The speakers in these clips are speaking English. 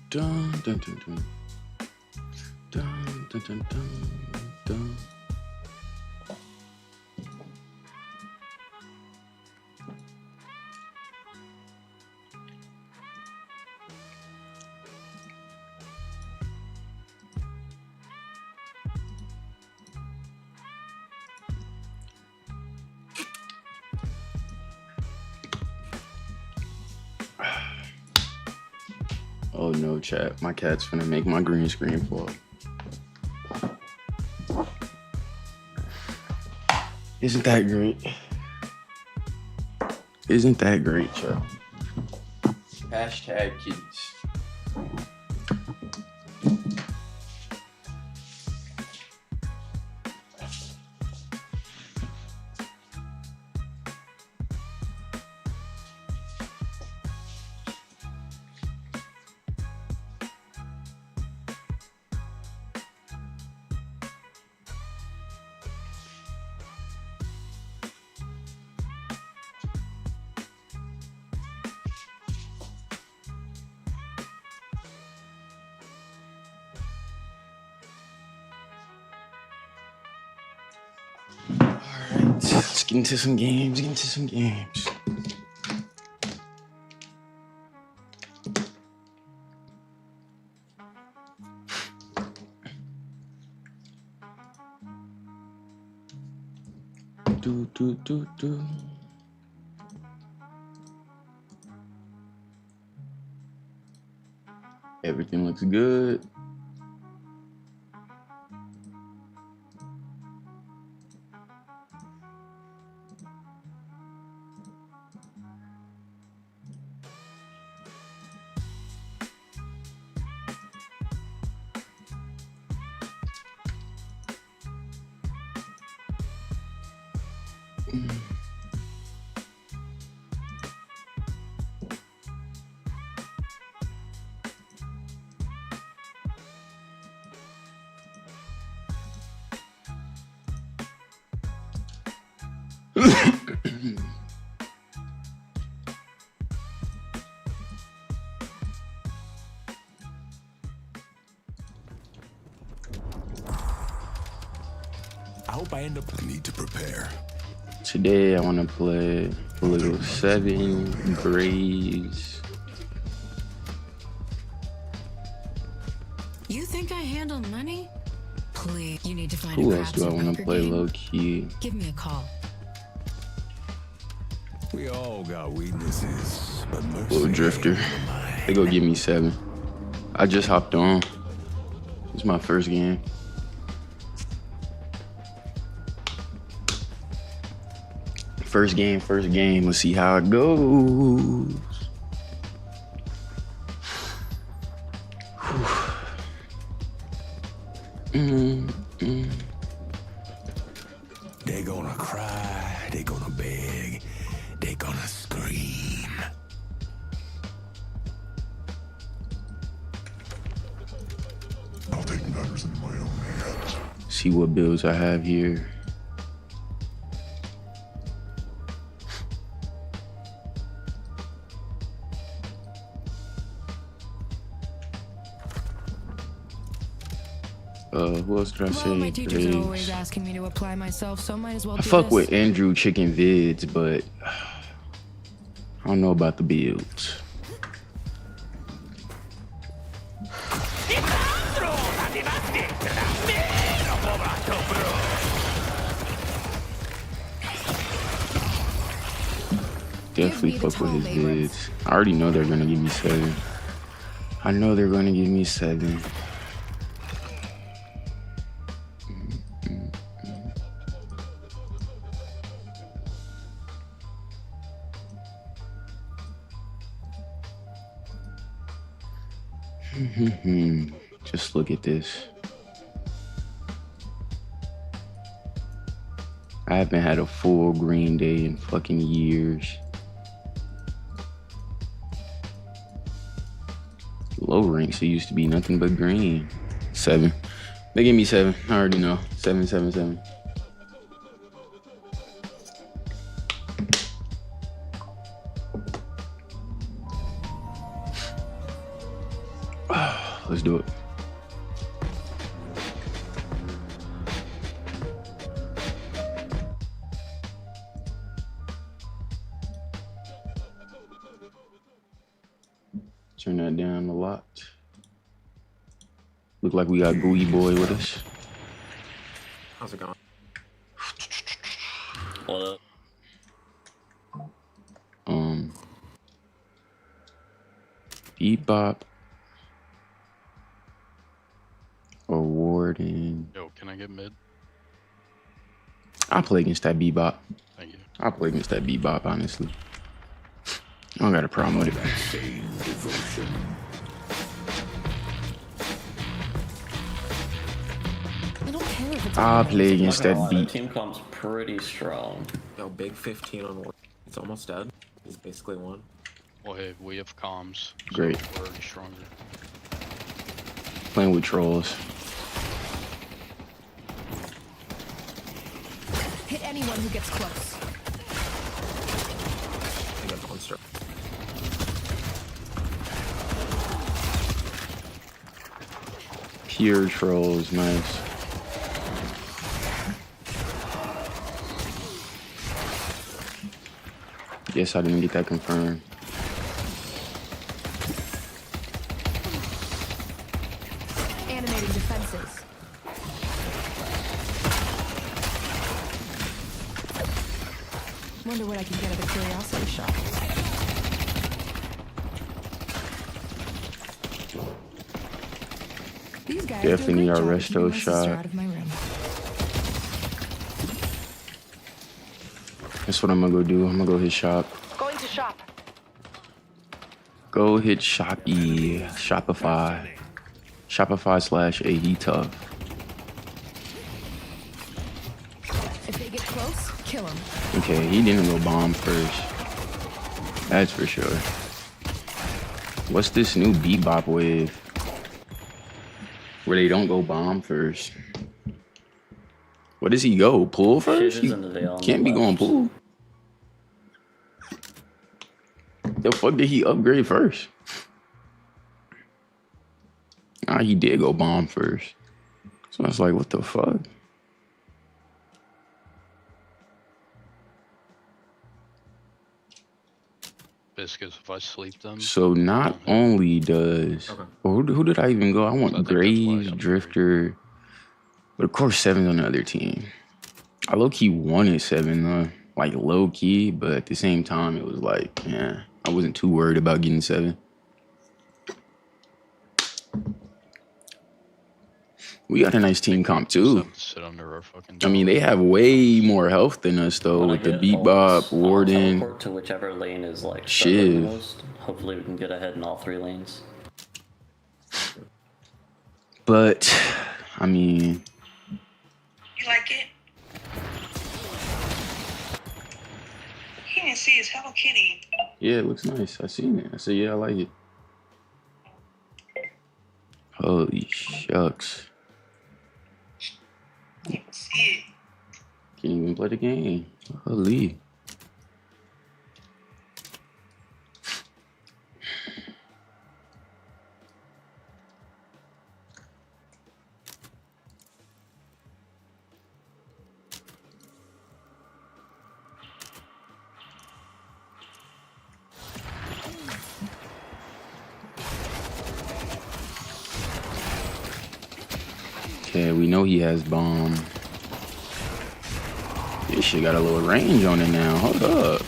Dun, dun, dun, dun. Dun, dun, dun, dun, dun. Oh no, chat. My cat's finna make my green screen fall. Isn't that great? Isn't that great, chat? Hashtag kids. Let's get into some games, Do. Everything looks good. I hope I end up. I need to prepare. Today I want to play a little 7 Grays. You think I handle money? Please, you need to find Who a else do I want to play game. low key? Give me a call. We all got weaknesses, but mercy. Little drifter. They go give me 7. I just hopped on. It's my first game. First game. Let's see how it goes. Whew. They gonna cry, they gonna beg, they gonna scream. I'll take matters into my own hands. See what bills I have here. Who else did I say? Well, my teachers are Grades. always asking me to apply myself, so might as well I do fuck this. with Andrew Chicken Vids, but I don't know about the builds. Definitely fuck with his vids. I already know they're gonna give me 7. I know they're gonna give me 7. Just look at this. I haven't had a full green day in fucking years. Low ranks, it used to be nothing but green. 7. They gave me 7. I already know. 7, 7, 7. Let's do it. Turn that down a lot. Look like we got Gooey Boy with us. How's it going? What up? Bebop or Warden. Yo, can I get mid? I'll play against that Bebop. Thank you. I'll play against that Bebop, honestly. I don't got a problem with it. I don't care if it's I'll play against Not that gonna lie, the beat. team comp's pretty strong. Yo, big 15 on one. It's almost dead. He's basically won. Well, hey, we have comms. So Great. we're already stronger. Playing with trolls. hit anyone who gets close. I got monster. Pure trolls, nice. Guess I didn't get that confirmed. Animating defenses. Wonder what I can get at the curiosity shop. These guys Definitely do a need great our job of keeping resto my sister shot. out of my room. That's what I'm gonna go do. I'm gonna go hit shop. Going to shop. Go hit Shopee. Shopify. Shopify / AyeHeTuff. If they get close, kill them. Okay, he didn't go bomb first. That's for sure. What's this new bebop wave? Where they don't go bomb first. What does he go? Pull first? He Shooters into the on can't the be going left. pull. The fuck did he upgrade first? Ah, he did go bomb first. So I was like, what the fuck? Biscuits, if I sleep them. So not only does... Okay. Well, who did I even go? I I want think that's why Graves, I got Drifter. But of course, 7's on the other team. I low-key wanted 7 though. Like low-key, but at the same time, it was like, yeah, I wasn't too worried about getting 7. We got a nice team comp too. Sit under our fucking. I mean, they have way more health than us though, When I with the get Bebop, ults, I'll Warden. teleport to whichever lane is like struggling Shiv. the most. Hopefully we can get ahead in all 3 lanes. But I mean, You like it? He didn't see his Hello Kitty. Yeah, it looks nice. I seen it. I said, yeah, I like it. Holy shucks. You can see it. Can't even play the game. Holy. Okay, we know he has bomb. This shit got a little range on it now. Hold up.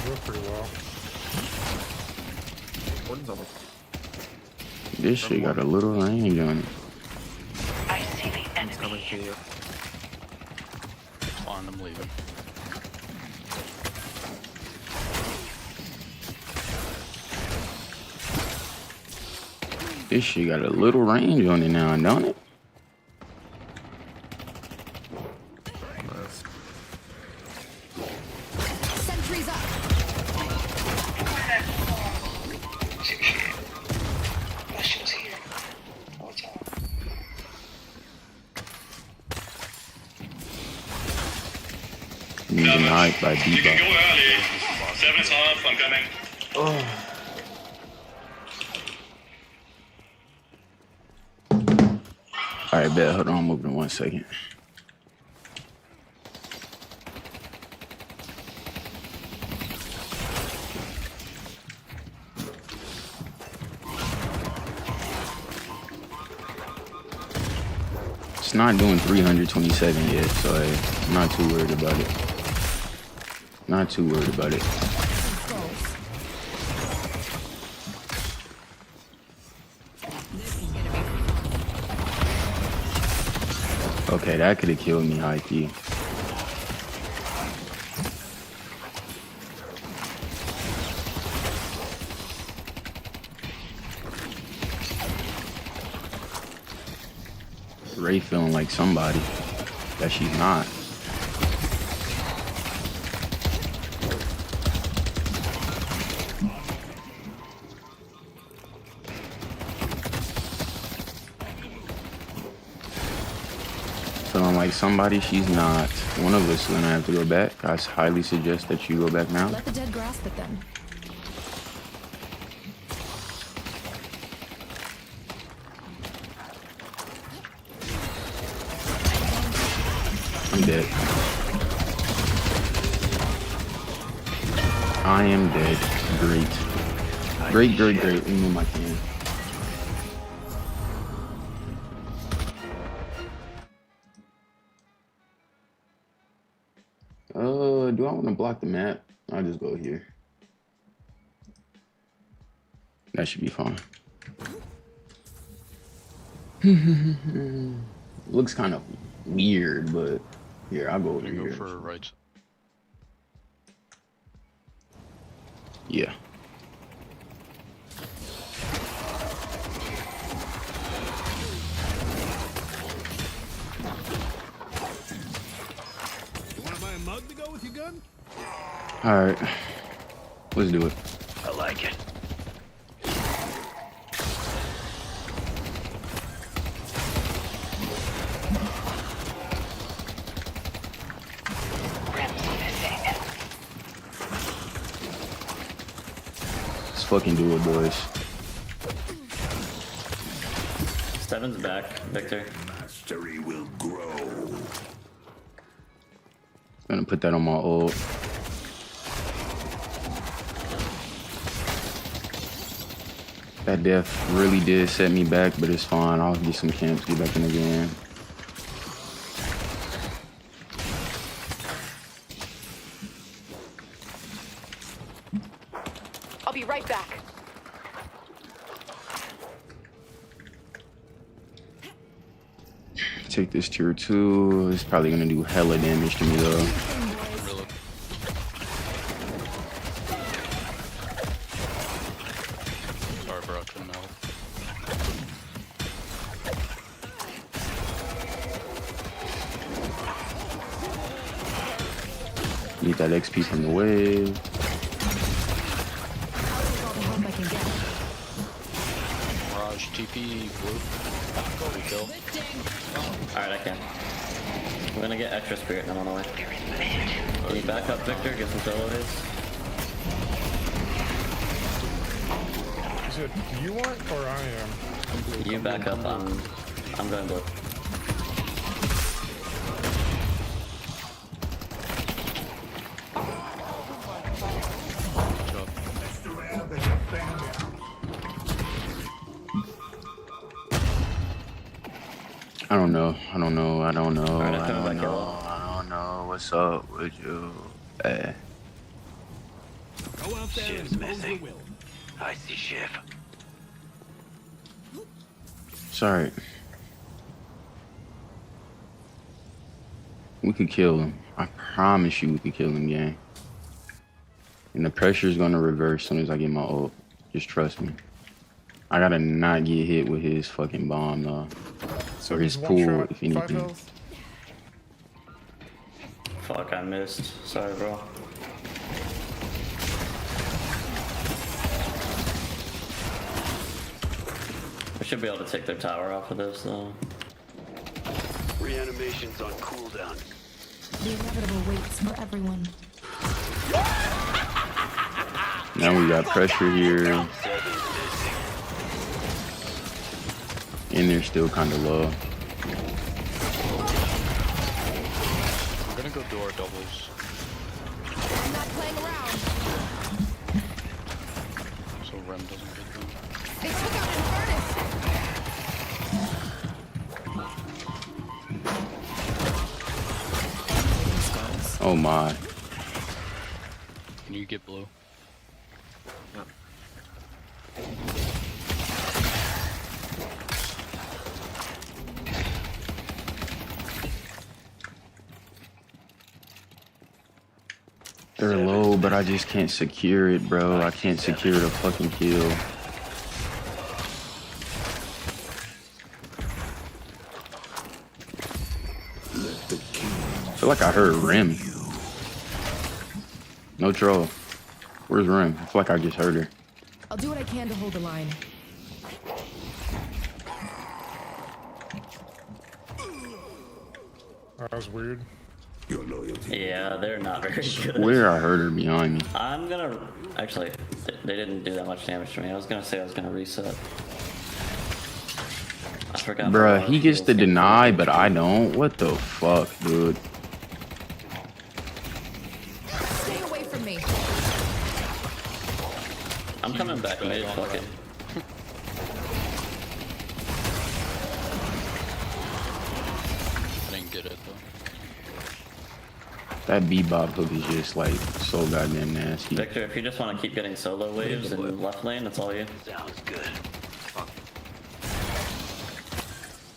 Worked pretty well. Gordon's almost. This shit got a little range on it. I see the He's enemy. coming to you. It's fine, I'm leaving. This shit got a little range on it now, don't it? Nice. Sentries up. Shit. That shit was here. All the time. Being denied by You can DeadLock. go early. 7 is off, I'm coming. Alright, bet. Hold on, I'm moving in 1 second. It's not doing 327 yet, so hey, I'm not too worried about it. Not too worried about it. Okay, that could have killed me, high key. Ray feeling like somebody that she's not. Feeling like somebody she's not. One of us is gonna have to go back. I highly suggest that you go back now. Let the dead grasp at them. I'm dead. I am dead. Great. Great, great, great. Remove my can. Do I want to block the map? I'll just go here. That should be fine. Looks kind of weird, but here, I'll go over I'm gonna here. go for right. Yeah. You want to buy a mug to go with your gun? All right. Let's do it. I like it. Let's fucking do it, boys. Steven's back, Victor. Mastery will grow. Gonna put that on my ult. That death really did set me back, but it's fine. I'll get some camps, get back in the game. I'll be right back. Take this tier 2. It's probably gonna do hella damage to me though. Really. Sorry, bro, I couldn't help. Need that XP from the wave. All the help I can get. Mirage TP blue. Go to kill. Alright, I can. I'm gonna get extra spirit and I'm on the way. Can you back up, Victor? Get some solo hits. Is it you want or I am? You back up. I'm going blue. I don't know. Alright, I'm coming back yellow. I don't know. What's up with you? Hey. Go out there Shiv's and impose your missing. will. I see Shiv. Sorry. We could kill him. I promise you we could kill him, gang. And the pressure's gonna reverse as soon as I get my ult. Just trust me. I gotta not get hit with his fucking bomb though. So Or his he's one pool, shot, if 5 anything. health. Fuck, I missed. Sorry, bro. We should be able to take their tower off of this, though. Reanimation's on cooldown. The inevitable waits for everyone. Now we got pressure here. And they're still kinda low. I'm gonna go door doubles. I'm not playing around. So Rem doesn't get them. They took out an furnace. Oh my. Can you get blue? They're low, but I just can't secure it, bro. I can't secure the fucking kill. I feel like I heard Rim. No troll. Where's Rim? I feel like I just heard her. I'll do what I can to hold the line. That was weird. Your loyalty. Yeah, they're not very good. Where I heard her behind me. I'm gonna... Actually, they didn't do that much damage to me. I was gonna say I was gonna reset. I forgot. Bruh, he gets the deny, but I don't. What the fuck, dude? Stay away from me. I'm coming back mid, fuck it. I didn't get it though. That bebop hook is just like so goddamn nasty. Victor, if you just want to keep getting solo waves in left lane, that's all you. Sounds good.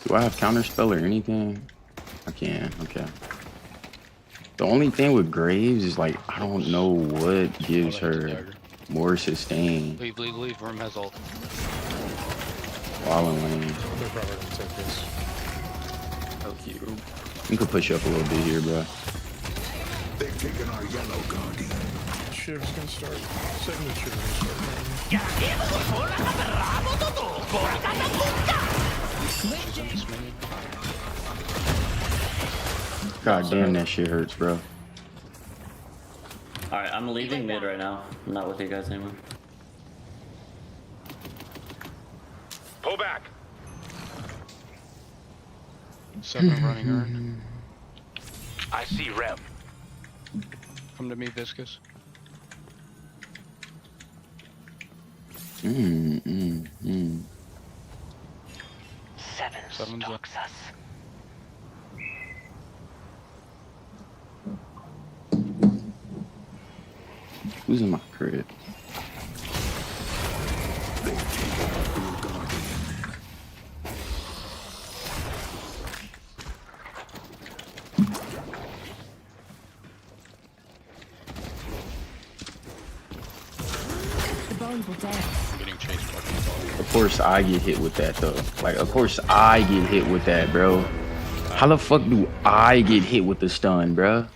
Do I have counterspell or anything? I can, okay. The only thing with Graves is like, I don't know what gives her more sustain Leave. Rem has ult. while in lane. They're probably gonna take this. Oh, cute. You could push up a little bit here, bro. They've taken our yellow guardian. Shiv's gonna start. Second Shiv's gonna start. God damn, that shit hurts, bro. Alright, I'm leaving mid right now. I'm not with you guys anymore. Pull back. 7 running earned. I see Rem. Come to me, Viscous. Seven Seven's stalks us. Who's in my crib? The bones will dance. I'm getting chased by people. Of course I get hit with that though. Like, of course I get hit with that, bro. How the fuck do I get hit with the stun, bro?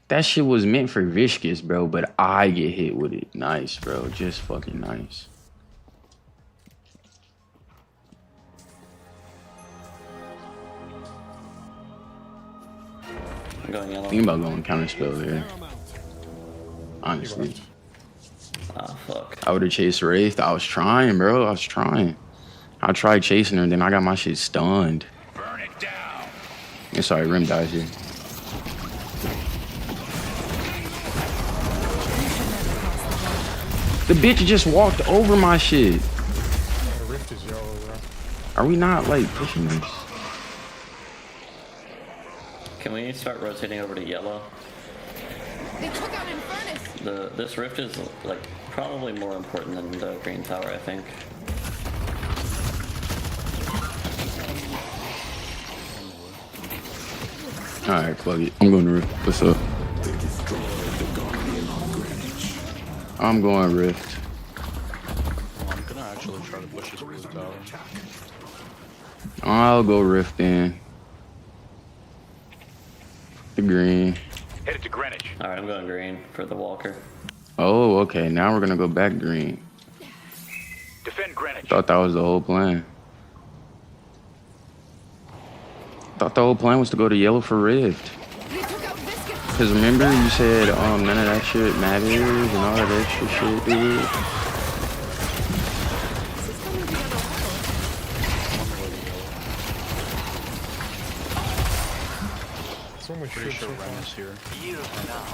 That shit was meant for Viscous, bro, but I get hit with it. Nice, bro. Just fucking nice. I'm going yellow. Think about going counterspell there. Honestly. Ah, fuck. I would have chased Wraith. I was trying, bro. I was trying. I tried chasing her, then I got my shit stunned. Burn it down. Yeah, sorry, Rim dies here. The bitch just walked over my shit. The rift is yellow, bro. Are we not, like, pushing this? Can we start rotating over to yellow? They took out Infernus. This rift is like probably more important than the green tower, I think. Alright, plug it. I'm going to Rift. What's up? I'm going Rift. Well, I'm gonna actually try to push this blue tower. I'll go Rift then. The green. Headed to Greenwich. Alright, I'm going green for the walker. Oh, okay. Now we're gonna go back green. Defend Greenwich. Thought that was the whole plan. Thought the whole plan was to go to yellow for Rift. They took out Viscous. Cause remember you said none of that shit matters and all that extra shit, dude. This is coming together well. So much Pretty shit sure so Ren far. is here. Years now.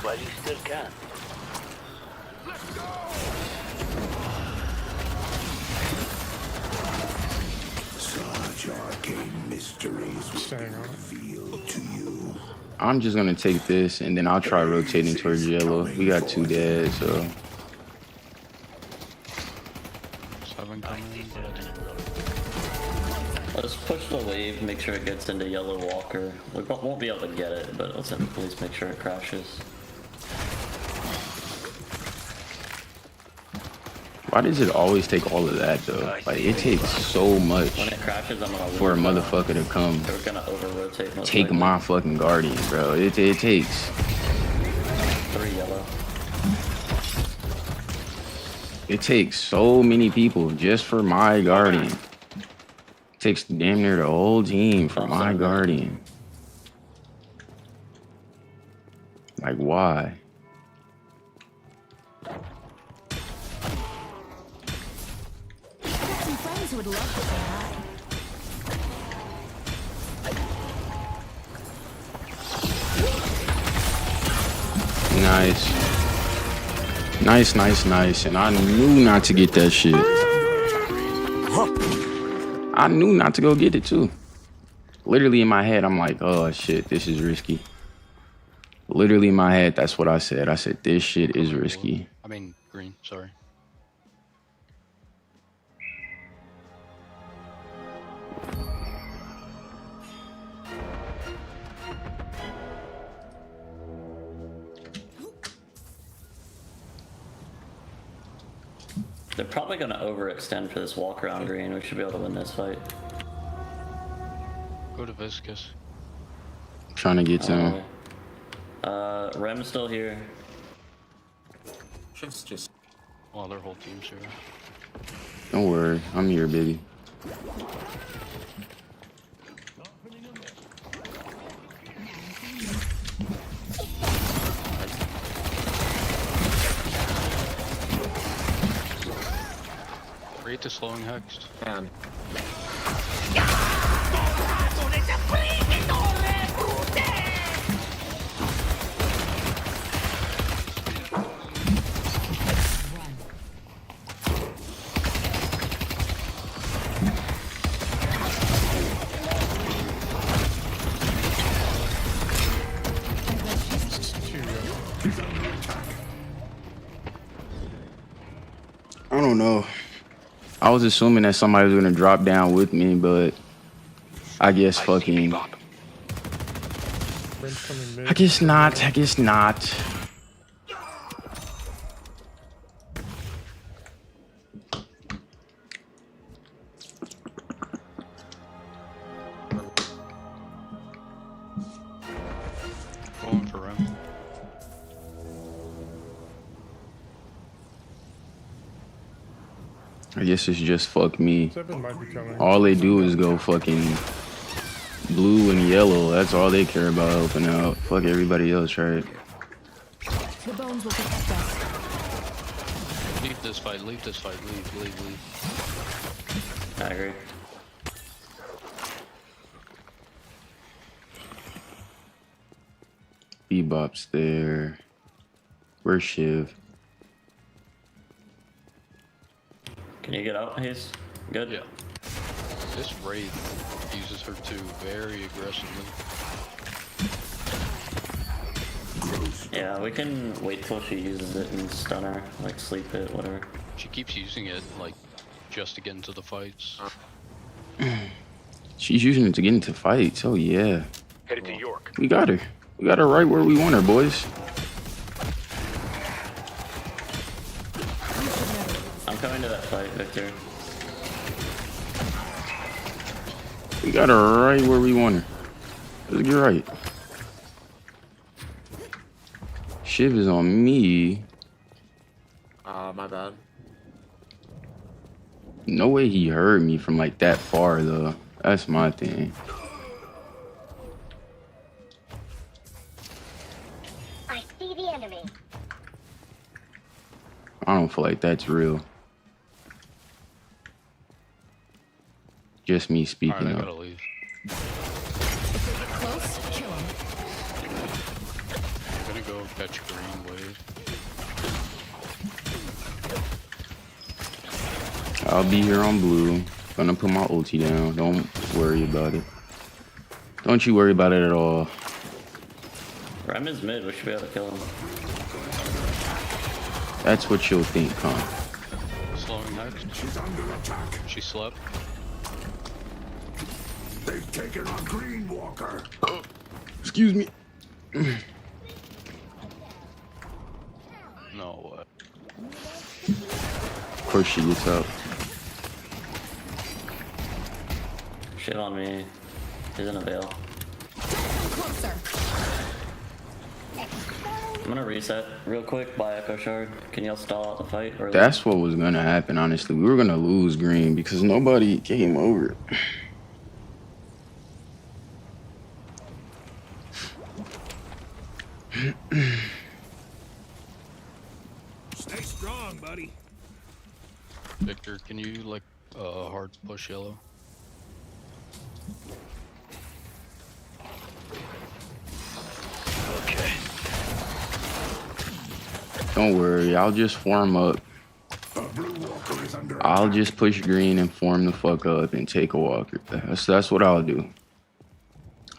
While you still can. Such arcane mysteries Staying on it. revealed to you. I'm just gonna take this and then I'll try rotating towards yellow. We got 2 dead, so 7 coming in, but I think Let's push the wave, make sure it gets into yellow walker. We won't be able to get it, but let's at least make sure it crashes. why does it always take all of that though? Like it takes so much When it crashes, I'm gonna for a lose. motherfucker to come We're gonna over rotate. most take likely. my fucking guardian, bro. It takes 3 yellow. it takes so many people just for my guardian. It takes damn near the whole team for my guardian. Like why? Some friends would love to say hi. Nice. Nice. And I knew not to get that shit. I knew not to go get it too. Literally in my head, I'm like, oh shit, this is risky. Literally in my head, that's what I said. I said, this shit is risky. I mean green, sorry. They're probably gonna overextend for this walk around green. We should be able to win this fight. Go to Viscous. Trying to get to him. Rem's still here. Just Well, their whole team's here. Don't worry, I'm here, baby. Rate the slowing hex. man. I don't know. I was assuming that somebody was gonna drop down with me, but I guess fucking. Rent's coming mid. I guess not. I guess not. Going for Ren. I guess it's just fuck me. 7 might be coming. All they do is go fucking blue and yellow. That's all they care about helping out. Fuck everybody else, right? The bones will protect us. Leave this fight, leave this fight, leave. I agree. Bebop's there. Where's Shiv? Can you get out, Hayes? Good? Yeah. This Wraith uses her too very aggressively. Yeah, we can wait till she uses it and stun her, like sleep it, whatever. She keeps using it, like, just to get into the fights. She's using it to get into fights. Oh yeah. Headed to York. We got her. We got her right where we want her, boys. I'm coming to that fight, Victor. We got her right where we want her. Let's get right. Shiv is on me. My bad. No way he heard me from like that far though. That's my thing. I see the enemy. I don't feel like that's real. Just me speaking Alright, I up. gotta leave. If they get close, kill them. I'm gonna go catch green wave. I'll be here on blue. Gonna put my ulti down. Don't worry about it. Don't you worry about it at all. Rem is mid, we should be able to kill him. That's what you'll think, huh? Slowing next. She's under attack. She slept. They've taken on Green Walker. Excuse me. No way. Of course she gets up. Shit on me. He's in a veil. Closer. I'm gonna reset real quick, buy Echo Shard. Can y'all stall out the fight? Or That's what was gonna happen, honestly. We were gonna lose green because nobody came over. Stay strong, buddy. Victor, can you like hard push yellow? Okay. Don't worry, I'll just form up. The Blue Walker is under I'll attack. just push green and form the fuck up and take a walker. That's what I'll do.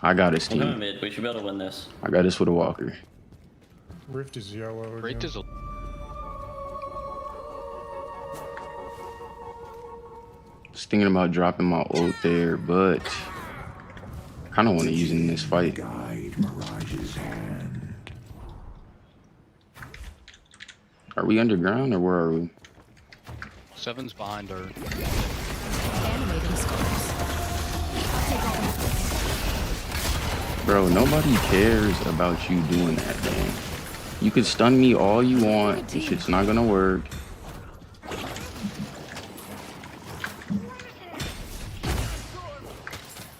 I got his I'm going team. mid, we should be able to win this. I got this with a walker. Rift is yellow. Wraith again. is a Was thinking about dropping my ult there, but kind of want to use it in this fight. Guide Mirage's hand. Are we underground or where are we? 7's behind her. Animating scars. Take all. Bro, nobody cares about you doing that, man. You could stun me all you want. This shit's not gonna work.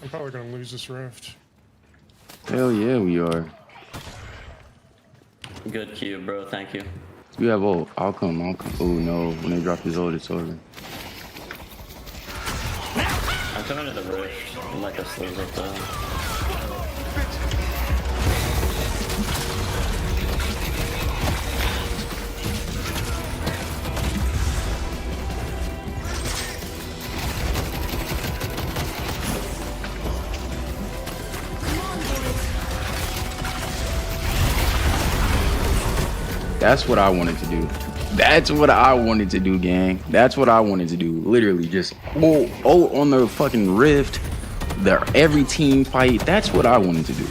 I'm probably gonna lose this rift. Hell yeah, we are. Good cue, bro, thank you. You have ult. I'll come. Oh no, when they drop his ult, it's over. I'm coming to the rift. I'm like a sleeve up though. That's what I wanted to do. That's what I wanted to do, gang. That's what I wanted to do. Literally, just ult on the fucking rift. Every team fight. That's what I wanted to do.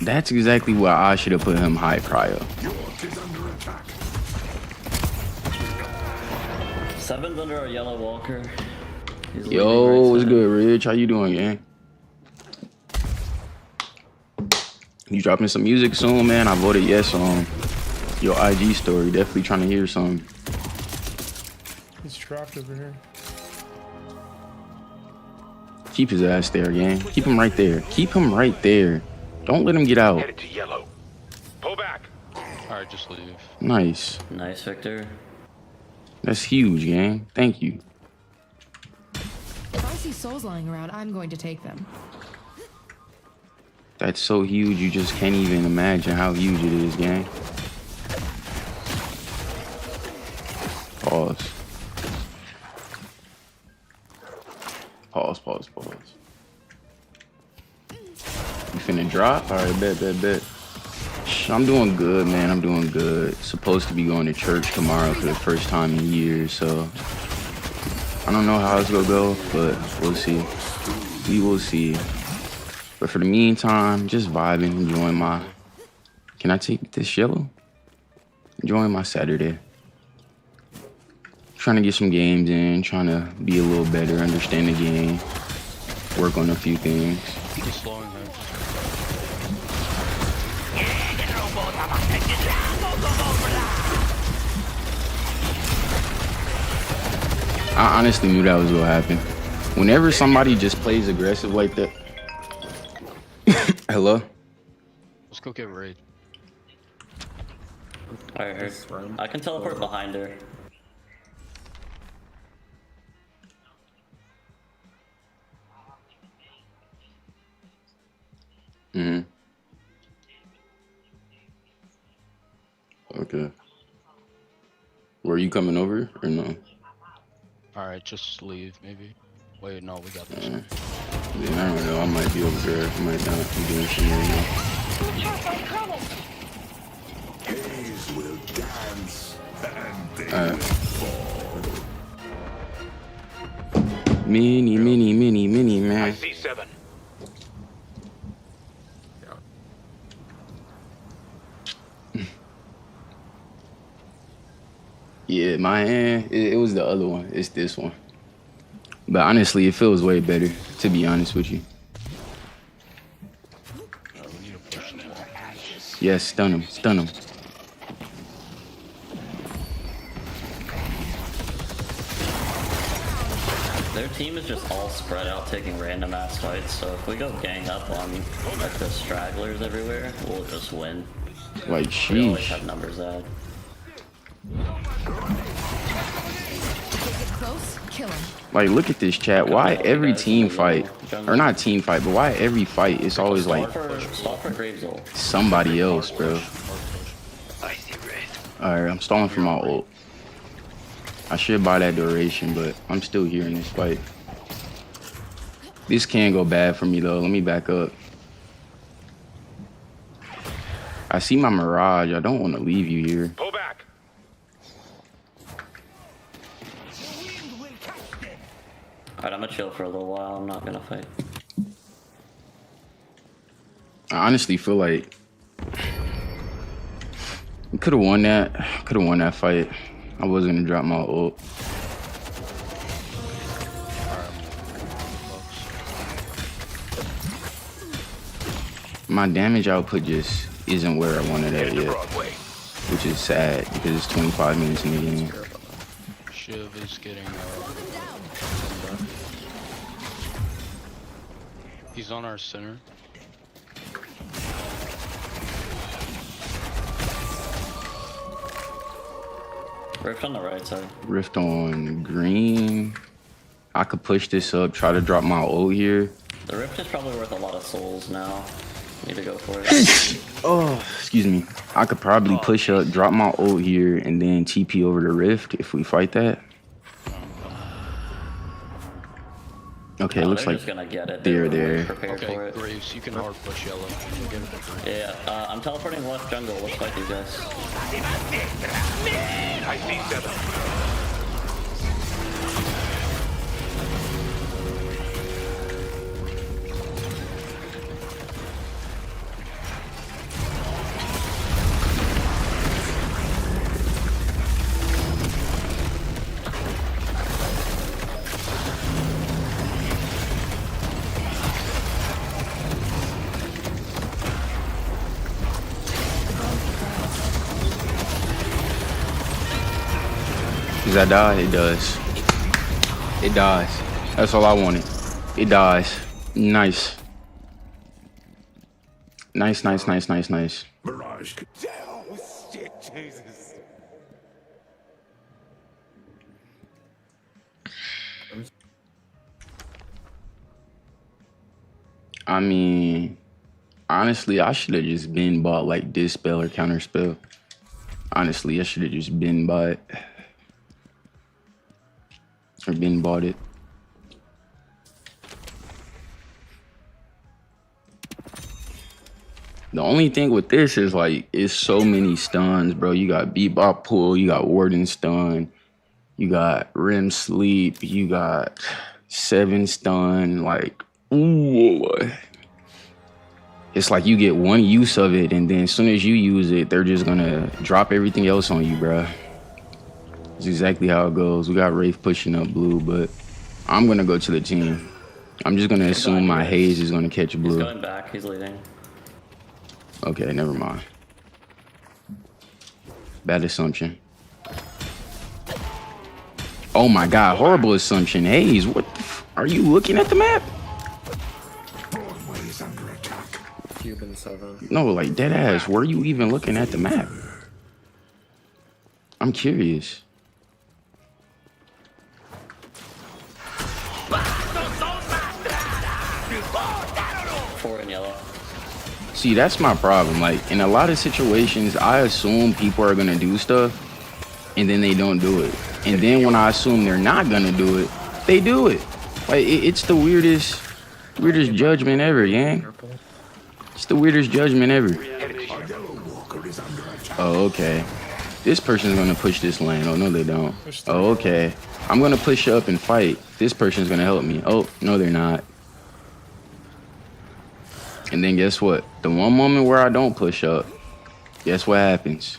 That's exactly why I should have put him high prio. York is under attack. 7's under our yellow walker. He's Yo, leaving right what's side. good, Rich? How you doing, gang? You dropping some music soon, man? I voted yes on your IG story. Definitely trying to hear some. trapped over here. Keep his ass there, gang. Keep him right there. Keep him right there. Don't let him get out. Headed to yellow. Pull back. Alright, just leave. Nice. Nice, Victor. That's huge, gang. Thank you. If I see souls lying around, I'm going to take them. That's so huge, you just can't even imagine how huge it is, gang. Pause. Pause. You finna drop? Alright, bet. I'm doing good, man. I'm doing good. Supposed to be going to church tomorrow for the first time in years, so I don't know how it's gonna go, but we'll see. We will see. But for the meantime, just vibing, enjoying my... Can I take this yellow? Enjoying my Saturday. Trying to get some games in, trying to be a little better, understand the game, work on a few things. He's slowing there. I honestly knew that was gonna happen. Whenever somebody just plays aggressive like that. Hello? Let's go get raid. Alright, her. I can teleport behind her. Okay. Were you coming over or no? Alright, just leave maybe. Wait, no, we got this. Yeah, I don't know. I might be over there. I might not be doing shit right now. Haze will dance and they Mini, man. I see 7. Yeah, my hand, it was the other one. It's this one. But honestly, it feels way better, to be honest with you. We need to push them all. Yes, stun him. Their team is just all spread out taking random ass fights, so if we go gang up on like the stragglers everywhere, we'll just win. Like, We always sheesh. have numbers out. Get close, kill him. Like, look at this chat. Why every team fight, or not team fight, but why every fight, it's always like Stall for Gravesol. somebody else, bro. I see red. Alright, I'm stalling for my ult. I should buy that duration, but I'm still here in this fight. This can go bad for me, though. Let me back up. I see my Mirage. I don't want to leave you here. Pull back. Alright, I'm gonna chill for a little while. I'm not gonna fight. I honestly feel like we could have won that. Could have won that fight. I wasn't gonna drop my ult. My damage output just isn't where I wanted it Headed to yet, Broadway. which is sad because it's 25 minutes in the game. Shiv is getting he's on our center. Rift on the right side. Rift on green. I could push this up, try to drop my ult here. The Rift is probably worth a lot of souls now. Need to go for it. Oh, excuse me. I could probably push up, drop my ult here, and then TP over the Rift if we fight that. Okay, it looks they're like just gonna get it. they're They were there. prepared for Okay, it. Graves, you can hard push yellow. We'll get it for free. Yeah, I'm teleporting left jungle. Let's fight these guys. I see 7. Does that die? It does. It dies. That's all I wanted. It dies. Nice. Nice. Mirage. Oh, shit, Jesus. I mean, honestly, I should have just been bought like Dispel or Counterspell. Honestly, I should have just been bought or been bought it. The only thing with this is like, it's so many stuns, bro. You got Bebop Pull, you got Warden Stun, you got Rim Sleep, you got 7 Stun. Like, ooh. It's like you get one use of it, and then as soon as you use it, they're just gonna drop everything else on you, bro. That's exactly how it goes. We got Wraith pushing up blue, but I'm gonna go to the team. I'm just gonna assume my Haze is gonna catch blue. He's going back, he's leading. Okay, never mind. Bad assumption. Oh my god, horrible assumption. Haze, what the are you looking at the map? Broadway is under attack. Cuban 7. No, like dead ass. Were you even looking at the map? I'm curious. Four in yellow. See, that's my problem. Like, in a lot of situations, I assume people are gonna do stuff, and then they don't do it. And then when I assume they're not gonna do it, they do it. Like, it's the weirdest judgment ever, gang. It's the weirdest judgment ever. Oh, okay. This person's gonna push this lane. Oh, no, they don't. Oh, okay. I'm gonna push up and fight. This person's gonna help me. Oh, no, they're not. And then guess what? The one moment where I don't push up, guess what happens?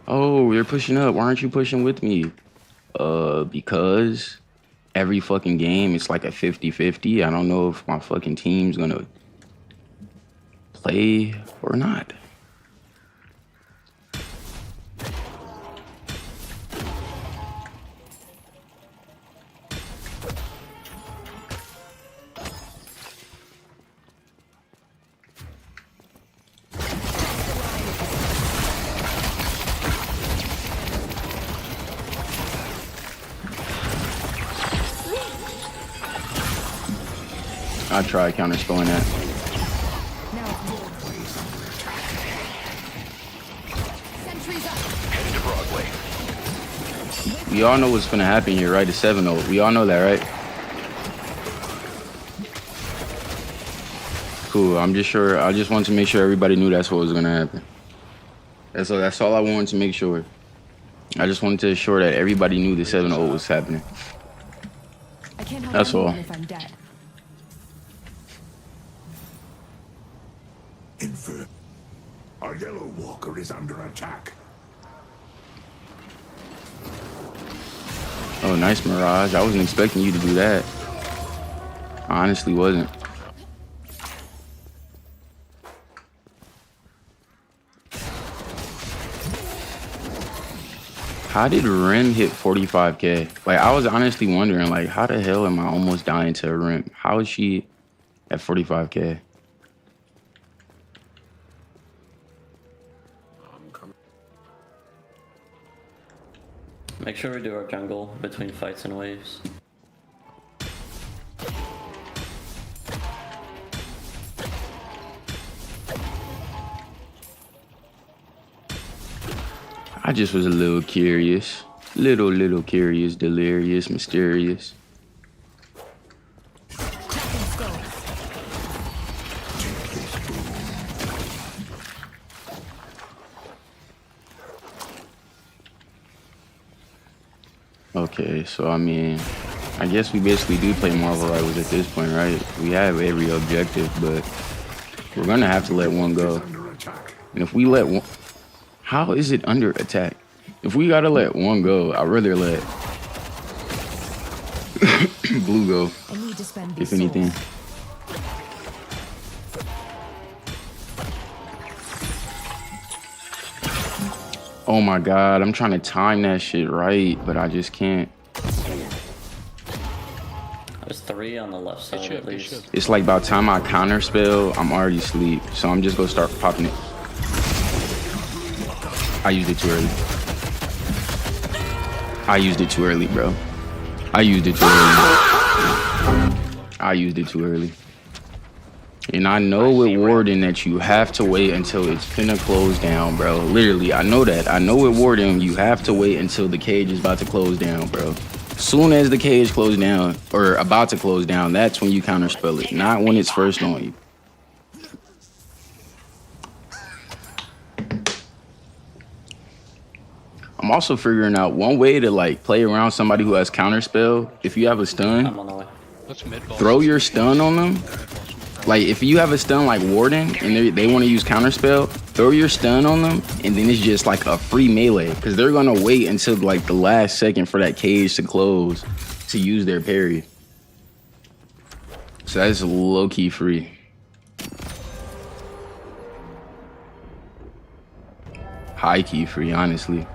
Oh, you're pushing up. Why aren't you pushing with me? Because every fucking game, it's like a 50-50. I don't know if my fucking team's gonna play or not. I tried counterspelling that. We all know what's gonna happen here, right? The 7-0. We all know that, right? Cool. I'm just sure. I just wanted to make sure everybody knew that's what was gonna happen. That's all I wanted to make sure. I just wanted to assure that everybody knew the 7-0 was happening. That's all. If I'm dead. Infer. Our yellow walker is under attack. Oh, nice, Mirage. I wasn't expecting you to do that. I honestly wasn't. How did Rim hit 45K? Like, I was honestly wondering, like, how the hell am I almost dying to a Rim? How is she at 45K? Make sure we do our jungle between fights and waves. I just was a little curious. Little curious, delirious, mysterious. Okay, so I mean, I guess we basically do play Marvel Rivals at this point, right? We have every objective, but we're gonna have to let one go. And if we let one, how is it under attack? If we gotta let one go, I'd rather let blue go, if anything. Oh my god, I'm trying to time that shit right, but I just can't. 3 on the left side at least. It's like by the time I counter spell, I'm already asleep. So I'm just gonna start popping it. I used it too early. I used it too early, bro. I used it too early. I used it too early. And I know with Warden that you have to wait until it's finna close down, bro. Literally, I know that. I know with Warden, you have to wait until the cage is about to close down, bro. Soon as the cage closed down, or about to close down, that's when you counterspell it, not when it's first on you. I'm also figuring out one way to like play around somebody who has counterspell. If you have a stun, throw your stun on them. Like if you have a stun like Warden and they want to use counterspell, throw your stun on them, and then it's just like a free melee because they're gonna wait until like the last second for that cage to close to use their parry. So that's low key free. High key free, honestly.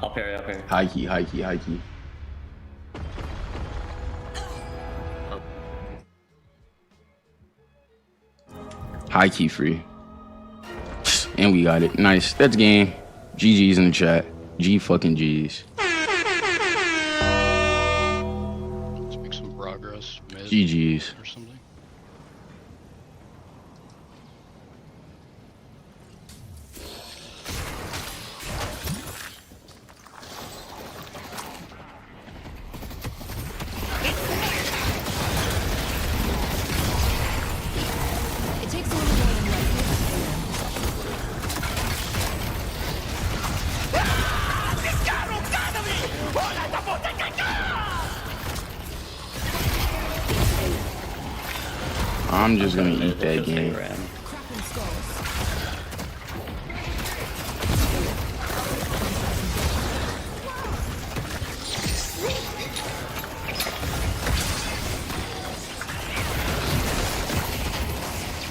I'll parry, I'll parry. High key, high key, high key. High key free. And we got it. Nice. That's game. GG's in the chat. G fucking G's. Let's make some progress. GG's. Or something. I'm just gonna eat that game.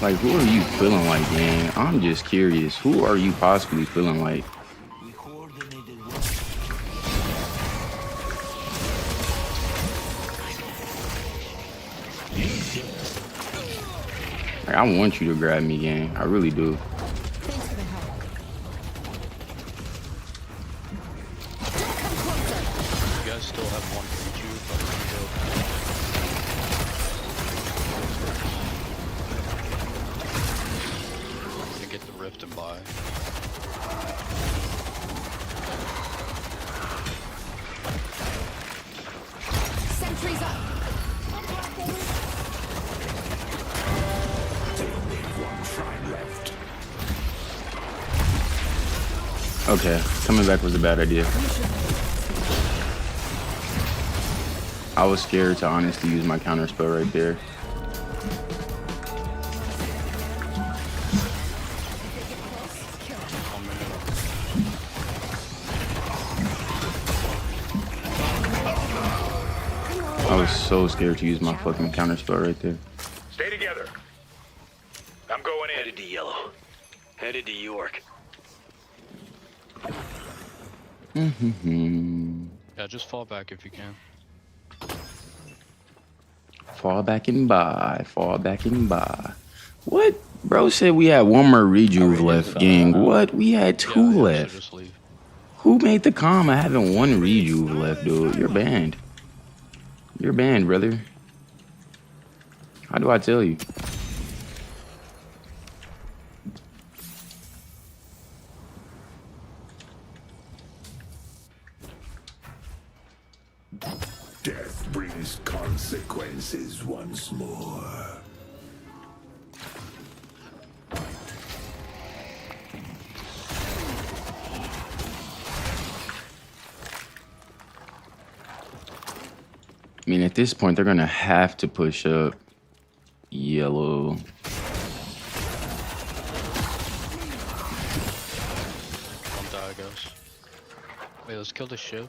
Like, who are you feeling like, gang? I'm just curious. Who are you possibly feeling like? Like, I want you to grab me, gang. I really do. Thanks for the help. You guys still have one for each you, but get the rift and buy. Sentries up. Okay, coming back was a bad idea. I was scared to honestly use my counter spell right there. I was so scared to use my fucking counter spell right there. Stay together. I'm going in. Headed to Yellow. Headed to York. Yeah, just fall back if you can. Fall back and buy. Fall back and buy. What? Bro said we had one more rejuve left, gang. What? We had two left. Just leave. Who made the comment having one rejuve left, dude? You're banned. You're banned, brother. How do I tell you? Death brings consequences once more. I mean, at this point, they're gonna have to push up Yellow. Don't die, guys. Wait, let's kill this ship.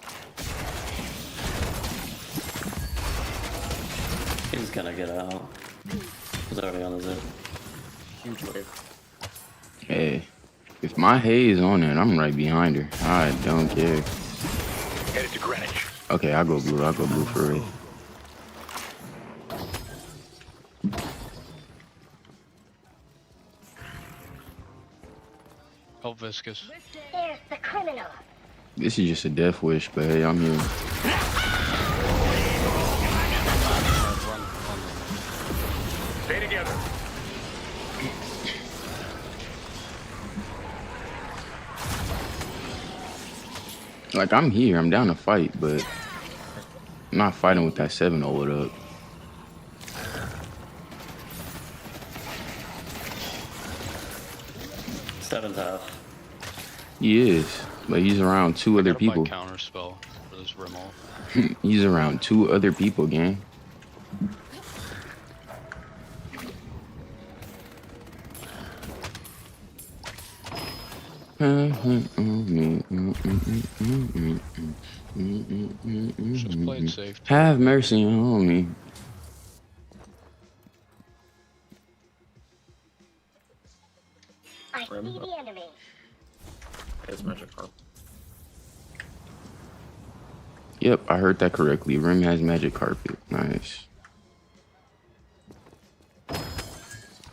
He's gonna get out. He's already on the zip. Hey, if my hay is on it, I'm right behind her. I don't care. Headed to Greenwich. Okay, I'll go blue. I'll go blue for real. Help Viscous. There's the criminal. This is just a death wish, but hey, I'm here. Stay together. Like, I'm here. I'm down to fight, but I'm not fighting with that 7-0 up. Seven Tuff. He is, but he's around two other people. Counter spell for this rim off. He's around two other people, gang. Just play it safe. Have mercy on me. I see the enemy. It's magic carp. Yep, I heard that correctly. Rim has magic carpet. Nice.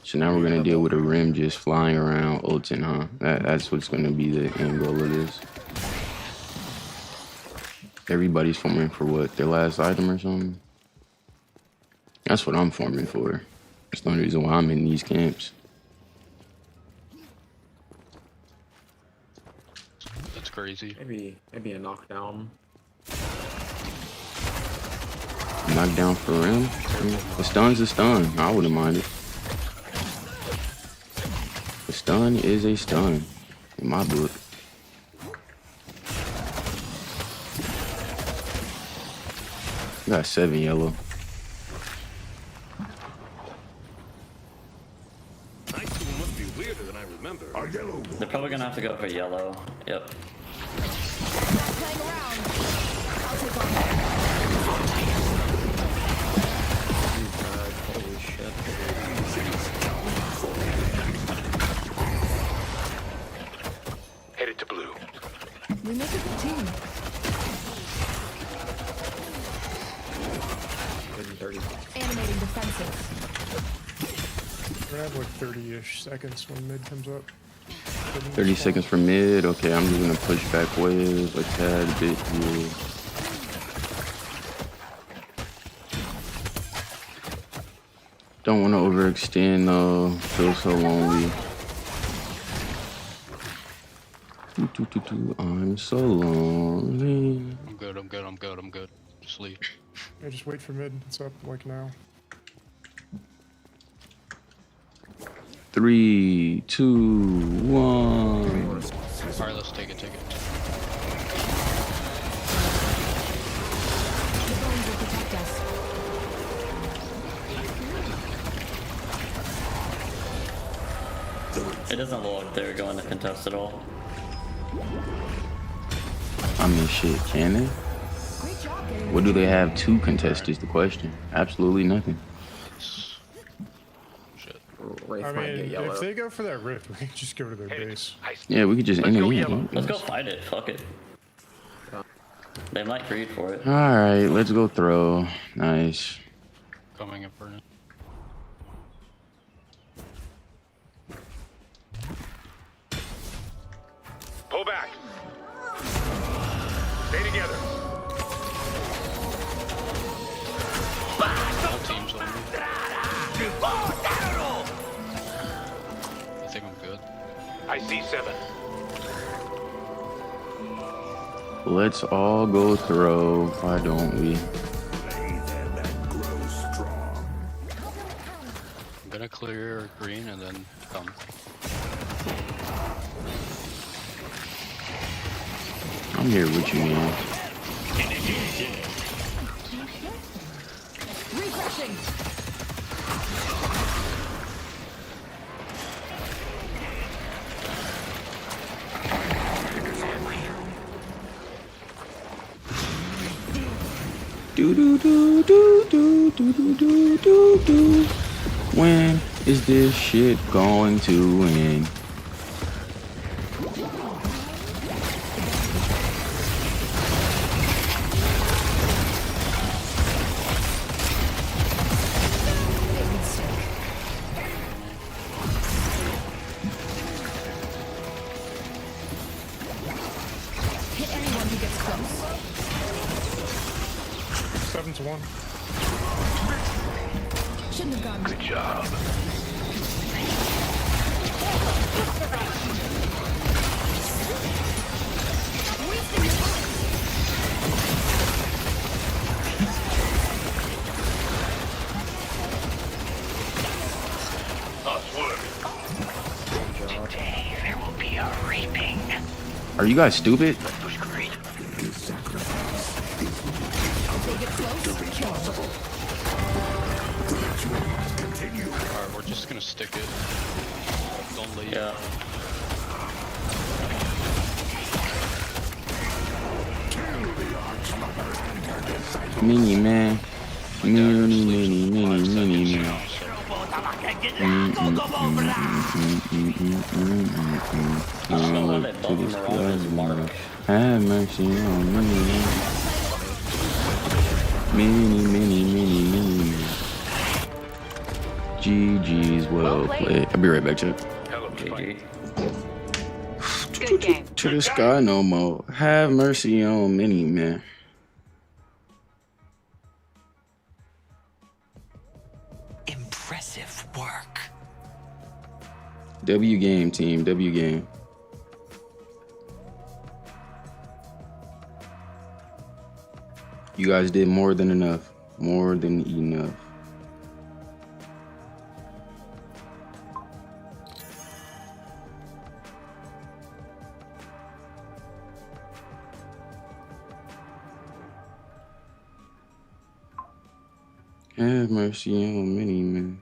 So now we're gonna deal with a rim just flying around ulting, huh? That's what's gonna be the end goal of this. Everybody's forming for what? Their last item or something? That's what I'm forming for. That's the only reason why I'm in these camps. That's crazy. Maybe a knockdown. Knockdown for rim? A stun's a stun. I wouldn't mind it. A stun is a stun in my book. Got 7 yellow. Must be weirder than I remember. Our yellow. They're probably gonna have to go for yellow. Yep. Holy shit. Headed to blue. We make a good team. 30. Animating defensive. We're gonna have like 30-ish seconds when mid comes up. 30 seconds for mid. Okay, I'm just gonna push back wave a tad bit here. Don't want to overextend though. Feel so lonely. I'm so lonely. I'm good. Just leave. Yeah, just wait for mid. It's up like now. 3, 2, 1. Alright, let's take it. The bones will protect us. It doesn't look like they're going to contest at all. I mean, shit, can they? Great job getting What do they have to contest is the question. Absolutely nothing. Shit. Wraith I might get mean, yellow. if they go for that rift, we can just go to their base. Yeah, we could just end it. Let's go fight it. Fuck it. They might greed for it. Alright, let's go throw. Nice. Coming up for it. Pull back. Stay together. All teams on me. I think I'm good. I see 7. Let's all go throw. Why don't we? Lay them and grow strong. I'm gonna clear green and then come. I'm here with you, man. refreshing. Do do do do do do do do do do. When is this shit going to end? Seven's one. Shouldn't have gone. Good job. Nice work. Today there will be a reaping. Are you guys stupid? If they get close, kill them. Alright, we're just gonna stick it. Don't leave. Yeah. Mini man. Mini, mini, mini, mini, mini. I don't know why they bumped him around his mark. Have mercy on me. Mini, mini, mini, mini. GG's well played. I'll be right back, Chuck. Hell of a fight. GG. Good game. To the sky no more. Have mercy on mini, man. Impressive work. W game, team. W game. You guys did more than enough. More than enough. Have mercy on many, man.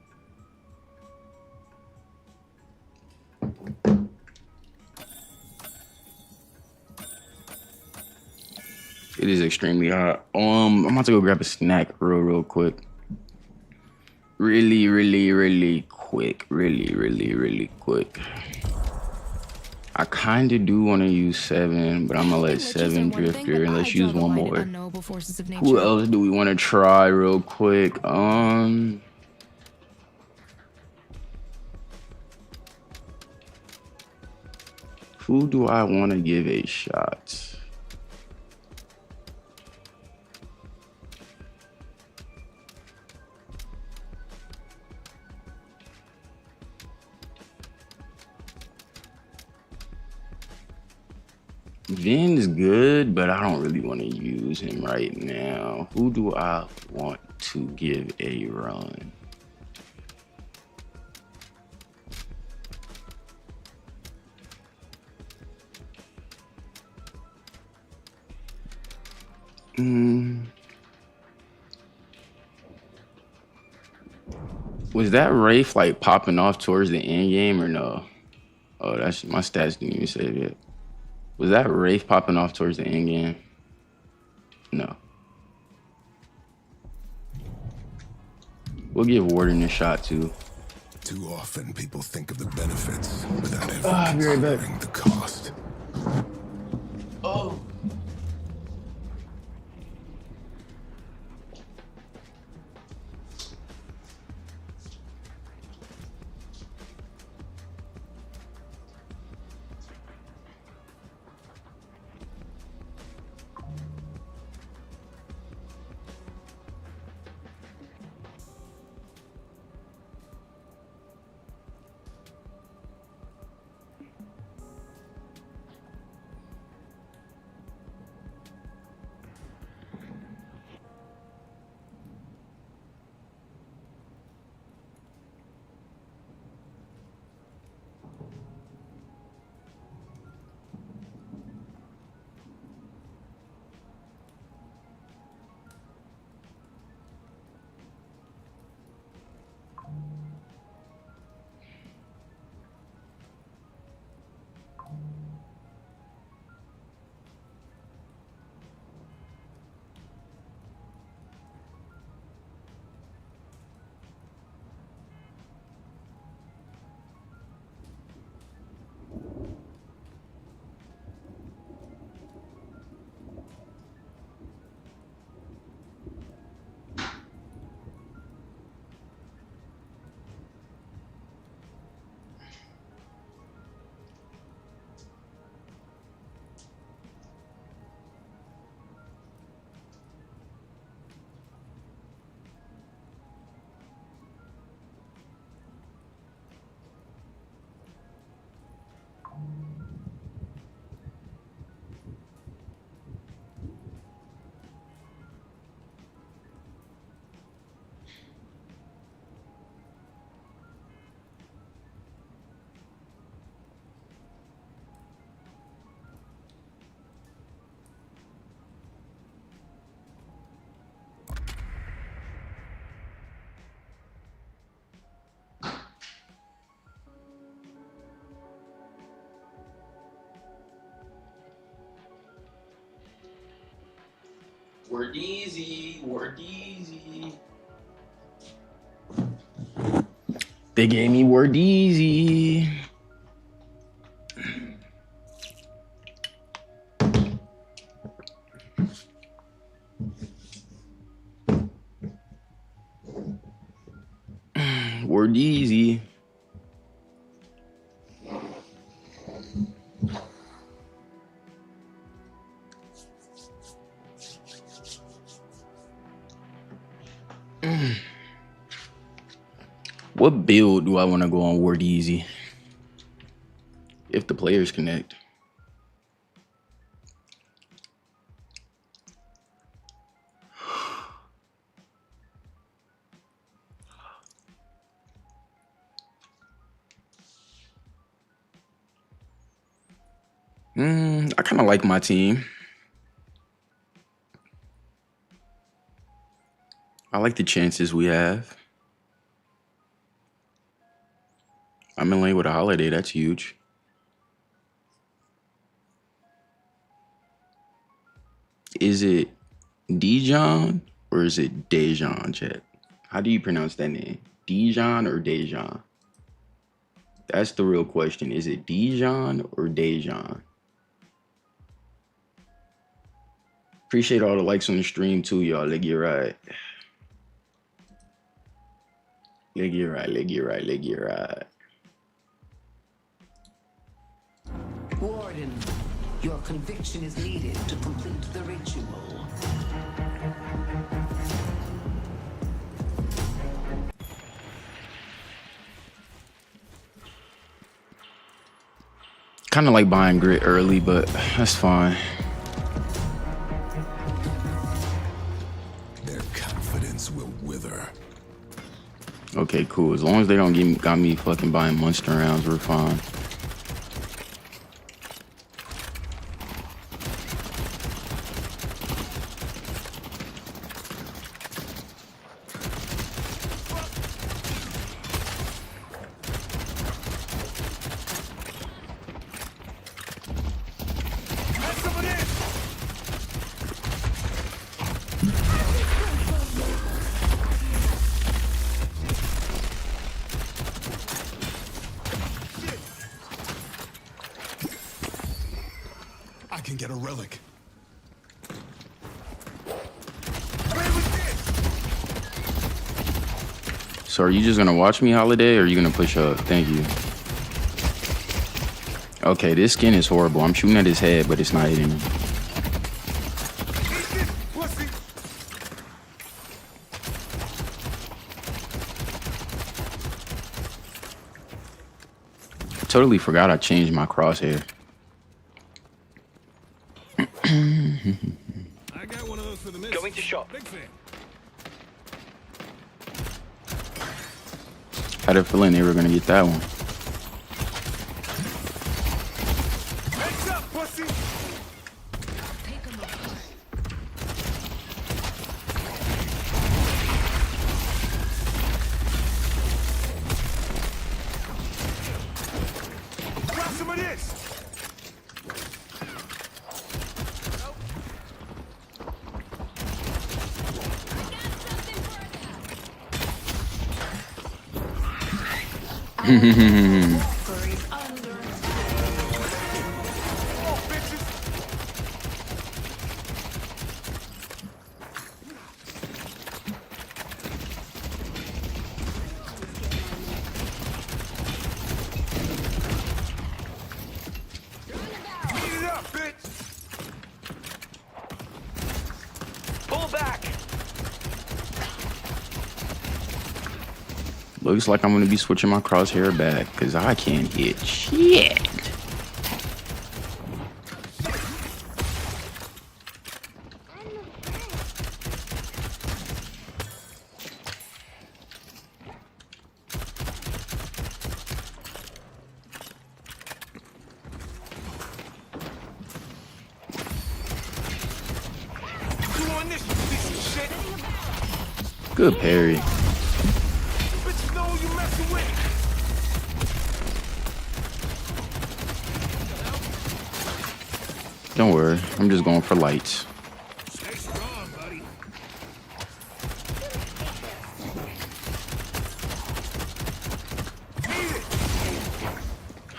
It is extremely hot. I'm about to go grab a snack real quick. Really quick. Really quick. I kind of do want to use 7, but I'm gonna let 7 drift here and let's use one more. Who else do we want to try real quick? Who do I want to give a shot? Vin's good, but I don't really want to use him right now. Who do I want to give a run? Was that Wraith like popping off towards the end game or no? Oh, that's my stats didn't even save it. Was that Wraith popping off towards the end game? No. We'll give Warden a shot too. Too often people think of the benefits without ever I'll be right back. considering the cost. Oh. Word easy. Word easy. They gave me word easy. Word easy. What build do I want to go on Word Easy? If the players connect. I kind of like my team. I like the chances we have. I'm in lane with a holiday. That's huge. Is it Dijon or is it Dejan, chat? How do you pronounce that name? Dijon or Dejan? That's the real question. Is it Dijon or Dejan? Appreciate all the likes on the stream too, y'all. Leg it right. Leg it right, leg it right, leg it right. Warden, your conviction is needed to complete the ritual. Kind of like buying grit early, but that's fine. Their confidence will wither. Okay, cool. As long as they don't got me fucking buying monster rounds, we're fine. I can get a relic. So are you just gonna watch me, Holiday, or are you gonna push up? Thank you. Okay, this skin is horrible. I'm shooting at his head, but it's not hitting him. Totally forgot I changed my crosshair. I got one of those for the Going to shop. Big fan. Had a feeling they were gonna get that one. Heads up, pussy. Grab some of this. Pull back. Looks like I'm gonna be switching my crosshair back because I can't hit shit. Good parry. Don't worry, I'm just going for lights. Stay strong, bud.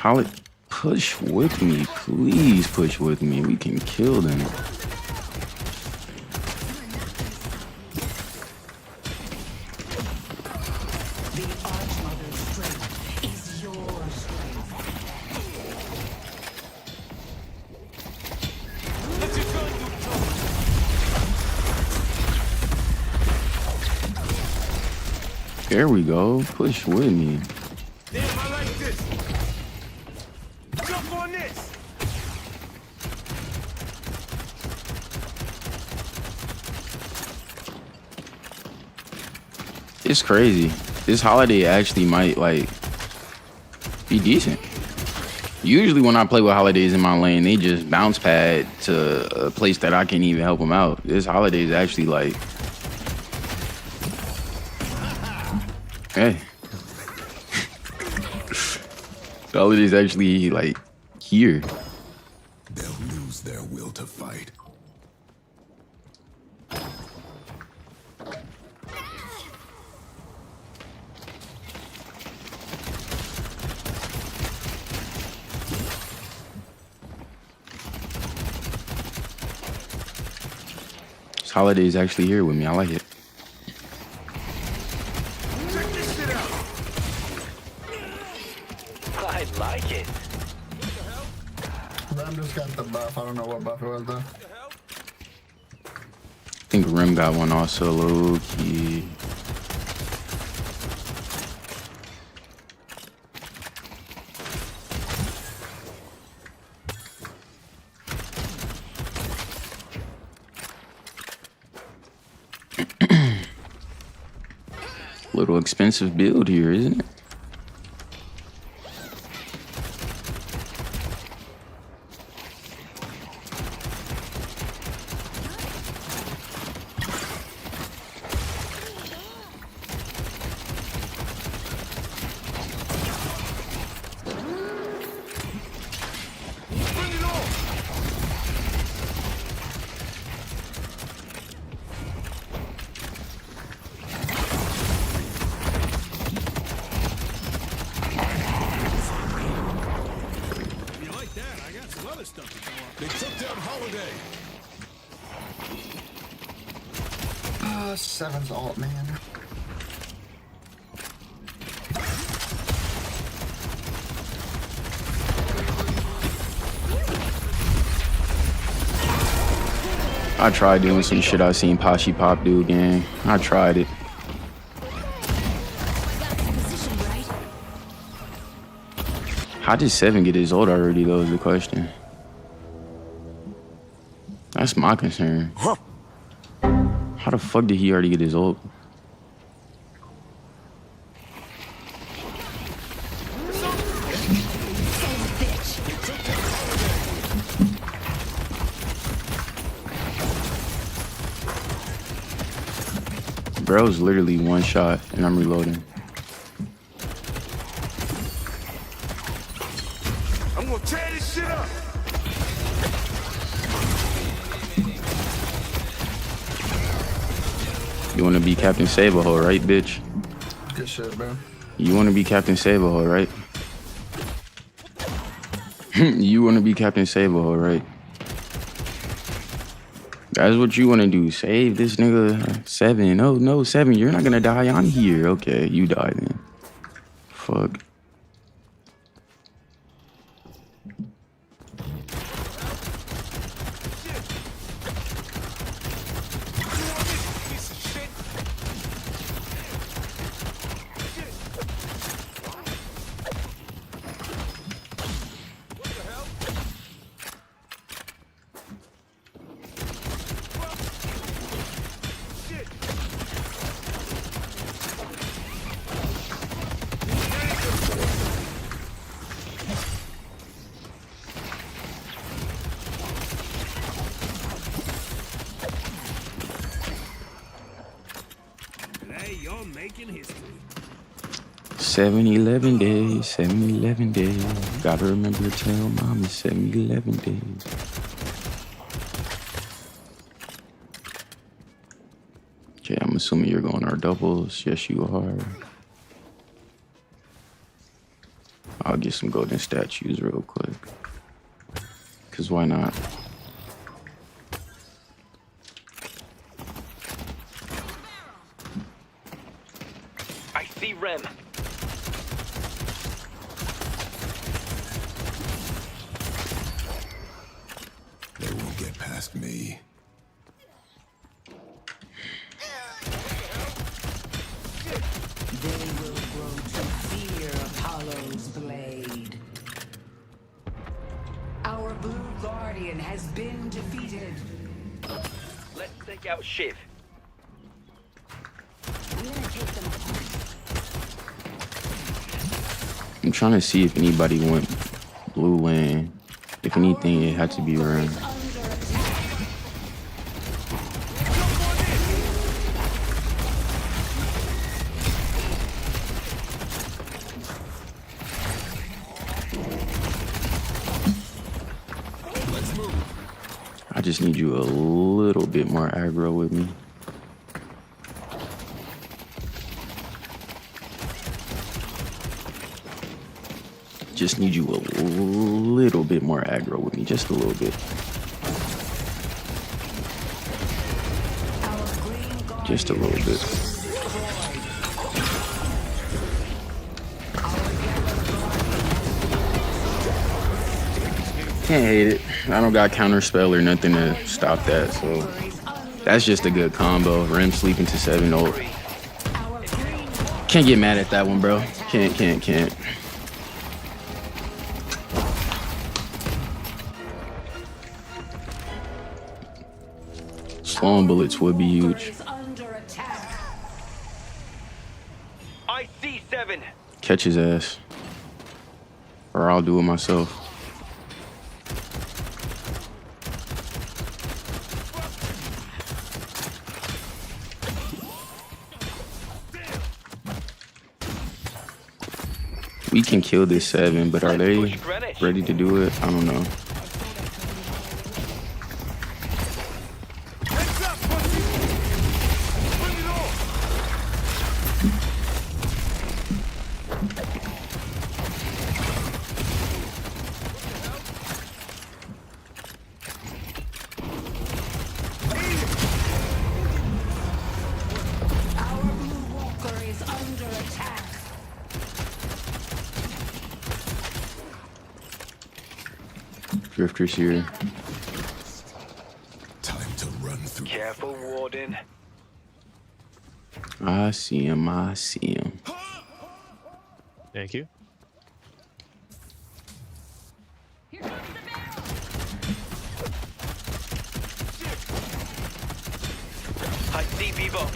Holly, push with me, please push with me. We can kill them. There we go. Push with me. Damn, I like this. Jump on this. It's crazy. This holiday actually might like be decent. Usually when I play with holidays in my lane, they just bounce pad to a place that I can't even help them out. This holiday is actually like, hey. The holiday's actually like here. They'll lose their will to fight. This holiday's actually here with me. I like it. Check this shit out. I like it. Ram just got the buff. I don't know what buff it was though. I think Rim got one also, low key. Little expensive build here, isn't it? They took down Holiday. Seven's alt, man. I tried doing some shit I seen Pashi Pop do again. I tried it. How did 7 get his ult already though is the question. That's my concern. How the fuck did he already get his ult? Bro's literally one shot and I'm reloading. I'm gonna tear this shit up. You wanna be Captain Save-A-Hole, right, bitch? Good shit, bro. You wanna be Captain Save-A-Hole, right? You wanna be Captain Save-A-Hole, right? That's what you wanna do. Save this nigga 7. Oh no, 7, you're not gonna die. I'm here. Okay, you die then. Fuck. You're making history. 7-11 days, 7-11 days. Gotta remember to tell mom it's 7-11 days. Okay, I'm assuming you're going our doubles. Yes, you are. I'll get some golden statues real quick. Cause why not? I see Rem. They won't get past me. They will grow to fear Apollo's blade. Our blue guardian has been defeated. Let's take out Shiv. I'm trying to see if anybody went blue lane. If anything, it had to be Rem. I just need you a little bit more aggro with me. Just need you a little bit more aggro with me, just a little bit. Just a little bit. Can't hate it. I don't got counter spell or nothing to stop that, so that's just a good combo. Rem sleeping to 7 ult. Can't get mad at that one, bro. Can't. Slowing bullets would be huge. I see 7. Catch his ass. Or I'll do it myself. We can kill this 7, but are they ready to do it? I don't know. Drifters here. Time to run through. Careful, Warden. I see him. Thank you. I see Bebop.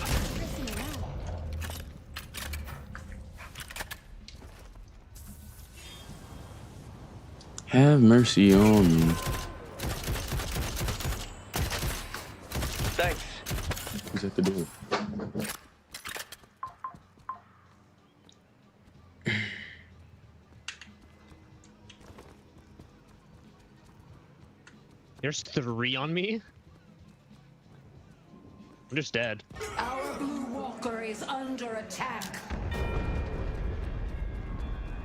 Have mercy on me. Thanks. Who's at the door? There's 3 on me. I'm just dead. Our blue walker is under attack.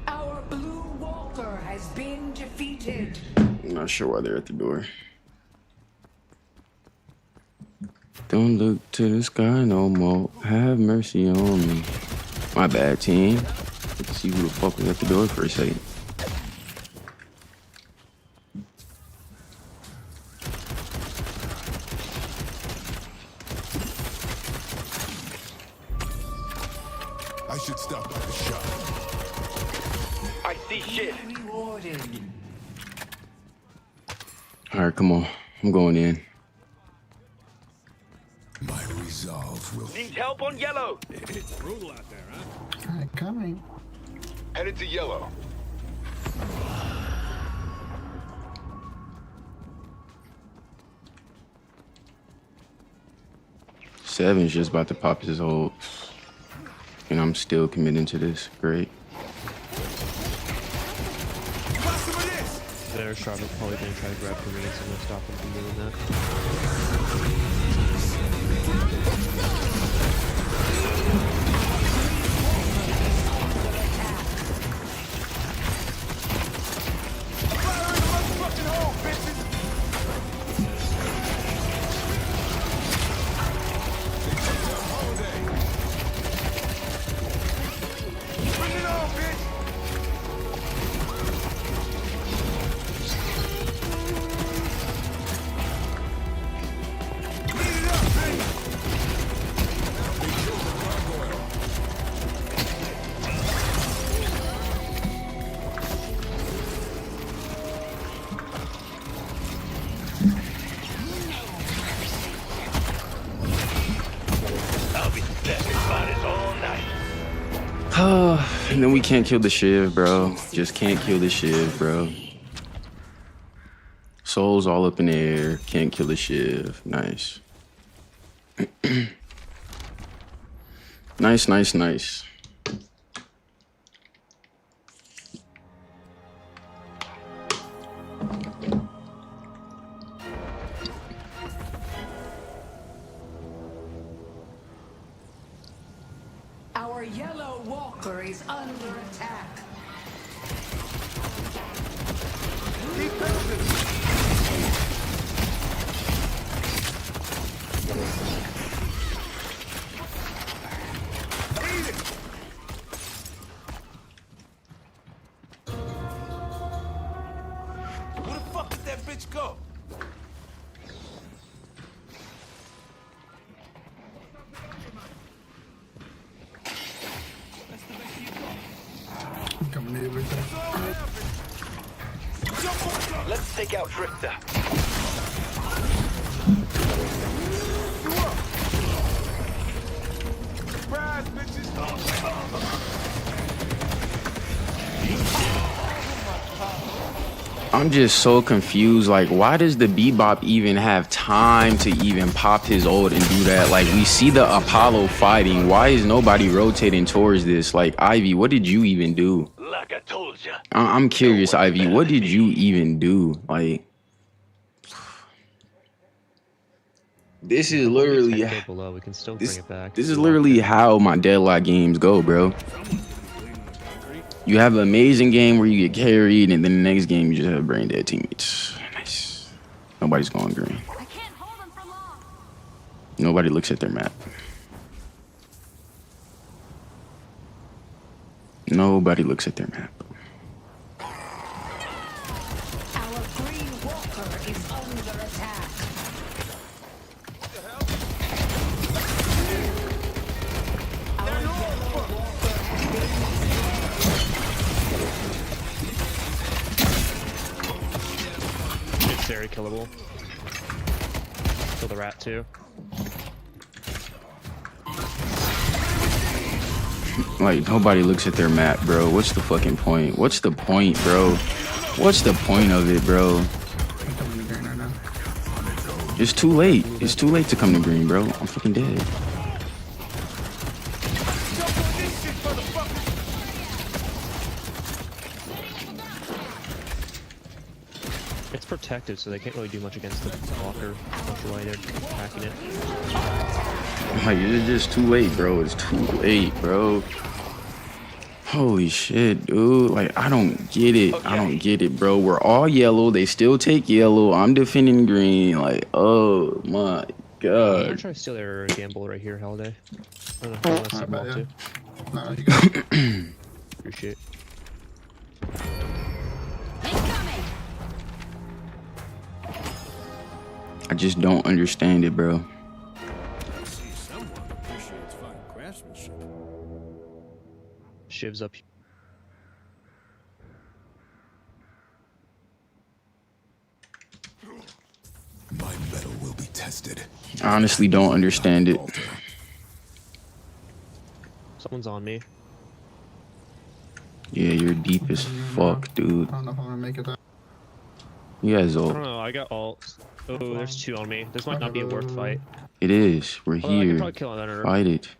Our blue walker has been defeated. I'm not sure why they're at the door. Don't look to the sky no more. Have mercy on me. My bad, team. Let's see who the fuck was at the door for a second. I should stop by the shop. I see shit. Rewarded. All right, come on. I'm going in. My resolve will. Need help on yellow. It's brutal out there, huh? Coming. Headed to yellow. Seven's just about to pop his ult. And I'm still committing to this. Great. Their Charlotte probably gonna try to grab the rings. I'm gonna stop them from doing that. And then we can't kill the Shiv, bro. Just can't kill the Shiv, bro. Souls all up in the air. Can't kill the Shiv. Nice. Nice, nice, nice. Our yellow walker is under attack. Where the fuck did that bitch go? Coming in with that. Let's take out Drifter. Surprise, bitches! I'm just so confused. Like, why does the Bebop even have time to even pop his ult and do that? Like, we see the Apollo fighting. Why is nobody rotating towards this? Like, Ivy, what did you even do? Like I told ya. I'm curious, Ivy. What did you even do? Like, this is literally. Below. We can still bring it back. This is literally how my DeadLock games go, bro. You have an amazing game where you get carried, and then the next game you just have brain dead teammates. Nice. Nobody's going green. I can't hold them for long. Nobody looks at their map. Nobody looks at their map. Our green walker is under attack. Our yellow walker has been It's very killable. Kill the rat too. Like, nobody looks at their map, bro. What's the fucking point? What's the point, bro? What's the point of it, bro? It's too late. It's too late to come to green, bro. I'm fucking dead. It's protected, so they can't really do much against the walker. That's why they're attacking it. Like, it's just too late, bro. It's too late, bro. Holy shit, dude. Like, I don't get it. I don't get it, bro. We're all yellow. They still take yellow. I'm defending green. Like, oh my I'm god. gonna try to steal their gamble right here, Holiday. I don't know if I want to too. No, you got it. Appreciate. Incoming. I just don't understand it, bro. Shiv's up. My metal will be tested. I honestly don't understand it. Someone's on me. Yeah, you're deep as fuck, dude. I don't know if I'm gonna make it there. You guys I all. don't know. I got ult. Oh, there's two on me. This might not be a worth fight. It is. We're Although I could here. probably kill another. Fight it.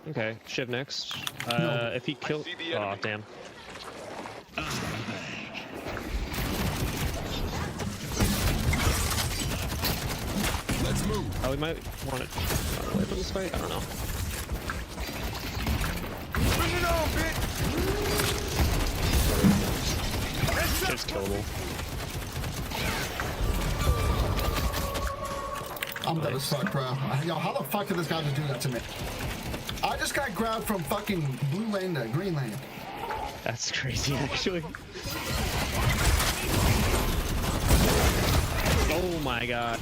Okay, Shiv next. If he kills. Oh, damn. Let's move. Oh, we might want to run away from this fight. I don't know. Bring it on, bitch. Shiv's killable. I'm dead as fuck, bro. Yo, how the fuck did this guy just do that to me? I just got grabbed from fucking blue lane to green lane. That's crazy, actually. Oh my god.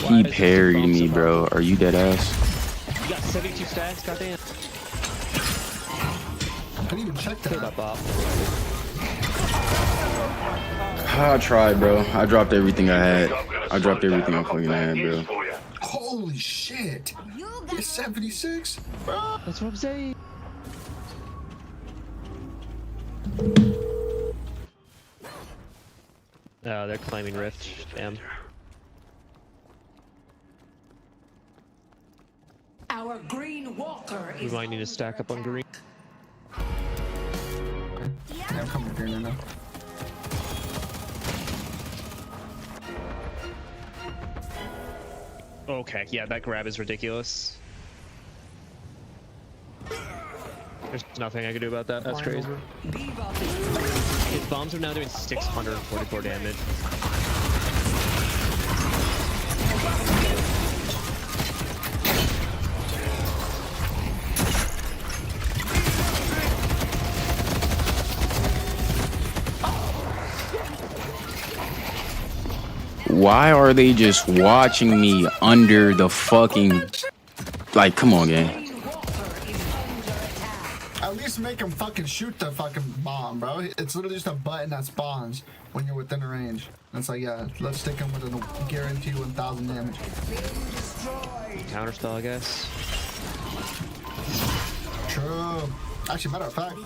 He parried me, bro. Are you dead ass? You got 72 stacks, goddamn. I didn't even check Kill that. that bop. I tried, bro. I dropped everything I had. I dropped everything I fucking had, bro. Oh Holy shit! It's 76, bro. That's what I'm saying. Oh, they're claiming Rift. Damn. Our green walker We is might need to stack up on green. Yeah, I'm coming here now. Okay, yeah, that grab is ridiculous. There's nothing I can do about that. That's crazy. His bombs are now doing 644 damage. Why are they just watching me under the fucking... Like, come on, gang. At least make him fucking shoot the fucking bomb, bro. It's literally just a button that spawns when you're within a range. And it's like, yeah, let's stick him with a guarantee 1,000 damage. Counterspell, I guess. True. Actually, matter of fact.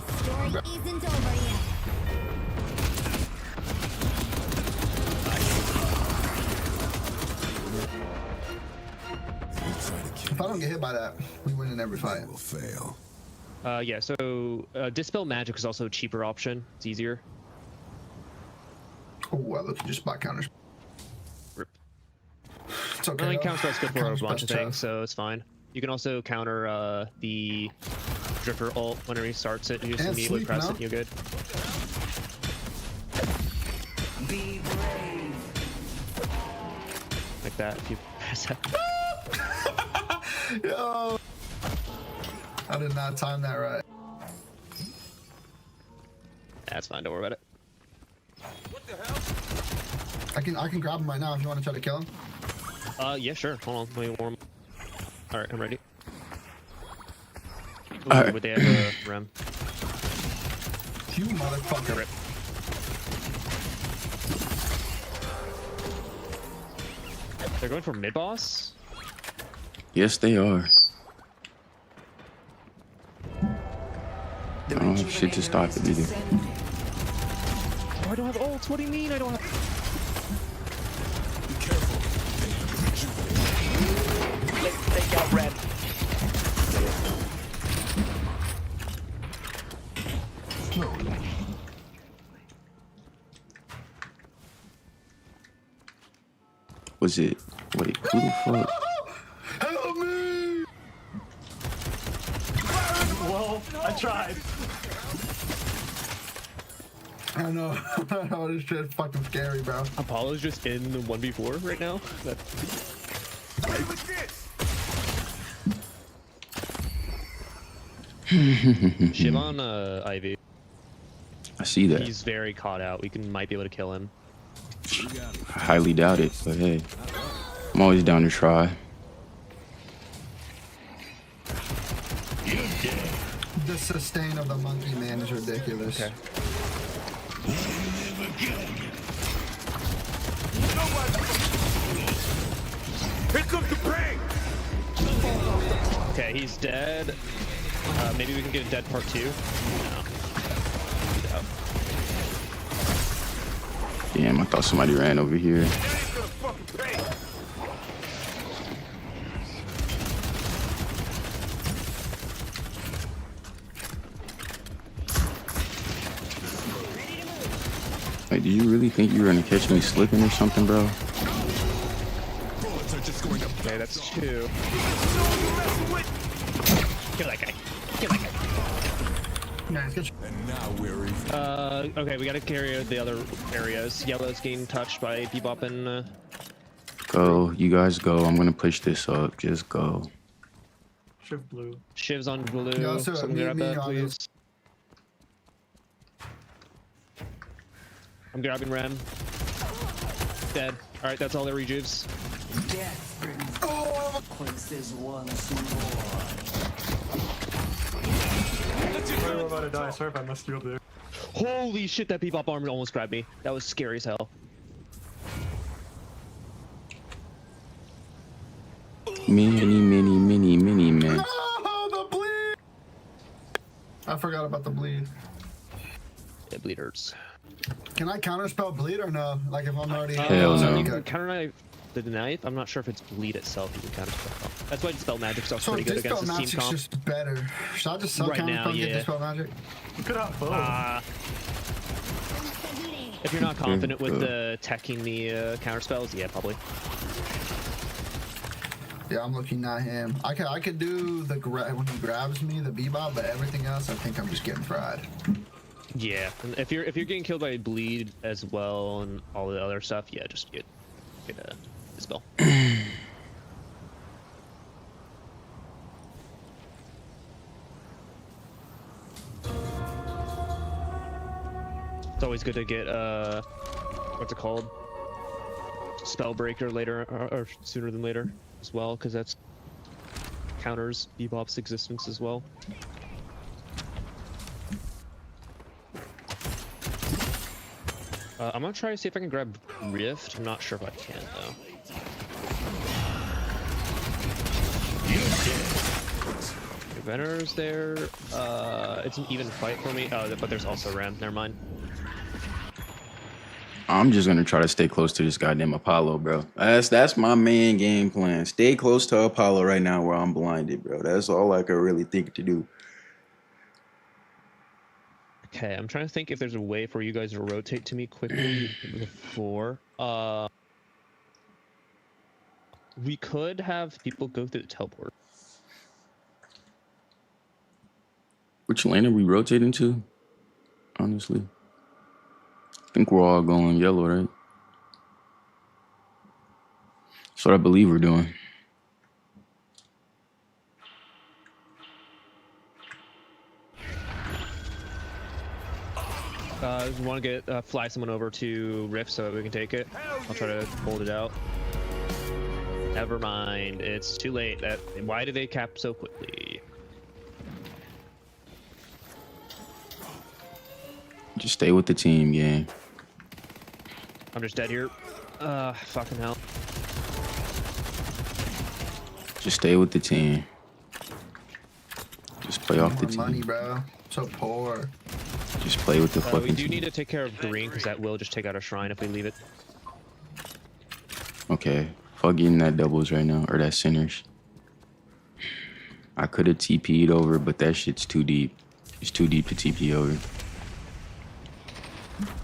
If I don't get hit by that, we win in every fight. Will fail. Yeah, so Dispel Magic is also a cheaper option. It's easier. Oh, well, look, you just spot counters. Rip. It's okay. I mean, Counterspell's good for a Counterspell's bunch of tough. things, so it's fine. You can also counter the Drifter ult whenever he starts it. You just And immediately sleep press now. it and you're good. be brave. Like that, if you press it. Yo! I did not time that right. That's fine, don't worry about it. I can grab him right now if you want to try to kill him. Yeah, sure. Hold on, let me warm. Alright, I'm ready. Ooh, Alright. but they have a rem. You motherfucker. Rip. They're going for mid boss? Yes, they are. I don't have shit to stop it either. Oh, I don't have ults. What do you mean I don't have? Take out red. Was it? Wait, who the fuck? Help me! Well, I tried. I know. This shit's fucking scary, bro. Apollo's just in the 1v4 right now. That... Shiv on Ivy. I see that. He's very caught out. Might be able to kill him. I highly doubt it, but hey, I'm always down to try. The sustain of the monkey man is ridiculous. Okay. Here comes the pain. Okay, he's dead. Maybe we can get a dead part 2. No. He's out. Damn, I thought somebody ran over here. Wait, did you really think you were gonna catch me slipping or something, bro? Okay, that's 2. Kill that guy. Kill that guy. Nice, good. And now we're even. Okay, we gotta carry out the other areas. Yellow's getting touched by Bebop and Go, you guys go. I'm gonna push this up. Just go. Shift blue. Shiv's on blue. Yeah, so Someone grab me that, on please. I'm grabbing Rem. Dead. Alright, that's all their rejuves. Death brings consequences once more. I'm about to die. Sorry if I messed you up there. Holy shit, that Bebop armor almost grabbed me. That was scary as hell. Mini, man. Oh, the bleed! I forgot about the bleed. Yeah, bleed hurts. Can I counterspell bleed or no? Like if I'm already... Hell no. You can counter knife the knife. I'm not sure if it's bleed itself. You can counterspell. That's why Dispel Magic stuff's So pretty good Dispel against this team Magic's comp. just better. Should I just sell Right now, counterspell and yeah. get Dispel Magic? You could have both. If you're not confident with the teching the counterspells, yeah, probably. Yeah, I'm looking at him. I could do the when he grabs me, the bebop, but everything else, I think I'm just getting fried. Yeah, and if you're getting killed by bleed as well and all the other stuff, yeah, just get a Dispel. It's always good to get what's it called? Spellbreaker later or sooner than later as well, because that's counters Bebop's existence as well. I'm gonna try to see if I can grab Rift. I'm not sure if I can though. Venor's there. It's an even fight for me. Oh, but there's also Ram. Never mind. I'm just gonna try to stay close to this goddamn Apollo, bro. That's my main game plan. Stay close to Apollo right now where I'm blinded, bro. That's all I can really think to do. Okay, I'm trying to think if there's a way for you guys to rotate to me quickly before. We could have people go through the teleport. Which lane are we rotating to? Honestly. I think we're all going yellow, right? That's what I believe we're doing. We want to get fly someone over to Rift so that we can take it. I'll try to hold it out. Never mind, it's too late. Why do they cap so quickly? Just stay with the team, gang. I'm just dead here. Fucking hell. Just stay with the team. Just play off the team. Money, bro. So poor. Just play with the fucking We do team. need to take care of green because that will just take out our shrine if we leave it. Okay. Fuck getting that doubles right now, or that centers. I could have TP'd over, but that shit's too deep. It's too deep to TP over.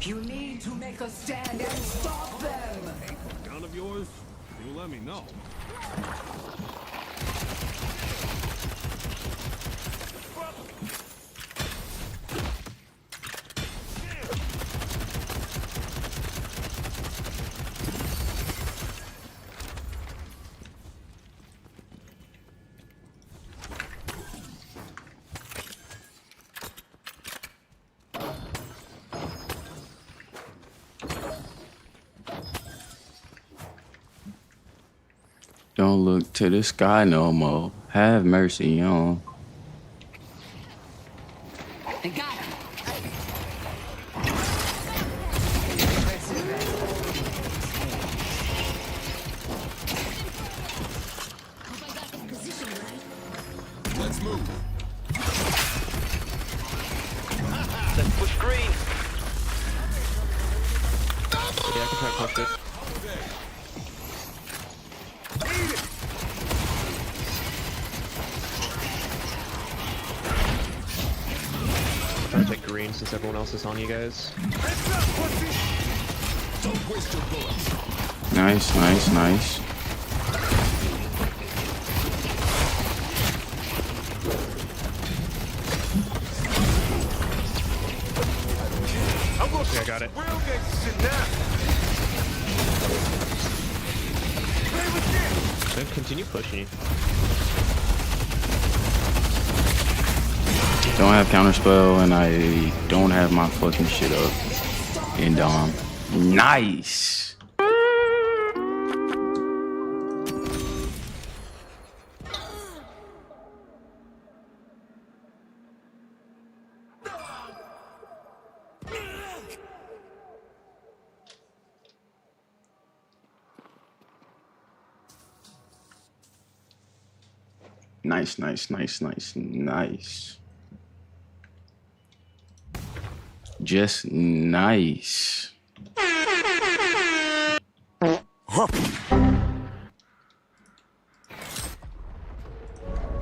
You need to make a stand and stop them. Gun of yours? You let me know. Don't look to the sky no more. Have mercy on. I got him. Let's move. Let's push green. Yeah, I can try to push it. Try to take green since everyone else is on you guys. Nice, nice, nice. Yeah, I got it. Then continue pushing you. Don't have counterspell, and I don't have my fucking shit up in Dom. Nice. Nice, nice, nice, nice, nice. Just nice.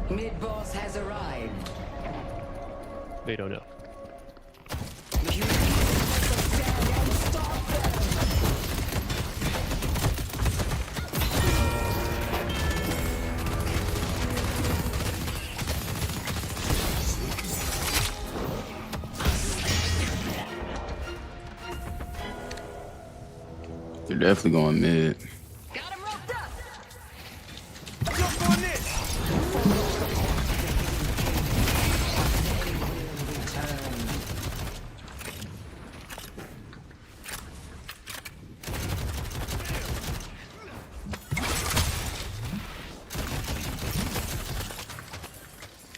Mid-boss has arrived. They don't know. They're definitely going mid.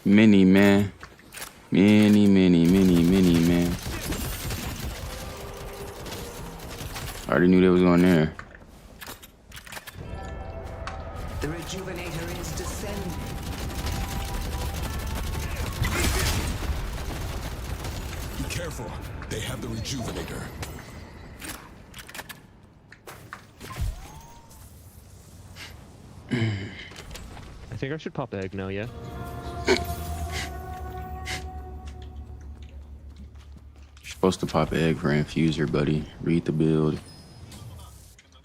Mini, man. Mini, man. I already knew they was going there. The rejuvenator is descending. Be careful. They have the rejuvenator. I think I should pop egg now, yeah? You're supposed to pop egg for infuser, buddy. Read the build.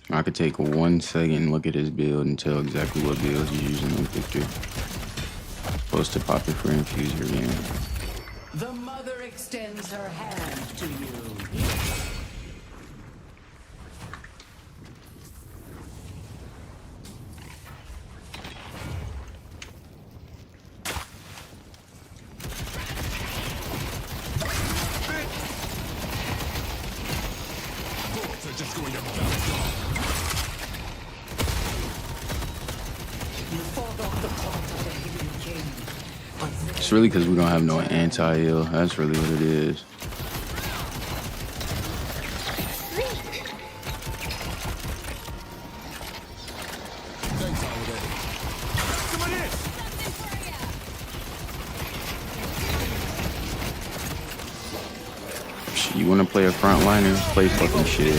I could take 1 second and look at his build and tell exactly what builds you're using on Victor. Supposed to pop it for infuser, man. The mother extends her hand to you. It's really because we don't have no anti-heal. That's really what it is. You want to play a frontliner? Play fucking shit.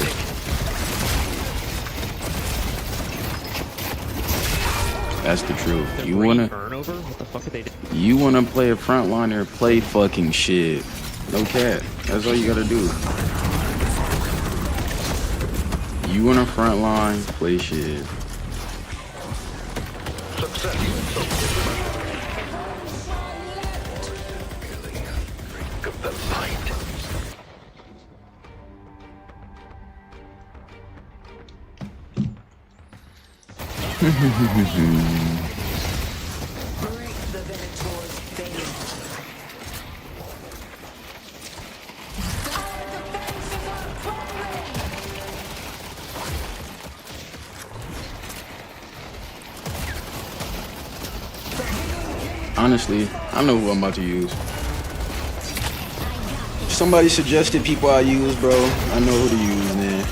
That's the truth. You wanna play a frontliner? Play fucking shit. No cat. That's all you gotta do. You wanna frontline? Play shit. Honestly, I know who I'm about to use. Somebody suggested people I use, bro. I know who to use, man.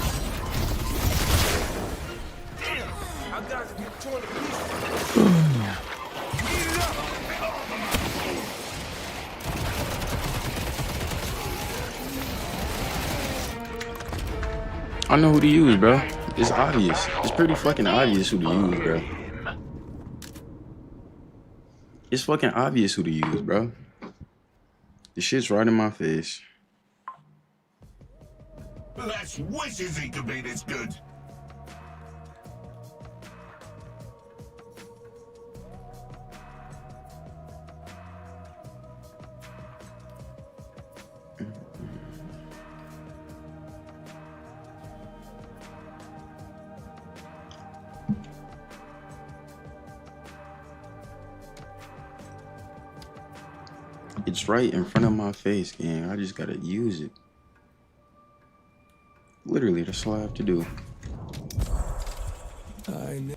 I know who to use, bro. It's obvious. It's pretty fucking obvious who to use, bro. It's fucking obvious who to use, bro. This shit's right in my face. Let's wishes he could be this good. It's right in front of my face, gang. I just gotta use it. Literally, that's all I have to do. I know.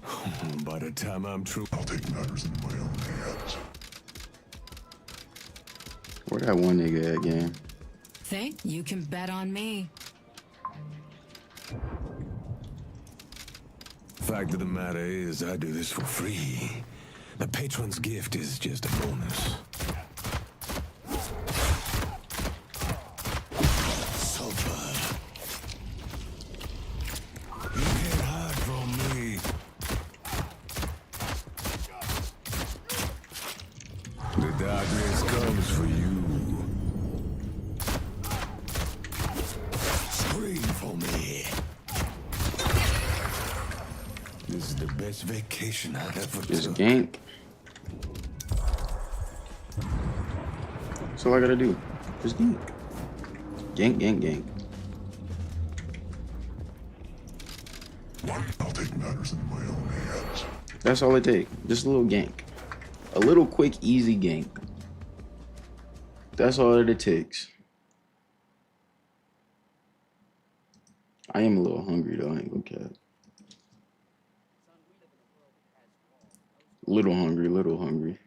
By the time I'm true, I'll take matters in my own hands. Where that one nigga at, gang? Think you can bet on me. Fact of the matter is, I do this for free. The patron's gift is just a bonus. Super. You can't hide from me. The darkness comes for you. Scream for me. This is the best vacation I've ever Just took. gank. That's all I gotta do. Just gank. Gank, gank, gank. I'll take matters in my own hands. That's all it takes. Just a little gank. A little quick, easy gank. That's all that it takes. I am a little hungry though, I ain't gonna cap. Little hungry, little hungry.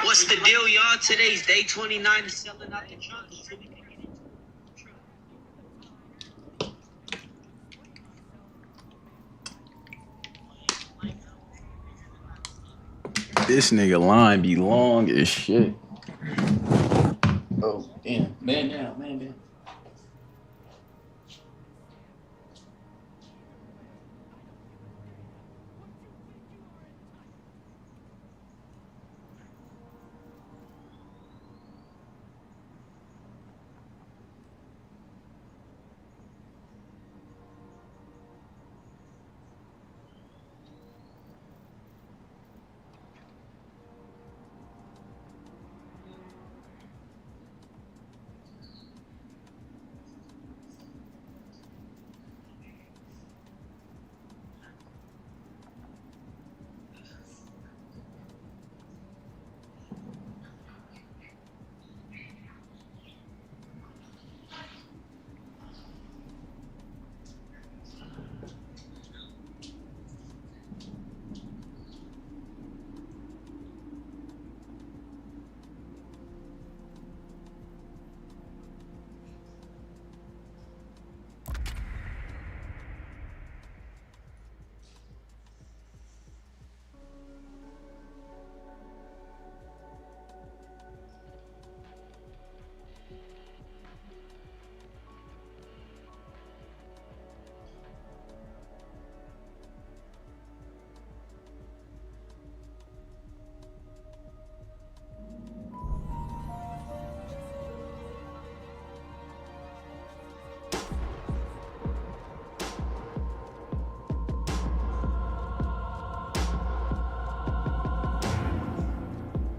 What's the deal, y'all? Today's day 29 of selling out the trunk. So we can get into This nigga line be long as shit. Oh, damn. Man down, man down.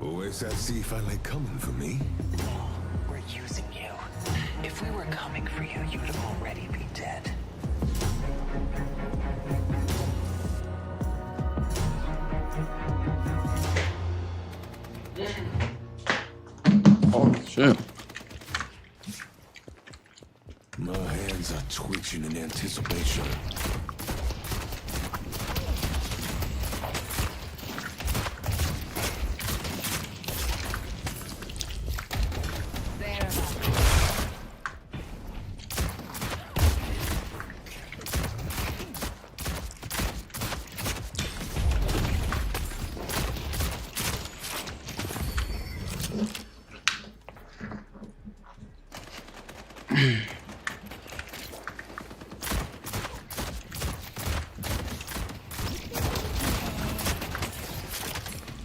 OSIC finally coming for me. We're using you. If we were coming for you, you'd already be dead. Oh, shit. My hands are twitching in anticipation.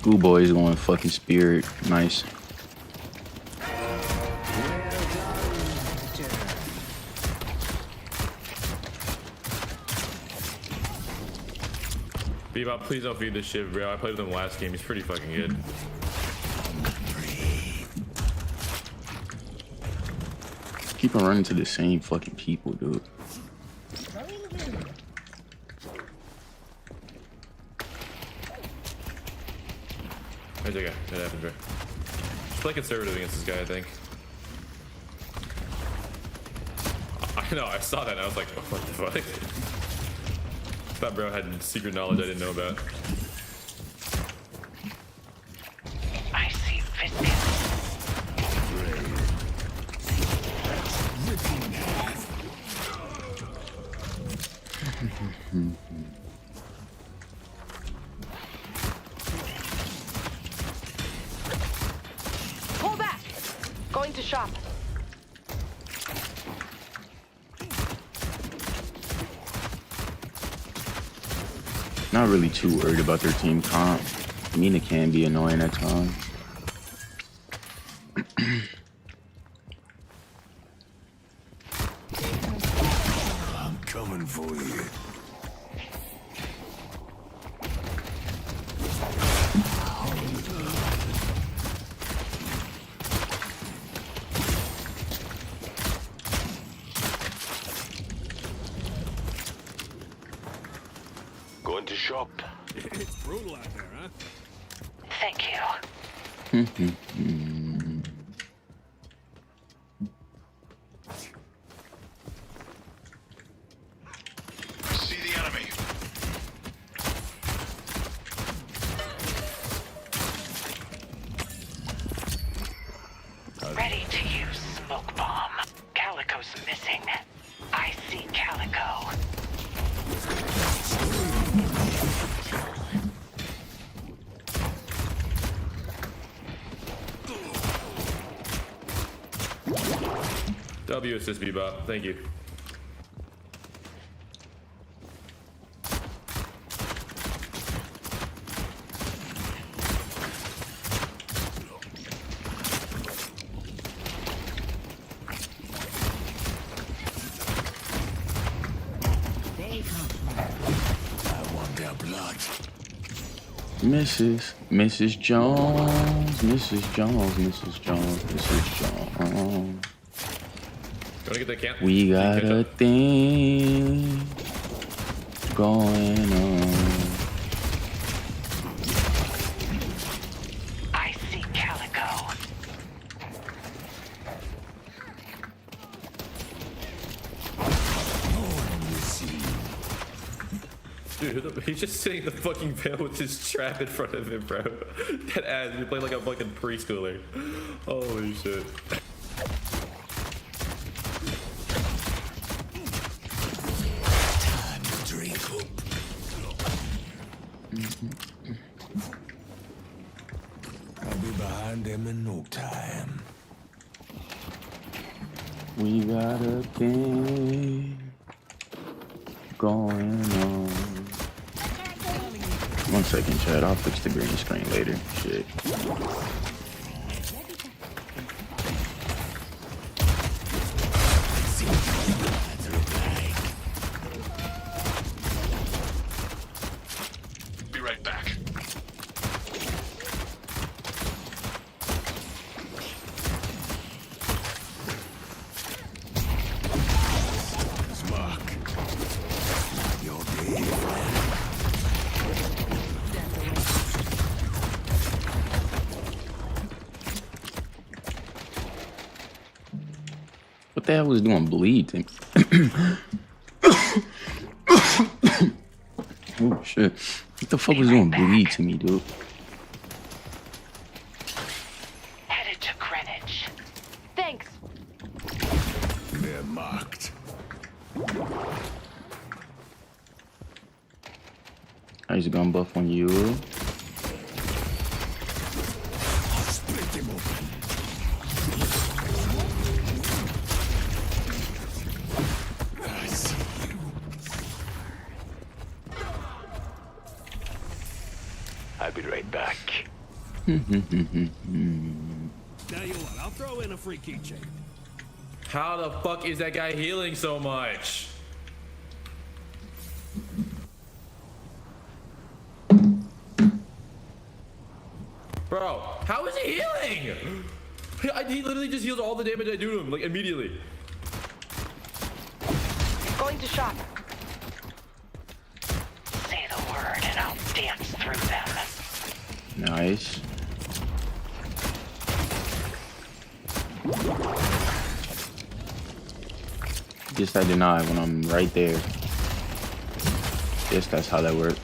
Goo Boy's going fucking spirit. Nice. Bebop, please don't feed this shit, bro. I played with him last game. He's pretty fucking good. keep on running to the same fucking people, dude. There's a guy. That happened, bro. Just play conservative against this guy, I think. I know, I saw that and I was like, oh, what the fuck? Thought bro had secret knowledge I didn't know about. I see biscuits. Pull back. Going to shop. Not really too worried about their team comp. Nina can be annoying at times. I'm coming for you. Going to shop. It's brutal out there, huh? Thank you. I see the enemy. Ready to use smoke bomb. Calico's missing. I see Calico. W assist Bebop, thank you. Mrs. Jones, Mrs. Jones, Mrs. Jones, Mrs. Jones. Wanna get that camp? We got a thing going on. I see Calico. Dude, he's just sitting in the fucking van with his trap in front of him, bro. That ass, you're playing like a fucking preschooler. Holy shit. Time to drink up. I'll be behind them in no time. We got a thing going on. 1 second, Chad. I'll fix the green screen later. Shit. Be right back. Smoke. Your day, friend. What the hell was doing bleed to me? Oh shit. What the fuck was doing bleed to me, dude? Headed to Greenwich. Thanks. They're marked. I use a gun buff on you. Split them open. I see you. I'll be right back. Tell you what, I'll throw in a free keychain. How the fuck is that guy healing so much? Bro, how is he healing? He literally just heals all the damage I do to him, like, immediately. Going to shop. Say the word and I'll dance through them. Nice. Guess I deny when I'm right there. Guess that's how that works.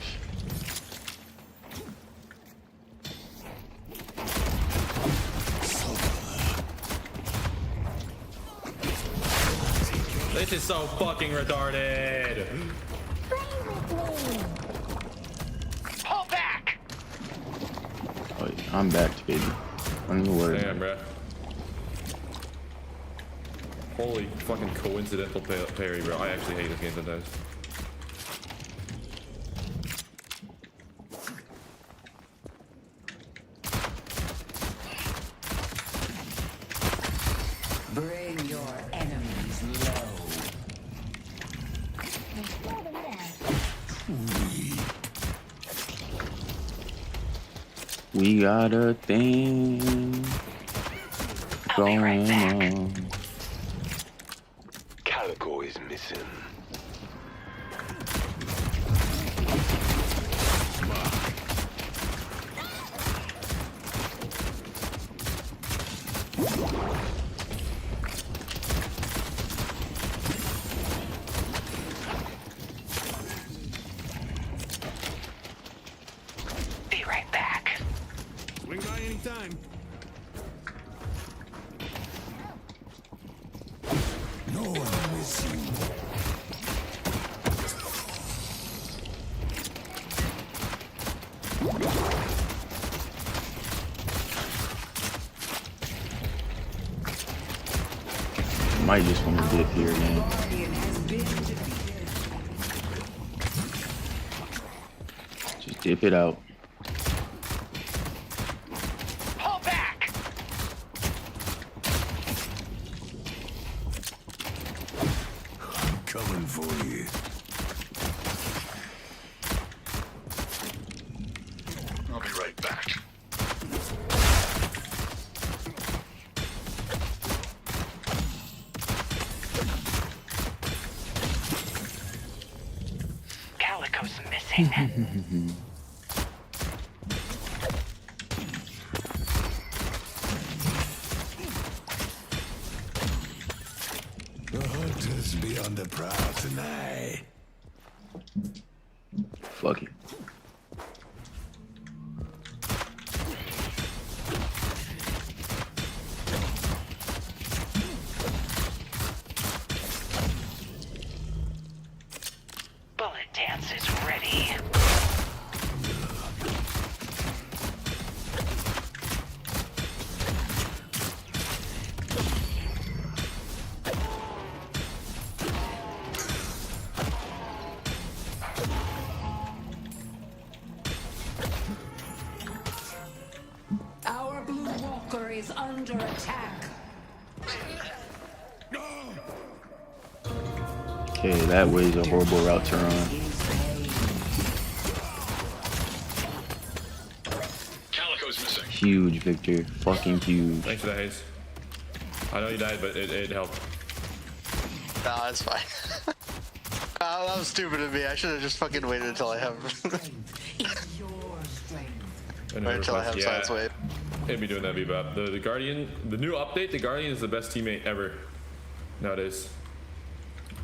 This is so fucking retarded. Pull back. Oh, yeah, I'm back, baby. Don't even worry. Damn, bruh. Holy fucking coincidental parry, bro. I actually hate this game sometimes. Bring your enemies low. We got a thing going on. Calico is missing. Be right back. Swing by anytime. No one miss you. Might just want to dip here, man. Just dip it out. Pull back. I'm coming for you. I'll be right back. Calico's missing. The hunters be on the prowl tonight. Fuck it. Bullet dance is ready. Our blue walker is under attack. Okay, that was a horrible route to run. Calico's missing. Huge, Victor. Fucking huge. Thanks for that, Hayes. I know you died, but it helped. Nah, it's fine. That was stupid of me. I should have just fucking waited until I have. Wait until I have science wave. Can't be doing that, Bebop. The Guardian, the new update, the Guardian is the best teammate ever nowadays.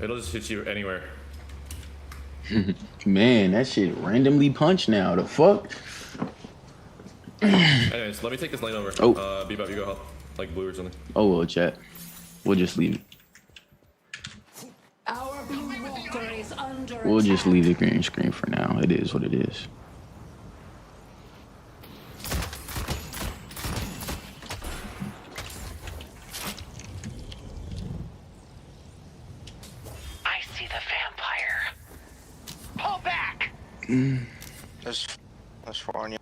It'll just hit you anywhere. Man, that shit randomly punched now. The fuck? Anyways, let me take this lane over. Oh. Bebop, you go help. Like blue or something. Oh well, chat. We'll just leave it. Our blue walker is under We'll attack. just leave the green screen for now. It is what it is. I see the vampire. Pull back. There's four on you.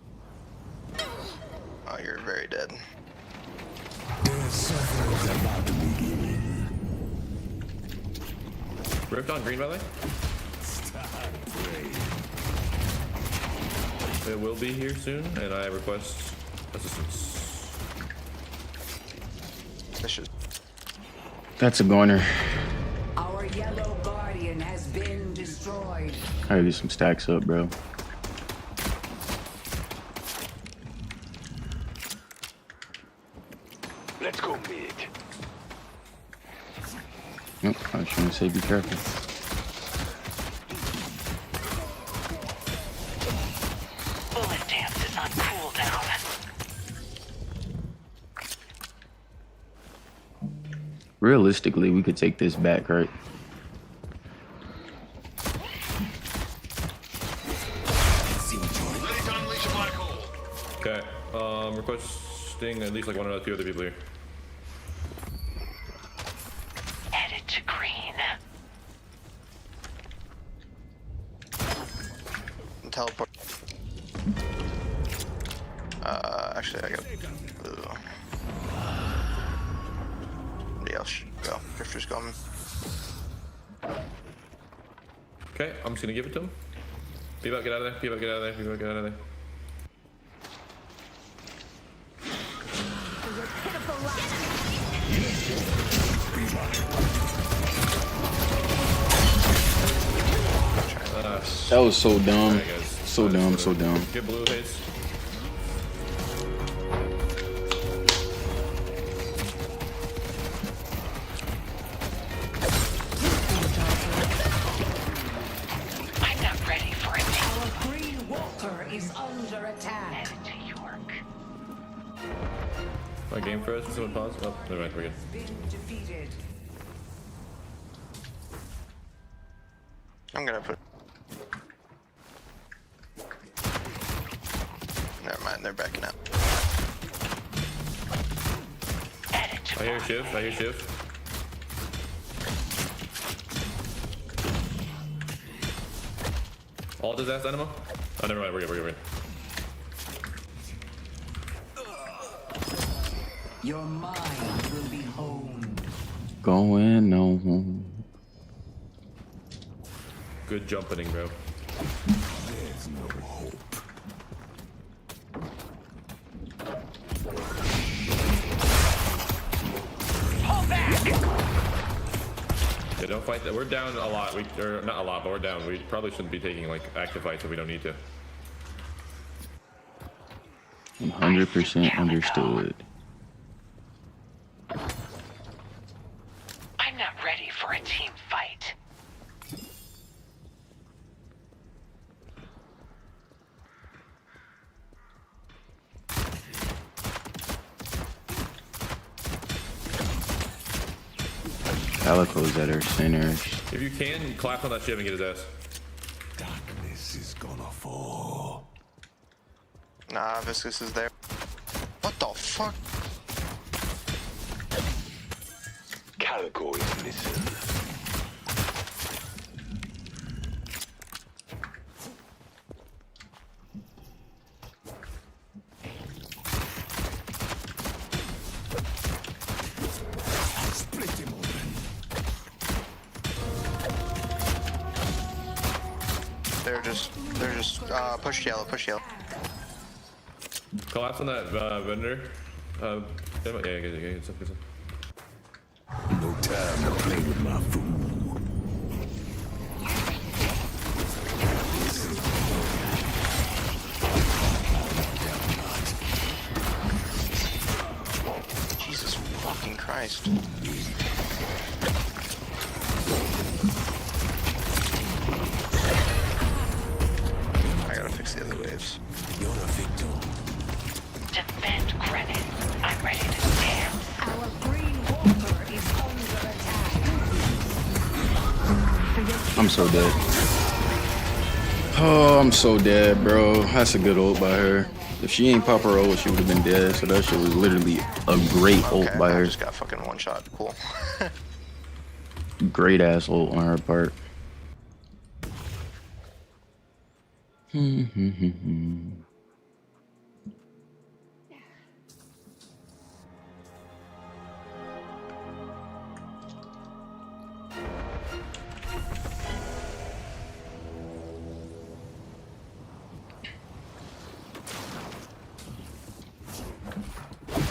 Oh, you're very dead. There's something about to begin. Rift on green, by the way. It will be here soon, and I request assistance. This is That's a goner. Our yellow guardian has I gotta get some stacks up, bro. Let's go mid. Nope, I was trying to say be careful. Bullet dance is on cooldown. Realistically, we could take this back, right? Okay, requesting at least like 1 or 2 other people here. Edit to green. Teleport. Actually, I got blue. Somebody else should go. Drifter's coming. Okay, I'm just gonna give it to him. People get out of there. People get out of there. People get out of there. That was so dumb. Alright, guys. So dumb, so dumb. Get blue haze. I'm not ready for it. Our green walker is under attack. Headed to York. My game froze. Can someone pause? Oh, never mind. We're good. Been defeated. I'm gonna put. Never mind, they're backing up. I hear shift. I hear shift. All disaster animal? Oh, never mind. We're good. We're good. Your mind will be honed. Going on. Good jumping, bro. There's no hope. Pull back! Yeah, don't fight that. We're down a lot. Or not a lot, but we're down. We probably shouldn't be taking like active fights if we don't need to. 100% understood. I'm not ready for a team fight. Calico's at her centers. If you can, clap on that ship and get his ass. Darkness is gonna fall. Nah, Viscous is there. What the fuck? Calico is missing. Split him open. They're just push yellow, push yellow. Collapse on that vendor. Yeah, good stuff, good stuff. No time to play with my food. Jesus fucking Christ. I gotta fix the other waves. You're a victim. Defend Grenade. I'm ready to stand. Our green walker is under attack. I'm so dead. Oh, I'm so dead, bro. That's a good ult by her. If she ain't pop her ult, she would have been dead. So that shit was literally a great ult by I her. just got fucking one shot. Cool. Great ass ult on her part. I'm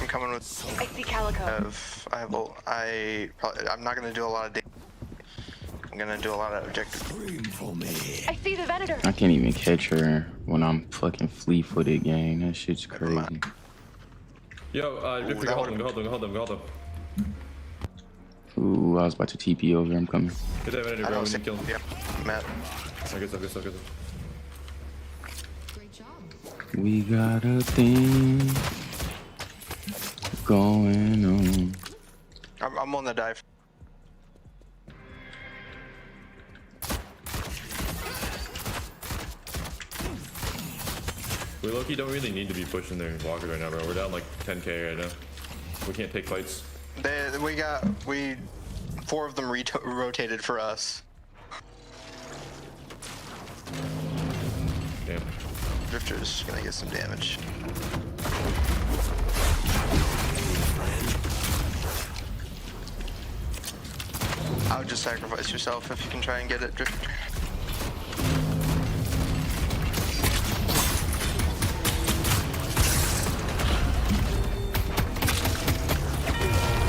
coming with. I see Calico. I'm not gonna do a lot of damage I'm gonna do a lot of objective. I see the Venator. I can't even catch her when I'm fucking fleet-footed, gang. That shit's crazy. Yo, Drifter, go hold him, go hold him, go hold him, go hold him. Ooh, I was about to TP over. I'm coming. Get that Venator, bro. We need to kill him. Yeah, Matt. Oh, good stuff, good stuff, good stuff. We got a thing going on. I'm on the dive. We low-key don't really need to be pushing their walkers right now, bro. We're down like 10k right now. We can't take fights. We 4 of them rotated for us. Damn. Drifter's gonna get some damage. I would just sacrifice yourself if you can try and get it, Drifter.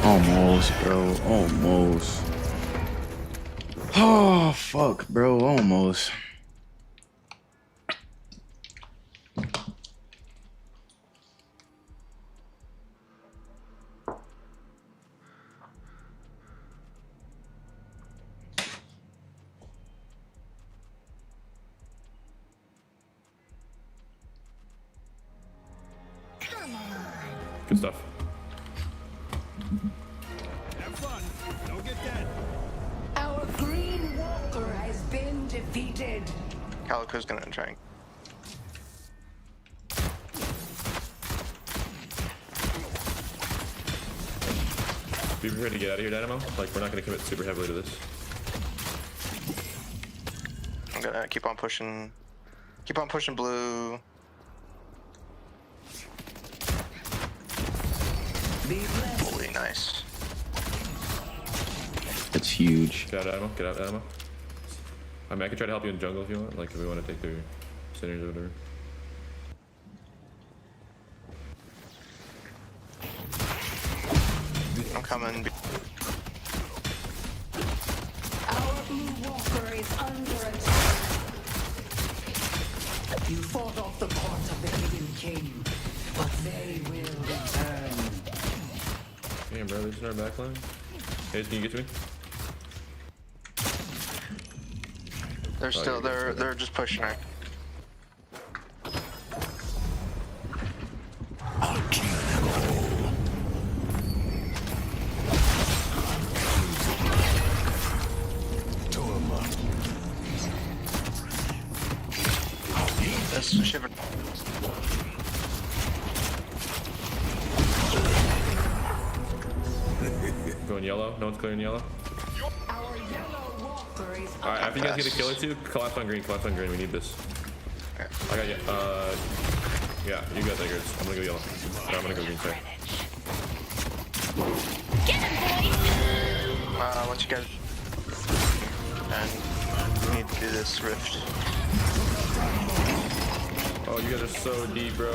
Almost, bro. Almost. Oh, fuck, bro. Almost. Good stuff. Have fun. Don't get dead. Our green walker has been defeated. Calico's gonna try and... Be prepared to get out of here, Dynamo. Like, we're not gonna commit super heavily to this. I'm gonna keep on pushing blue. Holy nice. That's huge. Get out, Dynamo. Get out, Dynamo. I mean, I can try to help you in jungle if you want. Like, if we want to take their centers or whatever. I'm coming. Our blue walker is under attack. You fought off the court of the Hidden King, but they will return. Damn, bro, this is our backline. Hey, can you get to me? They're still they're just pushing her. That's shiver. Going yellow. No one's clearing yellow. Alright, after you guys get a kill or two, collapse on green, collapse on green. We need this. I got you. Yeah, you got Eggers. I'm gonna go yellow. No, I'm gonna go green, sorry. What you got? And we need to do this rift. Oh, you guys are so deep, bro.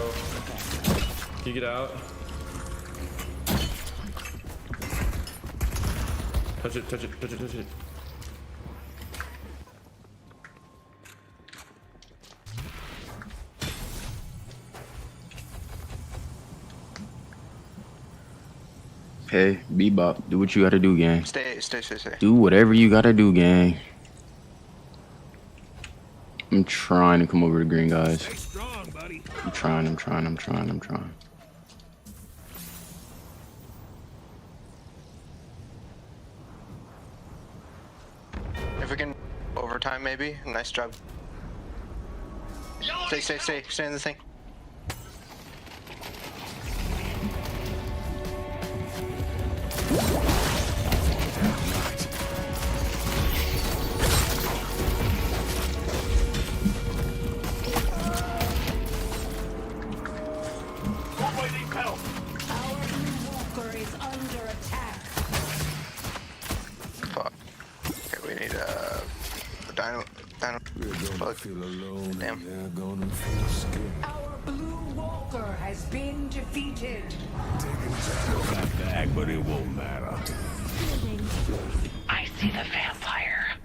Can you get out? Touch it, touch it, touch it, touch it. Hey, Bebop, do what you gotta do, gang. Stay. Do whatever you gotta do, gang. I'm trying to come over to green, guys. Stay strong, buddy. I'm trying. If we can overtime, maybe. Nice job. Stay in the thing. Fuck. Okay, we need the dino plug. Damn. Our blue walker has been defeated. Back, but it won't matter. I see the vampire.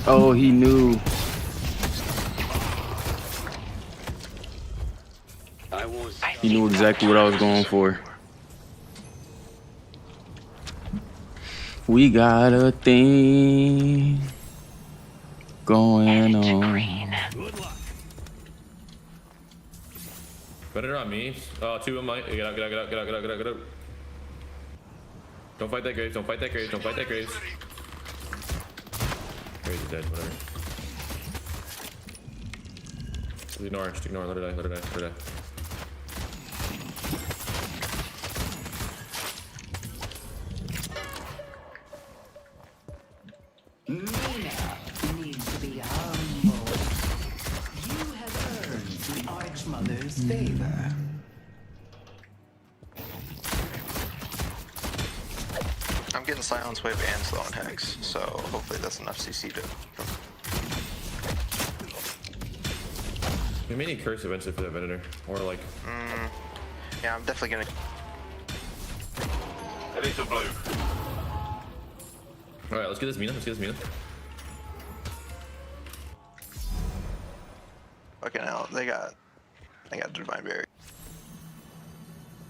Oh, he knew. He knew exactly what I was going for. We got a thing going on. Better on me. Oh, two of my. Get out, get out, get out, get out, get out, get out, get out. Don't fight that Graves, don't fight that Graves, don't fight that Graves. Graves is dead, whatever. Just ignore, let her die, let her die, let her die. Nina needs to be humble. You have earned the Archmother's favor. I'm getting silence wave and slow and hex, so hopefully that's enough CC to. We may need curse eventually for that Venator, or like. Yeah, I'm definitely gonna. Heading to blue. All right, let's get this Mina. Let's get this Mina. Okay, now they got Divine Berry.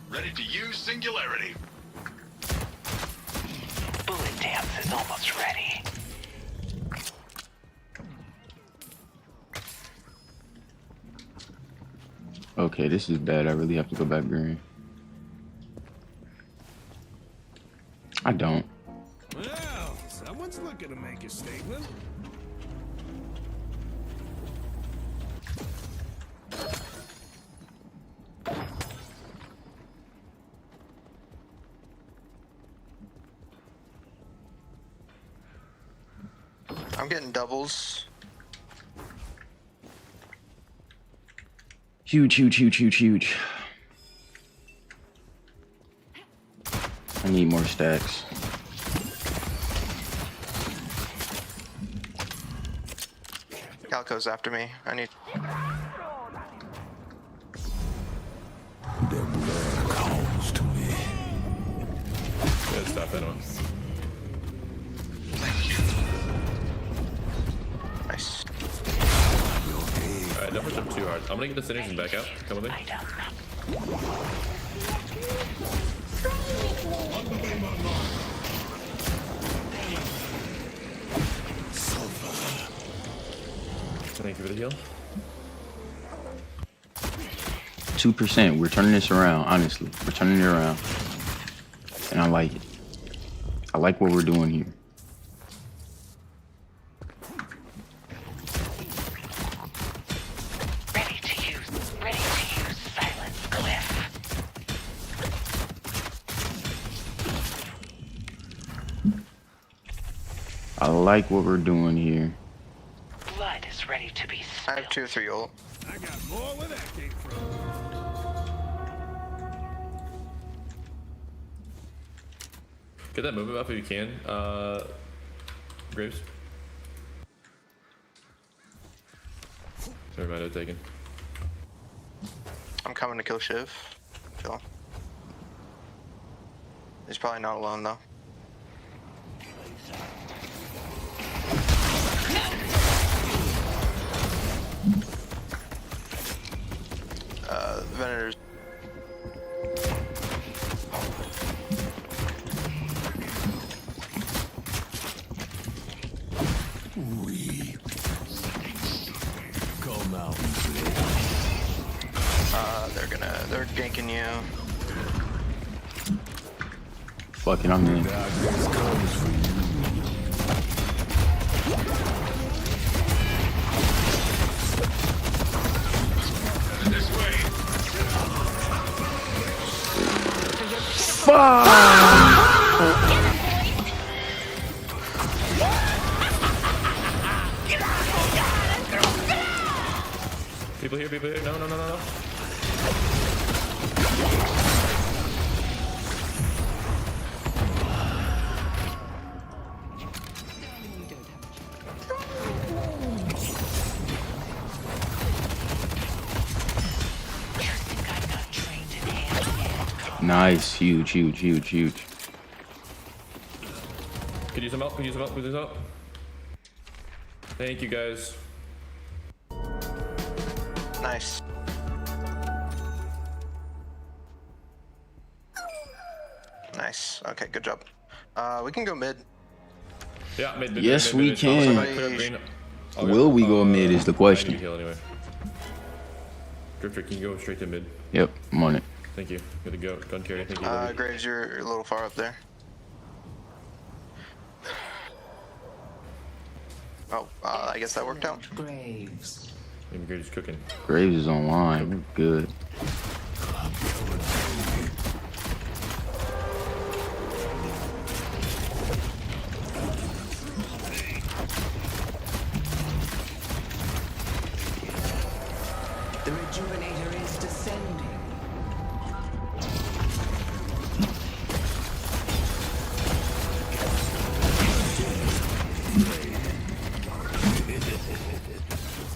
Ready to use Singularity. Bullet dance is almost ready. Okay, this is bad. I really have to go back green. I don't. Well, someone's looking to make a statement. I'm getting doubles. Huge, huge, huge, huge, huge. I need more stacks. Calco's after me. I need. The blood calls to me. Good stuff, anyway. Nice. Alright, don't push them too hard. I'm gonna get the synergies back out. Come with me. Thank you for the heal. 2%. We're turning this around, honestly. We're turning it around. And I like it. I like what we're doing here. Ready to use Silence Cliff. I like what we're doing here. Blood is ready to be I have 2 or 3 ult. I got more where that came from. Get that movement up if you can. Graves. Never mind, taken. I'm coming to kill Shiv. Kill him. He's probably not alone though. Venator's. Come out. They're ganking you. Fucking, I'm in. This way. Fuck! People here, people here. No, no, no, no, no. Nice, huge, huge, huge, huge. Could use some help, could use some help, could use some help. Thank you guys. Nice. Nice. Okay, good job. We can go mid. Yeah, mid. Yes, we can. Somebody- Will we go mid is the question. I need to heal anyway. Drifter, can you go straight to mid? Yep, I'm on it. Thank you. Good to go. Gun carry. Thank you. Graves, you're a little far up there. Oh, I guess that worked out. Graves. Maybe Graves is cooking. Graves is online. We're good. The rejuvenator is descending.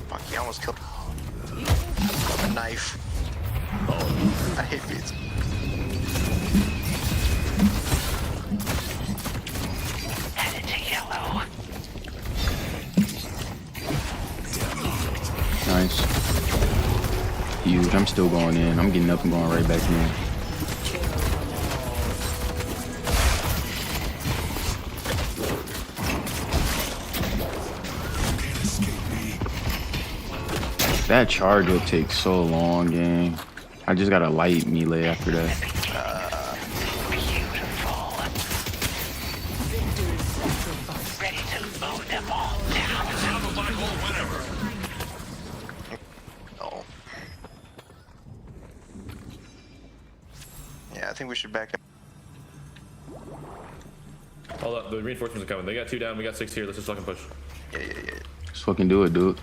Fuck, he almost killed a knife. Oh, I hate beats. Headed to yellow. Nice. Huge. I'm still going in. I'm getting up and going right back in. That charge up takes so long, gang. I just got a light melee after that. Ready to mow them all down. Oh. Yeah, I think we should back up. Hold up, the reinforcements are coming. They got 2 down, we got 6 here. Let's just fucking push. Yeah. Just fucking do it, dude.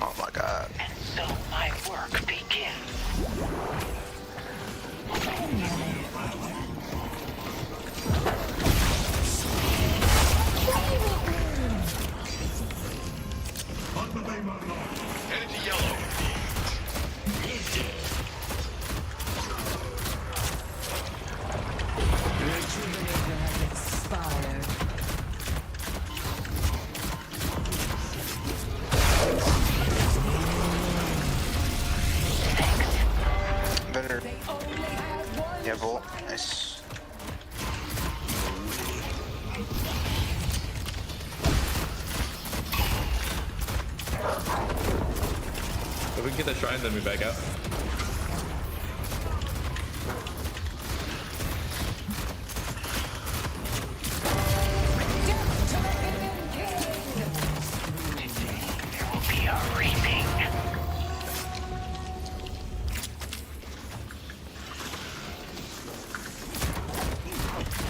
Oh my god. And so my work begins. Headed to yellow. The rejuvenator has expired. Better. Yeah, Volt. Nice. If we can get that shrine, then we back out. There will be a reaping.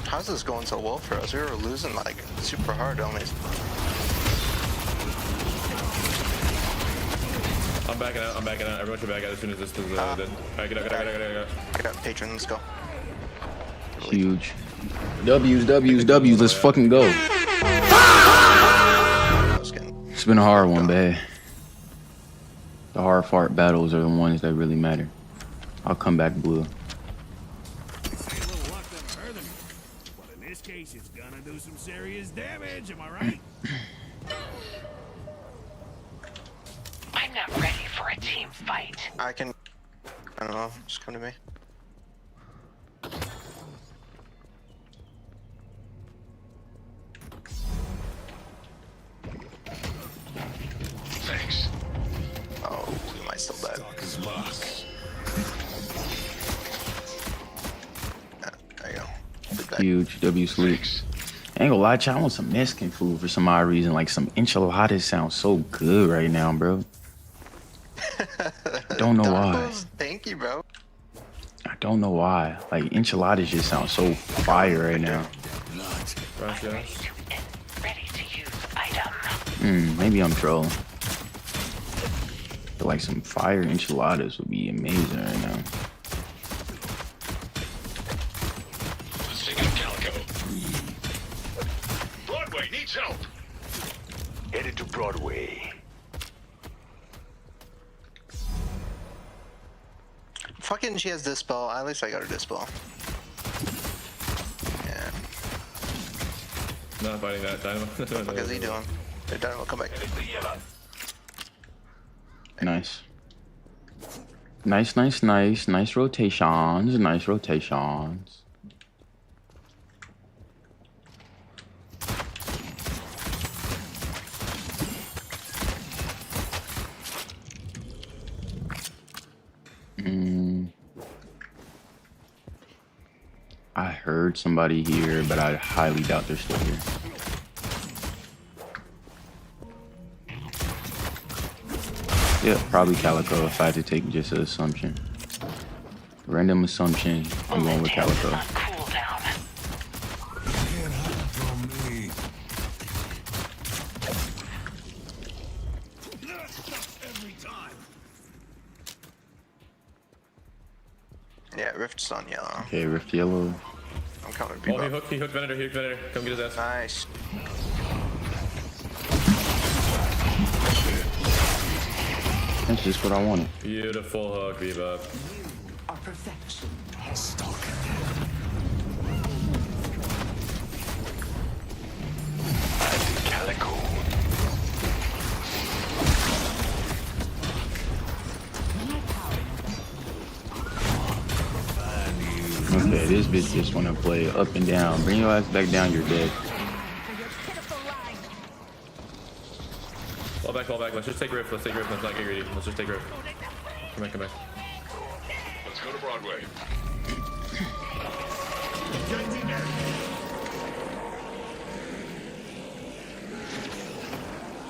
How's this going so well for us? We were losing like super hard on these. I'm backing out. Everyone should back out as soon as this is done. Alright, get out. I got patron, let's go. Huge. W's. Let's fucking go. It's been a hard one, babe. The hard fart battles are the ones that really matter. I'll come back blue. But in this case, it's gonna do some serious damage, am I right? I'm not ready for a team fight. I don't know, just come to me. Thanks. Oh, we might still die. There you go. Huge. W sleeps. I ain't gonna lie, y'all. I want some Mexican food for some odd reason. Like some enchiladas sound so good right now, bro. I don't know why. Thank you, bro. I don't know why. Like enchiladas just sound so fire right now. Ready to use item. Maybe I'm trolling. But like some fire enchiladas would be amazing right now. Broadway. Fucking, she has dispel. At least I got her dispel. Yeah. Not fighting that Dynamo. What the fuck is he doing? Hey, Dynamo, come back. Nice. Nice rotations. Nice rotations. I heard somebody here, but I highly doubt they're still here. Yeah, probably Calico if I had to take just an assumption. Random assumption, I'm going with Calico. Yeah, Rift's on yellow. Okay, Rift yellow. I'm coming. Oh, he hooked Venator. Come get his ass. Nice. That's just what I wanted. Beautiful hook, Bebop. Our perfection. Calico. Okay, this bitch just wanna play up and down. Bring your ass back down, you're dead. Fall back. Let's just take Rift. Let's not get greedy. Let's just take Rift. Come back. Let's go to Broadway.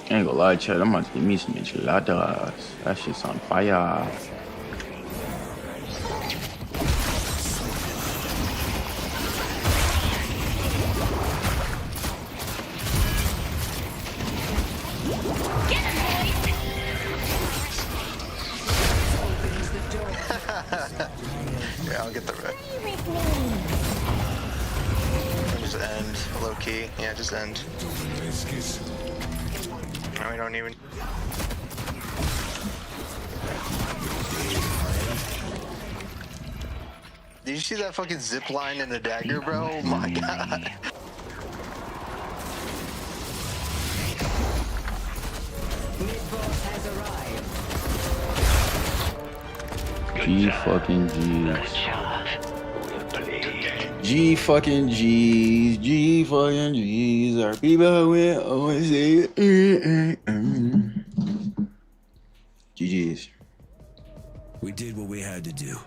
I ain't gonna lie, Chad. I'm about to get me some enchiladas. That shit's on fire. Yeah, I'll get the red. Just end, low key. Yeah, just end. No, we don't even. Did you see that fucking zip line in the dagger, bro? Oh my god. G fucking G's. G fucking G's. G fucking G's. Our people will always say GG's. We did what we had to do.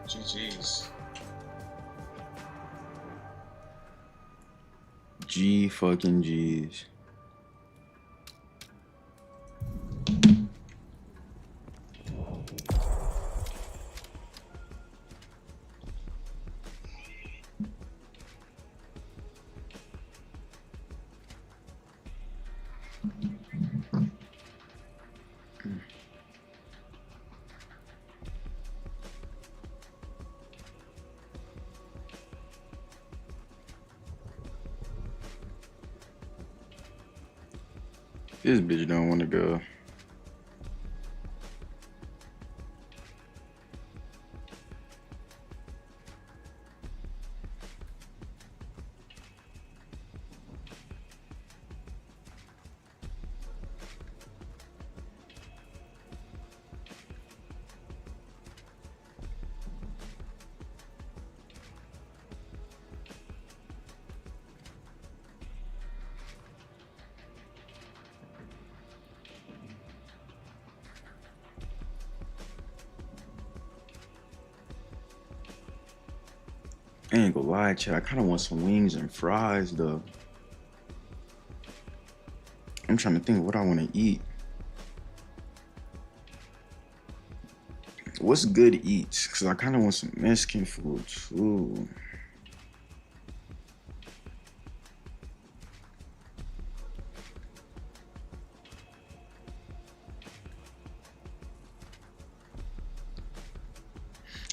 GG's. G fucking G's. This bitch don't want to go. I ain't gonna lie, chat. I kind of want some wings and fries, though. I'm trying to think of what I want to eat. What's good eats? Because I kind of want some Mexican food, too.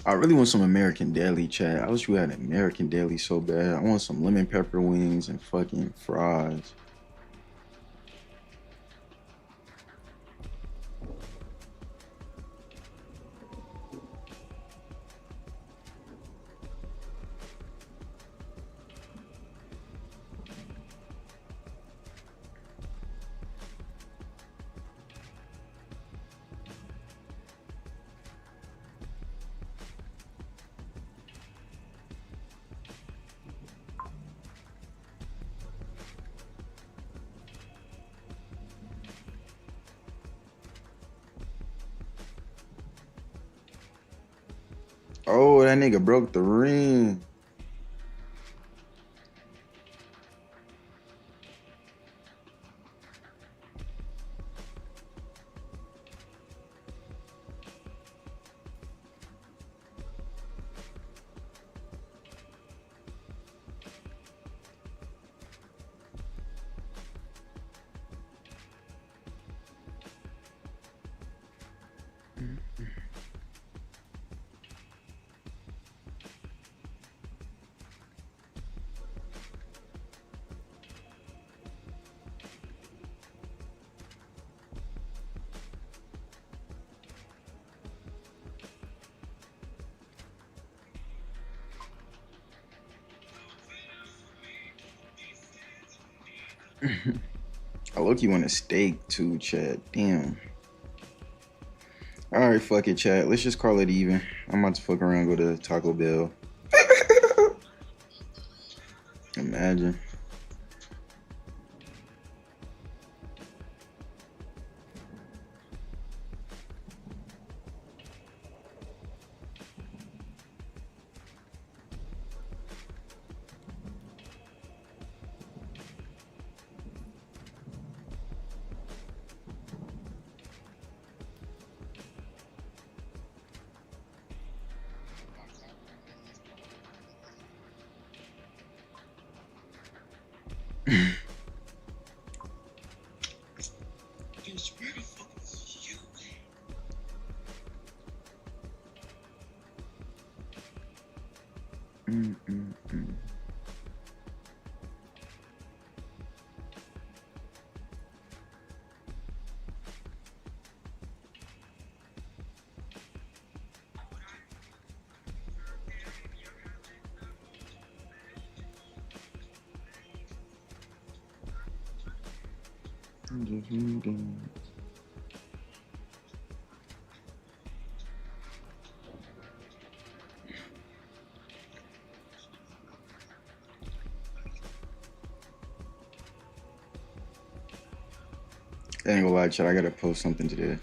I really want some American deli, chat. I wish we had American deli so bad. I want some lemon pepper wings and fucking fries. Oh, that nigga broke the ring. I look, you want a steak too, chat. Damn. Alright, fuck it, chat. Let's just call it even. I'm about to fuck around and go to Taco Bell. Imagine. I ain't gonna lie, chat. I gotta post something today.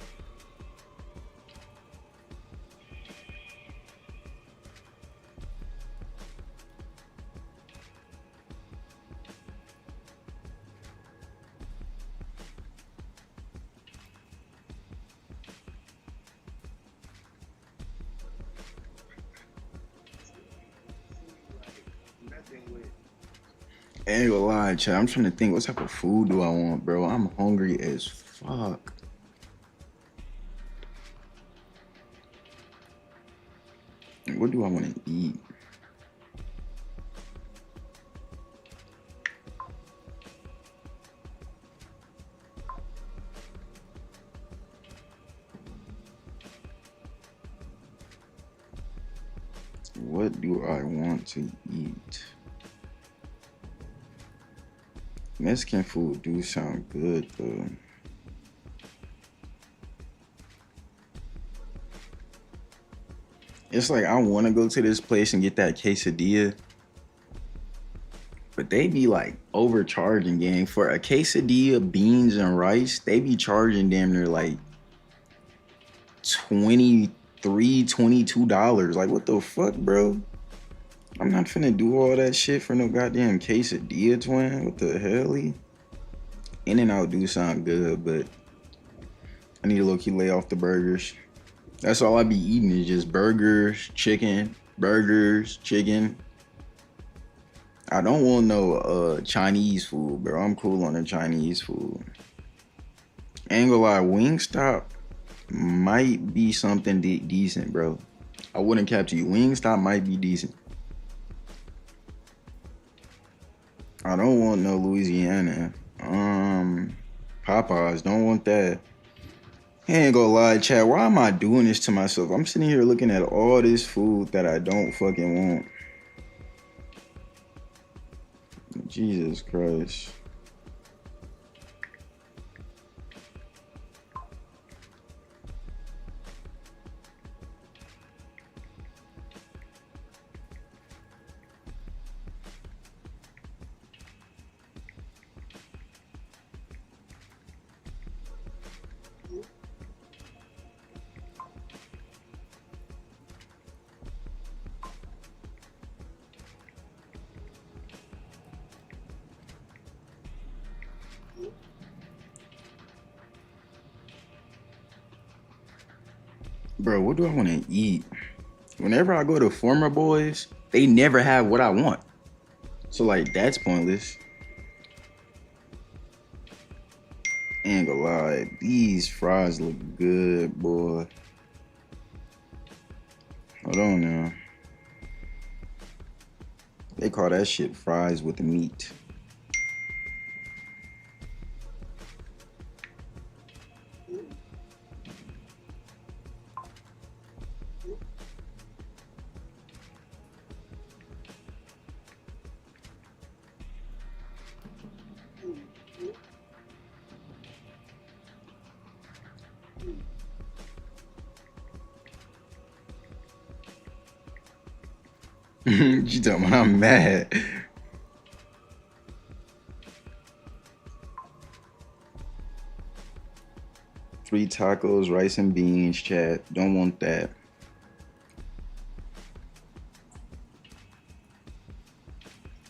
I ain't gonna lie, chat. I'm trying to think, what type of food do I want, bro? I'm hungry as fuck. What do I want to eat? What do I want to eat? Mexican food do sound good though. It's like I want to go to this place and get that quesadilla, but they be like overcharging, gang. For a quesadilla, beans and rice, they be charging damn near like $23, $22. Like, what the fuck, bro? I'm not finna do all that shit for no goddamn quesadilla, twin. What the hell? In-N-Out do sound good, but I need to low-key lay off the burgers. That's all I be eating is just burgers, chicken. I don't want no Chinese food, bro. I'm cool on the Chinese food. Ain't gonna lie, Wingstop might be something decent, bro. I wouldn't cap to you. Wingstop might be decent. I don't want no Louisiana. Popeyes, don't want that. I ain't gonna lie, chat. Why am I doing this to myself? I'm sitting here looking at all this food that I don't fucking want. Jesus Christ. Bro, what do I want to eat? Whenever I go to Former Boys, they never have what I want. So, like, that's pointless. Ain't gonna lie, these fries look good, boy. Hold on now. They call that shit fries with meat. You talking about I'm mad. Three tacos, rice and beans, chat. Don't want that.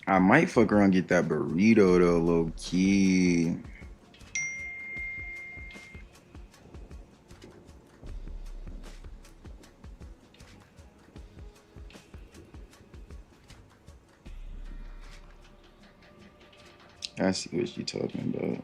I might fuck around and get that burrito though, low key. I see what you talking about.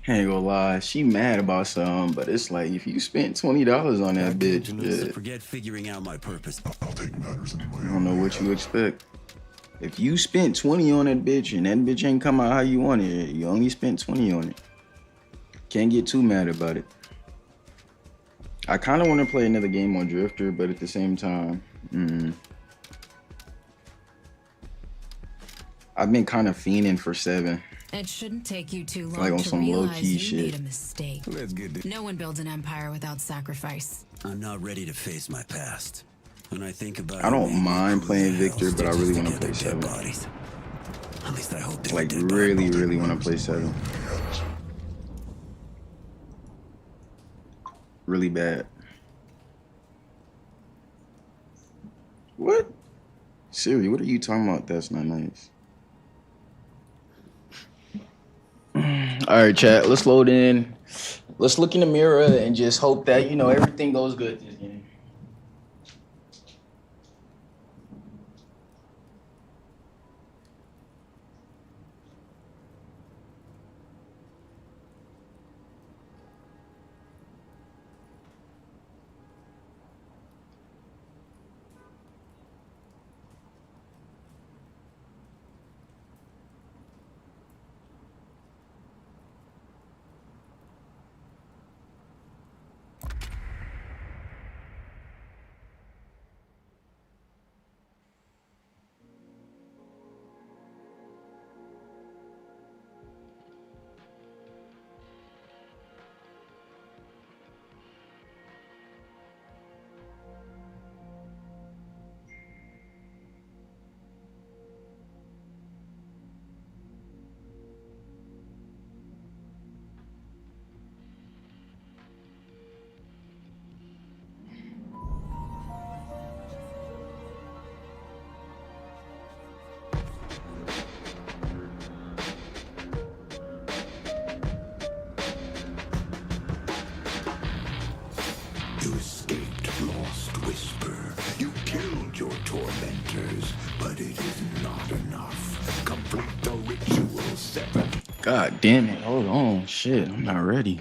Ain't gonna lie, she mad about something, but it's like if you spent $20 on that bitch, yeah. Forget figuring out my purpose. I don't know what you expect. If you spent 20 on that bitch and that bitch ain't come out how you want it, you only spent 20 on it. Can't get too mad about it. I kind of want to play another game on Drifter, but at the same time, I've been kind of fiending for 7. It shouldn't take you too long Like on to some realize low-key you shit. made a mistake. Let's get it. No one builds an empire without sacrifice. I'm not ready to face my past. When I think about I don't mind playing Victor, but I really want to play 7. At least I hope they Like really want to play 7. Really bad. What? Siri, what are you talking about? That's not nice. All right, chat. Let's load in. Let's look in the mirror and just hope that, you know, everything goes good this game. You escaped Lost Whisper. You killed your tormentors, but it is not enough. Complete the ritual 7. God damn it. Hold on. Shit, I'm not ready.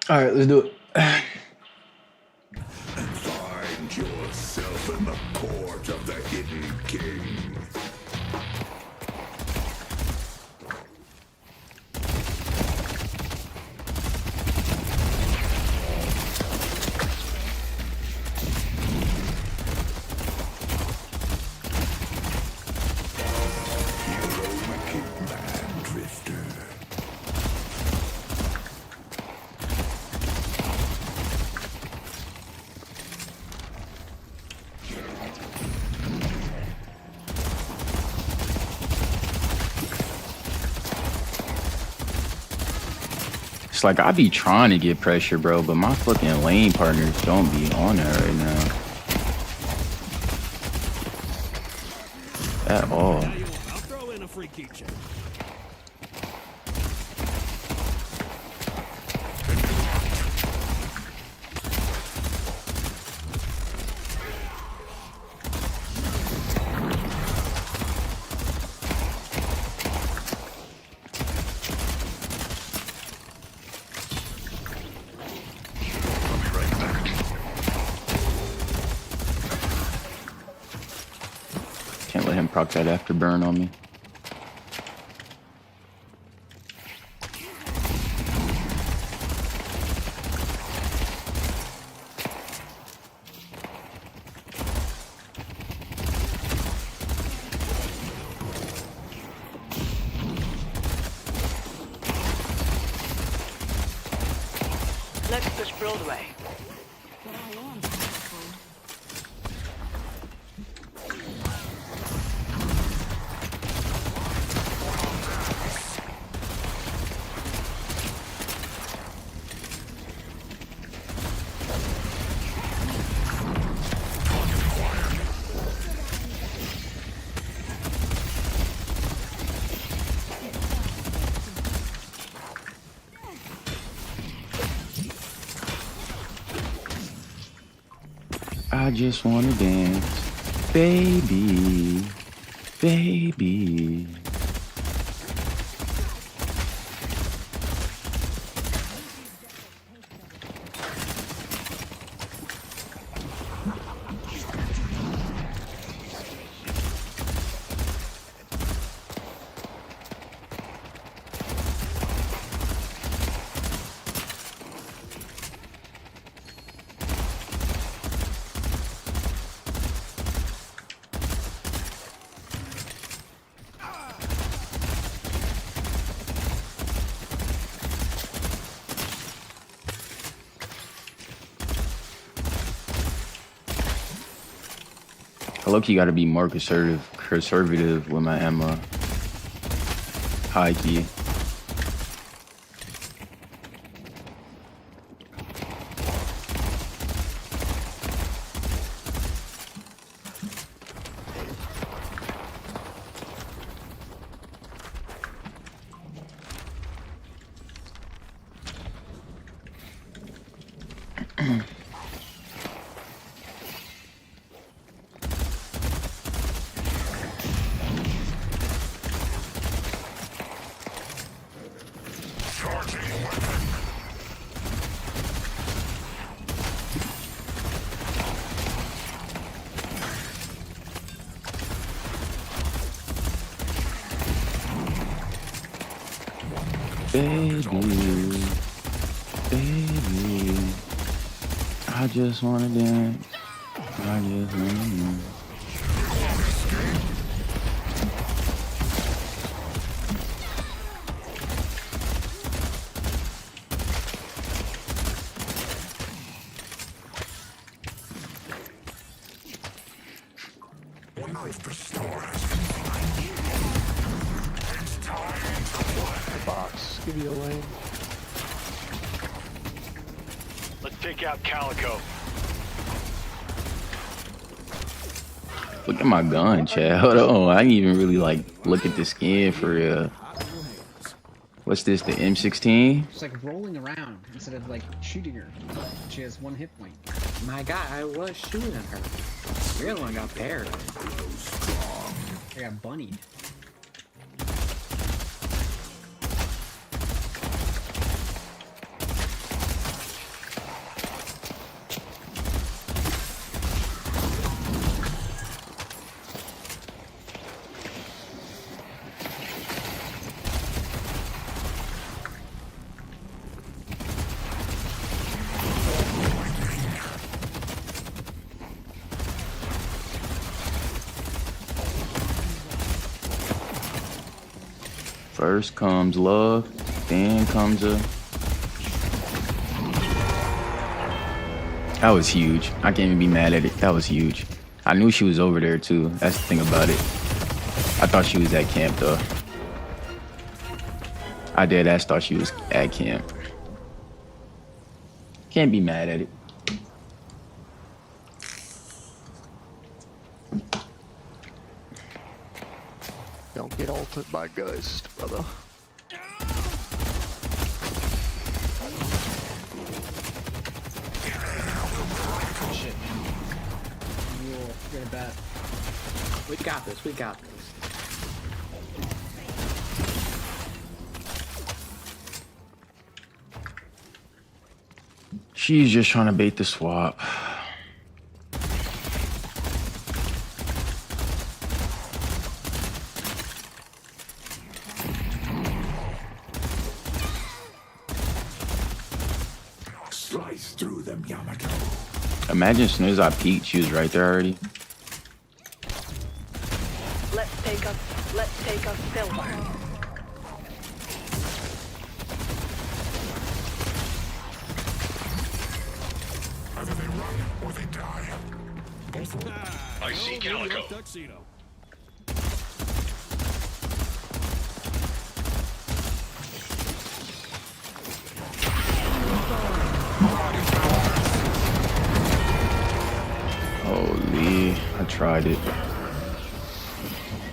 All right, let's do it. Find yourself in the court of the Hidden King. It's like I be trying to get pressure, bro, but my fucking lane partners don't be on that right now. At all. I'll throw in a free keychain. Can't let him proc that afterburn on me. Let's push Broadway. I just wanna dance, baby, baby. Low-key gotta be more conservative with my ammo. High key. Baby, baby, I just wanna dance. I just wanna dance. Box. Give you a lane. Let's take out Calico. Look at my gun, Chad. Hold on. I didn't even really like look at the skin for real. What's this? The M16? It's like rolling around instead of like shooting her. She has 1 hit point. My God, I was shooting at her. The other one got paired. I got bunnied. First comes love, then comes a... That was huge. I can't even be mad at it. That was huge. I knew she was over there too. That's the thing about it. I thought she was at camp though. I deadass thought she was at camp. Can't be mad at it. Don't get ulted by Ghost, brother. Shit. You'll get a bat. We got this. We got this. She's just trying to bait the swap. Slice through them, Yamato. Imagine as soon as I peeked, she was right there already. Let's take us silver. Either they run or they die. I see Calico. Tuxedo. Holy, I tried it.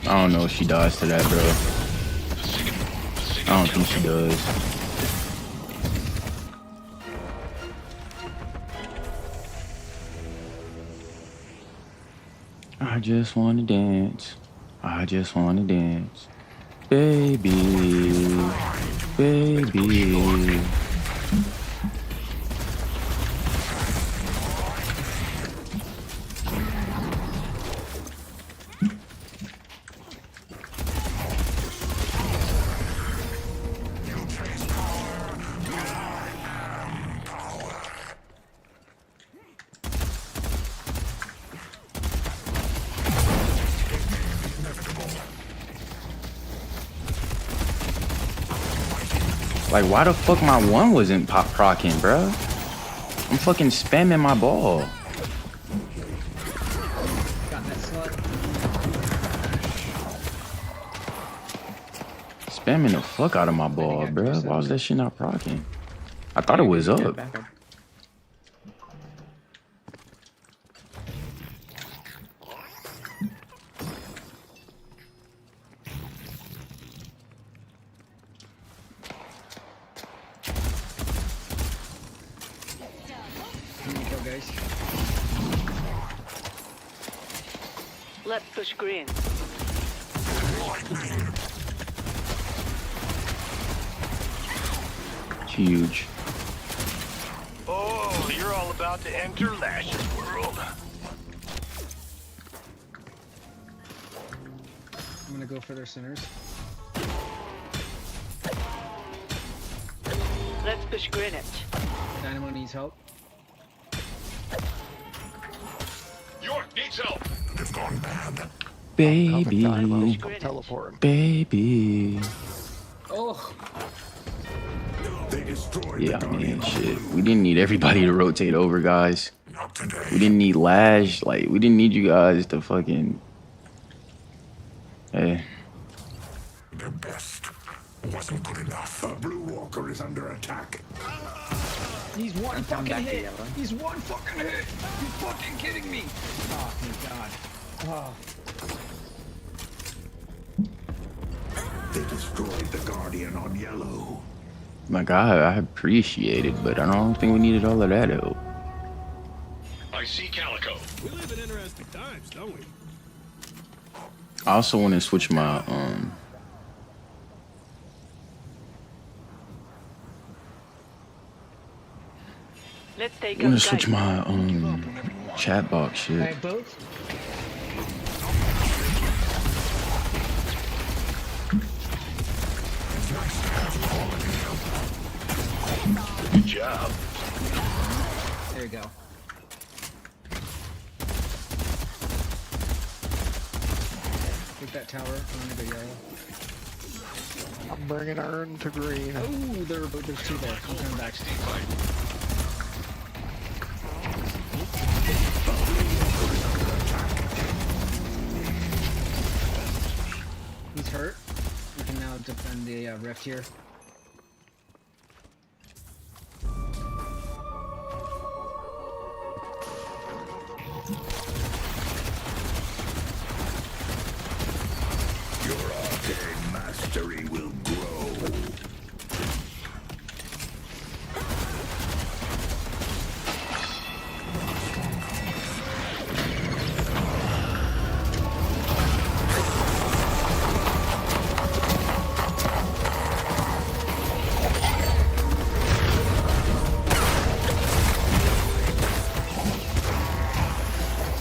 I don't know if she dies to that, bro. I don't think she does. I just wanna dance. I just wanna dance. Baby. Baby. Like, why the fuck my one wasn't procking, bro? I'm fucking spamming my ball. Got that slut. Spamming the fuck out of my ball, bro. Why was that shit not procking? I thought it was up. Guys. Let's push green. Huge. Oh, you're all about to enter Lash's world. I'm gonna go for their centers. Let's push Greenwich. Dynamo needs help. Baby. Teleport. Baby. Oh. Yeah, I mean, shit. We didn't need everybody to rotate over, guys. We didn't need Lash. Like, we didn't need you guys to fucking... Hey. The best wasn't good enough. A blue walker is under attack. He's one fucking hit. He's one fucking hit. You fucking kidding me? Oh my god. Oh. They destroyed the Guardian on yellow. My God, I appreciate it, but I don't think we needed all of that help. I see Calico. We live in interesting times, don't we? I also want to switch my Let's take I'm gonna switch my chat box shit. I have both. Good job. There you go. Take that tower. I'm gonna go yellow. I'm bringing Urn to green. Oh, there's two there. I'm coming back. He's hurt. We can now defend the rift here. Your arcane mastery will grow.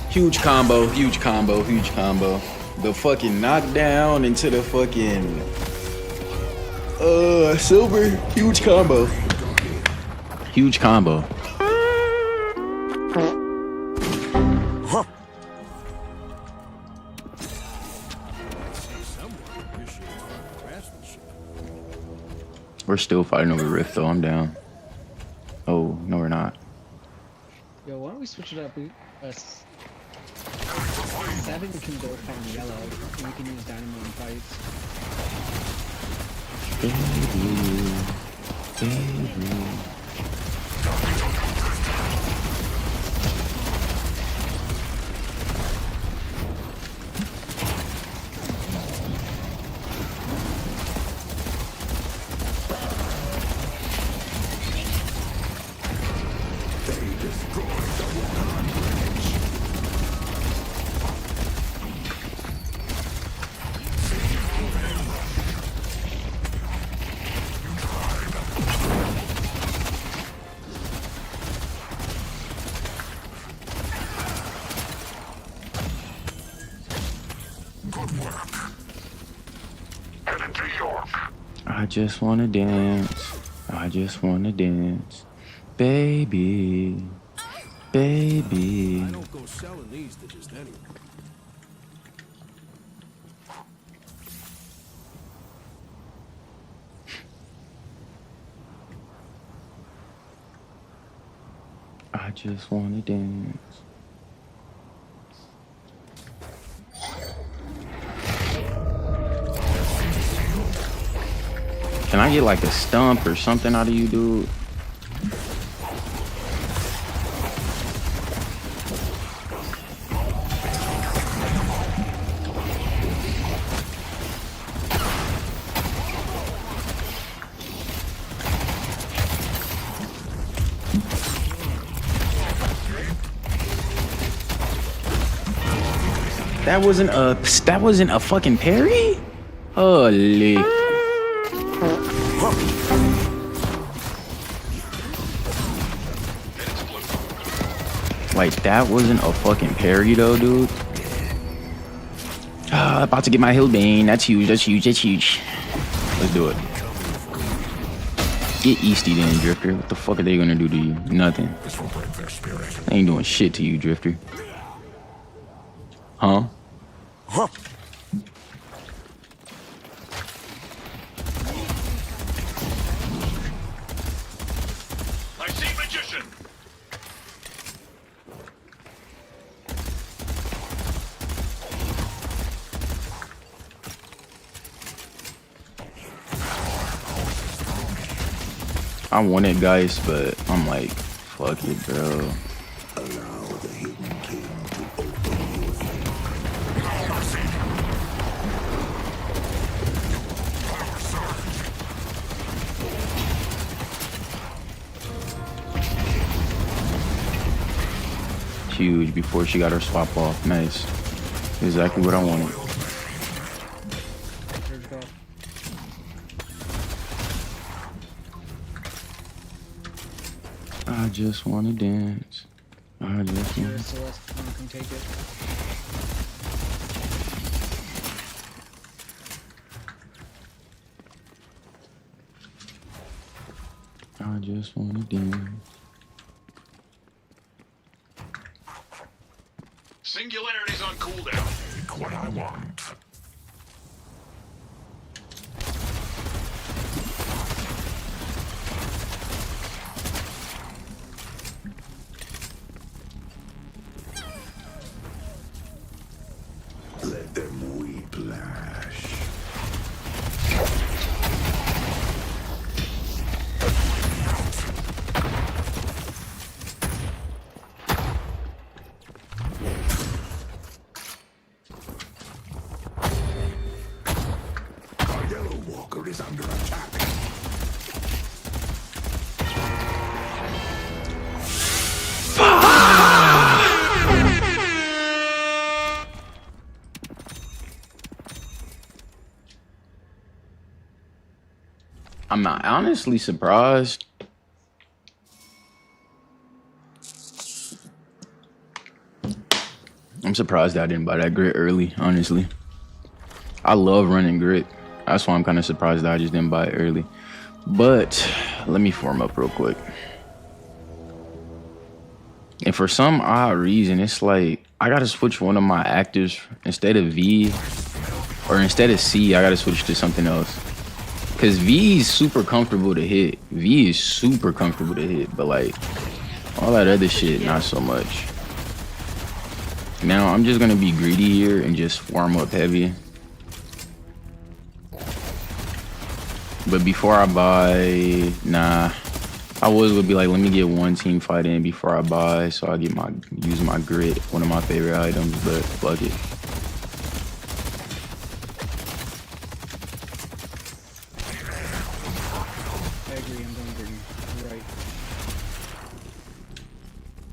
Huge combo, huge combo, huge combo. The fucking knockdown into the fucking silver, huge combo. Huge combo. We're still fighting over Rift though, I'm down. Oh, no we're not. Yo, why don't we switch it up? Seven can go farm yellow, and we can use Dynamo in fights. I just wanna dance. I just wanna dance. Baby. Baby. I don't go selling these to just anyone. I just wanna dance. Can I get like a stump or something out of you, dude? That wasn't a fucking parry? Holy. Like, that wasn't a fucking parry though, dude. About to get my Hillbane. That's huge, that's huge, that's huge. Let's do it. Get Easty then, Drifter. What the fuck are they gonna do to you? Nothing. They ain't doing shit to you, Drifter. Huh? Huh. I see magician. I wanted guys, but I'm like, fuck it, bro. Allow the hidden king to open your Huge before she got her swap off. Nice. Exactly what I wanted. I just wanna dance. I just wanna... Celeste, come take it. I just wanna dance. Singularity's on cooldown. Take what I want. Let them whiplash. Our yellow walker is under attack. I'm not honestly surprised. I'm surprised that I didn't buy that grit early, honestly. I love running grit. That's why I'm kind of surprised that I just didn't buy it early. But let me form up real quick. And for some odd reason, it's like I gotta switch one of my actives instead of V or instead of C, I gotta switch to something else. Cause V is super comfortable to hit. V is super comfortable to hit, but like all that other shit, not so much. Now I'm just gonna be greedy here and just warm up heavy. But before I buy, nah, I was gonna be like, let me get one team fight in before I buy, so I get use my grit, one of my favorite items, but fuck it.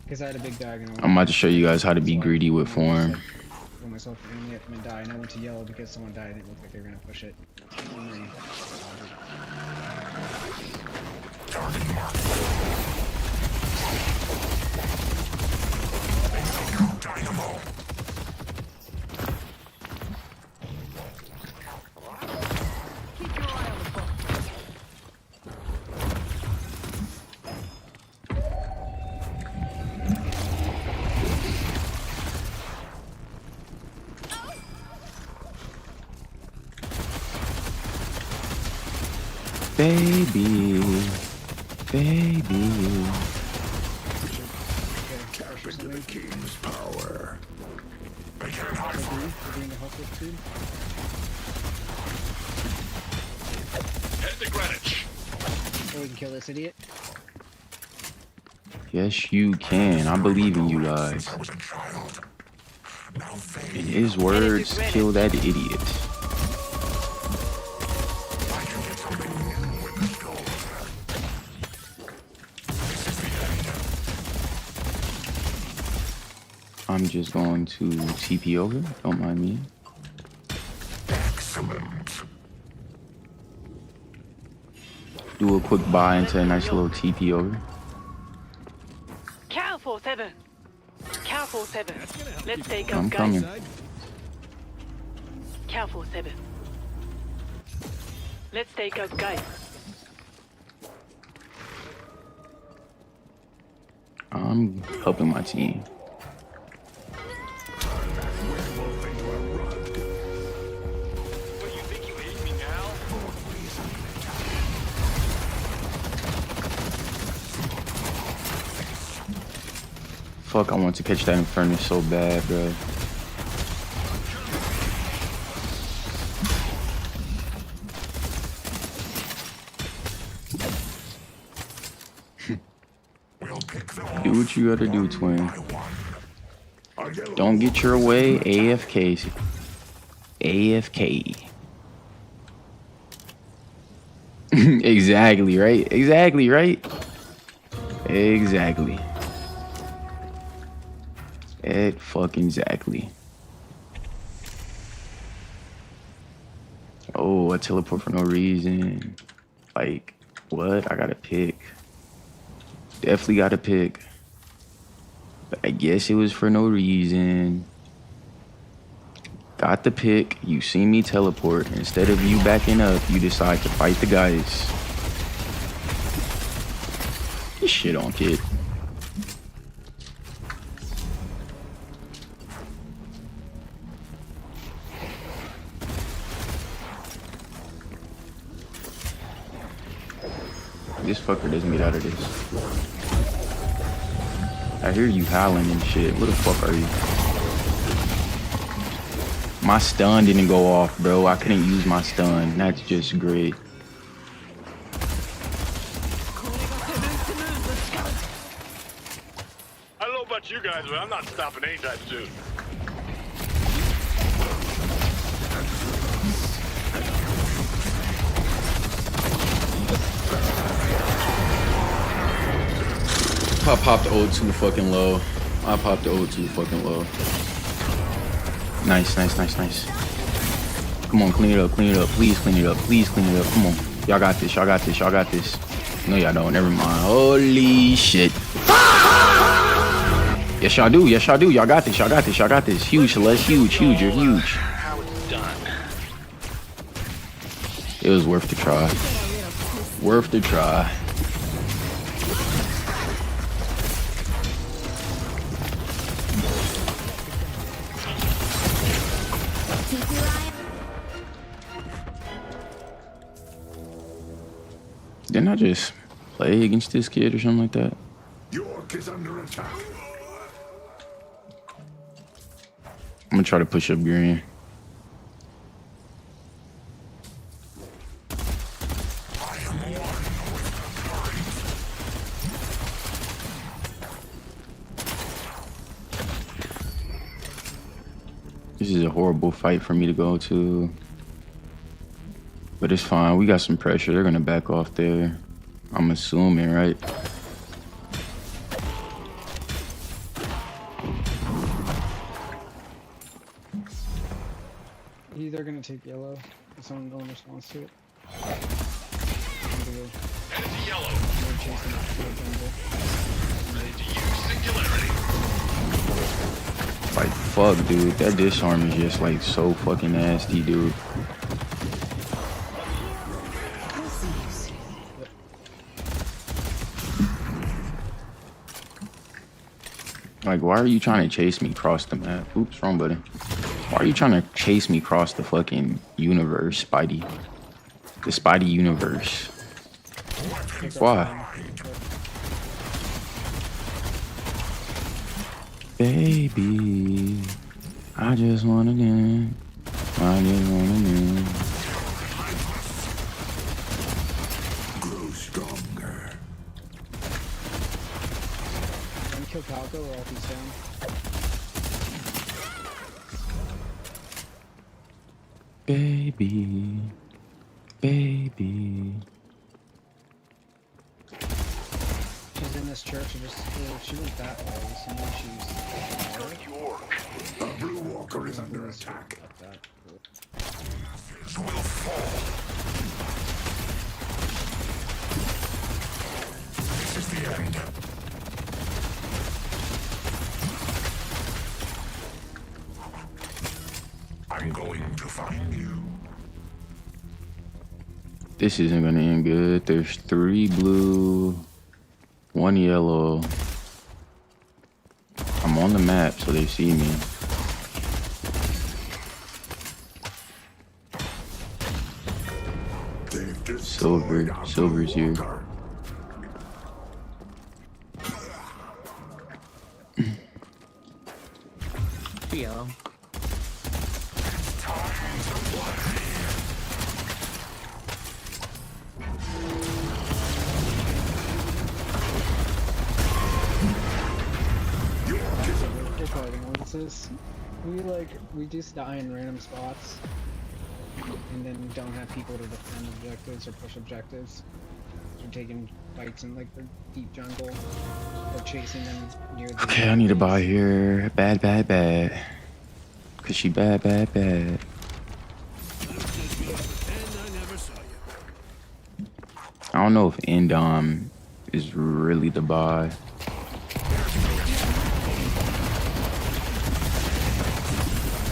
Because I had a big diagonal. I'm about to show you guys how to be greedy with form. I myself and let them die, and I went to yellow because someone died and it looked like they were gonna push it. Dynamo. Baby, baby. Tap into the king's power. I can't hide Head to Greenwich. So we can kill this idiot? Yes, you can. I believe in you guys. In his words, kill that idiot. I'm just going to TP over. Don't mind me. Excellent. Do a quick buy into a nice little TP over. Careful, 7. Careful, 7. Let's take I'm out coming. guys. Careful, 7. Let's take out guys. I'm helping my team. Fuck, I want to catch that Inferno so bad, bro. Do what you gotta do, twin. Don't get your way, AFK. AFK. Exactly, right? Exactly, right? Exactly. Fucking exactly. Oh, I teleport for no reason. Like, what? I gotta pick. Definitely gotta pick. But I guess it was for no reason. Got the pick. You see me teleport. Instead of you backing up, you decide to fight the guys. Get shit on, kid. This fucker doesn't get out of this. I hear you howling and shit. Where the fuck are you? My stun didn't go off, bro. I couldn't use my stun. That's just great. I don't know about you guys, but I'm not stopping anytime soon. I popped ult too fucking low. I popped the ult too fucking low. Nice, nice, nice, nice. Come on, clean it up, clean it up. Please clean it up, please clean it up. Come on. Y'all got this, y'all got this, y'all got this. No, y'all don't. Never mind. Holy shit. Yes, y'all do. Yes, y'all do. Y'all got this, y'all got this, y'all got this. Huge, Celeste. Huge, huge. You're huge. It was worth the try. Worth the try. Didn't I just play against this kid or something like that? York is under attack. I'm gonna try to push up green. This is a horrible fight for me to go to. But it's fine. We got some pressure. They're gonna back off there. I'm assuming, right? They're gonna take yellow if someone no one responds to it. It's yellow. Ready to use singularity. Like, fuck, dude. That disarm is just, like, so fucking nasty, dude. Like, why are you trying to chase me across the map? Oops, wrong button. Why are you trying to chase me across the fucking universe, Spidey? The Spidey universe. Why? Baby, I just wanna win. I just wanna win. Grow stronger. Can kill Falco or if he's down? Baby, baby. She's in this church and just she went that way, so maybe she's York. A blue walker is under attack. Will fall. This is the end. I'm going to find you. This isn't gonna end good. There's 3 blue, 1 yellow. I'm on the map, so they see me. Silver's here. Theo. We just die in random spots, and then don't have people to defend objectives or push objectives. We're taking fights in like the deep jungle, or chasing them near the. Okay, I need to buy here. Bad, bad, bad. Cause she bad, bad, bad. I don't know if Endom is really the buy.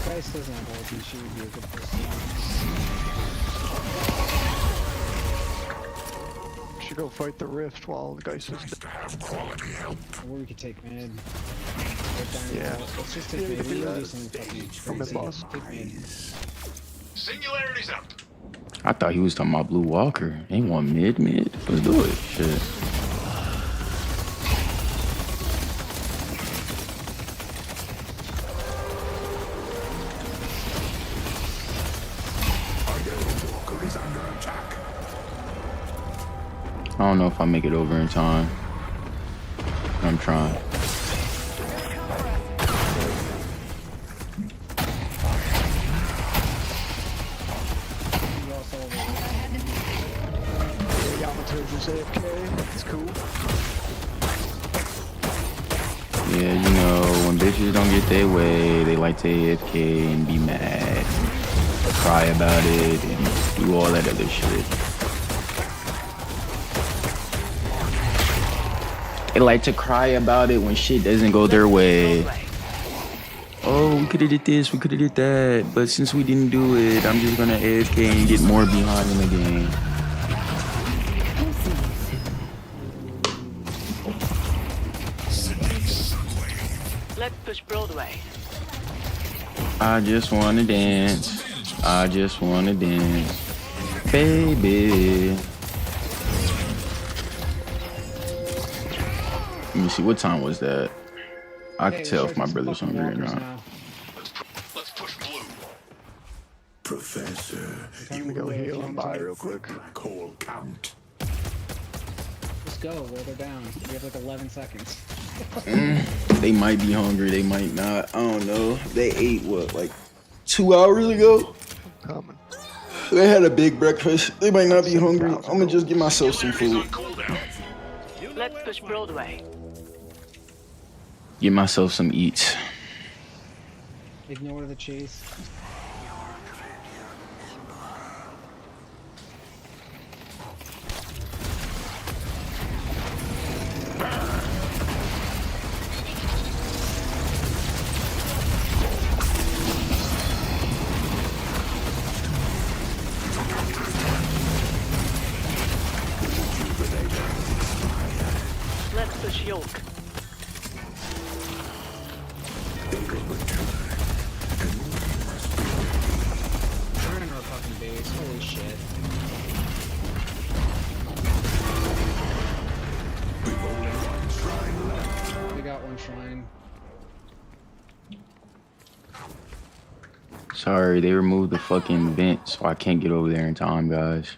Price doesn't have ulti, she would be a good person. Should go fight the rift while the Geist is quality help. Or we could take mid. Yeah. Let's just take mid. We need to do something fucking crazy. Take mid. Singularity's up. I thought he was talking about Blue Walker. Ain't one mid. Let's do it. Shit. I don't know if I make it over in time. I'm trying. It's cool. Yeah, you know, when bitches don't get their way, they like to AFK and be mad, cry about it, and do all that other shit. They like to cry about it when shit doesn't go their way. Oh, we could've did this, we could've did that, but since we didn't do it, I'm just gonna AFK and get more behind in the game. Let's push Broadway. I just wanna dance. I just wanna dance. Baby. Let me see, what time was that? I can tell if my brother's hungry or not. Let's push blue. Professor, I'm gonna go heal and buy real quick. Black hole count. Just go, while they're down. We have like 11 seconds. They might be hungry, they might not. I don't know. They ate what, like 2 hours ago? Coming. They had a big breakfast. They might not be hungry. I'm gonna just get myself some food. Let's push Broadway. Get myself some eats. Ignore the chase. Let's push Yoke. We're in our fucking base. Holy shit. We got one shrine. Sorry, they removed the fucking vent, so I can't get over there in time, guys.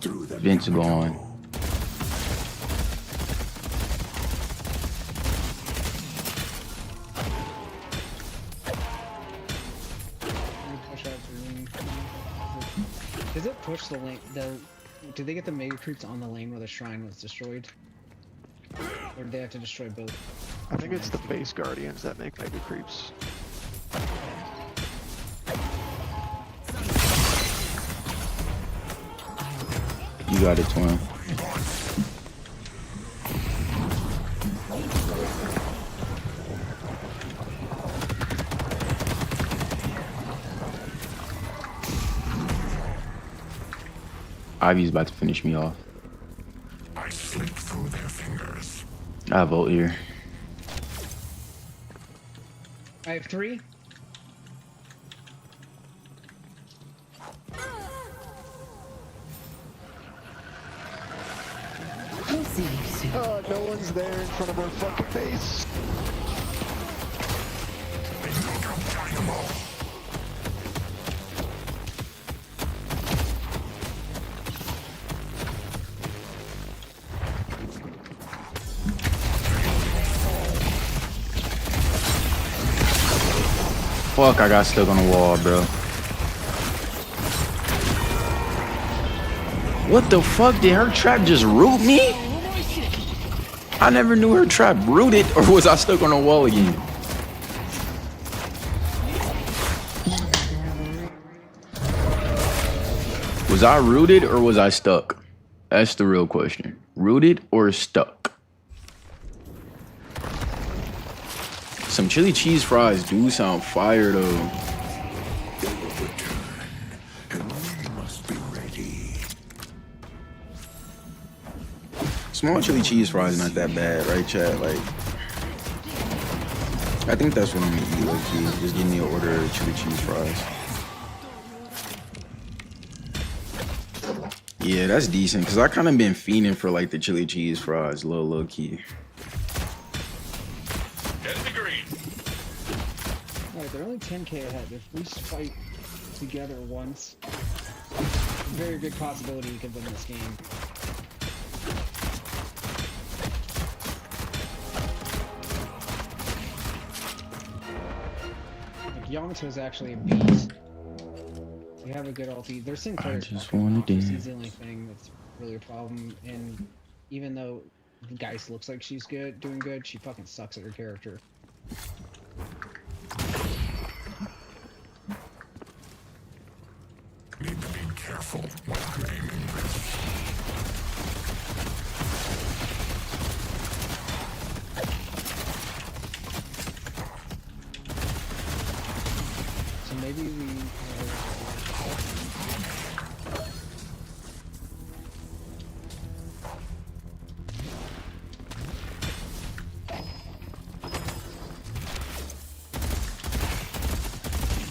Vent's gone. Does it push the lane? Did they get the mega creeps on the lane where the shrine was destroyed? Or did they have to destroy both? I think it's the base guardians that make mega creeps. You got it, twin. Ivy's about to finish me off. I slip through their fingers. I have ult here. I have 3. Oh, no one's there in front of our fucking base. Fuck, I got stuck on the wall, bro. What the fuck? Did her trap just root me? I never knew her trap rooted, or was I stuck on the wall again? Was I rooted or was I stuck? That's the real question. Rooted or stuck? Some chili cheese fries do sound fire though. Small chili cheese fries not that bad, right, chat? Like, I think that's what I'm gonna eat, low key. Just give me an order of chili cheese fries. Yeah, that's decent, because I kind of been fiending for, like, the chili cheese fries, low key. Alright, they're only 10k ahead. If we fight together once, very good possibility we could win this game. Yamato's actually a beast. We have a good ulti. Their Sinclair's just the only thing that's really a problem. And even though Geist looks like she's good, doing good, she fucking sucks at her character. Need to be careful when I'm aiming. Maybe we.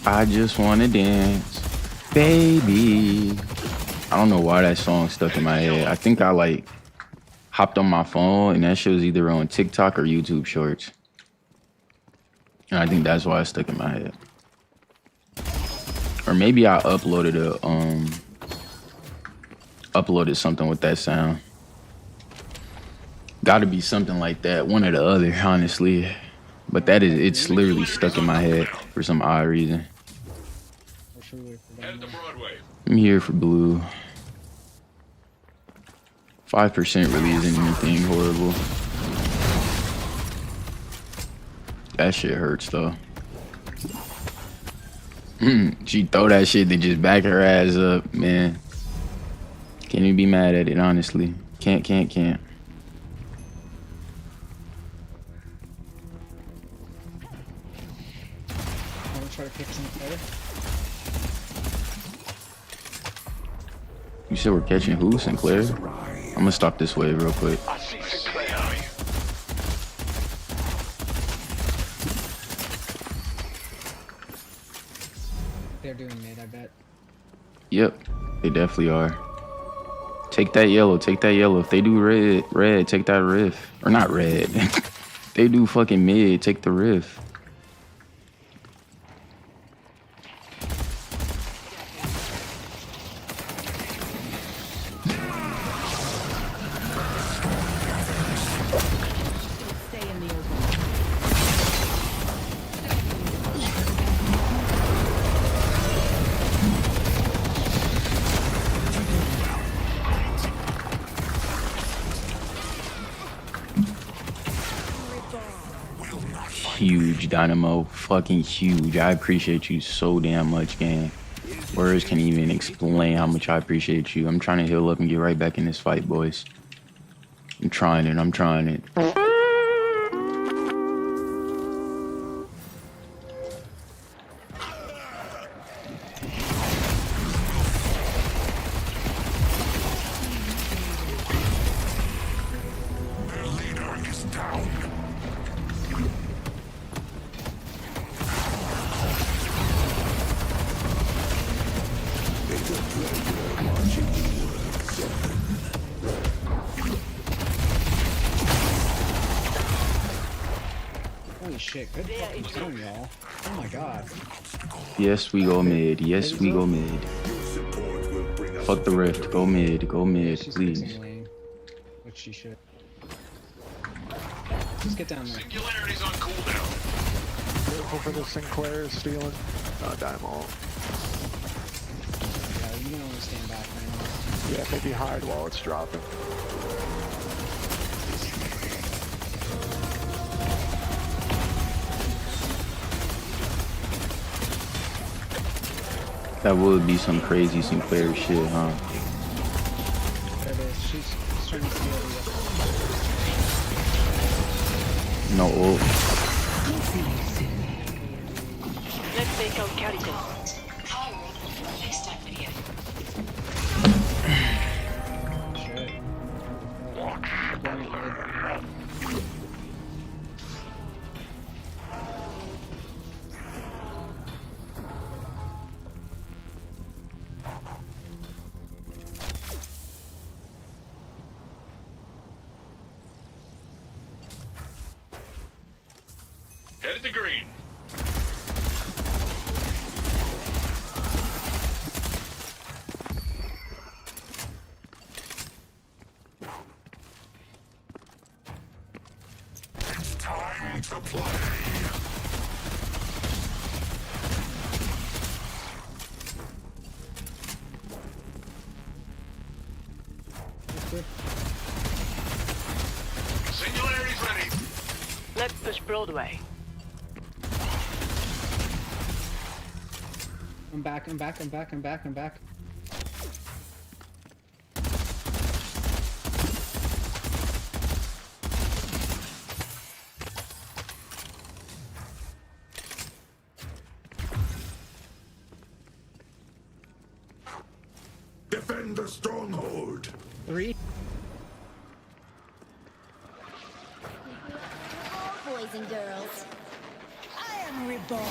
I just wanna dance, baby. I don't know why that song stuck in my head. I think I like hopped on my phone and that shit was either on TikTok or YouTube Shorts. And I think that's why it stuck in my head. Or maybe I uploaded something with that sound. Gotta be something like that, one or the other, honestly. But it's literally stuck in my head for some odd reason. I'm here for blue. 5% really isn't anything horrible. That shit hurts though. She throw that shit to just back her ass up, man. Can't even be mad at it, honestly. Can't. I'm gonna try to pick Sinclair. You said we're catching who, Sinclair? I'm gonna stop this wave real quick. They're doing mid, I bet. Yep, they definitely are. Take that yellow, take that yellow. If they do red, take that riff. Or not red. They do fucking mid, take the riff. Huge, Dynamo. Fucking huge. I appreciate you so damn much, gang. Words can't even explain how much I appreciate you. I'm trying to heal up and get right back in this fight, boys. I'm trying it. Holy shit, good fucking zone, y'all. Oh my god. Yes, we go mid. Yes, we go mid. Fuck the rift. Go mid, please. Which she should. Just get down there. Singularity's on cooldown. careful for the Sinclair stealing. Dynamo. Yeah, you can only stand back right now. Yeah, maybe hide while it's dropping. That would be some crazy Sinclair shit, huh? There it is. She's trying to steal the No ult. Let's take out Caritas. Next time video. shit. Headed to green. It's time to play. Singularity's ready. Let's push Broadway. I'm back. Defend the stronghold. 3. Boys and girls, I am reborn.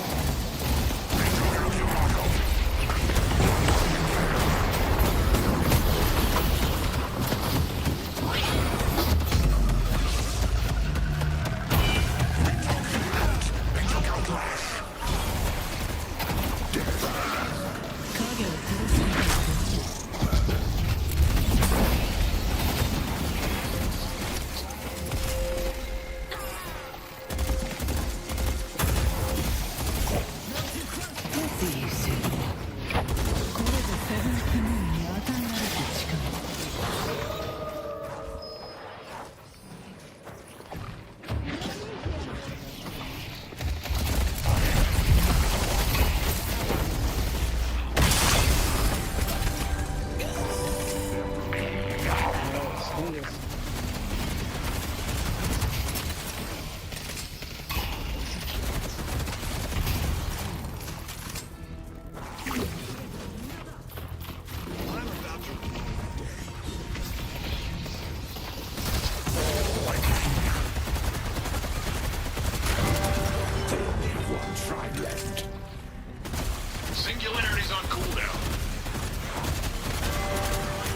Singularity's on cooldown.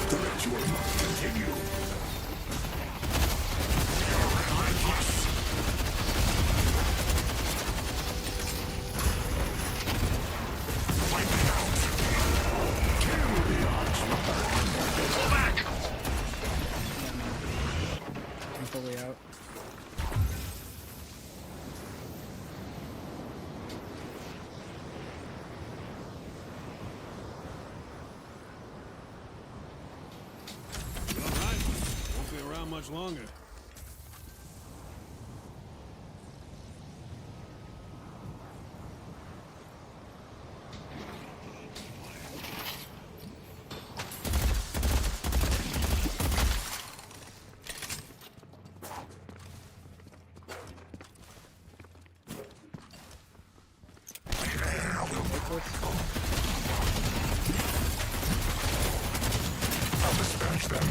The ritual must continue. Pull back. I'm fully out. Alright, won't be around much longer. I'll dispatch them.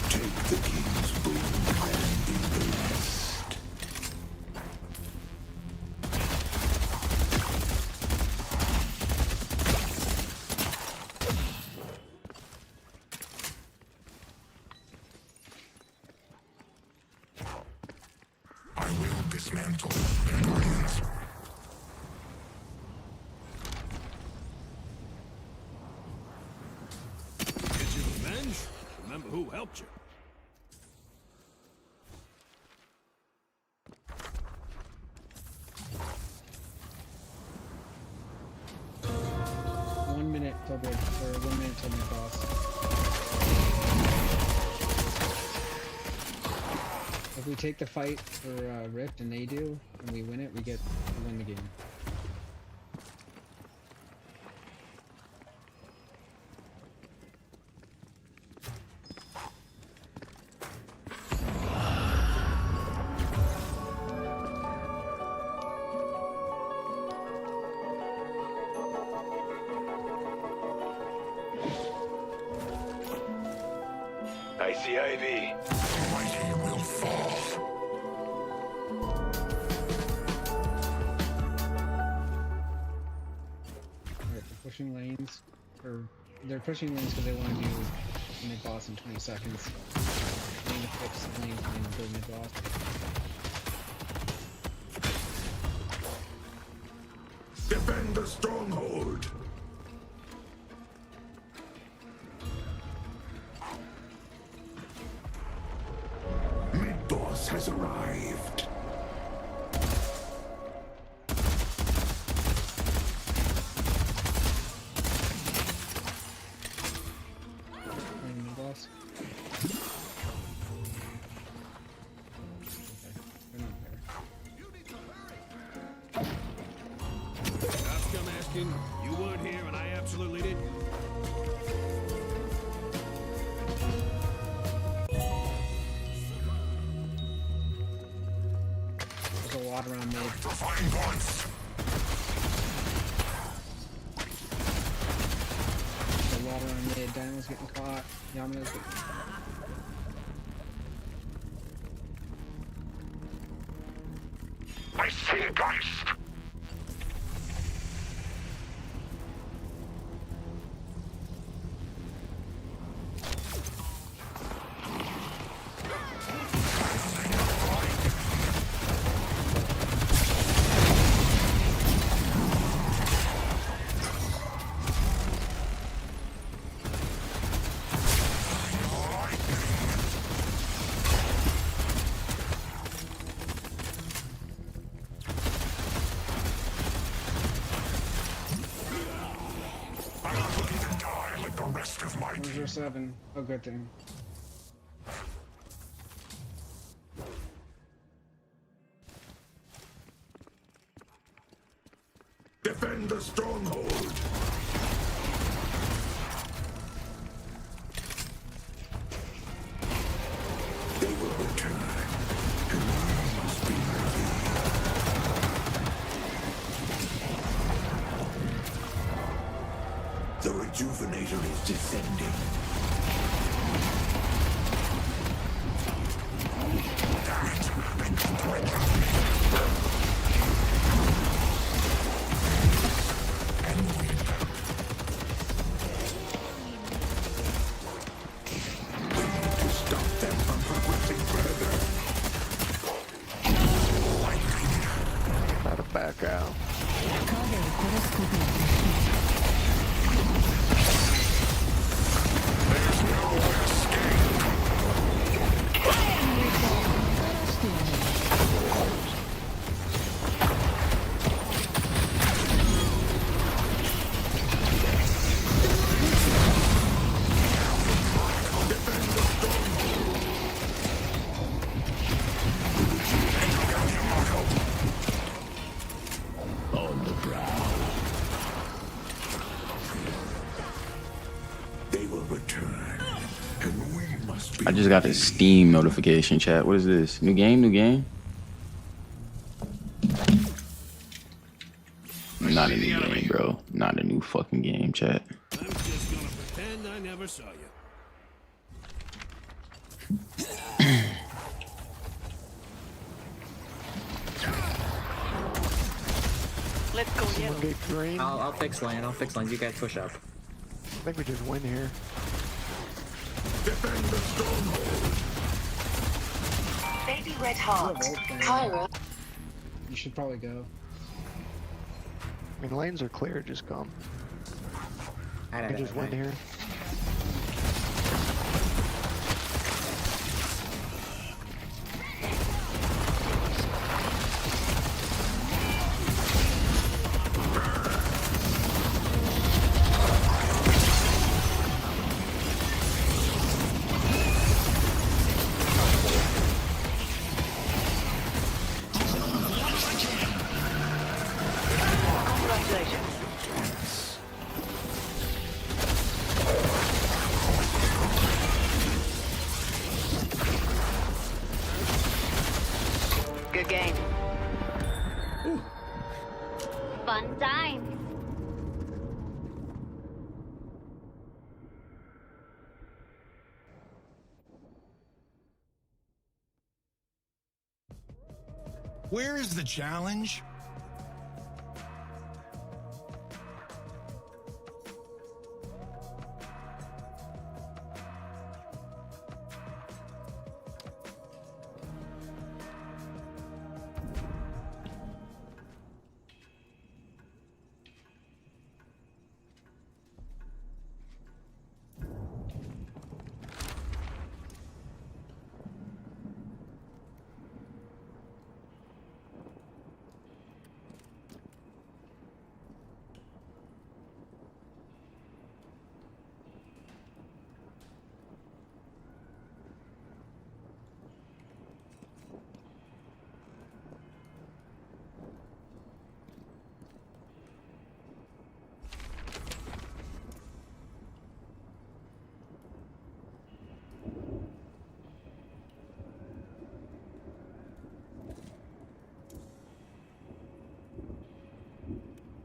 Take the king's boon and be blessed. I will dismantle their guardians. Who helped you? One minute till bridge, or 1 minute till mid-boss. If we take the fight for Rift and they do, and we win it, we win the game. I see Ivy. Mighty will fall. Alright, they're pushing lanes, or they're pushing lanes because they want to do mid-boss in 20 seconds. They need to fix the lane and go mid-boss. Defend the stronghold. Mid-boss has arrived. Playing mid-boss. They're not there. Cops come asking, you weren't here, and I absolutely didn't. There's a lot around mid. There's a lot around mid. Dynamo's getting caught. Yama's getting caught. I see a geist. Where's your 7? Oh, good thing. Defend the stronghold. They will return, and we must be ready. The Rejuvenator is descending. To stop them from progressing further. Gotta back out. There's no escape. On the prowl. They will return, and we must be. I just got a Steam notification, chat. What is this? New game? New game? Not a new game, bro. Not a new fucking game, chat. I'm just gonna pretend I never saw you. Let's go yellow. Someone get green. I'll fix lane. I'll fix lane. You guys push up. I think we just win here. Defend the stronghold. Baby red heart. Kyra. You should probably go. I mean, lanes are clear. Just come. We just win here. gain. Fun times. Where is the challenge?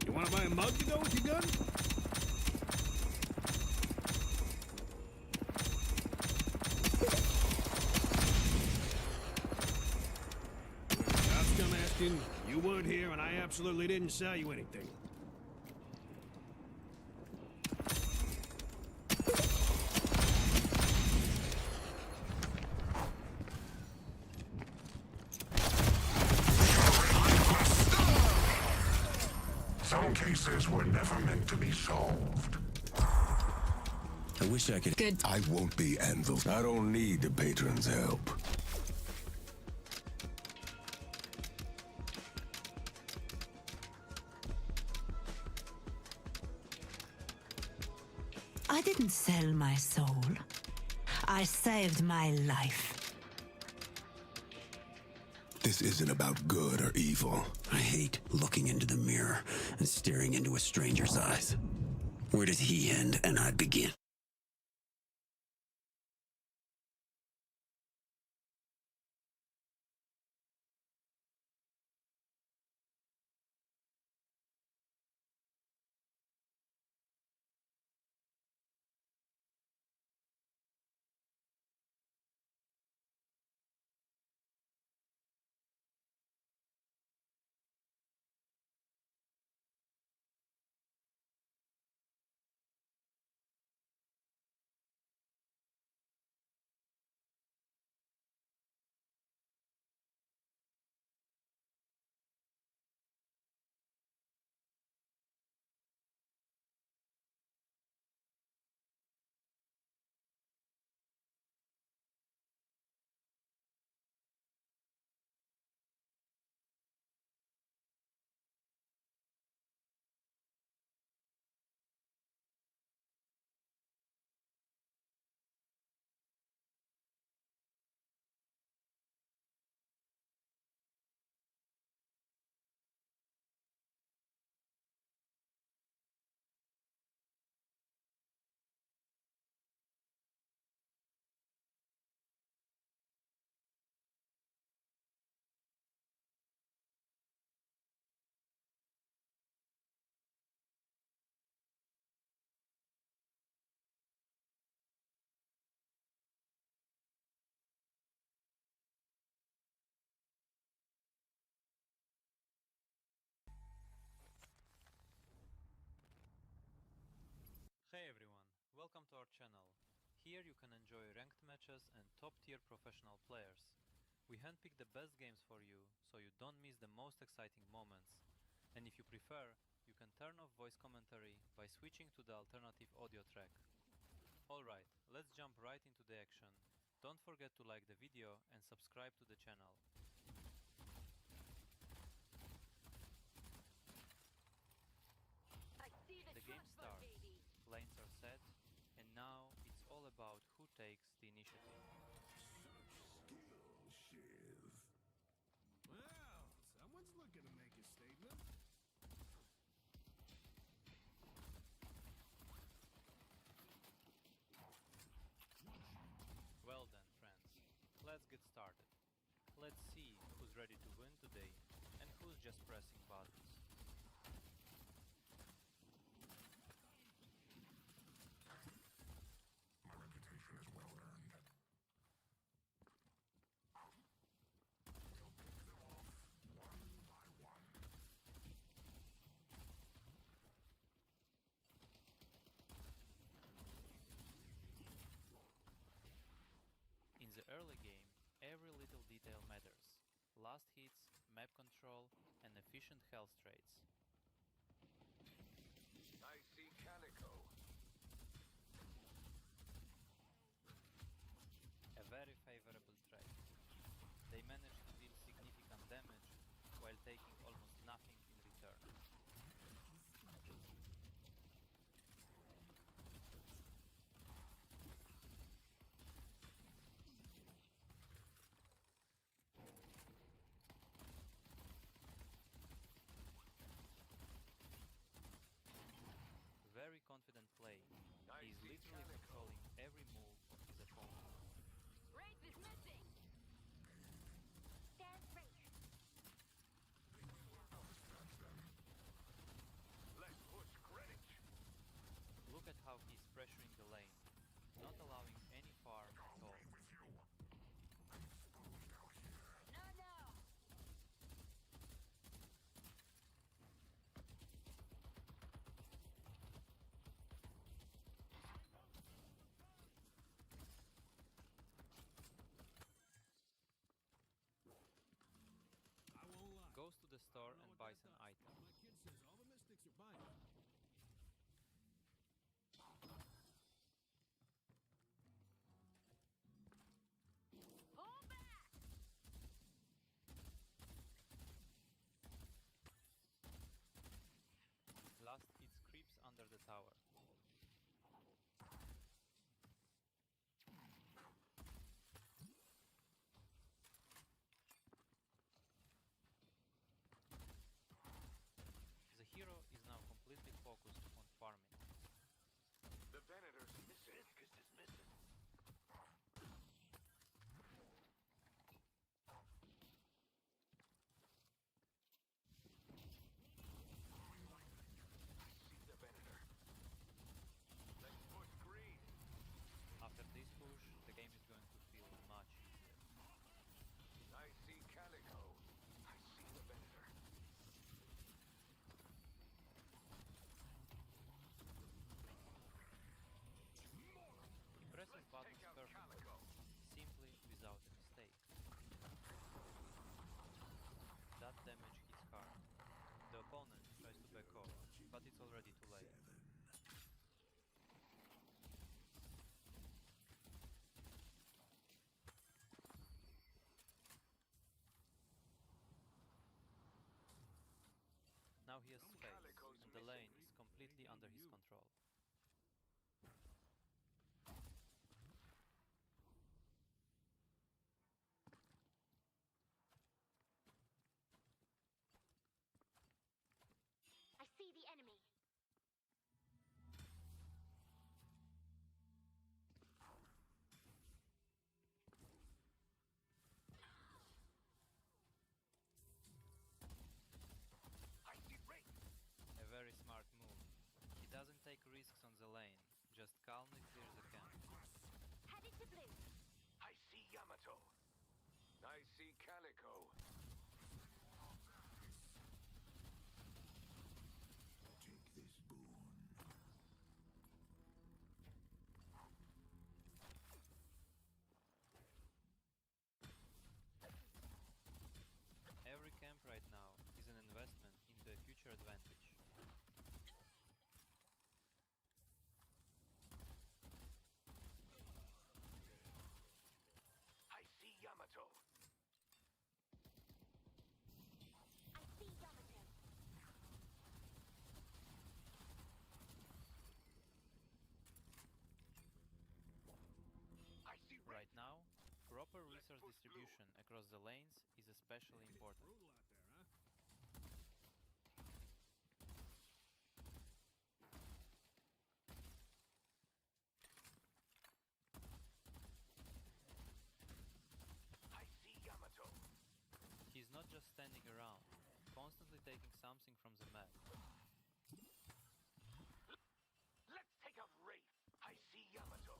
You want to buy a mug to go with your gun? Cops come asking, you weren't here, and I absolutely didn't sell you anything. Some cases were never meant to be solved. I wish I could. Good. I won't be anviled. I don't need the patron's help. I didn't sell my soul. I saved my life. This isn't about good or evil. I hate looking into the mirror and staring into a stranger's eyes. Where does he end and I begin? Hey everyone, welcome to our channel. Here you can enjoy ranked matches and top tier professional players. We handpick the best games for you, so you don't miss the most exciting moments. And if you prefer, you can turn off voice commentary by switching to the alternative audio track. Alright, let's jump right into the action. Don't forget to like the video and subscribe to the channel. The game starts, lanes are set, and now it's all about who takes the initiative. Skill, Shiv. Well, someone's looking to make a statement. Well then, friends, let's get started. Let's see who's is ready to win today, and who's just pressing buttons. My reputation is well earned. We'll pick them off one by one. In the early game, every little detail matters. Last hits, map control, and efficient health traits. I see Calico. A very favorable trait. They manage to deal significant damage while taking almost nothing in return. Very confident play. He is literally controlling every move of his opponent. Wraith is missing! There's Wraith. Let's push Greenwich. Look at how he's pressuring the lane, not allowing any farm at all. No! Goes to the store and buys an item. My kid says all the mystics are buying. Pull back! Last hits creeps under the tower. The hero is now completely focused on farming. The Venator's missing. Viscus is missing. I see the Venator. Let's push green. After this push, the game is going to feel much easier. I see Calico. I see the Venator. Pressing buttons perfectly, simply without a mistake. That damage hits hard. The opponent tries to back off, but it's already too late. Now he has space, and the lane is completely under his control. I see the enemy. I see Wraith. A very smart move. He doesn't take risks on the lane, just calmly clears the camp. Headed to blue. I see Yamato. I see Calico. Take this boon. Every camp right now is an investment into a future advantage. I see Yamato. I see Yamato. I see Right now, proper resource distribution across the lanes is especially important. Brutal out there, huh? I see Yamato. He's not just standing around, constantly taking something from the map. Let's take out Wraith. I see Yamato.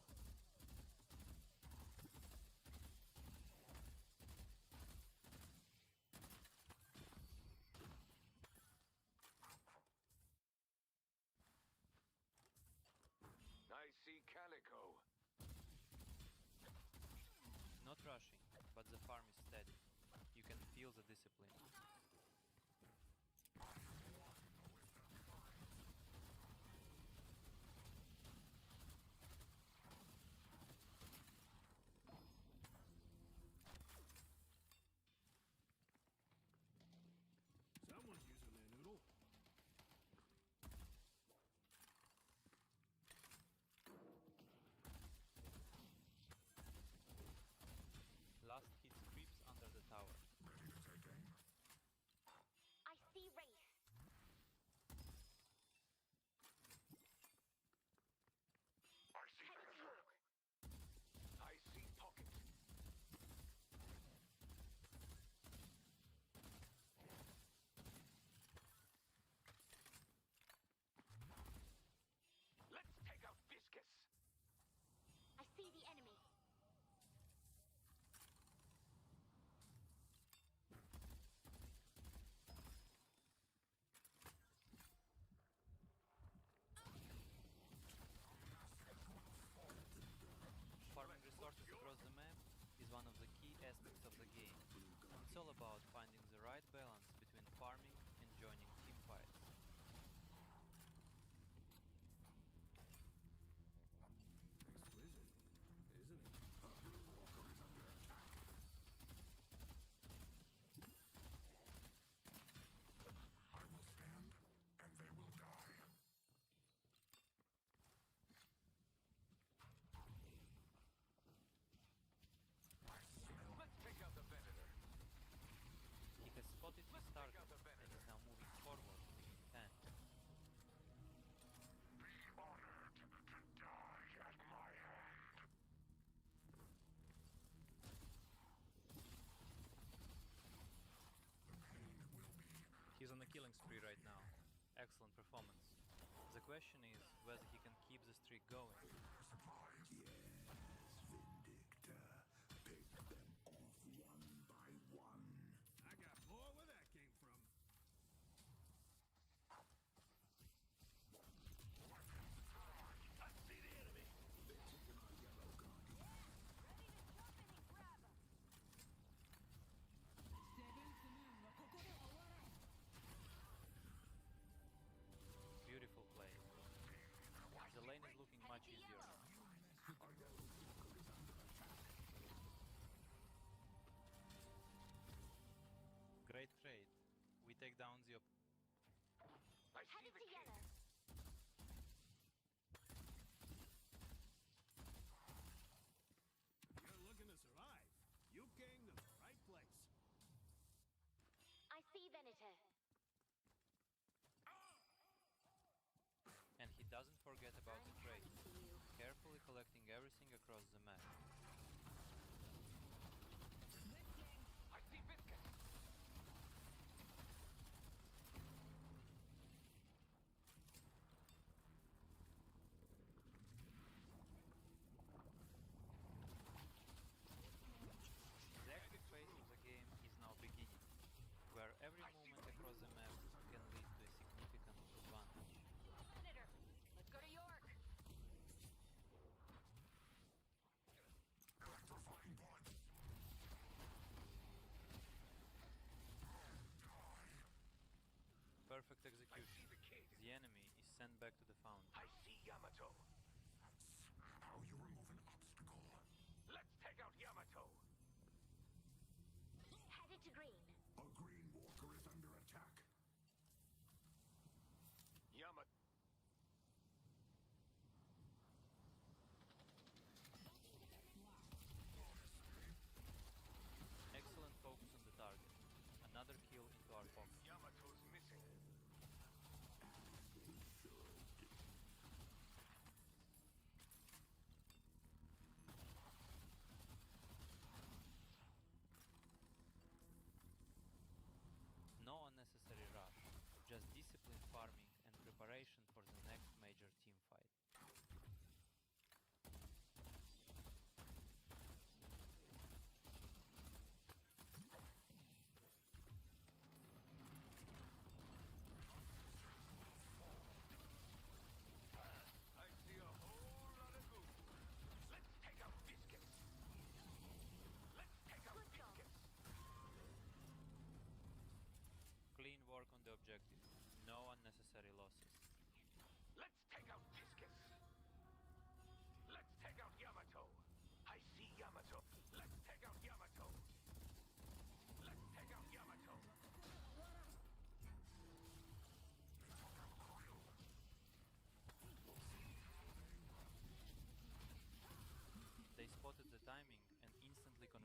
I see Calico. Not rushing, but the farm is steady. You can feel the discipline. Someone's using their noodle. Last hit creeps under the tower. I see Wraith. I see Panther. I see Pocket. Let's take out Viscous. I see the enemy. Farming resources across the map is one of the key aspects of the game. It's all about finding the right balance between farming and joining teamfights. Exquisite, isn't it? I will stand, and they will die. Let's take out the Venator. He has spotted his target and is now moving forward with intent. Be honored to die at my hand. The pain will be. He's on a killing spree right now. Excellent performance. The question is whether he can keep the streak going. Supplies. Yes, Vindicta. Pick them off one by one. I got more where that came from. I see the enemy. They're taking our yellow guardian. Ready to jump in and grab him. Beautiful play. The lane is looking much easier now. Our yellow walker is under attack. Great trade. We take down the I see the kid. You're looking to survive. You came to the right place. I see Venator. And he doesn't forget about the trade, carefully collecting everything across the map. I see Viscous. The active phase of the game is now beginning, where every movement across the map can lead to a significant advantage. Senator, let's go to York. Electrifying bullets. Perfect execution. The enemy is sent back to the fountain. I see Yamato. That's how you remove an obstacle. Let's take out Yamato. Headed to green. A green walker is under attack. Yamato. Excellent focus on the target. Another kill into our pocket. Yamato's missing.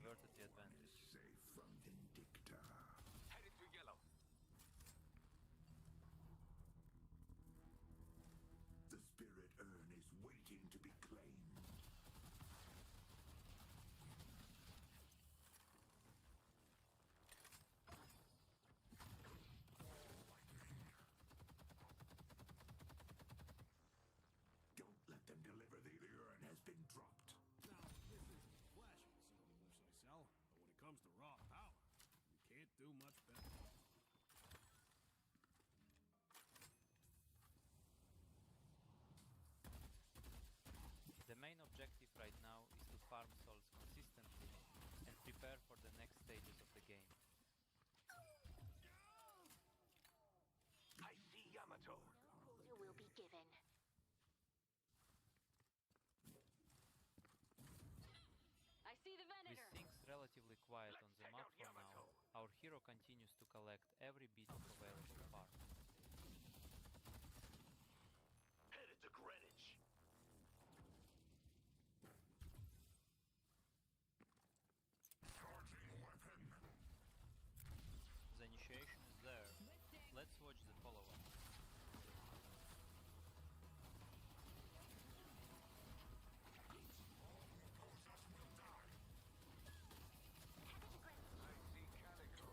inverted the advantage. Safe from Vindicta. Headed to yellow. The spirit urn is waiting to be claimed. Don't let them deliver the urn has been dropped. Now, this isn't flashy, some of the whips I sell, but when it comes to raw power, you can't do much better. The main objective right now is to farm souls consistently and prepare for the next stages of the game. I see Yamato. No order will be given. I see the With Venator. things relatively quiet on the map for now, our hero continues to collect every bit of available farm. Headed to Greenwich. Charging weapon. The initiation is there. Let's watch the follow-up. I see Calico.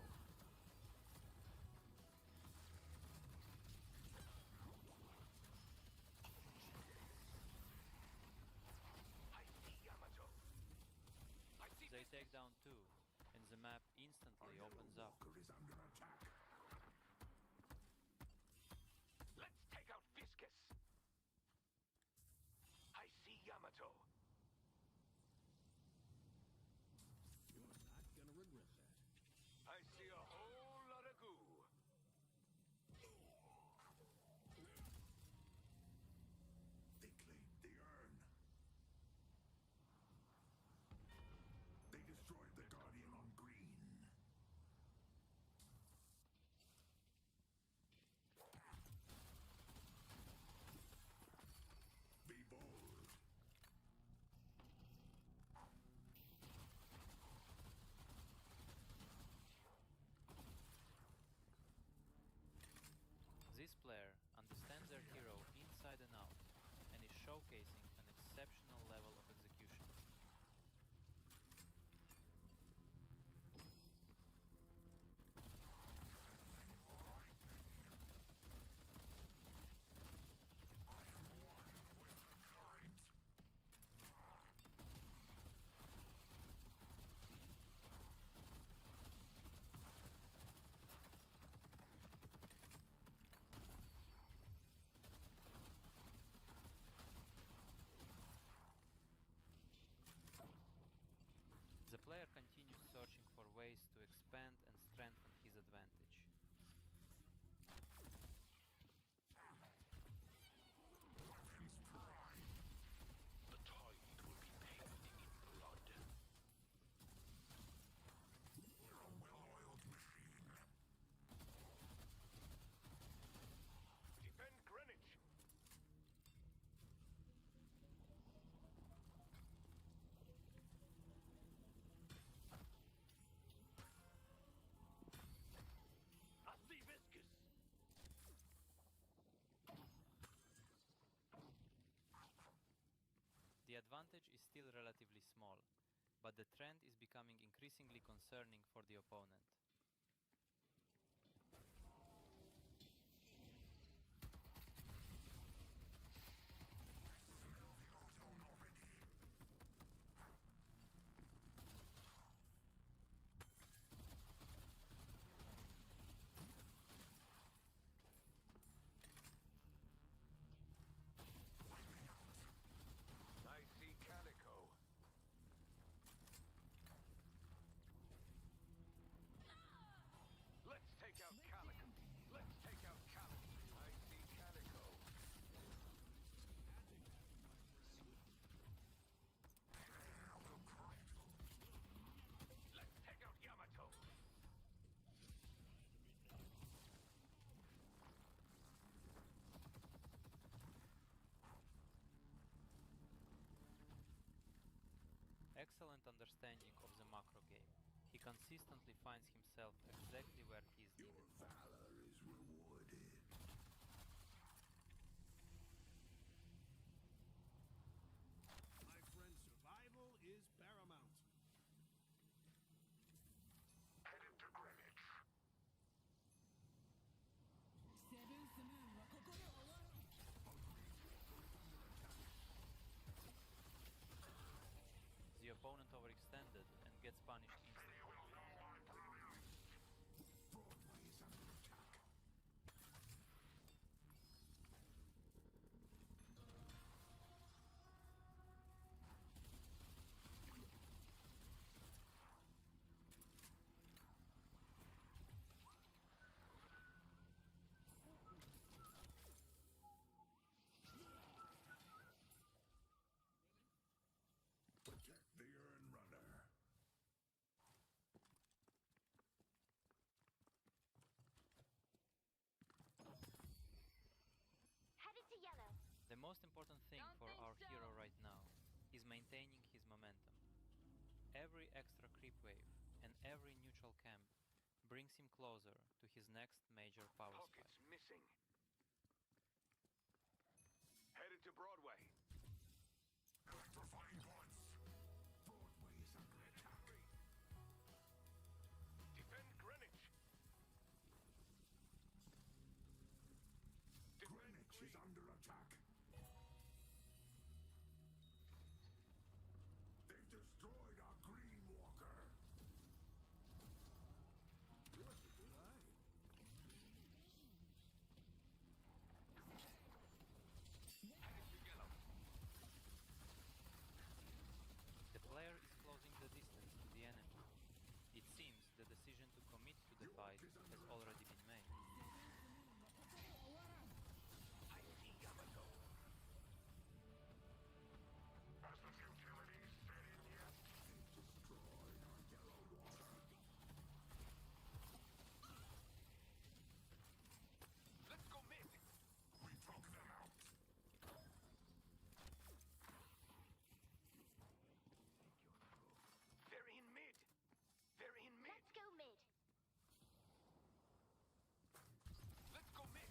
I see Yamato. I see. They take down two, and the map instantly opens up. Walker is under attack. Let's take out Viscus. I see Yamato. You're not gonna regret that. I see a whole lot of goo. They claimed the urn. They destroyed the Guardian on green. Be bold. This player understands their hero inside and out, and is showcasing an exceptional level of execution. The player continues searching for ways to expand and strengthen his advantage. Weapons prime. The tide will be paid in blood. You're a well-oiled machine. Defend Greenwich. I see Viscus. The advantage is still relatively small, but the trend is becoming increasingly concerning for the opponent. I see Calico. excellent understanding of the macro game. He consistently finds himself exactly where he is needed. Your valor is rewarded. My friend, survival is paramount. Headed to Greenwich. The opponent overextended and gets punished instantly. Broadway is under attack. Protect the urn runner. Headed to yellow. The most important thing for our hero right now is maintaining his momentum. Every extra creep wave and every neutral camp brings him closer to his next major power spike. Pockets missing. Headed to Broadway. Electrifying points. Broadway is under attack. Defend Greenwich. Greenwich is under attack. They've destroyed our Green Walker. Good eye. The player is closing the distance to the enemy. It seems the decision to commit to the fight has already been made. I see Yamato. Has the futilities set in yet? They've destroyed our yellow water. Let's go mid. We took them out. They're in mid. They're in mid. Let's go mid. Let's go mid.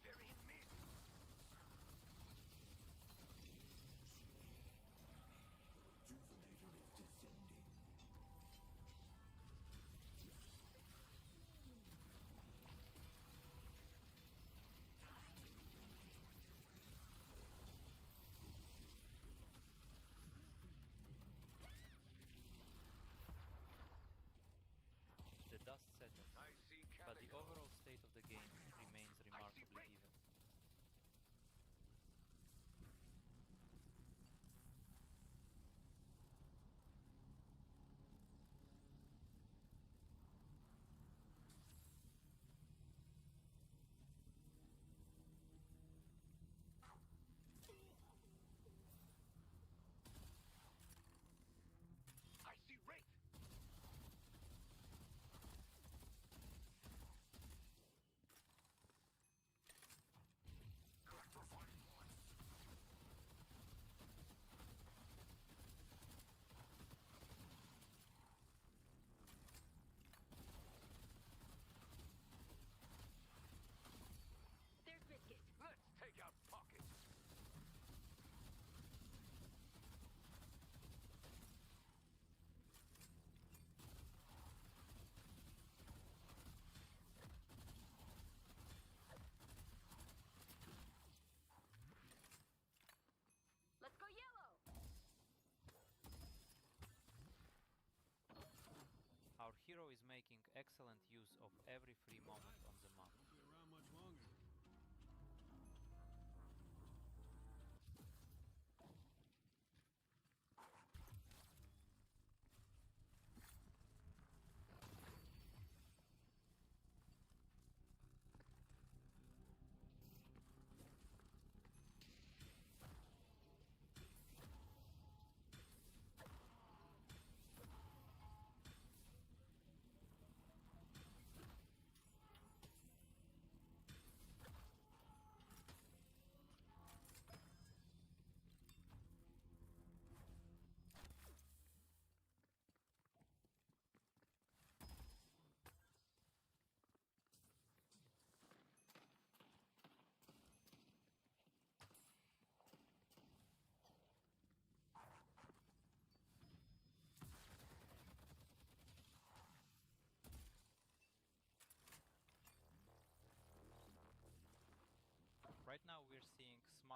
They're in mid. Rejuvenator is descending. The dust settles, I see but the Calico. overall state of the game remains remarkably even. I see Wraith.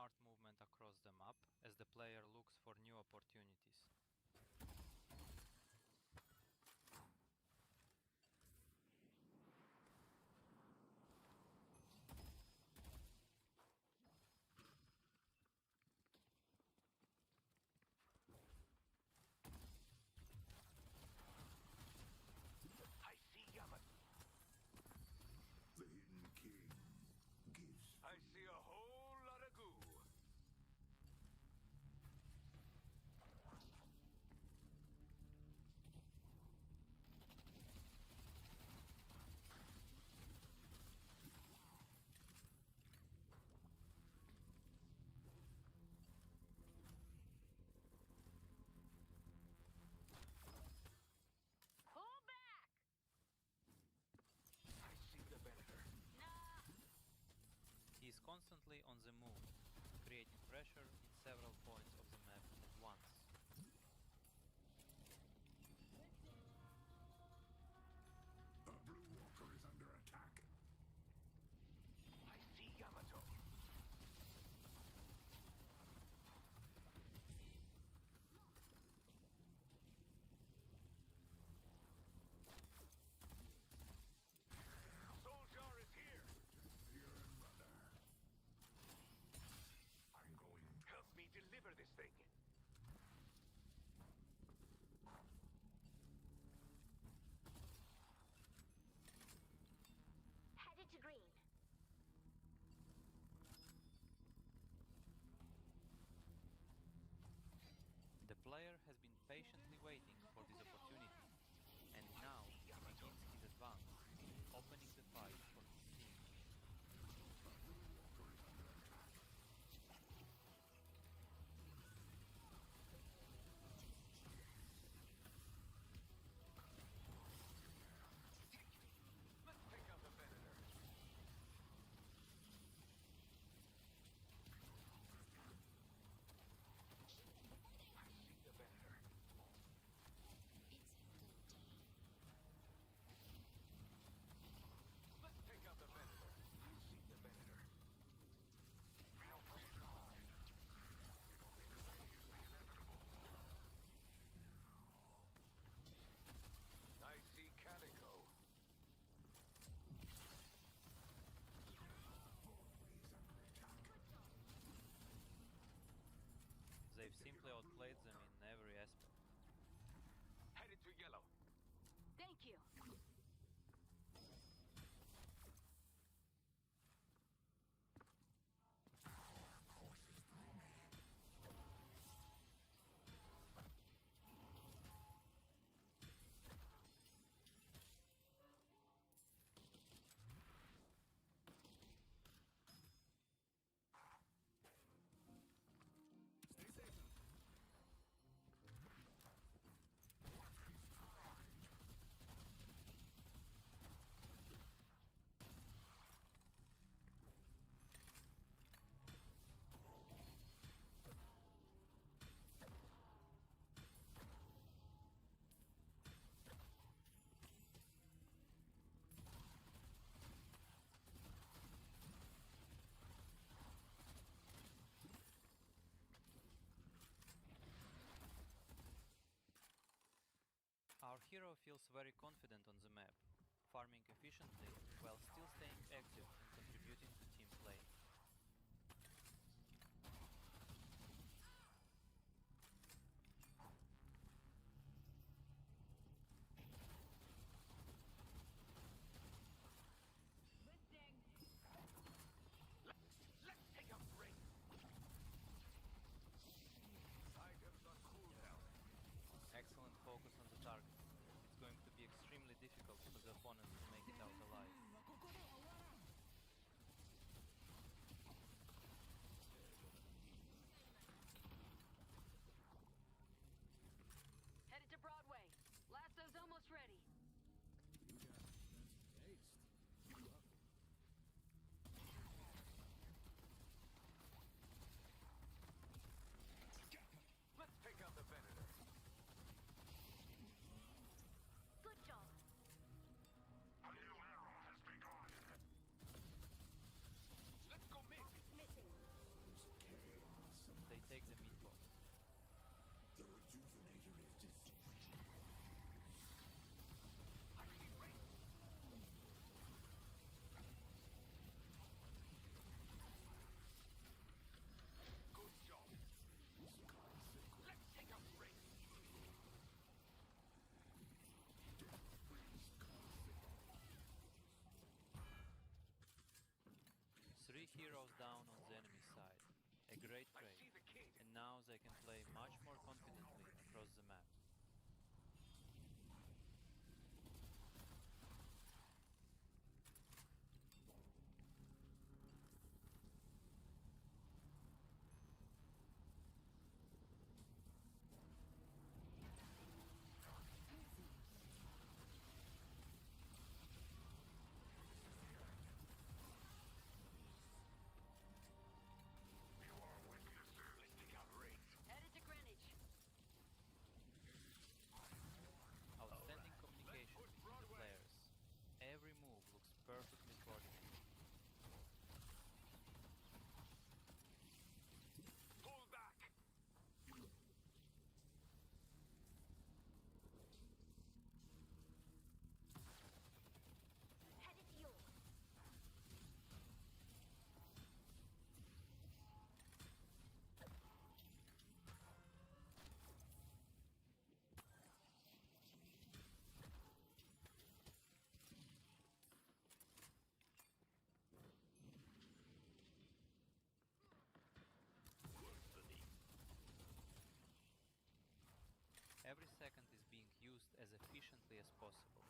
smart movement across the map as the player looks for new opportunities. I see Yamato. The Hidden King gives. I see a whole lot of goo. Pull back! I see the Venator. He is constantly on the move, creating pressure in several points of the map at once. A Blue Walker is under attack. I see Yamato. Soldier is here. Here and runner. I'm going to help me deliver this thing. Headed to green. The player has been patiently waiting for this opportunity, and now he begins his advance, opening the fight for his team. Let's take out the Venator. I see the Venator. Let's take out the Venator. I see the Venator. Real push God. I see Calico. They've simply outplayed them in every aspect. Headed to yellow. Thank you. Stay safe. Our hero feels very confident on the map, farming efficiently while still staying active and contributing to team play. Let's take out Ring. Items on cooldown. Excellent focus on the target. It's going to be extremely difficult for the opponent to make it out alive. heroes down on the enemy side. A great trade. And now they can play much more confidently across the map. Headed to Greenwich. Outstanding communication between the players. Every move looks perfectly coordinated. Pull back! Headed to yours. Every second is being used as efficiently as possible.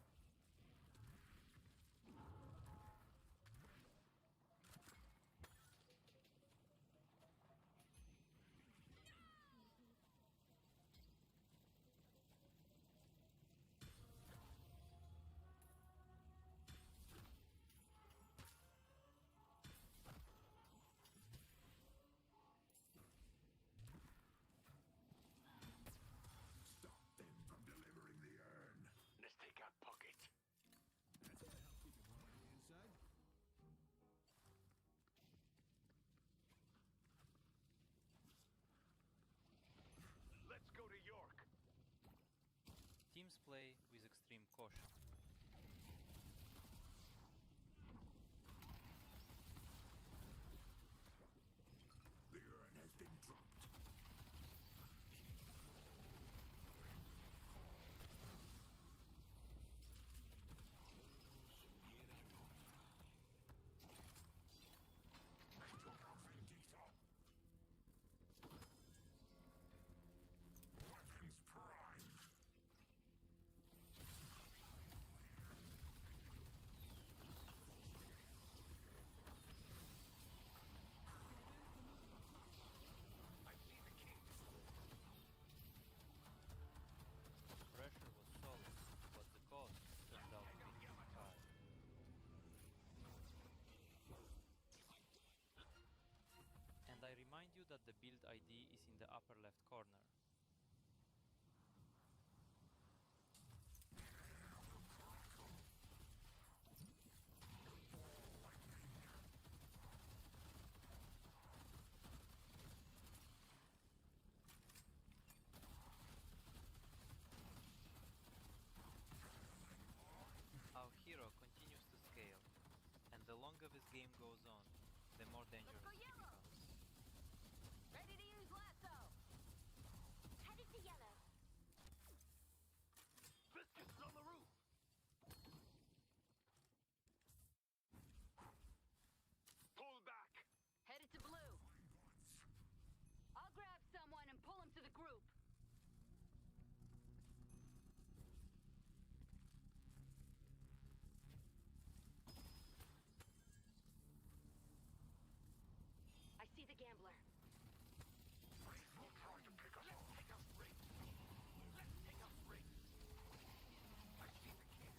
Stop them from delivering the urn. Let's take out Pocket. That's gonna help keep him on the inside. Let's go to York. Teams play with extreme caution. The urn has been dropped. Weapons prime. I see the king. Pressure was solid, but the cost turned out to be high. And I remind you that the build ID is in the upper left corner. Our hero continues to scale, and the longer this game goes on, the more dangerous Let's go it yellow. becomes. Ready to use lasso. Headed to yellow. Biscuits on the roof. Pull back. Headed to blue. I'll grab someone and pull him to the group. I see the gambler. We'll try to pick us off. Take us ring. Let's take us ring. I see the king.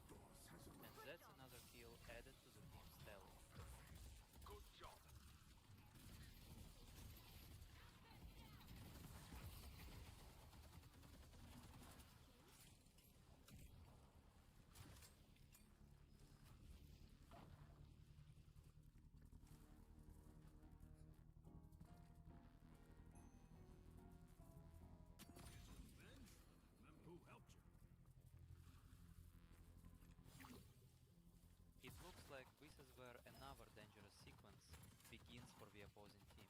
Boss has a And that's another kill added to the team's tally. good job. Revenge? Then who helped you? It looks like this is where another dangerous sequence begins for the opposing team.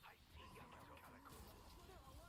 I see you, Calico.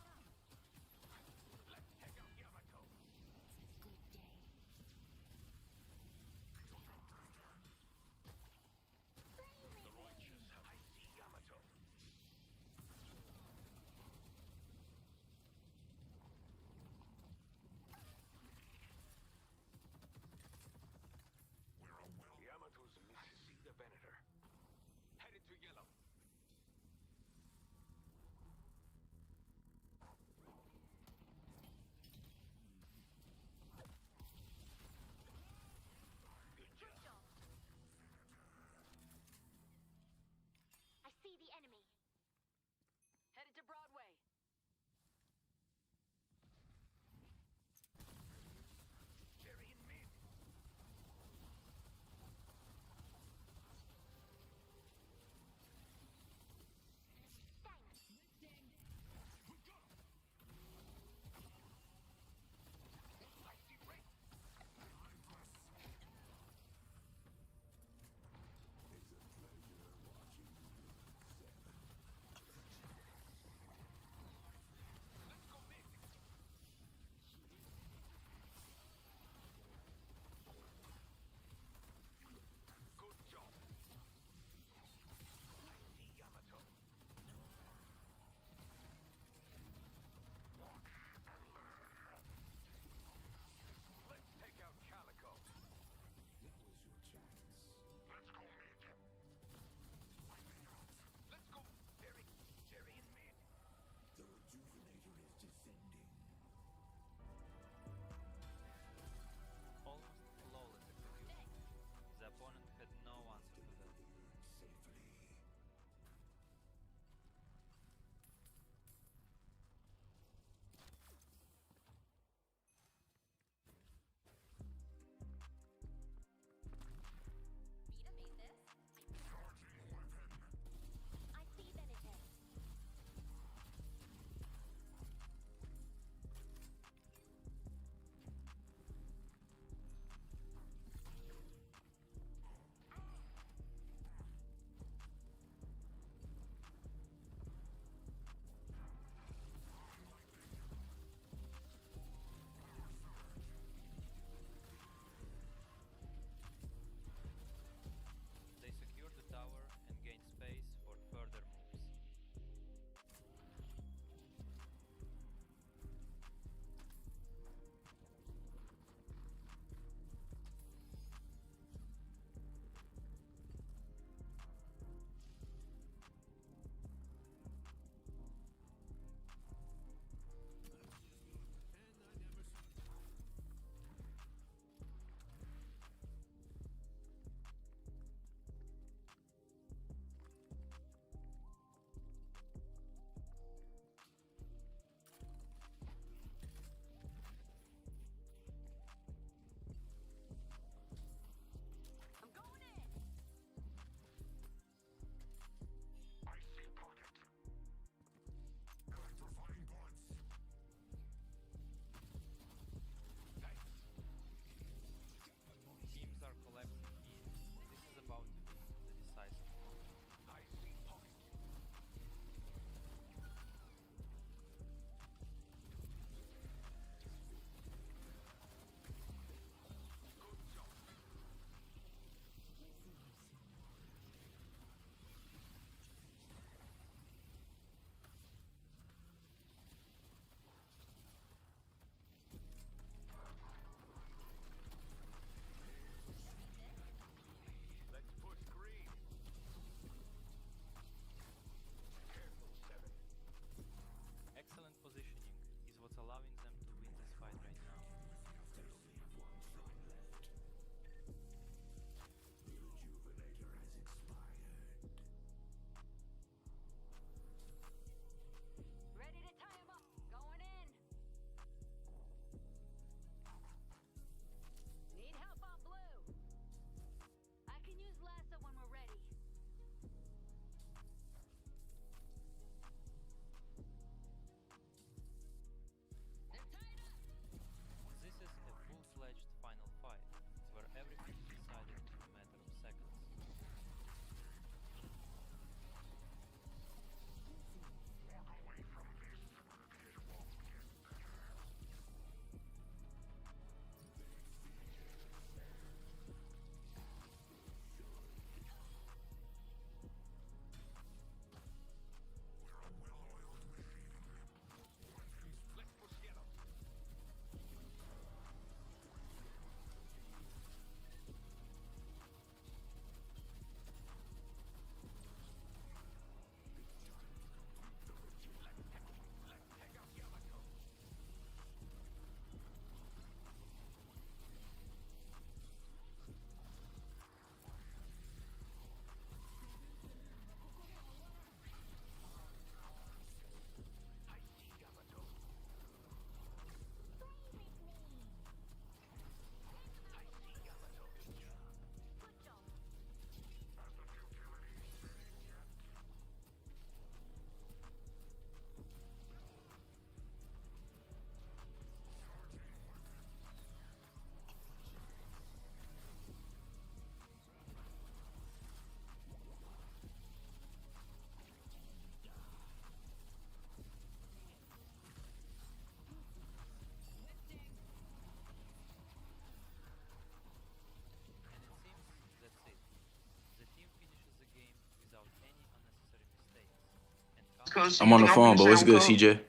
I'm on the phone, but what's good, CJ?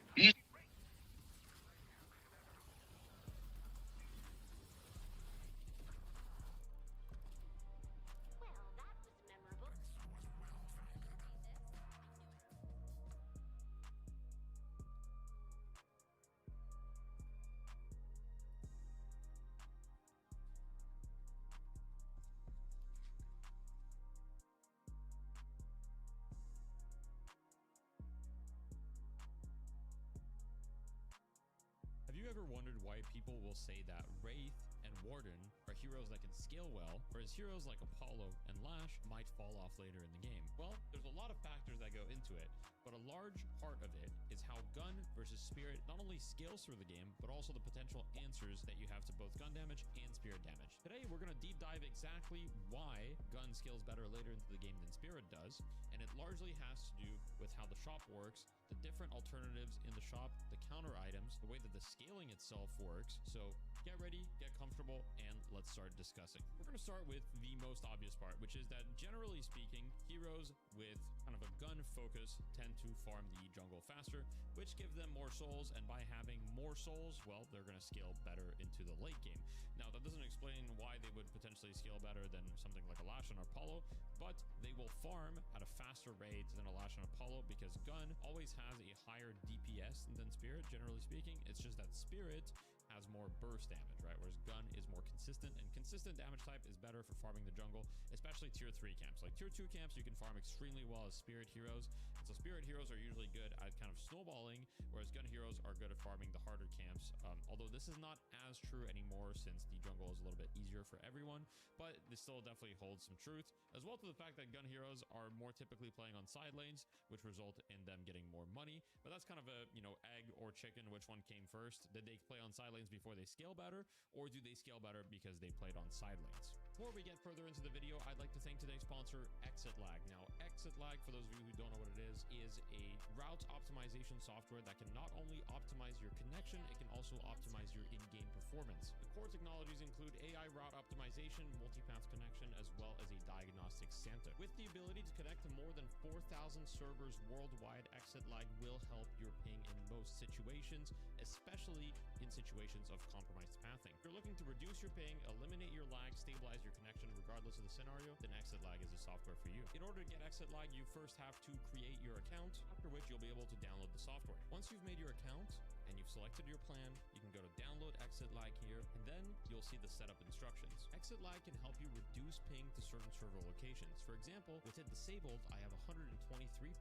Have you ever wondered why people will say that Wraith and Warden are heroes that can scale well, whereas heroes like Apollo and Lash might fall off later in the game? Well, there's a lot of factors that go into it, but a large part of it is how gun versus spirit not only scales through the game, but also the potential answers that you have to both gun damage and spirit damage. Today, we're going to deep dive exactly why gun scales better later into the game than spirit does, and it largely has to do with how the shop works, the different alternatives in the shop, the counter items, the way that the scaling itself works. So get ready, get comfortable, and let's start discussing. We're going to start with the most obvious part, which is that generally speaking, heroes with kind of a gun focus tend to farm the jungle faster, which gives them more souls, and by having more souls, well, they're going to scale better into the late game. Now, that doesn't explain why they would potentially scale better than something like a Lash and Apollo, but they will farm at a faster rate than a Lash and Apollo because gun always has a higher DPS than spirit, generally speaking. It's just that spirit has more burst damage, right? Whereas gun is more consistent, and consistent damage type is better for farming the jungle, especially tier 3 camps. Like tier 2 camps, you can farm extremely well as spirit heroes. And so spirit heroes are usually good at kind of snowballing, whereas gun heroes are good at farming the harder camps. Although this is not as true anymore since the jungle is a little bit easier for everyone, but this still definitely holds some truth, as well to the fact that gun heroes are more typically playing on side lanes, which result in them getting more money. But that's kind of a, you know, egg or chicken, which one came first? Did they play on side lanes before they scale better, or do they scale better because they played on side lanes? Before we get further into the video, I'd like to thank today's sponsor, ExitLag. Now, ExitLag, for those of you who don't know what it is a route optimization software that can not only optimize your connection, it can also optimize your in-game performance. The core technologies include AI route optimization, multipath connection, as well as a diagnostic Santa. With the ability to connect to more than 4,000 servers worldwide, ExitLag will help your ping in most situations, especially in situations of compromised pathing. If you're looking to reduce your ping, eliminate your lag, stabilize your connection regardless of the scenario, then ExitLag is the software for you. In order to get ExitLag, you first have to create your account, after which you'll be able to download the software. Once you've made your account and you've selected your plan, you can go to download ExitLag here, and then you'll see the setup instructions. ExitLag can help you reduce ping to certain server locations. For example, with it disabled, I have 123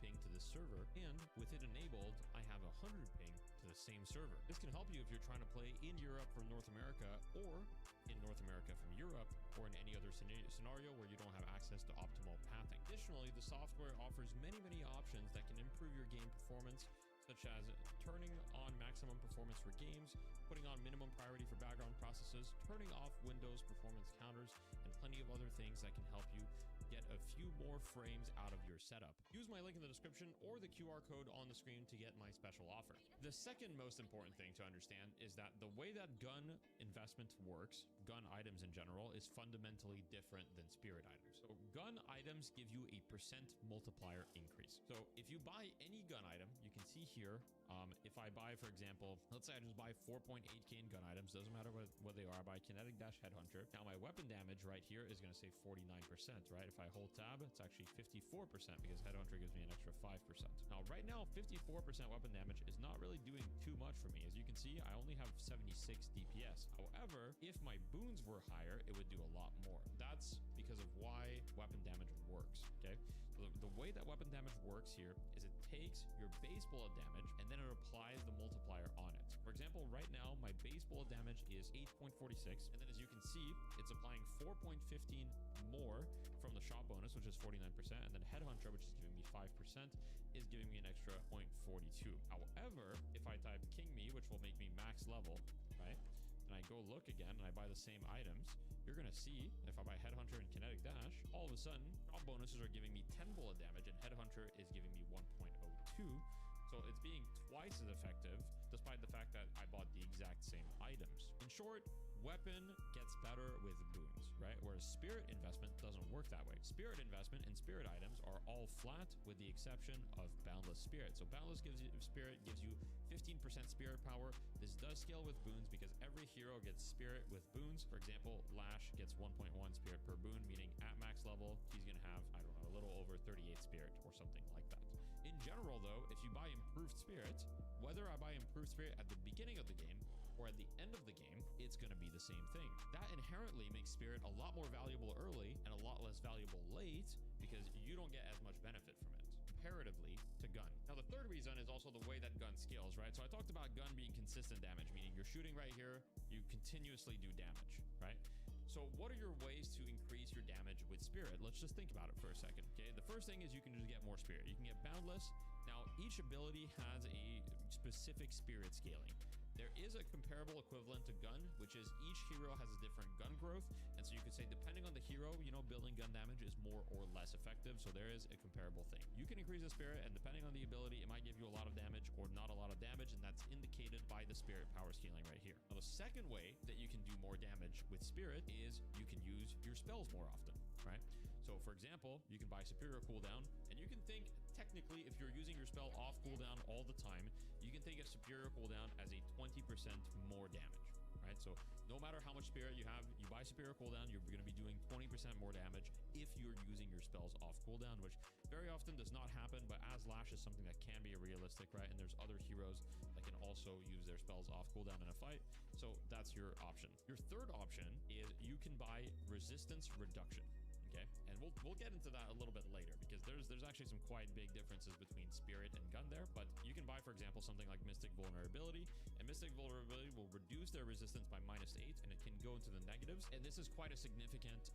ping to this server, and with it enabled, I have 100 ping to the same server. This can help you if you're trying to play in Europe from North America, or in North America from Europe, or in any other scenario where you don't have access to optimal pathing. Additionally, the software offers many options that can improve your game performance, such as turning on maximum performance for games, putting on minimum priority for background processes, turning off Windows performance counters, and plenty of other things that can help you get a few more frames out of your setup. Use my link in the description or the QR code on the screen to get my special offer. The second most important thing to understand is that the way that gun investment works, gun items in general, is fundamentally different than spirit items. So gun items give you a percent multiplier increase. So if you buy any gun item, you can see here, if I buy, for example, let's say I just buy 4.8k in gun items, doesn't matter what they are, I buy Kinetic Dash Headhunter. Now my weapon damage right here is going to say 49%, right? If I hold tab, it's actually 54% because Headhunter gives me an extra 5%. Now, right now, 54% weapon damage is not really doing too much for me. As you can see, I only have 76 DPS. However, if my boons were higher, it would do a lot more. That's because of why weapon damage works, okay? So the way that weapon damage works here is it takes your base bullet damage and then it applies the multiplier on it. For example, right now, my base bullet damage is 8.46, and then as you can see, it's applying 4.15 more from the shop bonus, which is 49%, and then Headhunter, which is giving me 5%, is giving me an extra 0.42. However, if I type King Me, which will make me max level, right, and I go look again and I buy the same items, you're going to see if I buy Headhunter and Kinetic Dash, all of a sudden, shop bonuses are giving me 10 bullet damage, and Headhunter is giving me 1.02. So it's being twice as effective, despite the fact that I bought the exact same items. In short, weapon gets better with boons, right? Whereas spirit investment doesn't work that way. Spirit investment and spirit items are all flat with the exception of boundless spirit. So boundless spirit gives you 15% spirit power. This does scale with boons because every hero gets spirit with boons. For example, Lash gets 1.1 spirit per boon, meaning at max level, he's gonna have, I don't know, a little over 38 spirit or something like that. In general though, if you buy improved spirit, whether I buy improved spirit at the beginning of the game or at the end of the game, it's going to be the same thing. That inherently makes spirit a lot more valuable early and a lot less valuable late because you don't get as much benefit from it comparatively to gun. Now, the third reason is also the way that gun scales, right? So I talked about gun being consistent damage, meaning you're shooting right here, you continuously do damage, right? So what are your ways to increase your damage with spirit? Let's just think about it for a second, okay? The first thing is you can just get more spirit. You can get boundless. Now, each ability has a specific spirit scaling. There is a comparable equivalent to gun, which is each hero has a different gun growth. And so you could say, depending on the hero, you know, building gun damage is more or less effective. So there is a comparable thing. You can increase the spirit, and depending on the ability, it might give you a lot of damage or not a lot of damage. And that's indicated by the spirit power scaling right here. Now, the second way that you can do more damage with spirit is you can use your spells more often, right? So for example, you can buy superior cooldown, and you can think technically if you're using your spell off cooldown all the time, you can think of superior cooldown as a 20% more damage, right? So no matter how much spirit you have, you buy superior cooldown, you're going to be doing 20% more damage if you're using your spells off cooldown, which very often does not happen, but as Lash is something that can be realistic, right? And there's other heroes that can also use their spells off cooldown in a fight. So that's your option. Your third option is you can buy resistance reduction. Okay, and we'll get into that a little bit later because there's actually some quite big differences between spirit and gun there. But you can buy, for example, something like Mystic Vulnerability, and Mystic Vulnerability will reduce their resistance by -8, and it can go into the negatives. And this is quite a significant,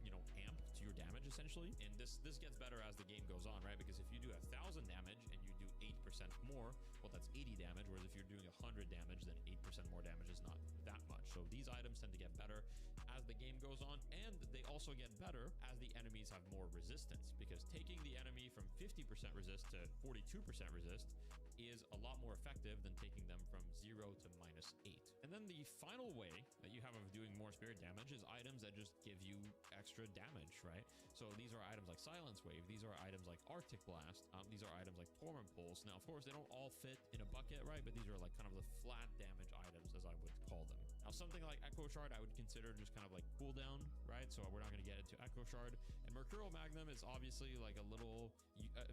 you know, amp to your damage essentially. And this gets better as the game goes on, right? Because if you do 1,000 damage and you do 8% more, well, that's 80 damage. Whereas if you're doing 100 damage, then 8% more damage is not that much. So these items tend to get better as the game goes on, and they also get better as the enemies have more resistance, because taking the enemy from 50% resist to 42% resist is a lot more effective than taking them from 0 to -8. And then the final way that you have of doing more spirit damage is items that just give you extra damage, right? So these are items like Silence Wave, these are items like Arctic Blast, these are items like Torment Pulse. Now, of course, they don't all fit in a bucket, right? But these are like kind of the flat damage items, as I would call them. Now, something like Echo Shard, I would consider just kind of like cooldown, right? So we're not going to get into Echo Shard. And Mercurial Magnum is obviously like a little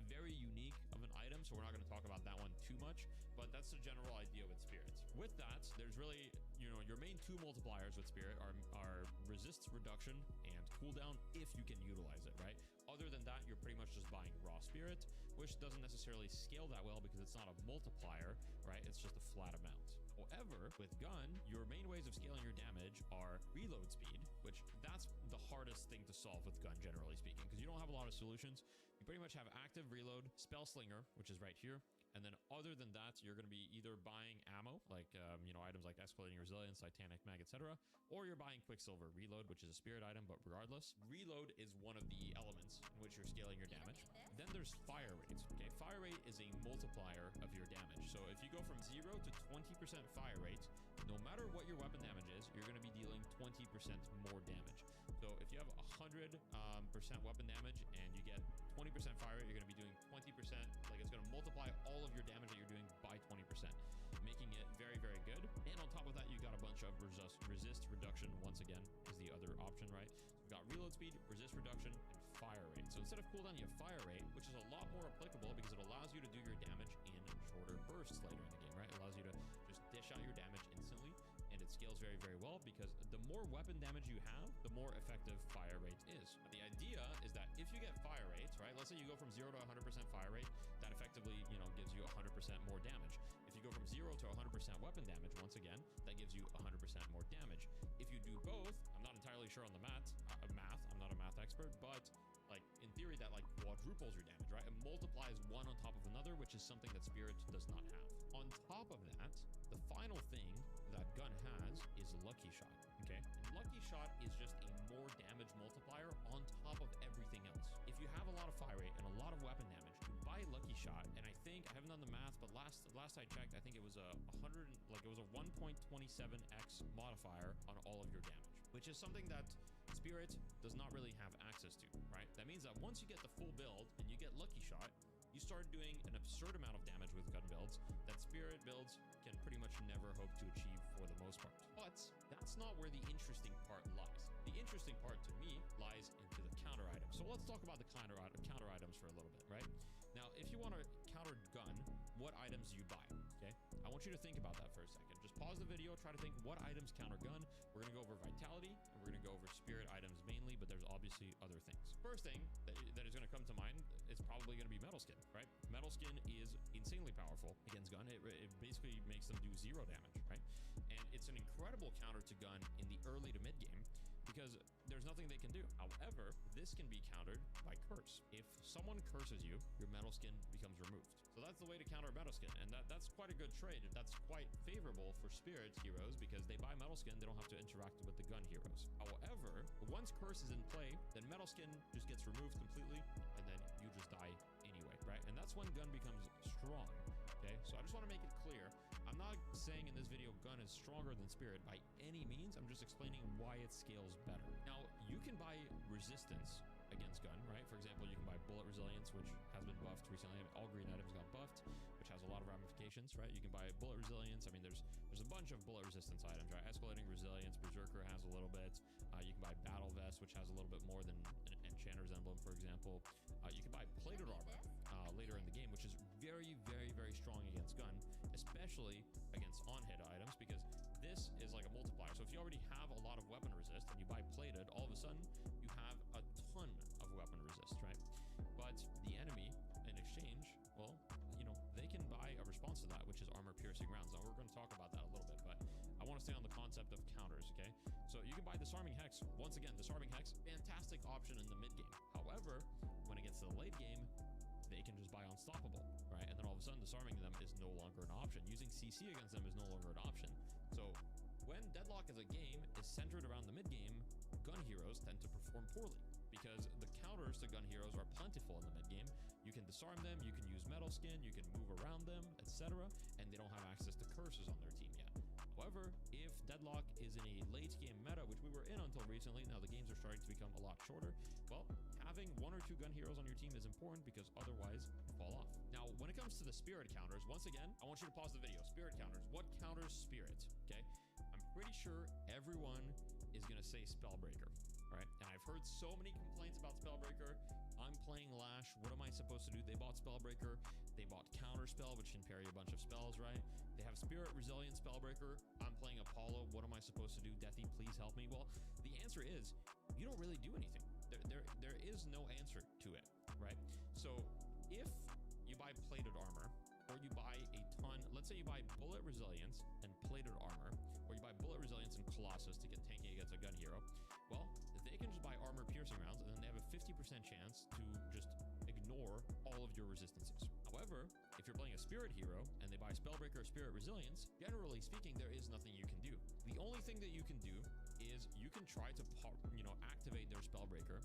very unique of an item, so we're not going to talk about that one too much, but that's the general idea with spirits. With that, there's really, you know, your main two multipliers with spirit are resist reduction and cooldown if you can utilize it, right? Other than that, you're pretty much just buying raw spirit, which doesn't necessarily scale that well because it's not a multiplier, right? It's just a flat amount. However, with gun, your main ways of scaling your damage are reload speed, which that's the hardest thing to solve with gun, generally speaking, because you don't have a lot of solutions. You pretty much have active reload, spell slinger, which is right here. And then other than that, you're going to be either buying ammo, like, you know, items like Escalating Resilience, Titanic Mag, etc., or you're buying Quicksilver Reload, which is a spirit item, but regardless, reload is one of the elements in which you're scaling your damage. Then there's fire rate. Okay, fire rate is a multiplier of your damage. So if you go from 0 to 20% fire rate, no matter what your weapon damage is, you're going to be dealing 20% more damage. So if you have 100% weapon damage and you get 20% fire rate, you're going to be doing 20%, like it's going to multiply all of your damage that you're doing by 20%, making it very, very good. And on top of that, you got a bunch of resist reduction. Once again, is the other option, right? So we've got reload speed, resist reduction, and fire rate. So instead of cooldown, you have fire rate, which is a lot more applicable because it allows you to do your damage in shorter bursts later in the game, right? It allows you to just dish out your damage instantly, and it scales very, very well because the more weapon damage you have, the more effective fire rate is. But the idea is that if you get fire rates, right? Let's say you go from 0 to 100% fire rate, that effectively, you know, gives you 100% more damage. If you go from 0 to 100% weapon damage, once again, that gives you 100% more damage. If you do both, I'm not entirely sure on the math, I'm not a math expert, but like in theory that like quadruples your damage, right? It multiplies one on top of another, which is something that spirit does not have. On top of that, the final thing that gun has is Lucky Shot. Okay, and Lucky Shot is just a more damage multiplier on top of everything else. If you have a lot of fire rate and a lot of weapon damage, you buy Lucky Shot, and I think think, I haven't done the math, but last I checked, I think it was a 1.27x modifier on all of your damage, which is something that Spirit does not really have access to, right? That means that once you get the full build and you get Lucky Shot, you start doing an absurd amount of damage with gun builds that Spirit builds can pretty much never hope to achieve for the most part. But that's not where the interesting part lies. The interesting part to me lies into the counter items. So let's talk about the counter items for a little bit, right? Now, if you want to counter gun, what items do you buy? Okay, I want you to think about that for a second. Just pause the video, try to think what items counter gun. We're gonna go over Vitality and we're gonna go over Spirit items mainly, but there's obviously other things. First thing that is gonna come to mind is probably gonna be Metal Skin, right? Metal Skin is insanely powerful against gun. It basically makes them do 0 damage, right? And it's an incredible counter to gun in the early to mid game, because there's nothing they can do. However, this can be countered by curse. If someone curses you, your Metal Skin becomes removed. So that's the way to counter Metal Skin, and that's quite a good trade. That's quite favorable for Spirit heroes because they buy Metal Skin, they don't have to interact with the gun heroes. However, once curse is in play, then Metal Skin just gets removed completely, and then you just die anyway, right? And that's when gun becomes strong, okay? So I just want to make it clear. I'm not saying in this video gun is stronger than Spirit by any means. I'm just explaining why it scales better. Now, you can buy resistance against gun, right? For example, you can buy bullet resilience, which has been buffed recently. All green items got buffed, which has a lot of ramifications, right? You can buy bullet resilience. I mean, there's a bunch of bullet resistance items, right? Escalating resilience, Berserker has a little bit. You can buy battle vest, which has a little bit more than an enchanter's emblem, for example. You can buy plated armor later in the game, which is very, very, very strong against gun, especially against on-hit items, because this is like a multiplier. So if you already have a lot of weapon resist and you buy plated, all of a sudden you have a ton of weapon resist, right? But the enemy, in exchange, well, you know, they can buy a response to that, which is armor-piercing rounds. Now, we're going to talk about that a little bit, but I want to stay on the concept of counters, okay? So you can buy Disarming Hex. Once again, Disarming Hex, fantastic option in the mid-game. However, when it gets to the late game, they can just buy Unstoppable, right? And then all of a sudden, disarming them is no longer an option. Using CC against them is no longer an option. So when DeadLock as a game is centered around the mid-game, gun heroes tend to perform poorly because the counters to gun heroes are plentiful in the mid-game. You can disarm them, you can use Metal Skin, you can move around them, etc., and they don't have access to curses on their team yet. However, if DeadLock is in a late game meta, which we were in until recently, now the games are starting to become a lot shorter, well, having 1 or 2 gun heroes on your team is important because otherwise you fall off. Now, when it comes to the Spirit counters, once again, I want you to pause the video. Spirit counters. What counters Spirit? Okay? I'm pretty sure everyone is going to say Spellbreaker, right? And I've heard so many complaints about Spellbreaker. I'm playing Lash. What am I supposed to do? They bought Spellbreaker. They bought Counterspell, which can parry a bunch of spells, right? They have Spirit Resilient Spellbreaker. I'm playing Apollo. What am I supposed to do? Deathy, please help me. Well, the answer is you don't really do anything. There is no answer to it, right? So if you buy plated armor, or you buy a ton, let's say you buy bullet resilience and plated armor, or you buy bullet resilience and Colossus to get tanky against a gun hero, well, they can just buy armor piercing rounds and then they have a 50% chance to just ignore all of your resistances. However, if you're playing a Spirit hero and they buy Spellbreaker or Spirit Resilience, generally speaking, there is nothing you can do. The only thing that you can do is you can try to, activate their Spellbreaker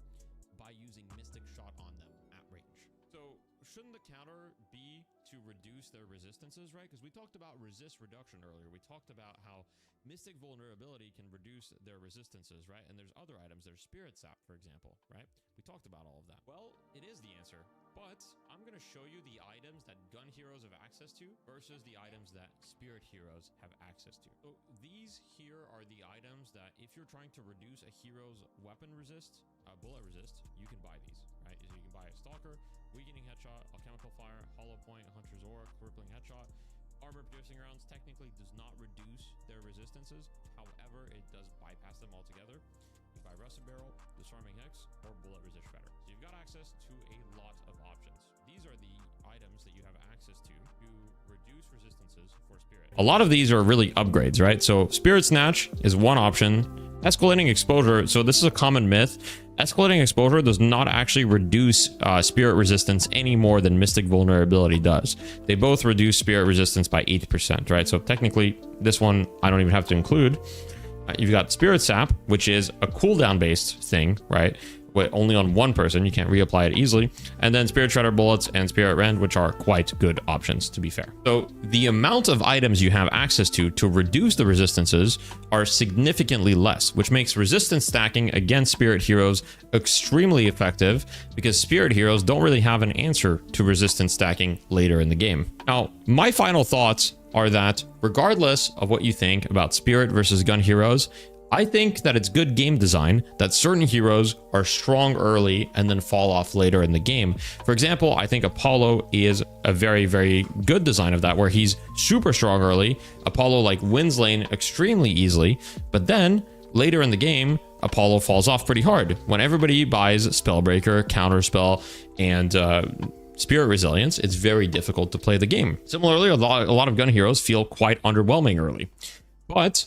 by using Mystic Shot on them at range. So shouldn't the counter be to reduce their resistances, right? Because we talked about resist reduction earlier. We talked about how Mystic Vulnerability can reduce their resistances, right? And there's other items. There's Spirit Sap, for example, right? We talked about all of that. Well, it is the answer, but I'm going to show you the items that gun heroes have access to versus the items that Spirit heroes have access to. So these here are the items that if you're trying to reduce a hero's weapon resist, bullet resist, you can buy these, right? So you can buy a Stalker, Weakening Headshot, Alchemical Fire, Hollow Point, Hunter's Aura, Crippling Headshot. Armor piercing rounds technically does not reduce their resistances. However, it does bypass them altogether. You buy Rusted Barrel, Disarming Hex, or Bullet Resist Shredder. So you've got access to a lot of options. These are the items that you have access to reduce resistances for Spirit. A lot of these are really upgrades, right? So Spirit Snatch is one option. Escalating Exposure, so this is a common myth. Escalating Exposure does not actually reduce Spirit resistance any more than Mystic Vulnerability does. They both reduce Spirit resistance by 8%, right? So technically, this one I don't even have to include. You've got Spirit Sap, which is a cooldown based thing, right? only on one person. You can't reapply it easily. And then Spirit Shredder bullets and Spirit Rend, which are quite good options, to be fair. So the amount of items you have access to reduce the resistances are significantly less, which makes resistance stacking against Spirit heroes extremely effective, because Spirit heroes don't really have an answer to resistance stacking later in the game. Now, my final thoughts are that regardless of what you think about Spirit versus gun heroes, I think that it's good game design that certain heroes are strong early and then fall off later in the game. For example, I think Apollo is a very, very good design of that, where he's super strong early. Apollo like wins lane extremely easily, but then later in the game, Apollo falls off pretty hard. When everybody buys Spellbreaker, Counterspell, and Spirit Resilience, it's very difficult to play the game. Similarly, a lot of gun heroes feel quite underwhelming early. But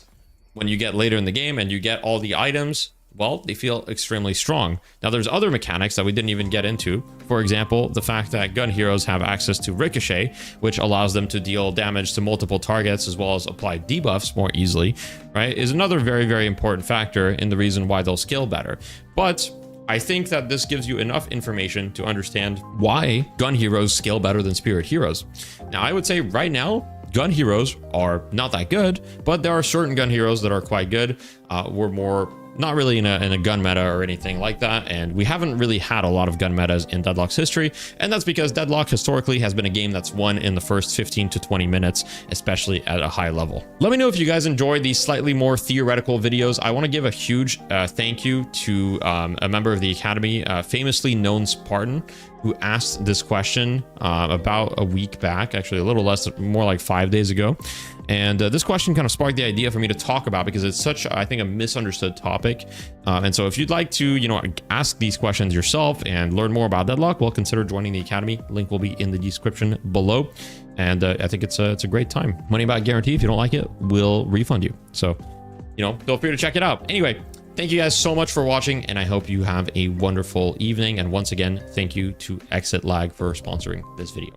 when you get later in the game and you get all the items, well, they feel extremely strong. Now, there's other mechanics that we didn't even get into. For example, the fact that gun heroes have access to Ricochet, which allows them to deal damage to multiple targets as well as apply debuffs more easily, right, is another very, very important factor in the reason why they'll scale better. But I think that this gives you enough information to understand why gun heroes scale better than Spirit heroes. Now, I would say right now, gun heroes are not that good, but there are certain gun heroes that are quite good. We're more not really in a gun meta or anything like that, and we haven't really had a lot of gun metas in DeadLock's history, and that's because DeadLock historically has been a game that's won in the first 15 to 20 minutes, especially at a high level. Let me know if you guys enjoy these slightly more theoretical videos. I want to give a huge thank you to a member of the Academy, famously known Spartan, who asked this question about a week back, actually a little less, more like 5 days ago. And this question kind of sparked the idea for me to talk about, because it's such, I think, a misunderstood topic. And so if you'd like to, ask these questions yourself and learn more about DeadLock, well, consider joining the Academy. Link will be in the description below. And I think it's a great time. Money back guarantee. If you don't like it, we'll refund you. So, feel free to check it out. Anyway, thank you guys so much for watching, and I hope you have a wonderful evening. And once again, thank you to Exit Lag for sponsoring this video.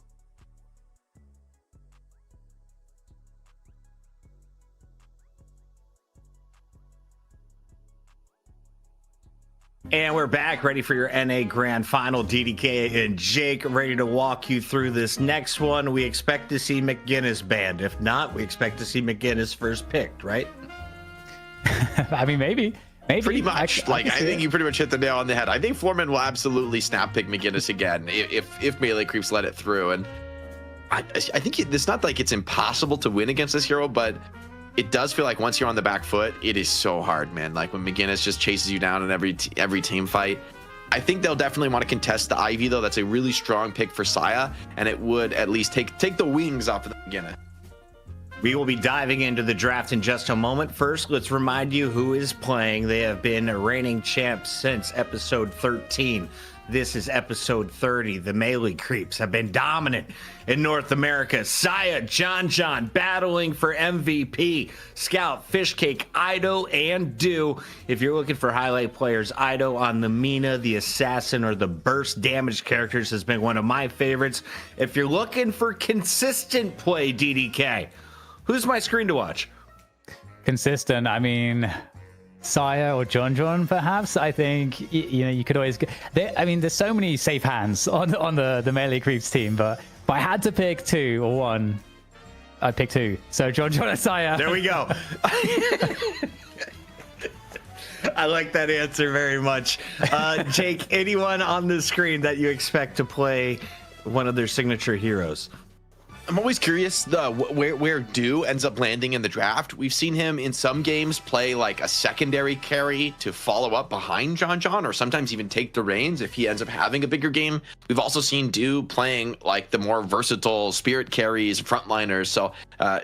And we're back, ready for your NA Grand Final. DDK and Jake ready to walk you through this next one. We expect to see McGinnis banned. If not, we expect to see McGinnis first picked, right? I mean, maybe. Pretty much. I think you pretty much hit the nail on the head. I think Foreman will absolutely snap pick McGinnis again if melee creeps let it through. And I think it's not like it's impossible to win against this hero, but it does feel like once you're on the back foot, it is so hard, man. Like when McGinnis just chases you down in every team fight. I think they'll definitely want to contest the Ivy, though. That's a really strong pick for Saya, and it would at least take the wings off of the McGinnis. We will be diving into the draft in just a moment. First, let's remind you who is playing. They have been reigning champs since episode 13. This is episode 30. The melee creeps have been dominant in North America. Saya, John battling for MVP. Scout, Fishcake, Ido, and Do. If you're looking for highlight players, Ido on the Mina, the Assassin, or the burst damage characters has been one of my favorites. If you're looking for consistent play, DDK, who's my screen to watch? Consistent, I mean, Saya or John, perhaps. I think you could always get. There's so many safe hands on the melee creeps team, but if I had to pick two or one, I'd pick two. So John and Saya. There we go. I like that answer very much. Jake, anyone on the screen that you expect to play one of their signature heroes? I'm always curious where Do ends up landing in the draft. We've seen him in some games play like a secondary carry to follow up behind John, or sometimes even take the reins if he ends up having a bigger game. We've also seen Do playing like the more versatile spirit carries, frontliners. So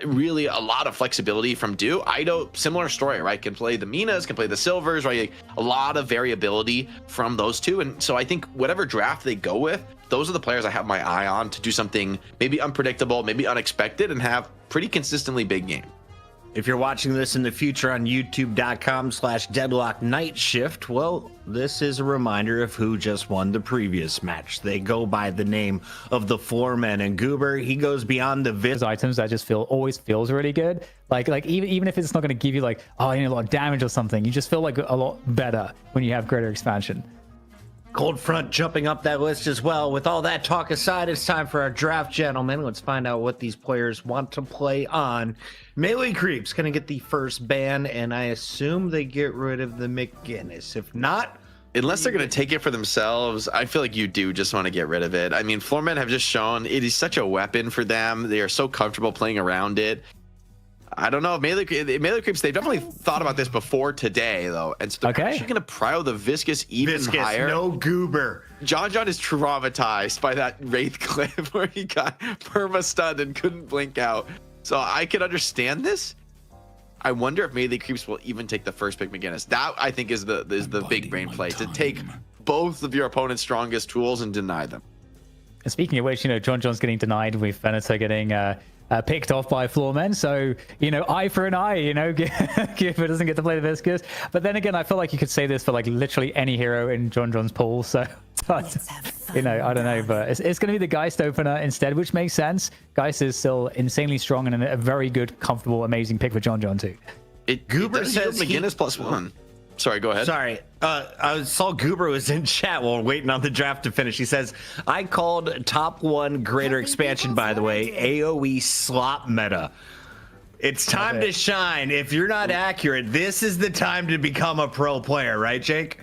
really a lot of flexibility from Do. Ido, similar story, right? Can play the Minas, can play the Silvers, right? A lot of variability from those two. And so I think whatever draft they go with, those are the players I have my eye on to do something maybe unpredictable, maybe unexpected, and have pretty consistently big game. If you're watching this in the future on youtube.com/DeadLock Night Shift, well, this is a reminder of who just won the previous match. They go by the name of the Foreman, and Goober, he goes beyond the items that just always feels really good. Like even if it's not going to give you like, oh, you need a lot of damage or something, you just feel like a lot better when you have greater expansion. Cold Front jumping up that list as well. With all that talk aside, it's time for our draft, gentlemen. Let's find out what these players want to play on. Melee Creep's going to get the first ban, and I assume they get rid of the McGinnis. If not... Unless they're going to take it for themselves, I feel like you do just want to get rid of it. I mean, Floormen have just shown it is such a weapon for them. They are so comfortable playing around it. I don't know. Melee Creeps, they've definitely thought about this before today, though. And so they're actually going to prio the Viscous even higher. No Goober. John is traumatized by that Wraith clip where he got perma-stunned and couldn't blink out. So I can understand this. I wonder if Melee Creeps will even take the first pick McGinnis. That, I think, is the big brain play, to take both of your opponent's strongest tools and deny them. And speaking of which, John's getting denied with Venator getting... picked off by Floormen, so eye for an eye. Giver doesn't get to play the Viscous, but then again, I feel like you could say this for like literally any hero in John's pool. So, I don't know, but it's going to be the Geist opener instead, which makes sense. Geist is still insanely strong and a very good, comfortable, amazing pick for John too. Goober says McGinnis +1. Sorry, go ahead. Sorry. I saw Goober was in chat while waiting on the draft to finish. He says, I called top 1 greater expansion, by the way, AoE slop meta. It's time to shine. If you're not accurate, this is the time to become a pro player, right, Jake?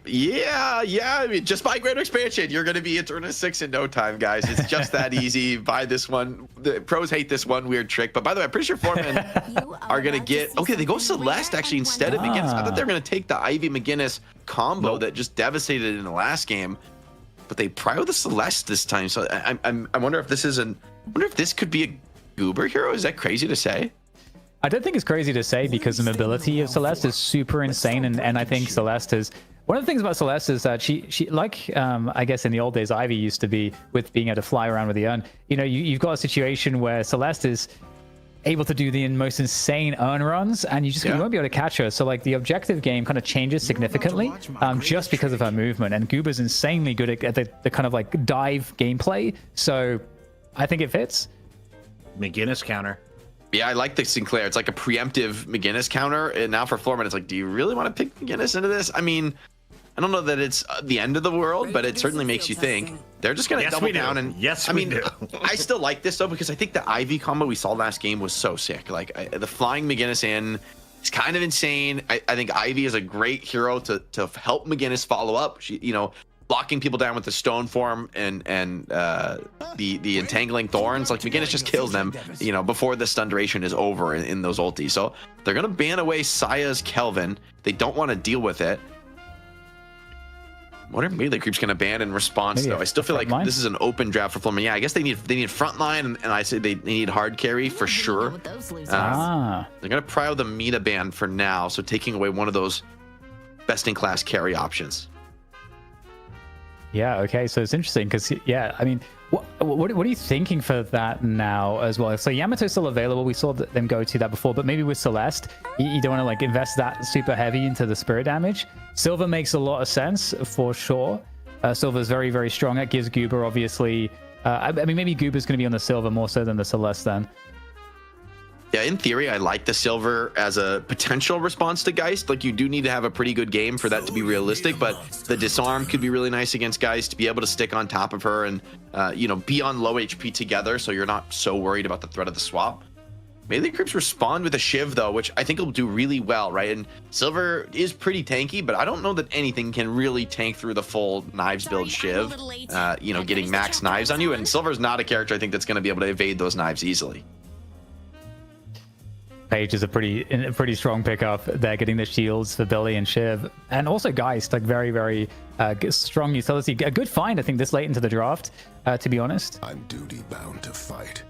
Yeah. I mean, just buy greater expansion. You're going to be Eterna 6 in no time, guys. It's just that easy. Buy this one. The pros hate this one weird trick. But by the way, I'm pretty sure Floormen are going to get... Okay, they go Celeste, actually, instead of McGinnis. I thought they were going to take the Ivy McGinnis combo that just devastated in the last game. But they prio the Celeste this time. So I wonder if this is I wonder if this could be a Goober hero. Is that crazy to say? I don't think it's crazy to say because the mobility of Celeste is super insane. And I think Celeste is... One of the things about Celeste is that she like, I guess in the old days, Ivy used to be with being able to fly around with the urn. You've got a situation where Celeste is able to do the most insane urn runs, and you won't be able to catch her. So like the objective game kind of changes significantly just because of her movement. And Goober's insanely good at the kind of like dive gameplay. So I think it fits. McGinnis counter. Yeah, I like the Sinclair. It's like a preemptive McGinnis counter. And now for Floormen, it's like, do you really want to pick McGinnis into this? I mean, I don't know that it's the end of the world, but it certainly makes you think. They're just going to double down. And I mean, I still like this, though, because I think the Ivy combo we saw last game was so sick. Like, the flying McGinnis in is kind of insane. I think Ivy is a great hero to help McGinnis follow up. She, blocking people down with the stone form and the entangling thorns. Like, McGinnis just kills them, before the stun duration is over in those ultis. So they're going to ban away Saya's Kelvin. They don't want to deal with it. What are Melee Creeps going to ban in response, though? I still feel like this is an open draft for Floormen. Yeah, I guess they need frontline, and I say they need hard carry for sure. They're going to prio the Meta ban for now, so taking away one of those best-in-class carry options. Yeah, okay, so it's interesting because, I mean, what are you thinking for that now as well? So Yamato's still available. We saw them go to that before, but maybe with Celeste, you don't want to like invest that super heavy into the spirit damage. Silver makes a lot of sense for sure. Silver's very, very strong. It gives Goober, obviously... I mean, maybe Goober's going to be on the Silver more so than the Celeste then. Yeah, in theory, I like the Silver as a potential response to Geist. Like, you do need to have a pretty good game for that to be realistic, but the disarm could be really nice against Geist, to be able to stick on top of her and, be on low HP together, so you're not so worried about the threat of the swap. Melee Creeps respond with a Shiv, though, which I think will do really well, right? And Silver is pretty tanky, but I don't know that anything can really tank through the full Knives build Shiv, getting max knives on you. And Silver's not a character, I think, that's going to be able to evade those knives easily. Page is a pretty strong pickup. They're getting the shields for Billy and Shiv, and also Geist, like very, very strong utility. A good find, I think, this late into the draft. To be honest, I'm duty bound to fight.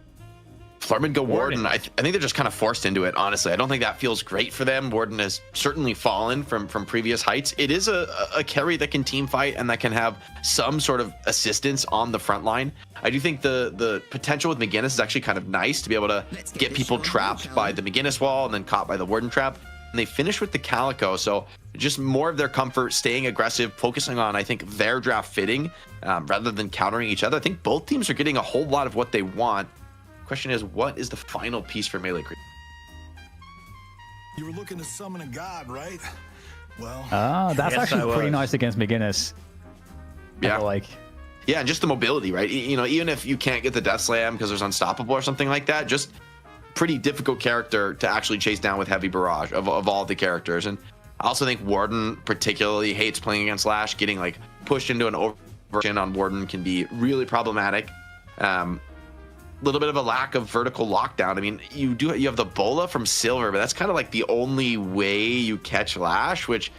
Floormen go Warden. I think they're just kind of forced into it, honestly. I don't think that feels great for them. Warden has certainly fallen from previous heights. It is a carry that can team fight and that can have some sort of assistance on the front line. I do think the potential with McGinnis is actually kind of nice to be able to get people trapped by the McGinnis wall and then caught by the Warden trap. And they finish with the Calico, so just more of their comfort, staying aggressive, focusing on, I think, their draft fitting rather than countering each other. I think both teams are getting a whole lot of what they want. Question is, what is the final piece for Melee Creep? You were looking to summon a god, right? Well, that's actually pretty nice against McGinnis. Yeah. Like, yeah, and just the mobility, right? You know, even if you can't get the death slam because there's unstoppable or something like that, just pretty difficult character to actually chase down with heavy barrage of all the characters. And I also think Warden particularly hates playing against Lash. Getting like pushed into an overversion on Warden can be really problematic. Little bit of a lack of vertical lockdown. I mean, you have the bola from Silver, but that's kind of like the only way you catch Lash, which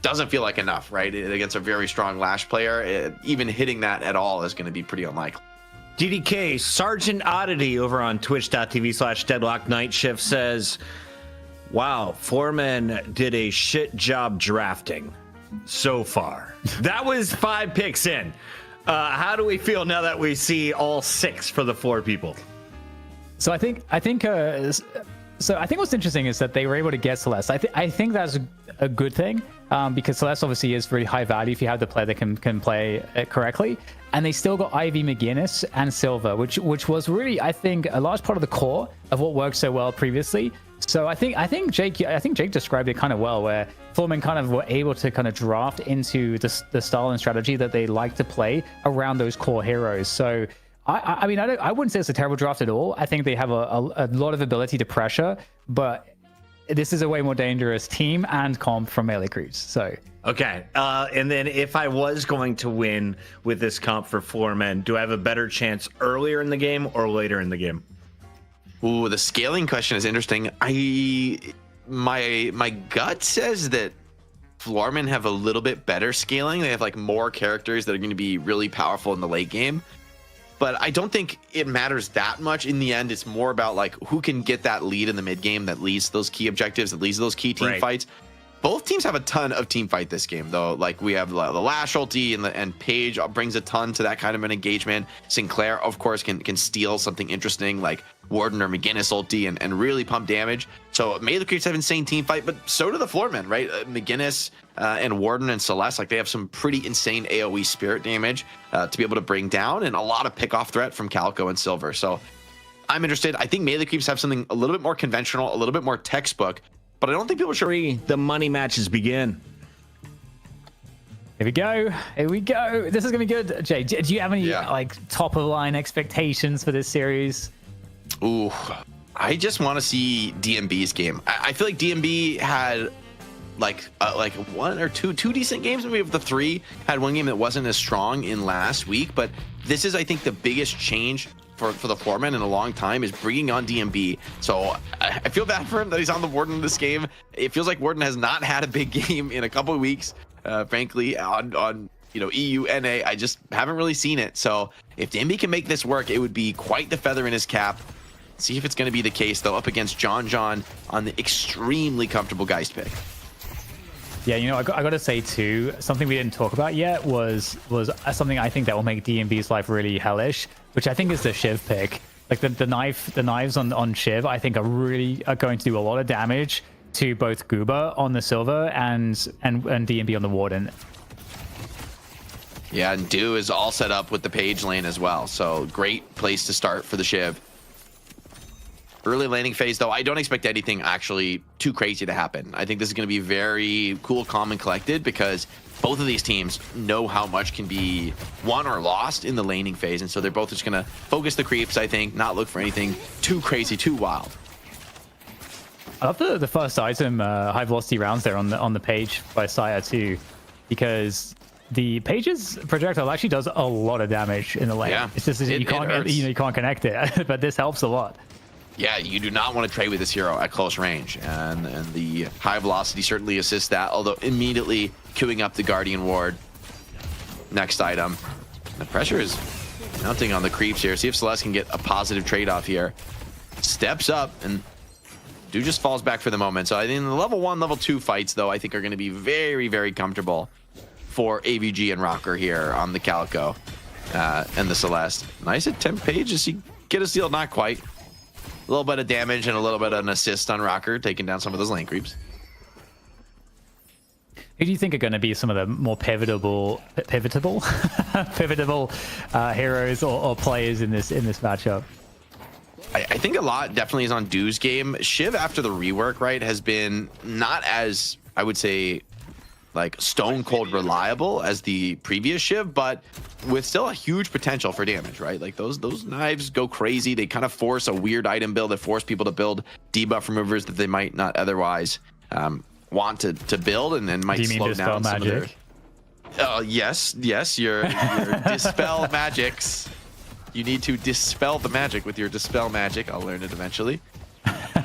doesn't feel like enough, right? Against a very strong Lash player, even hitting that at all is going to be pretty unlikely. DDK, Sergeant Oddity over on twitch.tv/Deadlock Night Shift says, wow, Foreman did a shit job drafting so far. That was 5 picks in. How do we feel now that we see all 6 for the 4 people? So I think what's interesting is that they were able to get Celeste. I think that's a good thing, because Celeste obviously is really high value if you have the player that can play it correctly. And they still got Ivy, McGinnis, and Silver, which was really, I think, a large part of the core of what worked so well previously. So I think Jake described it kind of well, where Foreman kind of were able to kind of draft into the style and strategy that they like to play around those core heroes. So I mean, I wouldn't say it's a terrible draft at all. I think they have a lot of ability to pressure, but this is a way more dangerous team and comp from melee creeps. So okay, and then if I was going to win with this comp for Foreman, do I have a better chance earlier in the game or later in the game? Ooh, the scaling question is interesting. My gut says that Floormen have a little bit better scaling. They have like more characters that are going to be really powerful in the late game. But I don't think it matters that much. In the end, it's more about like who can get that lead in the mid game that leads to those key objectives, that leads to those key team fights. Both teams have a ton of team fight this game, though. Like we have the Lash ulti and Paige brings a ton to that kind of an engagement. Sinclair, of course, can steal something interesting like Warden or McGinnis ulti and really pump damage. So melee creeps have insane team fight, but so do the Floormen, right? McGinnis and Warden and Celeste, like they have some pretty insane AoE spirit damage to be able to bring down, and a lot of pick off threat from Calico and Silver. So I'm interested. I think melee creeps have something a little bit more conventional, a little bit more textbook, but I don't think people should. The money matches begin. Here we go. Here we go. This is gonna be good. Jay, do you have any like top of the line expectations for this series? Ooh, I just want to see DMB's game. I feel like DMB had like one or two decent games. Maybe of the 3 had one game that wasn't as strong in last week, but this is, I think, the biggest change for the Foreman in a long time is bringing on DMB. So I feel bad for him that he's on the Warden in this game. It feels like Warden has not had a big game in a couple of weeks, frankly, on EU, NA. I just haven't really seen it. So if DMB can make this work, it would be quite the feather in his cap. See if it's going to be the case, though, up against John on the extremely comfortable Geist pick. Yeah, I got to say too, something we didn't talk about yet was something I think that will make DMB's life really hellish, which I think is the Shiv pick. Like the knives on Shiv, I think are going to do a lot of damage to both Goober on the Silver and DMB on the Warden. Yeah, and Do is all set up with the Page lane as well, so great place to start for the Shiv. Early laning phase, though, I don't expect anything actually too crazy to happen. I think this is going to be very cool, calm, and collected because both of these teams know how much can be won or lost in the laning phase, and so they're both just going to focus the creeps, I think, not look for anything too crazy, too wild. I love the first item, high velocity rounds there on the Page by Saya too, because the Page's projectile actually does a lot of damage in the lane. Yeah, it's just you can't connect it, but this helps a lot. Yeah, you do not want to trade with this hero at close range, and the high velocity certainly assists that, although immediately queuing up the Guardian Ward. Next item. The pressure is mounting on the creeps here. See if Celeste can get a positive trade-off here. Steps up, and Do just falls back for the moment. So I think the level 1, level 2 fights, though, I think are going to be very, very comfortable for AVG and Rocker here on the Calico and the Celeste. Nice attempt, Page. Does he get a steal? Not quite. A little bit of damage and a little bit of an assist on Rocker, taking down some of those lane creeps. Who do you think are going to be some of the more pivotal heroes or players in this matchup? I think a lot definitely is on Do's game. Shiv, after the rework, right, has been not as, I would say, like stone cold reliable as the previous Shiv, but with still a huge potential for damage, right? Like those knives go crazy. They kind of force a weird item build that force people to build debuff removers that they might not otherwise want to build, and then might slow down some magic? Of their. Yes, your dispel magics. You need to dispel the magic with your dispel magic. I'll learn it eventually.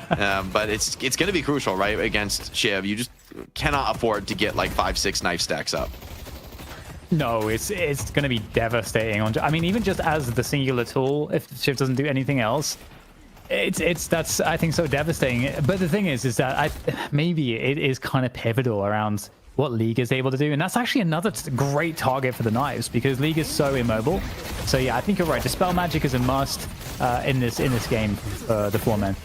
But it's going to be crucial, right? Against Shiv, you just cannot afford to get like 5-6 knife stacks up. No, it's going to be devastating. I mean, even just as the singular tool, if Shiv doesn't do anything else, that's I think so devastating. But the thing is that maybe it is kind of pivotal around what League is able to do, and that's actually another great target for the knives because League is so immobile. So yeah, I think you're right. Dispel magic is a must in this game for the 4-man.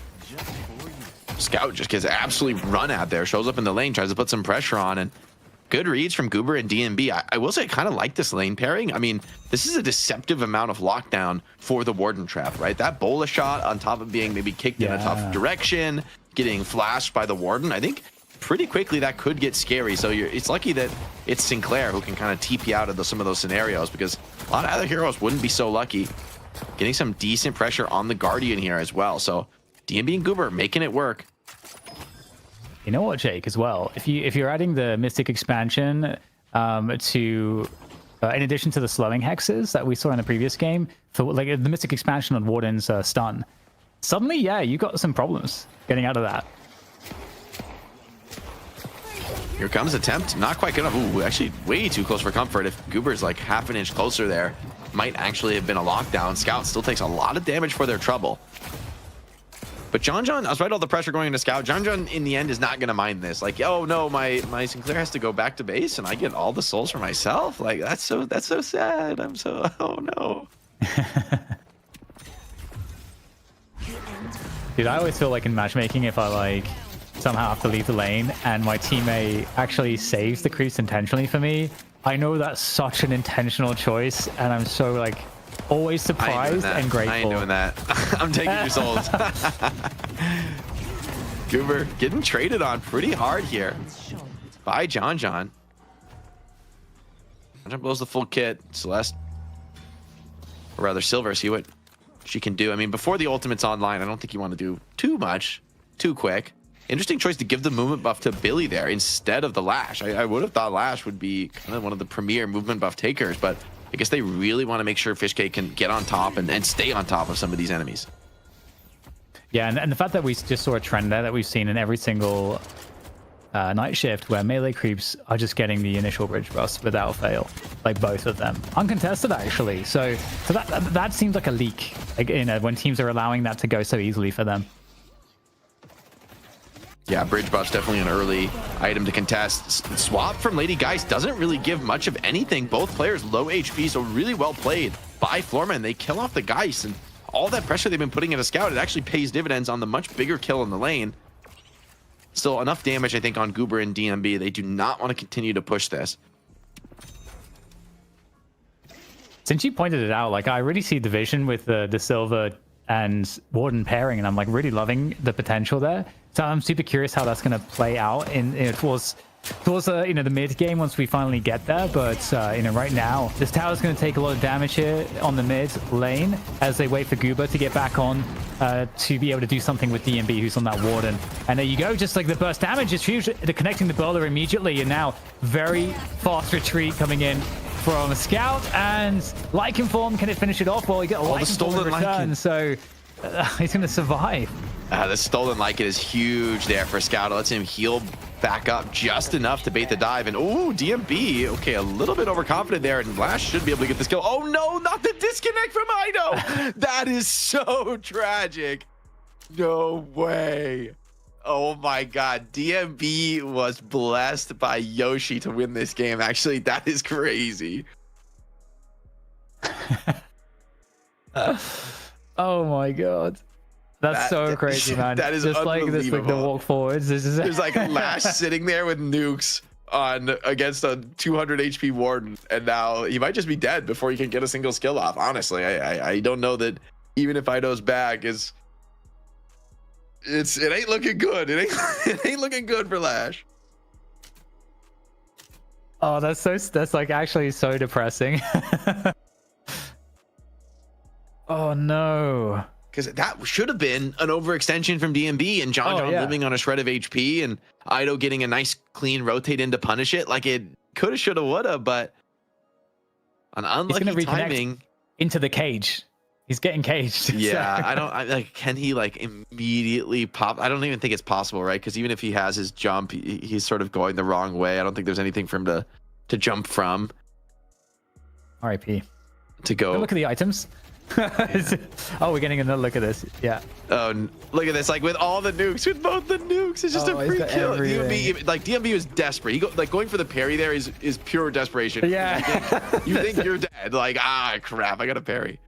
Scout just gets absolutely run at there, shows up in the lane, tries to put some pressure on, and good reads from Goober and DMB. I will say I kind of like this lane pairing. I mean, this is a deceptive amount of lockdown for the Warden trap, right? That bola shot on top of being maybe kicked in a tough direction, getting flashed by the Warden, I think pretty quickly that could get scary. So it's lucky that it's Sinclair who can kind of TP out of some of those scenarios, because a lot of other heroes wouldn't be so lucky. Getting some decent pressure on the Guardian here as well. So DMB and Goober making it work. You know what, Jake, as well, if you're adding the Mystic expansion to in addition to the slowing hexes that we saw in the previous game, for like the Mystic expansion on Warden's stun, suddenly you got some problems getting out of that. Here comes attempt, not quite good enough. Ooh, actually way too close for comfort. If Goober's like half an inch closer there, might actually have been a lockdown. Scout still takes a lot of damage for their trouble. But John, despite all the pressure going into Scout, John in the end is not going to mind this. Like, oh no, my Sinclair has to go back to base and I get all the souls for myself. Like, that's so sad. Oh no. Dude, I always feel like in matchmaking, if I like somehow have to leave the lane and my teammate actually saves the creeps intentionally for me, I know that's such an intentional choice, and I'm so like always surprised and grateful. I ain't doing that. I'm taking your souls. Goober getting traded on pretty hard here by John. John blows the full kit. Celeste, or rather Silver, see what she can do. I mean, before the ultimate's online, I don't think you want to do too much too quick. Interesting choice to give the movement buff to Billy there instead of the Lash. I would have thought Lash would be kind of one of the premier movement buff takers, but I guess they really want to make sure Fishcake can get on top and stay on top of some of these enemies. Yeah, and the fact that we just saw a trend there that we've seen in every single night shift where melee creeps are just getting the initial bridge bust without fail, like both of them. Uncontested, actually. So that seems like a leak, like, you know, when teams are allowing that to go so easily for them. Yeah, bridge buff's definitely an early item to contest. Swap from Lady Geist doesn't really give much of anything. Both players low HP, so really well played by Floorman. They kill off the Geist, and all that pressure they've been putting into Scout, it actually pays dividends on the much bigger kill in the lane. Still enough damage, I think, on Goober and DMB. They do not want to continue to push this. Since you pointed it out, like, I really see the vision with the Silver and Warden pairing, and I'm like really loving the potential there. So I'm super curious how that's going to play out towards you know, the mid game once we finally get there. But you know, right now this tower's going to take a lot of damage here on the mid lane as they wait for Goober to get back on to be able to do something with DMB, who's on that Warden. And there you go, just like the burst damage is huge. They're connecting the bowler immediately, and now very fast retreat coming in from Scout, and Lycan form, can it finish it off? Well, he got a Lycan form in return, so he's going to survive. The stolen Lycan is huge there for Scout. It lets him heal back up just enough to bait the dive. And oh, DMB, okay, a little bit overconfident there, and Lash should be able to get this kill. Oh no, not the disconnect from Ido. That is so tragic. No way. Oh my god, DMB was blessed by Yoshi to win this game. Actually, that is crazy. Oh my god. That's so crazy, man. That is just like this, like the walk forwards. There's like Lash sitting there with nukes against a 200 HP Warden, and now he might just be dead before he can get a single skill off. Honestly, I don't know that even if Ido's back it ain't looking good. It ain't looking good for Lash. Oh, that's like actually so depressing. Oh no. Because that should have been an overextension from DMB and John living on a shred of HP and Ido getting a nice clean rotate in to punish it. Like it coulda, shoulda, woulda, but an unlucky timing into the cage. He's getting caged. Yeah, so. like, can he like immediately pop? I don't even think it's possible, right? Because even if he has his jump, he's sort of going the wrong way. I don't think there's anything for him to jump from. RIP. To go. Look at the items. Oh, we're getting another look at this. Yeah. Oh, look at this! Like with all the nukes, with both the nukes, it's just a free kill. DMB was desperate. He going for the parry there is pure desperation. Yeah. You think you're dead? Like crap! I got a parry.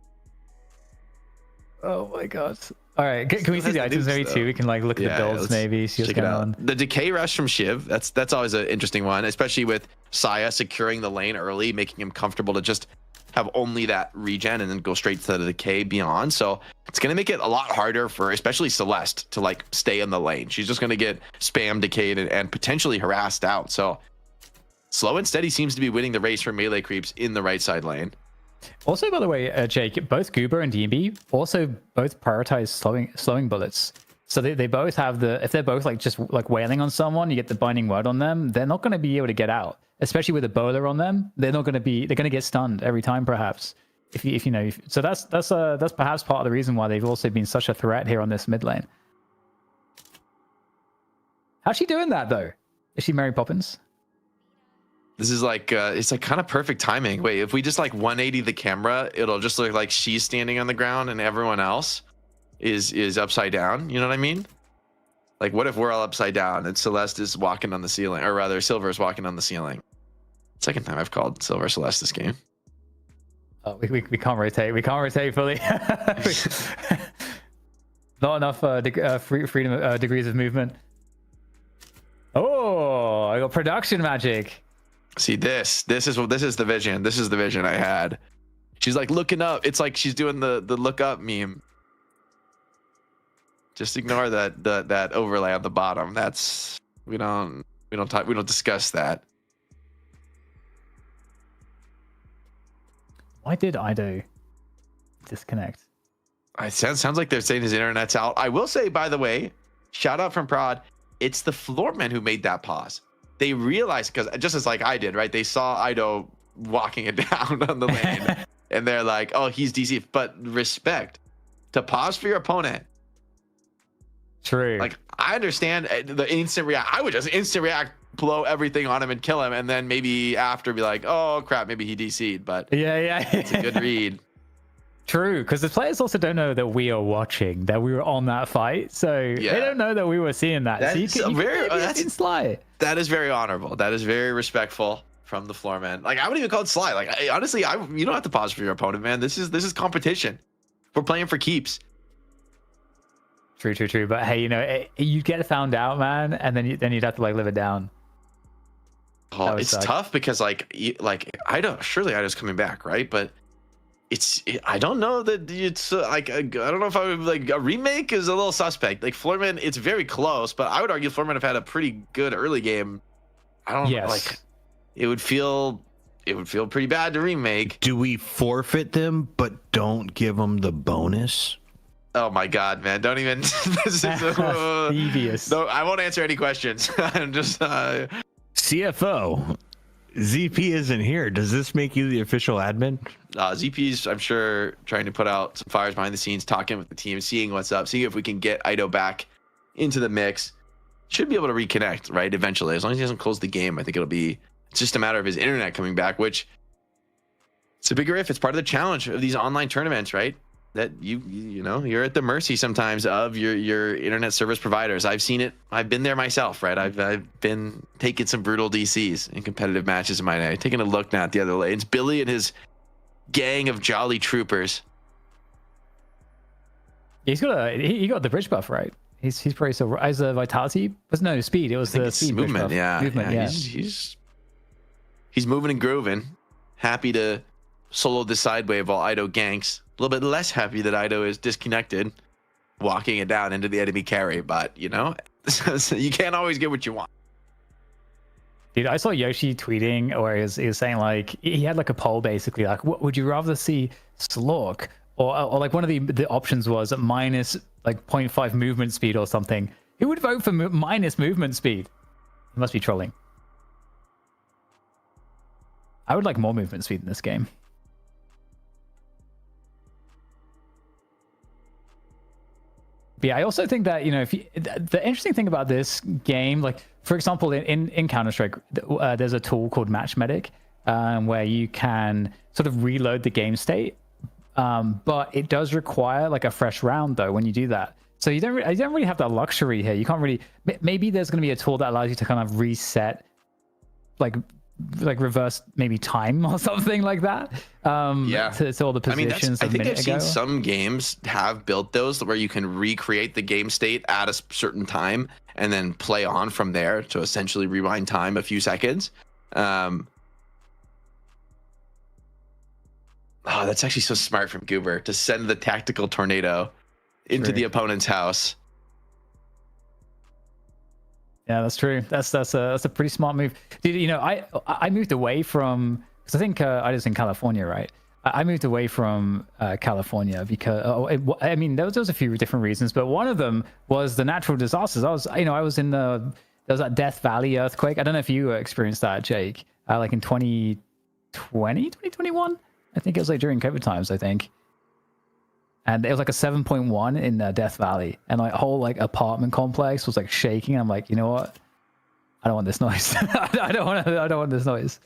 Oh my god! All right, can we see the items maybe too? We can like look at the builds maybe, see what's going on. The decay rush from Shiv. That's always an interesting one, especially with Saya securing the lane early, making him comfortable to just have only that regen and then go straight to the decay beyond. So it's going to make it a lot harder for especially Celeste to like stay in the lane. She's just going to get spam decayed and potentially harassed out. So Slow and Steady seems to be winning the race for melee creeps in the right side lane. Also, by the way, Jake, both Goober and DMB also both prioritize slowing bullets. So they both have if they're both like just like wailing on someone, you get the binding word on them, they're not going to be able to get out. Especially with a bowler on them, they're going to get stunned every time, perhaps. If you know, so that's perhaps part of the reason why they've also been such a threat here on this mid lane. How's she doing that though? Is she Mary Poppins? This is like it's like kind of perfect timing. Wait, if we just like 180 the camera, it'll just look like she's standing on the ground and everyone else is upside down. You know what I mean? Like, what if we're all upside down and Celeste is walking on the ceiling, or rather, Silver is walking on the ceiling? Second time I've called Silver Celeste this game. Oh, we can't rotate. We can't rotate fully. Not enough freedom degrees of movement. Oh, I got production magic. See this is the vision. This is the vision I had. She's like looking up. It's like she's doing the look up meme. Just ignore that overlay on the bottom. That's we don't discuss that. Why did Ido disconnect? It sounds like they're saying his internet's out. I will say, by the way, shout out from Prod. It's the floormen who made that pause. They realized, because just as like I did, right? They saw Ido walking it down on the lane, and they're like, "Oh, he's DC." But respect to pause for your opponent. True. Like I understand the instant react. I would just instant react, blow everything on him, and kill him, and then maybe after be like, "Oh crap, maybe he DC'd." But yeah, it's a good read. True, because the players also don't know that we are watching, that we were on that fight, so they don't know that we were seeing that. That's so that's sly. That is very honorable. That is very respectful from the floor man. Like I wouldn't even call it sly. Like honestly, you don't have to pause for your opponent, man. This is competition. We're playing for keeps. True. But hey, you know, you get found out, man, and then you'd have to like live it down. Oh, it's tough because surely Ido's coming back, right? But I don't know that it's like I don't know if I would like a remake is a little suspect. Like Floorman, it's very close, but I would argue Floorman have had a pretty good early game. I don't know, like it would feel pretty bad to remake. Do we forfeit them but don't give them the bonus? Oh my god, man! Don't even. This is devious. No, I won't answer any questions. I'm just CFO. ZP isn't here. Does this make you the official admin? ZP's, I'm sure, trying to put out some fires behind the scenes, talking with the team, seeing what's up, seeing if we can get Ido back into the mix. Should be able to reconnect, right? Eventually, as long as he doesn't close the game, I think it's just a matter of his internet coming back, which it's a bigger if. It's part of the challenge of these online tournaments, right? That you're at the mercy sometimes of your internet service providers. I've seen it. I've been there myself, right? I've been taking some brutal DCs in competitive matches in my day. Taking a look now at the other lanes. Billy and his gang of jolly troopers. He got the bridge buff, right? He's pretty so as a vitality. Was no speed. It was the speed movement. Movement. Yeah. He's moving and grooving. Happy to solo the side wave while Ido ganks. A little bit less happy that Ido is disconnected, walking it down into the enemy carry. But you can't always get what you want. Dude, I saw Yoshi tweeting where he was saying like he had like a poll basically like, what would you rather see, Slork or like one of the options was minus like 0.5 movement speed or something. Who would vote for minus movement speed? He must be trolling. I would like more movement speed in this game. But yeah, I also think that, you know, if you, the interesting thing about this game, like for example, in Counter-Strike, there's a tool called Match Medic, where you can sort of reload the game state, but it does require like a fresh round though when you do that. So you don't really have that luxury here. You can't really. Maybe there's going to be a tool that allows you to kind of reset, like reverse maybe time or something like that. Yeah, to all the positions. I think I've seen ago. some games have built those where you can recreate the game state at a certain time and then play on from there to essentially rewind time a few seconds. Oh, that's actually so smart from Goober to send the tactical tornado into the opponent's house. Yeah, that's true. That's a pretty smart move, dude. You know, I moved away from, because I think I was in California, right? I moved away from California because I mean there was a few different reasons, but one of them was the natural disasters. I was in there was that Death Valley earthquake. I don't know if you experienced that, Jake, like in 2021. I think it was like during COVID times, I think. And it was like a 7.1 in Death Valley, and like whole like apartment complex was like shaking. I'm like, you know what? I don't want this noise. I don't want this noise.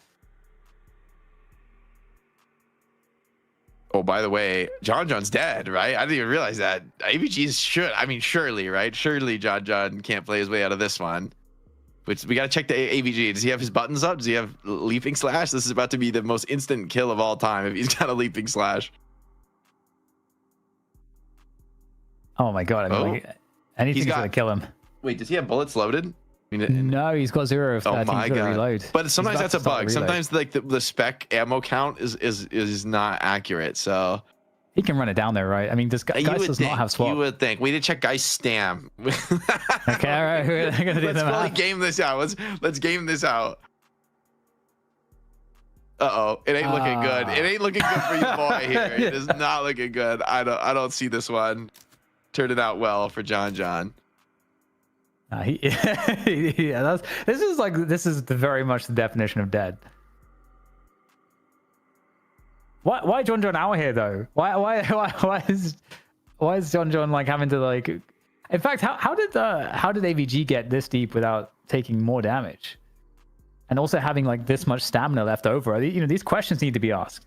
Oh, by the way, John's dead, right? I didn't even realize that. AVG's surely, right? Surely John can't play his way out of this one. Which we got to check the AVG. Does he have his buttons up? Does he have leaping slash? This is about to be the most instant kill of all time if he's got a leaping slash. Oh my god! I mean, like, anything's gonna kill him. Wait, does he have bullets loaded? I mean, no, he's got 0 of 13. Oh my god! Reload. But sometimes that's a bug. Sometimes like the spec ammo count is not accurate. So he can run it down there, right? I mean, this guy does not have swap. You would think. We need to check Guy's stam. Okay, all right. We're gonna do that. Let's game this out. Let's game this out. Uh-oh, it ain't looking good. It ain't looking good for you, boy. Here, it is not looking good. I don't see this one turning out well for John. Yeah, this is very much the definition of dead. Why John out here though? Why is John like having to like? In fact, how did AVG get this deep without taking more damage, and also having like this much stamina left over? These questions need to be asked.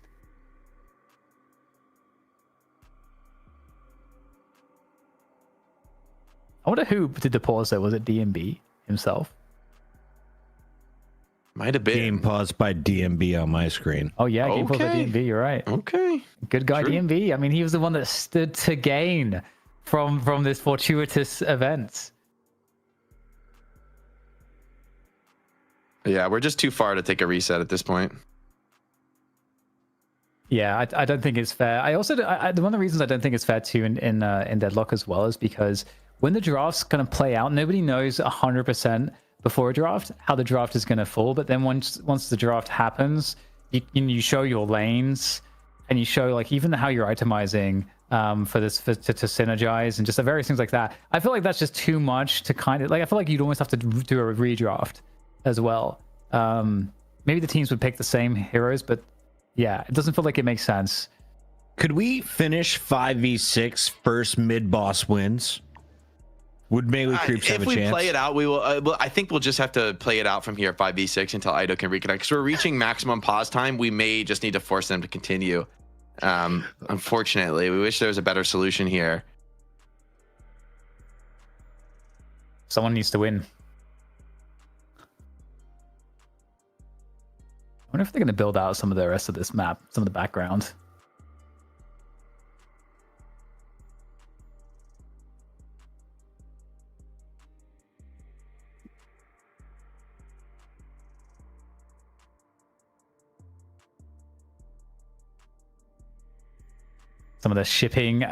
I wonder who did the pause there. Was it DMB himself? Might have been. Game paused by DMB on my screen. Oh yeah, game paused by DMB. You're right. Okay. Good guy, true. DMB. I mean, he was the one that stood to gain from this fortuitous event. Yeah, we're just too far to take a reset at this point. Yeah, I don't think it's fair. I also one of the reasons I don't think it's fair too in DeadLock as well is because when the draft's going to play out, nobody knows 100% before a draft how the draft is going to fall. But then once the draft happens, you show your lanes and you show like even how you're itemizing to synergize and just the various things like that. I feel like that's just too much to kind of like. I feel like you'd almost have to do a redraft as well. Maybe the teams would pick the same heroes, but yeah, it doesn't feel like it makes sense. Could we finish 5v6 first mid boss wins? Would melee creeps have a chance? If we play it out, we will. I think we'll just have to play it out from here, 5v6, until Ido can reconnect. Because we're reaching maximum pause time. We may just need to force them to continue. Unfortunately, we wish there was a better solution here. Someone needs to win. I wonder if they're going to build out some of the rest of this map, some of the background. Some of the shipping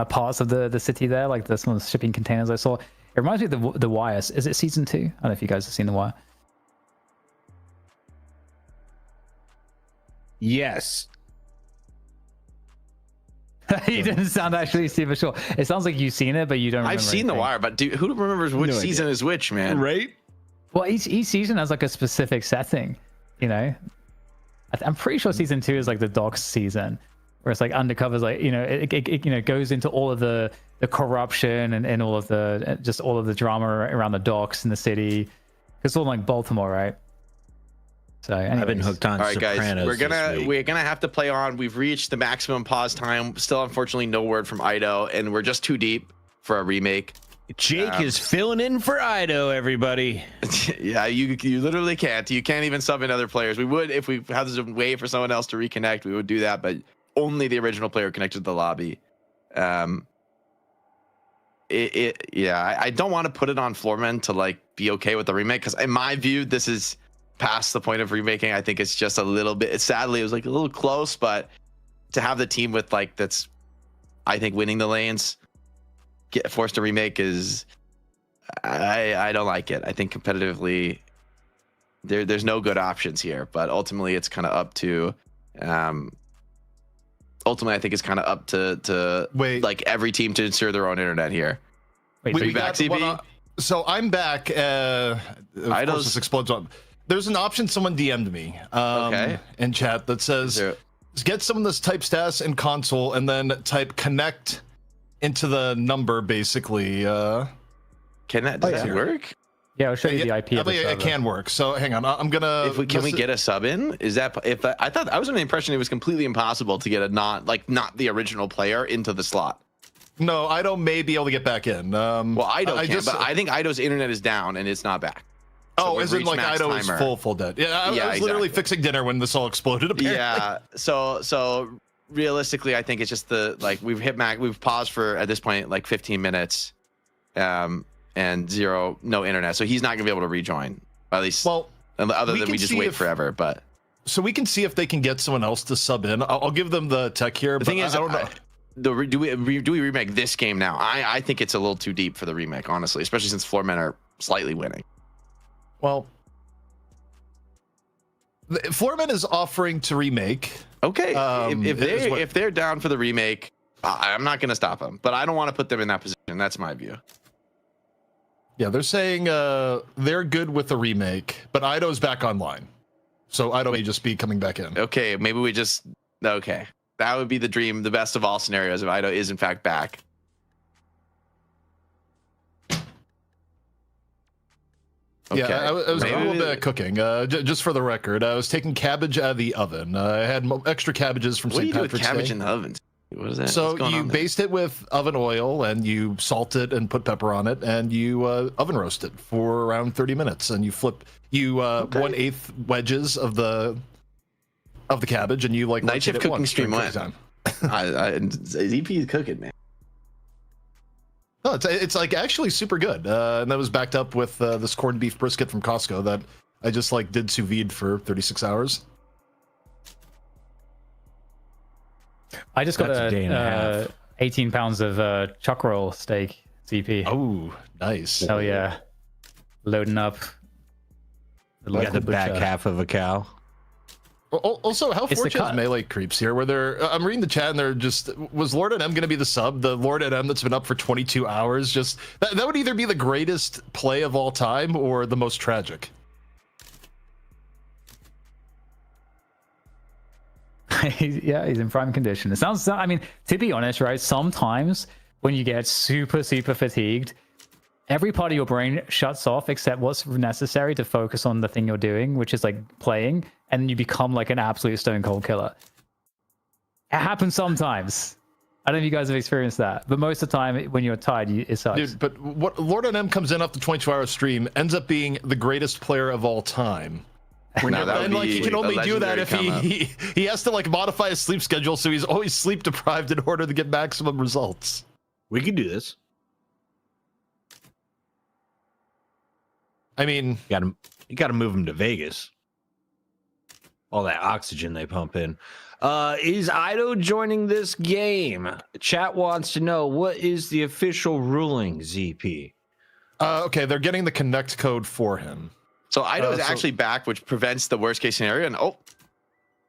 parts of the city there, like some of the shipping containers I saw. It reminds me of the Wire. Is it season 2? I don't know if you guys have seen the Wire. Yes. He didn't sound actually super sure. It sounds like you've seen it, but you don't remember I've seen The anything. Wire, but dude, who remembers which No season idea. is which, man? Right? Well, each season has like a specific setting, you know. I'm pretty sure season 2 is like the docks season, where it's like undercovers, like, you know, it you know, goes into all of the corruption and all of the just all of the drama around the docks in the city. It's all like Baltimore, right? So I've been hooked on All right, guys, Sopranos we're gonna have to play on. We've reached the maximum pause time. Still, unfortunately, no word from Ido, and we're just too deep for a remake. Jake is filling in for Ido, everybody. Yeah, you literally can't. You can't even sub in other players. We would if we had to wait for someone else to reconnect. We would do that, but only the original player connected to the lobby. Yeah, I don't want to put it on Floorman to like be okay with the remake, because in my view, this is past the point of remaking. I think it's just a little bit. Sadly, it was like a little close, but to have the team with like that's, I think, winning the lanes, get forced to remake is, I don't like it. I think competitively, there's no good options here. But ultimately, it's kind of up to, ultimately, I think it's kind of up to like every team to ensure their own internet here. Wait, we back, CB? So I'm back. Of course, this explodes on. There's an option someone DM'd me in chat that says, get someone that's type stats in console and then type connect into the number, basically. Can that, does that work? Yeah, I'll show you the IP of the server. It can work. So hang on, I'm gonna. Can we get a sub in? Is that if I thought I was under the impression it was completely impossible to get a not the original player into the slot. No, Ido may be able to get back in. Well, Ido can, but I think Ido's internet is down and it's not back. So as in like Ido is full dead. Yeah, I was literally fixing dinner when this all exploded. Apparently. Yeah. So realistically, I think it's just we've paused for at this point like 15 minutes, and no internet. So he's not gonna be able to rejoin. At least, other than we just wait forever. But so we can see if they can get someone else to sub in. I'll give them the tech here. The thing is, I don't know. Do we remake this game now? I think it's a little too deep for the remake, honestly, especially since Floormen are slightly winning. Well, Floorman is offering to remake. Okay, if they're down for the remake, I'm not going to stop them, but I don't want to put them in that position. That's my view. Yeah, they're saying they're good with the remake, but Ido's back online, so Ido may just be coming back in. Okay, maybe we just that would be the dream, the best of all scenarios if Ido is in fact back. Okay. Yeah, I was a little bit of cooking. Just for the record, I was taking cabbage out of the oven. I had extra cabbages from St. Patrick's Day. What do you do with cabbage in the oven? What is that? So you baste it with oven oil, and you salt it and put pepper on it, and you oven roast it for around 30 minutes. And you flip 1/8 wedges of the cabbage, and you like night shift cooking stream went. ZP is cooking, man. No, it's like actually super good, and that was backed up with this corned beef brisket from Costco that I just like did sous vide for 36 hours. I just got a day and a half. 18 pounds of chuck roll steak, CP. Oh, nice. Hell yeah, loading up. We got the back half of a cow. Also, how fortunate is Melee Creeps here? Where they're, I'm reading the chat and they're just, was Lord NM going to be the sub? The Lord NM that's been up for 22 hours? Just that would either be the greatest play of all time or the most tragic. Yeah, he's in prime condition. It sounds, I mean, to be honest, right? Sometimes when you get super fatigued, every part of your brain shuts off except what's necessary to focus on the thing you're doing, which is like playing, and you become like an absolute stone cold killer. It happens sometimes. I don't know if you guys have experienced that, but most of the time when you're tired, it sucks. Dude, but what Lord NM comes in off the 22-hour stream ends up being the greatest player of all time. And like he can only do that if he has to like modify his sleep schedule, so he's always sleep deprived in order to get maximum results. We can do this. I mean, you got to move him to Vegas. All that oxygen they pump in. Is Ido joining this game? Chat wants to know, what is the official ruling, ZP? Okay, they're getting the connect code for him. So Ido is actually back, which prevents the worst case scenario. And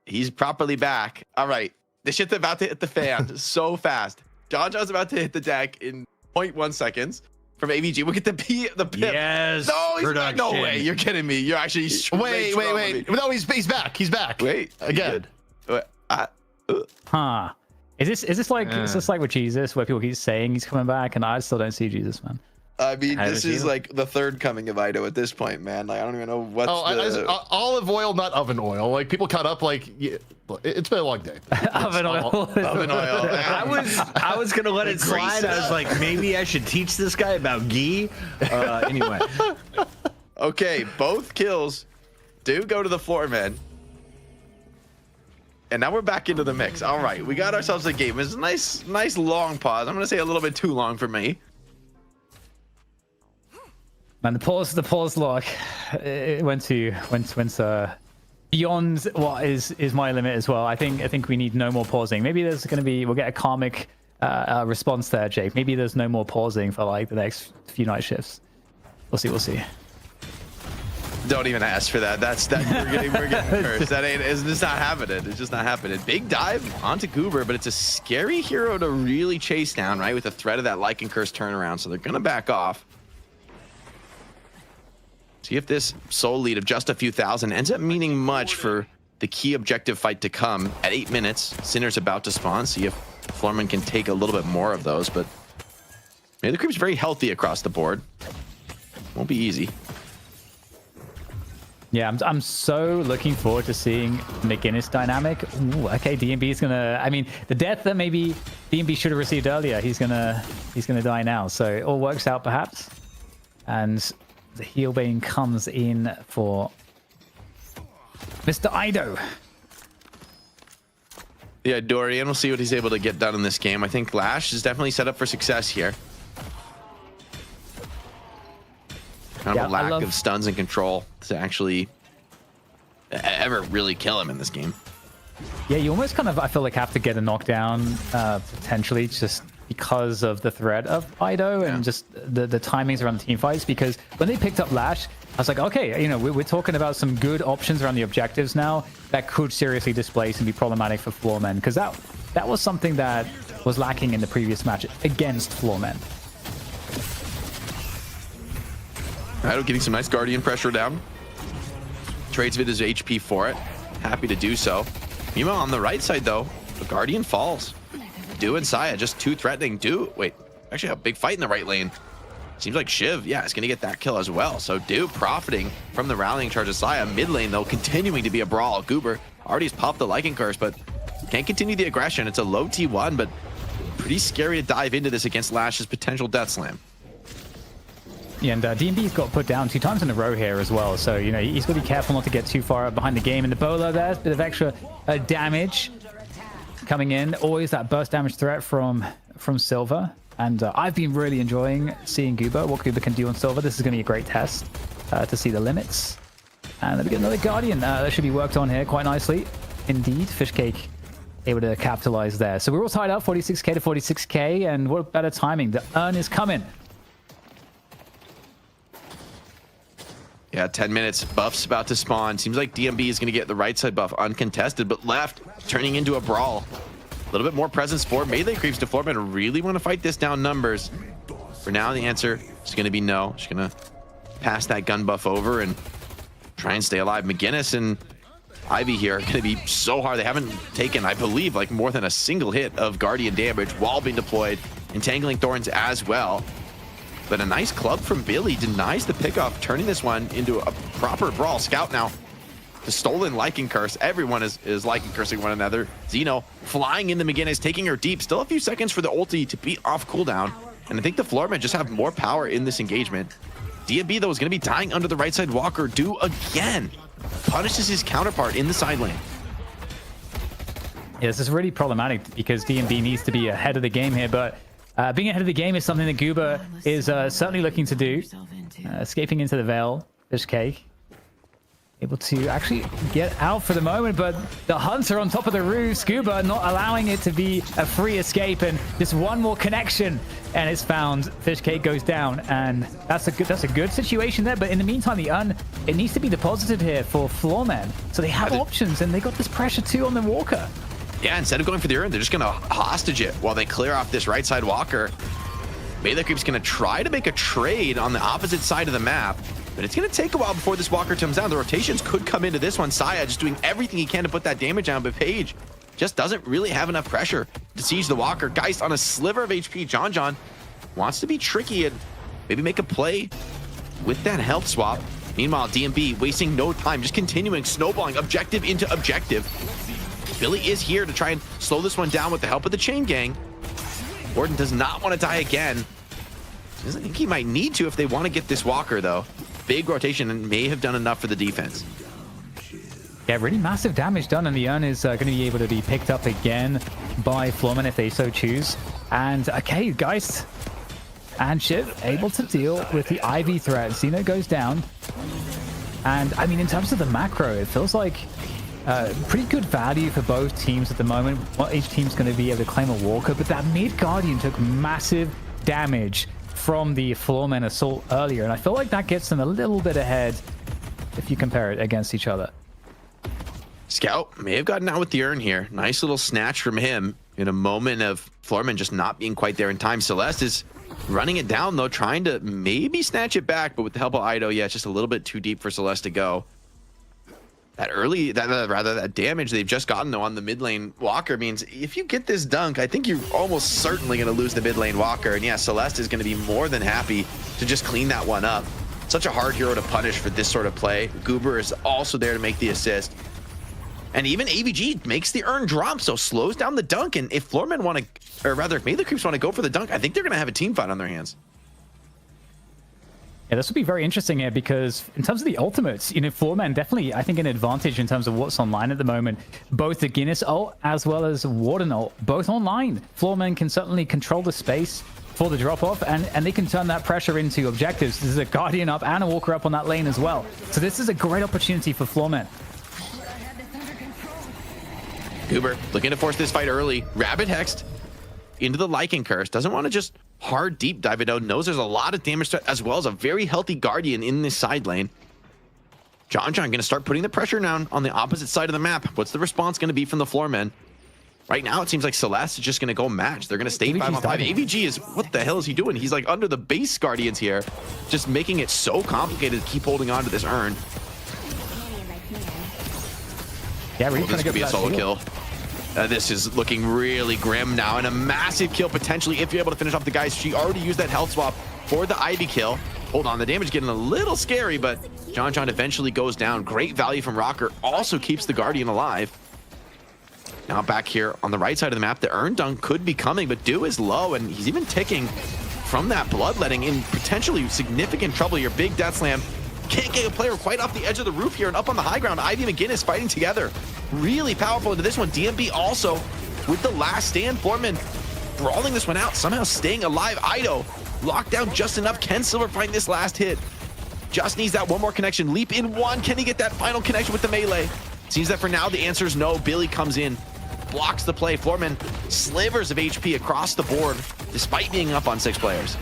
He's properly back. All right. The shit's about to hit the fan so fast. John John's about to hit the deck in 0.1 seconds from AVG. We'll get the pip. Yes. No, he's production. not. No way. You're kidding me. You're actually Wait. No, he's back. He's back. Wait. Again. Huh. Is this like with Jesus, where people keep saying he's coming back, and I still don't see Jesus, man? I mean, this is like the third coming of Ido at this point, man. Like, I don't even know what's olive oil, not oven oil. Like, people cut up like it's been a long day. Oven oil. Oven oil. I was gonna let it slide. I was like, maybe I should teach this guy about ghee. Anyway. Okay, both kills do go to the floor, man. And now we're back into the mix. All right, we got ourselves a game. It's a nice long pause. I'm gonna say a little bit too long for me. Man, the pause lock, it went beyond what is my limit as well. I think we need no more pausing. Maybe there's going to be, we'll get a karmic response there, Jake. Maybe there's no more pausing for like the next few night shifts. We'll see. Don't even ask for that. We're getting cursed. It's just not happening. It's just not happening. Big dive onto Goober, but it's a scary hero to really chase down, right? With the threat of that Lycan Curse turnaround, so they're gonna back off. See if this soul lead of just a few thousand ends up meaning much for the key objective fight to come. At 8 minutes, Sinner's about to spawn. See if Floorman can take a little bit more of those, but maybe the creep's very healthy across the board. Won't be easy. Yeah, I'm so looking forward to seeing McGinnis dynamic. Ooh, okay, DMB is gonna. I mean, the death that maybe DMB should have received earlier, he's gonna die now. So it all works out perhaps, and the heal bane comes in for Mr. Ido. Yeah, Dorian, we'll see what he's able to get done in this game. I think Lash is definitely set up for success here. Kind of a lack of stuns and control to actually ever really kill him in this game. Yeah, you almost kind of, I feel like, have to get a knockdown potentially just because of the threat of Ido and just the timings around the team fights. Because when they picked up Lash, I was like, okay, you know, we're talking about some good options around the objectives now that could seriously displace and be problematic for Floormen. Because that was something that was lacking in the previous match against Floormen. Ido getting some nice Guardian pressure down. Trades with his HP for it. Happy to do so. Mima on the right side, though. The Guardian falls. Do and Saya just too threatening. Do, wait, actually a big fight in the right lane. Seems like Shiv, yeah, is going to get that kill as well. So Do profiting from the rallying charge of Saya. Mid lane, though, continuing to be a brawl. Goober already has popped the Lycan Curse, but can't continue the aggression. It's a low T1, but pretty scary to dive into this against Lash's potential Death Slam. Yeah, and DMB's got put down 2 times in a row here as well. So, you know, he's got to be careful not to get too far behind the game. And the bolo there, a bit of extra damage coming in. Always that burst damage threat from Silver. And I've been really enjoying seeing Goober, what Goober can do on Silver. This is going to be a great test to see the limits. And then we get another Guardian that should be worked on here quite nicely. Indeed, Fishcake able to capitalize there. So we're all tied up, 46k to 46k. And what better timing? The urn is coming. Yeah, 10 minutes. Buff's about to spawn. Seems like DMB is going to get the right side buff uncontested, but left turning into a brawl. A little bit more presence for melee creeps to Floorman. Really want to fight this down numbers. For now, the answer is going to be no. Just going to pass that gun buff over and try and stay alive. McGinnis and Ivy here are going to be so hard. They haven't taken, I believe, like more than a single hit of Guardian damage while being deployed. Entangling Thorns as well. But a nice club from Billy denies the pickoff, turning this one into a proper brawl. Scout now, the stolen Lycan Curse. Everyone is Lycan cursing one another. Xeno flying into McGinnis, taking her deep. Still a few seconds for the ulti to be off cooldown. And I think the Floormen just have more power in this engagement. DMB, though, is going to be dying under the right side walker. Do again. Punishes his counterpart in the side lane. Yeah, this is really problematic because DMB needs to be ahead of the game here, but being ahead of the game is something that Goober is certainly looking to do. Escaping into the Veil, Fishcake. Able to actually get out for the moment, but the Hunter on top of the roof, Goober not allowing it to be a free escape, and just one more connection and it's found. Fish Cake goes down, and that's a good situation there. But in the meantime, the urn, it needs to be deposited here for Floormen, so they have options, and they got this pressure too on the Walker. Yeah, instead of going for the urn, they're just gonna hostage it while they clear off this right side Walker. Melee Creep's gonna try to make a trade on the opposite side of the map, but it's gonna take a while before this Walker comes down. The rotations could come into this one. Saya just doing everything he can to put that damage down, but Paige just doesn't really have enough pressure to siege the Walker. Geist on a sliver of HP. John wants to be tricky and maybe make a play with that health swap. Meanwhile, DMB wasting no time, just continuing snowballing objective into objective. Billy is here to try and slow this one down with the help of the chain gang. Warden does not want to die again. I think he might need to if they want to get this Walker, though. Big rotation and may have done enough for the defense. Yeah, really massive damage done, and the urn is going to be able to be picked up again by Floormen if they so choose. And okay, Geist and Shiv able to deal with the Ivy threat. Xeno goes down. And I mean, in terms of the macro, it feels like pretty good value for both teams at the moment. Well, each team's going to be able to claim a Walker, but that mid Guardian took massive damage from the Floormen assault earlier, and I feel like that gets them a little bit ahead if you compare it against each other. Scout may have gotten out with the urn here. Nice little snatch from him in a moment of Floormen just not being quite there in time. Celeste is running it down, though, trying to maybe snatch it back, but with the help of Ido, yeah, it's just a little bit too deep for Celeste to go. That damage they've just gotten, though, on the mid lane Walker means if you get this dunk, I think you're almost certainly going to lose the mid lane Walker. And yeah, Celeste is going to be more than happy to just clean that one up. Such a hard hero to punish for this sort of play. Goober is also there to make the assist. And even AVG makes the urn drop, so slows down the dunk. And if Floormen want to, or rather, if Melee Creeps want to go for the dunk, I think they're going to have a team fight on their hands. Yeah, this will be very interesting here because in terms of the ultimates, you know, Floormen definitely, I think, an advantage in terms of what's online at the moment. Both the Guinness ult as well as Warden ult, both online. Floormen can certainly control the space for the drop-off, and they can turn that pressure into objectives. There's a Guardian up and a Walker up on that lane as well. So this is a great opportunity for Floormen. Goober looking to force this fight early. Rabbit hexed into the Lycan Curse. Doesn't want to just hard deep dive it out. Knows there's a lot of damage threat as well as a very healthy Guardian in this side lane. John going to start putting the pressure down on the opposite side of the map. What's the response going to be from the Floormen? Right now, it seems like Celeste is just going to go match. They're going to stay 5-on-5. AVG is, what the hell is he doing? He's like under the base Guardians here, just making it so complicated to keep holding on to this urn. Yeah, really this could be a solo kill. This is looking really grim now, and a massive kill potentially if you're able to finish off the guys. She already used that health swap for the Ivy kill. Hold on, the damage getting a little scary, but John eventually goes down. Great value from Rocker. Also keeps the Guardian alive. Now back here on the right side of the map, the urn dunk could be coming, but Dew is low, and he's even ticking from that bloodletting in potentially significant trouble here. Big death slam. Can't get a player quite off the edge of the roof here and up on the high ground. Ivy and McGinnis fighting together. Really powerful into this one. DMB also with the last stand. Floormen brawling this one out, somehow staying alive. Ido locked down just enough. Can Silver find this last hit? Just needs that one more connection. Leap in one. Can he get that final connection with the melee? Seems that for now the answer is no. Billy comes in, blocks the play. Floormen slivers of HP across the board despite being up on 6 players.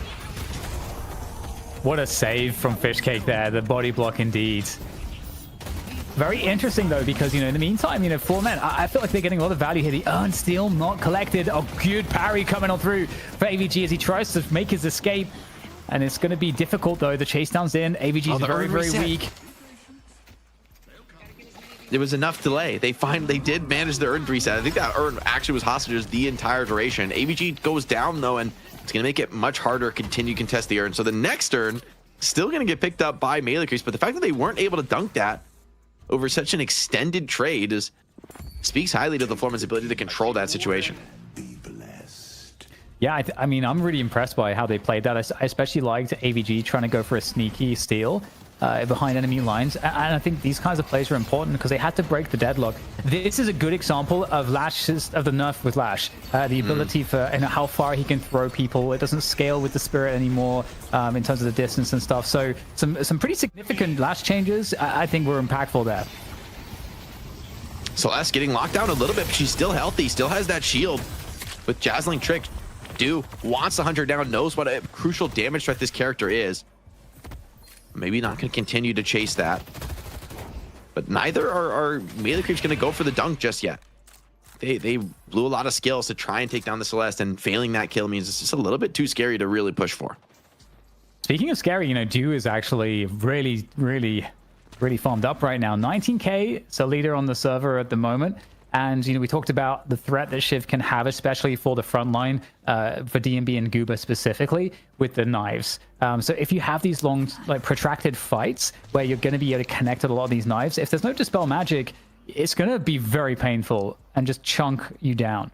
What a save from Fishcake there, the body block indeed. Very interesting though, because, you know, in the meantime, you know, Floormen, I feel like they're getting a lot of value here. The urn still not collected. A good parry coming on through for AVG as he tries to make his escape. And it's going to be difficult though. The chase down's in. AVG is very, very weak. There was enough delay. They did manage the urn reset. I think that urn actually was hostages the entire duration. AVG goes down though, and it's going to make it much harder to continue to contest the urn. So the next urn still going to get picked up by Melee Creeps, but the fact that they weren't able to dunk that over such an extended trade speaks highly to the Floormen's ability to control that situation. Yeah, I mean, I'm really impressed by how they played that. I especially liked AVG trying to go for a sneaky steal behind enemy lines. And I think these kinds of plays are important because they had to break the deadlock. This is a good example of Lash's, of the nerf with Lash. The ability for, and how far he can throw people. It doesn't scale with the spirit anymore in terms of the distance and stuff. So some pretty significant Lash changes I think were impactful there. Celeste getting locked down a little bit, but she's still healthy. Still has that shield with Jazzling Trick. Do wants the hunter down, knows what a crucial damage threat this character is. Maybe not going to continue to chase that. But neither are melee creeps going to go for the dunk just yet. They blew a lot of skills to try and take down the Celeste, and failing that kill means it's just a little bit too scary to really push for. Speaking of scary, you know, Dew is actually really farmed up right now. 19k, so leader on the server at the moment. And, you know, we talked about the threat that Shiv can have, especially for the front line, for DMB and Goober specifically, with the knives. So if you have these long, like, protracted fights where you're going to be able to connect with a lot of these knives, if there's no Dispel Magic, it's going to be very painful and just chunk you down.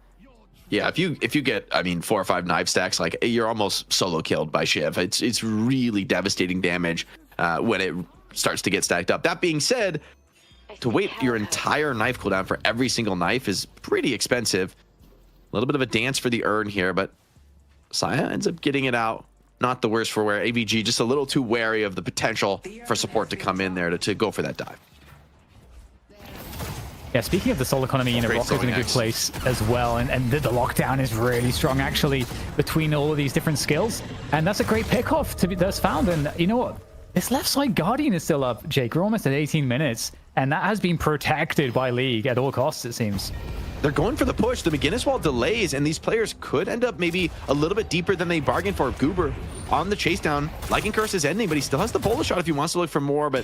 Yeah, if you get, I mean, 4 or 5 knife stacks, like, you're almost solo killed by Shiv. It's really devastating damage when it starts to get stacked up. That being said, to wait your entire knife cooldown for every single knife is pretty expensive. A little bit of a dance for the urn here, but Saya ends up getting it out. Not the worst for wear. AVG just a little too wary of the potential for support to come in there to go for that dive. Yeah, speaking of the soul economy, you know, Rock is in a good place as well, and the lockdown is really strong actually between all of these different skills, and that's a great pick-off that's found. And you know what? This left side Guardian is still up, Jake. We're almost at 18 minutes, and that has been protected by League at all costs, it seems. They're going for the push. The McGinnis wall delays, and these players could end up maybe a little bit deeper than they bargained for. Goober on the chase down. Lycan Curse is ending, but he still has the bullet shot if he wants to look for more, but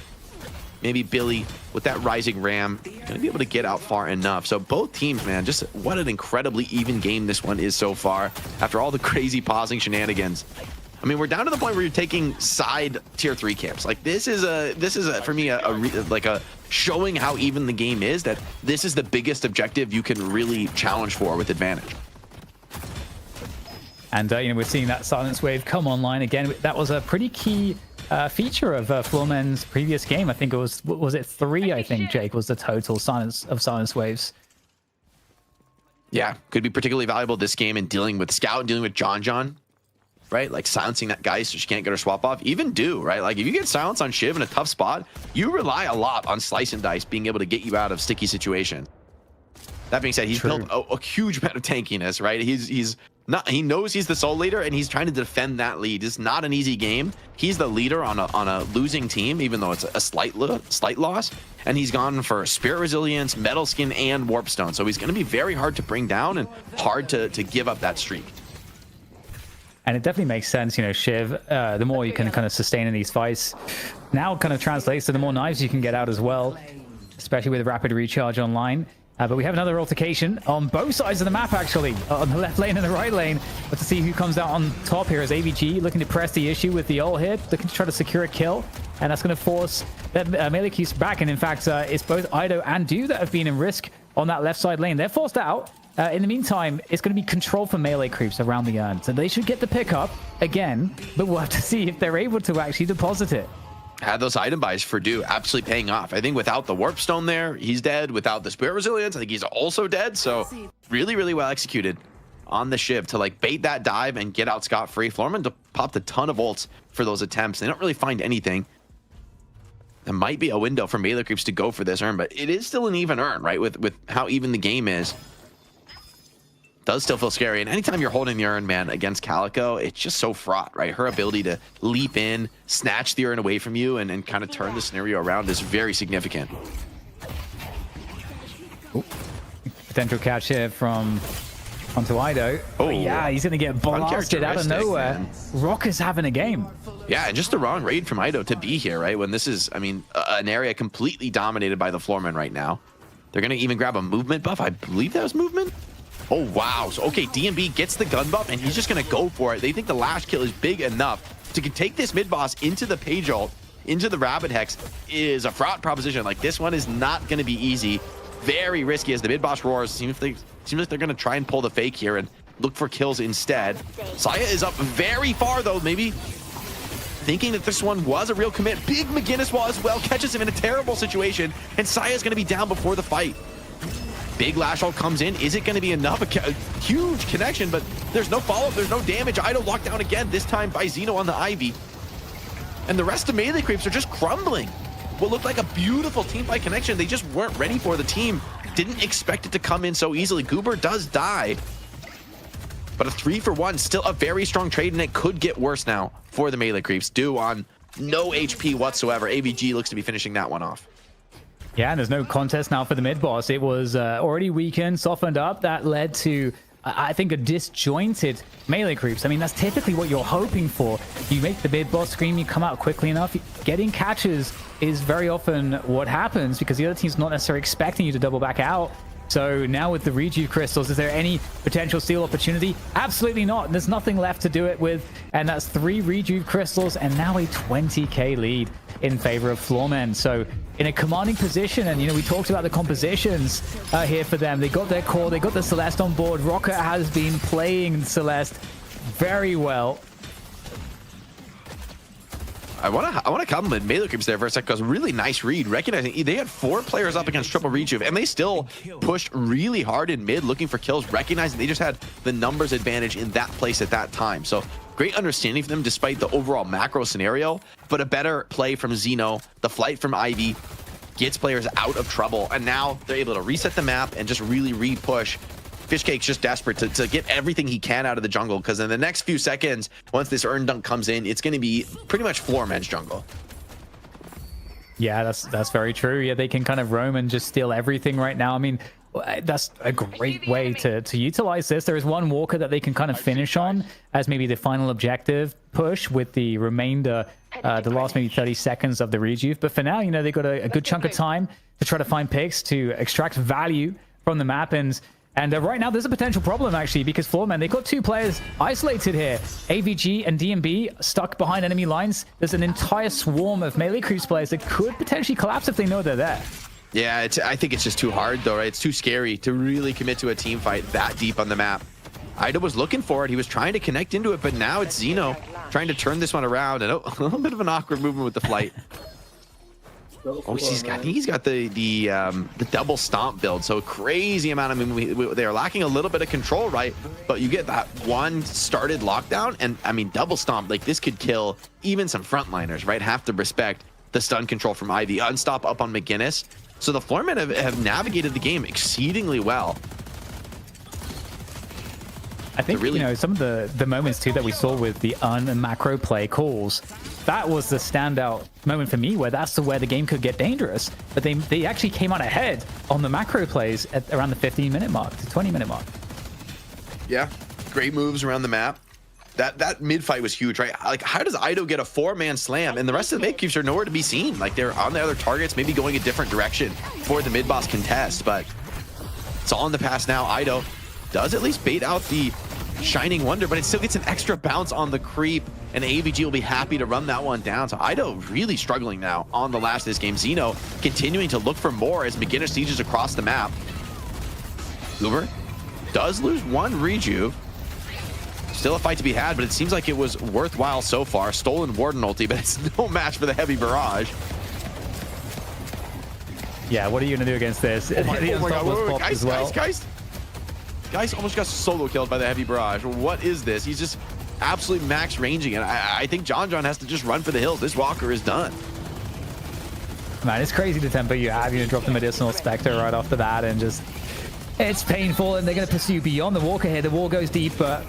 maybe Billy with that rising ram gonna be able to get out far enough. So both teams, man, just what an incredibly even game this one is so far after all the crazy pausing shenanigans. I mean, we're down to the point where you're taking side tier 3 camps. Like, this is for me a showing how even the game is, that this is the biggest objective you can really challenge for with advantage. And you know, we're seeing that Silence Wave come online again. That was a pretty key feature of Floorman's previous game. I think it was it 3, I think, Jake, was the total Silence Waves. Yeah, could be particularly valuable this game in dealing with Scout and dealing with John, right? Like silencing that guy so she can't get her swap off. Even Do, right? Like if you get silence on Shiv in a tough spot, you rely a lot on Slice and Dice being able to get you out of sticky situation. That being said, he's built a huge amount of tankiness, right? He knows he's the soul leader, and he's trying to defend that lead. It's not an easy game. He's the leader on a losing team, even though it's a slight loss. And he's gone for Spirit Resilience, Metal Skin, and Warp Stone. So he's going to be very hard to bring down and hard to give up that streak. And it definitely makes sense, you know, Shiv, the more you can kind of sustain in these fights, now kind of translates to the more knives you can get out as well, especially with Rapid Recharge online. But we have another altercation on both sides of the map, actually, on the left lane and the right lane. But to see who comes out on top here is AVG looking to press the issue with the ult hit, looking to try to secure a kill. And that's going to force that melee keeps back. And in fact, it's both Ido and Do that have been in risk on that left side lane. They're forced out. In the meantime, it's going to be control for melee creeps around the urn. So they should get the pickup again, but we'll have to see if they're able to actually deposit it. Had those item buys for Do absolutely paying off. I think without the Warp Stone there, he's dead. Without the Spirit Resilience, I think he's also dead. So really, really well executed on the Shiv to like bait that dive and get out scot-free. Floorman popped a ton of ults for those attempts. They don't really find anything. There might be a window for melee creeps to go for this urn, but it is still an even urn, right? With how even the game is. Does still feel scary, and anytime you're holding the urn, man, against Calico, it's just so fraught, right? Her ability to leap in, snatch the urn away from you, and kind of turn the scenario around is very significant. Ooh. Potential catch here from onto Ido. Oh yeah, he's gonna get blasted out of nowhere. Man. Rock is having a game. Yeah, and just the wrong raid from Ido to be here, right? When this is, I mean, an area completely dominated by the Floorman right now. They're gonna even grab a movement buff. I believe that was movement. Oh, wow. So, okay, DMB gets the gun buff, and he's just going to go for it. They think the last kill is big enough to take this mid-boss into the Page ult, into the Rabbit Hex, is a fraught proposition. Like, this one is not going to be easy. Very risky as the mid-boss roars. Seems like they're going to try and pull the fake here and look for kills instead. Saya is up very far, though, maybe thinking that this one was a real commit. Big McGinnis wall as well catches him in a terrible situation, and Saya is going to be down before the fight. Big lash ult comes in. Is it going to be enough? A huge connection, but there's no follow-up. There's no damage. Ido locked down again, this time by Xeno on the Ivy. And the rest of melee creeps are just crumbling. What looked like a beautiful team fight connection, they just weren't ready for. The team didn't expect it to come in so easily. Goober does die. But a 3-for-1, still a very strong trade, and it could get worse now for the melee creeps. Due on no HP whatsoever. AVG looks to be finishing that one off. Yeah, and there's no contest now for the mid boss. It was already weakened, softened up. That led to, I think, a disjointed melee creeps. I mean, that's typically what you're hoping for. You make the mid boss scream, you come out quickly enough. Getting catches is very often what happens because the other team's not necessarily expecting you to double back out. So now with the rejuve crystals, is there any potential steal opportunity? Absolutely not. There's nothing left to do it with. And that's 3 rejuve crystals and now a 20k lead in favor of Floormen. So in a commanding position, and we talked about the compositions here for them. They got their core, they got the Celeste on board. Rocket has been playing Celeste very well. I want to compliment melee creeps there for a second, because really nice read, recognizing they had 4 players up against triple rejuve, and they still pushed really hard in mid looking for kills, recognizing they just had the numbers advantage in that place at that time. So great understanding for them despite the overall macro scenario, but a better play from Xeno. The flight from Ivy gets players out of trouble, and now they're able to reset the map and just really re-push. Fishcake's just desperate to get everything he can out of the jungle, because in the next few seconds, once this Urn Dunk comes in, it's going to be pretty much Floormen's jungle. Yeah, that's very true. Yeah, they can kind of roam and just steal everything right now. I mean, that's a great way to utilize this. There is one walker that they can kind of finish on as maybe the final objective push with the remainder, the last maybe 30 seconds of the rejuve. But for now, they've got a good chunk of time to try to find picks, to extract value from the map. And right now, there's a potential problem, actually, because Floormen, they've got 2 players isolated here. AVG and DMB stuck behind enemy lines. There's an entire swarm of melee creeps players that could potentially collapse if they know they're there. Yeah, I think it's just too hard, though, right? It's too scary to really commit to a team fight that deep on the map. Ida was looking for it. He was trying to connect into it, but now it's Xeno trying to turn this one around. And a little bit of an awkward movement with the flight. Oh, I think he's got the double stomp build, so crazy amount of movement. They are lacking a little bit of control, right? But you get that one started lockdown, and I mean double stomp, like this could kill even some frontliners, right? Have to respect the stun control from Ivy. Unstop up on McGinnis. So the Floormen have navigated the game exceedingly well. I think, really, some of the moments too that we saw with the and macro play calls, that was the standout moment for me, where that's where the game could get dangerous. But they actually came out ahead on the macro plays at around the 15-minute mark to 20-minute mark. Yeah, great moves around the map. That mid fight was huge, right? Like, how does Ido get a 4-man slam and the rest of the mid creeps are nowhere to be seen? Like, they're on the other targets, maybe going a different direction for the mid boss contest, but it's all in the past now. Ido does at least bait out the Shining Wonder, but it still gets an extra bounce on the creep, and AVG will be happy to run that one down. So Ido really struggling now on the last of this game. Xeno continuing to look for more as McGinnis sieges across the map. Uber does lose 1 rejuve. Still a fight to be had, but it seems like it was worthwhile so far. Stolen Warden ulti, but it's no match for the heavy barrage. Yeah, what are you going to do against this? Oh my God, guys almost got solo killed by the heavy barrage. What is this? He's just absolutely max ranging, and I think John has to just run for the hills. This walker is done. Man, it's crazy the tempo you have. Drop the medicinal spectre right off the bat, and just, it's painful, and they're going to pursue beyond the walker here. The wall goes deep, but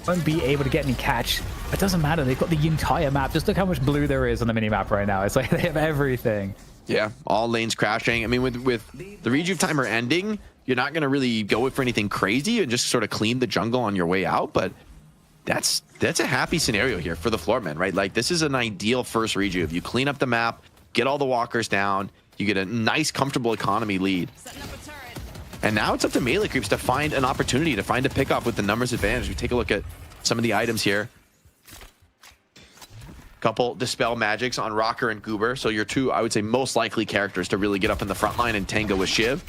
won't be able to get any catch. It doesn't matter. They've got the entire map. Just look how much blue there is on the mini-map right now. It's like they have everything. Yeah, all lanes crashing. I mean, with the rejuve timer ending, you're not going to really go for anything crazy and just sort of clean the jungle on your way out, but that's a happy scenario here for the Floormen, right? Like, this is an ideal first rejuve. You clean up the map, get all the walkers down, you get a nice, comfortable economy lead. And now it's up to melee creeps to find an opportunity, to find a pickoff with the numbers advantage. We take a look at some of the items here. Couple Dispel Magics on Rocker and Goober. So your 2, I would say, most likely characters to really get up in the front line and tango with Shiv.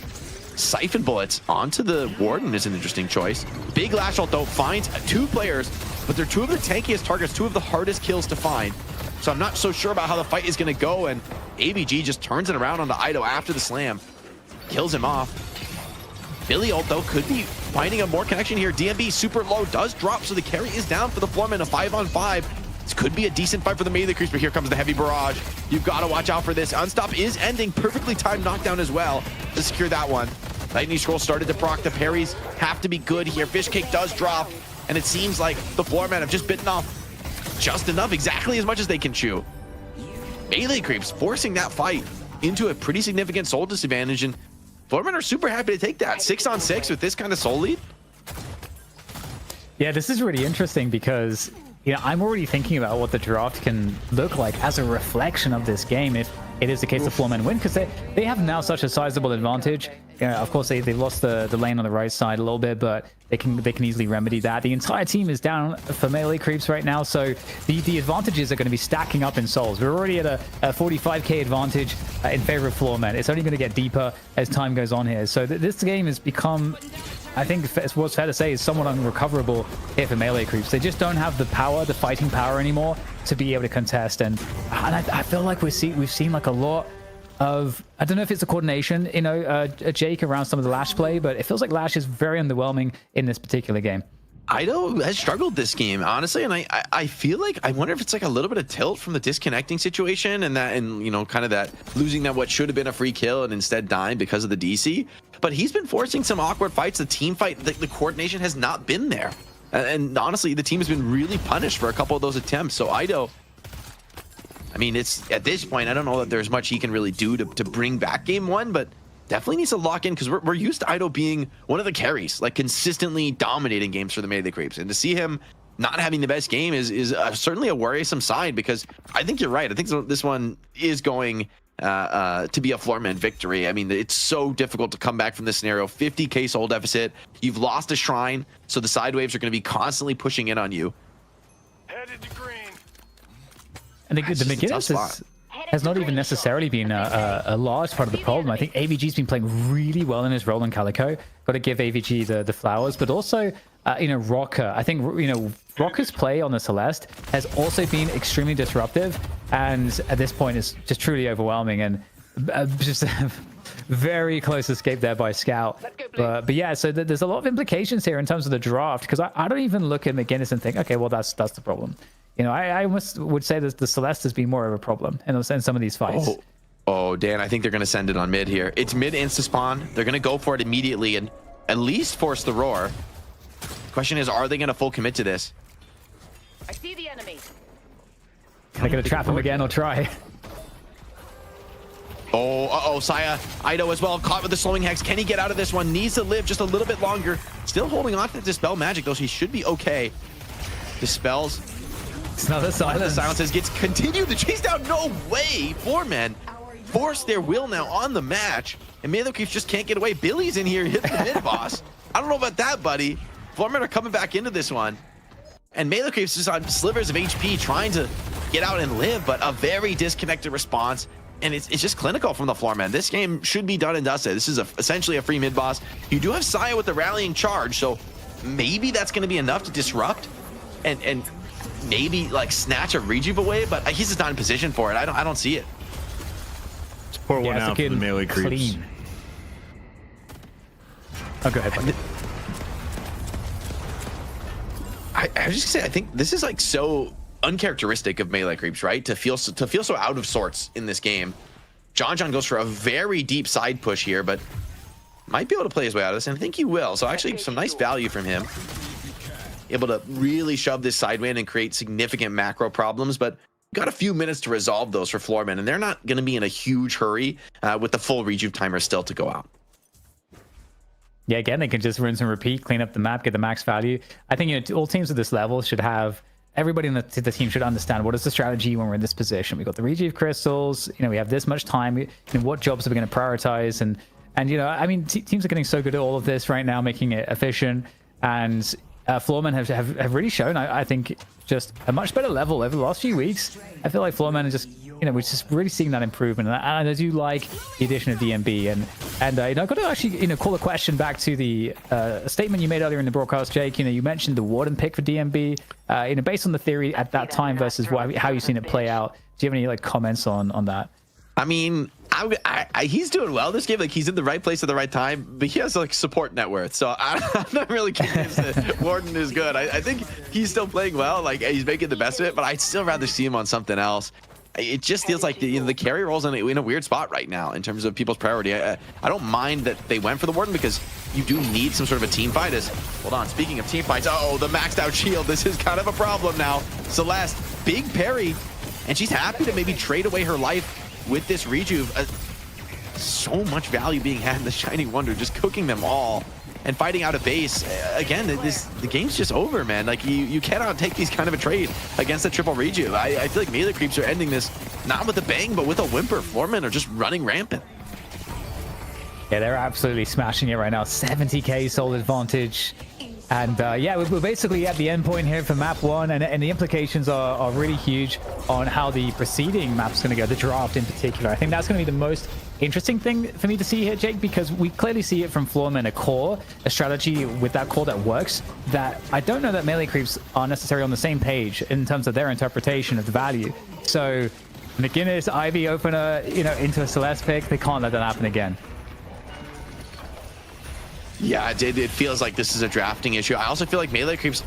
Siphon Bullets onto the Warden is an interesting choice. Big Lash Ult, though, finds 2 players, but they're 2 of the tankiest targets, 2 of the hardest kills to find. So I'm not so sure about how the fight is going to go, and AVG just turns it around on the Ido after the slam. Kills him off. Billy Ult, though, could be finding a more connection here. DMB super low, does drop, so the carry is down for the Floormen, a 5-on-5. This could be a decent fight for the melee creeps, but here comes the heavy barrage. You've got to watch out for this. Unstop is ending. Perfectly timed knockdown as well to secure that one. Lightning Scroll started to proc. The parries have to be good here. Fishcake does drop. And it seems like the Floormen have just bitten off just enough, exactly as much as they can chew. Melee creeps forcing that fight into a pretty significant soul disadvantage, and Floormen are super happy to take that. 6-on-6 with this kind of soul lead. Yeah, this is really interesting because, you know, I'm already thinking about what the draft can look like as a reflection of this game if it is the case the Floormen win, because they have now such a sizable advantage. Of course, they lost the lane on the right side a little bit, but they can easily remedy that. The entire team is down for melee creeps right now, so the advantages are going to be stacking up in souls. We're already at a 45k advantage in favor of Floormen. It's only going to get deeper as time goes on here. So this game has become, I think it's what's fair to say, is somewhat unrecoverable here for melee creeps. They just don't have the power, the fighting power anymore to be able to contest. And I feel like we've seen like a lot of, I don't know if it's a coordination, you know, Jake, around some of the Lash play, but it feels like Lash is very underwhelming in this particular game. Ido has struggled this game, honestly, and I feel like, I wonder if it's like a little bit of tilt from the disconnecting situation and you know, kind of that losing that what should have been a free kill and instead dying because of the DC. But he's been forcing some awkward fights. The team fight, the coordination has not been there. And honestly, the team has been really punished for a couple of those attempts. So Ido, I mean, it's at this point, I don't know that there's much he can really do to bring back game one, but definitely needs to lock in, because we're used to Ido being one of the carries, like consistently dominating games for the melee creeps. And to see him not having the best game is certainly a worrisome sign, because I think you're right. I think this one is going to be a Floormen victory. I mean, it's so difficult to come back from this scenario. 50k soul deficit. You've lost a shrine, so the side waves are going to be constantly pushing in on you. Headed to green. And the beginners has not even necessarily been a large part of the problem. I think AVG's been playing really well in his role in Calico. Got to give AVG the flowers, but also, you know, Rocker. I think, you know, Rocker's play on the Celeste has also been extremely disruptive, and at this point is just truly overwhelming, and just a very close escape there by Scout. But yeah, so there's a lot of implications here in terms of the draft, because I don't even look at McGinnis and think, okay, well, that's the problem. You know, I almost would say that the Celeste has been more of a problem in some of these fights. Oh, Dan, I think they're going to send it on mid here. It's mid insta-spawn. They're going to go for it immediately and at least force the roar. Question is, are they going to full commit to this? I see the enemy. Can I get to trap him again or try? Oh, Saya. Ido as well, caught with the slowing hex. Can he get out of this one? Needs to live just a little bit longer. Still holding on to Dispel magic, though, so he should be okay. Dispels. It's another silence. The silences gets continued. The chase down. No way. Floormen force their will now on the match, and melee creeps just can't get away. Billy's in here, hit the mid boss. I don't know about that, buddy. Floormen are coming back into this one, and melee creeps just on slivers of HP trying to get out and live, but a very disconnected response. And it's just clinical from the Floormen. This game should be done and dusted. This is essentially a free mid boss. You do have Saya with the rallying charge, so maybe that's going to be enough to disrupt and maybe like snatch a rejuve away, but he's just not in position for it. I don't see it. Let's pour one out for the melee creeps. Clean. Oh, go ahead, buddy. I was just gonna say, I think this is like so uncharacteristic of melee creeps, right? To feel so out of sorts in this game. John goes for a very deep side push here, but might be able to play his way out of this, and I think he will. So actually some nice value from him. Able to really shove this sideway and create significant macro problems, but got a few minutes to resolve those for Floormen, and they're not going to be in a huge hurry with the full rejuve timer still to go out. Yeah, again, they can just rinse and repeat, clean up the map, get the max value. I think, you know, all teams at this level should have, everybody in the team should understand what is the strategy when we're in this position. We've got the rejuve crystals, you know, we have this much time, you know, what jobs are we going to prioritize? And you know, I mean, teams are getting so good at all of this right now, making it efficient, and Floormen have really shown, I think, just a much better level over the last few weeks. I feel like Floormen are just, you know, we're just really seeing that improvement, and I do like the addition of DMB, and you know, I've got to actually, you know, call a question back to the statement you made earlier in the broadcast, Jake. You know, you mentioned the Warden pick for DMB, you know, based on the theory at that time versus how you've seen it play out. Do you have any like comments on that? I mean, he's doing well this game. Like, he's in the right place at the right time, but he has like support net worth, so I'm not really convinced that Warden is good. I think he's still playing well. Like, he's making the best of it, but I'd still rather see him on something else. it just feels like the carry role's in a weird spot right now in terms of people's priority. I don't mind that they went for the Warden because you do need some sort of a team fight. Hold on, speaking of team fights, oh, the maxed out shield. This is kind of a problem now. Celeste, big parry, and she's happy to maybe trade away her life with this rejuve. So much value being had in the Shining Wonder, just cooking them all and fighting out of base. Again, the game's just over, man. Like, you cannot take these kind of a trade against a triple rejuve. I feel like melee creeps are ending this not with a bang, but with a whimper. Foremen are just running rampant. Yeah, they're absolutely smashing it right now. 70k soul advantage. And yeah, we're basically at the end point here for map 1, and the implications are really huge on how the preceding map's going to go, the draft in particular. I think that's going to be the most interesting thing for me to see here, Jake, because we clearly see it from Floorman, a strategy with that core that works, that I don't know that melee creeps are necessarily on the same page in terms of their interpretation of the value. So McGinnis, Ivy opener, into a Celeste pick, they can't let that happen again. Yeah, it feels like this is a drafting issue. I also feel like melee creeps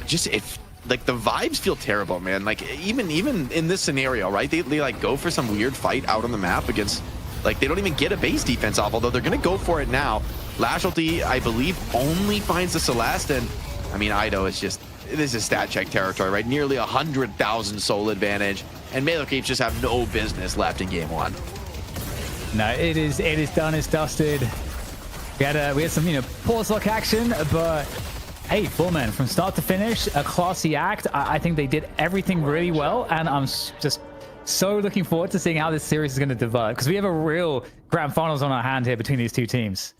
like the vibes feel terrible, man. Like even in this scenario, right? They like go for some weird fight out on the map against, like, they don't even get a base defense off, although they're gonna go for it now. Lashalty, I believe, only finds the Celeste, and I mean, Ido is just, this is stat check territory, right? Nearly 100,000 soul advantage, and melee creeps just have no business left in game 1. No, it is done, it's dusted. We had some, pause lock action, but hey, Foreman, from start to finish, a classy act. I think they did everything really well, and I'm just so looking forward to seeing how this series is going to develop, because we have a real grand finals on our hand here between these two teams.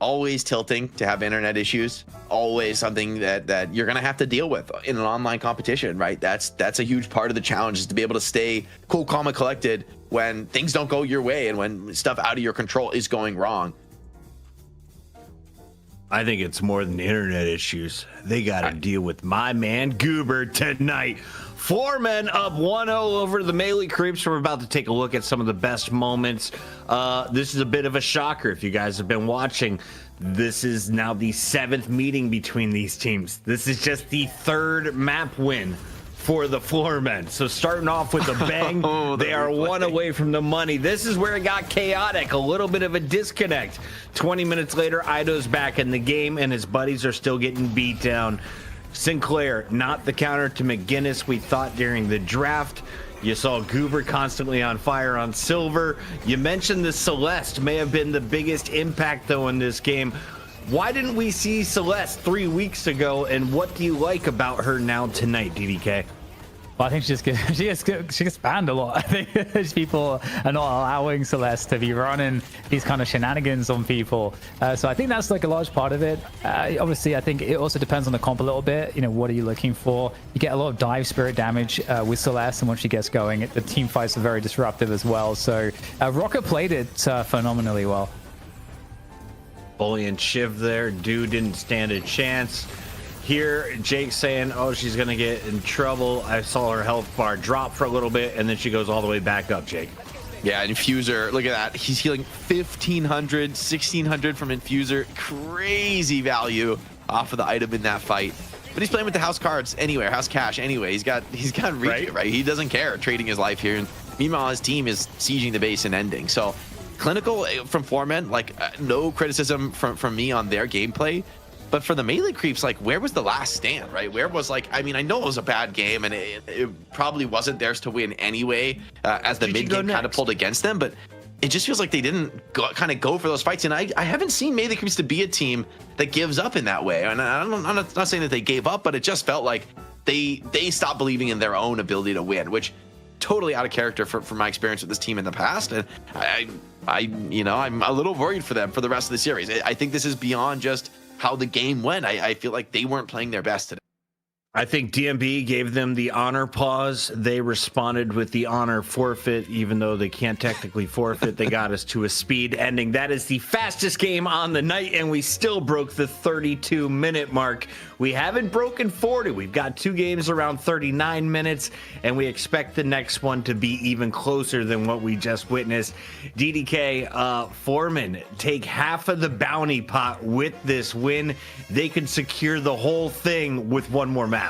Always tilting to have internet issues, always something that you're going to have to deal with in an online competition, right? That's a huge part of the challenge, is to be able to stay cool, calm, and collected when things don't go your way and when stuff out of your control is going wrong. I think it's more than internet issues. They got to deal with my man Goober tonight. 4 men up 1-0 over the melee creeps. We're about to take a look at some of the best moments. This is a bit of a shocker if you guys have been watching. This is now the 7th meeting between these teams. This is just the 3rd map win for the floor men. So starting off with a bang, they are 1 away from the money. This is where it got chaotic, a little bit of a disconnect. 20 minutes later, Ido's back in the game, and his buddies are still getting beat down. Sinclair, not the counter to McGinnis we thought during the draft. You saw Goober constantly on fire on Silver. You mentioned the Celeste may have been the biggest impact, though, in this game. Why didn't we see Celeste 3 weeks ago, and what do you like about her now tonight, DDK? Well, I think she gets banned a lot. I think people are not allowing Celeste to be running these kind of shenanigans on people. So I think that's like a large part of it. Obviously, I think it also depends on the comp a little bit. What are you looking for? You get a lot of dive spirit damage with Celeste, and once she gets going, the team fights are very disruptive as well. So Rocket played it phenomenally well. Bully and Shiv there. Dude didn't stand a chance. Here, Jake saying, oh, she's going to get in trouble. I saw her health bar drop for a little bit, and then she goes all the way back up, Jake. Yeah, Infuser, look at that. He's healing 1,500, 1,600 from Infuser. Crazy value off of the item in that fight. But he's playing with the house cards anyway, house cash anyway. He's got reach, right? He doesn't care trading his life here. And meanwhile, his team is sieging the base and ending. So clinical from Foreman, like no criticism from me on their gameplay. But for the melee creeps, like, where was the last stand, right? Where was, like, I mean, I know it was a bad game, and it probably wasn't theirs to win anyway, as the mid game kind of pulled against them, but it just feels like they didn't go for those fights. And I haven't seen melee creeps to be a team that gives up in that way. And I'm not saying that they gave up, but it just felt like they stopped believing in their own ability to win, which totally out of character for my experience with this team in the past. And I'm a little worried for them for the rest of the series. I think this is beyond just how the game went. I feel like they weren't playing their best today. I think DMB gave them the honor pause. They responded with the honor forfeit, even though they can't technically forfeit. They got us to a speed ending. That is the fastest game on the night, and we still broke the 32-minute mark. We haven't broken 40. We've got 2 games around 39 minutes, and we expect the next one to be even closer than what we just witnessed. DDK, Foreman take half of the bounty pot with this win. They could secure the whole thing with one more match.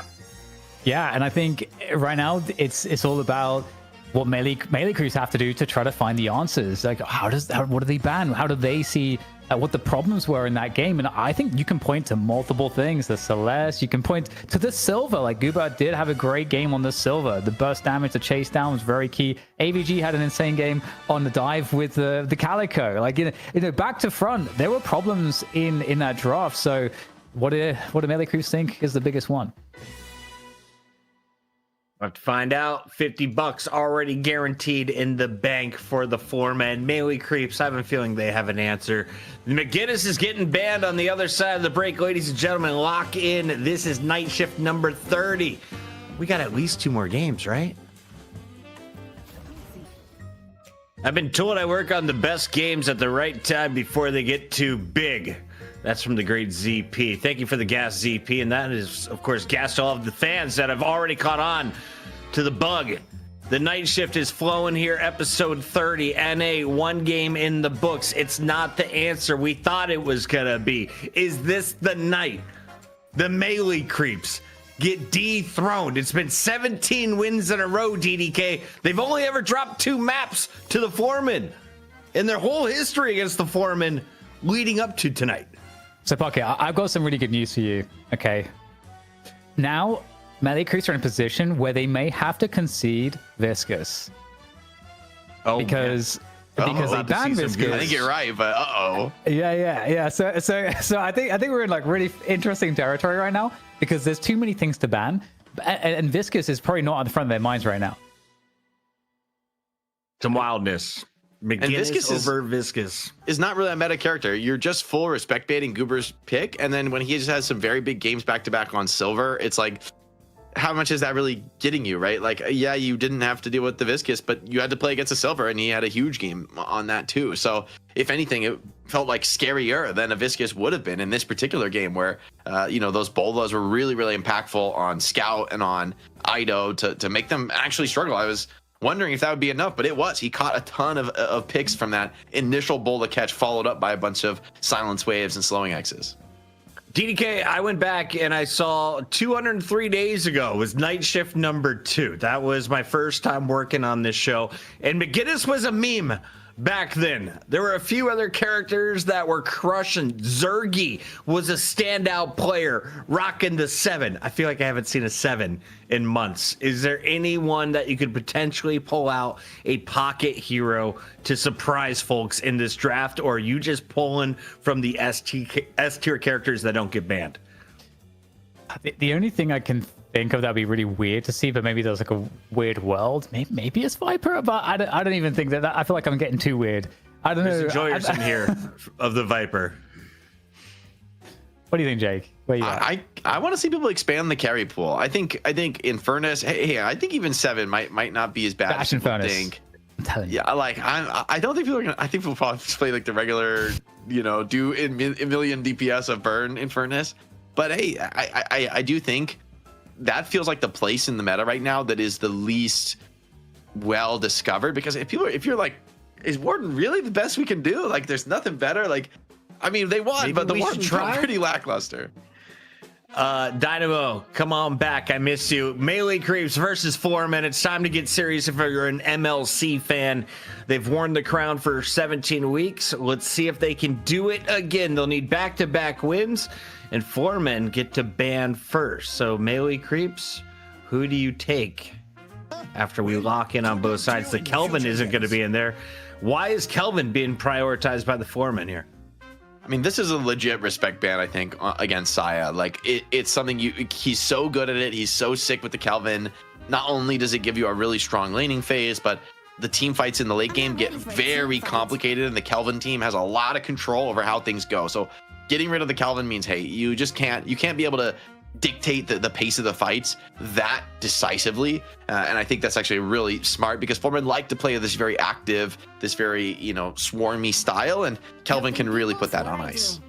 Yeah, and I think right now it's all about what melee crews have to do to try to find the answers. Like, what do they ban? How do they see what the problems were in that game? And I think you can point to multiple things. The Celeste, you can point to the Silver. Like, Goober did have a great game on the Silver. The burst damage, the chase down was very key. AVG had an insane game on the dive with the Calico. Like, you know, back to front, there were problems in that draft. So what do melee crews think is the biggest one? We'll have to find out. $50 already guaranteed in the bank for the foreman. Melee creeps, I have a feeling they have an answer. McGinnis is getting banned on the other side of the break. Ladies and gentlemen, lock in. This is night shift number 30. We got at least 2 more games, right? I've been told I work on the best games at the right time before they get too big. That's from the great ZP. Thank you for the gas, ZP. And that is, of course, gas to all of the fans that have already caught on to the bug. The night shift is flowing here. Episode 30. NA, 1 game in the books. It's not the answer we thought it was going to be. Is this the night the melee creeps get dethroned? It's been 17 wins in a row, DDK. They've only ever dropped 2 maps to the foreman in their whole history against the foreman leading up to tonight. So, Pocket, I've got some really good news for you. Okay. Now, melee crews are in a position where they may have to concede Viscous. Oh, because they banned Viscous. I think you're right, but Yeah. So I think we're in like really interesting territory right now because there's too many things to ban, and Viscous is probably not on the front of their minds right now. Some wildness. McGinnis over Viscous is not really a meta character. You're just full respect baiting Goober's pick, and then when he just has some very big games back to back on Silver, it's like, how much is that really getting you, right? Like, yeah, you didn't have to deal with the Viscous, but you had to play against a Silver, and he had a huge game on that too. So if anything, it felt like scarier than a Viscous would have been in this particular game, where those bolas were really, really impactful on Scout and on Ido to make them actually struggle. I was wondering if that would be enough, but it was. He caught a ton of picks from that initial bola catch, followed up by a bunch of silence waves and slowing X's. DDK, I went back and I saw 203 days ago was night shift number 2. That was my first time working on this show, and McGinnis was a meme back then. There were a few other characters that were crushing. Zergy was a standout player, rocking the 7. I feel like I haven't seen a 7 in months. Is there anyone that you could potentially pull out a pocket hero to surprise folks in this draft, or are you just pulling from the S tier characters that don't get banned? The only thing I can think of that'd be really weird to see, but maybe there's like a weird world. Maybe it's Viper, but I don't even think that. I feel like I'm getting too weird. I don't know. There's enjoyers in here of the Viper. What do you think, Jake? Where you at? I want to see people expand the carry pool. I think Infernus. Hey, I think even 7 might not be as bad as people think. I'm telling you. Yeah, like I don't think people are gonna. I think we'll probably just play like the regular, do a million DPS of burn Infernus. But hey, I do think that feels like the place in the meta right now that is the least well discovered, because if you're like, is Warden really the best we can do? Like, there's nothing better. Like, I mean, they won, maybe but the Warden's pretty lackluster. Dynamo, come on back. I miss you. Melee creeps versus Foreman. It's time to get serious if you're an MLC fan. They've worn the crown for 17 weeks. Let's see if they can do it again. They'll need back-to-back wins, and Foremen get to ban first. So melee creeps, who do you take after we lock in on both sides? The Kelvin isn't going to be in there. Why is Kelvin being prioritized by the Foreman here? I mean, this is a legit respect ban, I think, against Saya. Like, it's something he's so good at it. He's so sick with the Kelvin. Not only does it give you a really strong laning phase, but the team fights in the late game get very complicated, and the Kelvin team has a lot of control over how things go. So getting rid of the Kelvin means, hey, you can't be able to dictate the pace of the fights that decisively, and I think that's actually really smart, because Foreman like to play this very active, this very swarmy style, and Kelvin can really put that on ice.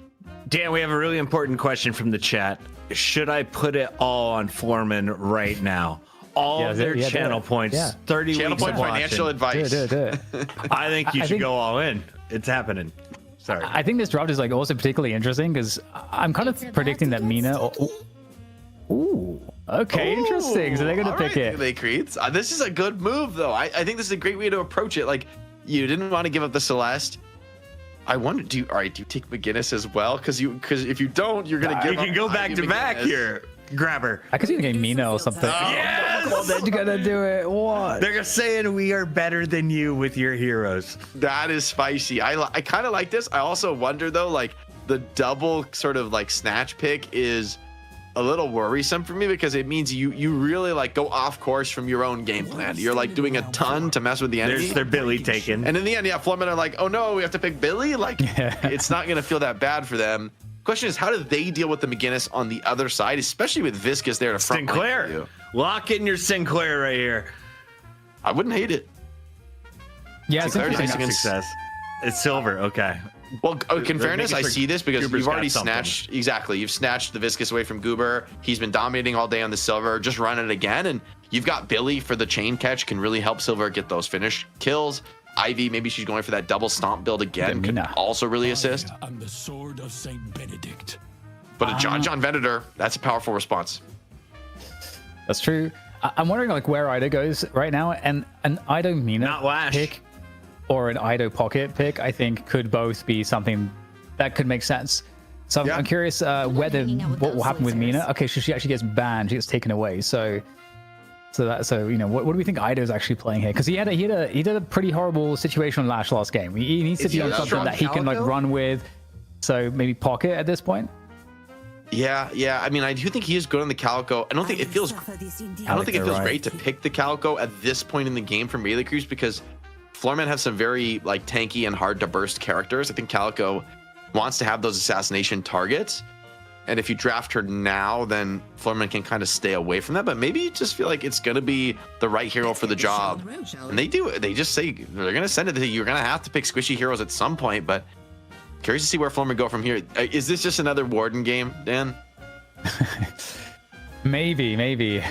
Dan, we have a really important question from the chat. Should I put it all on Foreman right now? All of their channel points, 30 channel weeks point of watching. Financial advice. Do it. I think you should go all in. It's happening. Sorry. I think this draft is like also particularly interesting because I'm kind of predicting that Mina. Ooh. Okay, interesting. So they're gonna pick it. They creates. This is a good move, though. I think this is a great way to approach it. Like, you didn't want to give up the Celeste. I wonder, do you take McGinnis as well? Because if you don't, you're gonna give. You can go back to back here. Grab her. I could see the game Mina or something. Yes! Well, they're gonna do it. What? They're saying we are better than you with your heroes. That is spicy. I kind of like this. I also wonder though, like the double sort of like snatch pick is a little worrisome for me because it means you really like go off course from your own game plan. You're like doing a ton to mess with the enemy. There's their Billy taken. And in the end, yeah, Florman are like, oh no, we have to pick Billy. Like, it's not gonna feel that bad for them. Question is, how do they deal with the McGinnis on the other side, especially with Viscus there to front Sinclair. line? Lock in your Sinclair right here. I wouldn't hate it. Yeah, it's interesting. Success. It's silver. Okay. Well, in fairness, I see this because Goober's you've already got something. snatched. Exactly. You've snatched the Viscus away from Goober. He's been dominating all day on the Silver. Just run it again. And you've got Billy for the chain catch, can really help Silver get those finish kills. Ivy, maybe she's going for that double stomp build again. Can also really assist. I'm the sword of Saint Benedict. But a John Venator, that's a powerful response. That's true. I'm wondering like where Ido goes right now, and an Ido Mina pick or an Ido Pocket pick, I think could both be something that could make sense. So I'm curious what will happen with Mina. Okay, so she actually gets banned, she gets taken away. So you know, what do we think Ido's actually playing here? Because he had a pretty horrible situation on Lash last game. He needs to be on something that he can like run with. So maybe Pocket at this point. Yeah. I mean, I do think he is good on the Calico. I don't think it feels great to pick the Calico at this point in the game for melee creeps because Floorman have some very like tanky and hard to burst characters. I think Calico wants to have those assassination targets. And if you draft her now, then Floorman can kind of stay away from that. But maybe you just feel like it's going to be the right hero for the job. And they do. They just say they're going to send it to you. You're going to have to pick squishy heroes at some point. But curious to see where Floorman go from here. Is this just another Warden game, Dan? maybe.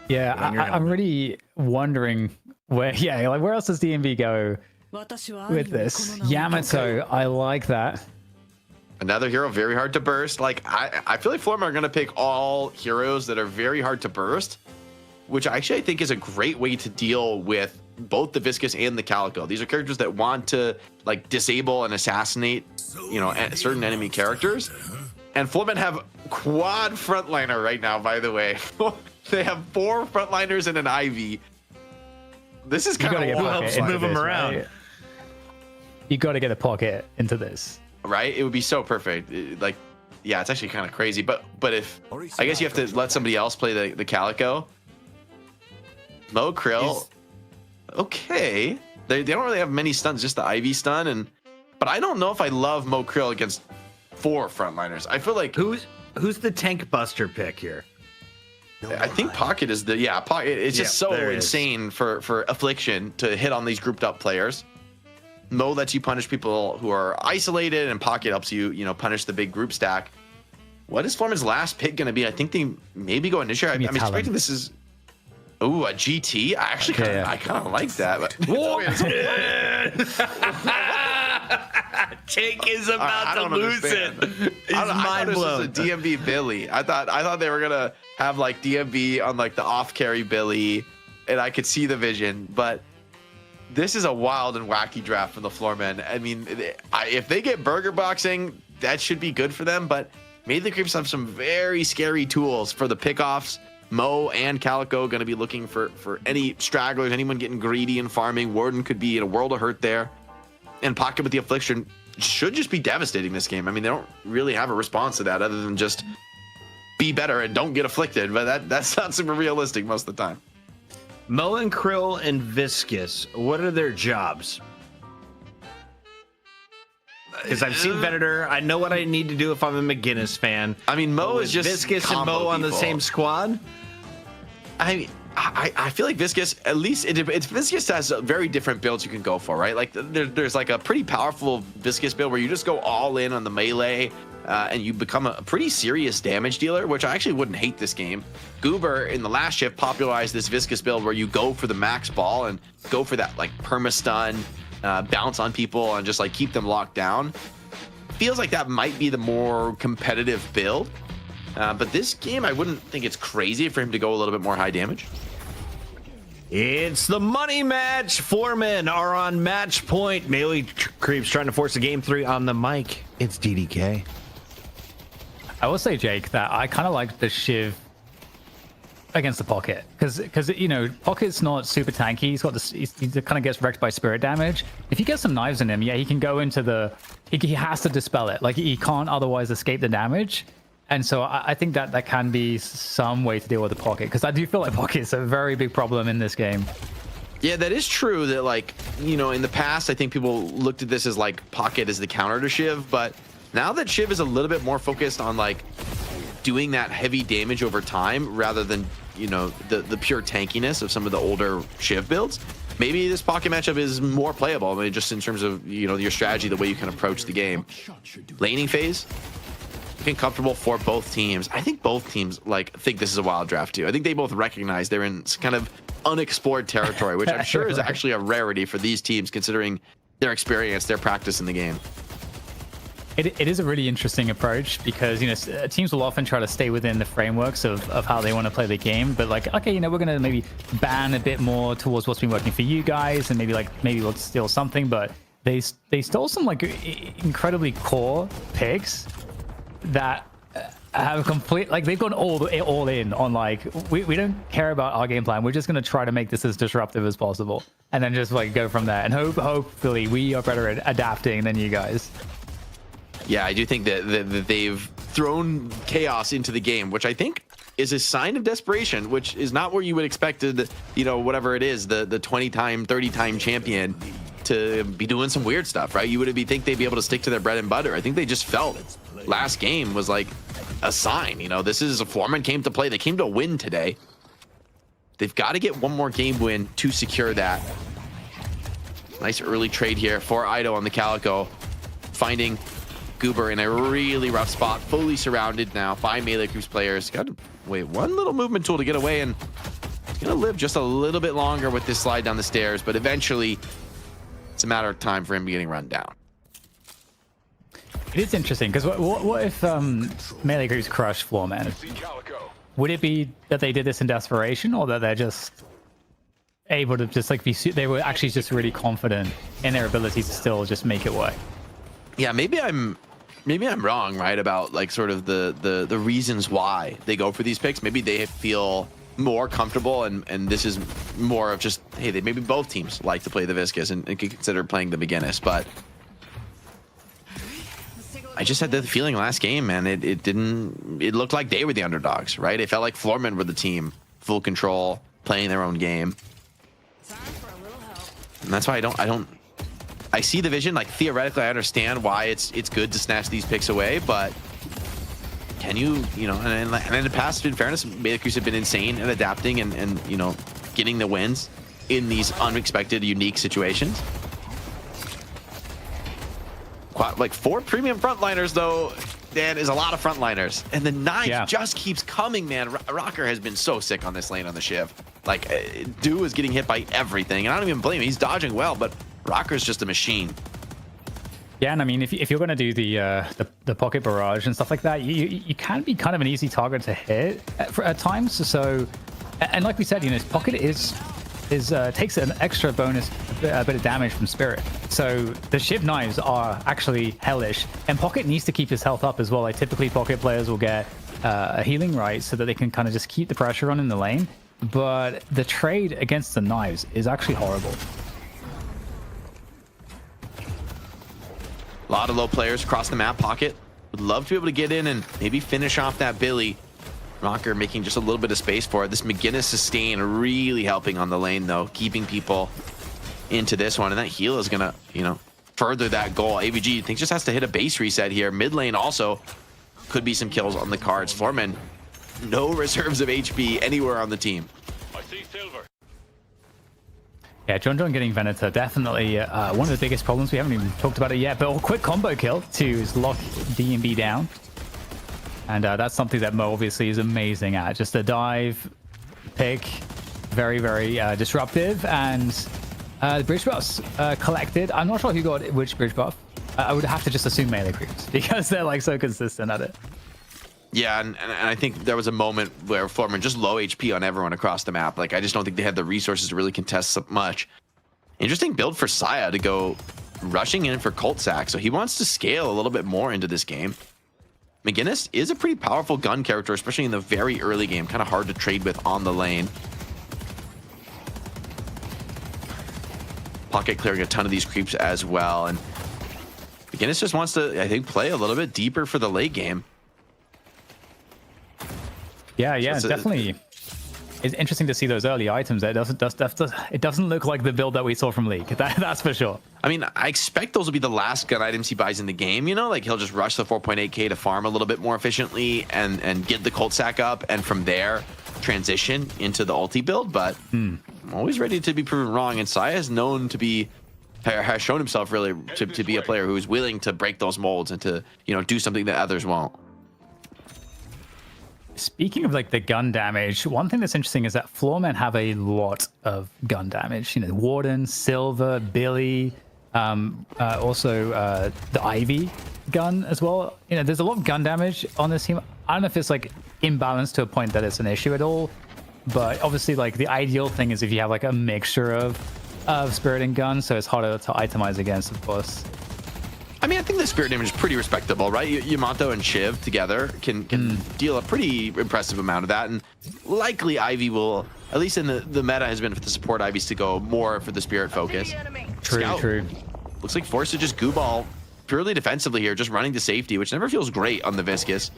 Yeah, I'm really wondering where. Yeah, like where else does DMV go with this? Yamato, I like that. Another hero, very hard to burst. Like, I feel like Floorman are going to pick all heroes that are very hard to burst, which actually I think is a great way to deal with both the Viscus and the Calico. These are characters that want to, like, disable and assassinate, you know, certain enemy characters. And Floorman have quad frontliner right now, by the way. They have 4 frontliners and an Ivy. This is kind of wild. Move them around. Right? You got to get a Pocket into this. Right, it would be so perfect. Like, yeah, it's actually kind of crazy. But if I guess you have to let somebody else play the Calico. Mo Krill, okay. They don't really have many stuns, just the Ivy stun. But I don't know if I love Mo Krill against 4 frontliners. I feel like who's the tank buster pick here? I think Pocket is Pocket. It's just so insane for Affliction to hit on these grouped up players. Mo lets you punish people who are isolated, and Pocket helps you, punish the big group stack. What is Floorman's last pick going to be? I think they maybe go initiate. I'm expecting this is, a GT. I actually I kind of like that. But Jake is about to lose it. He's mind blown. This is a DMV Billy. I thought they were gonna have like DMV on like the off carry Billy, and I could see the vision, but. This is a wild and wacky draft from the Floormen. I mean, if they get burger boxing, that should be good for them. But maybe the Creeps have some very scary tools for the pickoffs. Mo and Calico going to be looking for any stragglers, anyone getting greedy and farming. Warden could be in a world of hurt there. And Pocket with the Affliction should just be devastating this game. I mean, they don't really have a response to that other than just be better and don't get afflicted. But that's not super realistic most of the time. Mo and Krill and Viscus, what are their jobs? Because I've seen Venator. I know what I need to do if I'm a McGinnis fan. I mean, Mo is just Viscus and Mo on the same squad. I feel like Viscus, at least Viscus has very different builds you can go for, right? Like there's like a pretty powerful Viscus build where you just go all in on the melee. And you become a pretty serious damage dealer, which I actually wouldn't hate this game. Goober in the last shift popularized this Viscus build where you go for the max ball and go for that like perma-stun, bounce on people and just like keep them locked down. Feels like that might be the more competitive build. But this game, I wouldn't think it's crazy for him to go a little bit more high damage. It's the money match. 4 men are on match point. Melee Creeps trying to force a game 3 on the mic. It's DDK. I will say, Jake, that I kind of like the Shiv against the Pocket because you know, Pocket's not super tanky. He's got this. He kind of gets wrecked by spirit damage. If you get some knives in him, yeah, he can go into the. He has to dispel it. Like he can't otherwise escape the damage. And so I think that can be some way to deal with the Pocket, because I do feel like Pocket is a very big problem in this game. Yeah, that is true. That, like, you know, in the past, I think people looked at this as like Pocket as the counter to Shiv, but now that Shiv is a little bit more focused on like doing that heavy damage over time rather than, you know, the pure tankiness of some of the older Shiv builds, maybe this Pocket matchup is more playable. I mean, just in terms of, you know, your strategy, the way you can approach the game. Laning phase, looking comfortable for both teams. I think both teams like think this is a wild draft too. I think they both recognize they're in kind of unexplored territory, which I'm sure is actually a rarity for these teams considering their experience, their practice in the game. It is a really interesting approach because, you know, teams will often try to stay within the frameworks of how they want to play the game, but like, okay, you know, we're going to maybe ban a bit more towards what's been working for you guys, and maybe we'll steal something, but they stole some like incredibly core picks that have complete, like, they've gone all in on like, we don't care about our game plan, we're just going to try to make this as disruptive as possible, and then just like go from there, and hopefully we are better at adapting than you guys. Yeah, I do think that they've thrown chaos into the game, which I think is a sign of desperation, which is not where you would expect, you know, whatever it is, the 20-time, 30-time champion to be doing some weird stuff, right? You would think they'd be able to stick to their bread and butter. I think they just felt last game was like a sign. You know, this is a Foreman came to play. They came to win today. They've got to get one more game win to secure that. Nice early trade here for Ido on the Calico, finding Goober in a really rough spot, fully surrounded now by Melee Creeps players. Got to wait one little movement tool to get away, and he's gonna live just a little bit longer with this slide down the stairs, but eventually it's a matter of time for him getting run down. It is interesting because what if Melee Creeps crush Floorman? Would it be that they did this in desperation, or that they're just able to just like they were actually just really confident in their ability to still just make it work? Yeah, maybe I'm wrong, right, about like sort of the reasons why they go for these picks. Maybe they feel more comfortable, and this is more of just, hey, maybe both teams like to play the Viscous and could consider playing the McGinnis, but I just had the feeling last game, man, it looked like they were the underdogs, right? It felt like Floorman were the team, full control, playing their own game. And that's why I see the vision. Like, theoretically, I understand why it's good to snatch these picks away, but can you know, and in the past, in fairness, Melee Creeps have been insane at adapting and you know, getting the wins in these unexpected, unique situations. Like 4 premium frontliners, though, Dan, is a lot of frontliners. And the knife just keeps coming, man. Rocker has been so sick on this lane on the Shiv. Like, Do is getting hit by everything, and I don't even blame him. He's dodging well, but Rocker's just a machine. Yeah, and I mean, if you're going to do the pocket barrage and stuff like that, you can be kind of an easy target to hit at times. So, and like we said, you know, pocket takes an extra bonus bit of damage from Spirit. So the Shiv knives are actually hellish, and Pocket needs to keep his health up as well. Like, typically Pocket players will get a healing right so that they can kind of just keep the pressure on in the lane. But the trade against the knives is actually horrible. A lot of low players across the map. Pocket would love to be able to get in and maybe finish off that Billy. Rocker making just a little bit of space for it. This McGinnis sustain really helping on the lane, though, keeping people into this one. And that heal is going to, you know, further that goal. AVG, I think, just has to hit a base reset here. Mid lane also could be some kills on the cards. Foreman, no reserves of HP anywhere on the team. I see silver. Yeah, John getting Venator, definitely one of the biggest problems. We haven't even talked about it yet, but a quick combo kill to lock D&B down. And that's something that Mo obviously is amazing at. Just a dive, pick, very, very disruptive. And the bridge buffs collected. I'm not sure who got which bridge buff. I would have to just assume Melee Creeps because they're like so consistent at it. Yeah, and I think there was a moment where Florman just low HP on everyone across the map. Like, I just don't think they had the resources to really contest so much. Interesting build for Saya to go rushing in for Cult Sack. So he wants to scale a little bit more into this game. McGinnis is a pretty powerful gun character, especially in the very early game. Kind of hard to trade with on the lane. Pocket clearing a ton of these creeps as well. And McGinnis just wants to, I think, play a little bit deeper for the late game. Yeah, so definitely. It's interesting to see those early items. It doesn't look like the build that we saw from League. That's for sure. I mean, I expect those will be the last gun items he buys in the game. You know, like he'll just rush the 4.8k to farm a little bit more efficiently and get the Cult Sack up, and from there transition into the ulti build. But I'm always ready to be proven wrong. And Saya has shown himself really to be a player who is willing to break those molds and to, you know, do something that others won't. Speaking of like the gun damage, one thing that's interesting is that Floormen have a lot of gun damage. You know, Warden, Silver, Billy, also the Ivy gun as well. You know, there's a lot of gun damage on this team. I don't know if it's like imbalanced to a point that it's an issue at all, but obviously like the ideal thing is if you have like a mixture of Spirit and gun, so it's harder to itemize against, of course. I mean, I think the Spirit damage is pretty respectable, right? Yamato and Shiv together can deal a pretty impressive amount of that, and likely Ivy will, at least in the meta, has been for the support Ivies to go more for the Spirit focus. True. Looks like forced to just goo ball purely defensively here, just running to safety, which never feels great on the Viscous.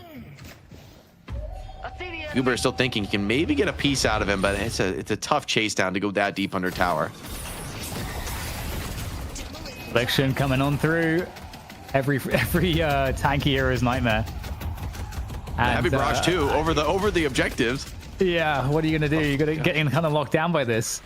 Goober is still thinking he can maybe get a piece out of him, but it's a tough chase down to go that deep under tower. Selection coming on through. Every tanky hero's nightmare. And heavy barrage too over the objectives. Yeah, what are you gonna do? You're gonna get kind of locked down by this.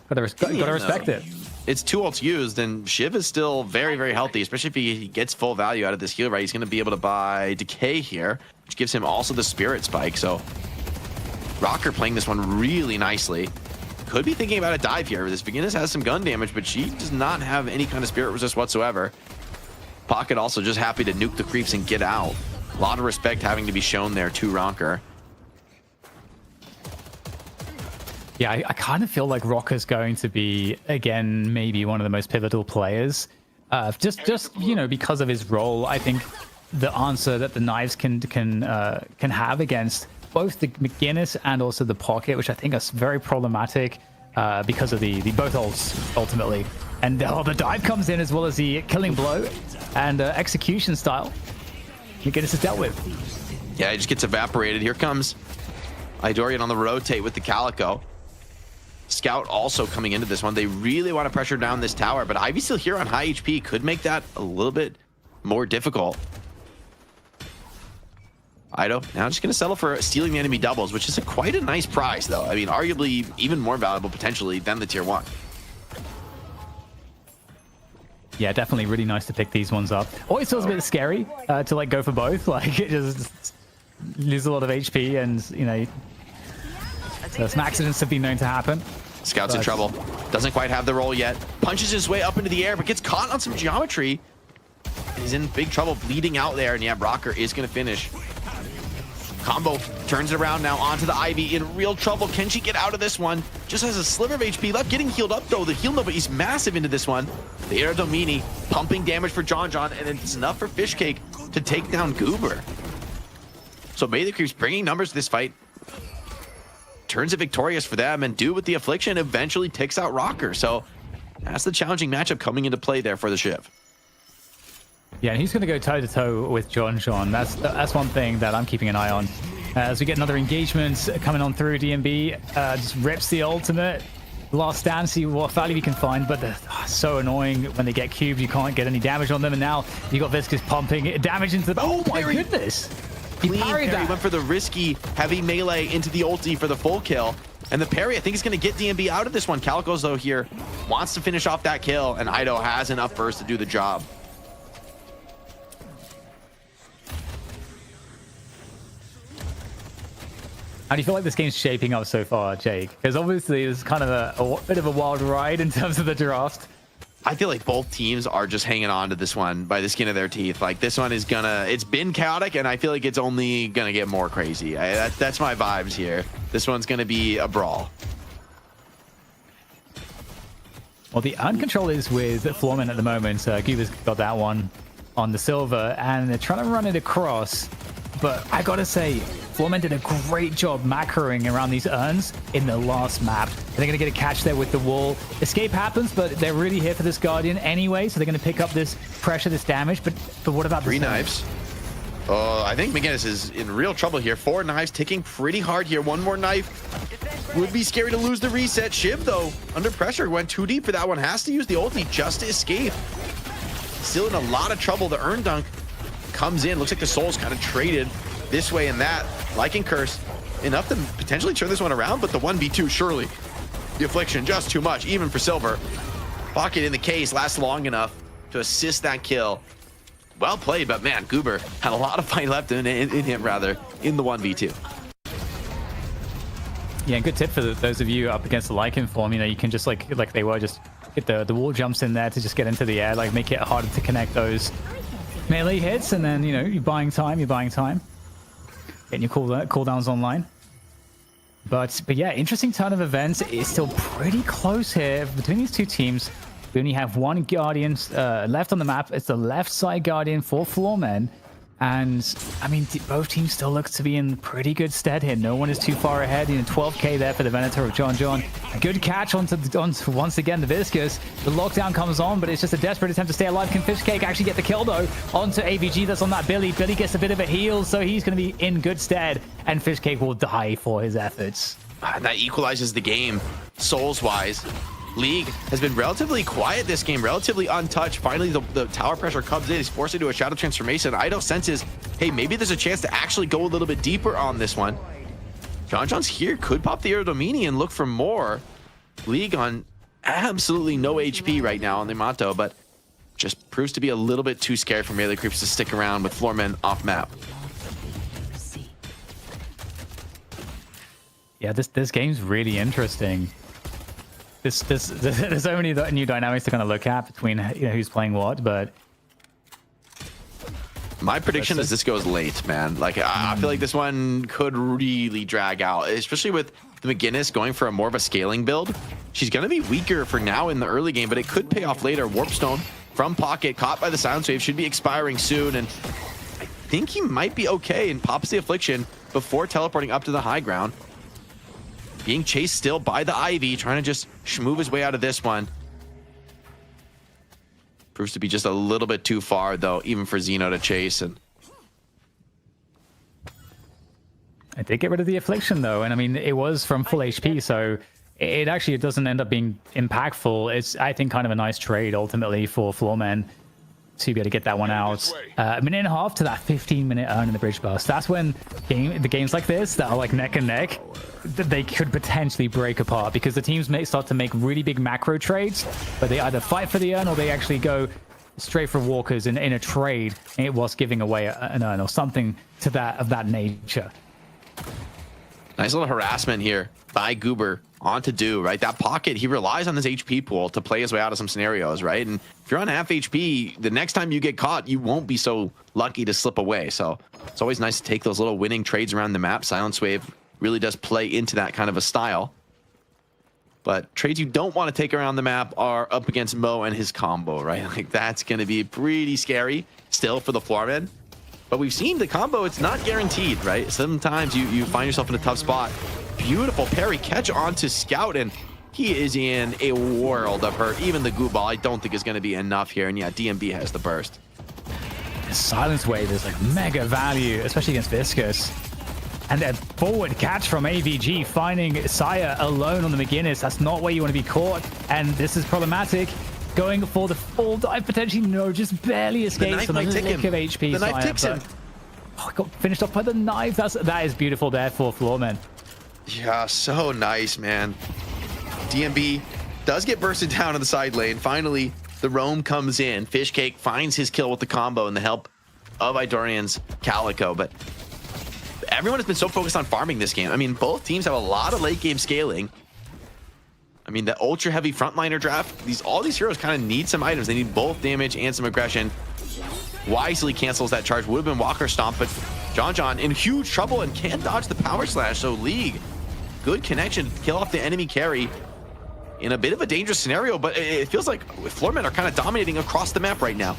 Gotta respect it. It's 2 ults used, and Shiv is still very, very healthy, especially if he gets full value out of this heal, right? He's gonna be able to buy Decay here, which gives him also the Spirit Spike. So Rocker playing this one really nicely. Could be thinking about a dive here. This Beginner's has some gun damage, but she does not have any kind of Spirit resist whatsoever. Pocket also just happy to nuke the creeps and get out. A lot of respect having to be shown there to Rocker. Yeah, I kind of feel like Rocker's going to be, again, maybe one of the most pivotal players. Just you know, because of his role. I think the answer that the knives can have against both the McGinnis and also the Pocket, which I think is very problematic because of the both ults ultimately. And the dive comes in as well as the killing blow and execution style. McGinnis is dealt with. Yeah, he just gets evaporated. Here comes Idorian on the rotate with the Calico. Scout also coming into this one. They really want to pressure down this tower, but Ivy still here on high HP could make that a little bit more difficult. Ido now just going to settle for stealing the enemy doubles, which is quite a nice prize, though. I mean, arguably even more valuable potentially than the tier 1. Yeah, definitely really nice to pick these ones up. Always feels a bit scary to like go for both. Like it just lose a lot of HP, and you know, so some accidents have been known to happen. Scout's in trouble. Doesn't quite have the roll yet. Punches his way up into the air, but gets caught on some geometry. He's in big trouble, bleeding out there, and yeah, Rocker is going to finish. Combo turns it around now onto the Ivy, in real trouble. Can she get out of this one? Just has a sliver of HP left, getting healed up though. The heal nova is massive into this one. The Air Domini pumping damage for John, and it's enough for Fishcake to take down Goober. So May the Creeps bringing numbers to this fight. Turns it victorious for them, and Do with the Affliction eventually takes out Rocker. So that's the challenging matchup coming into play there for the Shiv. Yeah, and he's going to go toe-to-toe with John. That's one thing that I'm keeping an eye on. As we get another engagement coming on through, DMB just rips the ultimate. Last stand, see what value he can find, but they're so annoying when they get cubed. You can't get any damage on them, and now you got Viscous pumping damage into the... Oh my goodness! He parried that. He went for the risky heavy melee into the ulti for the full kill. And the parry, I think, is going to get DMB out of this one. Calico's, though, here wants to finish off that kill, and Ido has enough burst to do the job. How do you feel like this game's shaping up so far, Jake? Because obviously it's kind of a bit of a wild ride in terms of the draft. I feel like both teams are just hanging on to this one by the skin of their teeth. Like this one is gonna, it's been chaotic, and I feel like it's only gonna get more crazy. That's my vibes here. This one's gonna be a brawl. Well, the uncontrol is with Floorman at the moment. Guba's got that one on the silver, and they're trying to run it across. But I gotta say, Floorman did a great job macroing around these urns in the last map. They're gonna get a catch there with the wall. Escape happens, but they're really here for this Guardian anyway, so they're gonna pick up this pressure, this damage. But what about three knives? Oh, I think McGinnis is in real trouble here. 4 knives, ticking pretty hard here. One more knife would be scary to lose the reset. Shiv, though, under pressure, went too deep for that one. Has to use the ulti just to escape. Still in a lot of trouble. The urn dunk comes in. Looks like the soul's kind of traded this way and that. Liking Curse, enough to potentially turn this one around, but the 1v2, surely. The Affliction, just too much, even for Silver. Pocket in the case, lasts long enough to assist that kill. Well played, but man, Goober had a lot of fight left in him, rather, in the 1v2. Yeah, good tip for those of you up against the Lycan form. You know, you can just like they were, just get the wall jumps in there to just get into the air, like make it harder to connect those melee hits, and then, you know, you're buying time, getting your cooldowns online. But yeah, interesting turn of events. It's still pretty close here between these two teams. We only have one Guardian left on the map. It's the left side Guardian for Floormen. And, I mean, both teams still look to be in pretty good stead here. No one is too far ahead. You know, 12k there for the Venator of John. A good catch onto once again, the Viscous. The lockdown comes on, but it's just a desperate attempt to stay alive. Can Fishcake actually get the kill, though, onto AVG that's on that Billy? Billy gets a bit of a heal, so he's going to be in good stead. And Fishcake will die for his efforts. And that equalizes the game, souls-wise. League has been relatively quiet this game, relatively untouched. Finally, the tower pressure comes in. He's forced into a shadow transformation. Ido senses, hey, maybe there's a chance to actually go a little bit deeper on this one. John's here, could pop the Aerodomini and look for more. League on absolutely no HP right now on the Yamato, but just proves to be a little bit too scared for melee creeps to stick around with Floormen off map. Yeah, this game's really interesting. There's so many new dynamics to kind of look at between, you know, who's playing what, but my prediction is this goes late, man. Like, I feel like this one could really drag out, especially with the McGinnis going for more of a scaling build. She's going to be weaker for now in the early game, but it could pay off later. Warpstone from Pocket, caught by the Silence Wave, should be expiring soon, and I think he might be okay, and pops the Affliction before teleporting up to the high ground. Being chased still by the Ivy, trying to just move his way out of this one. Proves to be just a little bit too far, though, even for Xeno to chase. And I did get rid of the Affliction, though, and I mean, it was from full HP, so it doesn't end up being impactful. It's, I think, kind of a nice trade ultimately for Floormen to be able to get that one out. A minute and a half to that 15-minute earn in the bridge burst. That's when the games like this that are like neck and neck, they could potentially break apart, because the teams may start to make really big macro trades, but they either fight for the earn or they actually go straight for walkers in a trade whilst giving away an earn or something to that nature. Nice little harassment here by Goober onto Do, right? That Pocket, he relies on this HP pool to play his way out of some scenarios, right? And if you're on half HP, the next time you get caught, you won't be so lucky to slip away. So it's always nice to take those little winning trades around the map. Silence Wave really does play into that kind of a style. But trades you don't want to take around the map are up against Mo and his combo, right? Like, that's going to be pretty scary still for the Floormen. But we've seen the combo, it's not guaranteed, right? Sometimes you find yourself in a tough spot. Beautiful parry catch onto Scout, and he is in a world of hurt. Even the goo ball, I don't think is going to be enough here. And yeah, DMB has the burst. The Silence Wave is like mega value, especially against Viscous. And a forward catch from AVG, finding Saya alone on the McGinnis. That's not where you want to be caught, and this is problematic. Going for the full dive, potentially no, just barely escapes from a lick of HP. The knife ticks him. Oh, got finished off by the knife. That is beautiful there for Floormen. Yeah, so nice, man. DMB does get bursted down in the side lane. Finally, the roam comes in. Fishcake finds his kill with the combo and the help of Idorian's Calico, but everyone has been so focused on farming this game. I mean, both teams have a lot of late game scaling. I mean, the ultra heavy frontliner draft, all these heroes kind of need some items. They need both damage and some aggression. Wisely cancels that charge. Would have been Walker Stomp, but John in huge trouble and can't dodge the power slash. So League, good connection to kill off the enemy carry in a bit of a dangerous scenario, but it feels like Floormen are kind of dominating across the map right now.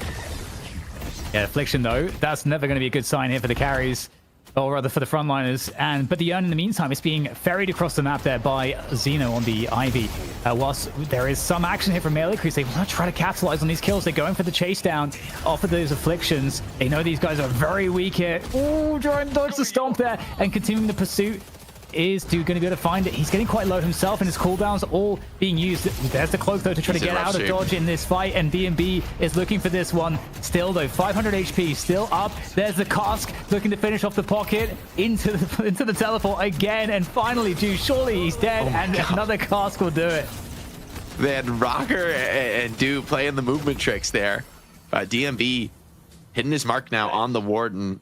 Yeah, Affliction though, that's never going to be a good sign here for the carries, or rather for the frontliners. But the Urn in the meantime is being ferried across the map there by Xeno on the Ivy. Whilst there is some action here from melee crews, they want to try to capitalize on these kills. They're going for the chase down off of those Afflictions. They know these guys are very weak here. Ooh, trying to dodge the stomp there and continuing the pursuit. Is Dude going to be able to find it? He's getting quite low himself, and his cooldowns all being used. There's the cloak though to try to get out of dodge in this fight, and DMB is looking for this one. Still though, 500 HP, still up. There's the cask looking to finish off the pocket into the teleport again, and finally, Dude, surely he's dead, and another cask will do it. Man, Rocker and Dude playing the movement tricks there. DMB hitting his mark now on the Warden.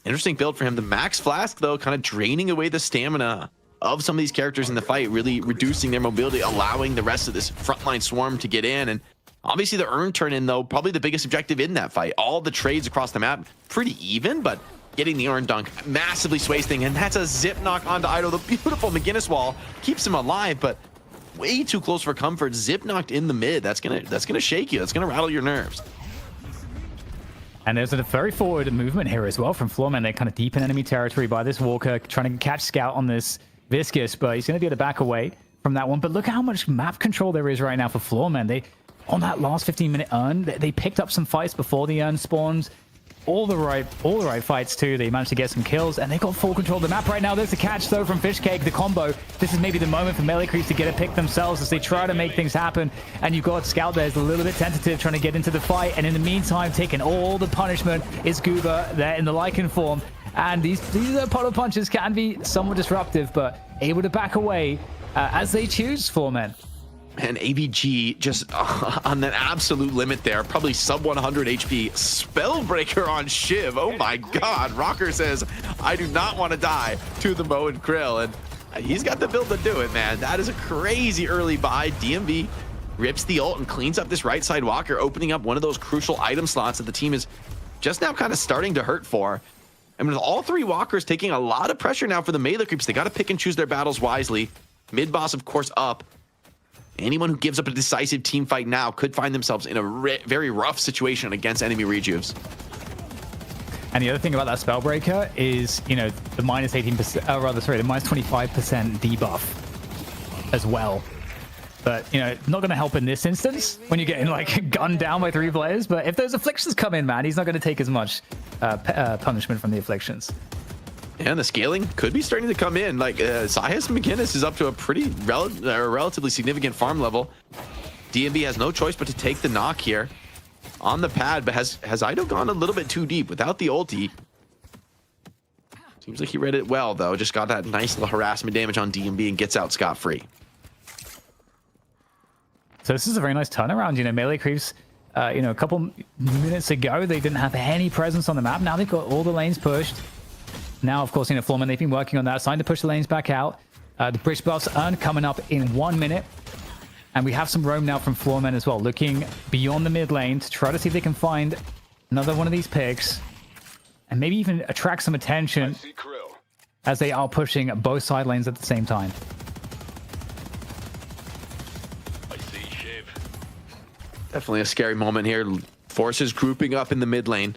Interesting build for him. The Max Flask, though, kind of draining away the stamina of some of these characters in the fight, really reducing their mobility, allowing the rest of this frontline swarm to get in. And obviously the Urn turn in, though, probably the biggest objective in that fight. All the trades across the map, pretty even, but getting the Urn dunk massively sways thing. And that's a zip knock onto Ido. The beautiful McGinnis wall keeps him alive, but way too close for comfort. Zip knocked in the mid. That's gonna shake you. That's gonna rattle your nerves. And there's a very forward movement here as well from Floormen. They kind of deep in enemy territory by this Walker, trying to catch Scout on this Viscous, but he's going to be able to back away from that one. But look at how much map control there is right now for Floormen. They, on that last 15-minute Urn, they picked up some fights before the Urn spawns. All the right fights too. They managed to get some kills, and they got full control of the map right now. There's a catch though from Fishcake, the combo. This is maybe the moment for melee creeps to get a pick themselves as they try to make things happen. And you've got Scout there is a little bit tentative, trying to get into the fight. And in the meantime, taking all the punishment is Goober there in the Lycan form. And these puddle punches can be somewhat disruptive, but able to back away as they choose Floormen. And ABG just on an absolute limit there, probably sub 100 HP. Spellbreaker on Shiv. Oh my god. Rocker says, I do not want to die to the Mo and Krill. And he's got the build to do it, man. That is a crazy early buy. DMV rips the ult and cleans up this right side Walker, opening up one of those crucial item slots that the team is just now kind of starting to hurt for. And with all three Walkers taking a lot of pressure now for the melee creeps, they got to pick and choose their battles wisely. Mid boss, of course, up. Anyone who gives up a decisive team fight now could find themselves in a very rough situation against enemy rejuves. And the other thing about that Spellbreaker is, you know, the minus 18%, the minus 25% debuff as well. But, you know, not going to help in this instance when you're getting, like, gunned down by 3 players. But if those Afflictions come in, man, he's not going to take as much punishment from the Afflictions. And the scaling could be starting to come in. Like, Sias McGinnis is up to a pretty relatively significant farm level. DMB has no choice but to take the knock here on the pad, but has Ido gone a little bit too deep without the ulti? Seems like he read it well, though. Just got that nice little harassment damage on DMB and gets out scot-free. So this is a very nice turnaround. You know, melee creeps, you know, a couple minutes ago, they didn't have any presence on the map. Now they've got all the lanes pushed. Now, of course, you know, Floormen, they've been working on that, starting to push the lanes back out. The bridge buffs Urn coming up in 1 minute. And we have some roam now from Floormen as well, looking beyond the mid lane to try to see if they can find another one of these picks. And maybe even attract some attention as they are pushing both side lanes at the same time. Definitely a scary moment here. Forces grouping up in the mid lane.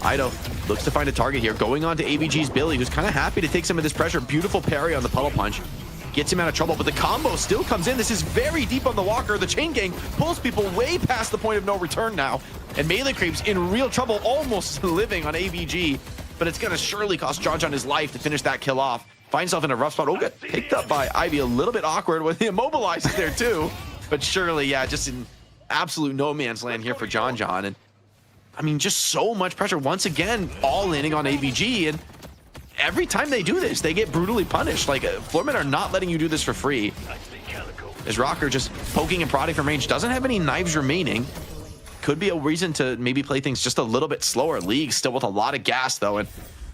Ido looks to find a target here, going on to ABG's Billy, who's kind of happy to take some of this pressure. Beautiful parry on the puddle punch. Gets him out of trouble, but the combo still comes in. This is very deep on the Walker. The chain gang pulls people way past the point of no return now. And melee creeps in real trouble, almost living on ABG. But it's going to surely cost John his life to finish that kill off. Finds himself in a rough spot. Oh, get picked up by Ivy. A little bit awkward when he immobilizes there too. But surely, yeah, just in absolute no man's land here for John. And I mean, just so much pressure. Once again, all landing on ABG. And every time they do this, they get brutally punished. Like, Floormen are not letting you do this for free. As Rocker just poking and prodding from range, doesn't have any knives remaining. Could be a reason to maybe play things just a little bit slower. League still with a lot of gas, though, and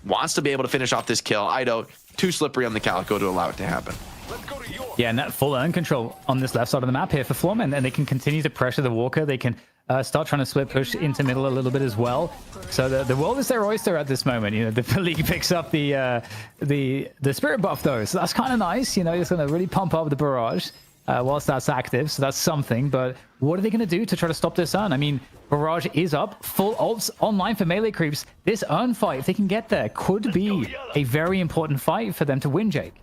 wants to be able to finish off this kill. Ido, too slippery on the Calico to allow it to happen. Let's go to Yeah, and that full earn control on this left side of the map here for Floorman, and they can continue to pressure the Walker. They can start trying to split push into middle a little bit as well. So the world is their oyster at this moment. You know, the league picks up the spirit buff though, so that's kind of nice. You know, it's going to really pump up the barrage whilst that's active, so that's something. But what are they going to do to try to stop this earn? I mean, barrage is up, full ults online for melee creeps. This earn fight, if they can get there, could be a very important fight for them to win, Jake.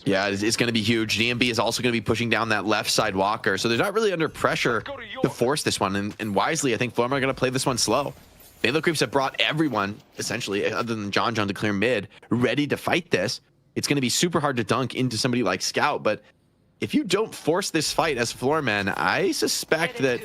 Yeah, it's going to be huge. DMB is also going to be pushing down that left side Walker, so they're not really under pressure to force this one. And wisely, I think Florma are going to play this one slow. Melee creeps have brought everyone, essentially, other than John to clear mid, ready to fight this. It's going to be super hard to dunk into somebody like Scout, but if you don't force this fight as Floorman, I suspect that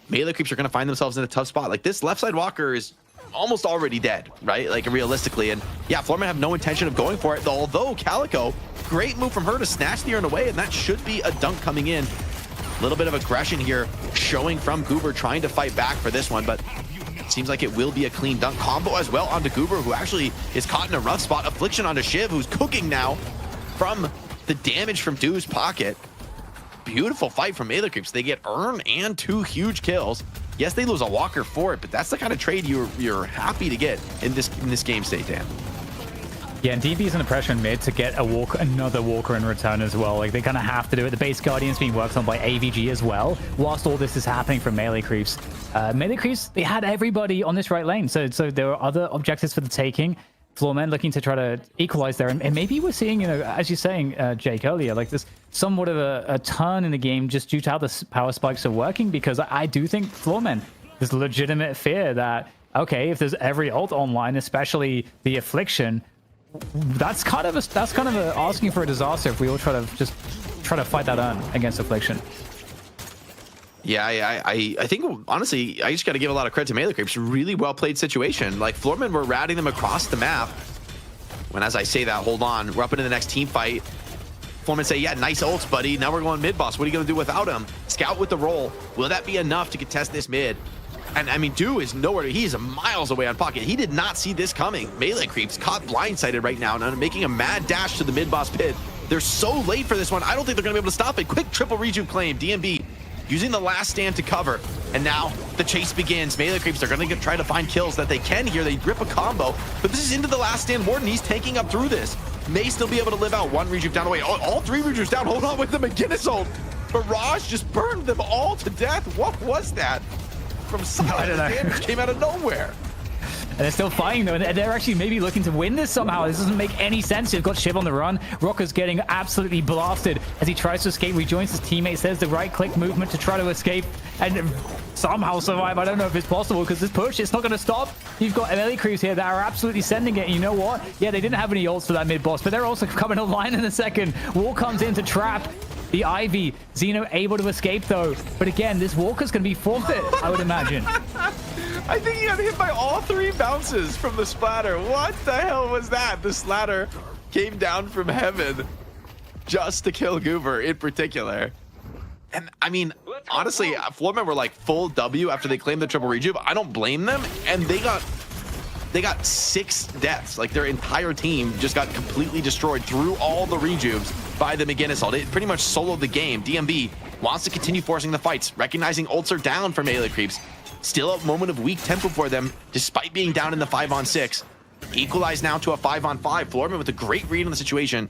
melee creeps are going to find themselves in a tough spot. Like, this left side Walker is almost already dead, right? Like, realistically. And yeah, Floorman have no intention of going for it, though. Although Calico, great move from her to snatch the urn away, and that should be a dunk coming in. A little bit of aggression here showing from Goober, trying to fight back for this one, but it seems like it will be a clean dunk combo as well onto Goober, who actually is caught in a rough spot. Affliction onto Shiv, who's cooking now from the damage from Dew's pocket. Beautiful fight from melee creeps. They get earn and 2 huge kills. Yes, they lose a Walker for it, but that's the kind of trade you're happy to get in this game state, Dan. Yeah, and DB's under pressure in mid to get another Walker in return as well. Like, they kind of have to do it. The base Guardian's being worked on by AVG as well, whilst all this is happening from melee creeps. Melee creeps, they had everybody on this right lane, so there are other objectives for the taking. Floormen looking to try to equalize there, and maybe we're seeing, you know, as you're saying, Jake, earlier, like this somewhat of a turn in the game just due to how the power spikes are working, because I do think Floormen, there's legitimate fear that, okay, if there's every ult online, especially the Affliction, that's kind of asking for a disaster if we all try to fight that earn against Affliction. Yeah, I think, honestly, I just got to give a lot of credit to melee creeps. Really well played situation. Like, Floormen were routing them across the map. When, as I say that, hold on, we're up into the next team fight. Floormen say, yeah, nice ults, buddy. Now we're going mid boss. What are you going to do without him? Scout with the roll. Will that be enough to contest this mid? And I mean, Dew is nowhere. He's miles away on pocket. He did not see this coming. Melee creeps caught blindsided right now and making a mad dash to the mid boss pit. They're so late for this one. I don't think they're going to be able to stop it. Quick triple rejuve claim. DMB using the last stand to cover, and now the chase begins. Melee creeps are going to try to find kills that they can here. They grip a combo, but this is into the last stand. Warden, he's taking up through this. May still be able to live out. 1 rejuve down away. All 3 rejuves down. Hold on with the McGinnis ult. Barrage just burned them all to death. What was that? From side, the damage came out of nowhere. And they're still fighting though, and they're actually maybe looking to win this somehow. This doesn't make any sense. You've got Shiv on the run. Rocker's getting absolutely blasted as he tries to escape, rejoins his teammates. There's the right click movement to try to escape and somehow survive. I don't know if it's possible because this push, it's not going to stop. You've got melee creeps here that are absolutely sending it. And you know what? Yeah, they didn't have any ults for that mid boss, but they're also coming online in a second. Wall comes in to trap the Ivy. Xeno able to escape though. But again, this Walker's going to be forfeit, I would imagine. I think he got hit by all 3 bounces from the splatter. What the hell was that? The splatter came down from heaven just to kill Goober in particular. And I mean, honestly, Floormen were like full W after they claimed the triple rejuve. I don't blame them. And they got 6 deaths. Like, their entire team just got completely destroyed through all the rejuves by the McGinnis ult. It pretty much soloed the game. DMB wants to continue forcing the fights, recognizing ults are down for melee creeps. Still a moment of weak tempo for them, despite being down in the 5-on-6. Equalized now to a 5-on-5. Floormen with a great read on the situation.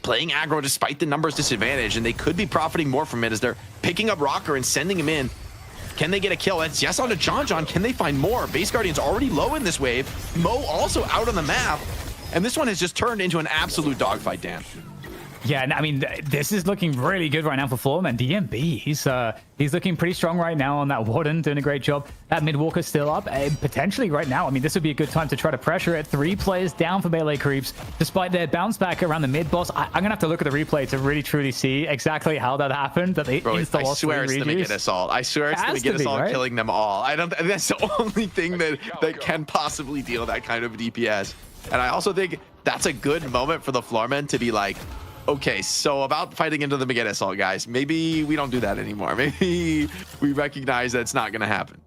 Playing aggro despite the numbers disadvantage, and they could be profiting more from it as they're picking up Rocker and sending him in. Can they get a kill? That's yes onto John. Can they find more? Base Guardian's already low in this wave. Mo also out on the map. And this one has just turned into an absolute dogfight, Dan. Yeah, and I mean, this is looking really good right now for Floorman. DMB, he's looking pretty strong right now on that Warden, doing a great job. That mid Walker's still up, and potentially right now, I mean, this would be a good time to try to pressure it. 3 players down for melee creeps, despite their bounce back around the mid boss. I'm gonna have to look at the replay to really truly see exactly how that happened. That they I swear it's the McGinnis ult. I swear it's the McGinnis ult killing them all. That's the only thing that can possibly deal that kind of DPS. And I also think that's a good moment for the Floormen to be like, okay, so about fighting into the McGinnis ult, guys, maybe we don't do that anymore. Maybe we recognize that it's not going to happen.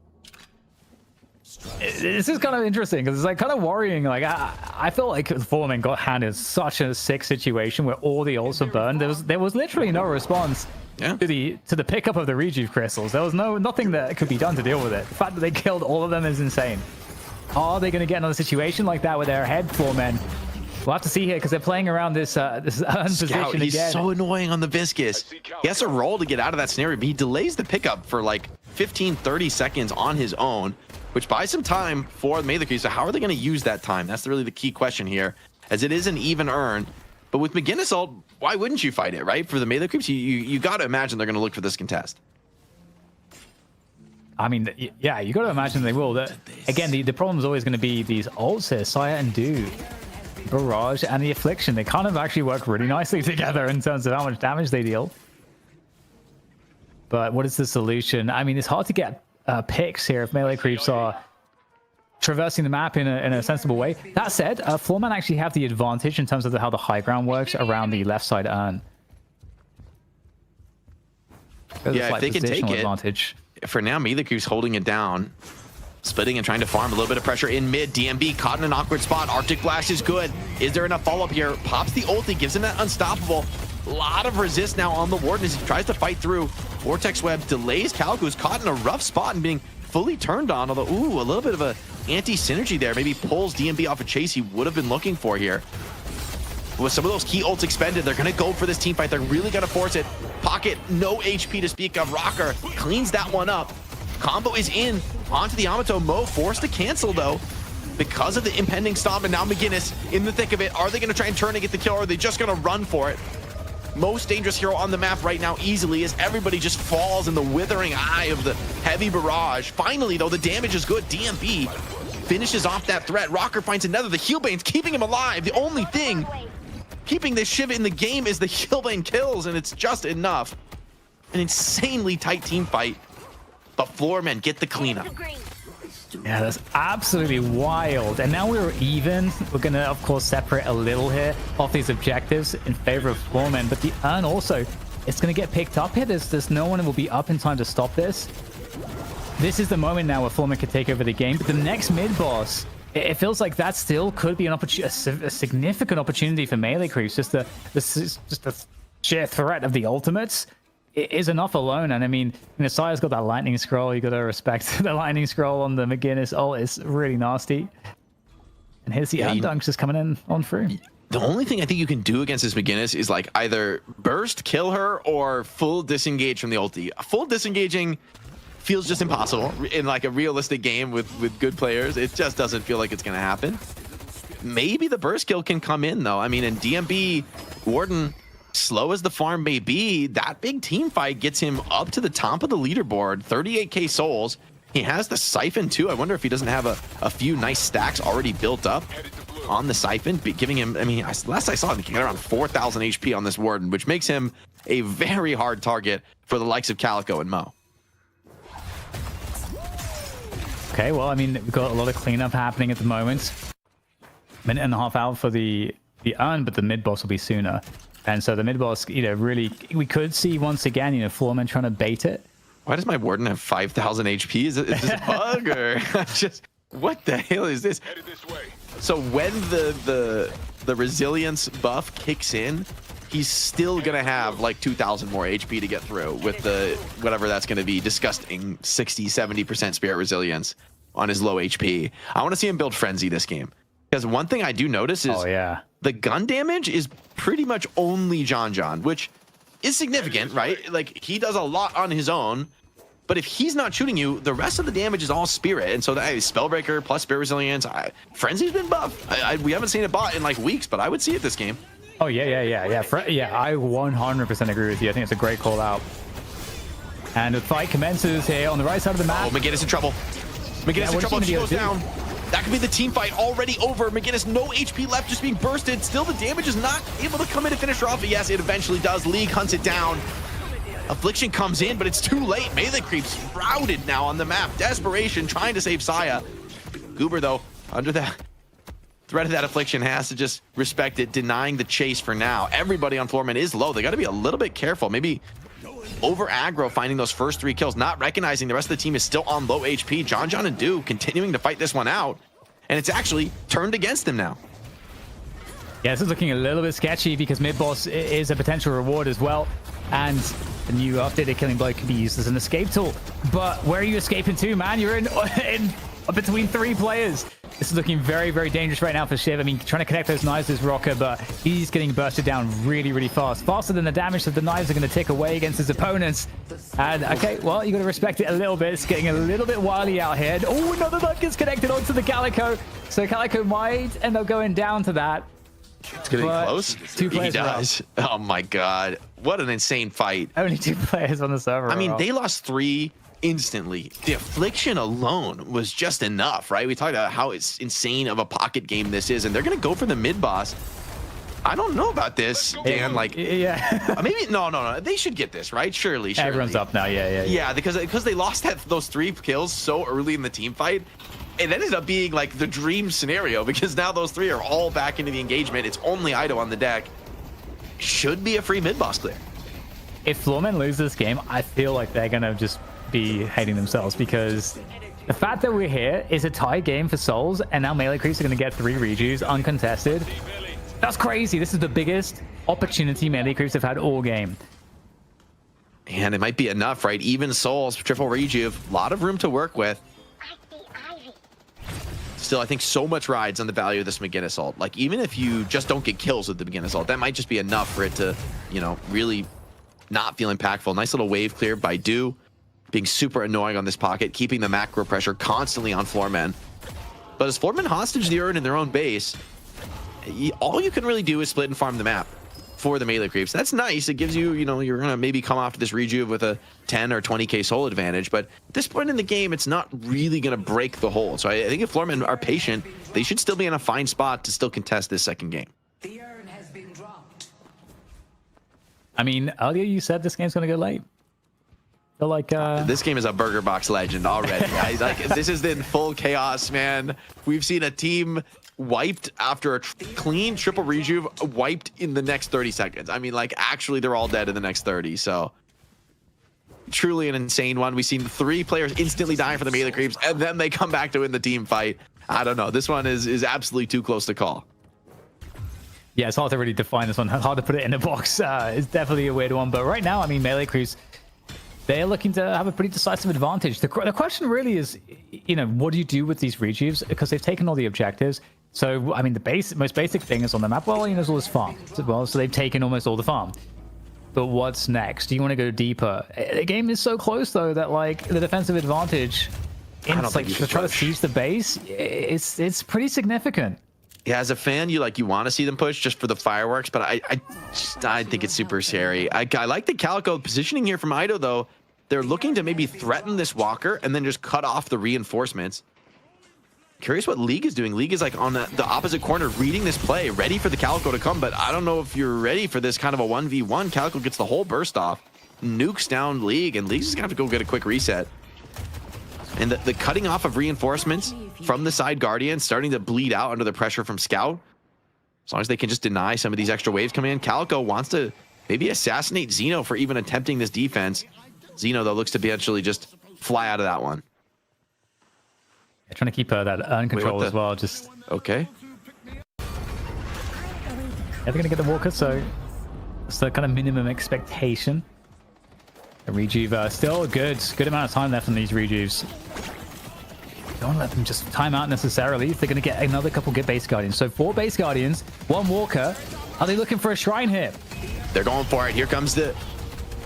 This is kind of interesting because it's like kind of worrying. Like I felt like Foreman got handed such a sick situation where all the ults were burned. There was literally no response to the pickup of the rejuve crystals. There was nothing that could be done to deal with it. The fact that they killed all of them is insane. Are they going to get another situation like that with their head Foreman? We'll have to see here because they're playing around this position he's again. so annoying on the Viscous. He has to roll to get out of that scenario, but he delays the pickup for like 15-30 seconds on his own, which buys some time for the Melee Creeps. So how are they going to use that time? That's really the key question here, as it is an even earn. But with McGinnis ult, why wouldn't you fight it, right? For the Melee Creeps, you got to imagine they're going to look for this contest. I mean, yeah, you got to imagine they will. Again, the problem is always going to be these ults here, Saya and Do. Barrage and the Affliction. They kind of actually work really nicely together in terms of how much damage they deal. But what is the solution? I mean, it's hard to get picks here if Melee Creeps are traversing the map in a sensible way. That said, Floorman actually have the advantage in terms of how the high ground works around the left side urn. Yeah, if they can take advantage. For now, Melee Creeps holding it down. Splitting and trying to farm a little bit of pressure in mid. DMB caught in an awkward spot. Arctic Blast is good. Is there enough follow-up here? Pops the ulti, gives him that unstoppable. A lot of resist now on the Warden as he tries to fight through. Vortex Web delays Calico, who's caught in a rough spot and being fully turned on. Although, ooh, a little bit of a anti-synergy there. Maybe pulls DMB off a chase he would have been looking for here. With some of those key ults expended, they're going to go for this team fight. They're really going to force it. Pocket, no HP to speak of. Rocker cleans that one up. Combo is in onto the Yamato. Mo forced to cancel though because of the impending stomp, and now McGinnis in the thick of it. Are they going to try and turn and get the kill, or are they just going to run for it? Most dangerous hero on the map right now easily, as everybody just falls in the withering eye of the heavy barrage. Finally though, the damage is good. DMB finishes off that threat. Rocker finds another. The Healbane's keeping him alive. The only thing keeping this Shiva in the game is the Healbane kills, and it's just enough. An insanely tight team fight. But Floormen get the cleanup. Yeah, that's absolutely wild. And now we're even. We're going to, of course, separate a little here off these objectives in favor of Floormen. But the urn also, it's going to get picked up here. There's no one who will be up in time to stop this. This is the moment now where Floormen could take over the game. But the next mid-boss, it feels like that still could be a significant opportunity for Melee Creeps. Just the sheer threat of the ultimates is enough alone. And I mean, Saya's got that lightning scroll. You got to respect the lightning scroll on the McGinnis ult. It's really nasty. And here's the dunks just coming in on through. The only thing I think you can do against this McGinnis is like either burst, kill her, or full disengage from the ulti. Full disengaging feels just impossible in like a realistic game with good players. It just doesn't feel like it's going to happen. Maybe the burst kill can come in though. I mean, in DMB, Warden, slow as the farm may be, that big team fight gets him up to the top of the leaderboard. 38k souls. He has the siphon too. I wonder if he doesn't have a few nice stacks already built up on the siphon, giving him, I mean, last I saw him, he can get around 4,000 HP on this Warden, which makes him a very hard target for the likes of Calico and Mo. Okay, well, I mean, we've got a lot of cleanup happening at the moment. Minute and a half out for the urn, but the mid boss will be sooner. And so the mid boss, really, we could see once again, Floorman trying to bait it. Why does my Warden have 5,000 HP? Is this a bug or just what the hell is this? So when the resilience buff kicks in, he's still gonna have like 2,000 more HP to get through with the whatever that's gonna be, disgusting 60-70% spirit resilience on his low HP. I want to see him build Frenzy this game, because one thing I do notice is the gun damage is pretty much only John, which is significant, right? Like, he does a lot on his own, but if he's not shooting you, the rest of the damage is all spirit. And so that is Spellbreaker plus spirit resilience. Frenzy's been buffed. We haven't seen it bought in like weeks, but I would see it this game. Oh yeah. I 100% agree with you. I think it's a great call out. And the fight commences here on the right side of the map. Oh, McGinnis in trouble. McGinnis in trouble. She goes down. That could be the team fight already over. McGinnis, no HP left, just being bursted. Still, the damage is not able to come in and finish her off. But yes, it eventually does. League hunts it down. Affliction comes in, but it's too late. Melee Creeps routed now on the map. Desperation trying to save Saya. Goober, though, under that threat of that Affliction, has to just respect it, denying the chase for now. Everybody on Floorman is low. They got to be a little bit careful. Maybe over aggro, finding those first 3 kills, not recognizing the rest of the team is still on low HP. John and Do continuing to fight this one out, and it's actually turned against him now. Yeah, this is looking a little bit sketchy because mid-boss is a potential reward as well. And the new updated Killing Blow can be used as an escape tool. But where are you escaping to, man? You're in between 3 players. This is looking very, very dangerous right now for Shiv. I mean, trying to connect those knives is Rocker, but he's getting bursted down really, really fast. Faster than the damage that the knives are going to tick away against his opponents. And, okay, well, you got to respect it a little bit. It's getting a little bit wily out here. Oh, another knife gets connected onto the Calico. So Calico might end up going down to that. It's getting close. 2 players. He does. Oh my god. What an insane fight. Only 2 players on the server. I mean, they lost 3 instantly. The affliction alone was just enough, right? We talked about how it's insane of a pocket game this is, and they're gonna go for the mid boss. I don't know about this, Dan. Like, yeah, maybe no. They should get this, right? Surely. Everyone's up now. Yeah. Because they lost those 3 kills so early in the team fight. It ended up being like the dream scenario because now those 3 are all back into the engagement. It's only Ido on the deck. Should be a free mid boss clear. If Floormen lose this game, I feel like they're gonna just be hating themselves because the fact that we're here is a tie game for souls, and now melee creeps are gonna get 3 rejuves uncontested. That's crazy. This is the biggest opportunity melee creeps have had all game. And it might be enough, right? Even souls, triple rejuve, a lot of room to work with. Still, I think so much rides on the value of this McGinnis ult. Like, even if you just don't get kills with the McGinnis ult, that might just be enough for it to, you know, really not feel impactful. Nice little wave clear by Do, being super annoying on this pocket, keeping the macro pressure constantly on Floormen. But as Floormen hostage the Urn in their own base, all you can really do is split and farm the map for the melee creeps. That's nice. It gives you, you know, you're going to maybe come off to this rejuve with a 10 or 20k soul advantage. But at this point in the game, it's not really going to break the hole. So I think if Floormen are patient, they should still be in a fine spot to still contest this second game. The urn has been dropped. I mean, earlier you said this game's going to go late. So like, this game is a burger box legend already. This is in full chaos, man. We've seen a team wiped after a clean triple rejuve, wiped in the next 30 seconds. I mean, like, actually, they're all dead in the next 30. So truly an insane one. We've seen 3 players instantly dying for the melee creeps, and then they come back to win the team fight. I don't know. This one is absolutely too close to call. Yeah, it's hard to really define this one. Hard to put it in a box. It's definitely a weird one. But right now, I mean, melee creeps, they're looking to have a pretty decisive advantage. The question really is, you know, what do you do with these rejuves? Because they've taken all the objectives. So, I mean, the most basic thing is on the map, well, you know, there's all this farm as well. So they've taken almost all the farm. But what's next? Do you want to go deeper? The game is so close, though, that, like, the defensive advantage in, like, to try to siege the base, it's pretty significant. Yeah, as a fan, you want to see them push just for the fireworks, but I think it's super scary. I like the Calico positioning here from Ido, though. They're looking to maybe threaten this walker and then just cut off the reinforcements. Curious what League is doing. League is like on the opposite corner, reading this play, ready for the Calico to come, but I don't know if you're ready for this kind of a 1v1. Calico gets the whole burst off, nukes down League, and League's just gonna have to go get a quick reset. And the cutting off of reinforcements from the side Guardian, starting to bleed out under the pressure from Scout. As long as they can just deny some of these extra waves coming in. Calico wants to maybe assassinate Xeno for even attempting this defense. Xeno, though, looks to eventually just fly out of that one. Yeah, trying to keep that urn control as well. Just okay. Yeah, they're gonna get the walker, so it's the kind of minimum expectation. The rejuve still good amount of time left on these rejuves. Don't let them just time out necessarily. They're gonna get another couple good base guardians. So 4 base guardians, 1 walker. Are they looking for a shrine here? They're going for it. Here comes the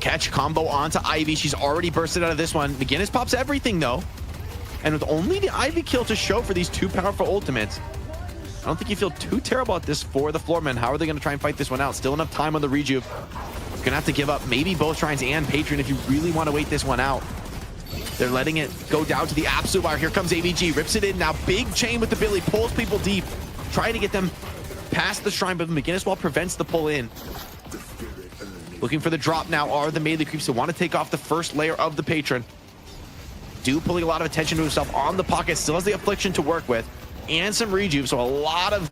catch combo onto Ivy. She's already bursted out of this one. McGinnis pops everything though. And with only the Ivy kill to show for these 2 powerful ultimates, I don't think you feel too terrible at this for the Floormen. How are they going to try and fight this one out? Still enough time on the rejuve. You're going to have to give up maybe both shrines and Patron if you really want to wait this one out. They're letting it go down to the absolute wire. Here comes AVG, rips it in now. Big chain with the Billy, pulls people deep, trying to get them past the shrine, but McGinnis wall prevents the pull in. Looking for the drop now are the melee creeps who want to take off the first layer of the Patron. Do pulling a lot of attention to himself on the pocket, still has the affliction to work with, and some rejuve, so a lot of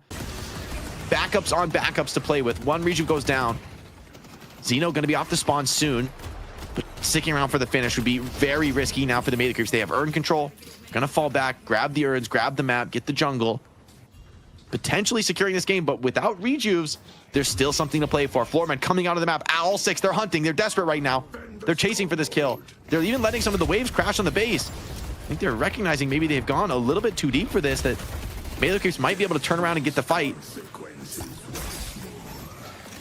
backups on backups to play with. 1 rejuve goes down. Xeno going to be off the spawn soon. but sticking around for the finish would be very risky now for the Melee Creeps. They have urn control, gonna fall back, grab the urns, grab the map, get the jungle, potentially securing this game, but without rejuves, there's still something to play for. Floorman coming out of the map, all 6, they're hunting, they're desperate right now. They're chasing for this kill. They're even letting some of the waves crash on the base. I think they're recognizing maybe they've gone a little bit too deep for this, that Melee Creeps might be able to turn around and get the fight.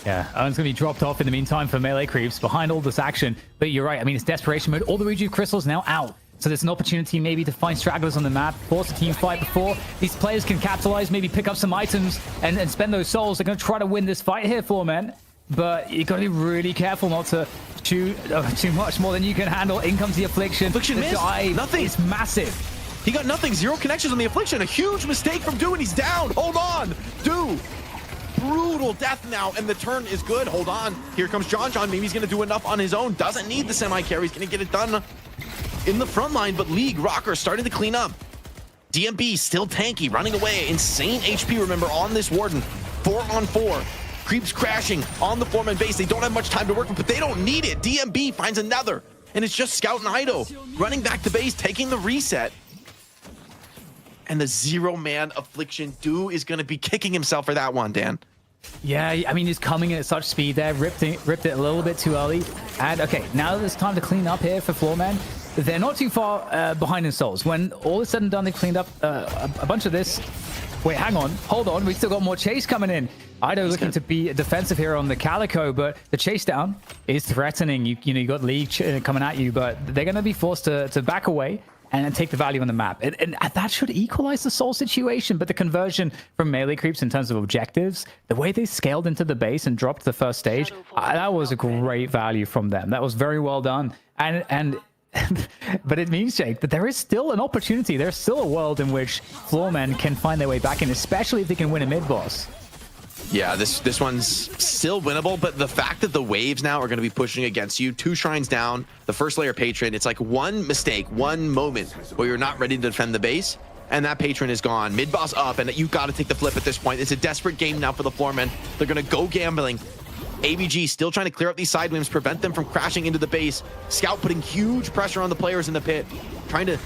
Yeah, Owen's going to be dropped off in the meantime for Melee Creeps behind all this action. But you're right, I mean, it's desperation mode. All the rejuve crystals now out. So there's an opportunity maybe to find stragglers on the map, force a team fight before these players can capitalize, maybe pick up some items and spend those souls. They're going to try to win this fight here, Floorman. But you got to be really careful not to shoot too much more than you can handle. In comes the Affliction. Affliction the missed. dive Nothing. is massive. He got nothing. 0 connections on the Affliction. A huge mistake from Do, and he's down. Hold on. Do. Brutal death now, and the turn is good. Hold on. Here comes John. Maybe he's going to do enough on his own. Doesn't need the semi-carry. He's going to get it done in the front line, but League Rocker starting to clean up. DMB still tanky, running away. Insane HP, remember, on this Warden. 4-on-4. Creeps crashing on the Foreman base. They don't have much time to work with, but they don't need it. DMB finds another, and it's just Scout and Ido running back to base, taking the reset. And the 0-man Affliction. Do is going to be kicking himself for that one, Dan. Yeah, I mean, he's coming at such speed there. Ripped it a little bit too early. And, okay, now that it's time to clean up here for Floorman. They're not too far behind in souls. When all is said and done, they've cleaned up a bunch of this. Wait, hang on. Hold on. We still got more chase coming in. Ido looking to be a defensive here on the Calico, but the chase down is threatening. You know, you got League coming at you, but they're going to be forced to back away and then take the value on the map. And that should equalize the soul situation, but the conversion from Melee Creeps in terms of objectives, the way they scaled into the base and dropped the first stage, that was a great value from them. That was very well done. And but it means, Jake, that there is still an opportunity. There's still a world in which Floormen can find their way back in, especially if they can win a mid-boss. Yeah, this one's still winnable, but the fact that the waves now are going to be pushing against you, 2 shrines down, the first layer patron, it's like one mistake, one moment where you're not ready to defend the base, and that patron is gone. Mid-boss up, and you've got to take the flip at this point. It's a desperate game now for the Floormen. They're going to go gambling. ABG still trying to clear up these side limbs, prevent them from crashing into the base. Scout putting huge pressure on the players in the pit, trying to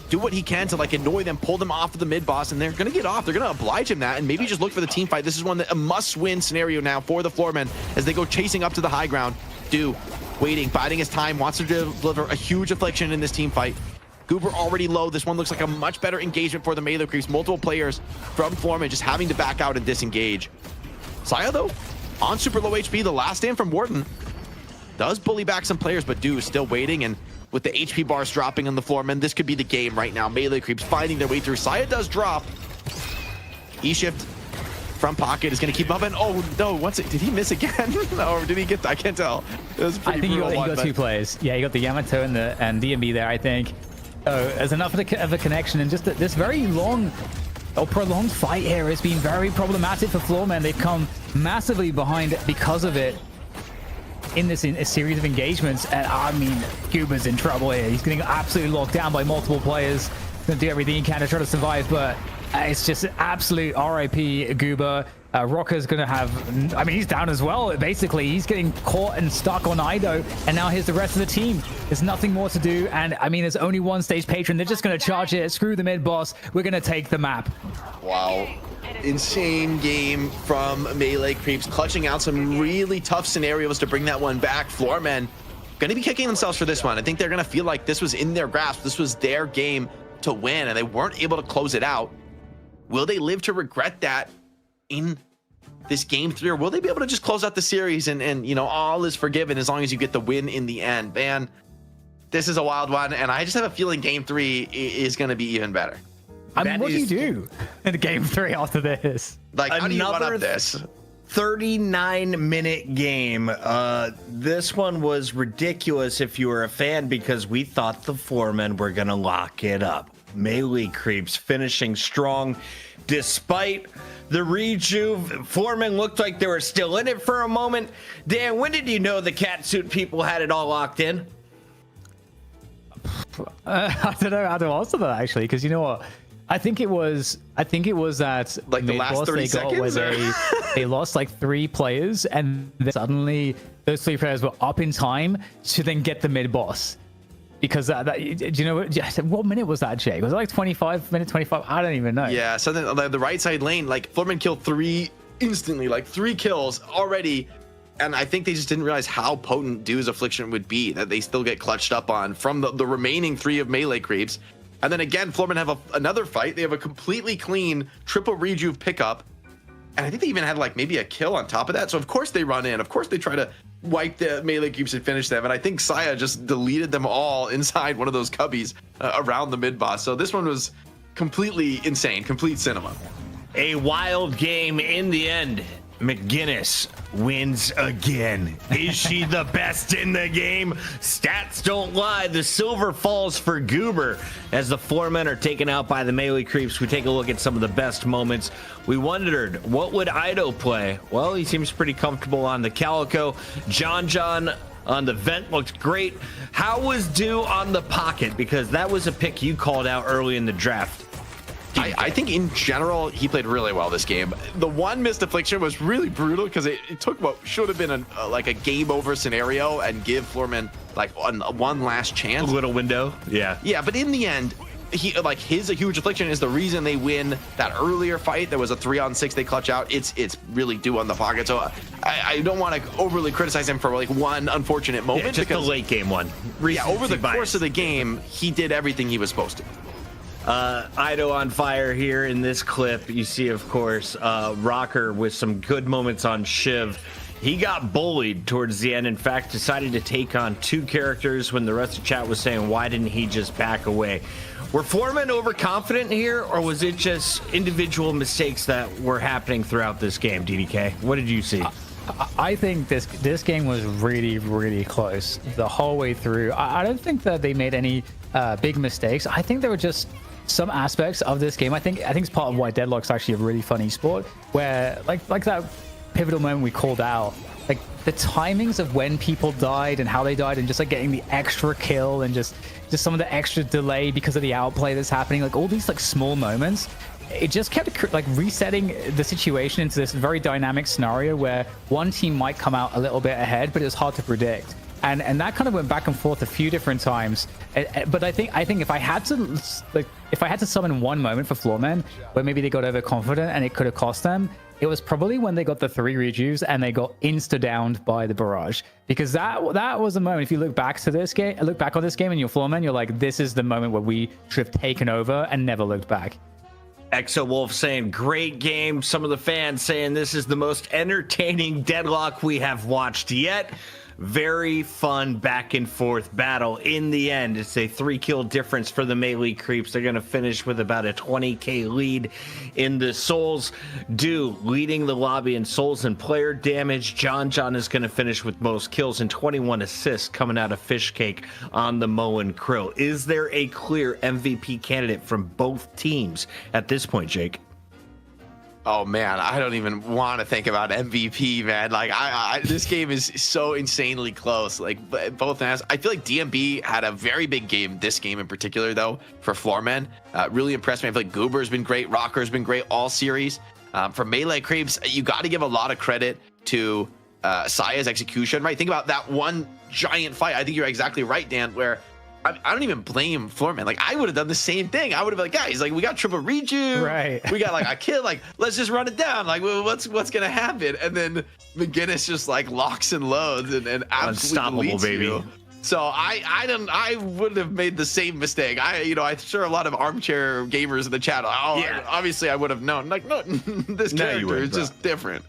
do what he can to like annoy them, pull them off of the mid boss, and they're going to get off. They're going to oblige him that, and maybe just look for the team fight. This is a must-win scenario now for the Floormen as they go chasing up to the high ground. Do waiting, biding his time, wants to deliver a huge Affliction in this team fight. Goober already low. This one looks like a much better engagement for the Melee Creeps. Multiple players from Floormen just having to back out and disengage. Saya, though, on super low HP, the last stand from Warden does bully back some players, but Do is still waiting, and with the HP bars dropping on the Floormen, this could be the game right now. Melee Creeps finding their way through. Saya does drop. E-shift from pocket is going to keep up, and oh no, did he miss again? No, or did he get, I can't tell. It was pretty I think brutal you got 2 players. Yeah, you got the Yamato and DMB there, I think. Oh, there's enough of a connection, and just this very long or prolonged fight here has been very problematic for Floormen. They've come massively behind because of it in a series of engagements, and I mean, Goober's in trouble here. He's getting absolutely locked down by multiple players. He's gonna do everything he can to try to survive, but it's just absolute RIP Goober. Rocker's gonna have, I mean, he's down as well. Basically, he's getting caught and stuck on Ido, and now here's the rest of the team. There's nothing more to do, and I mean, there's only one stage patron. They're just gonna charge it. Screw the mid boss. We're gonna take the map. Wow. Insane game from Melee Creeps, clutching out some really tough scenarios to bring that one back. Floormen going to be kicking themselves for this one. I think they're going to feel like this was in their grasp. This was their game to win, and they weren't able to close it out. Will they live to regret that in this game 3, or will they be able to just close out the series and you know, all is forgiven as long as you get the win in the end? Man, this is a wild one, and I just have a feeling game 3 is going to be even better. I mean, what do you do in game 3 after this? Like, how do you run up this? 39-minute game. This one was ridiculous if you were a fan, because we thought the Floormen were going to lock it up. Melee Creeps finishing strong despite the rejuve. Floormen looked like they were still in it for a moment. Dan, when did you know the catsuit people had it all locked in? I don't know how to answer that, actually, because you know what? I think it was that like the last 30 seconds they lost like 3 players, and then suddenly those 3 players were up in time to then get the mid boss. Because do you know what minute was that, Jake? Was it like 25 minute 25? I don't even know. Yeah, something the right side lane, like Florman killed 3 instantly, like 3 kills already. And I think they just didn't realize how potent Dew's Affliction would be, that they still get clutched up on from the remaining 3 of melee creeps. And then again, Florman have another fight. They have a completely clean triple rejuve pickup. And I think they even had like maybe a kill on top of that. So of course they run in. Of course they try to wipe the melee creeps and finish them. And I think Saya just deleted them all inside one of those cubbies around the mid boss. So this one was completely insane, complete cinema. A wild game in the end. McGinnis wins again. Is she the best in the game? Stats don't lie. The silver falls for Goober as the 4 men are taken out by the melee creeps. We take a look at some of the best moments. We wondered, what would Ido play? Well, he seems pretty comfortable on the Calico. John on the vent looked great. How was Dew on the pocket? Because that was a pick you called out early in the draft. I think in general, he played really well this game. The one missed affliction was really brutal because it took what should have been like a game over scenario and give Florman like one last chance. A little window. Yeah. Yeah, but in the end, his a huge affliction is the reason they win that earlier fight. There was a 3-on-6 they clutch out. It's really Dew on the pocket. So I don't want to overly criticize him for like one unfortunate moment. Yeah, just because, the late game one. Yeah, over the course of the game, he did everything he was supposed to. Ido on fire here in this clip. You see, of course, Rocker with some good moments on Shiv. He got bullied towards the end. In fact, decided to take on 2 characters when the rest of the chat was saying, why didn't he just back away? Were 4 men overconfident here, or was it just individual mistakes that were happening throughout this game, DDK? What did you see? I think this game was really, really close the whole way through. I don't think that they made any big mistakes. I think there were just some aspects of this game. I think it's part of why DeadLock's actually a really funny sport, where like that pivotal moment we called out, like the timings of when people died and how they died, and just like getting the extra kill and just some of the extra delay because of the outplay that's happening, like all these like small moments, it just kept like resetting the situation into this very dynamic scenario where one team might come out a little bit ahead, but it's hard to predict. And that kind of went back and forth a few different times. But I think if I had to summon one moment for Floormen where maybe they got overconfident and it could have cost them, it was probably when they got the 3 rejuves and they got insta-downed by the barrage. Because that was a moment, if you look back on this game and you're Floormen, you're like, this is the moment where we should have taken over and never looked back. Exo Wolf saying, great game. Some of the fans saying this is the most entertaining DeadLock we have watched yet. Very fun back and forth battle. In the end, it's a 3-kill difference for the melee creeps. They're going to finish with about a 20k lead in the souls. Dew leading the lobby in souls and player damage. John is going to finish with most kills and 21 assists coming out of Fishcake on the Moen Krill. Is there a clear MVP candidate from both teams at this point, Jake? Oh man, I don't even want to think about MVP, man. Like this game is so insanely close. Like both ends. I feel like DMB had a very big game, this game in particular though, for Floormen. Really impressed me. I feel like Goober's been great, Rocker's been great all series. For melee creeps, you got to give a lot of credit to Saya's execution, right? Think about that one giant fight. I think you're exactly right, Dan, where I don't even blame Floorman. Like, I would have done the same thing. I would have been like, guys, like, we got triple rejuve. Right. We got, like, a kill. Like, let's just run it down. Like, what's going to happen? And then McGinnis just, like, locks and loads and absolutely unstoppable, baby. You. So I wouldn't have made the same mistake. I'm sure a lot of armchair gamers in the chat. Obviously I would have known. Like, no, this character is just different.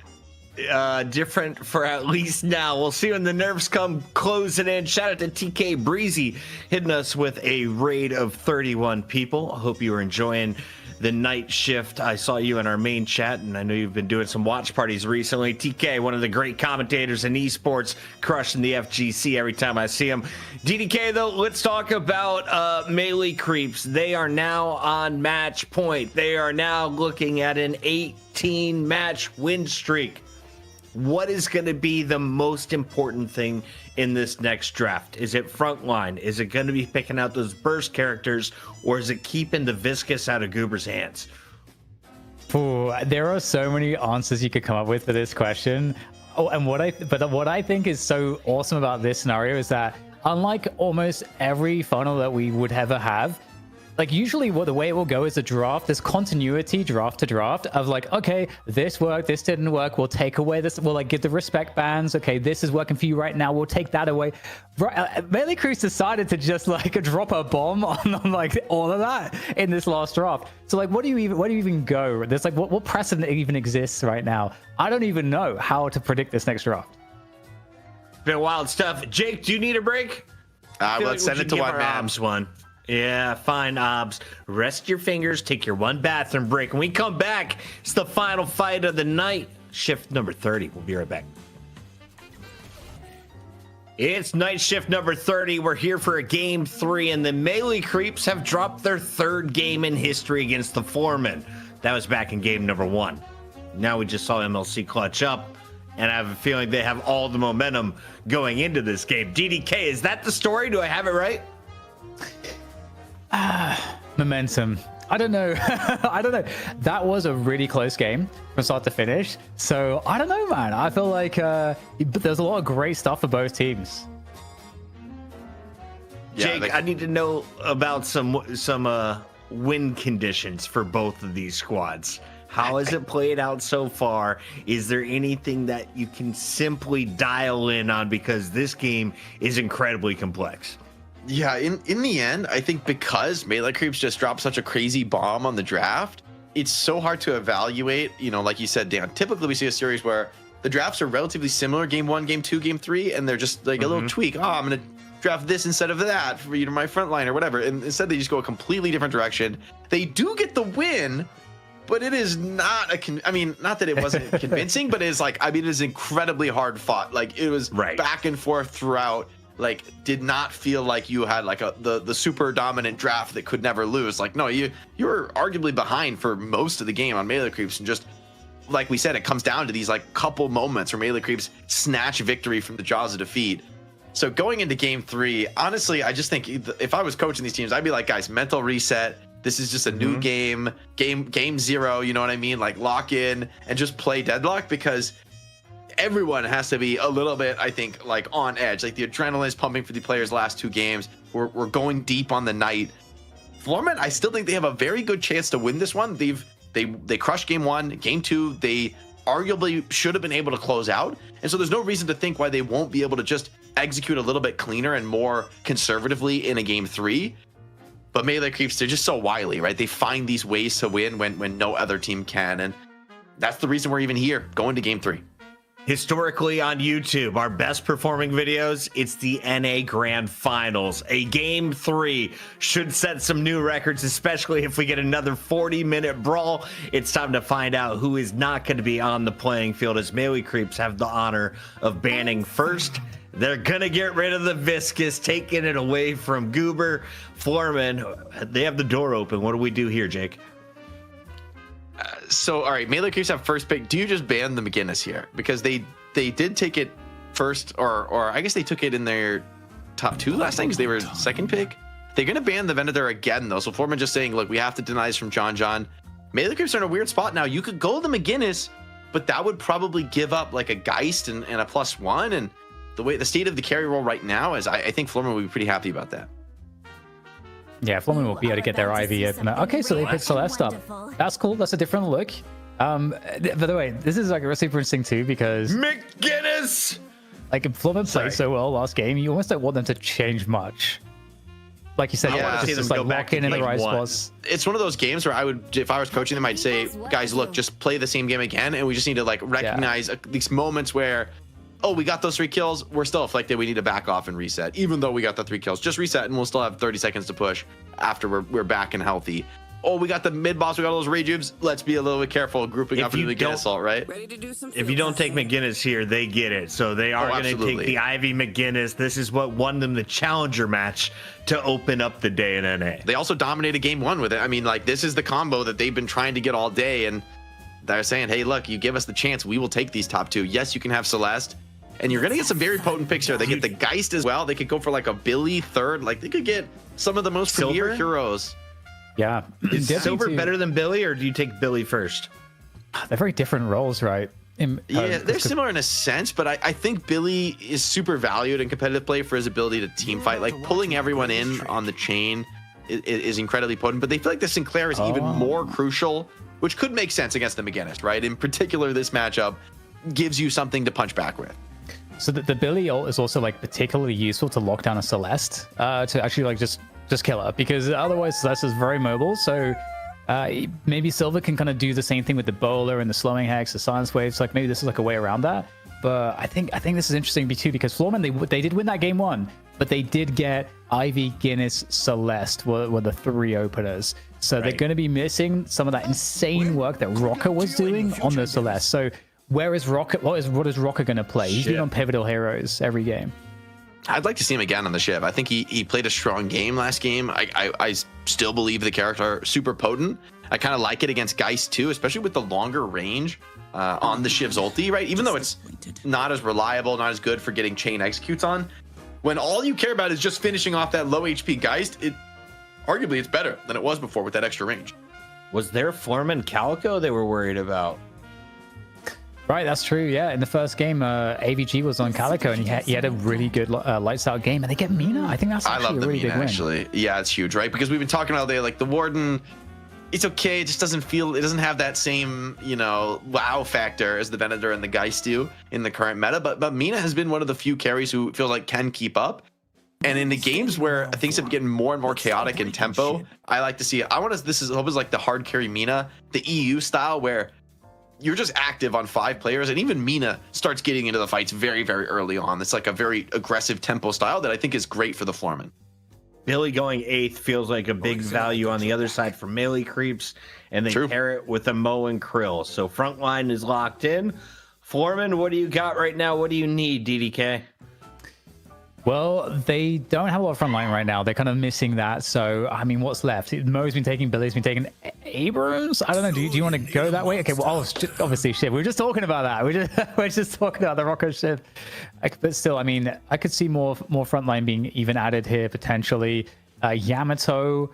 Different for at least now. We'll see when the nerfs come closing in. Shout out to TK Breezy hitting us with a raid of 31 people. I hope you are enjoying the night shift. I saw you in our main chat, and I know you've been doing some watch parties recently. TK, one of the great commentators in esports, crushing the FGC every time I see him. DDK, though, let's talk about melee creeps. They are now on match point. They are now looking at an 18-match win streak. What is going to be the most important thing in this next draft? Is it frontline? Is it going to be picking out those burst characters, or is it keeping the viscous out of Goober's hands? Ooh, there are so many answers you could come up with for this question. Oh, and what I think is so awesome about this scenario is that unlike almost every funnel that we would ever have, like usually the way it will go is a draft. There's continuity draft to draft of like, okay, this worked, this didn't work. We'll take away this. We'll like give the respect bans. Okay, this is working for you right now. We'll take that away. Melee Crews decided to just like drop a bomb on like all of that in this last draft. So like, where do you even go? There's like, what precedent even exists right now? I don't even know how to predict this next draft. Been wild stuff. Jake, do you need a break? Let's send it to one man. One. Yeah, fine, Obs. Rest your fingers, take your one bathroom break. When we come back, it's the final fight of the night. Shift number 30. We'll be right back. It's night shift number 30. We're here for a game 3, and the Melee Creeps have dropped their 3rd game in history against the Foreman. That was back in game number 1. Now we just saw MLC clutch up, and I have a feeling they have all the momentum going into this game. DDK, is that the story? Do I have it right? Momentum. I don't know. I don't know. That was a really close game from start to finish. So I don't know, man. I feel like there's a lot of great stuff for both teams. Yeah, Jake, I need to know about some win conditions for both of these squads. How has it played out so far? Is there anything that you can simply dial in on, because this game is incredibly complex? Yeah, in the end, I think because Melee Creeps just dropped such a crazy bomb on the draft, it's so hard to evaluate. You know, like you said, Dan, typically we see a series where the drafts are relatively similar, game 1, game 2, game 3, and they're just like a little tweak. Oh, I'm going to draft this instead of that for, you know, my front line or whatever. And instead they just go a completely different direction. They do get the win, but it is not not that it wasn't convincing, but it's like, it is incredibly hard fought. Like, it was back and forth throughout. Like, did not feel like you had like the super dominant draft that could never lose. Like, no, you were arguably behind for most of the game on Melee Creeps, and just like we said, it comes down to these like couple moments where Melee Creeps snatch victory from the jaws of defeat. So going into game 3, honestly, I just think if I was coaching these teams, I'd be like, guys, mental reset. This is just a new game 0. You know what I mean? Like, lock in and just play DeadLock, because everyone has to be a little bit, I think, like on edge. Like, the adrenaline is pumping for the players' last 2 games. We're going deep on the night. Foreman, I still think they have a very good chance to win this one. They crushed game 1, game 2. They arguably should have been able to close out, and so there's no reason to think why they won't be able to just execute a little bit cleaner and more conservatively in a game 3. But Melee Creeps, they're just so wily, right? They find these ways to win when no other team can, and that's the reason we're even here, going to game 3. Historically on YouTube, our best performing videos, it's the NA Grand Finals. A game 3 should set some new records, especially if we get another 40-minute brawl. It's time to find out who is not going to be on the playing field, as Melee Creeps have the honor of banning first. They're going to get rid of the Viscous, taking it away from Goober. Foreman, they have the door open. What do we do here, Jake? So, all right, Melee Creeps have first pick. Do you just ban the McGinnis here? Because they did take it first, or I guess they took it in their top 2 last time because they were second pick. They're going to ban the Venator again, though. So Foreman just saying, look, we have to deny this from John. Melee Creeps are in a weird spot now. You could go the McGinnis, but that would probably give up like a Geist and a +1. And the state of the carry roll right now is, I think Foreman would be pretty happy about that. Yeah, Foreman will be able to get their IV opener. Okay, so they picked Celeste up. That's cool. That's a different look. By the way, this is like super interesting too, because McGinnis, like, if Foreman played so well last game, you almost don't want them to change much. Like you said, I want to see them like go back in the right spots. It's one of those games where I would, if I was coaching them, I'd say, guys, look, just play the same game again, and we just need to like recognize these moments where, oh, we got those 3 kills, we're still afflicted, we need to back off and reset. Even though we got the 3 kills, just reset and we'll still have 30 seconds to push after we're back and healthy. Oh, we got the mid boss, we got all those rageups, let's be a little bit careful grouping up into the McGinnis assault, right? If you don't take McGinnis here, they get it. So they are going to take the Ivy McGinnis. This is what won them the challenger match to open up the day in NA. They also dominated game 1 with it. I mean, like, this is the combo that they've been trying to get all day, and they're saying, hey, look, you give us the chance, we will take these top 2. Yes, you can have Celeste, and you're going to get some very potent picks here. They get the Geist as well. They could go for like a Billy 3rd. Like, they could get some of the most premier heroes. Yeah. Is Silver better than Billy, or do you take Billy first? They're very different roles, right? Yeah, they're similar in a sense, but I think Billy is super valued in competitive play for his ability to team fight. Like pulling everyone in on the chain is incredibly potent, but they feel like the Sinclair is even more crucial, which could make sense against the McGinnis, right? In particular, this matchup gives you something to punch back with. So the Billy ult is also like particularly useful to lock down a Celeste to actually like just kill her, because otherwise Celeste is very mobile. So maybe Silver can kind of do the same thing with the bowler and the slowing hex, the silence waves. Like maybe this is like a way around that. But I think this is interesting too, because Floorman, they did win that game 1, but they did get Ivy, Guinness, Celeste were the 3 openers. So they're going to be missing some of that insane work that Rocker was doing on the Celeste. So where is Rocker? What is Rocker going to play? He's been on pivotal heroes every game. I'd like to see him again on the Shiv. I think he played a strong game last game. I still believe the character super potent. I kind of like it against Geist too, especially with the longer range on the Shiv's ulti, right? Even though it's not as reliable, not as good for getting chain executes on, when all you care about is just finishing off that low HP Geist, arguably it's better than it was before with that extra range. Was there Foreman Calico they were worried about? Right, that's true. Yeah, in the first game, AVG was on Calico, and he had a really good lights out game, and they get Mina. I think that's actually a really big win. Actually, yeah, it's huge, right? Because we've been talking all day, like the Warden, it's okay. It just doesn't have that same, wow factor as the Venator and the Geist do in the current meta. But Mina has been one of the few carries who feels like can keep up. And in the games where things have getting more and more chaotic in tempo, I like to see. This is almost like the hard carry Mina, the EU style, where you're just active on 5 players, and even Mina starts getting into the fights very, very early on. It's like a very aggressive tempo style that I think is great for the Floorman. Billy going 8th feels like a big value on the other side for melee creeps, and they pair it with a Mo and Krill. So frontline is locked in. Floorman, what do you got right now? What do you need, DDK? Well, they don't have a lot of frontline right now. They're kind of missing that. So, I mean, what's left? Mo's been taking, Billy's been taking Abrams. I don't know. Do you want to go that way? Okay, well, obviously, Shiv. We were just talking about that. We're just talking about the Rocker Shiv. But still, I mean, I could see more frontline being even added here potentially. Yamato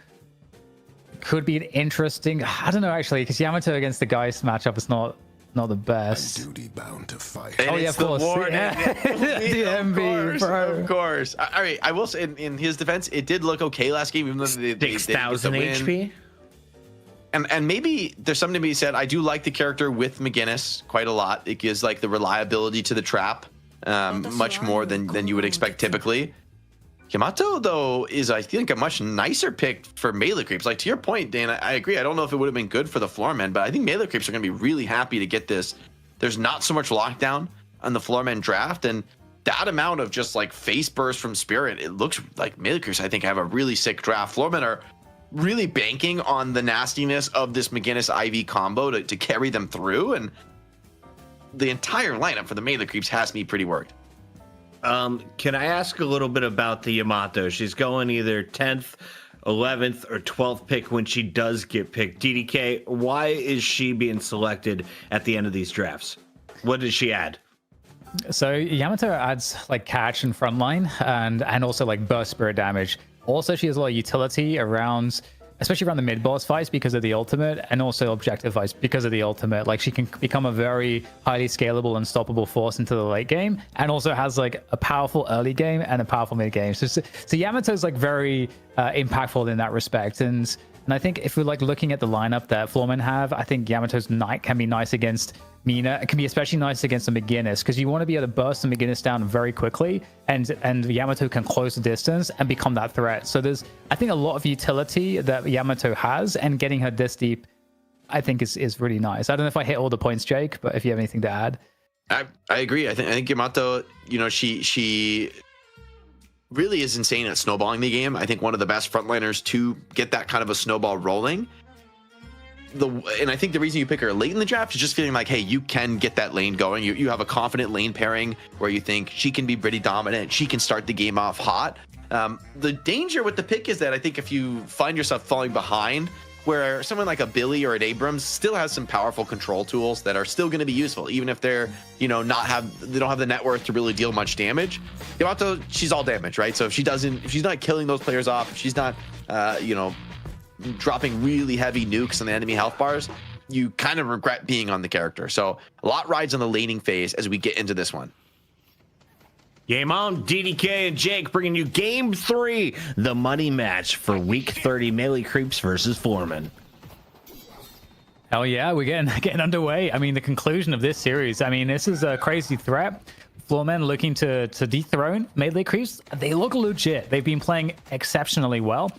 could be an interesting. I don't know actually, because Yamato against the Geist matchup is not the best. Duty bound to fight. And yeah, of course. Yeah. The MB, bro. Of course. All right. I will say, in his defense, it did look okay last game, even though they 6,000 HP. And maybe there's something to be said. I do like the character with McGinnis quite a lot. It gives like the reliability to the trap much more than you would expect typically. Yamato, though, is, I think, a much nicer pick for melee creeps. Like, to your point, Dan, I agree. I don't know if it would have been good for the Floormen, but I think melee creeps are going to be really happy to get this. There's not so much lockdown on the Floormen draft, and that amount of just, like, face burst from Spirit, it looks like melee creeps, I think, have a really sick draft. Floormen are really banking on the nastiness of this McGinnis-IV combo to carry them through, and the entire lineup for the melee creeps has me pretty worried. Can I ask a little bit about the Yamato? She's going either 10th, 11th, or 12th pick when she does get picked. DDK, why is she being selected at the end of these drafts? What does she add? So Yamato adds like catch and frontline and also like burst spirit damage. Also, she has a lot of utility around, especially around the mid-boss fights because of the ultimate, and also objective fights because of the ultimate. Like, she can become a very highly scalable, unstoppable force into the late game, and also has like a powerful early game and a powerful mid game. So Yamato's like very impactful in that respect. And I think if we're like looking at the lineup that Floormen have, I think Yamato's Knight can be nice against Mina. It can be especially nice against the McGinnis, because you want to be able to burst the McGinnis down very quickly, and Yamato can close the distance and become that threat. So there's, I think, a lot of utility that Yamato has, and getting her this deep, I think is really nice. I don't know if I hit all the points, Jake, but if you have anything to add. I agree. I think Yamato, she really is insane at snowballing the game. I think one of the best frontliners to get that kind of a snowball rolling. And I think the reason you pick her late in the draft is just feeling like, hey, you can get that lane going. You have a confident lane pairing where you think she can be pretty dominant. She can start the game off hot. The danger with the pick is that I think if you find yourself falling behind, where someone like a Billy or an Abrams still has some powerful control tools that are still going to be useful, even if they're, they don't have the net worth to really deal much damage. Yamato, she's all damage, right? So if she's not killing those players off, if she's not, dropping really heavy nukes on the enemy health bars, you kind of regret being on the character. So a lot rides on the laning phase as we get into this one. Game on. DDK and Jake bringing you game 3, the money match for week 30 melee creeps versus Foreman. Hell yeah, we're getting underway. I mean, the conclusion of this series, I mean, this is a crazy threat. Floormen looking to dethrone melee creeps. They look legit. They've been playing exceptionally well.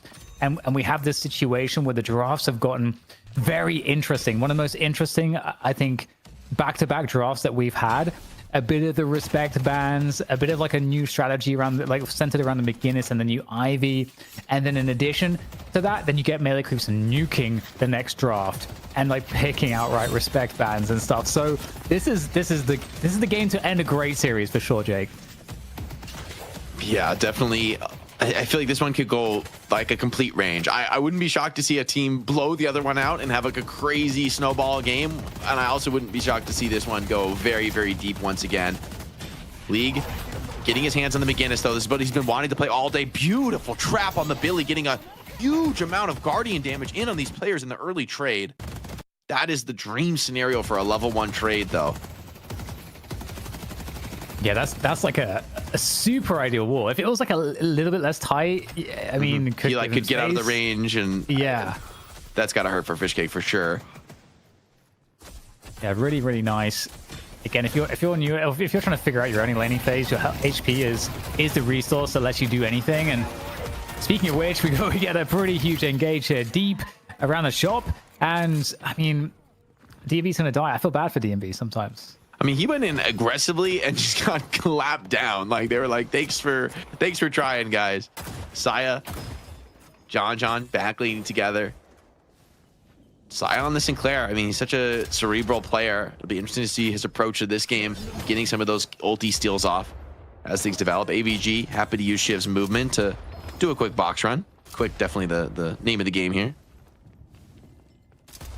And we have this situation where the drafts have gotten very interesting. One of the most interesting, I think, back-to-back drafts that we've had. A bit of the respect bans, a bit of like a new strategy around, like centered around the McGinnis and the new Ivy. And then in addition to that, then you get melee creeps and nuking the next draft and like picking outright respect bans and stuff. So this is the game to end a great series for sure, Jake. Yeah, definitely. I feel like this one could go like a complete range. I wouldn't be shocked to see a team blow the other one out and have like a crazy snowball game. And I also wouldn't be shocked to see this one go very, very deep once again. League getting his hands on the McGinnis, though. This is what he's been wanting to play all day. Beautiful trap on the Billy, getting a huge amount of Guardian damage in on these players in the early trade. That is the dream scenario for a level 1 trade, though. Yeah, that's like a super ideal wall. If it was like a little bit less tight, I mean, he like could get out of the range, and yeah, that's gotta hurt for Fishcake for sure. Yeah, really, really nice. Again, if you're new, if you're trying to figure out your early laning phase, your HP is the resource that lets you do anything. And speaking of which, we get a pretty huge engage here, deep around the shop, and I mean, DMB's gonna die. I feel bad for DMB sometimes. I mean, he went in aggressively and just got clapped down. Like, they were like, thanks for trying, guys. Saya, John back leading together. Saya on the Sinclair. I mean, he's such a cerebral player. It'll be interesting to see his approach to this game, getting some of those ulti steals off as things develop. AVG happy to use Shiv's movement to do a quick box run. Quick, definitely the name of the game here.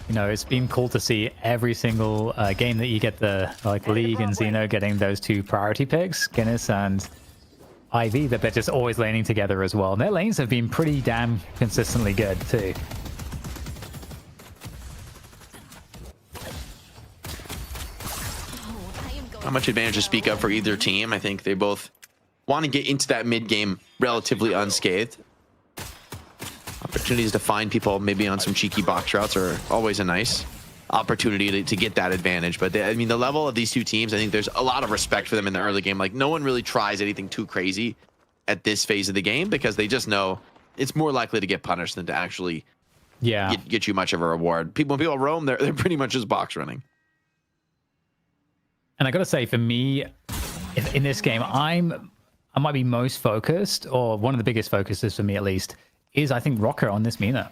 You know, it's been cool to see every single game that you get the like League and Xeno getting those 2 priority picks, Guinness and Ivy, that they're just always laning together as well. And their lanes have been pretty damn consistently good too. Not much advantage to speak of for either team. I think they both want to get into that mid game relatively unscathed. Opportunities to find people maybe on some cheeky box routes are always a nice opportunity to get that advantage. But I mean, the level of these 2 teams, I think there's a lot of respect for them in the early game. Like, no one really tries anything too crazy at this phase of the game because they just know it's more likely to get punished than to actually get you much of a reward. When people roam, they're pretty much just box running. And I gotta say, for me, in this game, I might be most focused, or one of the biggest focuses for me at least, is I think Rocket on this Mina.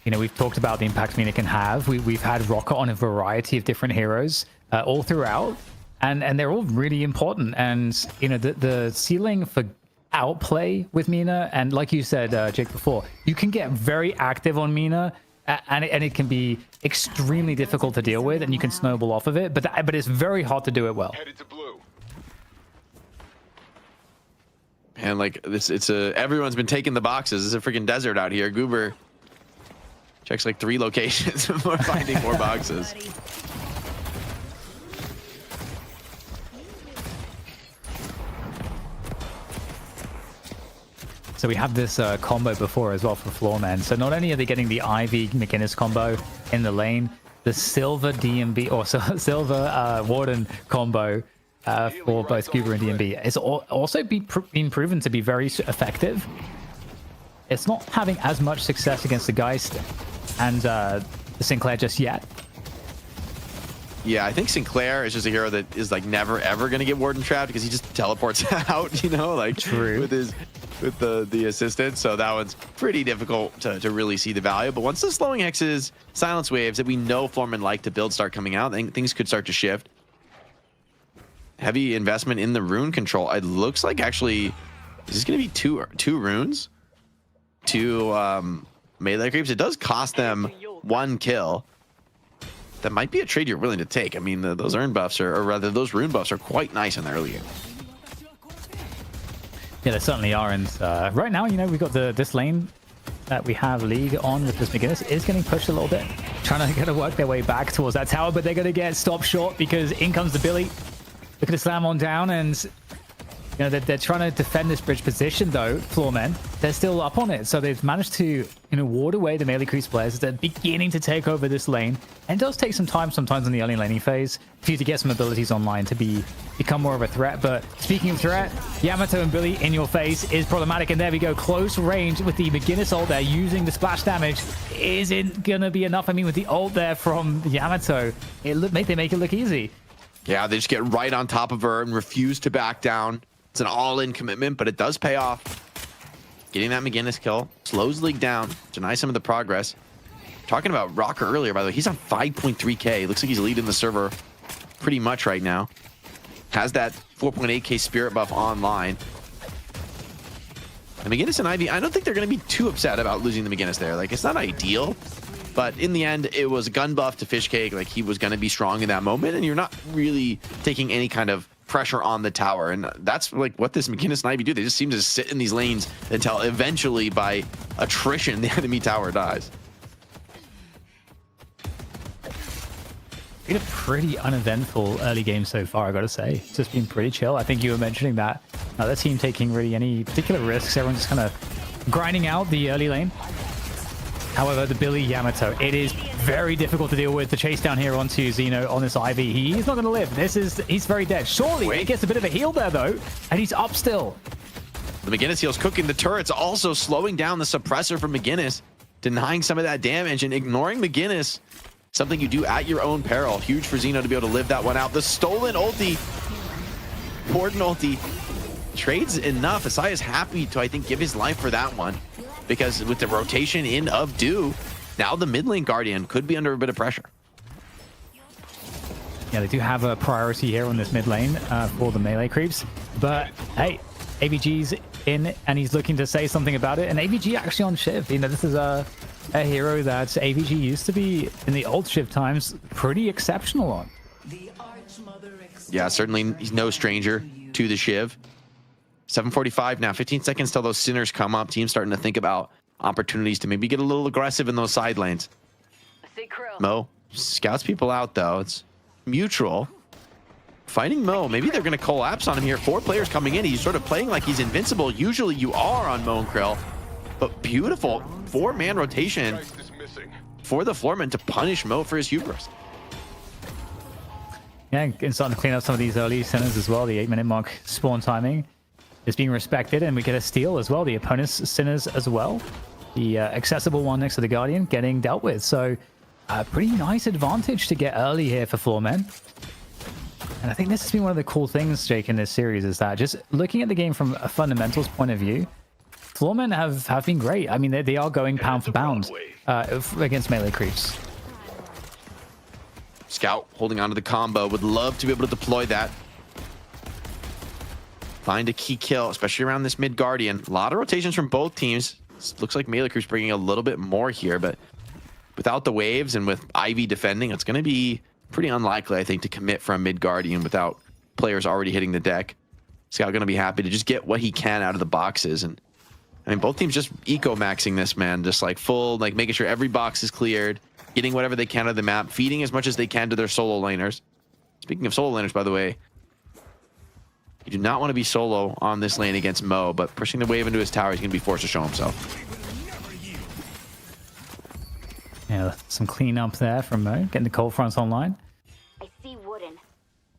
You know, we've talked about the impact Mina can have. We've had Rocket on a variety of different heroes all throughout, and they're all really important. And you know, the ceiling for outplay with Mina, and like you said, Jake, before, you can get very active on Mina, and it can be extremely difficult to deal with, and you can snowball off of it. But it's very hard to do it well. And like this, everyone's been taking the boxes. It's a freaking desert out here. Goober checks like 3 locations before finding more boxes. So we have this combo before as well for Floormen. So not only are they getting the Ivy McGinnis combo in the lane, the Silver DMB or Silver Warden combo for both Goober and DMB is also been proven to be very effective. It's not having as much success against the Geist and the Sinclair just yet. Yeah, I think Sinclair is just a hero that is like never ever gonna get Warden trapped because he just teleports out, you know, like True. with the assistant. So that one's pretty difficult to really see the value. But once the slowing hexes, silence waves that we know Floormen like to build start coming out, I think things could start to shift. Heavy investment in the rune control. It looks like actually, is this gonna be two runes? 2 melee creeps. It does cost them 1 kill. That might be a trade you're willing to take. I mean, those urn buffs or rather those rune buffs are quite nice in the early game. Yeah, they certainly are. And right now, you know, we've got this lane that we have League on with this McGinnis is getting pushed a little bit, trying to work their way back towards that tower, but they're going to get stopped short because in comes the Billy. Looking to slam on down, and you know they're trying to defend this bridge position though. Floormen, they're still up on it, so they've managed to ward away the melee creeps players. They're beginning to take over this lane, and it does take some time sometimes in the early laning phase for you to get some abilities online to become more of a threat. But speaking of threat, Yamato and Billy in your face is problematic, and there we go, close range with the McGinnis ult there, using the splash damage isn't gonna be enough. I mean, with the ult there from Yamato, they make it look easy. Yeah, they just get right on top of her and refuse to back down. It's an all-in commitment, but it does pay off. Getting that McGinnis kill slows League down, denies some of the progress. Talking about Rocker earlier, by the way, he's on 5.3k. Looks like he's leading the server pretty much right now. Has that 4.8k spirit buff online. And McGinnis and Ivy, I don't think they're going to be too upset about losing the McGinnis there. Like, it's not ideal. But in the end, it was a gun buff to Fishcake. Like, he was going to be strong in that moment, and you're not really taking any kind of pressure on the tower. And that's like what this McGinnis and Ivy do. They just seem to sit in these lanes until eventually, by attrition, the enemy tower dies. Been a pretty uneventful early game so far, I gotta say. It's just been pretty chill. I think you were mentioning that. The team taking really any particular risks. Everyone's just kind of grinding out the early lane. However, the Billy Yamato, it is very difficult to deal with. The chase down here onto Xeno on this Ivy. He's not going to live. He's very dead. Surely he gets a bit of a heal there, though, and he's up still. The McGinnis heal's cooking. The turret's also slowing down the suppressor from McGinnis, denying some of that damage and ignoring McGinnis. Something you do at your own peril. Huge for Xeno to be able to live that one out. The stolen ulti, Porden ulti, trades enough. Asai is happy to, I think, give his life for that one. Because with the rotation in of Do, now the mid lane Guardian could be under a bit of pressure. Yeah, they do have a priority here on this mid lane for the melee creeps. But hey, AVG's in and he's looking to say something about it. And AVG actually on Shiv. You know, this is a hero that AVG used to be in the old Shiv times pretty exceptional on. Yeah, certainly he's no stranger to the Shiv. 7:45 now, 15 seconds till those sinners come up. Team's starting to think about opportunities to maybe get a little aggressive in those side lanes. Mo scouts people out though. It's mutual. Fighting Mo, maybe they're going to collapse on him here. 4 players coming in. He's sort of playing like he's invincible. Usually you are on Mo and Krill, but beautiful 4-man rotation for the Floorman to punish Mo for his hubris. Yeah, and starting to clean up some of these early sinners as well. The 8-minute mark spawn timing is being respected, and we get a steal as well. The opponent's sinners as well. The accessible one next to the Guardian getting dealt with. So a pretty nice advantage to get early here for Floormen. And I think this has been one of the cool things, Jake, in this series, is that just looking at the game from a fundamentals point of view, Floormen have been great. I mean, they are going pound for pound against melee creeps. Scout holding onto the combo. Would love to be able to deploy that. Find a key kill, especially around this mid Guardian. A lot of rotations from both teams. Looks like melee creeps bringing a little bit more here, but without the waves and with Ivy defending, it's going to be pretty unlikely, I think, to commit from mid Guardian without players already hitting the deck. Scout going to be happy to just get what he can out of the boxes. And I mean, both teams just eco-maxing this, man. Just like full, like making sure every box is cleared, getting whatever they can out of the map, feeding as much as they can to their solo laners. Speaking of solo laners, by the way, you do not want to be solo on this lane against Mo, but pushing the wave into his tower, he's going to be forced to show himself. Yeah, some cleanup there from Mo, getting the cold fronts online. I see wooden.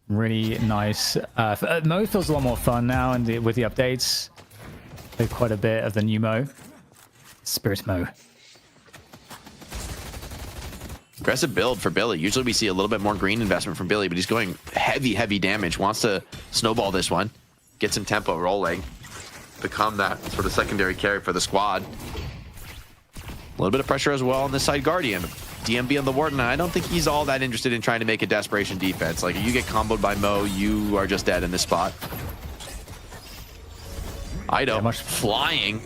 Really nice. Mo feels a lot more fun now, and with the updates, played quite a bit of the new Mo. Spirit Mo. Aggressive build for Billy. Usually we see a little bit more green investment from Billy, but he's going heavy damage. Wants to snowball this one. Get some tempo rolling. Become that sort of secondary carry for the squad. A little bit of pressure as well on this side Guardian. DMB on the Warden. I don't think he's all that interested in trying to make a desperation defense. Like, if you get comboed by Mo, you are just dead in this spot. Ido flying.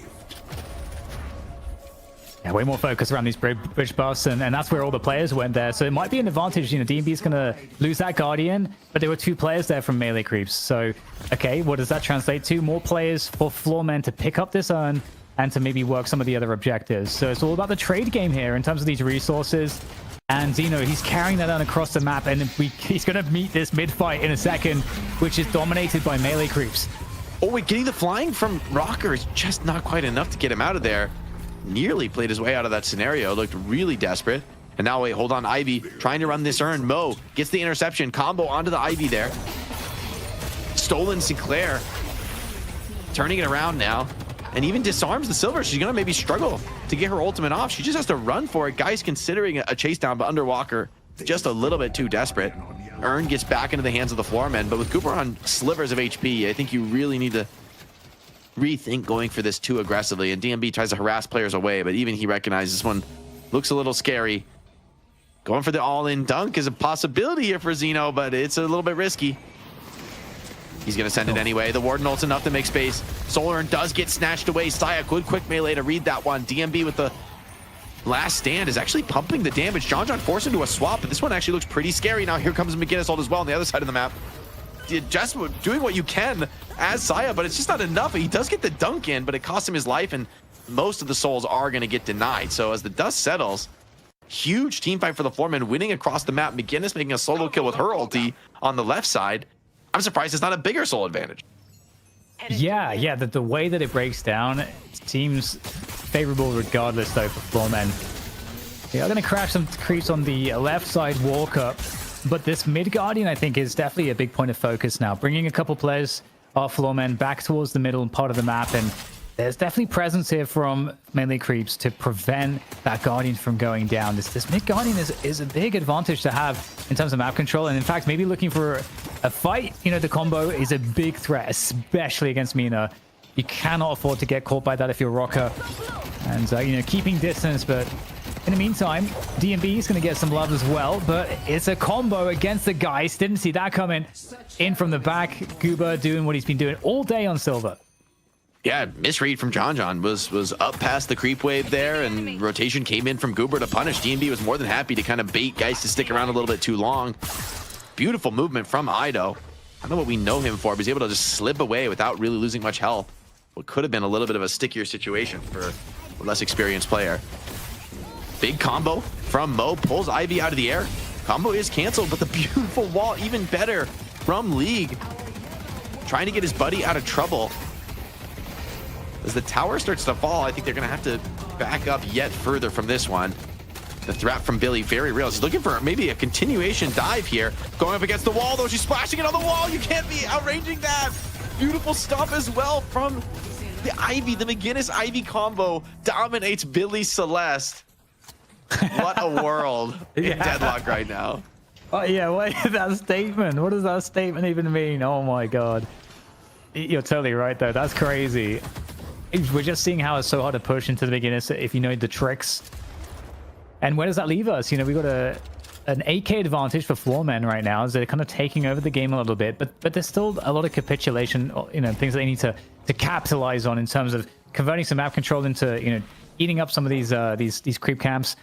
Yeah, way more focus around these bridge buffs, and that's where all the players went there. So it might be an advantage. You know, DMB is going to lose that Guardian, but there were 2 players there from melee creeps. So, okay, what does that translate to? More players for Floormen to pick up this urn and to maybe work some of the other objectives. So it's all about the trade game here in terms of these resources. And Zeno, he's carrying that on across the map, and he's going to meet this mid-fight in a second, which is dominated by melee creeps. Oh, wait, getting the flying from Rocker is just not quite enough to get him out of there. Nearly played his way out of that scenario, looked really desperate. And now, wait, hold on, Ivy trying to run this earn. Mo gets the interception, combo onto the Ivy there. Stolen Sinclair, turning it around now, and even disarms the Silver. She's gonna maybe struggle to get her ultimate off. She just has to run for it. Guys considering a chase down, but Underwalker just a little bit too desperate. Earn gets back into the hands of the floormen, but with Cooper on slivers of HP, I think you really need to rethink going for this too aggressively. And DMB tries to harass players away, but even he recognizes this one looks a little scary. Going for the all-in dunk is a possibility here for Zeno, but it's a little bit risky. He's going to send it anyway. The Warden ults enough to make space. Solar does get snatched away. Saya, good quick melee to read that one. DMB with the last stand is actually pumping the damage. John forced into a swap, but this one actually looks pretty scary. Now here comes McGinnis ult as well on the other side of the map. Just doing what you can as Saya, but it's just not enough. He does get the dunk in, but it costs him his life, and most of the souls are going to get denied. So as the dust settles, huge team fight for the Floormen, winning across the map. McGinnis making a solo kill with her ulti on the left side. I'm surprised it's not a bigger soul advantage. Yeah, the way that it breaks down, it seems favorable regardless, though, for Floormen. They are going to crash some creeps on the left side walk up, but this mid Guardian, I think, is definitely a big point of focus now. Bringing a couple players off Floormen back towards the middle part of the map, and there's definitely presence here from melee creeps to prevent that Guardian from going down. This mid Guardian is a big advantage to have in terms of map control, and in fact, maybe looking for a fight. You know, the combo is a big threat, especially against Mina. You cannot afford to get caught by that if you're Rocker, and you know, keeping distance. But in the meantime, DMB is going to get some love as well, but it's a combo against the Geist. Didn't see that coming in from the back. Goober doing what he's been doing all day on Silver. Yeah, misread from John was up past the creep wave there, and rotation came in from Goober to punish. DMB was more than happy to kind of bait guys to stick around a little bit too long. Beautiful movement from Ido. I don't know what we know him for, but he's able to just slip away without really losing much health. What could have been a little bit of a stickier situation for a less experienced player. Big combo from Mo, pulls Ivy out of the air. Combo is canceled, but the beautiful wall, even better from League. Trying to get his buddy out of trouble. As the tower starts to fall, I think they're going to have to back up yet further from this one. The threat from Billy, very real. She's looking for maybe a continuation dive here. Going up against the wall, though. She's splashing it on the wall. You can't be outranging that. Beautiful stuff as well from the Ivy. The McGinnis Ivy combo dominates Billy Celeste. What a world in Deadlock right now. Oh, yeah, what is that statement? What does that statement even mean? Oh, my God. You're totally right, though. That's crazy. We're just seeing how it's so hard to push into the beginners if you know the tricks. And where does that leave us? You know, we got an 8k advantage for Floormen right now, as they're kind of taking over the game a little bit, but there's still a lot of capitulation, you know, things that they need to capitalize on in terms of converting some map control into, you know, eating up some of these creep camps.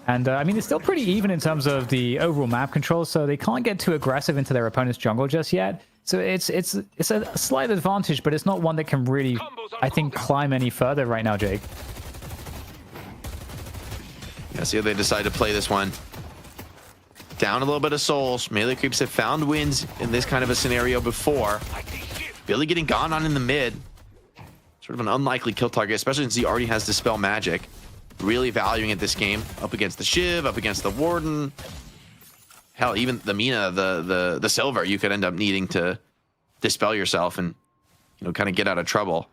And I mean, it's still pretty even in terms of the overall map control, so they can't get too aggressive into their opponent's jungle just yet. So it's a slight advantage, but it's not one that can really, I think, climb any further right now, Jake. Yeah, see how they decide to play this one. Down a little bit of souls. Melee creeps have found wins in this kind of a scenario before. Billy getting gone on in the mid. Sort of an unlikely kill target, especially since he already has Dispel Magic. Really valuing it this game. Up against the Shiv, up against the Warden. Hell, even the Mina, the Silver, you could end up needing to dispel yourself and, you know, kind of get out of trouble.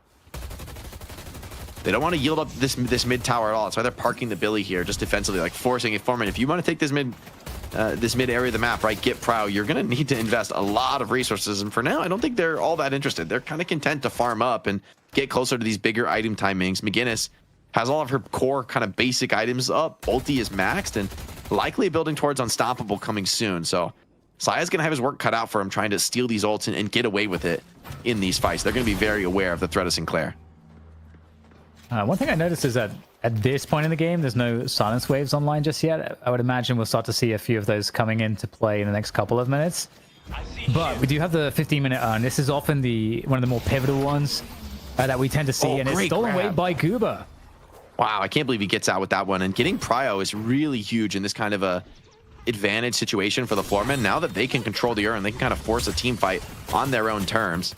They don't want to yield up this mid tower at all. That's why they're parking the Billy here, just defensively, like forcing a Foreman. If you want to take this mid area of the map, right, get prow, you're going to need to invest a lot of resources. And for now, I don't think they're all that interested. They're kind of content to farm up and get closer to these bigger item timings. McGinnis has all of her core kind of basic items up. Ulti is maxed and likely building towards Unstoppable coming soon. So Saya's going to have his work cut out for him trying to steal these ults and get away with it in these fights. They're going to be very aware of the threat of Sinclair. One thing I noticed is that at this point in the game, there's no silence waves online just yet. I would imagine we'll start to see a few of those coming into play in the next couple of minutes. But we do have the 15-minute earn. This is often one of the more pivotal ones. that we tend to see, and it's stolen away by Goober. Wow, I can't believe he gets out with that one. And getting Prio is really huge in this kind of a advantage situation for the Floormen. Now that they can control the urn, they can kind of force a team fight on their own terms.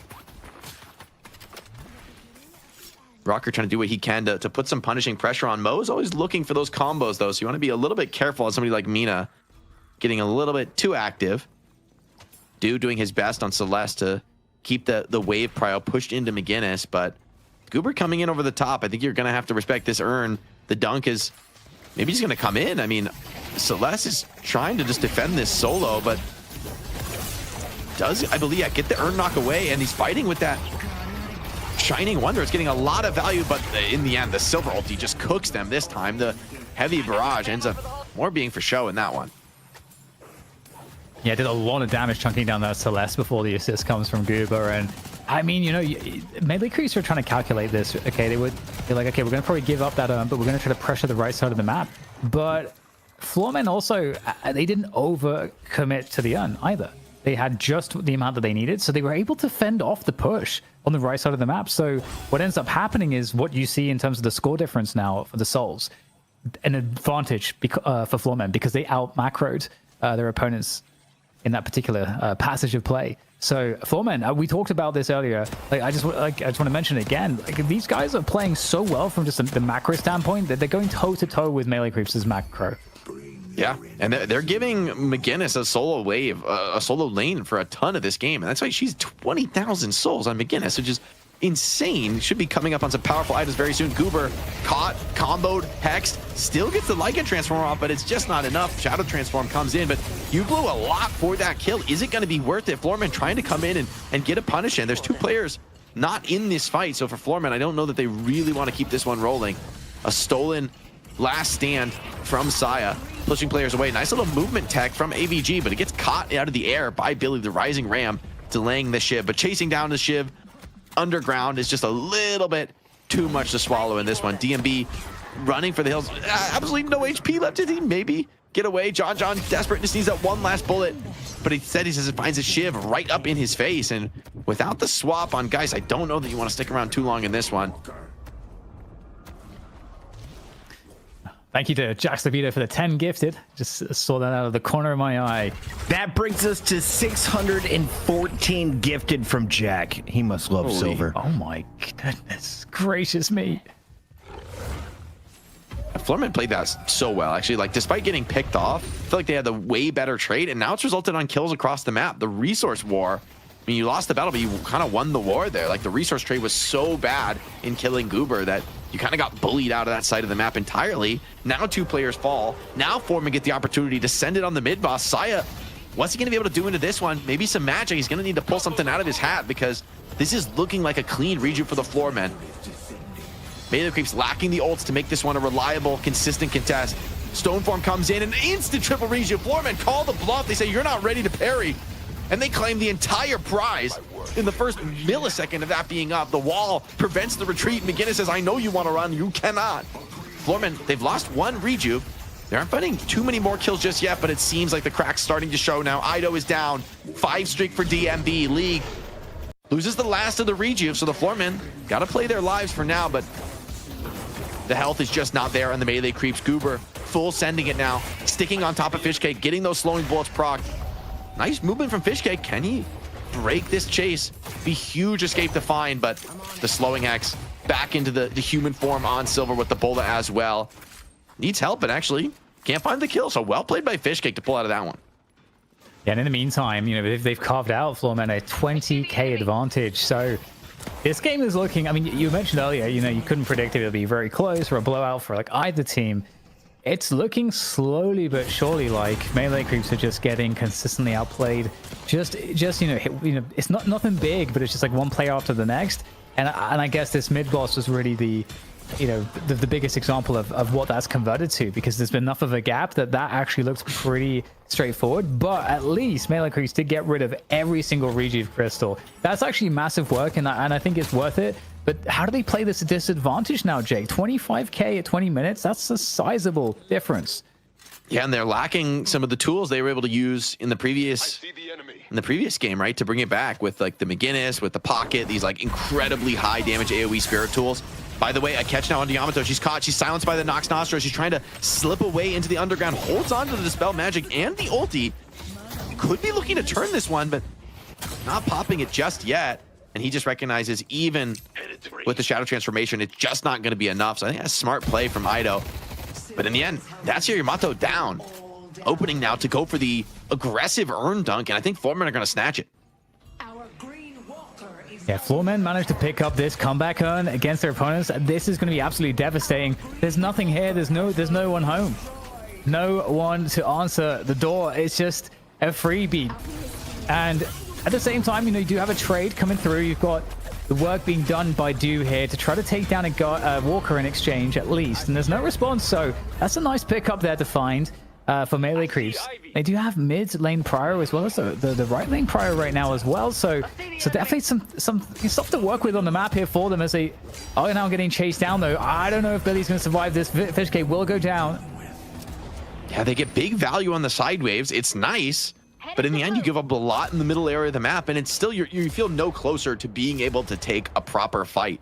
Rocker trying to do what he can to put some punishing pressure on. Mo's always looking for those combos, though, so you want to be a little bit careful as somebody like Mina getting a little bit too active. Dude doing his best on Celeste to keep the wave Prio pushed into McGinnis, but Goober coming in over the top. I think you're going to have to respect this urn. The dunk is maybe he's going to come in. I mean, Celeste is trying to just defend this solo, but does, I believe, get the urn knock away, and he's fighting with that Shining Wonder. It's getting a lot of value, but in the end, the Silver ulti just cooks them this time. The heavy barrage ends up more being for show in that one. Yeah, did a lot of damage chunking down that Celeste before the assist comes from Goober. And I mean, you know, melee creeps are trying to calculate this. Okay, they're like, okay, we're going to probably give up that urn, but we're going to try to pressure the right side of the map. But Floormen also, they didn't over commit to the urn either. They had just the amount that they needed, so they were able to fend off the push on the right side of the map. So what ends up happening is what you see in terms of the score difference now for the Souls. An advantage for Floormen because they out-macroed their opponents in that particular passage of play. So Floormen, we talked about this earlier. Like I just want to mention it again. Like these guys are playing so well from just the macro standpoint that they're going toe-to-toe with melee creeps' macro. Yeah, and they're giving McGinnis a solo wave, a solo lane for a ton of this game. And that's why she's 20,000 souls on McGinnis, which is insane. Should be coming up on some powerful items very soon. Goober caught, comboed, hexed, still gets the Lycan transform off, but it's just not enough. Shadow transform comes in, but you blew a lot for that kill. Is it going to be worth it? Floormen trying to come in and get a punish in. There's two players not in this fight, so for Floormen, I don't know that they really want to keep this one rolling. A stolen last stand from Saya, pushing players away. Nice little movement tech from AVG, but it gets caught out of the air by Billy the Rising Ram, delaying the Shiv. But chasing down the Shiv underground is just a little bit too much to swallow in this one. DMB running for the hills. Absolutely no HP left. Did he maybe get away? John desperate, just needs that one last bullet. But he says it finds a Shiv right up in his face. And without the swap on Geist, I don't know that you want to stick around too long in this one. Thank you to Jax DeVito for the 10 gifted. Just saw that out of the corner of my eye. That brings us to 614 gifted from Jack. He must love silver. Oh my goodness gracious me. Floormen played that so well, actually. Like, despite getting picked off, I feel like they had the way better trade, and now it's resulted on kills across the map. The resource war, I mean, you lost the battle, but you kind of won the war there. Like, the resource trade was so bad in killing Goober that you kind of got bullied out of that side of the map entirely. Now two players fall. Now Floormen get the opportunity to send it on the mid boss. Saya, what's he going to be able to do into this one? Maybe some magic. He's going to need to pull something out of his hat because this is looking like a clean region for the Floormen. Melee creeps lacking the ults to make this one a reliable, consistent contest. Stoneform comes in and instant triple region. Floormen call the bluff. They say, you're not ready to parry. And they claim the entire prize in the first millisecond of that being up. The wall prevents the retreat. McGinnis says, I know you want to run. You cannot. Floormen, they've lost one rejuve. They aren't finding too many more kills just yet, but it seems like the crack's starting to show now. Ido is down. 5 streak for DMB. League loses the last of the rejuve, so the Floormen got to play their lives for now, but the health is just not there on the melee creeps. Goober full sending it now. Sticking on top of Fishcake, getting those slowing bullets proc. Nice movement from Fishcake. Can he break this chase? Be huge escape to find, but the slowing X back into the human form on Silver with the Bola as well. Needs help, but actually can't find the kill. So well played by Fishcake to pull out of that one. Yeah, and in the meantime, you know, they've carved out Floormen a 20k advantage. So this game is looking, I mean, you mentioned earlier, you know, you couldn't predict if it'll be very close or a blowout for like either team. It's looking slowly but surely like melee creeps are just getting consistently outplayed. Just you know, it's not nothing big, but it's just like one play after the next. And I guess this mid boss was really the biggest example of what that's converted to, because there's been enough of a gap that actually looks pretty straightforward. But at least melee creeps did get rid of every single rejuve crystal. That's actually massive work, and I think it's worth it. But how do they play this disadvantage now, Jake? 25k at 20 minutes? That's a sizable difference. Yeah, and they're lacking some of the tools they were able to use in the previous in the previous game, right? To bring it back with like the McGinnis, with the pocket, these like incredibly high damage AoE spirit tools. By the way, a catch now on Yamato. She's caught. She's silenced by the Nox Nostra. She's trying to slip away into the underground. Holds on to the Dispel Magic and the ulti. Could be looking to turn this one, but not popping it just yet. And he just recognizes even with the Shadow Transformation, it's just not going to be enough. So I think that's a smart play from Aido. But in the end, that's your Yamato down. Opening now to go for the aggressive Urn Dunk, and I think Floormen are going to snatch it. Yeah, Floormen managed to pick up this comeback Urn against their opponents. This is going to be absolutely devastating. There's nothing here. There's no one home. No one to answer the door. It's just a freebie. And at the same time, you know, you do have a trade coming through. You've got the work being done by Do here to try to take down a Walker in exchange at least. And there's no response. So that's a nice pickup there to find. For melee creeps. They do have mid lane Prior as well as the right lane Prior right now as well. So definitely some stuff to work with on the map here for them as they are now getting chased down though. I don't know if Billy's going to survive this. Fishcake will go down. Yeah, they get big value on the side waves. It's nice, but in the end you give up a lot in the middle area of the map, and it's still you feel no closer to being able to take a proper fight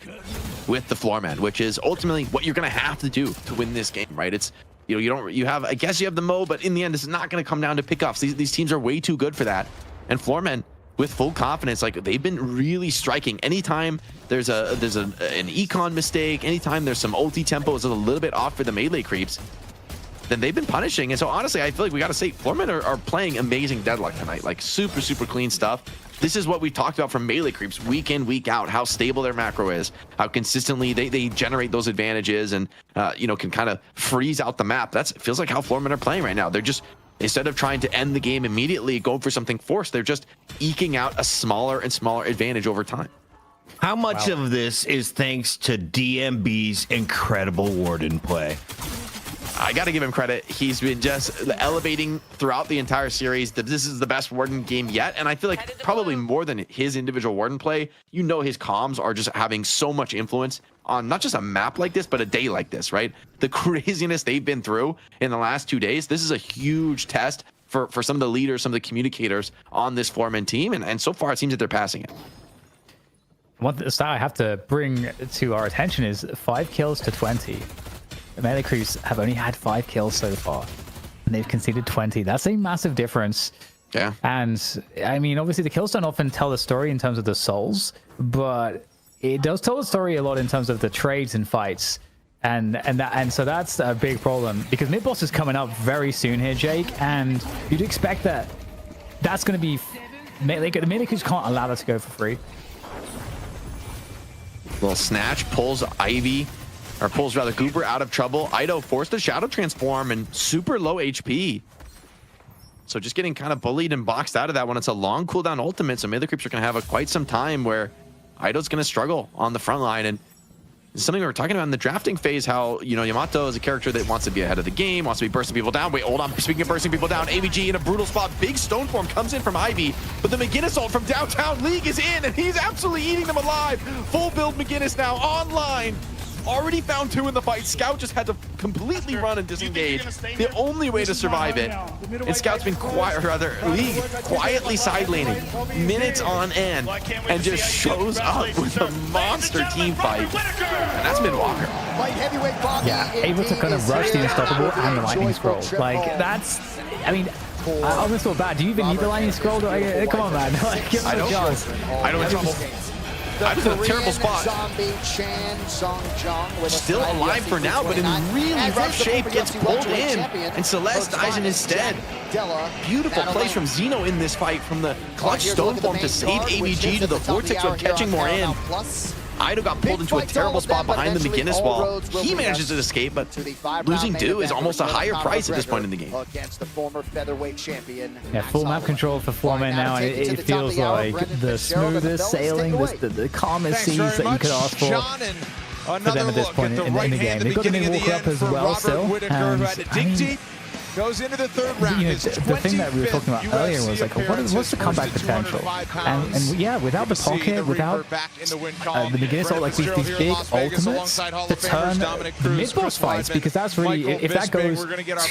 with the Floorman, which is ultimately what you're going to have to do to win this game, right? It's I guess you have the Mo, but in the end, this is not going to come down to pickoffs. These teams are way too good for that. And Floormen, with full confidence, like they've been really striking. Anytime there's an econ mistake, anytime there's some ulti tempo is a little bit off for the melee creeps, then they've been punishing. And so honestly, I feel like we got to say Floormen are playing amazing DeadLock tonight. Like super clean stuff. This is what we've talked about from melee creeps week in, week out, how stable their macro is, how consistently they generate those advantages and, can kind of freeze out the map. It feels like how Floormen are playing right now. They're just, instead of trying to end the game immediately, going for something forced, they're just eking out a smaller and smaller advantage over time. How much of this is thanks to DMB's incredible Warden play? I got to give him credit. He's been just elevating throughout the entire series. This is the best Warden game yet. And I feel like probably more than his individual Warden play, his comms are just having so much influence on not just a map like this, but a day like this, right? The craziness they've been through in the last 2 days. This is a huge test for some of the leaders, some of the communicators on this Floormen team. And so far, it seems that they're passing it. One stat I have to bring to our attention is 5 kills to 20. The melee creeps have only had 5 kills so far, and they've conceded 20. That's a massive difference. Yeah. And I mean, obviously the kills don't often tell the story in terms of the souls, but it does tell the story a lot in terms of the trades and fights. And so that's a big problem because mid boss is coming up very soon here, Jake, and you'd expect that's going to be the melee creeps can't allow that to go for free. Little snatch pulls Ivy. Or pulls rather Goober out of trouble. Aido forced a Shadow Transform and super low HP. So just getting kind of bullied and boxed out of that one. It's a long cooldown ultimate, so melee creeps are going to have quite some time where Aido's going to struggle on the front line. And it's something we were talking about in the drafting phase, how, Yamato is a character that wants to be ahead of the game, wants to be bursting people down. Wait, hold on. Speaking of bursting people down, AVG in a brutal spot. Big stone form comes in from Ivy, but the McGinnis ult from Downtown League is in, and he's absolutely eating them alive. Full build McGinnis now online. Already found 2 in the fight. Scout just had to completely run and disengage. The only way to survive it. And Scout's been quietly side laning minutes on end and just shows up with a monster team fight. And that's Midwalker. Yeah, able to kind of rush the Unstoppable and the Lightning Scroll. Like, that's, I mean, I almost feel bad. Do you even need the Lightning Scroll? Come on, man. Like, give him a chance. I don't have trouble. I'm in a terrible spot. Still alive for now, but in really rough shape, gets pulled in, and Celeste dies in his stead. Beautiful plays from Xeno in this fight, from the clutch stone form to save AVG to the vortex of catching more in. Aido got pulled into a terrible spot behind the McGinnis wall. He manages to escape, but losing Do is almost a higher price at this point in the game. Yeah, full map control for Floormen now, and it feels like the smoothest sailing, the calmest seas that you could ask for them at this point in the game. They've got the new Walker up as well still, and I mean, goes into the third round. You know, the thing that we were talking about earlier was like, what's the comeback potential? And yeah, without the pocket, without the beginner sort of like these big ultimates to turn the mid-boss fights, because that's really, if that goes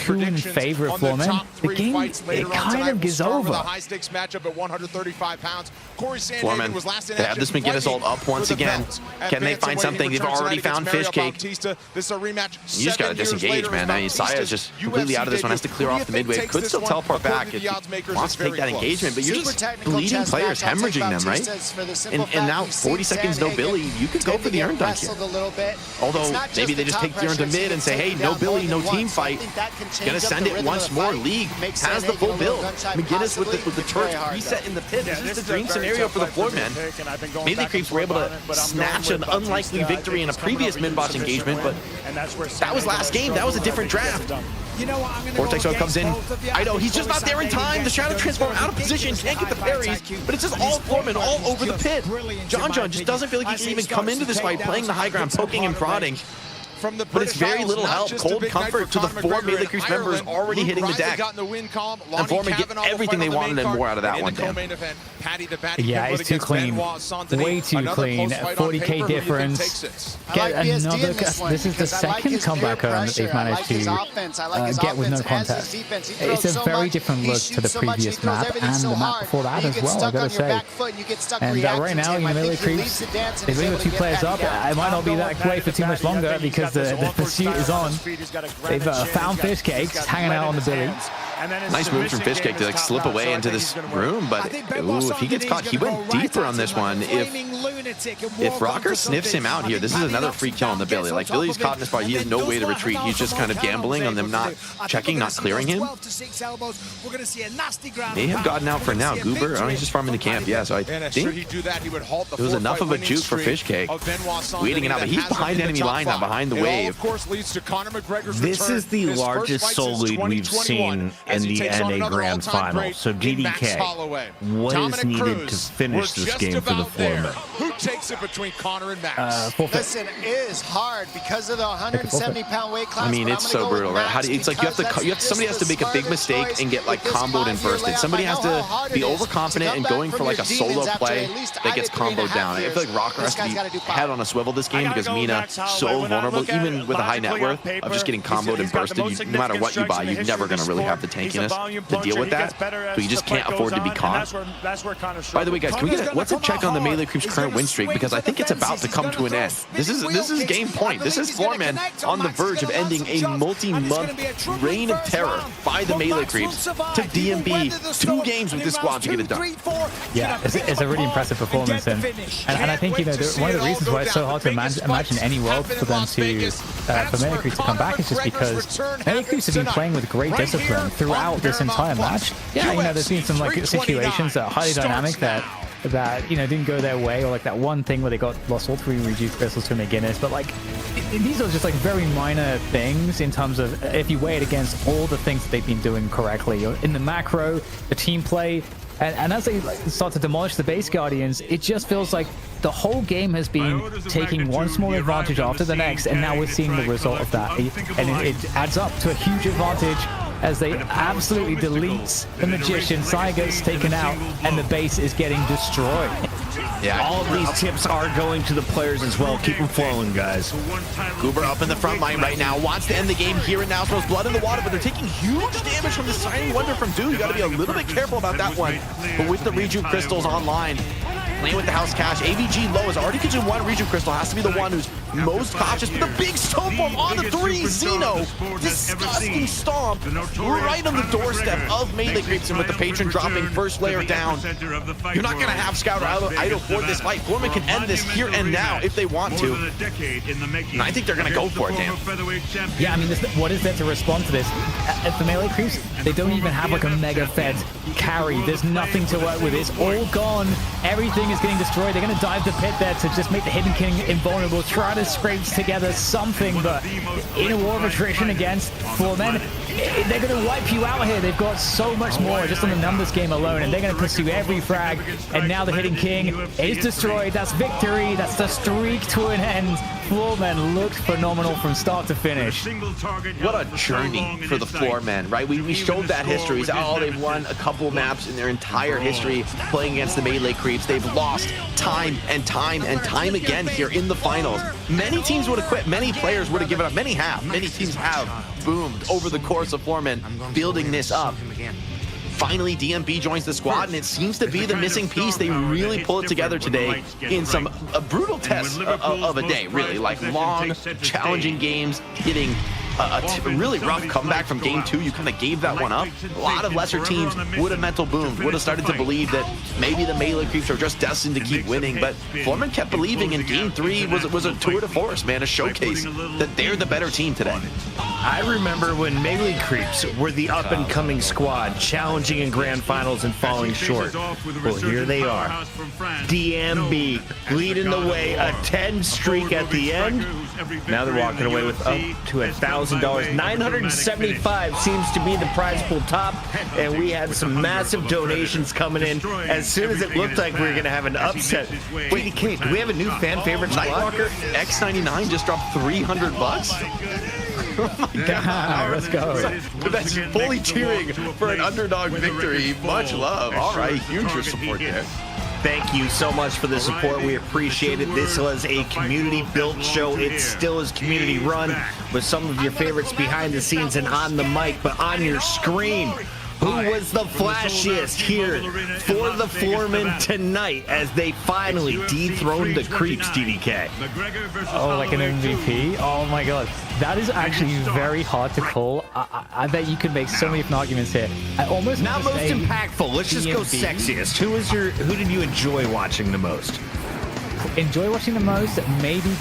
too in favor of Floorman, the game, it kind of gives over. High-stakes matchup at 135 pounds. Floorman, they have this McGinnis ult up once again. Can they find something? They've already found Fish Cake. You just gotta disengage, man. I mean, Saya's just completely out of this one. Has to clear off the mid-wave. Could still teleport back if he wants to take that engagement, but you're just bleeding players, hemorrhaging them, right? And now 40 seconds, no Billy. You could go for the earn dunk here. Although, maybe they just take the earn to mid and say, hey, no Billy, no team fight. Gonna send it once more. League has the full build. McGinnis with the turret reset in the pit. This is the dream scenario for the Floormen. Melee Creeps were able to snatch an unlikely victory in a previous mid-boss engagement, but that was last game. That was a different draft. Vortex Web comes in. I know, he's just not there in time. The Shadow Transform out of position, can't get the parries, but it's just all Floorman all over the pit. John just doesn't feel like he can even come into this fight playing the high ground, poking and prodding. But it's very little help. Cold comfort to the 4 Melee Creeps members already hitting the deck. And Foreman get everything they wanted and more out of that one, damn. Yeah, it's too clean. Way too clean. 40k difference. Get another. This is the second comeback earn that they've managed to get with no contest. It's a very different look to the previous map and the map before that as well, I gotta say. And right now, you know, Melee Creeps, they bring the 2 players up. It might not be that way for too much longer because the pursuit is on. They've found Fish Cake just hanging out on the Billy. Nice move from Fish Cake to like slip away into this room, but ooh, if he gets caught, he went deeper on this one. If Rocker sniffs him out here, this is another free kill on the Billy. Like, Billy's caught in this spot, he has no way to retreat. He's just kind of gambling on them not checking, not clearing him. May have gotten out for now. Goober, oh, he's just farming the camp. Yeah, so I think it was enough of a juke for Fish Cake. Waiting it out, but he's behind enemy line now, behind the wave. This is the largest soul lead we've seen in the NA Grand Final. So DDK, what is needed to finish this game for the Floormen? Who takes it between Connor and Max? Listen, it is hard because of the 170-pound weight class. I mean, it's so brutal, right? How do you, it's like you have to somebody has to make a big mistake and get like comboed and bursted. Somebody has to be overconfident and going for like a solo play that gets comboed down. I feel like Rocker has to be head on a swivel this game because Mina so vulnerable, even with a high net worth, of just getting comboed and bursted. No matter what you buy, you're never going to really have the tankiness to deal with that. So you just can't afford to be caught. By the way, guys, can we get what's a check on the Melee Creeps' current win streak? Because I think it's about to come to an end. This is game point. This is Floorman on the verge of ending a multi-month reign of terror by the Melee Creeps to DMB. 2 games with this squad to get it done. Yeah, it's a really impressive performance, and I think, you know, one of the reasons why it's so hard to imagine any world for them to for Melee Creeps to come back is just because Melee Creeps have been playing with great discipline throughout this entire match. Yeah, you know, there's been some like situations that are highly dynamic that you know didn't go their way, or like that one thing where they lost all 3 reduced crystals to McGinnis, but like these are just like very minor things in terms of if you weigh it against all the things that they've been doing correctly in the macro, the team play, and as they start to demolish the base Guardians, it just feels like the whole game has been taking one small advantage after the next, and now we're seeing the result of that, and it adds up to a huge advantage as they absolutely delete the Magician. Saya gets taken out, and the base is getting destroyed. Yeah, all of these tips are going to the players as well. Keep them flowing, guys. Goober up in the front line right now. Wants to end the game here and now. Throws blood in the water, but they're taking huge damage from the Siren Wonder from Dude. You got to be a little bit careful about that one. But with the Rejuve Crystals online, playing with the house cash, AVG low has already consumed 1 Rejuve Crystal. Has to be the one who's most cautious. But the big stomp on the 3 Xeno. Disgusting stomp right on the doorstep of Melee Creeps, and with the patron dropping first layer down. You're not going to have Scout idle for this fight. Foreman can end this here and now if they want to. And I think they're going to go for it, damn. Yeah, I mean, what is there to respond to this? For Melee Creeps, they don't even have like a mega fed carry. There's nothing to work with. It's all gone. Everything is getting destroyed. They're going to dive the pit there to just make the Hidden King invulnerable, try to scrape together something, but in a war of attrition against Floormen, they're going to wipe you out here. They've got so much more just on the numbers game alone, and they're going to pursue every frag, and now the Hidden King is destroyed. That's victory. That's the streak to an end Floormen looked phenomenal from start to finish. What a journey for the Floormen, right? We showed that history. Oh, they've won a couple maps in their entire history playing against the melee creeps. They've lost time and time and time again here in the finals. Many teams would have quit. Many players would have given up. Many have. Many teams have boomed over the course of Floormen building this up. Finally, DMB joins the squad, and it seems to be the missing piece. They really pull it together today in some brutal tests of a day, really. Like long, challenging games, hitting a really rough comeback from game 2. You kind of gave that one up. A lot of lesser teams would have mental boomed, would have started to believe that maybe the melee creeps are just destined to keep winning. But Floormen kept believing, and game 3 was a tour de force, man, a showcase that they're the better team today. I remember when melee creeps were the up-and-coming squad, challenging in grand finals and falling short. Well, here they are. DMB leading the way, a 10 streak at the end. Now they're walking away with up to $1,000. 975 seems to be the prize pool top, and we had some massive donations coming in as soon as it looked like we were going to have an upset. Wait, Kate, do we have a new fan favorite squad? Nightwalker X99 just dropped $300. Oh my God, let's go. That's fully cheering for an underdog victory. Much love. All right, huge support there. Thank you so much for the support. We appreciate it. This was a community-built show. It still is community-run with some of your favorites behind the scenes and on the mic, but on your screen. Who was the flashiest here for the Floormen tonight as they finally dethroned the creeps, DDK? Oh, like an MVP? Oh my God. That is actually very hard to call. I bet you could make so many different arguments here. I almost not most impactful. Let's just go sexiest. Who did you enjoy watching the most? Enjoy watching the most? Maybe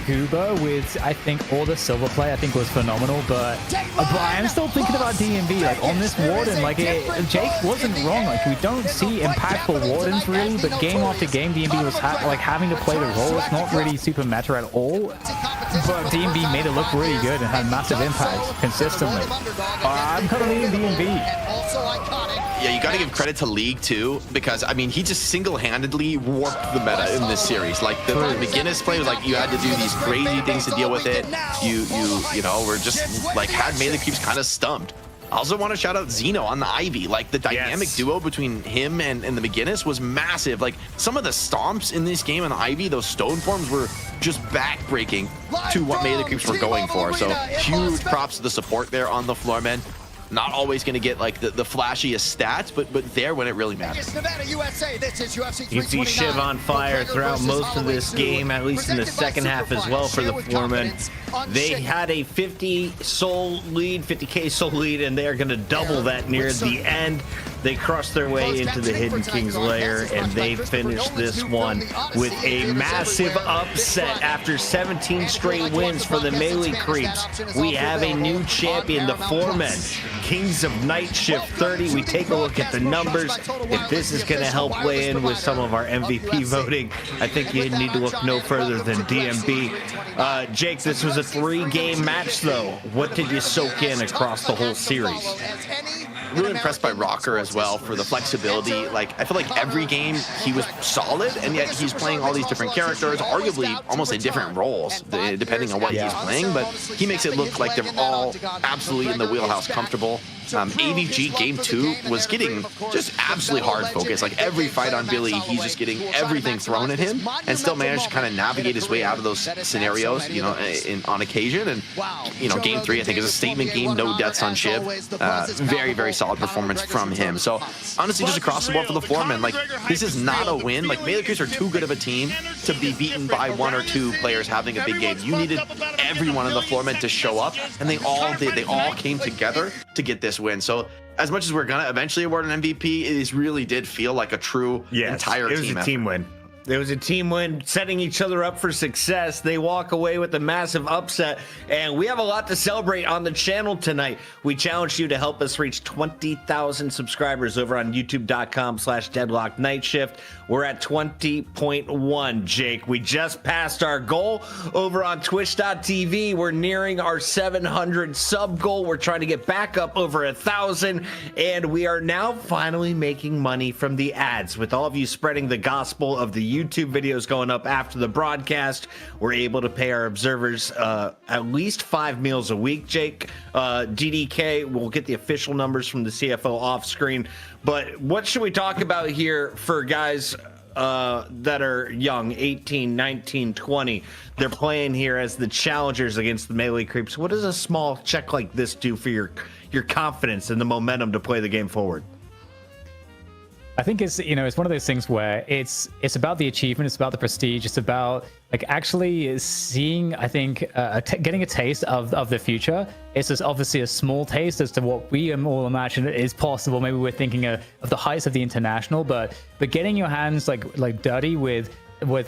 Kuba with, I think, all the silver play, I think was phenomenal, but I am still thinking about DMB, like on this Warden, like Jake wasn't wrong, like we don't see impactful Wardens really, but game after game DMB was like having to play the role. It's not really super meta at all, but DMB made it look really good and had massive impact consistently. I'm kind of leaning DMB. Yeah, you got to give credit to League too, because I mean he just single-handedly warped the meta in this series. Like the McGinnis play was like you had to do these crazy things to deal with it. You know, were just like had melee creeps kind of stumped. I also want to shout out Zeno on the Ivy. Like the dynamic duo between him and the McGinnis was massive. Like some of the stomps in this game on the Ivy, those stone forms were just back-breaking to what melee creeps were going for. So huge props to the support there on the Floormen. Not always going to get like the flashiest stats, but there when it really matters. You see Shiv on fire throughout most of this game, at least in the second half as well for the Floormen. They had a 50k soul lead, and they are going to double that near the end. They crushed their way into the Hidden King's lair, and they finished this one with a massive upset after 17 straight wins for the melee creeps. We have a new champion, the Floormen, Kings of Night Shift 30. We take a look at the numbers. If this is going to help weigh in with some of our MVP voting, I think you need to look no further than DMB. Jake, this was a 3-game match, though. What did you soak in across the whole series? Really impressed by Rocker as well for the flexibility. Like I feel like every game he was solid, and yet he's playing all these different characters, arguably almost in different roles depending on what he's playing, but he makes it look like they're all absolutely in the wheelhouse comfortable. AVG game 2 was getting just absolutely hard focus. Like every fight on Billy, he's just getting everything thrown at him, and still managed to kind of navigate his way out of those scenarios, you know, on occasion. And you know, game 3 I think is a statement game, no deaths on Shiv. Very, very solid performance from him. So honestly, just across the board for the Floormen, like this is not a win. Like melee creeps are too good of a team to be beaten by 1 or 2 players having a big game. You needed everyone in the Floormen to show up, and they all did. They all came together to get this win. So as much as we're gonna eventually award an MVP, it really did feel like a true entire team. It was a team win. It was a team win, setting each other up for success. They walk away with a massive upset, and we have a lot to celebrate on the channel tonight. We challenge you to help us reach 20,000 subscribers over on youtube.com/DeadLock Night Shift. We're at 20.1, Jake. We just passed our goal over on twitch.tv. We're nearing our 700 sub goal. We're trying to get back up over 1,000, and we are now finally making money from the ads with all of you spreading the gospel of the YouTube videos going up after the broadcast. We're able to pay our observers at least 5 meals a week, Jake. DDK, we'll get the official numbers from the CFO off screen. But what should we talk about here for guys that are young, 18, 19, 20? They're playing here as the challengers against the melee creeps. What does a small check like this do for your confidence and the momentum to play the game forward? I think it's one of those things where it's about the achievement, it's about the prestige, it's about like actually seeing, I think, getting a taste of the future. It's just obviously a small taste as to what we all imagine is possible. Maybe we're thinking of the heights of the international, but getting your hands like dirty with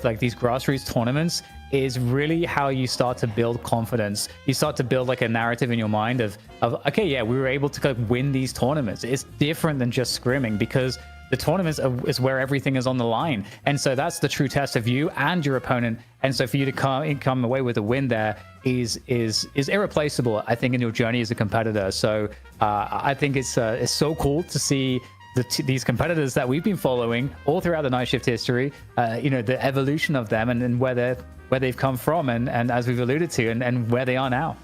like these grassroots tournaments is really how you start to build confidence. You start to build like a narrative in your mind of okay, yeah, we were able to win these tournaments. It's different than just scrimming, because the tournaments is where everything is on the line. And so that's the true test of you and your opponent. And so for you to come away with a win there is irreplaceable, I think, in your journey as a competitor. So I think it's so cool to see these competitors that we've been following all throughout the Night Shift history, the evolution of them and where they've come from and as we've alluded to and where they are now.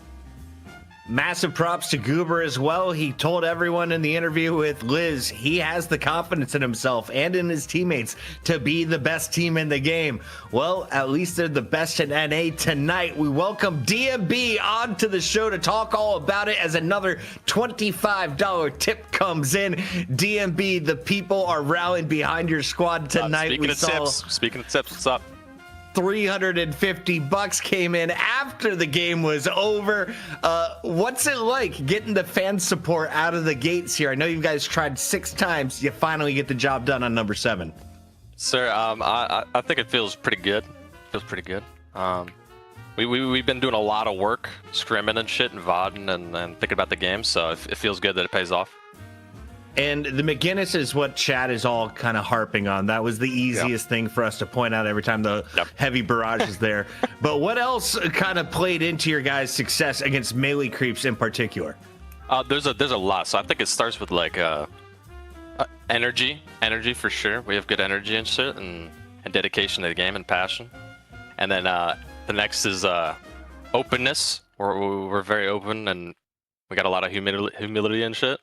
Massive props to Goober as well. He told everyone in the interview with Liz he has the confidence in himself and in his teammates to be the best team in the game. Well, at least they're the best in NA tonight. We welcome DMB onto the show to talk all about it as another $25 tip comes in. DMB, the people are rallying behind your squad tonight. Speaking of tips, what's up? $350 came in after the game was over. What's it like getting the fan support out of the gates here? I know you guys tried 6 times. You finally get the job done on number 7. Sir, I think it feels pretty good. We've been doing a lot of work, scrimming and shit, and VODing and thinking about the game, so it feels good that it pays off. And the McGinnis is what Chad is all kind of harping on. That was the easiest thing for us to point out every time the heavy barrage is there. But what else kind of played into your guys' success against melee creeps in particular? There's a lot. So I think it starts with like energy for sure. We have good energy and shit, and dedication to the game and passion. And then the next is openness. We're very open, and we got a lot of humility and shit.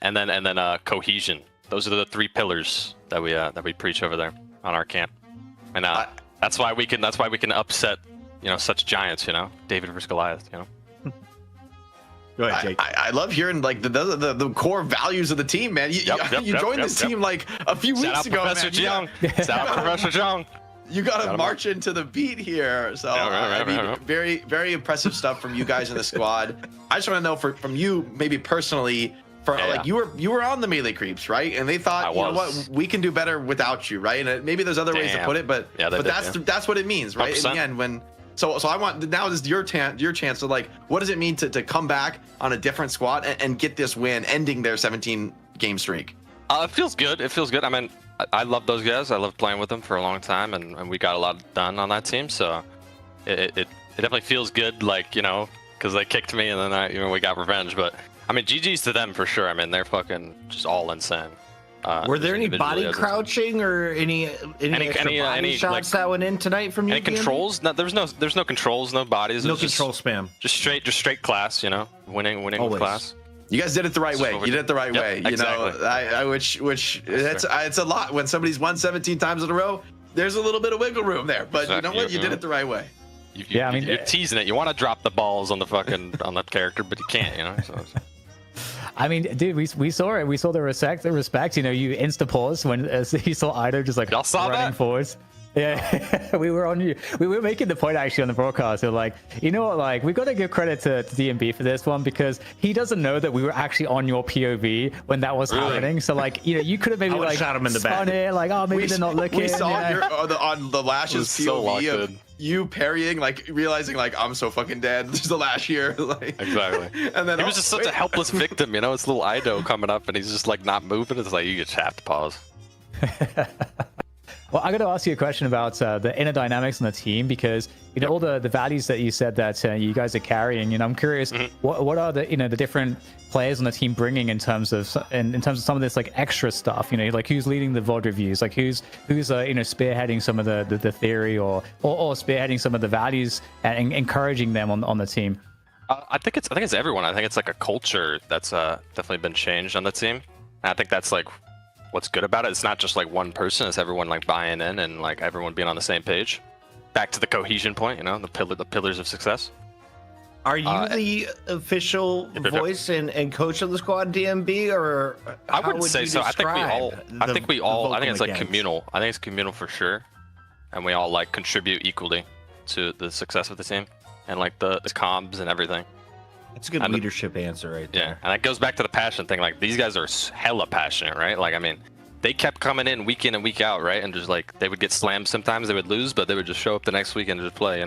And then cohesion. Those are the 3 pillars that we preach over there on our camp, and that's why we can upset such giants. David versus Goliath. Go ahead, Jake. I love hearing like the core values of the team, man. You joined this team like a few weeks ago, Professor man. Jiang. Shout out Professor Jiang. You got to march into the beat here. So very, very impressive stuff from you guys in the squad. I just want to know from you, maybe personally. You were on the melee creeps, right? And they thought, you know what, we can do better without you, right? And maybe there's other ways to put it, but that's what it means, right? 100%. In the end, so I want now is your chance to like, what does it mean to come back on a different squad and get this win, ending their 17 game streak? It feels good. I mean, I love those guys. I love playing with them for a long time, and we got a lot done on that team. So it definitely feels good, like because they kicked me and then we got revenge, but. I mean, GG's to them for sure. I mean, they're fucking just all insane. Were there any body crouching or any body shots that went in tonight from you? Any controls? No, there's no controls, no bodies. No control spam. Just straight class. Winning with class. You guys did it the right way. You did it the right way. Exactly. Which it's a lot when somebody's won 17 times in a row. There's a little bit of wiggle room there, but you know what? You did it the right way. I mean, you're teasing it. You want to drop the balls on the fucking on that character, but you can't. So. I mean, dude, we saw it. We saw the respect. You insta pause when you saw Ido just like running forwards. Yeah, we were on you. We were making the point actually on the broadcast. We're like, you know what? Like, we got to give credit to DMB for this one because he doesn't know that we were actually on your POV when that was happening. So like, you could have maybe like shot him in the back. Like, oh, maybe they're not looking. We saw on the Lash's POV of you parrying, like realizing like I'm so fucking dead. There's the Lash here, like exactly. And then he was just such a helpless victim. It's little Ido coming up and he's just like not moving. It's like you just have to pause. Well, I got to ask you a question about the inner dynamics on the team, because all the values that you said that you guys are carrying. I'm curious, what are the the different players on the team bringing in terms of some of this like extra stuff? Like who's leading the VOD reviews? Like who's spearheading some of the theory or spearheading some of the values and encouraging them on the team? I think it's everyone. I think it's like a culture that's definitely been changed on the team. And I think that's like what's good about it. It's not just like one person. It's everyone like buying in and like everyone being on the same page. Back to the cohesion point, the pillars of success. Are you the official voice and coach of the squad, DMB, or I wouldn't say so. I think we all. I think it's like mechanics? communal. I think it's communal for sure, and we all like contribute equally to the success of the team and like the comms and everything. That's a good leadership answer right there. Yeah, and it goes back to the passion thing. Like these guys are hella passionate, right? Like I mean, they kept coming in and week out, right? And just like they would get slammed sometimes, they would lose, but they would just show up the next week and just play.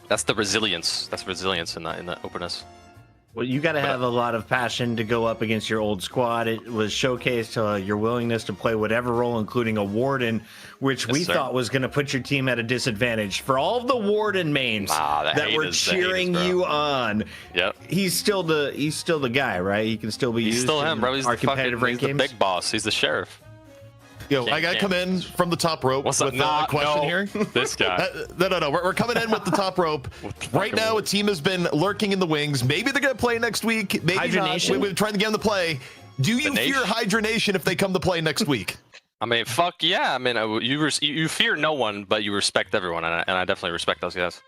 That's the resilience. That's resilience in the openness. Well, you got to have a lot of passion to go up against your old squad. It was showcased your willingness to play whatever role, including a warden, which we thought was going to put your team at a disadvantage. For all of the warden mains that were cheering you on, he's still the guy, right? He can still be used. He's still him, bro. He's our the competitive fucking, he's the big boss. He's the sheriff. Yo, I gotta come in from the top rope with a question here. This guy. No. We're coming in with the top rope. Right now, a team has been lurking in the wings. Maybe they're gonna play next week. Maybe not. We've been trying to get them to play. Do you fear Hydra Nation if they come to play next week? I mean, fuck yeah. I mean, you fear no one, but you respect everyone, and I definitely respect those guys.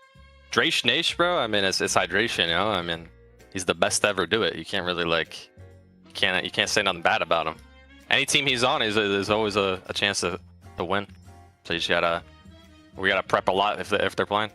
Drash Nash, bro. I mean, it's hydration, I mean, he's the best to ever do it. You can't really you can't say nothing bad about him. Any team he's on, there's always a chance to win. So we gotta prep a lot if they're playing.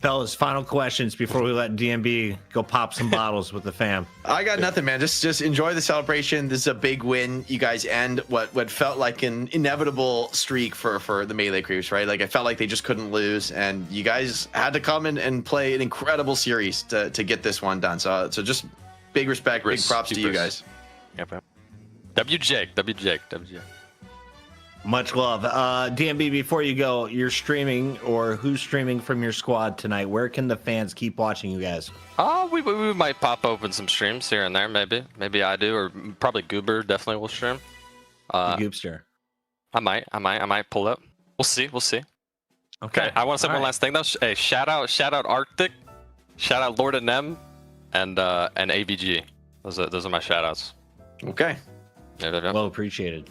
Fellas, final questions before we let DMB go pop some bottles with the fam. I got nothing, man. Just enjoy the celebration. This is a big win. You guys end what felt like an inevitable streak for the Melee Creeps, right? Like I felt like they just couldn't lose, and you guys had to come in and play an incredible series to get this one done. So just big respect, big props to you guys. Yep. WJ. Much love. DMB, before you go, you're streaming, or who's streaming from your squad tonight? Where can the fans keep watching you guys? We might pop open some streams here and there, maybe I do, or probably Goober definitely will stream. Goobster. I might pull up. We'll see. Okay. I want to say one last thing though. Hey, shout out Arctic, shout out Lord of Nem, and AVG. Those are my shout outs. Okay. Yeah. Well appreciated.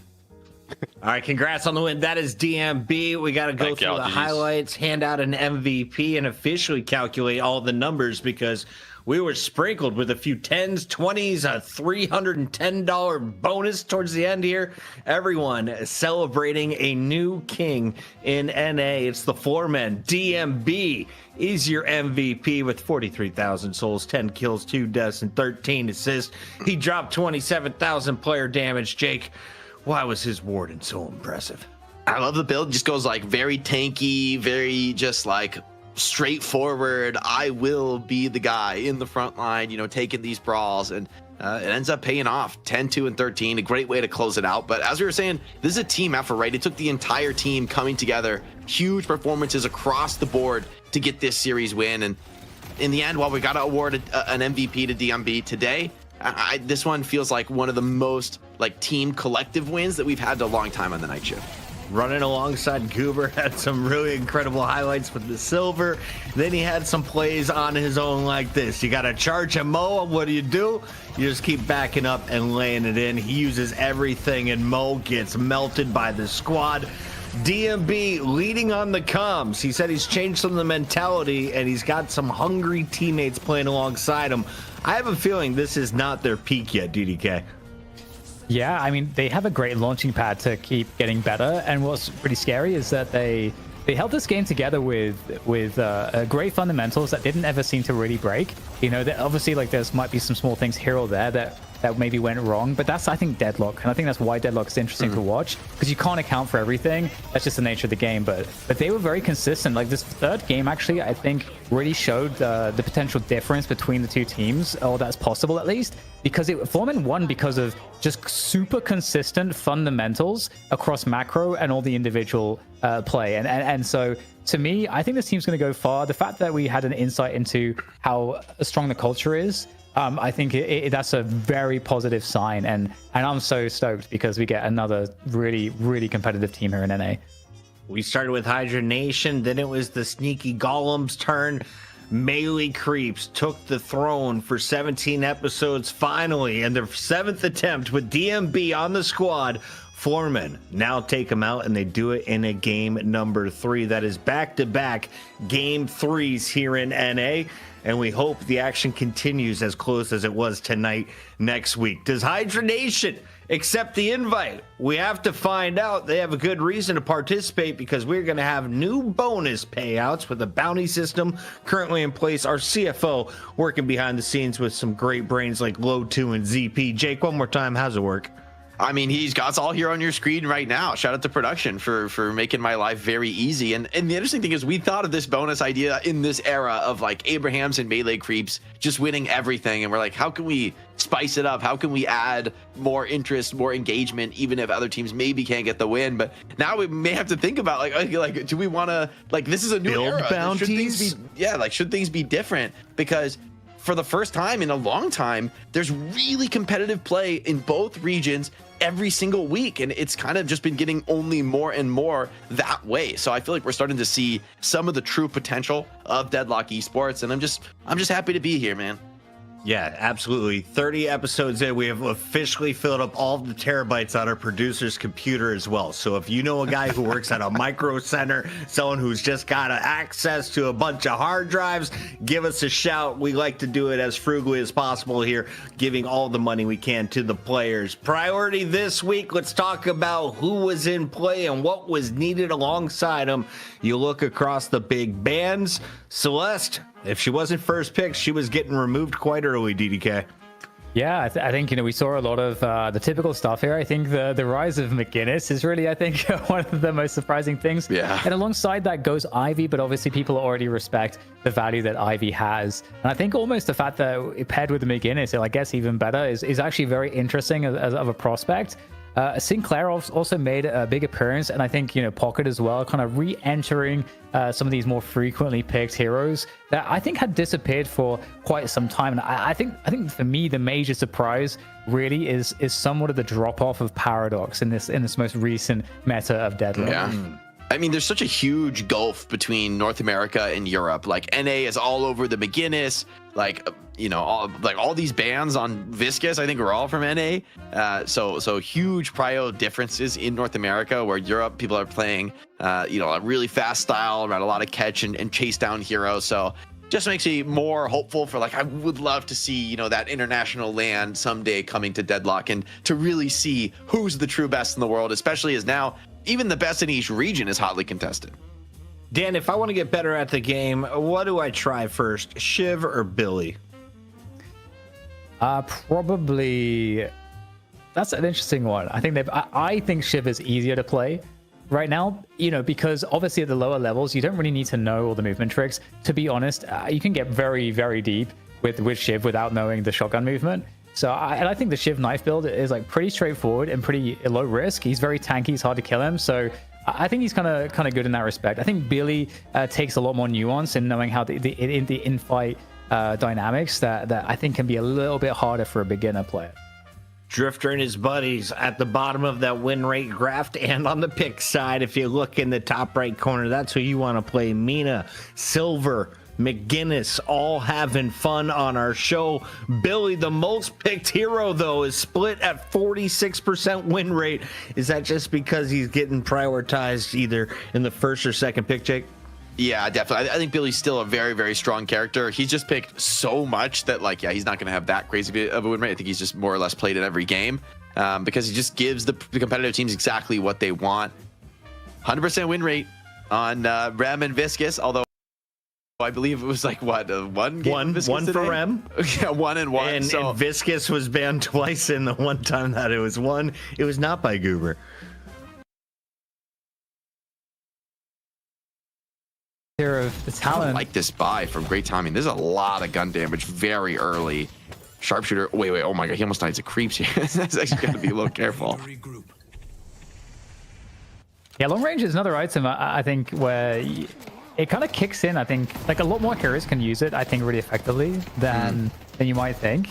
All right, congrats on the win. That is DMB. We got to go through the highlights, hand out an MVP, and officially calculate all the numbers, because we were sprinkled with a few 10s, 20s, a $310 bonus towards the end here. Everyone celebrating a new king in NA. It's the Floormen. DMB is your MVP with 43,000 souls, 10 kills, 2 deaths, and 13 assists. He dropped 27,000 player damage. Jake, why was his warden so impressive? I love the build. Just goes like very tanky, very just like straightforward. I will be the guy in the front line, taking these brawls, and it ends up paying off. 10, 2, and 13, a great way to close it out. But as we were saying, this is a team effort, right? It took the entire team coming together, huge performances across the board to get this series win. And in the end, while we got to award an MVP to DMB today, this one feels like one of the most team collective wins that we've had in a long time on the night shift. Running alongside Goober, had some really incredible highlights with the silver. Then he had some plays on his own like this. You got to charge a Mo. What do? You just keep backing up and laying it in. He uses everything, and Mo gets melted by the squad. DMB leading on the comms. He said he's changed some of the mentality, and he's got some hungry teammates playing alongside him. I have a feeling this is not their peak yet, DDK. Yeah, I mean, they have a great launching pad to keep getting better, and what's pretty scary is that they held this game together with great fundamentals that didn't ever seem to really break. That obviously, there might be some small things here or there that that maybe went wrong. But that's, I think, DeadLock, and I think that's why DeadLock is interesting to watch, because you can't account for everything. That's just the nature of the game. But they were very consistent. Like this third game, actually, I think really showed the potential difference between the two teams, or that's possible at least, because Foreman won because of just super consistent fundamentals across macro and all the individual play. And so to me, I think this team's going to go far. The fact that we had an insight into how strong the culture is, I think that's a very positive sign. And I'm so stoked because we get another really, really competitive team here in NA. We started with Hydra Nation, then it was the sneaky golems turn. Melee Creeps took the throne for 17 episodes finally, and their 7th attempt with DMB on the squad. Foreman now take them out, and they do it in a game number 3. That is back-to-back game 3s here in NA, and we hope the action continues as close as it was tonight next week. Does Hydra Nation accept the invite? We have to find out. They have a good reason to participate because we're going to have new bonus payouts with a bounty system currently in place. Our CFO working behind the scenes with some great brains like Low2 and ZP. Jake, one more time, how's it work? I mean, he's got us all here on your screen right now. Shout out to production for making my life very easy. And the interesting thing is we thought of this bonus idea in this era of like Abrahams and Melee Creeps just winning everything. And we're like, how can we spice it up? How can we add more interest, more engagement, even if other teams maybe can't get the win? But now we may have to think about like do we want to, like, this is a new build era. Bounties? Should things be different? Because for the first time in a long time, there's really competitive play in both regions every single week, and it's kind of just been getting only more and more that way. So I feel like we're starting to see some of the true potential of DeadLock Esports, and I'm just happy to be here, man. Yeah, absolutely. 30 episodes in, we have officially filled up all of the terabytes on our producer's computer as well. So if you know a guy who works at a micro center, someone who's just got access to a bunch of hard drives, give us a shout. We like to do it as frugally as possible here, giving all the money we can to the players. Priority this week, let's talk about who was in play and what was needed alongside them. You look across the big bands. Celeste, if she wasn't first picked, she was getting removed quite early, DDK. Yeah, I think, we saw a lot of the typical stuff here. I think the rise of McGinnis is really, I think, one of the most surprising things. Yeah. And alongside that goes Ivy, but obviously people already respect the value that Ivy has. And I think almost the fact that it paired with the McGinnis, I guess even better, is actually very interesting as of a prospect. Sinclair also made a big appearance, and I think Pocket as well, kind of re-entering some of these more frequently picked heroes that I think had disappeared for quite some time. And I think for me the major surprise really is somewhat of the drop off of Paradox in this most recent meta of DeadLock. Yeah. I mean, there's such a huge gulf between North America and Europe. Like NA is all over the McGinnis, all these bans on Viscous, I think are all from NA. So huge prio differences in North America, where Europe people are playing, a really fast style around a lot of catch and chase down heroes. So just makes me more hopeful for, like, I would love to see, that international land someday coming to DeadLock and to really see who's the true best in the world, especially as now even the best in each region is hotly contested. Dan, if I want to get better at the game, what do I try first, Shiv or Billy? Probably, that's an interesting one. I think Shiv is easier to play right now, because obviously at the lower levels, you don't really need to know all the movement tricks. To be honest, you can get very, very deep with Shiv without knowing the shotgun movement. So I think the Shiv knife build is like pretty straightforward and pretty low risk. He's very tanky. It's hard to kill him. So I think he's kind of good in that respect. I think Billy takes a lot more nuance in knowing how the in-fight dynamics that I think can be a little bit harder for a beginner player. Drifter and his buddies at the bottom of that win rate graph, and on the pick side, if you look in the top right corner, that's who you want to play. Mina, Silver, McGinnis, all having fun on our show. Billy, the most picked hero, though, is split at 46% win rate. Is that just because he's getting prioritized either in the first or second pick, Jake? Yeah, definitely. I think Billy's still a very, very strong character. He's just picked so much that, he's not going to have that crazy of a win rate. I think he's just more or less played in every game because he just gives the competitive teams exactly what they want. 100% win rate on Rem and Viscous, although I believe it was like what, one game? One for Rem. Yeah, 1 and 1. And, so and Viscous was banned twice in the one time that it was one. It was not by Goober. Of the talent. I like this buy from Great Timing. There's a lot of gun damage very early. Sharpshooter. Wait. Oh my god, he almost died to creeps here. That's actually got to be a little careful. Yeah, long range is another item I think where it kind of kicks in. I think like a lot more heroes can use it. I think really effectively than you might think.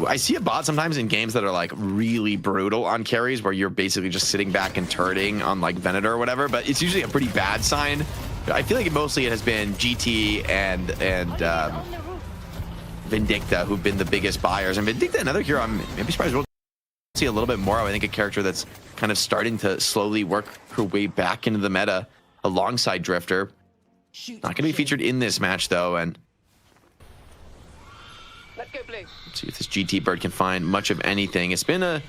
I see a bot sometimes in games that are like really brutal on carries, where you're basically just sitting back and turreting on like Venator or whatever. But it's usually a pretty bad sign. I feel like mostly it has been GT and Vindicta who've been the biggest buyers. And Vindicta, another hero I'm maybe surprised we'll see a little bit more of. I think a character that's kind of starting to slowly work her way back into the meta alongside Drifter. Not going to be featured in this match though, and let's see if this GT bird can find much of anything. It's been a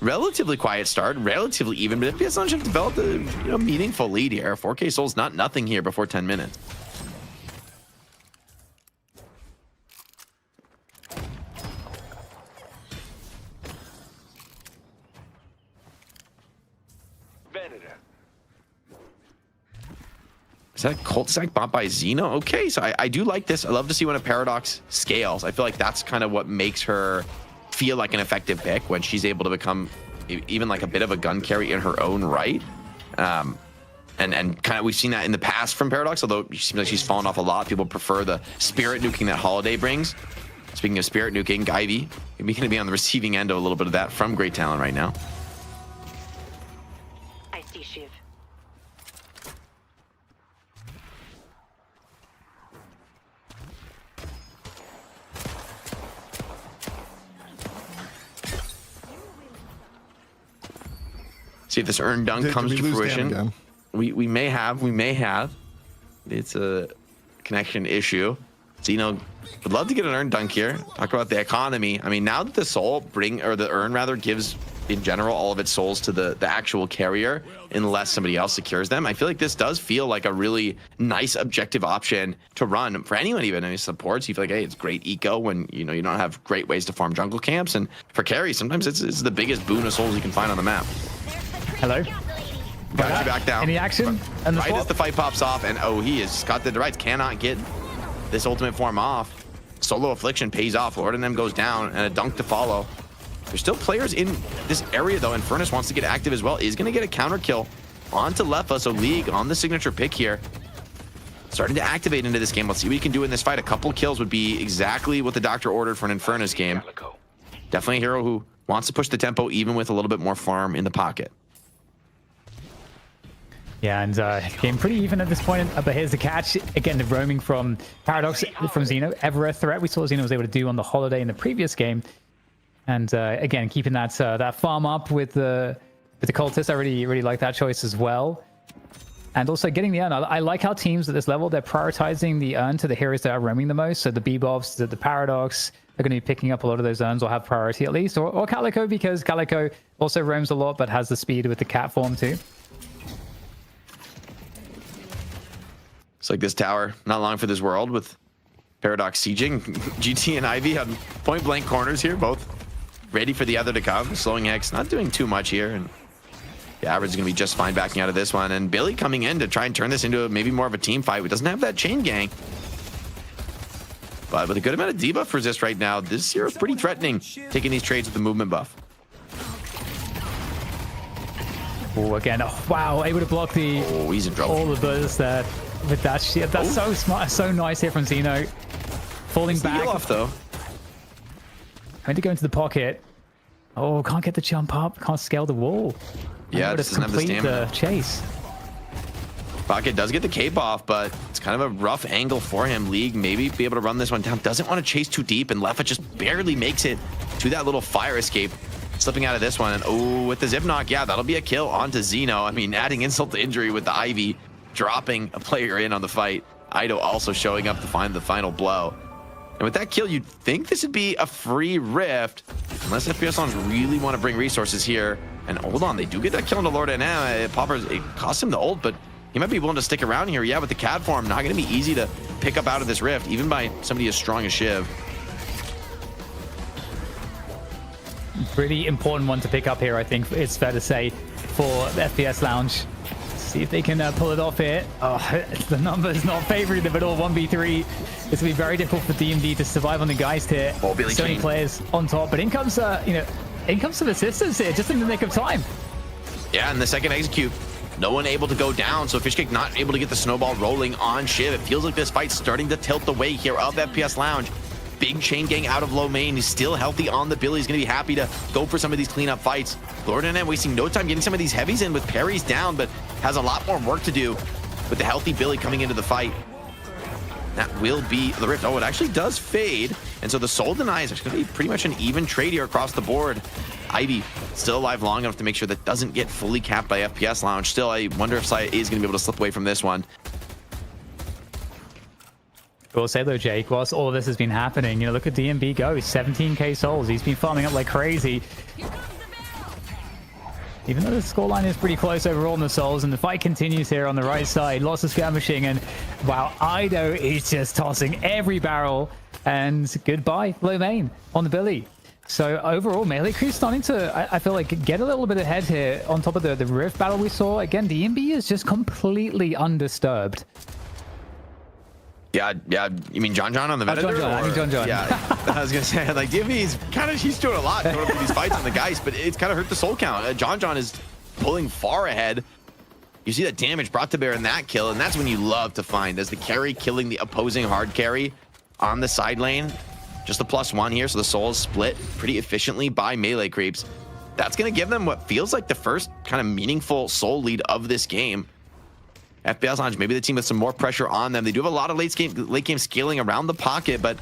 relatively quiet start, relatively even, but FPS Launch have developed a meaningful lead here. 4K souls, not nothing here before 10 minutes. Is that a cult stack bought by Xeno? Okay, so I do like this. I love to see when a Paradox scales. I feel like that's kind of what makes her feel like an effective pick, when she's able to become even like a bit of a gun carry in her own right. And kind of we've seen that in the past from Paradox, although it seems like she's fallen off a lot. People prefer the spirit nuking that Holiday brings. Speaking of spirit nuking, Guyvy, maybe going to be on the receiving end of a little bit of that from Great Talent right now. I see Shiv. See if this earn dunk comes to fruition. We may have. It's a connection issue. Xeno would love to get an earn dunk here. Talk about the economy. I mean, now that the soul the earn rather gives in general all of its souls to the actual carrier, unless somebody else secures them. I feel like this does feel like a really nice objective option to run for anyone, even any supports. You feel like, hey, it's great eco when you don't have great ways to farm jungle camps, and for carries, sometimes it's the biggest boon of souls you can find on the map. Hello. Got you back down. Any action? And right as the fight pops off, and he has got the rights, cannot get this ultimate form off. Solo Affliction pays off. Lord and them goes down, and a dunk to follow. There's still players in this area though, and Furnace wants to get active as well. Is going to get a counter kill onto Lefa, so League on the signature pick here. Starting to activate into this game. Let's see what he can do in this fight. A couple kills would be exactly what the doctor ordered for an Infernus game. Definitely a hero who wants to push the tempo even with a little bit more farm in the pocket. Yeah, and game pretty even at this point, but here's the catch. Again, the roaming from Paradox, from Xeno, ever a threat we saw Xeno was able to do on the Holiday in the previous game. And again, keeping that farm up with the cultists, I really like that choice as well. And also getting the urn. I like how teams at this level, they're prioritizing the urn to the heroes that are roaming the most. So the Bebobs, the Paradox are going to be picking up a lot of those urns, or have priority at least. Or Calico, because Calico also roams a lot, but has the speed with the cat form too. It's like this tower, not long for this world, with Paradox sieging. GT and Ivy on point blank corners here, both ready for the other to come. Slowing X, not doing too much here, and the average is going to be just fine backing out of this one. And Billy coming in to try and turn this into maybe more of a team fight. It doesn't have that chain gang, but with a good amount of debuff resist right now, this hero is pretty threatening, taking these trades with the movement buff. Oh, again, wow, able to block the he's in trouble. all of those there. With that shit, that's so smart, so nice here from Xeno. Falling back. Off though. Going to go into the pocket. Oh, can't get the jump up. Can't scale the wall. Yeah, just doesn't have the stamina. The chase. Pocket does get the cape off, but it's kind of a rough angle for him. League maybe be able to run this one down. Doesn't want to chase too deep, and Lefa just barely makes it to that little fire escape. Slipping out of this one, and with the zip knock, yeah, that'll be a kill onto Xeno. I mean, adding insult to injury with the Ivy, dropping a player in on the fight. Ido also showing up to find the final blow. And with that kill, you'd think this would be a free rift, unless FPS Launch really want to bring resources here. And hold on, they do get that kill into Lord NM. It costs him the ult, but He might be willing to stick around here. Yeah, with the CAD form, not going to be easy to pick up out of this rift, even by somebody as strong as Shiv. Pretty important one to pick up here, I think it's fair to say, for the FPS Lounge. See if they can pull it off here. Oh, the numbers not favoring them at all. 1v3. It's gonna be very difficult for DMD to survive on the Geist here. Oh, Billy so many Kane. players on top, but in comes some assistance here, just in the nick of time. Yeah, and the second execute, no one able to go down, so Fishcake not able to get the snowball rolling on Shiv. It feels like this fight's starting to tilt the way here of FPS Lounge. Big chain gang out of low main. He's still healthy on the Billy. He's going to be happy to go for some of these cleanup fights. Lord and wasting no time getting some of these heavies in with parries down, but has a lot more work to do with the healthy Billy coming into the fight. That will be the rift. Oh, it actually does fade. And so the soul denies. It's going to be pretty much an even trade here across the board. Ivy still alive long enough to make sure that doesn't get fully capped by FPS Lounge. Still, I wonder if Saya is going to be able to slip away from this one. I will say though, Jake, whilst all of this has been happening, look at DMB go. 17k souls. He's been farming up like crazy. Even though the scoreline is pretty close overall in the souls, and the fight continues here on the right side. Lots of skirmishing, and wow, Ido is just tossing every barrel. And goodbye, low main on the Billy. So overall, Melee Crew's starting to, I feel like, get a little bit ahead here on top of the Rift battle we saw. Again, DMB is just completely undisturbed. Yeah. You mean John on the Venator? I mean John. Yeah, I was gonna say, like, DMB is he's doing a lot going through these fights on the Geist, but it's kind of hurt the soul count. John is pulling far ahead. You see that damage brought to bear in that kill, and that's when you love to find as the carry killing the opposing hard carry on the side lane. Just the +1 here, so the soul is split pretty efficiently by melee creeps. That's gonna give them what feels like the first kind of meaningful soul lead of this game. FPS Lounge, maybe the team with some more pressure on them. They do have a lot of late game scaling around the pocket, but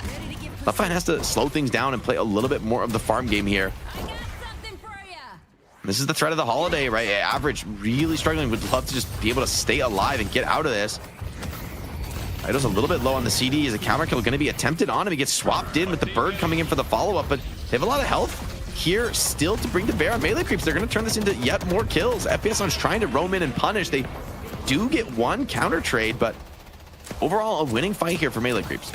Left has to slow things down and play a little bit more of the farm game here. This is the threat of the holiday, right? Average really struggling, would love to just be able to stay alive and get out of this. Ido's a little bit low on the CD. Is a counter kill going to be attempted on him? He gets swapped in with the bird coming in for the follow-up, but they have a lot of health here still to bring to bear on melee creeps. They're going to turn this into yet more kills. FPS Lounge trying to roam in and punish. They do get one counter trade, but overall a winning fight here for melee creeps.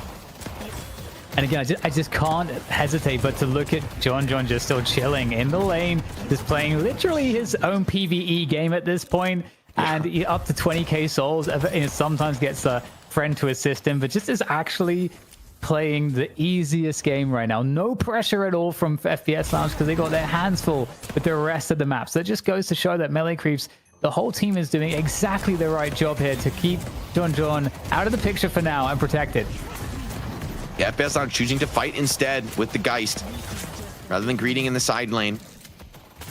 And again, I just can't hesitate but to look at John just still chilling in the lane, just playing literally his own PvE game at this point, and up to 20k souls. Sometimes gets a friend to assist him, but just is actually playing the easiest game right now. No pressure at all from FPS Lounge because they got their hands full with the rest of the map. So it just goes to show that melee creeps, the whole team is doing exactly the right job here to keep John out of the picture for now and protected. Yeah, FPS Lounge choosing to fight instead with the Geist rather than greeting in the side lane.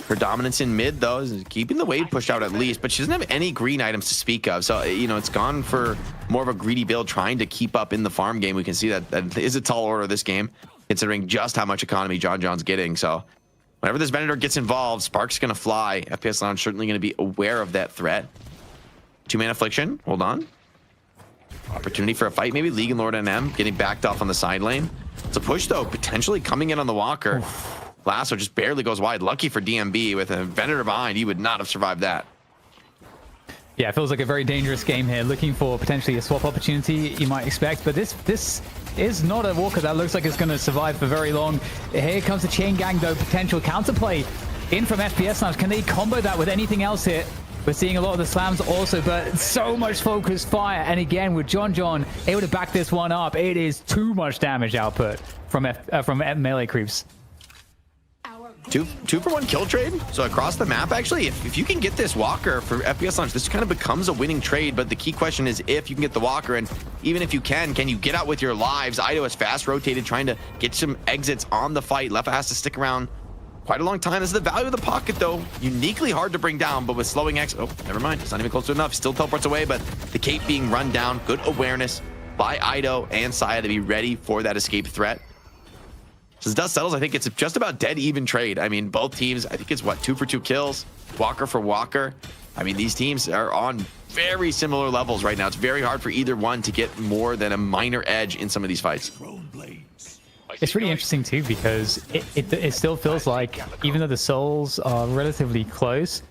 Her dominance in mid, though, is keeping the wave pushed out at least, but she doesn't have any green items to speak of. So, it's gone for more of a greedy build, trying to keep up in the farm game. We can see that is a tall order this game, considering just how much economy John's getting. So, whenever this Venator gets involved, Spark's going to fly. FPS Lounge certainly going to be aware of that threat. 2-man Affliction, hold on. Opportunity for a fight, maybe League and Lord NM getting backed off on the side lane. It's a push, though, potentially coming in on the Walker. Lasso just barely goes wide. Lucky for DMB with a Venator behind. He would not have survived that. Yeah, it feels like a very dangerous game here. Looking for potentially a swap opportunity you might expect, but this is not a Walker that looks like it's going to survive for very long. Here comes the chain gang, though. Potential counterplay in from FPS Lounge. Can they combo that with anything else here? We're seeing a lot of the slams also, but so much focused fire. And again, with John able to back this one up, it is too much damage output from melee creeps. Two for one kill trade. So across the map, actually, if you can get this Walker for FPS Launch, this kind of becomes a winning trade. But the key question is if you can get the Walker, and even if you can you get out with your lives? Ido is fast rotated, trying to get some exits on the fight. Leffa has to stick around quite a long time. This is the value of the pocket, though. Uniquely hard to bring down, but with slowing X, oh, never mind. It's not even close to enough. Still teleports away, but the cape being run down. Good awareness by Ido and Saya to be ready for that escape threat. As dust settles, I think it's just about dead even trade. I mean, both teams, I think it's 2 for 2 kills, Walker for Walker. I mean, these teams are on very similar levels right now. It's very hard for either one to get more than a minor edge in some of these fights. It's really interesting too, because it still feels like, even though the souls are relatively close,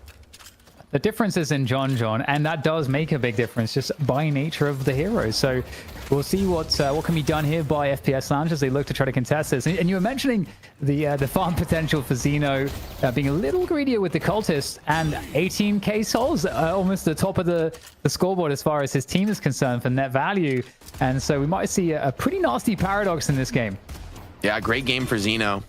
the difference is in John, and that does make a big difference just by nature of the heroes. So we'll see what can be done here by FPS Lounge as they look to try to contest this. And you were mentioning the farm potential for Xeno being a little greedier with the cultists, and 18k souls, almost the top of the scoreboard as far as his team is concerned for net value. And so we might see a pretty nasty paradox in this game. Yeah, great game for Xeno.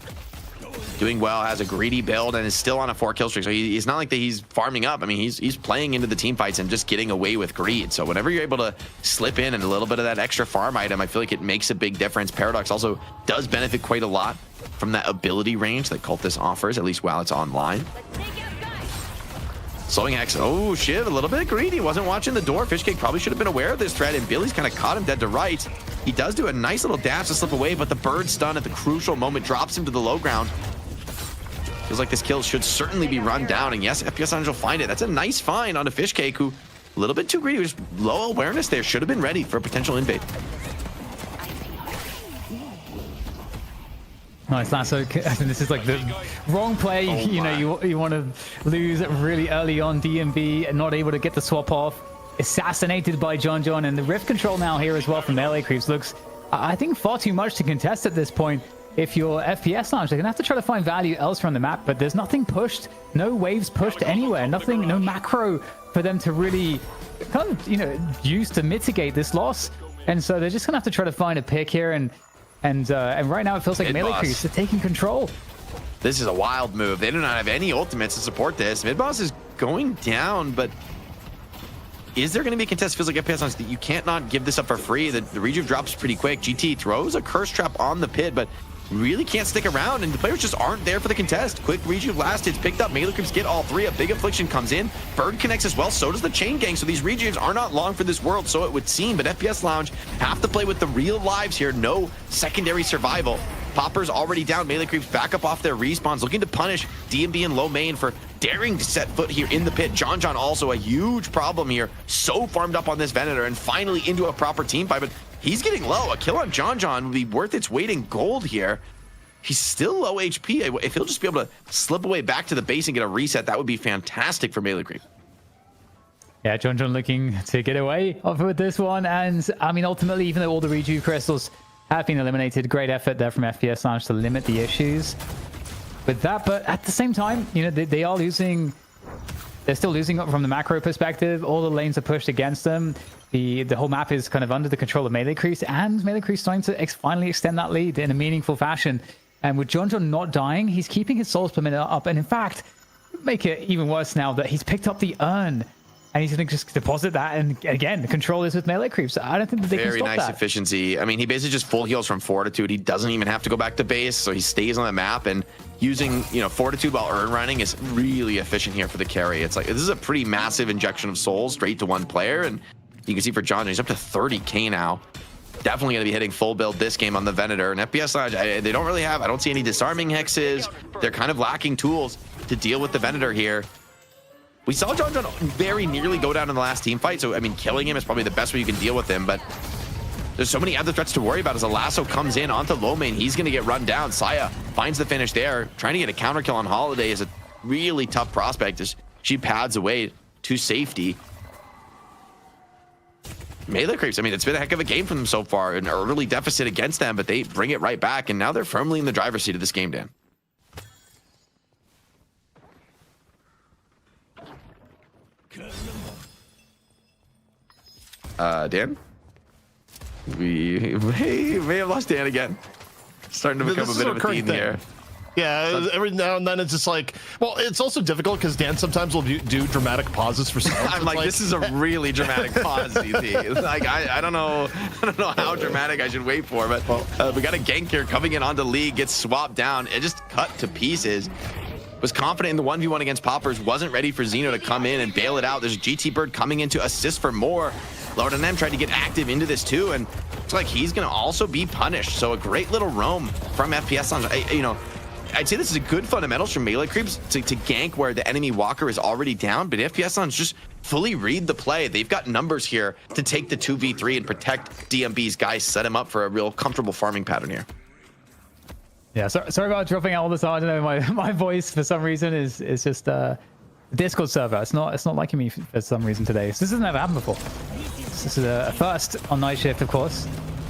Doing well, has a greedy build, and is still on a 4-kill streak. So he's not like that he's farming up. I mean, he's playing into the team fights and just getting away with greed. So whenever you're able to slip in and a little bit of that extra farm item, I feel like it makes a big difference. Paradox also does benefit quite a lot from that ability range that Cultist offers, at least while it's online. Slowing Hex. Oh, shit, a little bit greedy. Wasn't watching the door. Fishcake probably should have been aware of this threat, and Billy's kind of caught him dead to rights. He does do a nice little dash to slip away, but the bird stun at the crucial moment drops him to the low ground. Feels like this kill should certainly be run down, and yes, FPS Lounge will find it. That's a nice find on a Fishcake, who a little bit too greedy, just low awareness there. Should have been ready for a potential invade. Nice lasso. This is like the wrong play. Oh you know, you want to lose really early on. DMB and not able to get the swap off. Assassinated by John, and the rift control now here as well from melee creeps looks, I think, far too much to contest at this point. If you're FPS Lounge, they're gonna have to try to find value elsewhere on the map, but there's nothing pushed, no waves pushed anywhere, nothing, no macro for them to really kind of, you know, use to mitigate this loss. And so they're just gonna have to try to find a pick here, and right now it feels like melee creeps are taking control. This is a wild move. They do not have any ultimates to support this. Midboss is going down, but is there going to be a contest? Feels like FPS Lounge that you can't not give this up for free. The rejuve drops pretty quick. GT throws a curse trap on the pit, but really can't stick around, and the players just aren't there for the contest. Quick rejuve last hits picked up. Melee creeps get all three. A big affliction comes in. Bird connects as well. So does the chain gang. So these rejuves are not long for this world, so it would seem. But FPS Lounge have to play with the real lives here. No secondary survival. Popper's already down. Melee creeps back up off their respawns, looking to punish DMB and Low Main for daring to set foot here in the pit. John also a huge problem here. So farmed up on this Venator and finally into a proper team fight, but he's getting low. A kill on John would be worth its weight in gold here. He's still low HP. If he'll just be able to slip away back to the base and get a reset, that would be fantastic for Melee Creep. Yeah, John looking to get away with this one. And I mean, ultimately, even though all the rejuve crystals have been eliminated, great effort there from FPS Lounge to limit the issues with that. But at the same time, you know, they are losing. They're still losing from the macro perspective. All the lanes are pushed against them. The whole map is kind of under the control of Melee Creeps, and Melee Creeps starting to finally extend that lead in a meaningful fashion. And with John not dying, he's keeping his souls per minute up. And in fact, make it even worse now that he's picked up the urn, and he's going to just deposit that. And again, the control is with Melee Creeps. I don't think that they can stop that. Very nice efficiency. I mean, he basically just full heals from Fortitude. He doesn't even have to go back to base, so he stays on the map. And using, you know, Fortitude while urn running is really efficient here for the carry. It's like, this is a pretty massive injection of souls straight to one player. And you can see for John, he's up to 30k now. Definitely going to be hitting full build this game on the Venator. And FPS Lounge, they don't really have, I don't see any disarming hexes. They're kind of lacking tools to deal with the Venator here. We saw John very nearly go down in the last team fight. So, I mean, killing him is probably the best way you can deal with him. But there's so many other threats to worry about as a lasso comes in onto Low Main. He's going to get run down. Saya finds the finish there. Trying to get a counter kill on Holiday is a really tough prospect as she pads away to safety. Melee Creeps, I mean, it's been a heck of a game for them so far. An early deficit against them, but they bring it right back, and now they're firmly in the driver's seat of this game, Dan. Dan? We may have lost Dan again. Starting to become a bit of a theme here. Yeah, every now and then it's just like, well, it's also difficult because Dan sometimes will do dramatic pauses for sounds. I'm like, this is a really dramatic pause, DZ. Like, I don't know how dramatic I should wait for, but we got a gank here coming in onto League, gets swapped down, it just cut to pieces. Was confident in the 1v1 against Poppers, wasn't ready for Xeno to come in and bail it out. There's GT Bird coming in to assist for more. Lord and them tried to get active into this too, and looks like he's gonna also be punished. So a great little roam from FPS on, you know, I'd say this is a good fundamentals from Melee Creeps to gank where the enemy walker is already down, but FPS Lounge just fully read the play. They've got numbers here to take the 2v3 and protect DMB's guys, set him up for a real comfortable farming pattern here. Yeah, sorry about dropping out all the time. I don't know, my voice for some reason is just Discord server. It's not liking me for some reason today. So this has never happened before. This is a first on night shift, of course.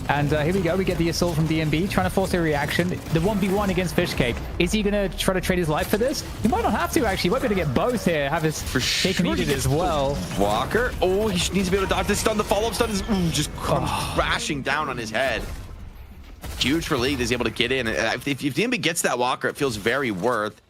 And here we go. We get the assault from DMB, trying to force a reaction. The 1v1 against Fishcake. Is he going to try to trade his life for this? He might not have to, actually. He might be able to get both here. Have his cake and eat it as well. Walker. Oh, he needs to be able to dodge this stun. The follow-up stun is just crashing down on his head. Huge for League. He's able to get in. If DMB gets that Walker, it feels very worth.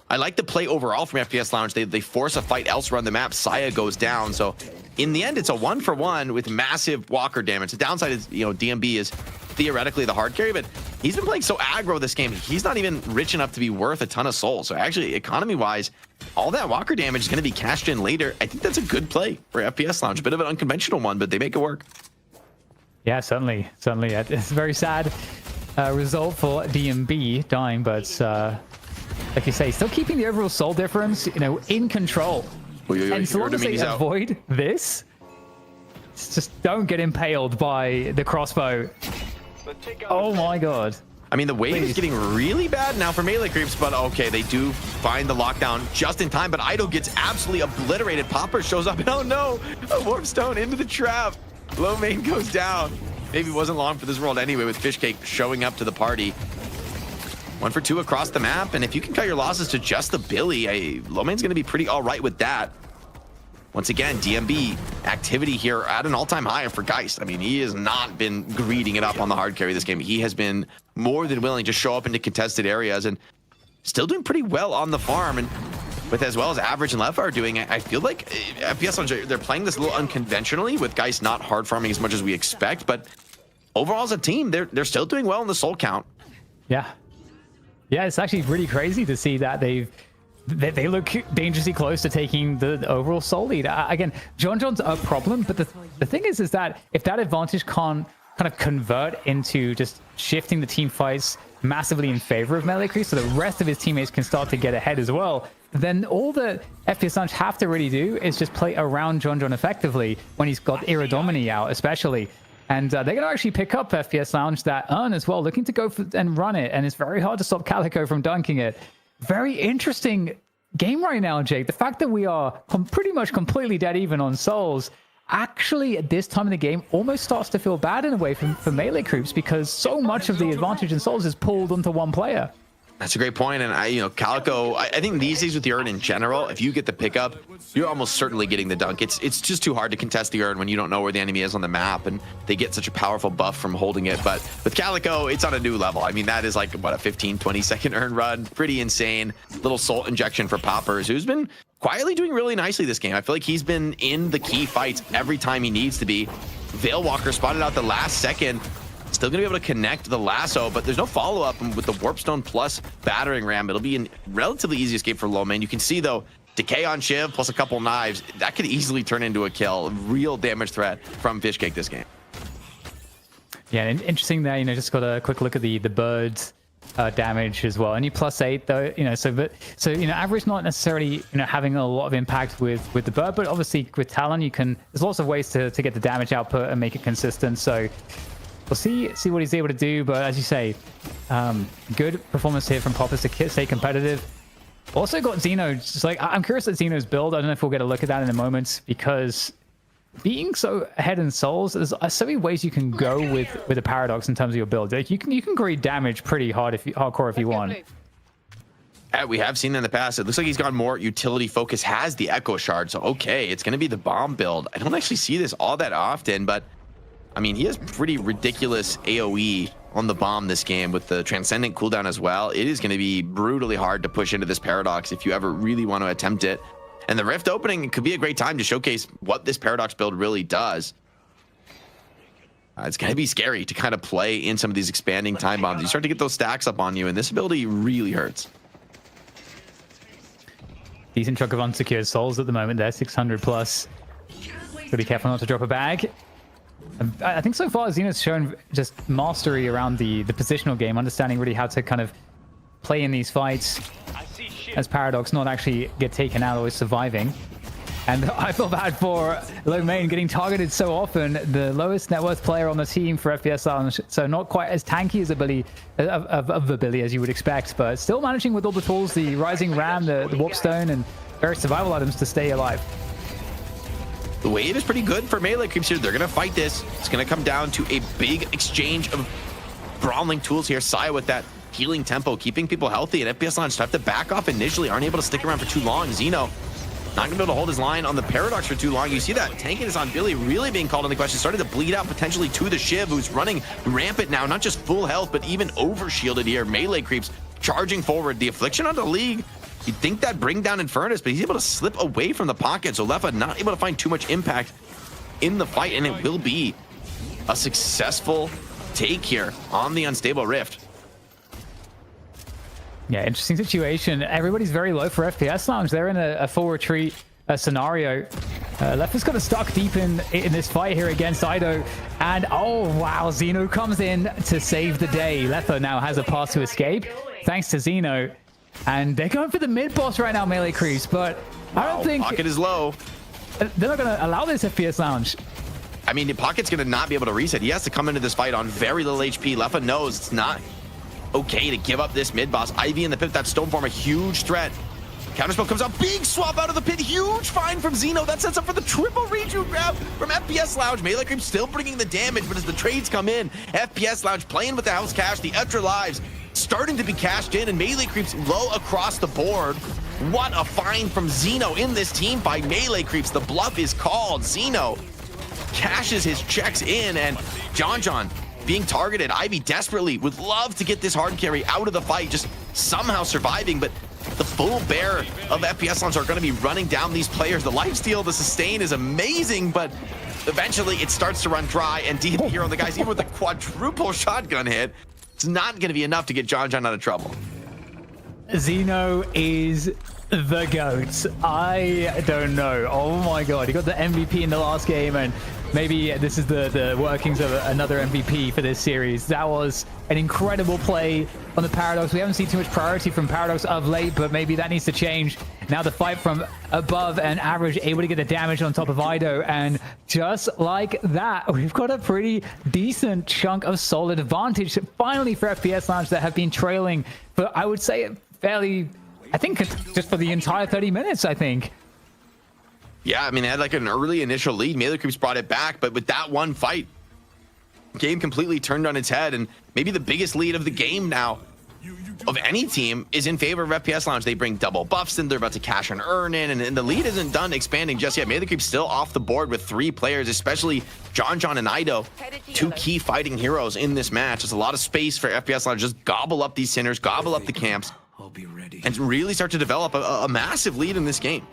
I like the play overall from FPS Lounge. They force a fight elsewhere on the map. Saya goes down. So in the end, it's a 1-for-1 with massive Walker damage. The downside is, DMB is theoretically the hard carry, but he's been playing so aggro this game. He's not even rich enough to be worth a ton of souls. So actually, economy-wise, all that Walker damage is going to be cashed in later. I think that's a good play for FPS Lounge. A bit of an unconventional one, but they make it work. Yeah, certainly. It's a very sad result for DMB dying, but like you say, still keeping the overall soul difference, in control. And so long as they avoid this, just don't get impaled by the crossbow. Oh my god. I mean, the wave is getting really bad now for melee creeps, but okay, they do find the lockdown just in time, but Idol gets absolutely obliterated. Popper shows up, and oh no, a warp stone into the trap. Low main goes down. Maybe it wasn't long for this world anyway, with Fishcake showing up to the party. 1 for 2 across the map, and if you can cut your losses to just the Billy, low main's going to be pretty all right with that. Once again, DMB activity here at an all-time high for Geist. I mean, he has not been greeting it up on the hard carry this game. He has been more than willing to show up into contested areas and still doing pretty well on the farm. And with as well as Average and Left are doing, I feel like FPS, they're playing this a little unconventionally with Geist not hard farming as much as we expect, but overall as a team, they're still doing well in the soul count. Yeah, it's actually really crazy to see that they look dangerously close to taking the overall soul lead. Again, John's a problem, but the thing is that if that advantage can't kind of convert into just shifting the team fights massively in favor of melee creeps, so the rest of his teammates can start to get ahead as well, then all the FPS Lounge have to really do is just play around John effectively when he's got Iridomini out, especially. And they're going to actually pick up FPS Lounge that urn as well, looking to go and run it. And it's very hard to stop Calico from dunking it. Very interesting game right now, Jake. The fact that we are pretty much completely dead even on souls, actually at this time of the game almost starts to feel bad in a way for melee creeps, because so much of the advantage in souls is pulled onto one player. That's a great point. And Calico, I think these days with the urn in general, if you get the pickup, you're almost certainly getting the dunk. It's just too hard to contest the urn when you don't know where the enemy is on the map, and they get such a powerful buff from holding it. But with Calico, it's on a new level. I mean, that is like, what, a 15-20 second urn run? Pretty insane. Little salt injection for Poppers, who's been quietly doing really nicely this game. I feel like he's been in the key fights every time he needs to be. Veilwalker spotted out the last second. Still going to be able to connect the lasso, but there's no follow-up. And with the Warpstone plus Battering Ram, it'll be a relatively easy escape for low main. You can see, though, Decay on Shiv plus a couple knives. That could easily turn into a kill. Real damage threat from Fishcake this game. Yeah, and interesting there, just got a quick look at the birds damage as well. Only +8, though, so Average not necessarily, having a lot of impact with the bird, but obviously with Talon, there's lots of ways to get the damage output and make it consistent. So we'll see what he's able to do, but as you say, good performance here from Poppers to stay competitive. Also got Xeno, just like, I'm curious at Xeno's build. I don't know if we'll get a look at that in a moment, because being so ahead in souls, there's so many ways you can go with a Paradox in terms of your build. Like you can greed damage pretty hardcore if you want. We have seen in the past. It looks like he's gone more utility focus, has the Echo Shard, so okay, it's going to be the bomb build. I don't actually see this all that often, but I mean, he has pretty ridiculous AoE on the bomb this game with the Transcendent cooldown as well. It is going to be brutally hard to push into this Paradox if you ever really want to attempt it. And the Rift opening could be a great time to showcase what this Paradox build really does. It's going to be scary to kind of play in some of these expanding time bombs. You start to get those stacks up on you, and this ability really hurts. Decent chunk of unsecured souls at the moment there, 600 plus. Gotta be careful not to drop a bag. I think so far Xeno's shown just mastery around the positional game, understanding really how to kind of play in these fights as Paradox not actually get taken out or surviving. And I feel bad for low main getting targeted so often. The lowest net worth player on the team for FPS Lounge, so not quite as tanky as Billy of the Billy as you would expect, but still managing with all the tools, the Rising Ram, the Warpstone, and very survival items to stay alive. The wave is pretty good for melee creeps here. They're going to fight this. It's going to come down to a big exchange of brawling tools here. Saya with that healing tempo, keeping people healthy, and FPS Lounge have to back off initially, aren't able to stick around for too long. Zeno not gonna be able to hold his line on the Paradox for too long. You see that tankiness on Billy really being called into question, starting to bleed out potentially to the Shiv, who's running rampant now, not just full health, but even over shielded here. Melee creeps charging forward. The Affliction on the League, you'd think that bring down Infernus, but he's able to slip away from the pocket, so Lefa not able to find too much impact in the fight, and it will be a successful take here on the Unstable Rift. Yeah, interesting situation. Everybody's very low for FPS Lounge. They're in a full retreat scenario. Lefa's got stuck deep in this fight here against Ido. And oh, wow, Zeno comes in to save the day. Lefa now has a path to escape, thanks to Zeno. And they're going for the mid boss right now, melee creeps. But I don't think... Pocket is low. They're not going to allow this FPS Lounge. I mean, the Pocket's going to not be able to reset. He has to come into this fight on very little HP. Lefa knows it's not okay to give up this mid boss. Ivy in the pit, that Stoneform, a huge threat. Counterspell comes out, big swap out of the pit, huge find from Zeno. That sets up for the triple rejuve grab from FPS Lounge. Melee Creep still bringing the damage, but as the trades come in, FPS Lounge playing with the house cash, the extra lives starting to be cashed in, and Melee Creeps low across the board. What a find from Zeno in this team by Melee Creeps. The bluff is called. Zeno cashes his checks in, and John being targeted. Ivy desperately would love to get this hard carry out of the fight, just somehow surviving, but the full bear of FPS Lounge are going to be running down these players. The lifesteal, the sustain is amazing, but eventually it starts to run dry, and Deep Hero, the guys, even with the quadruple shotgun hit, it's not going to be enough to get John out of trouble. Zeno is the GOAT. I don't know. Oh my god, he got the MVP in the last game, and maybe this is the workings of another MVP for this series. That was an incredible play on the Paradox. We haven't seen too much priority from Paradox of late, but maybe that needs to change. Now the fight from above and average, able to get the damage on top of Ido, and just like that, we've got a pretty decent chunk of solid advantage finally for FPS Lounge that have been trailing for, I would say, fairly, I think just for the entire 30 minutes, I think. Yeah, I mean, they had like an early initial lead. Melee Creeps brought it back, but with that one fight, game completely turned on its head, and maybe the biggest lead of the game now of any team is in favor of FPS Lounge. They bring double buffs in, they're about to cash and earn in, and the lead isn't done expanding just yet. Melee Creeps still off the board with 3 players, especially John and Ido, 2 key fighting heroes in this match. There's a lot of space for FPS Lounge. Just gobble up these sinners, gobble up the camps, and really start to develop a massive lead in this game.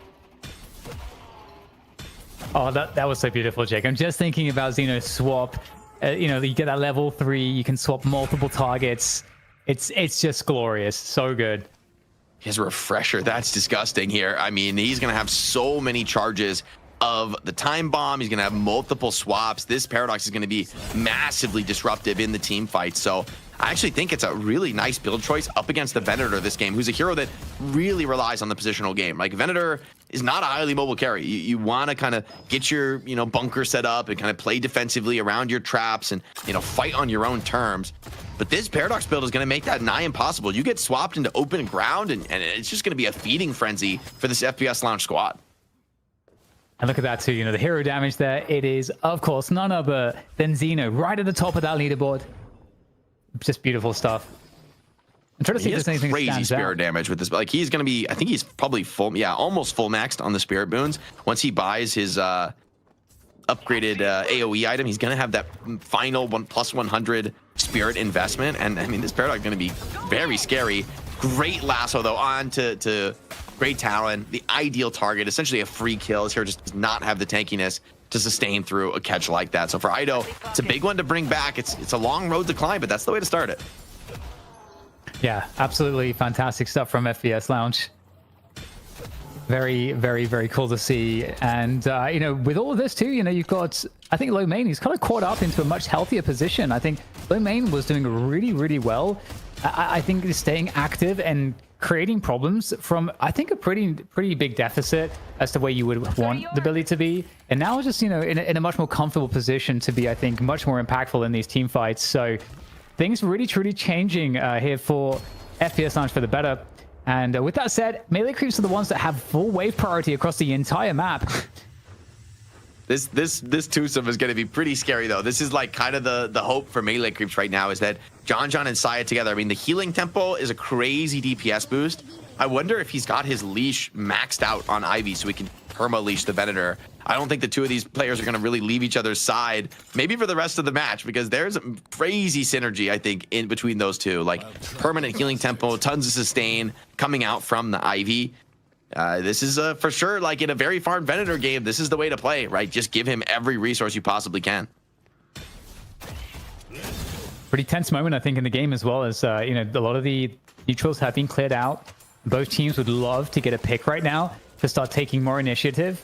Oh, that was so beautiful, Jake. I'm just thinking about Zeno's swap. You know, you get that level 3, you can swap multiple targets. It's just glorious. So good. His refresher, that's disgusting here. I mean, he's going to have so many charges of the time bomb. He's going to have multiple swaps. This Paradox is going to be massively disruptive in the team fight. So I actually think it's a really nice build choice up against the Venator this game, who's a hero that really relies on the positional game. Like, Venator is not a highly mobile carry. You want to kind of get your, bunker set up and kind of play defensively around your traps and, fight on your own terms. But this Paradox build is going to make that nigh impossible. You get swapped into open ground, and it's just going to be a feeding frenzy for this FPS Lounge squad. And look at that too, the hero damage there. It is, of course, none other than Zeno right at the top of that leaderboard. Just beautiful stuff. I'm trying to see if there's anything that stands out. Crazy spirit damage with this. Like, he's going to be, I think he's probably full, almost full maxed on the spirit boons. Once he buys his upgraded AoE item, he's going to have that final +100 spirit investment. And I mean, this Paradox is going to be very scary. Great lasso though on to Great Talon, the ideal target, essentially a free kill. This hero just does not have the tankiness to sustain through a catch like that. So for Ido, it's a big one to bring back. It's a long road to climb, but that's the way to start it. Yeah, absolutely fantastic stuff from FPS Lounge. Very, very, very cool to see. And, with all of this too, you've got, I think, Low Main, he's kind of caught up into a much healthier position. I think Low Main was doing really, really well. I think he's staying active and creating problems from, I think, a pretty big deficit as to where you would want the ability to be. And now just, in a much more comfortable position to be, I think, much more impactful in these team fights. So things really, truly changing here for FPS Lounge for the better. And with that said, melee creeps are the ones that have full wave priority across the entire map. This twosome is going to be pretty scary, though. This is like kind of the hope for melee creeps right now, is that John and Saya together. I mean, the healing tempo is a crazy DPS boost. I wonder if he's got his leash maxed out on Ivy so he can perma-leash the Venator. I don't think the two of these players are going to really leave each other's side, maybe for the rest of the match, because there's a crazy synergy, I think, in between those two. Like, permanent healing tempo, tons of sustain coming out from the Ivy. This is for sure, like in a very farm Venator game, this is the way to play, right? Just give him every resource you possibly can. Pretty tense moment, I think, in the game as well, as you know, a lot of the neutrals have been cleared out. Both teams would love to get a pick right now to start taking more initiative.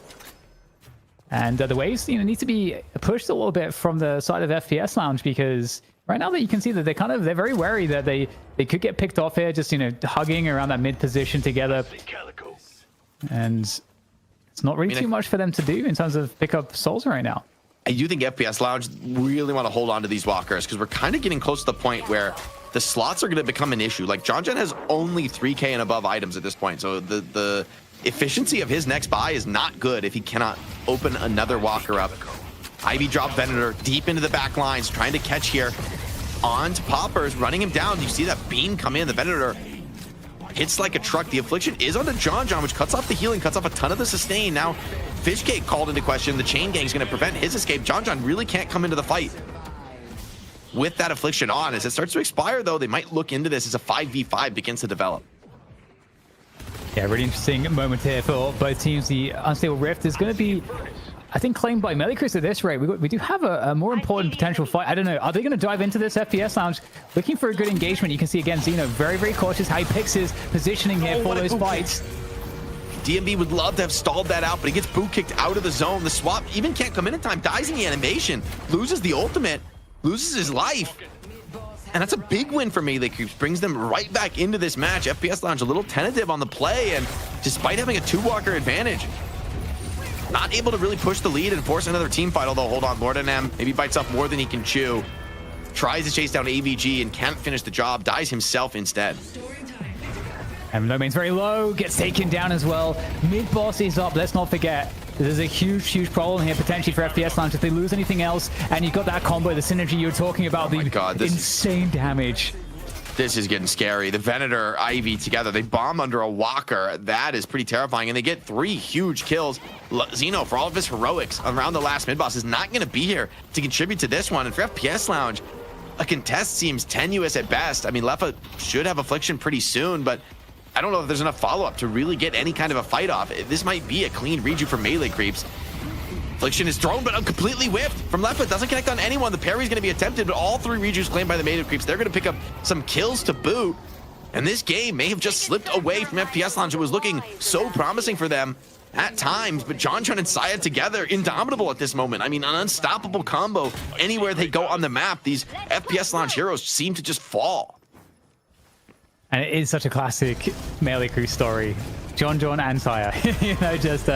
And the waves, you know, need to be pushed a little bit from the side of FPS Lounge, because right now that you can see that they're very wary that they could get picked off here, just, you know, hugging around that mid position together. And it's not really too much for them to do in terms of pick up souls right now. I do think FPS Lounge really want to hold on to these walkers, because we're kind of getting close to the point where the slots are going to become an issue. Like, John has only 3K and above items at this point, so the efficiency of his next buy is not good if he cannot open another walker up. Ivy drop Venator deep into the back lines, trying to catch here. On to Poppers, running him down. You see that beam come in. The Venator hits like a truck. The affliction is onto John, which cuts off the healing, cuts off a ton of the sustain. Now, Fishcake called into question. The chain gang is going to prevent his escape. John really can't come into the fight with that affliction on. As it starts to expire, though, they might look into this as a 5v5 begins to develop. Yeah, really interesting moment here for both teams. The Unstable Rift is going to be, I think, claimed by melee creeps at this rate. We do have a more important potential fight. I don't know. Are they going to dive into this? FPS Lounge looking for a good engagement. You can see again Xeno very, very cautious how he picks his positioning here for those fights. DMB would love to have stalled that out, but he gets boot kicked out of the zone. The swap even can't come in time. Dies in the animation. Loses the ultimate. Loses his life. And that's a big win for melee creeps. Brings them right back into this match. FPS Lounge a little tentative on the play, and despite having a 2-walker advantage, not able to really push the lead and force another team fight. Although, hold on, Lord NM maybe bites off more than he can chew. Tries to chase down AVG and can't finish the job. Dies himself instead. And No Main's very low, gets taken down as well. Mid boss is up, let's not forget. There's a huge problem here potentially for FPS Lounge if they lose anything else. And you've got that combo, the synergy you were talking about, the insane damage. This is getting scary. The Venator, Ivy together, they bomb under a walker. That is pretty terrifying. And they get 3 huge kills. Xeno, for all of his heroics around the last mid-boss, is not going to be here to contribute to this one. And for FPS Lounge, a contest seems tenuous at best. I mean, Leffa should have Affliction pretty soon, but I don't know if there's enough follow-up to really get any kind of a fight off. This might be a clean redo for melee creeps. Affliction is thrown, but completely whiffed from Leffa. Doesn't connect on anyone. The parry's going to be attempted, but all 3 redos claimed by the melee creeps. They're going to pick up some kills to boot. And this game may have just slipped away from FPS Lounge. It was looking so promising for them at times, but John and Saya together, indomitable at this moment. I mean, an unstoppable combo. Anywhere they go on the map, these FPS Lounge heroes seem to just fall. And it is such a classic melee crew story. John and Saya, you know, just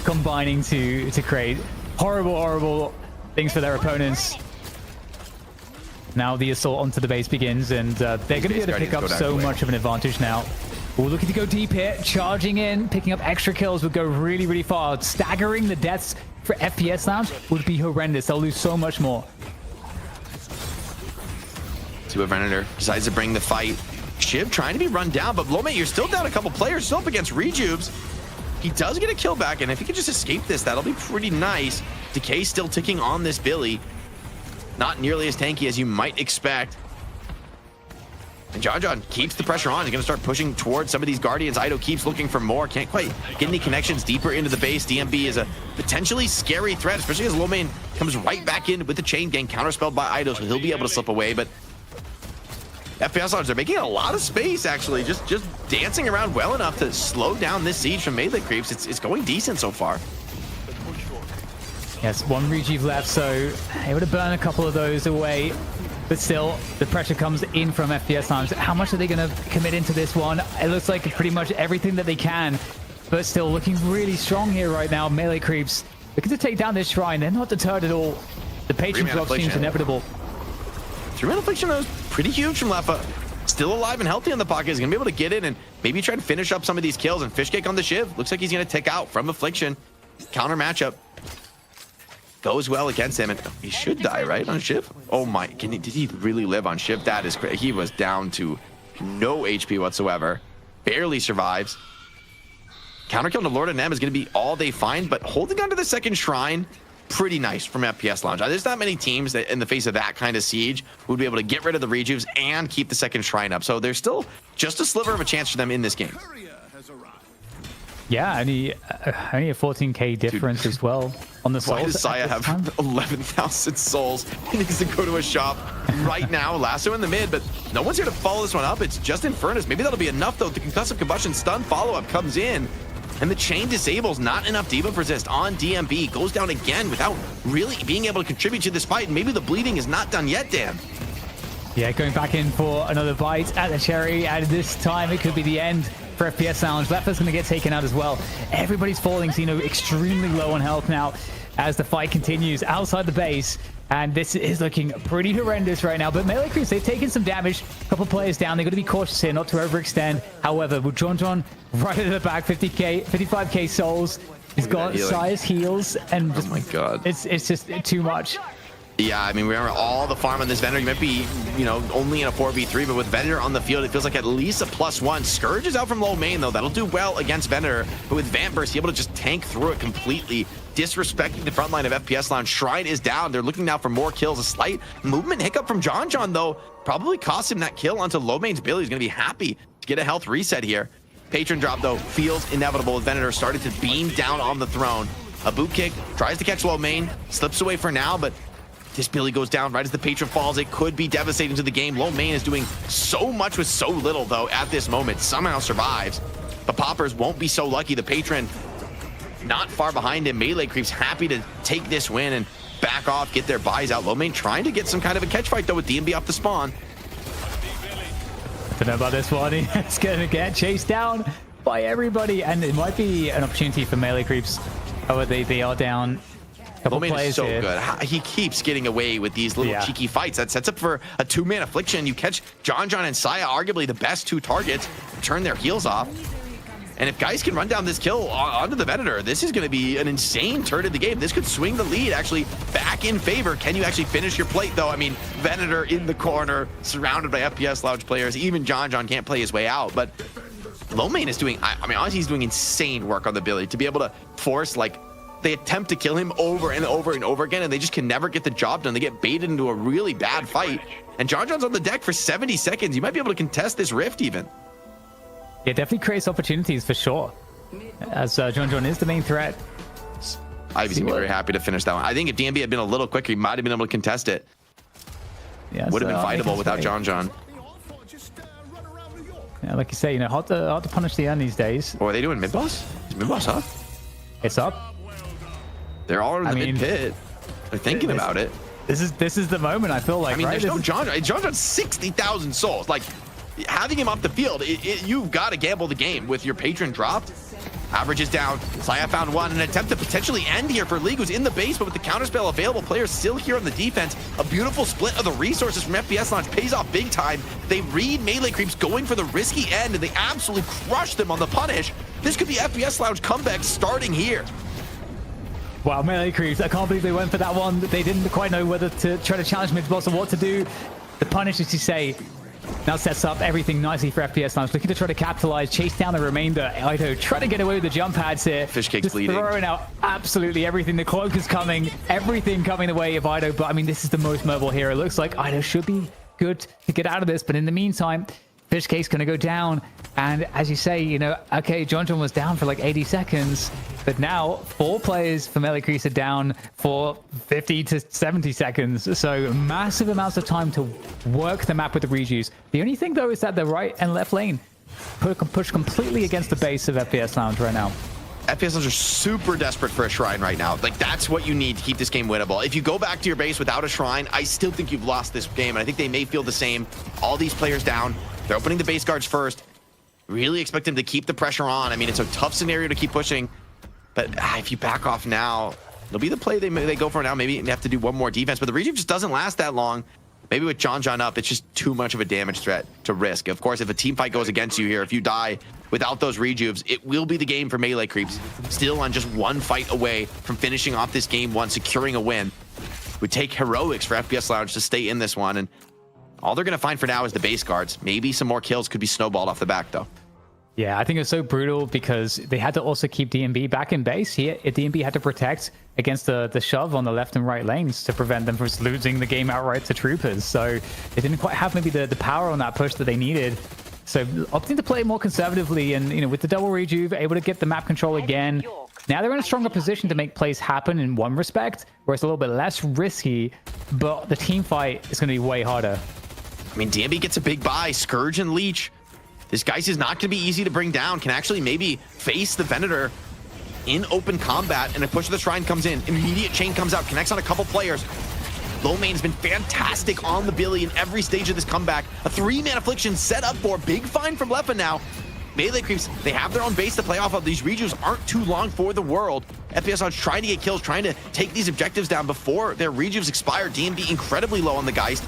combining to create horrible things for their opponents. Now the assault onto the base begins, and they're going to be able to pick up so much of an advantage now. We're looking to go deep here, charging in, picking up extra kills would go really far. Staggering the deaths for FPS Lounge would be horrendous. They'll lose so much more. To a Venator decides to bring the fight. Shiv trying to be run down, but Lomate, you're still down a couple players, still up against Rejubes. He does get a kill back, and if he could just escape this, that'll be pretty nice. Decay still ticking on this Billy. Not nearly as tanky as you might expect. And John keeps the pressure on. He's going to start pushing towards some of these Guardians. Ido keeps looking for more. Can't quite get any connections deeper into the base. DMB is a potentially scary threat, especially as Lomate comes right back in with the chain gang counterspelled by Ido, so he'll be able to slip away, but FPS Lounge, they're making a lot of space, actually. Just dancing around well enough to slow down this siege from melee creeps. It's going decent so far. Yes, 1 Rejuve left, so able to burn a couple of those away. But still, the pressure comes in from FPS Lounge. How much are they going to commit into this one? It looks like pretty much everything that they can, but still looking really strong here right now. Melee creeps looking to take down this shrine. They're not deterred at all. The patron drop seems inevitable. 3-man affliction was pretty huge from Leffa. still alive and healthy on the pocket, is going to be able to get in and maybe try to finish up some of these kills. And Fishcake on the Shiv. Looks like he's going to tick out from Affliction. Counter matchup goes well against him, and he should die, right, on Shiv? Oh my, did he really live on Shiv? That is crazy. He was down to no HP whatsoever. Barely survives. Counter kill to Lord and M is going to be all they find, but holding on to the second shrine, pretty nice from FPS Lounge. There's not many teams that in the face of that kind of siege would be able to get rid of the rejuves and keep the second shrine up. So there's still just a sliver of a chance for them in this game. Yeah, only a 14k difference as well on the souls. Why does Saya have 11,000 souls? He needs to go to a shop right now. Lasso in the mid, but no one's here to follow this one up. It's just Infernus. Maybe that'll be enough, though. The concussive combustion stun follow-up comes in, and the chain disables. Not enough debuff resist on DMB. Goes down again without really being able to contribute to this fight. And maybe the bleeding is not done yet, Dan. Yeah, going back in for another bite at the cherry, and this time it could be the end for FPS Lounge. Left's going to get taken out as well. Everybody's falling, Xeno extremely low on health now as the fight continues outside the base. And this is looking pretty horrendous right now. But Melee Creeps, they've taken some damage. A couple players down. They've got to be cautious here not to overextend. However, with John right at the back, 55k souls. He's got Saya's heals. And just, oh my god. It's just too much. Yeah, I mean, remember all the farm on this Vendor. You might be, only in a 4v3, but with Vendor on the field, it feels like at least a +1. Scourge is out from low main, though. That'll do well against Vendor. But with Vamp Burst, he's able to just tank through it completely, disrespecting the front line of FPS Lounge. Shrine is down. They're looking now for more kills. A slight movement hiccup from John, though, probably cost him that kill onto low main's Billy. He's going to be happy to get a health reset here. Patron drop, though, feels inevitable with Vendor starting to beam down on the throne. A boot kick, tries to catch low main, slips away for now, but this Billy goes down right as the Patron falls. It could be devastating to the game. Low main is doing so much with so little, though, at this moment. Somehow survives. The Poppers won't be so lucky. The Patron not far behind him. Melee Creeps happy to take this win and back off, get their buys out. Low main trying to get some kind of a catch fight, though, with DMB off the spawn. Don't know about this one. It's going to get chased down by everybody, and it might be an opportunity for Melee Creeps. Oh, they are down. Low main is so good. He keeps getting away with these little cheeky fights. That sets up for a two-man affliction. You catch John and Saya, arguably the best two targets, turn their heals off. And if guys can run down this kill onto the Venator, this is going to be an insane turn in the game. This could swing the lead actually back in favor. Can you actually finish your plate, though? I mean, Venator in the corner, surrounded by FPS Lounge players. Even John can't play his way out. But low main is doing, I mean, honestly, he's doing insane work on the ability to be able to force, like, they attempt to kill him over and over and over again, and they just can never get the job done. They get baited into a really bad fight. And John's on the deck for 70 seconds. You might be able to contest this rift even. Yeah, definitely creates opportunities for sure. As John is the main threat. Ivy's gonna be very happy to finish that one. I think if DMB had been a little quicker, he might have been able to contest it. Yeah, would have been fightable without John. Yeah, like you say, hard to punish the end these days. What are they doing, mid boss? Is mid boss up? It's up. They're all in the mid pit. They're thinking about it. This is the moment, I feel like. I mean, right? there's no John. John's 60,000 souls. Like, having him off the field, you've got to gamble the game with your Patron dropped. Average is down. Saya found one. An attempt to potentially end here for League, who's in the base, but with the counterspell available, players still here on the defense. A beautiful split of the resources from FPS Launch pays off big time. They read Melee Creeps going for the risky end, and they absolutely crush them on the punish. This could be FPS Lounge comeback starting here. Wow, Melee Creeps, I can't believe they went for that one. They didn't quite know whether to try to challenge mid-boss or what to do. The punish, as you say, now sets up everything nicely for FPS Lounge. Looking to try to capitalize, chase down the remainder. Aido trying to get away with the jump pads here. Fishcake's just bleeding. Throwing out absolutely everything. The cloak is coming. Everything coming the way of Aido. But I mean, this is the most mobile here. It looks like Aido should be good to get out of this. But in the meantime, Fishcake's going to go down. And as you say, okay, John was down for like 80 seconds. But now 4 players for Melee Creeps are down for 50 to 70 seconds. So massive amounts of time to work the map with the rejuves. The only thing, though, is that the right and left lane push completely against the base of FPS Lounge right now. FPS Lounge are super desperate for a shrine right now. Like, that's what you need to keep this game winnable. If you go back to your base without a shrine, I still think you've lost this game. And I think they may feel the same. All these players down. They're opening the base guards first. Really expect them to keep the pressure on. I mean, it's a tough scenario to keep pushing. But if you back off now, it'll be the play they go for now. Maybe you have to do one more defense. But the rejuve just doesn't last that long. maybe with John up, it's just too much of a damage threat to risk. Of course, if a team fight goes against you here, if you die without those rejuves, it will be the game for Melee Creeps. Still on just one fight away from finishing off this game one, securing a win. Would take heroics for FPS Lounge to stay in this one, and all they're going to find for now is the base guards. Maybe some more kills could be snowballed off the back, though. Yeah, I think it was so brutal because they had to also keep DMB back in base. DMB had to protect against the shove on the left and right lanes to prevent them from losing the game outright to troopers. So they didn't quite have maybe the power on that push that they needed. So opting to play more conservatively, and with the double rejuve, able to get the map control again. Now they're in a stronger position to make plays happen in one respect, where it's a little bit less risky, but the team fight is going to be way harder. I mean, DMB gets a big buy. Scourge and Leech. This Geist is not going to be easy to bring down. Can actually maybe face the Venator in open combat, and a push of the Shrine comes in. Immediate chain comes out, connects on a couple players. Lomane has been fantastic on the Billy in every stage of this comeback. A 3-man affliction set up for big find from Lefa now. Melee Creeps, they have their own base to play off of. These rejuves aren't too long for the world. FPS Lounge trying to get kills, trying to take these objectives down before their rejuves expire. DMB incredibly low on the Geist.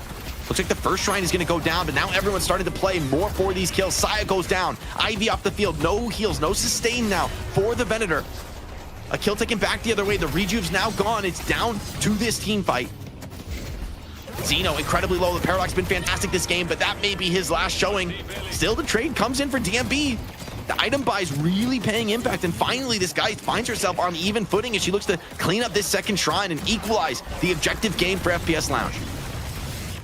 Looks like the first Shrine is going to go down, but now everyone's starting to play more for these kills. Saya goes down. Ivy off the field. No heals, no sustain now for the Venator. A kill taken back the other way. The rejuve's now gone. It's down to this team fight. Zeno incredibly low. The Paradox been fantastic this game, but that may be his last showing. Still, the trade comes in for DMB. The item buy is really paying impact, and finally this guy finds herself on even footing as she looks to clean up this second Shrine and equalize the objective game for FPS Lounge.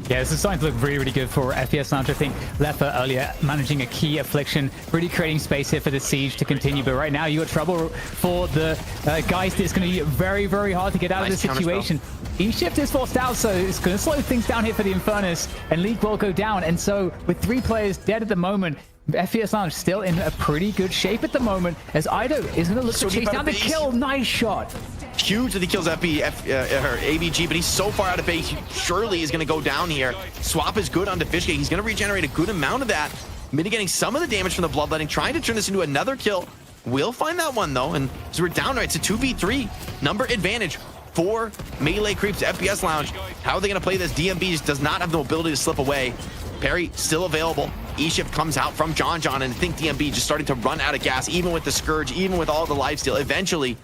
Yeah, this is starting to look really, really good for FPS Lounge. I think Lefa earlier managing a key affliction, really creating space here for the siege to continue. But right now, you got trouble for the Geist. It's going to be very, very hard to get out of this situation. E-Shift is forced out, so it's going to slow things down here for the Infernus, and League will go down. And so, with 3 players dead at the moment, FPS Lounge still in a pretty good shape at the moment, as Ido is going to look to chase down the kill. Nice shot. Huge that he kills ABG, but he's so far out of base, he surely is going to go down here. Swap is good onto Fishgate. He's going to regenerate a good amount of that, mitigating some of the damage from the Bloodletting, trying to turn this into another kill. We'll find that one, though, and so we're down right. It's a 2v3 number advantage for Melee Creeps FPS Lounge. How are they going to play this? DMB just does not have the mobility to slip away. Parry still available. E-Shift comes out from John, and I think DMB just starting to run out of gas, even with the Scourge, even with all the lifesteal. Eventually,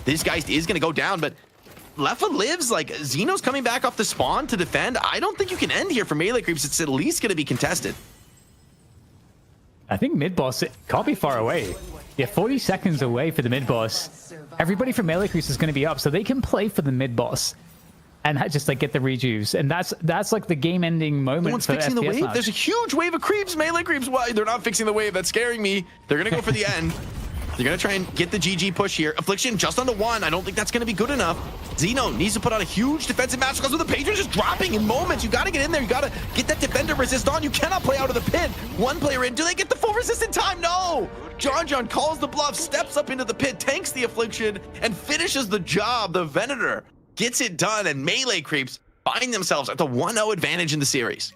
this guy is going to go down, but Lefa lives. Like, Zeno's coming back off the spawn to defend. I don't think you can end here for Melee Creeps. It's at least going to be contested. I think mid-boss can't be far away. Yeah, 40 seconds away for the mid-boss. Everybody from Melee Creeps is going to be up, so they can play for the mid-boss and just like get the rejuves, and that's like the game-ending moment. No one's for fixing the FPS wave. Lounge. There's a huge wave of creeps. Melee Creeps. Why? They're not fixing the wave. That's scaring me. They're going to go for the end. They're going to try and get the GG push here. Affliction just on the 1. I don't think that's going to be good enough. Zeno needs to put on a huge defensive match because with the Patron just dropping in moments. You got to get in there. You got to get that defender resist on. You cannot play out of the pit. One player in. Do they get the full resist in time? No. John calls the bluff, steps up into the pit, tanks the Affliction, and finishes the job. The Venator gets it done, and Melee Creeps find themselves at the 1-0 advantage in the series.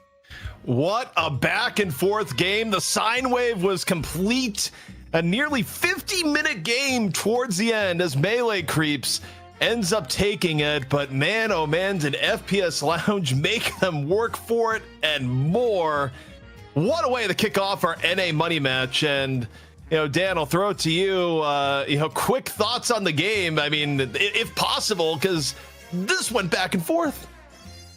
What a back and forth game. The sine wave was complete. A nearly 50-minute game towards the end as Melee Creeps ends up taking it, but man, oh man, did FPS Lounge make them work for it and more. What a way to kick off our NA money match. And Dan, I'll throw it to you. Quick thoughts on the game. I mean, if possible, because this went back and forth.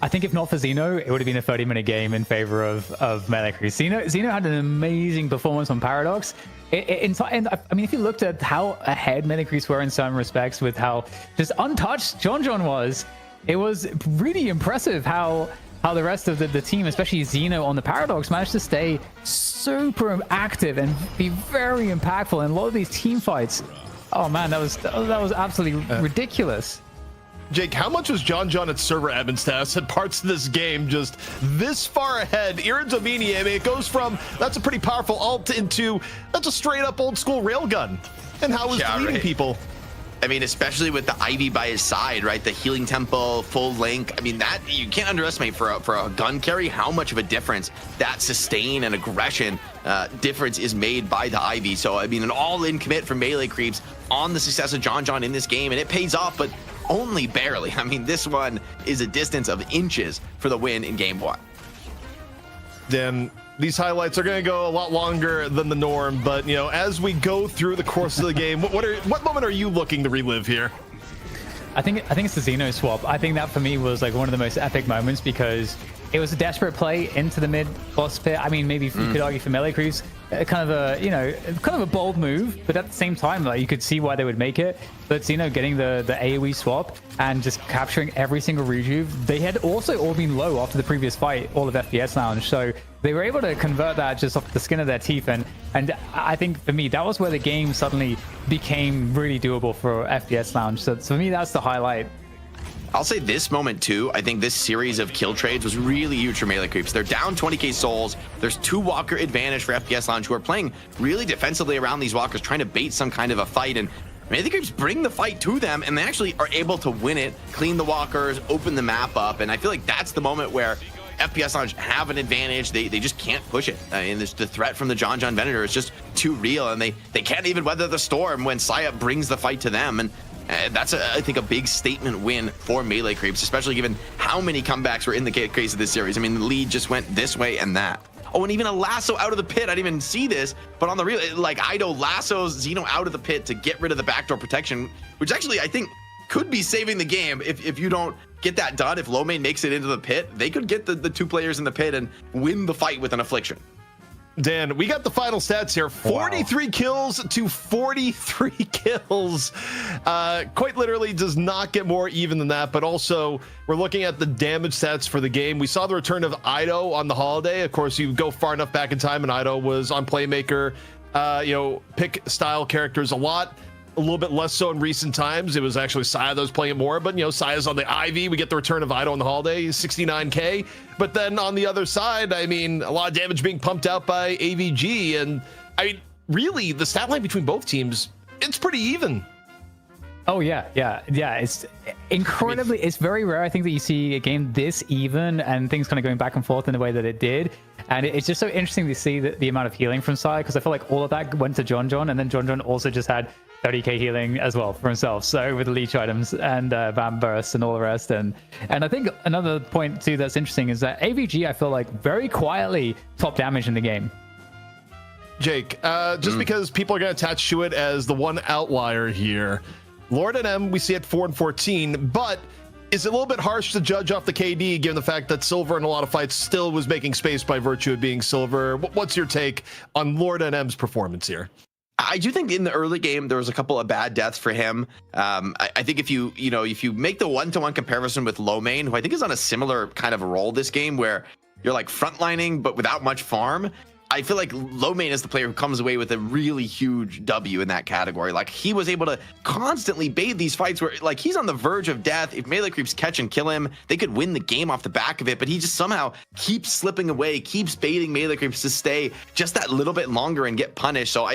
I think if not for Zeno, it would have been a 30-minute game in favor of Melee Creeps. Zeno had an amazing performance on Paradox. And I mean, if you looked at how ahead Melee Creeps were in some respects with how just untouched John was, it was really impressive how the rest of the team, especially Zeno on the Paradox, managed to stay super active and be very impactful in a lot of these team fights. Oh man, that was absolutely ridiculous. Jake, how much was John at server admin status at parts of this game just this far ahead? Iriddomini, I mean, it goes from that's a pretty powerful ult into that's a straight up old school railgun. And how was leading people? I mean, especially with the Ivy by his side, right? The healing tempo, full link. I mean, that you can't underestimate for a gun carry how much of a difference that sustain and aggression difference is made by the Ivy. So, I mean, an all-in commit for Melee Creeps on the success of John in this game, and it pays off. But only barely. I mean, this one is a distance of inches for the win in game 1. Dan, these highlights are going to go a lot longer than the norm, but you know, as we go through the course of the game, what moment are you looking to relive here? I think it's the Xeno swap. I think that for me was like one of the most epic moments because it was a desperate play into the mid boss pit. I mean, maybe you could argue for melee creeps, kind of a bold move, but at the same time, like you could see why they would make it. But Xeno getting the AoE swap and just capturing every single rejuve. They had also all been low after the previous fight, all of FPS Lounge, so they were able to convert that just off the skin of their teeth. And I think for me, that was where the game suddenly became really doable for FPS Lounge. So for me, that's the highlight. I'll say this moment too. I think this series of kill trades was really huge for melee creeps. They're down 20k souls. There's 2 walker advantage for FPS Lounge, who are playing really defensively around these walkers, trying to bait some kind of a fight. And melee creeps bring the fight to them, and they actually are able to win it, clean the walkers, open the map up. And I feel like that's the moment where FPS Lounge have an advantage. They just can't push it. And the threat from the John Venator is just too real, and they can't even weather the storm when Saya brings the fight to them. And that's, I think, a big statement win for melee creeps, especially given how many comebacks were in the case of this series. I mean, the lead just went this way and that. Oh, and even a lasso out of the pit. I didn't even see this, but on the real, like, Ido lassos Xeno out of the pit to get rid of the backdoor protection, which actually I think could be saving the game if you don't get that done. If low main makes it into the pit, they could get the 2 players in the pit and win the fight with an affliction. Dan, we got the final stats here. 43 kills to 43 kills. Quite literally does not get more even than that, but also we're looking at the damage stats for the game. We saw the return of Ido on the holiday. Of course, you go far enough back in time and Ido was on Playmaker, pick style characters a lot. A little bit less so in recent times. It was actually Saya that was playing it more, but Saya's on the Ivy. We get the return of Ido on the holiday, 69k. But then on the other side, I mean, a lot of damage being pumped out by AVG. And I mean, really, the stat line between both teams, it's pretty even. Oh yeah. It's incredibly, it's very rare, I think, that you see a game this even and things kind of going back and forth in the way that it did. And it's just so interesting to see the amount of healing from Saya, because I feel like all of that went to John, and then John also just had 30k healing as well for himself, so with the leech items and Van Burst and all the rest. And I think another point too that's interesting is that AVG, I feel like, very quietly top damage in the game. Jake, just because people are going to attach to it as the one outlier here, Lord and M we see at 4 and 14, but is it a little bit harsh to judge off the KD given the fact that Silver in a lot of fights still was making space by virtue of being Silver? What's your take on Lord and M's performance here? I do think in the early game there was a couple of bad deaths for him. I think if you make the one-to-one comparison with Low Main, who I think is on a similar kind of role this game, where you're like frontlining but without much farm, I feel like Low Main is the player who comes away with a really huge W in that category. Like, he was able to constantly bait these fights where, like, he's on the verge of death. If melee creeps catch and kill him, they could win the game off the back of it, but he just somehow keeps slipping away, keeps baiting melee creeps to stay just that little bit longer and get punished. So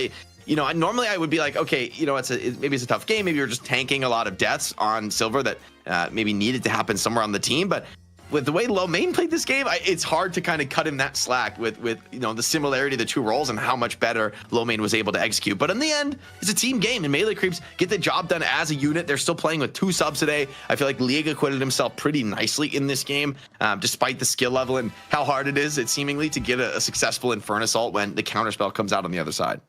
normally I would be like, okay, maybe it's a tough game. Maybe you're just tanking a lot of deaths on Silver that maybe needed to happen somewhere on the team. But with the way Low Main played this game, it's hard to kind of cut him that slack with the similarity of the 2 roles and how much better Low Main was able to execute. But in the end, it's a team game, and melee creeps get the job done as a unit. They're still playing with 2 subs today. I feel like Liga acquitted himself pretty nicely in this game, despite the skill level and how hard it is, seemingly, to get a successful Inferno Assault when the counterspell comes out on the other side.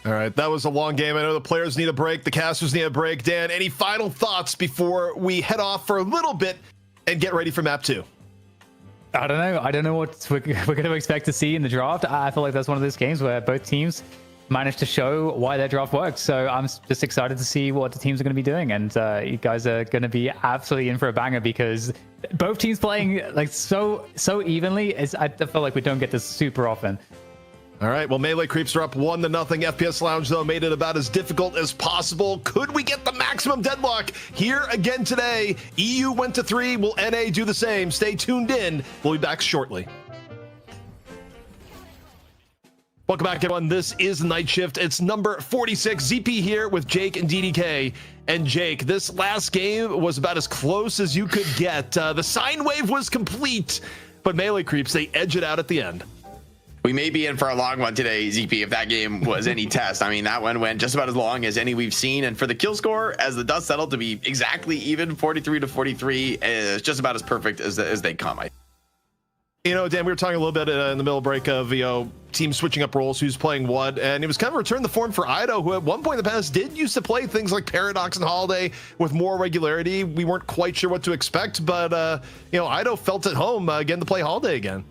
All right, that was a long game. I know the players need a break, the casters need a break. Dan, any final thoughts before we head off for a little bit and get ready for map 2? I don't know what we're going to expect to see in the draft. I feel like that's one of those games where both teams managed to show why their draft works. So I'm just excited to see what the teams are going to be doing. And you guys are going to be absolutely in for a banger, because both teams playing like so evenly. I feel like we don't get this super often. All right, well, melee creeps are up 1-0. FPS Lounge, though, made it about as difficult as possible. Could we get the maximum deadlock here again today? EU went to 3. Will NA do the same? Stay tuned in. We'll be back shortly. Welcome back, everyone. This is Night Shift. It's number 46. ZP here with Jake and DDK. And Jake, this last game was about as close as you could get. The sine wave was complete, but melee creeps, they edge it out at the end. We may be in for a long one today, ZP, if that game was any test. I mean, that one went just about as long as any we've seen. And for the kill score, as the dust settled to be exactly even, 43 to 43, is just about as perfect as they come. You know, Dan, we were talking a little bit in the middle break of, you know, teams switching up roles, who's playing what, and it was kind of return the form for Ido, who at one point in the past did used to play things like Paradox and Holiday with more regularity. We weren't quite sure what to expect, but, you know, Ido felt at home getting to play Holiday again.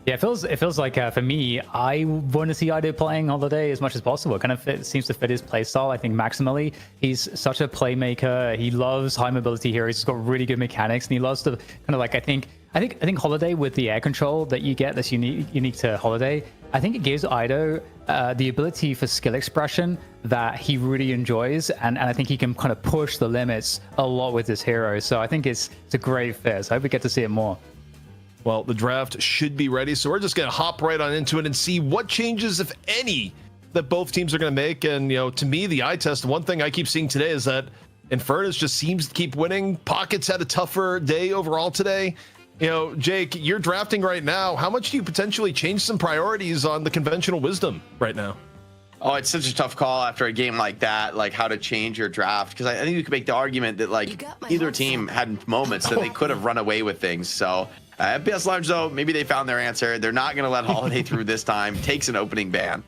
Yeah, it feels like for me, I want to see Ido playing Holiday as much as possible. It kind of seems to fit his playstyle. I think maximally, he's such a playmaker. He loves high mobility heroes. He's got really good mechanics, and he loves to kind of like I think Holiday with the air control that you get that's unique to Holiday. I think it gives Ido the ability for skill expression that he really enjoys, and I think he can kind of push the limits a lot with this hero. So I think it's a great fit. So I hope we get to see it more. Well, the draft should be ready, so we're just going to hop right on into it and see what changes, if any, that both teams are going to make. And, you know, to me, the eye test, one thing I keep seeing today is that Infernus just seems to keep winning. Pockets had a tougher day overall today. You know, Jake, you're drafting right now. How much do you potentially change some priorities on the conventional wisdom right now? Oh, it's such a tough call after a game like that, like how to change your draft. Because I think you could make the argument that, like, either team had moments that they could have run away with things. So FPS Lounge, though, maybe they found their answer. They're not going to let Holiday through this time. Takes an opening ban.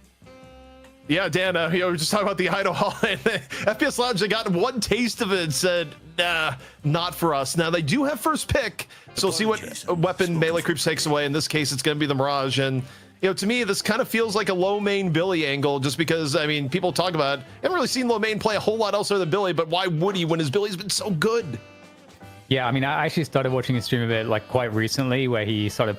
Yeah, Dan, you know, we're just talking about the Ido Holiday. FPS Lounge, they got one taste of it and said, nah, not for us. Now, they do have first pick, so we'll see what weapon Melee Creeps takes away. In this case, it's going to be the Mirage. And, you know, to me, this kind of feels like a low main Billy angle, just because, I mean, people talk about it. I haven't really seen low main play a whole lot elsewhere than Billy, but why would he when his Billy's been so good? Yeah, I mean, I actually started watching a stream of it like quite recently, where he started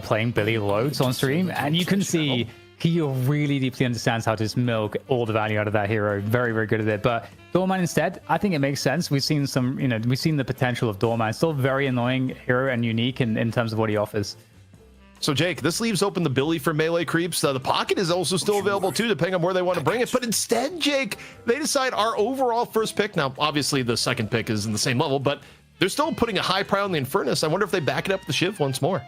playing Billy loads on stream, and you can see he really deeply understands how to just milk all the value out of that hero. Very, very good at it. But Doorman instead, I think it makes sense. We've seen some, you know, we've seen the potential of Doorman. Still very annoying hero and unique in terms of what he offers. So, Jake, this leaves open the Billy for Melee Creeps. The Pocket is also still available, too, depending on where they want to bring it. But instead, Jake, they decide our overall first pick. Now, obviously, the second pick is in the same level, but they're still putting a high priority on the Infernus. I wonder if they back it up with the Shiv once more.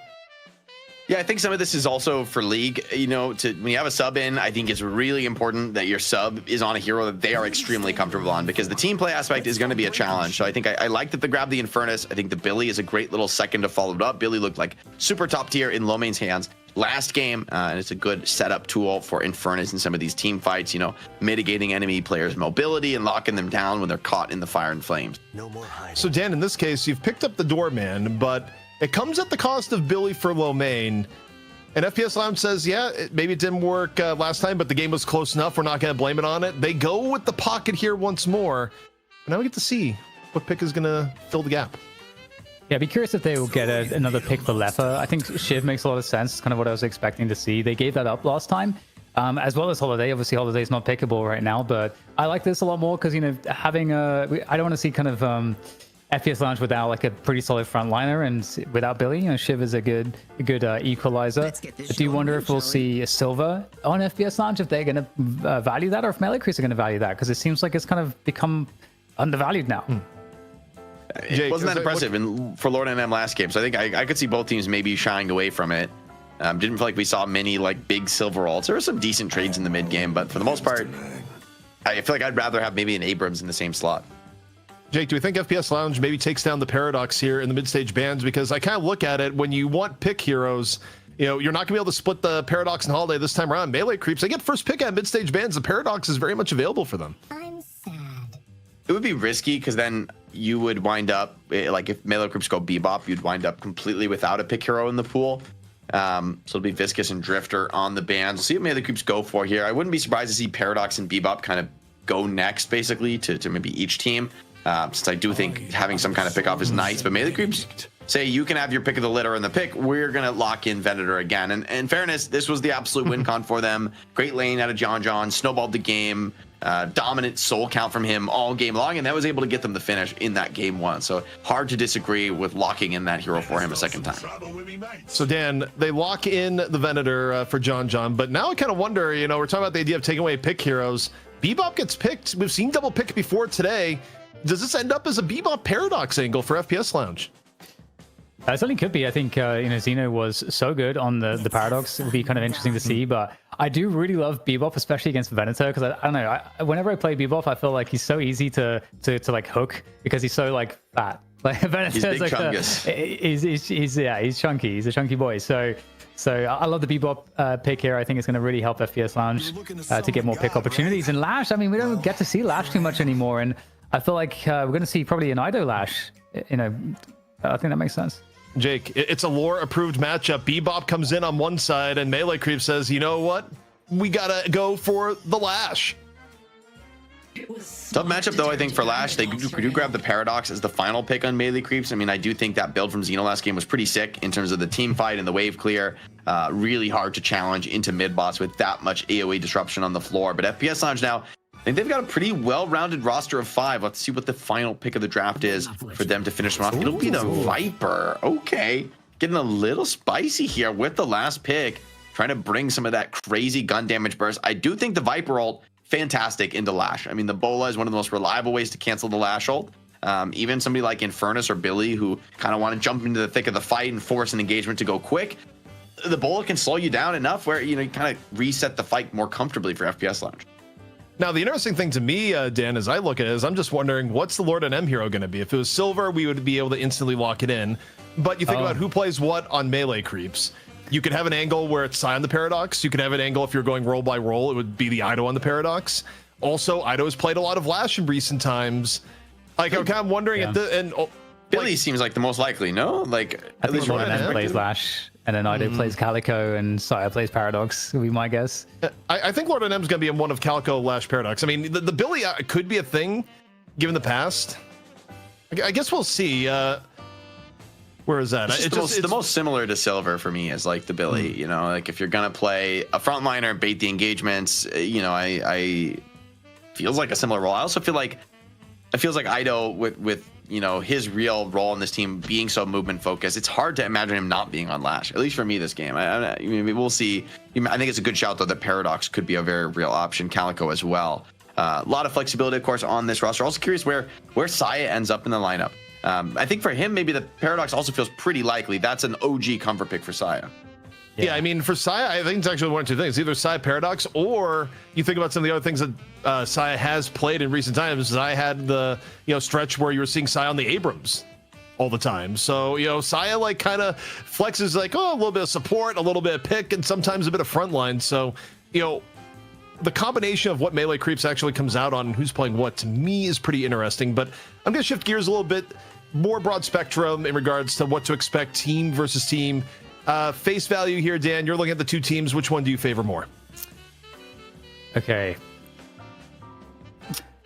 Yeah, I think some of this is also for League. You know, when you have a sub in, I think it's really important that your sub is on a hero that they are extremely comfortable on, because the team play aspect is going to be a challenge. So I think I like that they grabbed the Infernus. I think the Billy is a great little second to follow it up. Billy looked like super top tier in low main's hands last game, and it's a good setup tool for Infernus in some of these team fights, you know, mitigating enemy players' mobility and locking them down when they're caught in the fire and flames. No more hiding. So, Dan, in this case, you've picked up the Doorman, but it comes at the cost of Billy for low main. And FPS Lounge says, yeah, maybe it didn't work last time, but the game was close enough. We're not going to blame it on it. They go with the Pocket here once more. And now we get to see what pick is going to fill the gap. Yeah, I'd be curious if they will get another pick for Leper. I think Shiv makes a lot of sense. It's kind of what I was expecting to see. They gave that up last time, as well as Holiday. Obviously, Holiday's not pickable right now, but I like this a lot more because, you know, having I don't want to see kind of FPS Lounge without like a pretty solid frontliner, and without Billy, you know, Shiv is a good equalizer. I do wonder if we'll see a Silver on FPS Lounge, if they're going to value that, or if Melee Creeps are going to value that, because it seems like it's kind of become undervalued now. It wasn't that impressive for Lord NM last game, so I think I could see both teams maybe shying away from it. Didn't feel like we saw many like big silver ults. There were some decent trades in the mid game, but for the most part, I feel like I'd rather have maybe an Abrams in the same slot. Jake, do we think FPS Lounge maybe takes down the Paradox here in the mid-stage bans? Because I kind of look at it, when you want pick heroes, you know, you're not going to be able to split the Paradox and Holiday this time around. Melee Creeps, they get first pick at mid-stage bans. The Paradox is very much available for them. I'm sad. It would be risky, because then you would wind up, like if Melee Creeps go Bebop, you'd wind up completely without a pick hero in the pool. So it'll be Viscous and Drifter on the bans. We'll see what Melee Creeps go for here. I wouldn't be surprised to see Paradox and Bebop kind of go next, basically, to maybe each team. Since I do think having some kind of pick off is nice, but Melee Creeps say you can have your pick of the litter in the pick. We're going to lock in Venator again. And in fairness, this was the absolute win con for them. Great lane out of John, snowballed the game, dominant soul count from him all game long, and that was able to get them the finish in that game one. So hard to disagree with locking in that hero for him a second time. So Dan, they lock in the Venator for John, but now I kind of wonder, you know, we're talking about the idea of taking away pick heroes. Bebop gets picked. We've seen double pick before today. Does this end up as a Bebop Paradox angle for FPS Lounge? It certainly could be. I think Xeno was so good on the Paradox. It would be kind of interesting to see. But I do really love Bebop, especially against Venator, because I don't know. Whenever I play Bebop, I feel like he's so easy to like hook because he's so like fat. Like Venator's He's big like chungus. he's chunky. He's a chunky boy. So I love the Bebop pick here. I think it's going to really help FPS Lounge to get more pick opportunities. And Lash, I mean, we don't get to see Lash too much anymore, and I feel like we're going to see probably an Ido Lash. I think that makes sense. Jake, it's a lore-approved matchup. Bebop comes in on one side, and Melee Creep says, you know what? We gotta go for the Lash. Tough matchup, though, I think, for Lash. They do grab the Paradox as the final pick on Melee Creeps. I mean, I do think that build from Xeno last game was pretty sick in terms of the team fight and the wave clear. Really hard to challenge into mid-boss with that much AoE disruption on the floor. But FPS Lounge now, I think they've got a pretty well-rounded roster of 5. Let's see what the final pick of the draft is for them to finish them off. It'll be the Viper. Okay. Getting a little spicy here with the last pick. Trying to bring some of that crazy gun damage burst. I do think the Viper ult, fantastic into Lash. I mean, the Bola is one of the most reliable ways to cancel the Lash ult. Even somebody like Infernus or Billy who kind of want to jump into the thick of the fight and force an engagement to go quick. The Bola can slow you down enough where, you kind of reset the fight more comfortably for FPS Lounge. Now, the interesting thing to me, Dan, as I look at it, is I'm just wondering, what's the Lord and M hero going to be? If it was Silver, we would be able to instantly lock it in. But you think about who plays what on Melee Creeps. You could have an angle where it's Sai on the Paradox. You could have an angle if you're going roll by roll, it would be the Ido on the Paradox. Also, Ido has played a lot of Lash in recent times. Like, I'm kind of wondering at the... Billy seems like the most likely, no? Like, I think Lord and M plays Lash, and then Ido plays Calico, and Saya plays Paradox, would be my guess. I think Lord and M is going to be in one of Calico Lash Paradox. I mean, the Billy could be a thing, given the past. I guess we'll see. Where is that? It's the most similar to Silver for me is like the Billy. Like if you're gonna play a frontliner, bait the engagements. I feels like a similar role. I also feel like it feels like Ido with his real role in this team being so movement focused. It's hard to imagine him not being on Lash. At least for me, this game. I mean, we'll see. I think it's a good shout though that Paradox could be a very real option. Calico as well. A lot of flexibility, of course, on this roster. Also curious where Saya ends up in the lineup. I think for him, maybe the Paradox also feels pretty likely. That's an OG comfort pick for Saya. Yeah, I mean, for Saya, I think it's actually one of two things. Either Saya Paradox, or you think about some of the other things that Saya has played in recent times. Saya had the stretch where you were seeing Saya on the Abrams all the time. So, Saya like kind of flexes like, a little bit of support, a little bit of pick, and sometimes a bit of frontline. So, the combination of what Melee Creeps actually comes out on and who's playing what, to me, is pretty interesting. But I'm going to shift gears a little bit. More broad spectrum in regards to what to expect team versus team. Face value here, Dan, you're looking at the two teams. Which one do you favor more? Okay.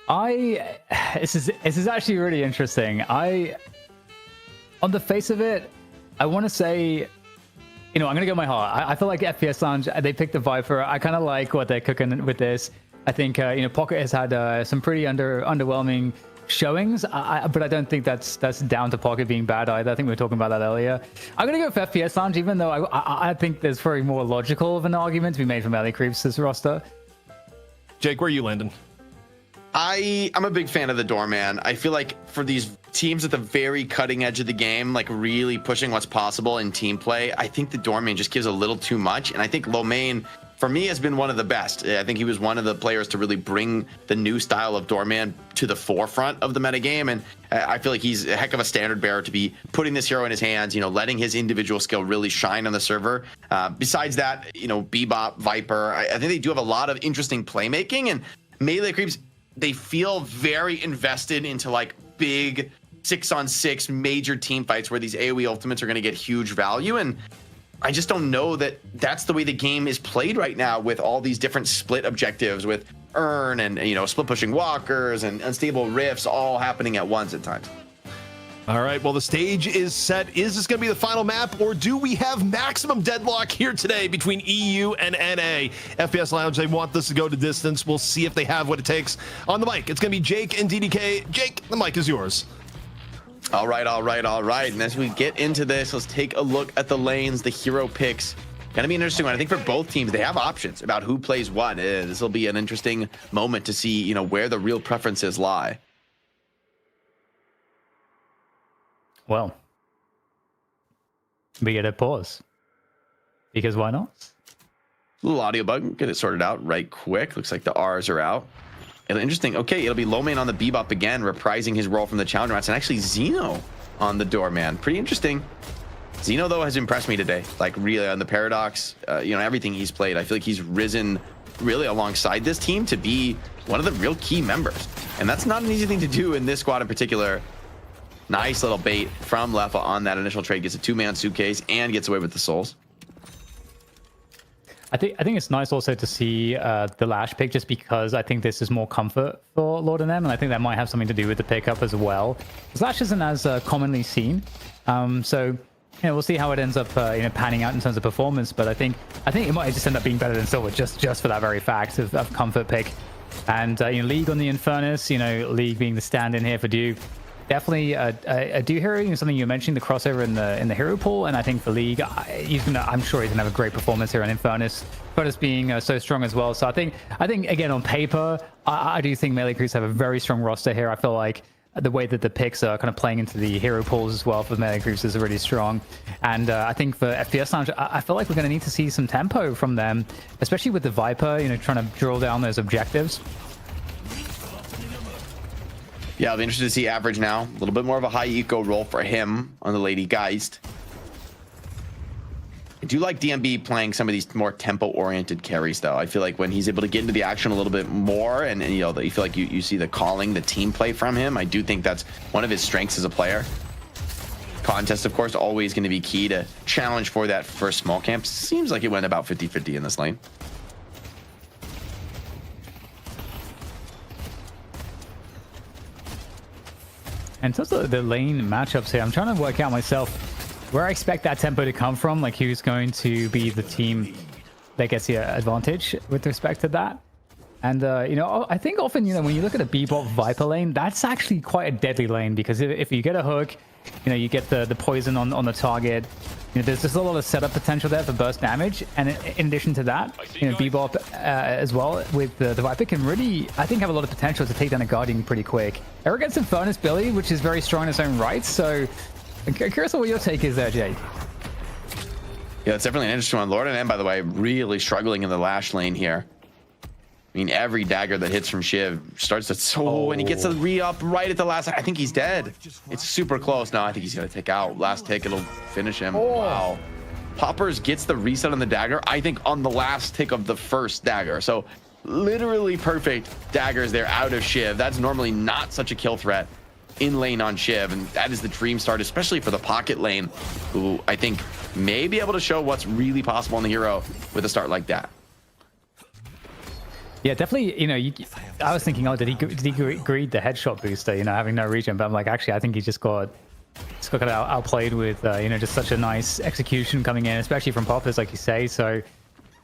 This is actually really interesting. On the face of it, I want to say, I'm going to go my heart. I feel like FPS Lounge, they picked the Viper. I kind of like what they're cooking with this. I think, Pocket has had some pretty underwhelming showings, but I don't think that's down to Pocket being bad either. I think we were talking about that earlier. I'm gonna go for FPS Lounge, even though I think there's very more logical of an argument to be made for Melee Creeps this roster. Jake, where are you landing? I'm a big fan of the Doorman. I feel like for these teams at the very cutting edge of the game, like really pushing what's possible in team play, I think the Doorman just gives a little too much, and I think Lomain, for me, has been one of the best. I think he was one of the players to really bring the new style of Doorman to the forefront of the metagame, and I feel like he's a heck of a standard bearer to be putting this hero in his hands, letting his individual skill really shine on the server. Besides that, Bebop, Viper, I think they do have a lot of interesting playmaking, and Melee Creeps, they feel very invested into like big 6-on-6 major team fights where these AoE ultimates are going to get huge value, and I just don't know that that's the way the game is played right now with all these different split objectives with Earn and, split pushing walkers and unstable rifts all happening at once at times. All right, well, the stage is set. Is this going to be the final map, or do we have maximum deadlock here today between EU and NA? FPS Lounge, they want this to go to distance. We'll see if they have what it takes. On the mic, it's going to be Jake and DDK. Jake, the mic is yours. All right. And as we get into this, let's take a look at the lanes, the hero picks. Going to be an interesting one. I think for both teams, they have options about who plays what. This will be an interesting moment to see, where the real preferences lie. Well, we get a pause. Because why not? Little audio bug. Get it sorted out right quick. Looks like the R's are out. And interesting. Okay, it'll be Lowmain on the Bebop again, reprising his role from the Challenger match. And actually Xeno on the Doorman. Pretty interesting. Xeno, though, has impressed me today. Like, really, on the Paradox, you know, everything he's played. I feel like he's risen really alongside this team to be one of the real key members. And that's not an easy thing to do in this squad in particular. Nice little bait from Leffa on that initial trade. Gets a 2-man suitcase and gets away with the souls. I think it's nice also to see the Lash pick, just because I think this is more comfort for Lord and M, and I think that might have something to do with the pickup as well. Because Lash isn't as commonly seen, so you know, we'll see how it ends up you know, panning out in terms of performance. But I think it might just end up being better than Silver just for that very fact of comfort pick. And you know, League on the Infernus, you know, League being the stand-in here for Dew. Definitely a Dew hero, you know, something you mentioned, the crossover in the hero pool, and I think for League, I'm sure he's gonna have a great performance here on Infernus. Infernus being so strong as well. So I think again on paper, I do think Melee Creeps have a very strong roster here. I feel like the way that the picks are kind of playing into the hero pools as well for Melee Creeps is really strong. And I think for FPS Lounge, I feel like we're going to need to see some tempo from them, especially with the Viper, you know, trying to drill down those objectives. Yeah, I'll be interested to see average now. A little bit more of a high eco roll for him on the Lady Geist. I do like DMB playing some of these more tempo-oriented carries, though. I feel like when he's able to get into the action a little bit more, and you know, you feel like you see the calling, the team play from him. I do think that's one of his strengths as a player. Contest, of course, always going to be key to challenge for that first small camp. Seems like it went about 50-50 in this lane. And in terms of the lane matchups here, I'm trying to work out myself where I expect that tempo to come from. Like, who's going to be the team that gets the advantage with respect to that. And, you know, I think often, you know, when you look at a Bebop Viper lane, that's actually quite a deadly lane, because if you get a hook, you know, you get the poison on the target. You know, there's just a lot of setup potential there for burst damage. And in addition to that, you know, Bebop as well with the Viper can really, I think, have a lot of potential to take down a Guardian pretty quick. Arrogance Infernus Billy, which is very strong in its own right. So I'm curious what your take is there, Jake. Yeah, it's definitely an interesting one. Lord and M, by the way, really struggling in the Lash lane here. I mean, every dagger that hits from Shiv starts to... Oh, and he gets a re-up right at the last... I think he's dead. It's super close. No, I think he's going to take out. Last tick, it'll finish him. Oh. Wow. Poppers gets the reset on the dagger, I think, on the last tick of the first dagger. So, literally perfect daggers there out of Shiv. That's normally not such a kill threat in lane on Shiv, and that is the dream start, especially for the pocket lane, who I think may be able to show what's really possible in the hero with a start like that. Yeah, definitely. You know, I was thinking, oh, did he greed the headshot booster? You know, having no regen, but I'm like, actually, I think he just got kind of outplayed with, you know, just such a nice execution coming in, especially from Poppers, like you say. So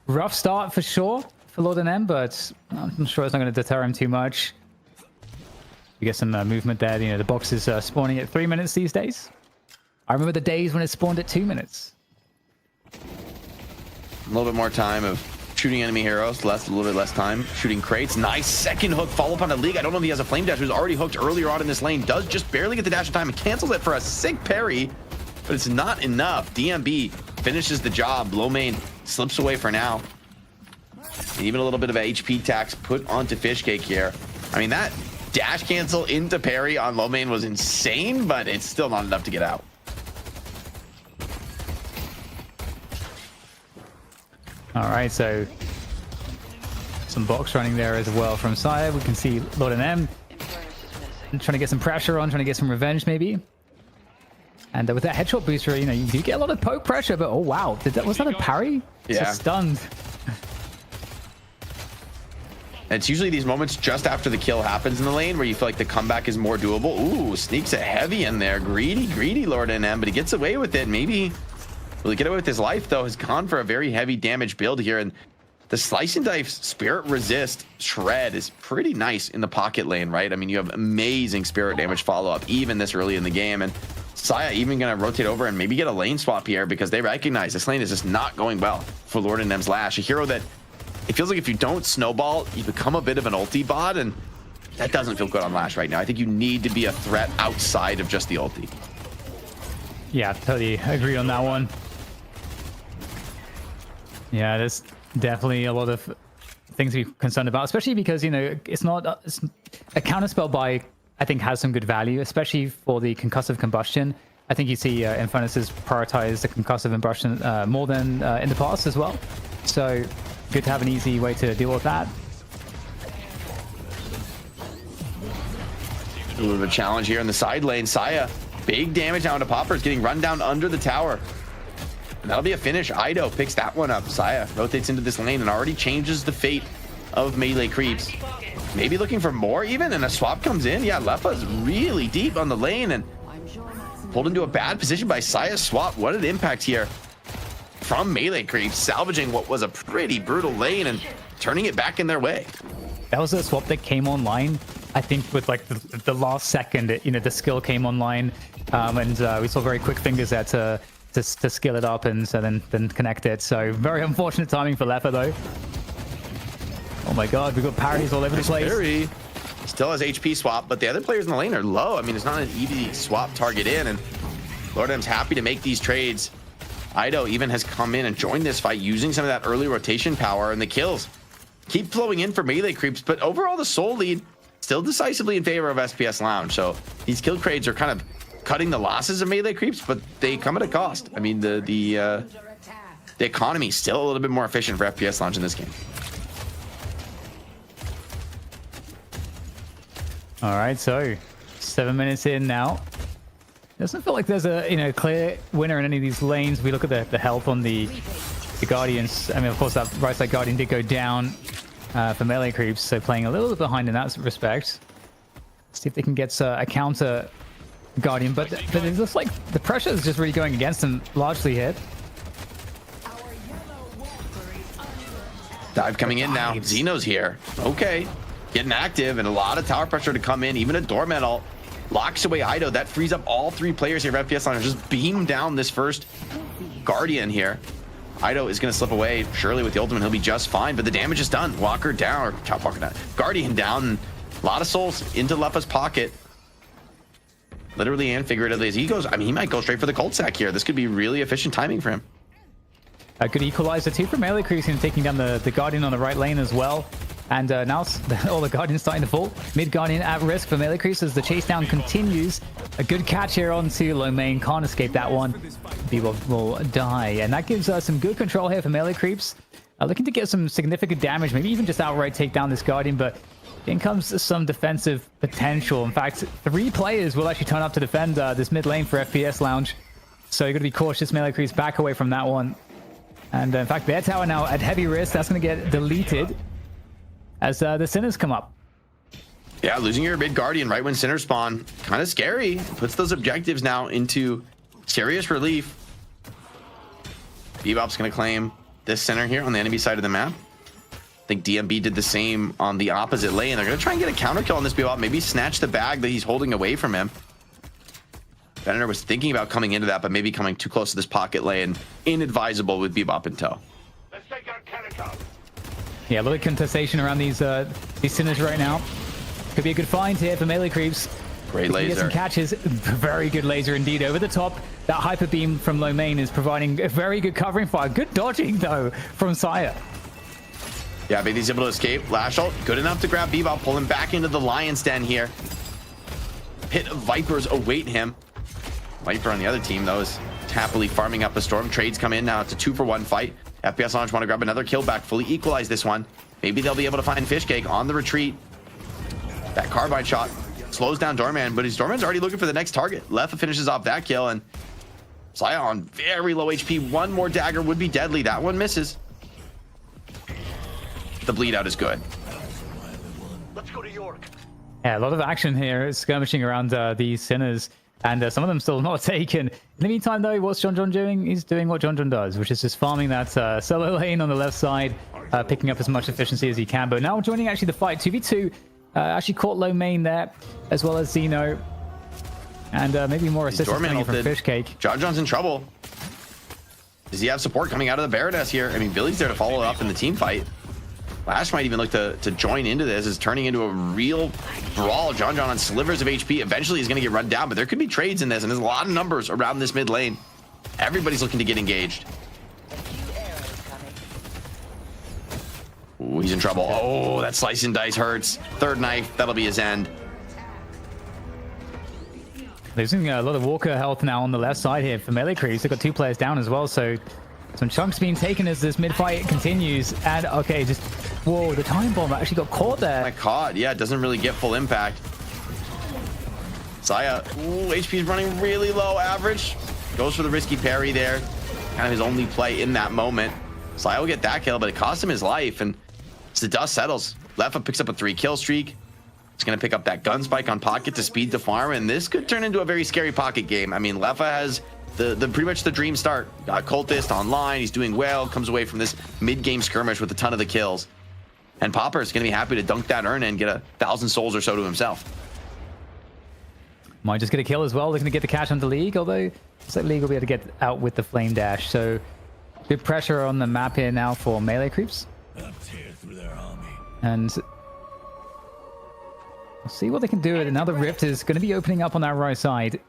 rough start for sure for Lord and M, but I'm sure it's not going to deter him too much. You get some movement there. You know, the box is spawning at 3 minutes these days. I remember the days when it spawned at 2 minutes. A little bit more time of shooting enemy heroes, a little bit less time shooting crates. Nice second hook, follow up on a League. I don't know if he has a flame dash. He was already hooked earlier on in this lane. Does just barely get the dash in time and cancels it for a sick parry, but it's not enough. DMB finishes the job. Lowmain slips away for now. And even a little bit of a HP tax put onto Fishcake here. I mean, that dash cancel into parry on Lowmain was insane, but it's still not enough to get out. All right, so some box running there as well from Sire. We can see Lord and M trying to get some pressure on, trying to get some revenge maybe. And with that headshot booster, you know, you do get a lot of poke pressure, but oh wow, was that a parry? Yeah. It's stunned. And it's usually these moments just after the kill happens in the lane where you feel like the comeback is more doable. Ooh, sneaks it heavy in there. Greedy Lord and M, but he gets away with it. Maybe will he get away with his life, though? Has gone for a very heavy damage build here. And the Slice and Dice Spirit Resist Shred is pretty nice in the pocket lane, right? I mean, you have amazing Spirit damage follow-up even this early in the game. And Saya even going to rotate over and maybe get a lane swap here because they recognize this lane is just not going well for Lord and M's Lash. A hero that it feels like if you don't snowball, you become a bit of an ulti bot, and that doesn't feel good on Lash right now. I think you need to be a threat outside of just the ulti. Yeah, totally agree on that one. Yeah, there's definitely a lot of things to be concerned about, especially because, you know, it's not a counterspell buy, I think, has some good value, especially for the concussive combustion. I think you see Infernus's prioritize the concussive combustion more than in the past as well. So good to have an easy way to deal with that. A little bit of a challenge here in the side lane. Saya, big damage down to Poppers, getting run down under the tower. And that'll be a finish. Ido picks that one up. Saya rotates into this lane and already changes the fate of melee creeps. Maybe looking for more even, and a swap comes in. Yeah, Lepa's really deep on the lane and pulled into a bad position by Saya's swap. What an impact here from melee creeps, salvaging what was a pretty brutal lane and turning it back in their way. That was a swap that came online, I think, with like the last second. You know, the skill came online, and we saw very quick fingers there to skill it up and so then connect it. So very unfortunate timing for Lepa though. Oh my god, we've got parries all over the place. Parry still has HP swap, but the other players in the lane are low. I mean, it's not an easy swap target in, and Lord M's happy to make these trades. Ido even has come in and joined this fight using some of that early rotation power, and the kills keep flowing in for melee creeps, but overall the soul lead still decisively in favor of SPS Lounge. So these kill crates are kind of cutting the losses of melee creeps, but they come at a cost. I mean, the economy is still a little bit more efficient for FPS Lounge in this game. All right, so 7 minutes in now. Doesn't feel like there's a clear winner in any of these lanes. We look at the health on the Guardians. I mean, of course, that right side Guardian did go down for melee creeps, so playing a little bit behind in that respect. See if they can get a counter Guardian, but it looks like the pressure is just really going against them largely here. Dive coming in now. Xeno's here. Okay. Getting active and a lot of tower pressure to come in. Even a Doorman ult locks away Ido. That frees up all three players here for FPS Lounge. Just beam down this first Guardian here. Ido is going to slip away. Surely with the ultimate, he'll be just fine, but the damage is done. Walker down, or Chop Walker down. Guardian down. And a lot of souls into Lepa's pocket. Literally and figuratively as he goes. I mean, he might go straight for the cold sack here. This could be really efficient timing for him. A good equalizer too for melee creeps, and taking down the Guardian on the right lane as well. And now all the Guardians starting to fall. Mid Guardian at risk for melee creeps as the chase down continues. A good catch here onto Lomain. Can't escape that one. Bebop will die. And that gives us some good control here for melee creeps. Looking to get some significant damage. Maybe even just outright take down this Guardian. But in comes some defensive potential. In fact, 3 players will actually turn up to defend this mid lane for FPS Lounge. So you've got to be cautious. Melee creeps back away from that one. And in fact, their tower now at heavy risk. That's going to get deleted as the Sinners come up. Yeah, losing your mid Guardian right when Sinners spawn, kind of scary. Puts those objectives now into serious relief. Bebop's going to claim this center here on the enemy side of the map. I think DMB did the same on the opposite lane. They're going to try and get a counter kill on this Bebop. Maybe snatch the bag that he's holding away from him. Venator was thinking about coming into that, but maybe coming too close to this pocket lane. Inadvisable with Bebop in tow. Let's take out Kaneko. Yeah, a lot of contestation around these Sinners right now. Could be a good find here for melee creeps. Great laser. Get some catches. Very good laser indeed over the top. That hyper beam from Lomain is providing a very good covering fire. Good dodging though from Saya. Yeah, Baby's able to escape. Lash ult, good enough to grab Bebop, pull him back into the Lion's Den here. Pit of Vipers await him. Viper on the other team though is happily farming up a storm. Trades come in now. It's a 2-for-1 fight. FPS Launch want to grab another kill back, fully equalize this one. Maybe they'll be able to find Fishcake on the retreat. That carbine shot slows down Doorman, but his Doorman's already looking for the next target. Lefa finishes off that kill, and Saya on very low HP. One more dagger would be deadly. That one misses. The bleed out is good. Let's go to York. Yeah, a lot of action here, skirmishing around these Sinners. And some of them still not taken. In the meantime, though, what's John doing? He's doing what John does, which is just farming that solo lane on the left side, picking up as much efficiency as he can. But now joining actually the fight, 2v2, actually caught Lomain there, as well as Xeno. And maybe more assistance coming from Fishcake. John's in trouble. Does he have support coming out of the Baroness here? I mean, Billy's there to follow up in the team fight. Lash might even look to join into this. It's turning into a real brawl. John on slivers of HP. Eventually he's going to get run down, but there could be trades in this, and there's a lot of numbers around this mid lane. Everybody's looking to get engaged. Ooh, he's in trouble. Oh, that slice and dice hurts. Third knife, that'll be his end. Losing a lot of Walker health now on the left side here for melee creeps. They've got 2 players down as well, so some chunks being taken as this mid-fight continues. And okay, just whoa, the time bomb actually got caught there. Caught, yeah, it doesn't really get full impact. Saya, ooh, HP is running really low average. Goes for the risky parry there. Kind of his only play in that moment. Saya will get that kill, but it cost him his life. And as the dust settles, Leffa picks up a 3-kill streak. He's going to pick up that gun spike on Pocket to speed the farm, and this could turn into a very scary Pocket game. I mean, Leffa has the pretty much the dream start. Got Cultist online, he's doing well, comes away from this mid-game skirmish with a ton of the kills. And Popper is going to be happy to dunk that urn and get 1,000 souls or so to himself. Might just get a kill as well. They're going to get the catch on the League, although looks like League will be able to get out with the Flame Dash. So good pressure on the map here now for melee creeps. And we'll see what they can do. Another Rift is going to be opening up on that right side.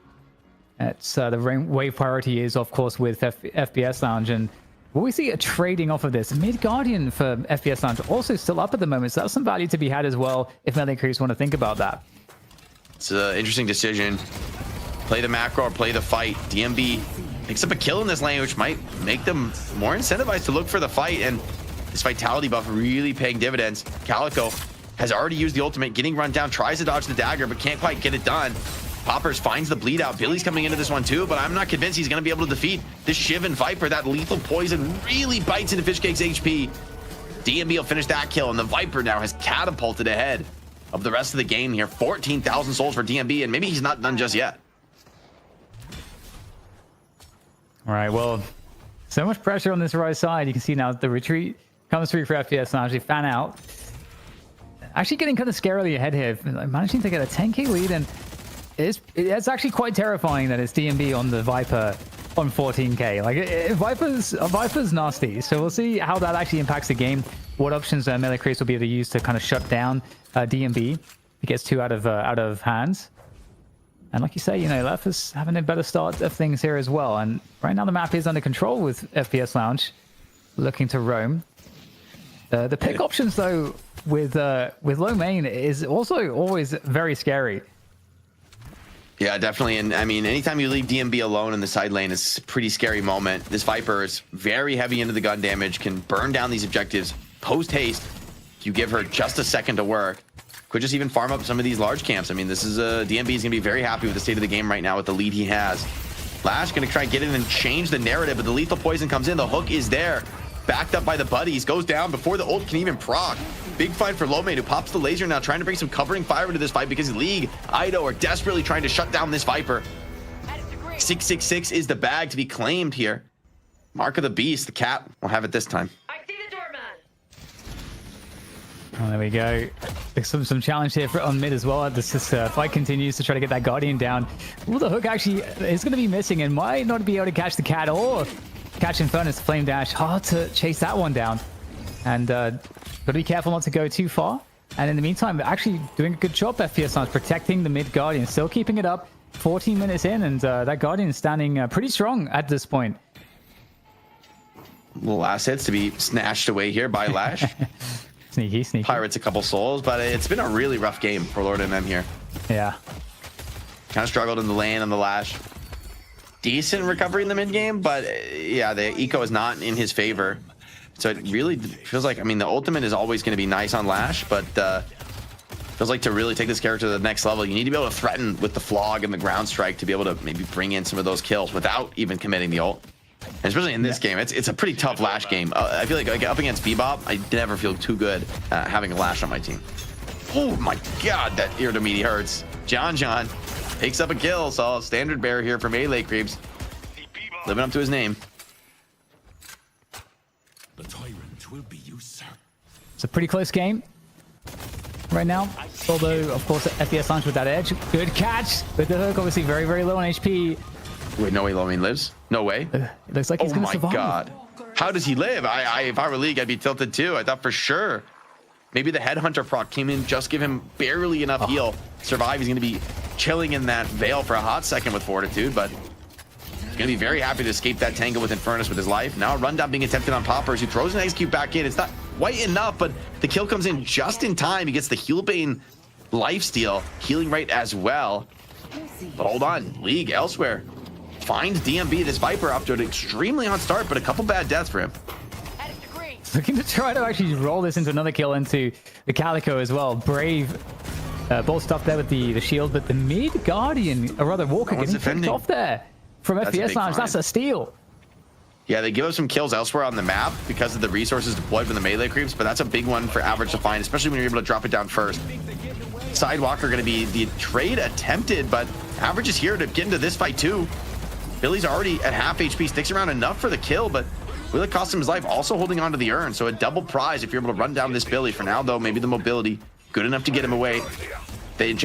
It's the wave priority is, of course, with FPS Lounge. And will we see a trading off of this? Mid Guardian for FPS Lounge also still up at the moment. So that's some value to be had as well if melee creeps want to think about that. It's an interesting decision. Play the macro or play the fight. DMB picks up a kill in this lane, which might make them more incentivized to look for the fight. And this vitality buff really paying dividends. Calico has already used the ultimate, getting run down, tries to dodge the dagger, but can't quite get it done. Poppers finds the bleed out. Billy's coming into this one too, but I'm not convinced he's going to be able to defeat this Shiv and Viper. That lethal poison really bites into Fishcake's HP. DMB will finish that kill, and the Viper now has catapulted ahead of the rest of the game here. 14,000 souls for DMB, and maybe he's not done just yet. All right, well, so much pressure on this right side. You can see now the retreat comes through for FPS Lounge. They fan out. Actually getting kind of scarily ahead here, managing to get a 10k lead, and it's actually quite terrifying that it's DMB on the Viper on 14k. Like Viper's nasty, so we'll see how that actually impacts the game. What options melee creeps will be able to use to kind of shut down DMB. He gets 2 out of hands, and like you say, you know, Lef is having a better start of things here as well. And right now the map is under control with FPS Lounge looking to roam. The pick options though with low main is also always very scary. Yeah, definitely. And I mean, anytime you leave DMB alone in the side lane, it's a pretty scary moment. This Viper is very heavy into the gun damage, can burn down these objectives post haste. You give her just a second to work. Could just even farm up some of these large camps. I mean, this is DMB is going to be very happy with the state of the game right now with the lead he has. Lash going to try and get in and change the narrative, but the lethal poison comes in. The hook is there. Backed up by the buddies, goes down before the ult can even proc. Big fight for Lomade, who pops the laser now, trying to bring some covering fire into this fight because League, Ido are desperately trying to shut down this Viper. 666 is the bag to be claimed here. Mark of the Beast, the cat will have it this time. Oh, there we go. Some challenge here on mid as well. This fight continues to try to get that Guardian down. Well, the hook actually is going to be missing and might not be able to catch the cat or catch Infernus. Flame Dash, hard to chase that one down. And got to be careful not to go too far. And in the meantime, actually doing a good job, FPS on protecting the mid Guardian. Still keeping it up 14 minutes in, and that Guardian is standing pretty strong at this point. Little assets to be snatched away here by Lash. Sneaky. Pirates a couple souls, but it's been a really rough game for Lord MM here. Yeah. Kind of struggled in the lane on the Lash. Decent recovery in the mid game, but yeah, the eco is not in his favor. So it really feels like, I mean, the ultimate is always going to be nice on Lash, but feels like to really take this character to the next level, you need to be able to threaten with the Flog and the Ground Strike to be able to maybe bring in some of those kills without even committing the ult. And especially in this game, it's a pretty tough Lash game. I feel like up against Bebop, I never feel too good having a Lash on my team. Oh my god, that ear to meaty hurts. John picks up a kill, so standard bearer here for melee creeps. Living up to his name. The tyrant will be usurped. It's a pretty close game right now. Although, of course, FPS launch with that edge. Good catch with the hook, obviously very, very low on HP. Wait, no way Lomin lives? No way? It looks like he's going to survive. Oh my god. How does he live? If I were League, I'd be tilted too. I thought for sure. Maybe the Headhunter proc came in, just give him barely enough heal. Survive, he's going to be chilling in that veil for a hot second with Fortitude, but He's going to be very happy to escape that tangle with Infernus with his life. Now a rundown being attempted on Poppers, who throws an execute back in. It's not quite enough, but the kill comes in just in time. He gets the Healbane lifesteal, healing right as well. But hold on, League elsewhere finds DMB. This Viper up to an extremely hot start, but a couple bad deaths for him. Looking to try to actually roll this into another kill into the Calico as well. Brave ball stuff there with the shield, but the mid Guardian, or rather Walker, getting picked off there from FPS Lounge. That's a steal. Yeah, they give us some kills elsewhere on the map because of the resources deployed from the melee creeps, but that's a big one for Average to find, especially when you're able to drop it down first. Sidewalker going to be the trade attempted, but Average is here to get into this fight too. Billy's already at half HP, sticks around enough for the kill, but will it cost him his life? Also holding on to the urn, so a double prize if you're able to run down this Billy. For now, though, maybe the mobility good enough to get him away. They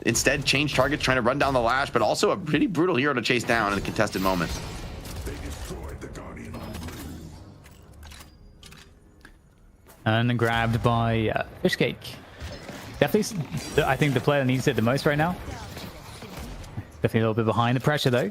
instead change targets, trying to run down the Lash, but also a pretty brutal hero to chase down in a contested moment. And grabbed by Fishcake. Definitely, I think the player that needs it the most right now. Definitely a little bit behind the pressure, though.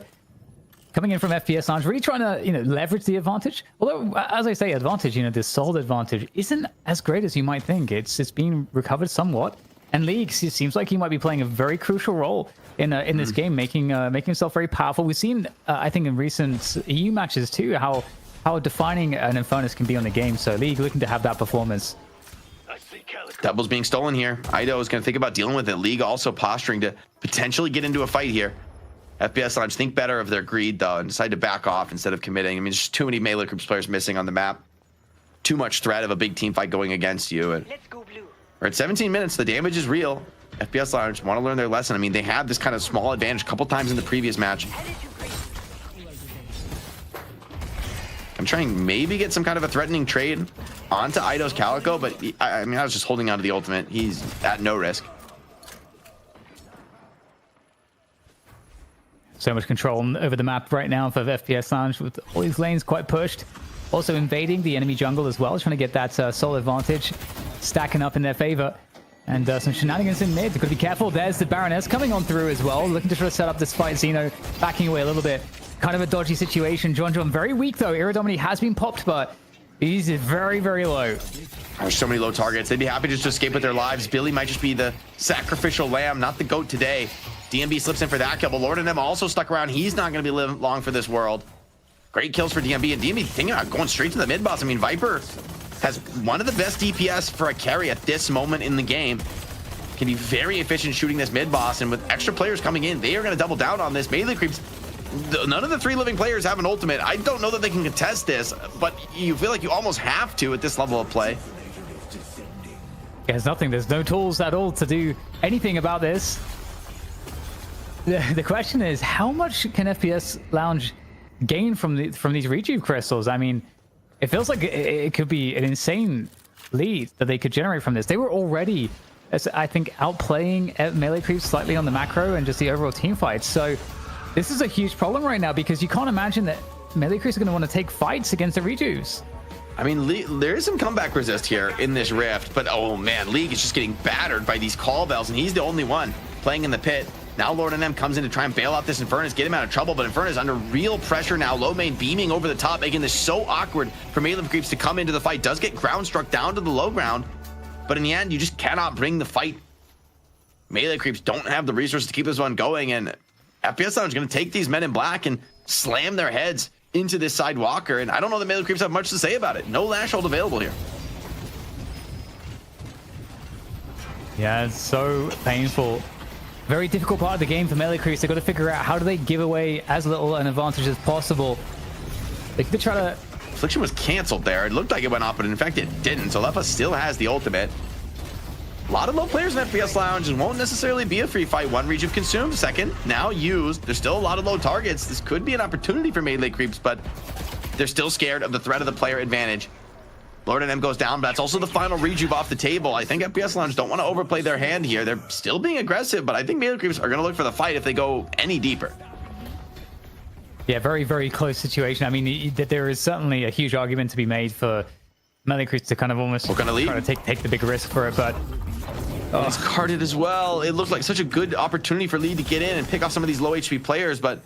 Coming in from FPS Lounge, really trying to, leverage the advantage. Although, as I say, advantage, this solid advantage isn't as great as you might think. It's being recovered somewhat. And League seems like he might be playing a very crucial role in this game, making himself very powerful. We've seen, I think, in recent EU matches too, how defining an Infernus can be on the game. So League looking to have that performance. Double's being stolen here. Ido is going to think about dealing with it. League also posturing to potentially get into a fight here. FPS Lounge think better of their greed, though, and decide to back off instead of committing. I mean, there's too many melee groups players missing on the map. Too much threat of a big team fight going against you. And we're at 17 minutes. The damage is real. FPS Lounge want to learn their lesson. I mean, they had this kind of small advantage a couple times in the previous match. I'm trying maybe get some kind of a threatening trade onto Ido's Calico, but I was just holding on to the ultimate. He's at no risk. So much control over the map right now for FPS Lounge, with all these lanes quite pushed. Also invading the enemy jungle as well, trying to get that solo advantage, stacking up in their favor. And some shenanigans in mid. Got to be careful. There's the Baroness coming on through as well, looking to try to set up this fight. Xeno backing away a little bit. Kind of a dodgy situation. John very weak though. Iridomini has been popped, but he's very, very low. There's so many low targets. They'd be happy just to escape with their lives. Billy might just be the sacrificial lamb, not the goat today. DMB slips in for that kill, but Lord and them also stuck around. He's not going to be living long for this world. Great kills for DMB, and DMB thinking about going straight to the mid boss. I mean, Viper has one of the best DPS for a carry at this moment in the game. Can be very efficient shooting this mid boss, and with extra players coming in, they are going to double down on this. Melee creeps. None of the 3 living players have an ultimate. I don't know that they can contest this, but you feel like you almost have to at this level of play. There's nothing. There's no tools at all to do anything about this. The question is, how much can FPS Lounge gain from these rejuve crystals? I mean, it feels like it could be an insane lead that they could generate from this. They were already, I think, outplaying melee creeps slightly on the macro and just the overall team fight. So this is a huge problem right now, because you can't imagine that melee creeps are going to want to take fights against the rejuves. I mean, there is some comeback resist here in this rift, but oh man, League is just getting battered by these call bells, and he's the only one playing in the pit. Now Lord and M comes in to try and bail out this Infernus, get him out of trouble, but Infernus under real pressure now. Low main beaming over the top, making this so awkward for melee creeps to come into the fight. Does get ground struck down to the low ground, but in the end, you just cannot bring the fight. Melee creeps don't have the resources to keep this one going, and FPS Lounge is going to take these men in black and slam their heads into this Sidewalker, and I don't know that melee creeps have much to say about it. No lash hold available here. Yeah, it's so painful. Very difficult part of the game for melee creeps. They've got to figure out how do they give away as little an advantage as possible. They could try to... Affliction was canceled there. It looked like it went off, but in fact it didn't. So Lefa still has the ultimate. A lot of low players in FPS Lounge, and won't necessarily be a free fight. 1 rejuve consumed, 2nd now used. There's still a lot of low targets. This could be an opportunity for melee creeps, but they're still scared of the threat of the player advantage. Lord and M goes down, but that's also the final rejuve off the table. I think FPS Lounge don't want to overplay their hand here. They're still being aggressive, but I think melee creeps are going to look for the fight if they go any deeper. Yeah, very, very close situation. I mean, there is certainly a huge argument to be made for melee creeps to kind of almost try to take the big risk for it, but... Oh. He's carded as well. It looked like such a good opportunity for Lee to get in and pick off some of these low HP players, but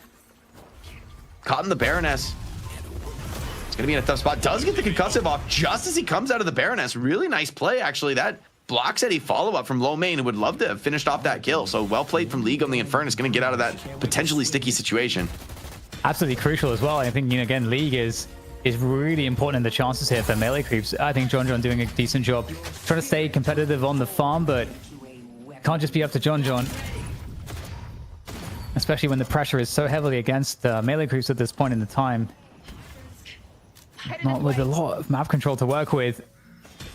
Caught in the Baroness. It's going to be in a tough spot. Does get the concussive off just as he comes out of the Baroness. Really nice play, actually. That blocks any follow-up from low main and would love to have finished off that kill. So well played from League on the Infernus. Going to get out of that potentially sticky situation. Absolutely crucial as well. I think, you know, again, League is really important in the chances here for melee creeps. I think John doing a decent job trying to stay competitive on the farm, but can't just be up to John. Especially when the pressure is so heavily against melee creeps at this point in the time. Not with a lot of map control to work with.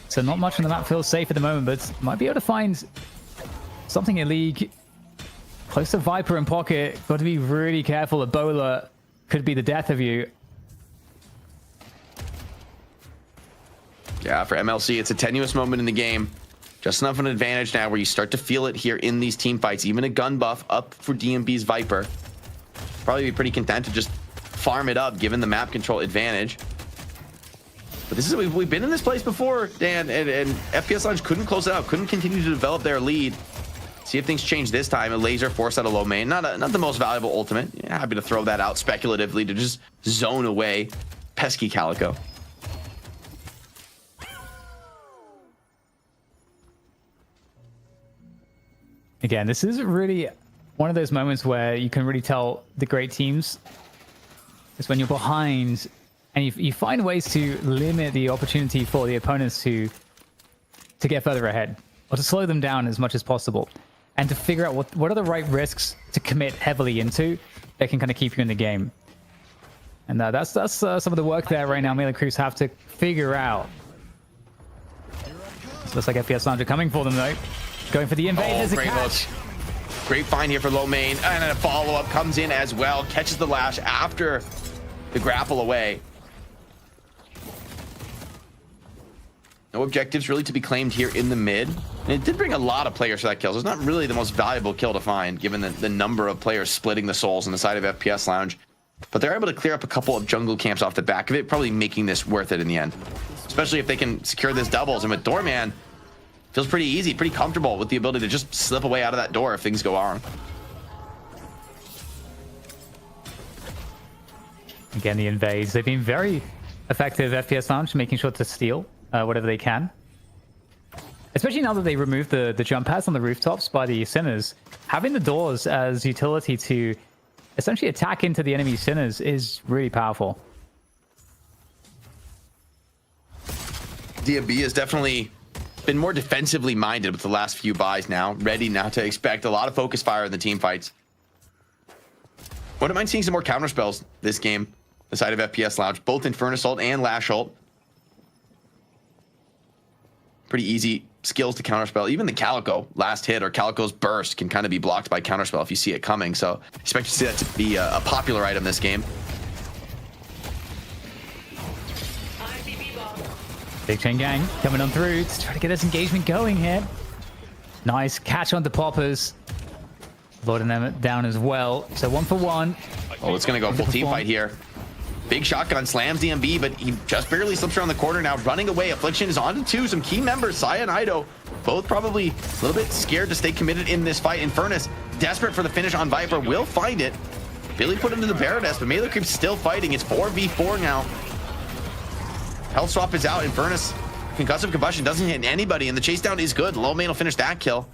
So not much on the map feels safe at the moment, but might be able to find something in League. Close to Viper in pocket. Got to be really careful. Ebola could be the death of you. Yeah, for MLC, it's a tenuous moment in the game. Just enough of an advantage now where you start to feel it here in these team fights. Even a gun buff up for DMB's Viper. Probably be pretty content to just farm it up, given the map control advantage. But this is we've been in this place before, Dan, and FPS Lounge couldn't close it out, couldn't continue to develop their lead. See if things change this time. A laser force out of low main, not the most valuable ultimate. Yeah, happy to throw that out speculatively to just zone away pesky Calico. Again, this is really one of those moments where you can really tell the great teams is when you're behind and you find ways to limit the opportunity for the opponents to get further ahead or to slow them down as much as possible and to figure out what are the right risks to commit heavily into that can kind of keep you in the game. And that's some of the work there right now melee crews have to figure out. So looks like FPS Lounge are coming for them though. Going for the invade. There's a catch. Great find here for low main. And a follow-up comes in as well. Catches the lash after the grapple away. No objectives really to be claimed here in the mid. And it did bring a lot of players for that kill. So it's not really the most valuable kill to find, given the number of players splitting the souls on the side of FPS Lounge. But they're able to clear up a couple of jungle camps off the back of it, probably making this worth it in the end. Especially if they can secure this doubles. And with Doorman, feels pretty easy, pretty comfortable with the ability to just slip away out of that door if things go wrong. Again, the invades. They've been very effective, FPS Lounge, making sure to steal whatever they can. Especially now that they removed the jump pads on the rooftops by the Sinners. Having the doors as utility to essentially attack into the enemy Sinners is really powerful. DMB is definitely been more defensively minded with the last few buys now. Ready now to expect a lot of focus fire in the team fights. Wouldn't mind seeing some more counter spells this game. The side of FPS Lounge, both Infernus ult and Lash ult. Pretty easy skills to counterspell. Even the Calico last hit or Calico's burst can kind of be blocked by counterspell if you see it coming. So expect to see that to be a popular item this game. Big Chain Gang coming on through to try to get this engagement going here. Nice catch on the poppers. Loading them down as well. So 1 for 1. Oh, it's going to go full team fight here. Big shotgun slams DMB, but he just barely slips around the corner now. Running away. Affliction is on to 2. Some key members, Saya and Ido, both probably a little bit scared to stay committed in this fight. Infernus, desperate for the finish on Viper, will find it. Billy put him to the Baroness, but Melee Creep's still fighting. It's 4v4 now. Health swap is out. Infernus, concussive combustion doesn't hit anybody, and the chase down is good. Low main will finish that kill.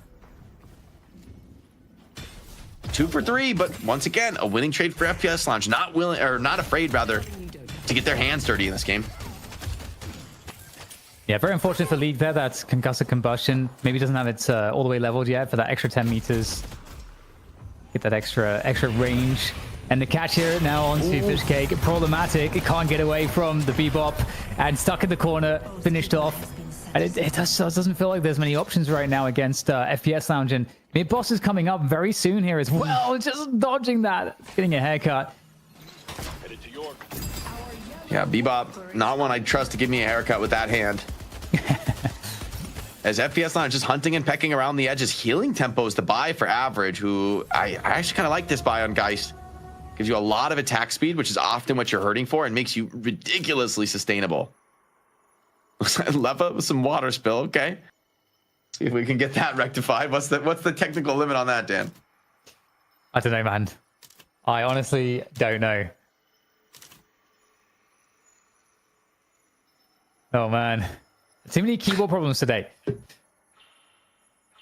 2 for 3, but once again, a winning trade for FPS Lounge. Not willing, or not afraid, rather, to get their hands dirty in this game. Yeah, very unfortunate for League there. That's concussive combustion. Maybe doesn't have it all the way leveled yet for that extra 10 meters. Get that extra range. And the catch here now onto Fishcake. Problematic. It can't get away from the Bebop. And stuck in the corner. Finished off. And it doesn't feel like there's many options right now against FPS Lounge. And mid-boss is coming up very soon here as well. Just dodging that. Getting a haircut. Yeah, Bebop, not one I'd trust to give me a haircut with that hand. As FPS Lounge just hunting and pecking around the edges. Healing tempos to buy for Average, who I actually kind of like this buy on Geist. Gives you a lot of attack speed, which is often what you're hurting for, and makes you ridiculously sustainable. Leva with some water spill, okay. See if we can get that rectified. What's the technical limit on that, Dan? I don't know, man. I honestly don't know. Oh man, too many keyboard problems today.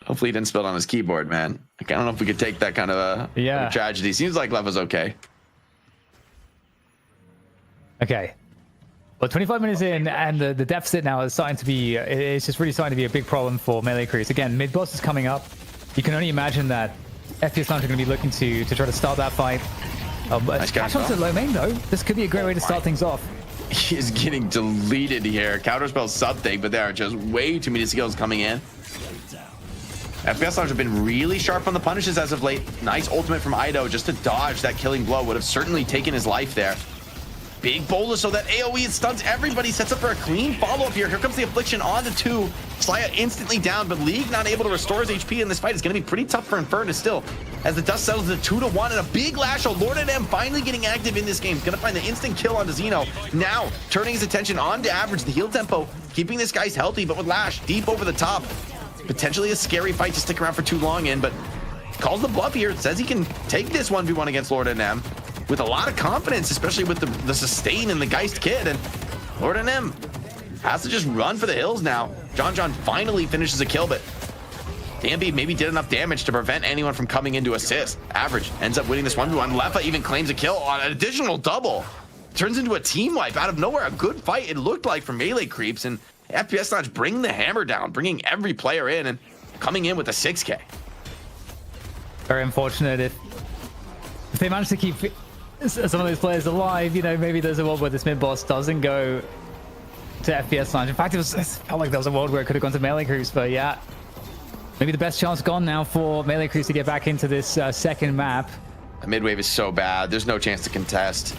Hopefully he didn't spill it on his keyboard, man. Like, I don't know if we could take that kind of a tragedy. Seems like Lev was okay. Okay. Well, 25 minutes in, and the deficit now is starting to be, it's just really starting to be a big problem for melee crews. Again, mid-boss is coming up. You can only imagine that FPS Launch are going to be looking to try to start that fight. Nice catch on to low main, though. This could be a great way to start things off. He is getting deleted here. Counterspell something, but there are just way too many skills coming in. FPS Launch have been really sharp on the punishes as of late. Nice ultimate from Ido just to dodge that killing blow. Would have certainly taken his life there. Big bolus so that AoE stuns everybody. Sets up for a clean follow-up here. Here comes the Affliction on the 2. Slaya instantly down, but League not able to restore his HP in this fight. Is going to be pretty tough for Infernus still. As the dust settles to 2-1 and a big lash. Lord and M finally getting active in this game. Going to find the instant kill onto Xeno. Now turning his attention on to Average. The heal tempo, keeping this guy's healthy, but with Lash deep over the top. Potentially a scary fight to stick around for too long in, but calls the bluff here. Says he can take this 1v1 against Lord and M with a lot of confidence, especially with the sustain and the Geist kid. And Lord and M has to just run for the hills now. John finally finishes a kill, but DMB maybe did enough damage to prevent anyone from coming in to assist. Average ends up winning this 1v1. Lefa even claims a kill on an additional double. Turns into a team wipe out of nowhere. A good fight it looked like for melee creeps, and FPS Launch bringing the hammer down, bringing every player in and coming in with a 6K. Very unfortunate if they manage to keep some of those players alive. You know, maybe there's a world where this mid boss doesn't go to FPS Launch. In fact, it felt like there was a world where it could have gone to melee crews, but yeah, maybe the best chance gone now for melee crews to get back into this second map. The mid wave is so bad. There's no chance to contest.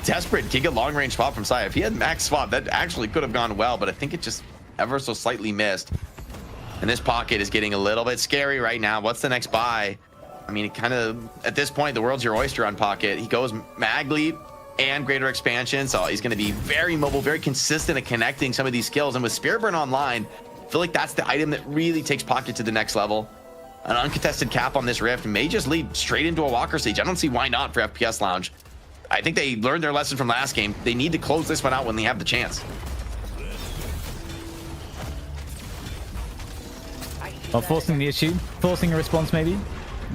Desperate Giga long range swap from Saya. If he had max swap, that actually could have gone well, but I think it just ever so slightly missed. And this pocket is getting a little bit scary right now. What's the next buy? I mean, it kind of, at this point, the world's your oyster on pocket. He goes mag leap and greater expansion, so he's going to be very mobile, very consistent at connecting some of these skills. And with Spirit Burn online, I feel like that's the item that really takes pocket to the next level. An uncontested cap on this rift may just lead straight into a Walker Siege. I don't see why not for FPS Lounge. I think they learned their lesson from last game. They need to close this one out when they have the chance. Well, forcing the issue, forcing a response maybe,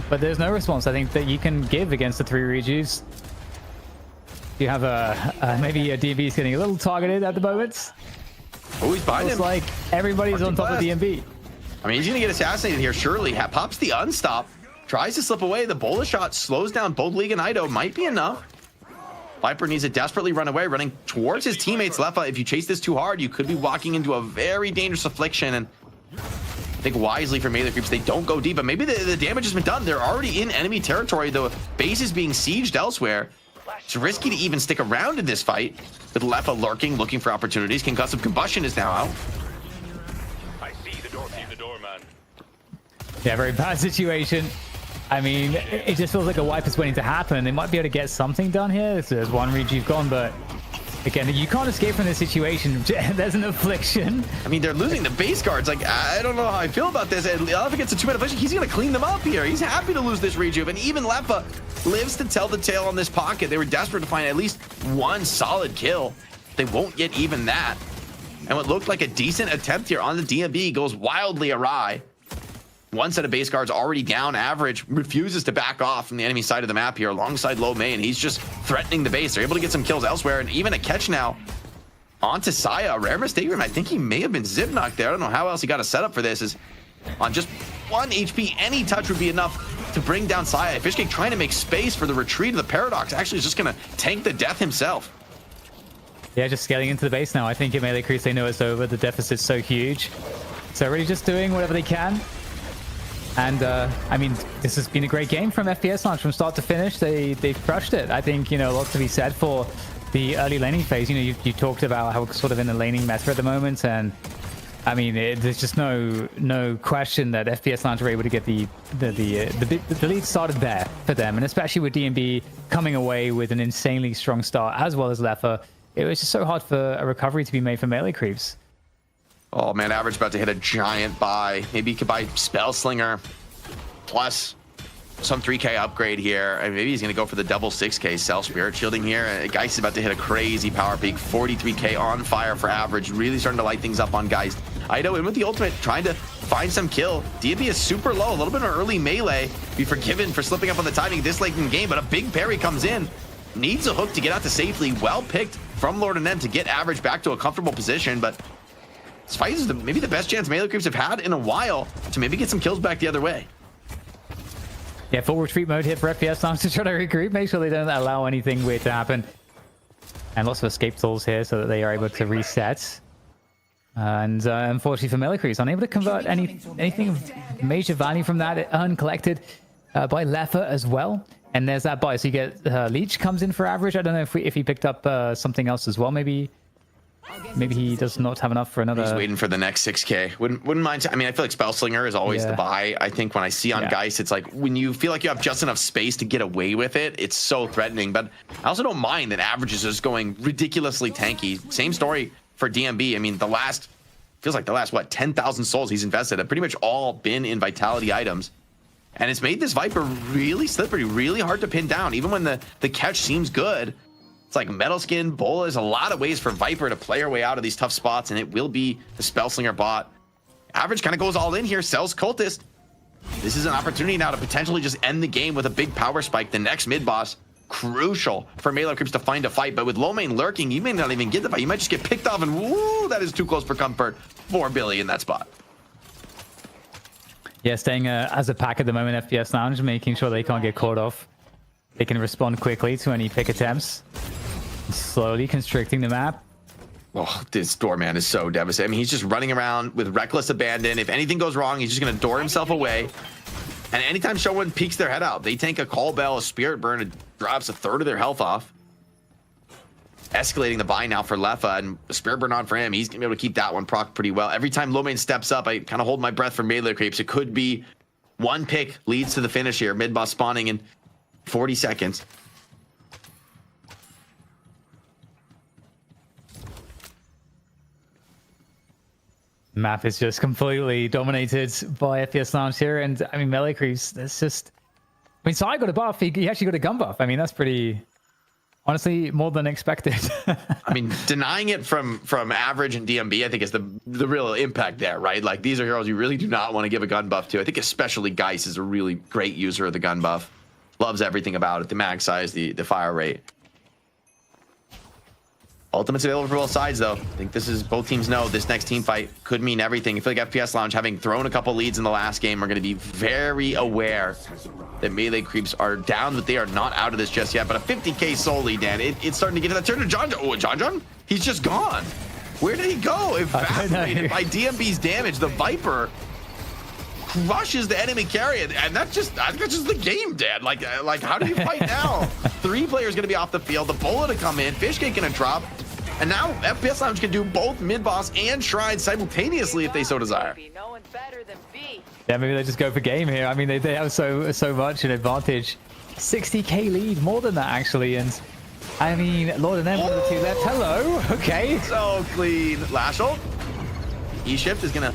but there's no response I think that you can give against the 3 rejuves. You have maybe a DMB is getting a little targeted at the moment. Oh, he's behind him. It's like everybody's on top of DMB. I mean, he's gonna get assassinated here surely. Pops the unstop, tries to slip away. The bullet shot slows down both League and Ido. Might be enough. Viper needs to desperately run away, running towards his teammates. Lefa, if you chase this too hard, you could be walking into a very dangerous affliction. And I think wisely for melee creeps, they don't go deep, but maybe the damage has been done. They're already in enemy territory. The base is being sieged elsewhere. It's risky to even stick around in this fight. With Lefa lurking, looking for opportunities. Concussive Combustion is now out. I see the door, man. Yeah, very bad situation. I mean, it just feels like a wipe is waiting to happen. They might be able to get something done here. There's one rejuve gone, but again, you can't escape from this situation. There's an affliction. I mean, they're losing the base guards. Like, I don't know how I feel about this. Lefa gets a 2-man affliction. He's going to clean them up here. He's happy to lose this rejuve. And even Lefa lives to tell the tale on this pocket. They were desperate to find at least one solid kill. They won't get even that. And what looked like a decent attempt here on the DMB goes wildly awry. One set of base guards already down. Average refuses to back off from the enemy side of the map here alongside low main. He's just threatening the base. They're able to get some kills elsewhere, and even a catch now onto Saya. A rare mistake from him. I think he may have been zip knocked there. I don't know how else he got a setup for this. Is on just 1 HP, any touch would be enough to bring down Saya. Fishcake trying to make space for the retreat of the Paradox. Actually is just going to tank the death himself. Yeah, just scaling into the base now. I think in melee creeps, they know it's over. The deficit's so huge. So really just doing whatever they can. And I mean, this has been a great game from FPS Launch from start to finish. They've crushed it. I think, you know, a lot to be said for the early laning phase. You know, you talked about how we're sort of in the laning meta at the moment, and I mean, there's just no question that FPS Launch were able to get the lead started there for them, and especially with DMB coming away with an insanely strong start as well as Lefa. It was just so hard for a recovery to be made for melee creeps. Oh man, Average about to hit a giant buy. Maybe he could buy Spell Slinger plus some 3K upgrade here. And maybe he's going to go for the double 6K Cell Spirit Shielding here. Geist is about to hit a crazy power peak. 43K on fire for average. Really starting to light things up on Geist. Aido in with the ultimate, trying to find some kill. DB is super low. A little bit of early melee. Be forgiven for slipping up on the timing this late in the game, but a big parry comes in. Needs a hook to get out to safely. Well picked from Lord and M to get average back to a comfortable position, but this fight is maybe the best chance melee creeps have had in a while to maybe get some kills back the other way. Yeah, full retreat mode here for FPS Lounge to try to regroup. Make sure they don't allow anything weird to happen. And lots of escape tools here so that they are able to reset. And unfortunately for melee creeps, unable to convert anything of major value from that. Uncollected by Leffer as well. And there's that buy. So you get Leech comes in for average. I don't know if he picked up something else as well. Maybe he does not have enough for another. He's waiting for the next 6K. Wouldn't mind. I mean, I feel like Spellslinger is always the buy. I think when I see on Geist, it's like when you feel like you have just enough space to get away with it, it's so threatening. But I also don't mind that average is just going ridiculously tanky. Same story for DMB. I mean, feels like the last, what, 10,000 souls he's invested have pretty much all been in Vitality items. And it's made this Viper really slippery, really hard to pin down. Even when the catch seems good, it's like Metal Skin, Bola. There's a lot of ways for Viper to play her way out of these tough spots, and it will be the Spellslinger bot. Average kind of goes all in here, sells Cultist. This is an opportunity now to potentially just end the game with a big power spike. The next mid boss, crucial for melee creeps to find a fight, but with low main lurking, you may not even get the fight. You might just get picked off, and woo, that is too close for comfort. 4 Billy in that spot. Yeah, staying as a pack at the moment, FPS Lounge, making sure they can't get caught off. They can respond quickly to any pick attempts. Slowly constricting the map. Oh, this doorman is so devastating. I mean, he's just running around with reckless abandon. If anything goes wrong, he's just going to door himself away. And anytime someone peeks their head out, they tank a Call Bell, a Spirit Burn, and drops a third of their health off. Escalating the buy now for Leffa, and a Spirit Burn on for him. He's going to be able to keep that one proc pretty well. Every time Lomain steps up, I kind of hold my breath for melee creeps. It could be one pick leads to the finish here. Mid boss spawning in 40 seconds. Map is just completely dominated by FPS Lounge here, and I mean melee creeps. That's just. I mean, Sai got a buff. He actually got a gun buff. I mean, that's pretty. Honestly, more than expected. I mean, denying it from average and DMB, I think is the real impact there, right? Like, these are heroes you really do not want to give a gun buff to. I think especially Geist is a really great user of the gun buff. Loves everything about it, the mag size, the fire rate. Ultimate's available for both sides, though. I think this is, both teams know this next team fight could mean everything. I feel like FPS Lounge, having thrown a couple leads in the last game, are going to be very aware that melee creeps are down, but they are not out of this just yet. But a 50k soul lead, Dan. It's starting to get to that turn to John. Oh, John? He's just gone. Where did he go? Evaporated by DMB's damage. The Viper crushes the enemy carrier, and I think that's just the game, Dan. Like how do you fight now? 3 players going to be off the field. The Bola to come in. Fishcake going to drop. And now FPS Lounge can do both mid-boss and Shrine simultaneously if they so desire. Yeah, maybe they just go for game here. I mean, they have so much an advantage. 60k lead, more than that actually. And I mean, Lord and M, one of the two left. Hello, okay. So clean. Lash ult. E-shift is gonna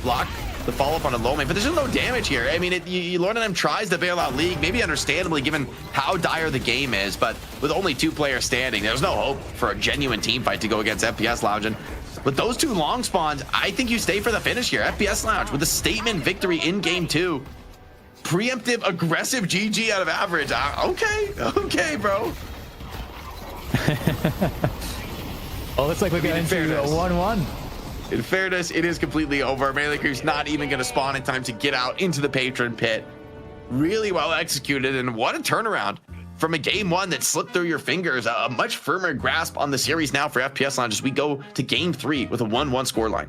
block the follow-up on a low main, but there's no damage here. I mean, Lord and M tries to bail out League, maybe understandably given how dire the game is, but with only 2 players standing, there's no hope for a genuine team fight to go against FPS Lounge. And with those 2 long spawns, I think you stay for the finish here. FPS Lounge with a statement victory in game 2. Preemptive, aggressive GG out of average. Okay, bro. Oh, looks like we're getting to a 1-1. In fairness, it is completely over. Melee Creep's not even going to spawn in time to get out into the Patron Pit. Really well executed, and what a turnaround from a game 1 that slipped through your fingers. A much firmer grasp on the series now for FPS Lounge as we go to game 3 with a 1-1 scoreline.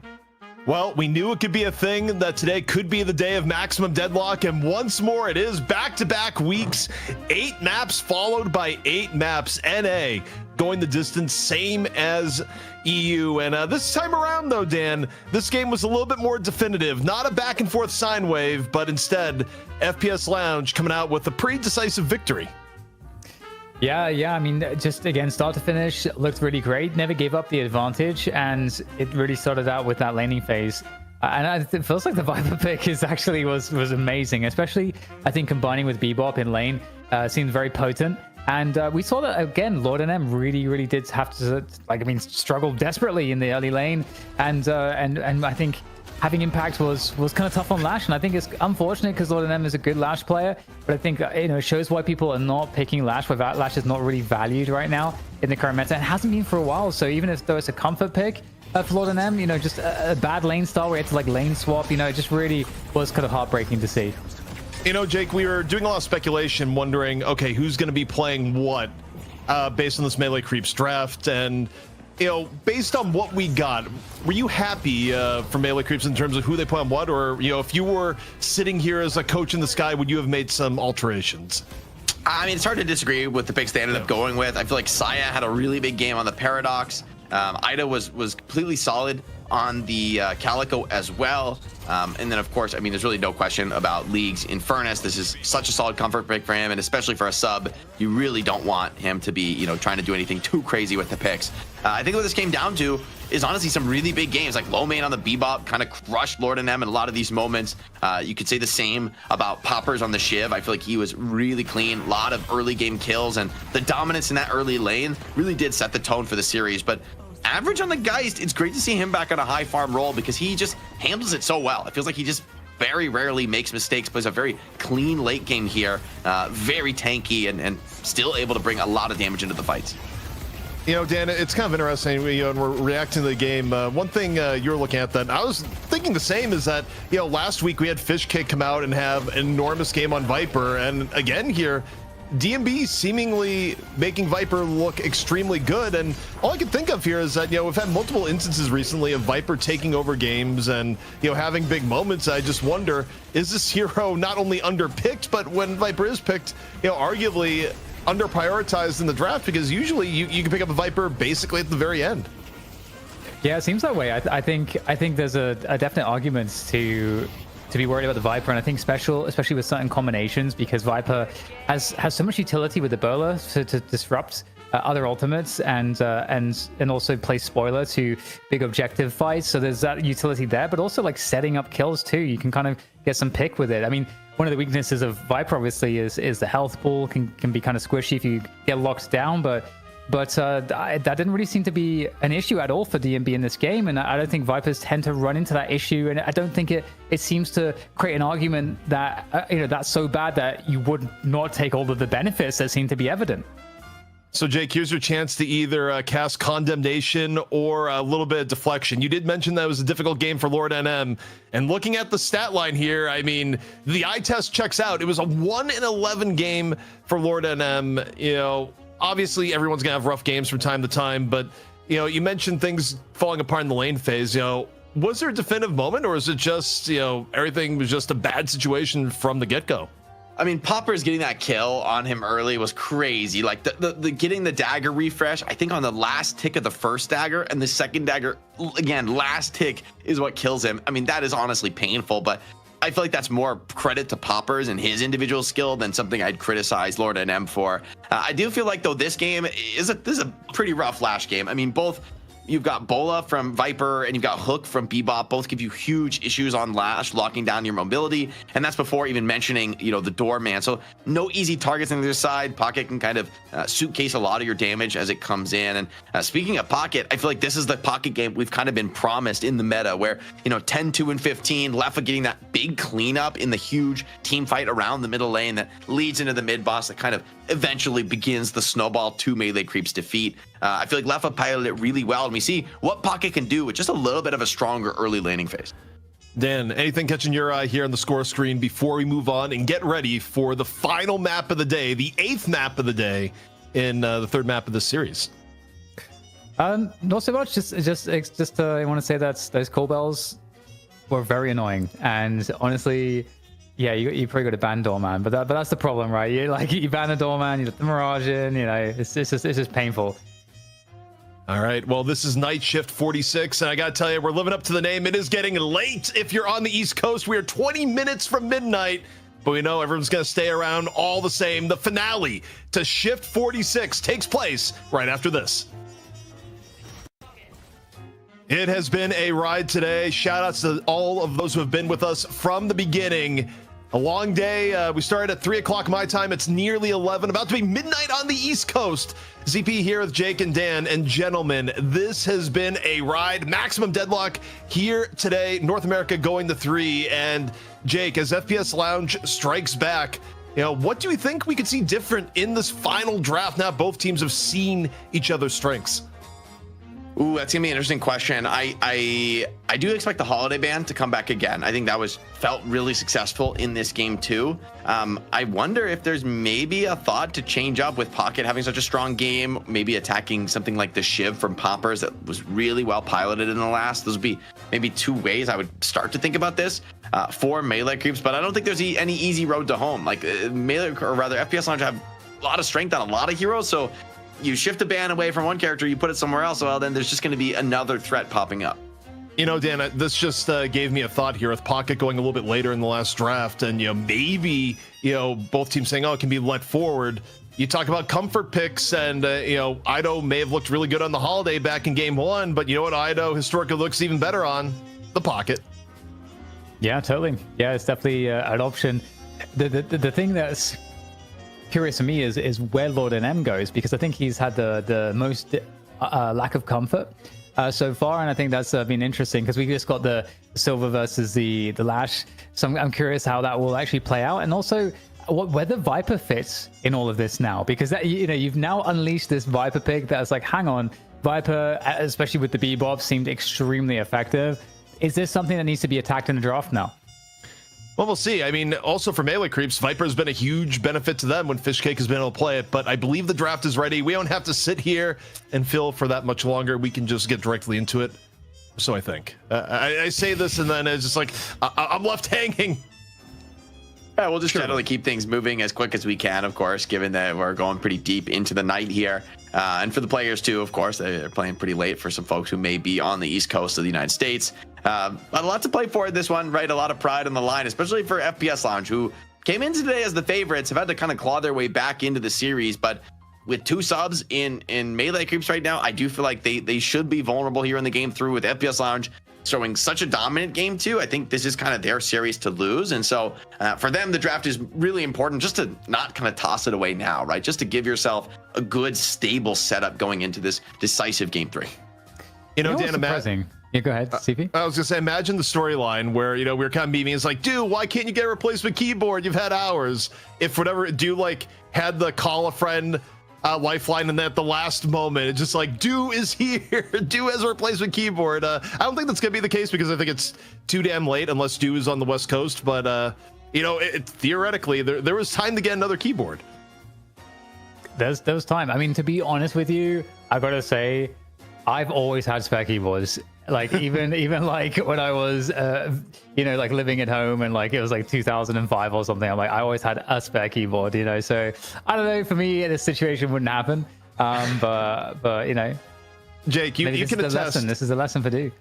Well, we knew it could be a thing, that today could be the day of maximum deadlock, and once more it is back-to-back weeks. 8 maps followed by 8 maps. NA going the distance, same as EU. And this time around, though, Dan, this game was a little bit more definitive. Not a back-and-forth sine wave, but instead, FPS Lounge coming out with a pretty decisive victory. Yeah, I mean, just again, start to finish, looked really great. Never gave up the advantage, and it really started out with that laning phase. And it feels like the Viper pick was amazing, especially I think combining with Bebop in lane seemed very potent. And we saw that again. Lord NM really did have to struggle desperately in the early lane, and I think having impact was kind of tough on Lash. And I think it's unfortunate because Lord NM is a good Lash player, but I think it shows why people are not picking Lash. Where Lash is not really valued right now in the current meta, and hasn't been for a while. So even though it's a comfort pick for Lord NM, just a bad lane style where it's like lane swap, it just really was kind of heartbreaking to see. Jake, we were doing a lot of speculation, wondering, okay, who's going to be playing what based on this Melee Creeps draft. And, based on what we got, were you happy for Melee Creeps in terms of who they play on what? Or, if you were sitting here as a coach in the sky, would you have made some alterations? I mean, it's hard to disagree with the picks they ended up going with. I feel like Saya had a really big game on the Paradox. Ida was completely solid on the Calico as well. And then, of course, I mean, there's really no question about League's Infernus. This is such a solid comfort pick for him, and especially for a sub, you really don't want him to be, trying to do anything too crazy with the picks. I think what this came down to is honestly some really big games, like low main on the Bebop kind of crushed Lord NM in a lot of these moments. You could say the same about Poppers on the Shiv. I feel like he was really clean, a lot of early game kills, and the dominance in that early lane really did set the tone for the series. But average on the Geist, it's great to see him back on a high farm role because he just handles it so well. It feels like he just very rarely makes mistakes, plays a very clean late game here, very tanky, and still able to bring a lot of damage into the fights. Dan, it's kind of interesting, and we're reacting to the game. One thing you're looking at that I was thinking the same is that, last week we had Fishkick come out and have an enormous game on Viper, and again here, DMB seemingly making Viper look extremely good. And all I can think of here is that, we've had multiple instances recently of Viper taking over games and, having big moments. I just wonder, is this hero not only underpicked, but when Viper is picked, arguably under-prioritized in the draft? Because usually you can pick up a Viper basically at the very end. Yeah, it seems that way. I think there's a definite argument to be worried about the Viper, and I think especially with certain combinations, because Viper has so much utility with the Burla to disrupt other ultimates and also play spoiler to big objective fights. So there's that utility there, but also like setting up kills too. You can kind of get some pick with it. I mean, one of the weaknesses of Viper obviously is the health pool can be kind of squishy if you get locked down, but that didn't really seem to be an issue at all for DMB in this game, and I don't think Vipers tend to run into that issue, and I don't think it seems to create an argument that that's so bad that you would not take all of the benefits that seem to be evident. So Jake, here's your chance to either cast Condemnation or a little bit of Deflection. You did mention that it was a difficult game for Lord NM, and looking at the stat line here, I mean, the eye test checks out. It was a 1-11 game for Lord NM. Obviously, everyone's going to have rough games from time to time, but, you mentioned things falling apart in the lane phase. Was there a definitive moment, or is it just, everything was just a bad situation from the get-go? I mean, Popper's getting that kill on him early was crazy. Like, the getting the dagger refresh, I think on the last tick of the first dagger, and the second dagger, again, last tick is what kills him. I mean, that is honestly painful, but I feel like that's more credit to Poppers and his individual skill than something I'd criticize Lord NM for. I do feel like, though, this game is a pretty rough Lash game. I mean, both you've got Bola from Viper and you've got Hook from Bebop. Both give you huge issues on Lash, locking down your mobility. And that's before even mentioning, the doorman. So no easy targets on the other side. Pocket can kind of suitcase a lot of your damage as it comes in. And speaking of Pocket, I feel like this is the Pocket game we've kind of been promised in the meta where, 10, 2, and 15, Leffa getting that big cleanup in the huge team fight around the middle lane that leads into the mid boss that kind of eventually begins the snowball to Melee Creeps defeat. I feel like Leffa piloted it really well, and we see what Pocket can do with just a little bit of a stronger early laning phase. Dan, anything catching your eye here on the score screen before we move on and get ready for the final map of the day, the 8th map of the day in the 3rd map of this series? Not so much. Just I want to say that those call bells were very annoying, and honestly, yeah, you probably got to ban Doorman, but that's the problem, right? You ban a Doorman, you let the Mirage in, it's just painful. All right, well, this is Night Shift 46, and I gotta tell you, we're living up to the name. It is getting late if you're on the East Coast. We are 20 minutes from midnight, but we know everyone's gonna stay around all the same. The finale to Shift 46 takes place right after this. It has been a ride today. Shout outs to all of those who have been with us from the beginning. A long day. We started at 3 o'clock my time. It's nearly 11, about to be midnight on the East Coast. ZP here with Jake and Dan. And gentlemen, this has been a ride. Maximum Deadlock here today. North America going to 3. And Jake, as FPS Lounge strikes back, what do you think we could see different in this final draft now both teams have seen each other's strengths? Ooh, that's gonna be an interesting question. I do expect the holiday ban to come back again. I think that felt really successful in this game too. I wonder if there's maybe a thought to change up with Pocket having such a strong game, maybe attacking something like the Shiv from Poppers that was really well piloted in the last. Those would be maybe 2 ways I would start to think about this for melee creeps, but I don't think there's any easy road to home. Like melee, or rather FPS Launch have a lot of strength on a lot of heroes, so you shift a ban away from one character, you put it somewhere else, well, then there's just going to be another threat popping up. Dan, this just gave me a thought here with Pocket going a little bit later in the last draft, and maybe both teams saying, oh, it can be let forward. You talk about comfort picks, and Ido may have looked really good on the holiday back in game 1, but you know what Ido historically looks even better on? The Pocket. Yeah, totally. Yeah, it's definitely an option. The thing that's curious to me is where Lord NM goes, because I think he's had the most lack of comfort so far, and I think that's been interesting because we just got the Silver versus the Lash, so I'm curious how that will actually play out, and also whether Viper fits in all of this now, because that, you've now unleashed this Viper pick that's like, hang on, Viper, especially with the Bebop, seemed extremely effective. Is this something that needs to be attacked in the draft now? Well, we'll see. I mean, also for melee creeps, Viper has been a huge benefit to them when Fishcake has been able to play it, but I believe the draft is ready. We don't have to sit here and fill for that much longer. We can just get directly into it. So I think. I say this and then it's just like, I'm left hanging. Yeah, we'll just generally keep things moving as quick as we can, of course, given that we're going pretty deep into the night here. And for the players too, of course, they're playing pretty late for some folks who may be on the East Coast of the United States. A lot to play for in this one, right? A lot of pride on the line, especially for FPS Lounge, who came in today as the favorites, have had to kind of claw their way back into the series. But with 2 subs in melee creeps right now, I do feel like they should be vulnerable here in the game through, with FPS Lounge showing such a dominant game too. I think this is kind of their series to lose. And so for them, the draft is really important, just to not kind of toss it away now, right? Just to give yourself a good, stable setup going into this decisive game 3. Dan, surprising. Yeah, go ahead, CP. I was gonna say, imagine the storyline where we were kind of memeing. It's like, dude, why can't you get a replacement keyboard? You've had hours. If whatever, had the call a friend lifeline, and then at the last moment, it's just like, Do is here. Do has a replacement keyboard. I don't think that's gonna be the case, because I think it's too damn late unless Do is on the West Coast. But theoretically, there was time to get another keyboard. There was time. I mean, to be honest with you, I gotta say, I've always had spare keyboards. Like even like when I was like living at home, and like it was like 2005 or something, I'm like, I always had a spare keyboard, so I don't know, for me this situation wouldn't happen, but Jake, you can attest. This is a lesson for Duke.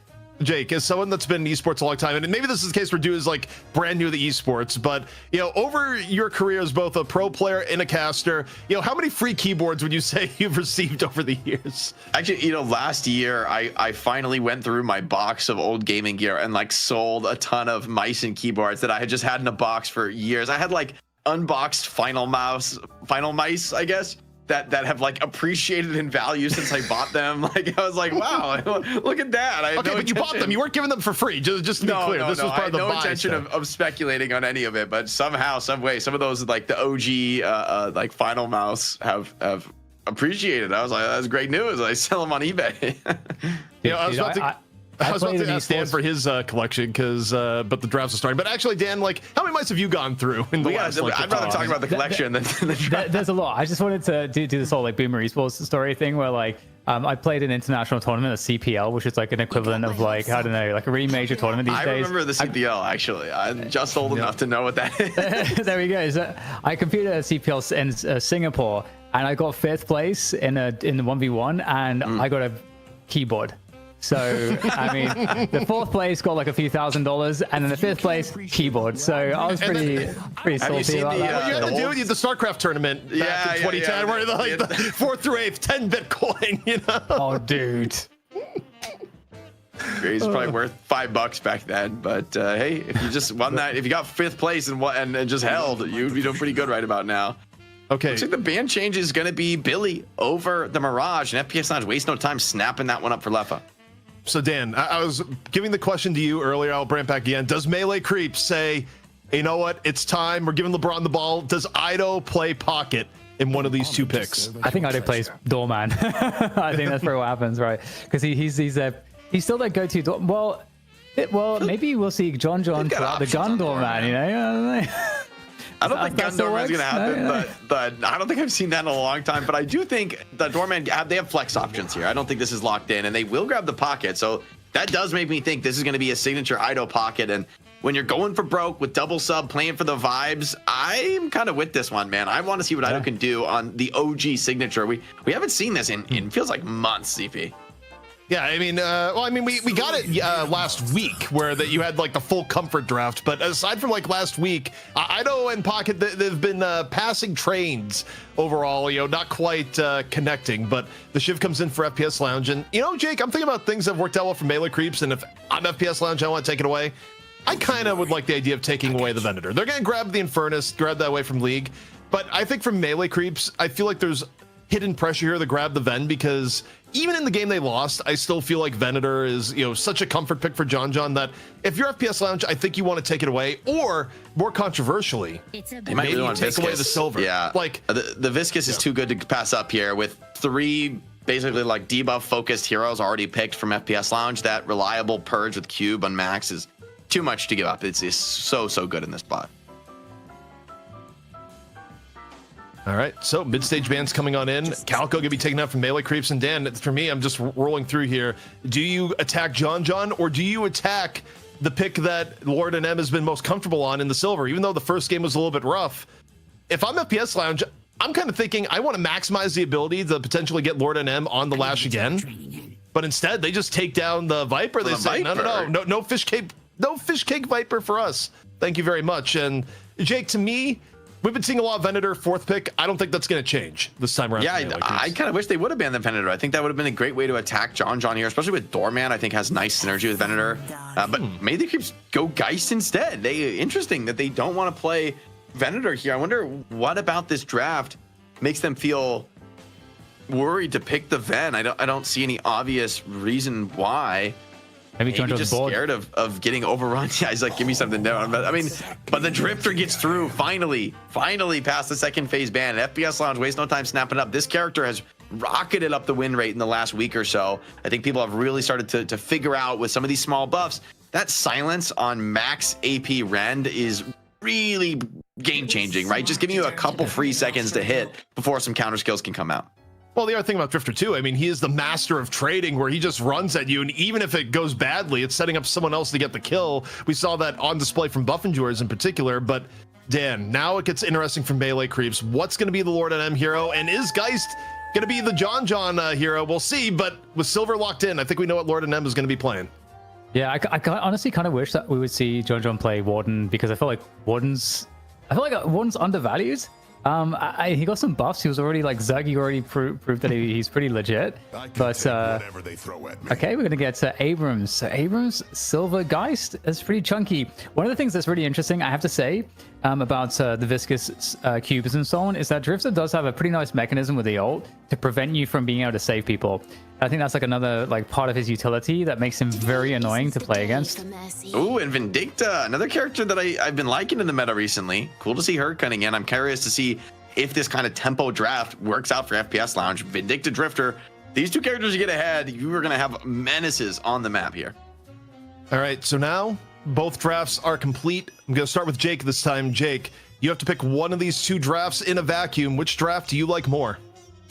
Jake, as someone that's been in esports a long time, and maybe this is the case where Dude is like brand new to esports, but over your career as both a pro player and a caster, how many free keyboards would you say you've received over the years? Actually, last year I finally went through my box of old gaming gear and like sold a ton of mice and keyboards that I had just had in a box for years. I had like unboxed final mice, I guess, that have like appreciated in value since I bought them. Like I was like, wow, look at that. But you bought them. You weren't giving them for free. Just to be clear, this was part of the buy. No intention of speculating on any of it, but somehow, some way, some of those like the OG like final mouse have appreciated. I was like, that's great news. I sell them on eBay. I was about to ask Dan for his collection, but the drafts are starting. But actually, Dan, how many mice have you gone through in the last? I'd rather talk about the collection than the draft. There's a lot. I just wanted to do this whole like Boomer Esports story thing where I played an international tournament, a CPL, which is like an equivalent of like, I don't know, like a really major tournament these days. I remember the CPL, actually. I'm just old enough to know what that is. There we go. So I competed at CPL in Singapore, and I got 5th place in the 1v1, and I got a keyboard. So, I mean, the 4th place got like a few $1,000s, and then the 5th place, keyboard. So I was pretty salty about that. Well, you had to do the StarCraft tournament back in 2010, where like the 4th through 8th, 10 Bitcoin, Oh, dude. He's probably worth $5 back then. But hey, if you just won that, if you got 5th place and just held, you'd be doing pretty good right about now. Okay. Looks like the ban change is going to be Billy over the Mirage, and FPS Lounge waste no time snapping that one up for Leffa. So Dan, I was giving the question to you earlier. I'll bring it back again. Does Melee Creeps say, you know what, it's time, we're giving LeBron the ball? Does Ido play pocket in one of these 2 picks? I think Ido plays doorman. I think that's probably what happens, right? Because he's still their go-to door. Well, maybe we'll see John throughout the gun doorman. You know? I don't think gun doorman's gonna happen, but I don't think I've seen that in a long time. But I do think the doorman they have flex options here. I don't think this is locked in, and they will grab the pocket. So that does make me think this is going to be a signature Ido pocket. And when you're going for broke with double sub, playing for the vibes, I'm kind of with this one, man. I want to see what Ido can do on the OG signature. We haven't seen this in feels like months, CP. Yeah, I mean, we got it last week where that you had like the full comfort draft, but aside from like last week, Ido and Pocket they've been passing trains overall. You know, not quite connecting. But the Shiv comes in for FPS Lounge, and you know, Jake, I'm thinking about things that have worked out well for Melee Creeps, and if I'm FPS Lounge, I want to take it away. I kind of would like the idea of taking away the Venator. They're gonna grab the Infernus, grab that away from League, but I think for Melee Creeps, I feel like there's hidden pressure here to grab the Ven, because even in the game they lost, I still feel like Venator is, you know, such a comfort pick for John that if you're FPS Lounge, I think you want to take it away, or more controversially, they might really want take Viscous. away the silver. Yeah, like the Viscous is too good to pass up here with 3 basically like debuff focused heroes already picked from FPS Lounge. That reliable purge with Cube on Max is too much to give up. It's so good in this spot. All right, so mid-stage bans coming on in. Calco gonna be taken out from Melee Creeps, and Dan, for me, I'm just rolling through here. Do you attack John, or do you attack the pick that Lord and M has been most comfortable on in the silver? Even though the first game was a little bit rough, if I'm FPS Lounge, I'm kind of thinking I want to maximize the ability to potentially get Lord and M on the Lash again. But instead, they just take down the Viper. They say, no fish cake Viper for us. Thank you very much. And Jake, to me, we've been seeing a lot of Venator 4th pick. I don't think that's going to change this time around. Yeah, I kind of wish they would have banned the Venator. I think that would have been a great way to attack John here, especially with Doorman. I think has nice synergy with Venator. But maybe they keep go Geist instead. Interesting that they don't want to play Venator here. I wonder what about this draft makes them feel worried to pick the Ven. I don't see any obvious reason why. Maybe just scared of getting overrun. Yeah, he's like, give me something down. I mean, but the Drifter gets through finally past the second phase ban. FPS Lounge waste no time snapping up. This character has rocketed up the win rate in the last week or so. I think people have really started to figure out with some of these small buffs that silence on max AP Rend is really game changing, right? Just giving you a couple free seconds to hit before some counter skills can come out. Well, the other thing about Drifter too, I mean, he is the master of trading where he just runs at you, and even if it goes badly, it's setting up someone else to get the kill. We saw that on display from Buff Endurers in particular. But Dan, now it gets interesting from Melee Creeps. What's going to be the Lord and M hero, and is Geist going to be the John hero? We'll see, but with Silver locked in, I think we know what Lord and M is going to be playing. Yeah, I honestly kind of wish that we would see John play Warden, because I feel like Warden's undervalued. He got some buffs. He was already like Zergy already proved that he's pretty legit. But okay, we're gonna get to Abrams. So Abrams Silver Geist is pretty chunky. One of the things that's really interesting, I have to say, about the Viscous cubes and so on, is that Drifter does have a pretty nice mechanism with the ult to prevent you from being able to save people. I think that's like another part of his utility that makes him very annoying to play against. Ooh, and Vindicta, another character that I've been liking in the meta recently. Cool to see her cutting in. I'm curious to see if this kind of tempo draft works out for FPS Lounge. Vindicta Drifter, these two characters you get ahead, you are going to have menaces on the map here. All right, so now both drafts are complete. I'm going to start with Jake this time. Jake, you have to pick one of these 2 drafts in a vacuum. Which draft do you like more?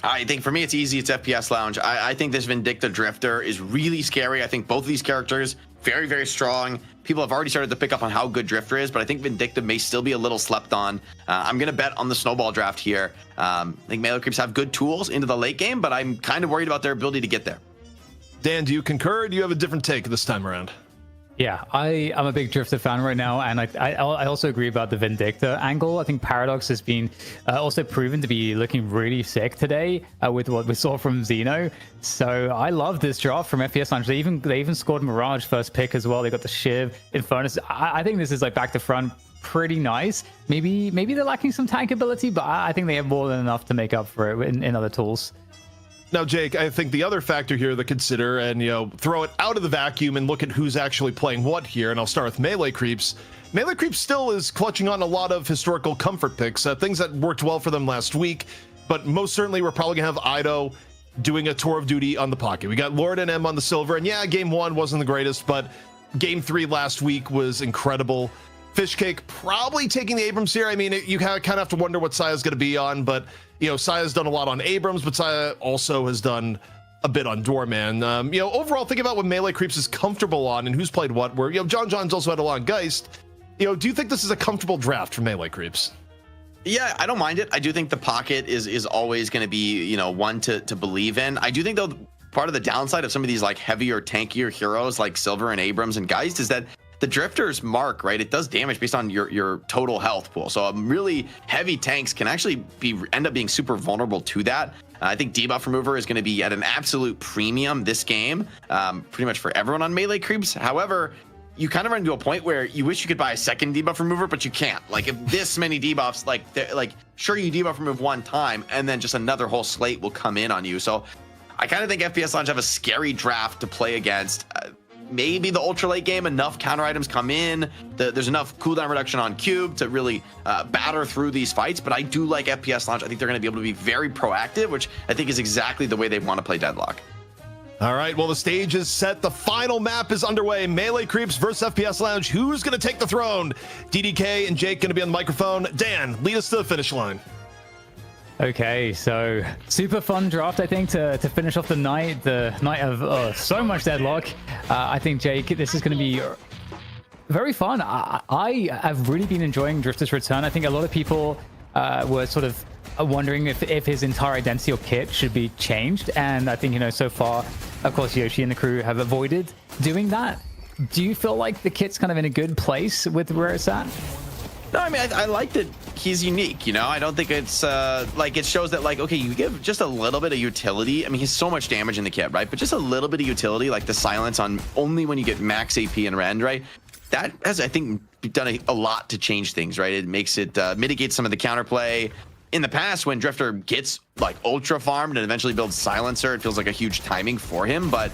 I think for me, it's easy. It's FPS Lounge. I think this Vindicta Drifter is really scary. I think both of these characters, very, very strong. People have already started to pick up on how good Drifter is, but I think Vindicta may still be a little slept on. I'm going to bet on the Snowball draft here. I think Melee Creeps have good tools into the late game, but I'm kind of worried about their ability to get there. Dan, do you concur, or do you have a different take this time around? Yeah, I'm a big Drifter fan right now, and I also agree about the Vindicta angle. I think Paradox has been also proven to be looking really sick today with what we saw from Xeno. So I love this draft from FPS Lounge. They even scored Mirage first pick as well. They got the Shiv, Infernus. I think this is like back to front, pretty nice. Maybe they're lacking some tank ability, but I think they have more than enough to make up for it in other tools. Now, Jake, I think the other factor here to consider, and throw it out of the vacuum and look at who's actually playing what here, and I'll start with Melee Creeps. Melee Creeps still is clutching on a lot of historical comfort picks, things that worked well for them last week, but most certainly we're probably gonna have Ido doing a tour of duty on the pocket. We got Lord and M on the silver, and yeah, game 1 wasn't the greatest, but game 3 last week was incredible. Fishcake probably taking the Abrams here. I mean, you kind of have to wonder what Saya's going to be on, but Saya's done a lot on Abrams, but Saya also has done a bit on Doorman. Overall, think about what Melee Creeps is comfortable on and who's played what. Where John John's also had a lot on Geist. Do you think this is a comfortable draft for Melee Creeps? Yeah, I don't mind it. I do think the pocket is always going to be one to believe in. I do think though part of the downside of some of these like heavier, tankier heroes like Silver and Abrams and Geist is that the Drifter's mark, right? It does damage based on your total health pool. So really heavy tanks can actually end up being super vulnerable to that. I think debuff remover is going to be at an absolute premium this game, pretty much for everyone on Melee Creeps. However, you kind of run into a point where you wish you could buy a second debuff remover, but you can't. Like if this many debuffs, like sure you debuff remove one time, and then just another whole slate will come in on you. So I kind of think FPS Lounge have a scary draft to play against. Maybe the ultra late game, enough counter items come in. There's enough cooldown reduction on Cube to really batter through these fights. But I do like FPS Launch. I think they're going to be able to be very proactive, which I think is exactly the way they want to play DeadLock. All right, well, the stage is set. The final map is underway. Melee Creeps versus FPS Lounge. Who's going to take the throne? DDK and Jake going to be on the microphone. Dan, lead us to the finish line. Okay, so super fun draft, I think, to finish off the night of so much Deadlock. I think, Jake, this is going to be very fun. I have really been enjoying Drifter's return. I think a lot of people were sort of wondering if his entire identity or kit should be changed. And I think, so far, of course, Yoshi and the crew have avoided doing that. Do you feel like the kit's kind of in a good place with where it's at? No, I mean, I like that he's unique, I don't think it's like it shows that okay, you give just a little bit of utility. I mean, he's so much damage in the kit, right? But just a little bit of utility, like the silence on only when you get max AP and rend, right? That has, I think, done a lot to change things, right? It makes it mitigate some of the counterplay. In the past, when Drifter gets like ultra farmed and eventually builds silencer, it feels like a huge timing for him, but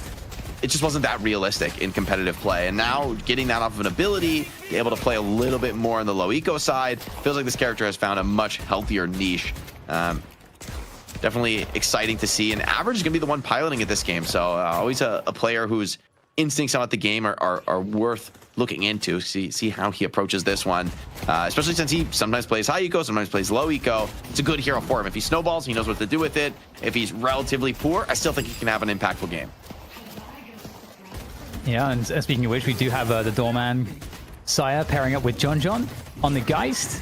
it just wasn't that realistic in competitive play. And now getting that off of an ability, able to play a little bit more on the low eco side, feels like this character has found a much healthier niche. Definitely exciting to see. And Average is going to be the one piloting at this game. So always a player whose instincts about the game are worth looking into. See how he approaches this one, especially since he sometimes plays high eco, sometimes plays low eco. It's a good hero for him. If he snowballs, he knows what to do with it. If he's relatively poor, I still think he can have an impactful game. Yeah, and speaking of which, we do have the Doorman Saya pairing up with John on the Geist,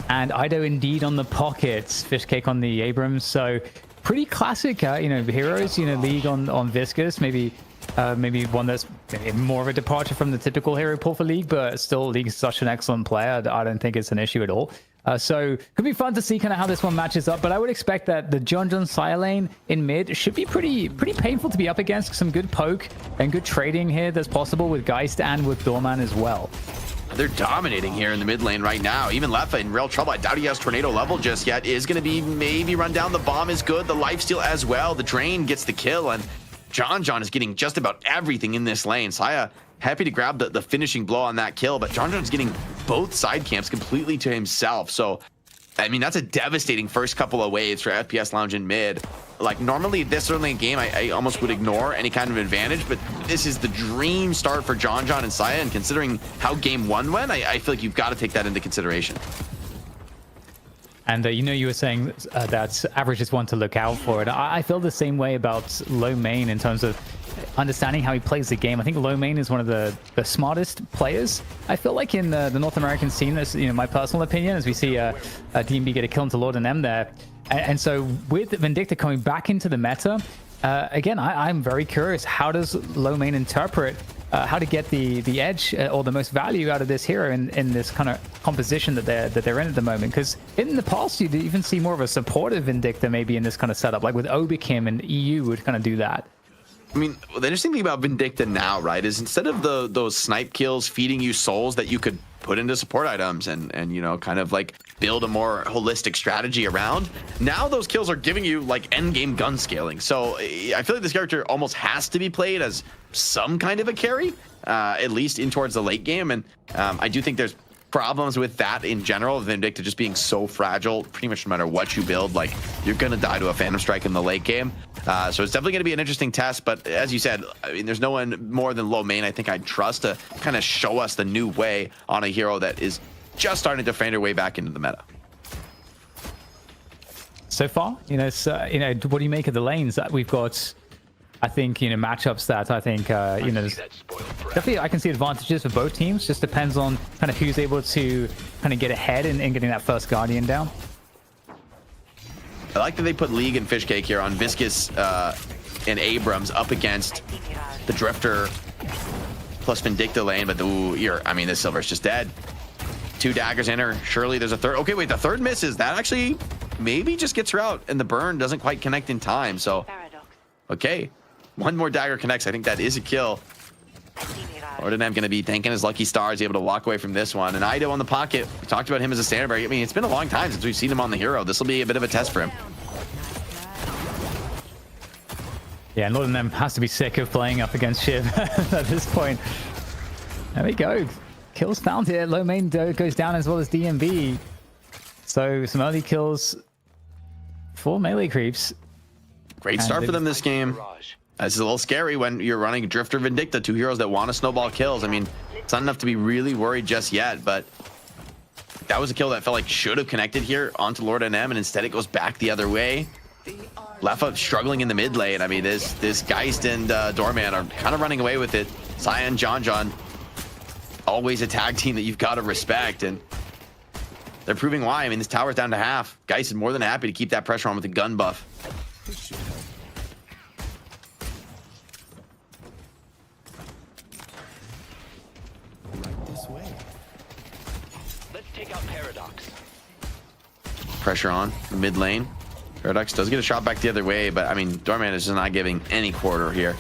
and Ido indeed on the Pockets, Fishcake on the Abrams. So pretty classic, heroes. League on Viscous, maybe one that's more of a departure from the typical hero pool for League, but still League is such an excellent player. I don't think it's an issue at all. So could be fun to see kind of how this one matches up, but I would expect that the John Saya lane in mid should be pretty painful to be up against. Some good poke and good trading here that's possible with Geist and with Doorman as well. They're dominating here in the mid lane right now. Even Leffa in real trouble. I doubt he has tornado level just yet. Is going to be maybe run down. The bomb is good. The lifesteal as well. The drain gets the kill, and John is getting just about everything in this lane. Saya happy to grab the finishing blow on that kill, but John's getting both side camps completely to himself. So, I mean, that's a devastating first couple of waves for FPS Lounge in mid. Like, normally this early in game, I almost would ignore any kind of advantage, but this is the dream start for John and Saya, and considering how game 1 went, I feel like you've got to take that into consideration. And you were saying that Average is one to look out for it. I feel the same way about Low Main in terms of understanding how he plays the game. I think Low Main is one of the smartest players. I feel like in the North American scene, that's my personal opinion, as we see DMB get a kill into Lord and M there. And so with Vindicta coming back into the meta, again, I'm very curious. How does Low Main interpret how to get the edge or the most value out of this hero in this kind of composition that they're in at the moment. Because in the past, you'd even see more of a supportive Vindicta maybe in this kind of setup, like with Obikim and EU would kind of do that. I mean, the interesting thing about Vindicta now, right, is instead of those snipe kills feeding you souls that you could put into support items and you know, kind of like build a more holistic strategy around, now those kills are giving you like end game gun scaling. So I feel like this character almost has to be played as some kind of a carry, at least in towards the late game. And I do think there's problems with that in general, Vindicta just being so fragile. Pretty much no matter what you build, like, you're gonna die to a Phantom Strike in the late game. So it's definitely gonna be an interesting test, but as you said, I mean, there's no one more than Low Main I think I'd trust to kind of show us the new way on a hero that is just starting to find her way back into the meta. So far, you know, you know, what do you make of the lanes that we've got? I think, you know, matchups that I think, you know, definitely I can see advantages for both teams. Just depends on kind of who's able to kind of get ahead and getting that first Guardian down. I like that they put League and Fishcake here on Viscous and Abrams up against the Drifter plus Vindicta lane, but I mean, this Silver's just dead. 2 daggers in her. Surely there's a third. Okay, wait, the third misses. That actually maybe just gets her out, and the burn doesn't quite connect in time. So, okay. 1 more dagger connects. I think that is a kill. Lord going to be thanking his lucky stars, able to walk away from this one. And Ido on the pocket. We talked about him as a standard bearer. I mean, it's been a long time since we've seen him on the hero. This will be a bit of a test for him. Yeah, and Lord of them has to be sick of playing up against Shiv at this point. There we go. Kills found here. Low Main goes down as well as DMB. So some early kills for melee creeps. Great start for them this game. This is a little scary when you're running Drifter Vindicta, 2 heroes that want to snowball kills. I mean, it's not enough to be really worried just yet, but that was a kill that felt like should have connected here onto Lord NM, and instead it goes back the other way. Leffa struggling in the mid lane. I mean, this Geist and Doorman are kind of running away with it. Cyan, John, always a tag team that you've got to respect, and they're proving why. I mean, this tower's down to half. Geist is more than happy to keep that pressure on with the gun buff. Pressure on the mid lane. Paradox does get a shot back the other way, but I mean, Doorman is just not giving any quarter here.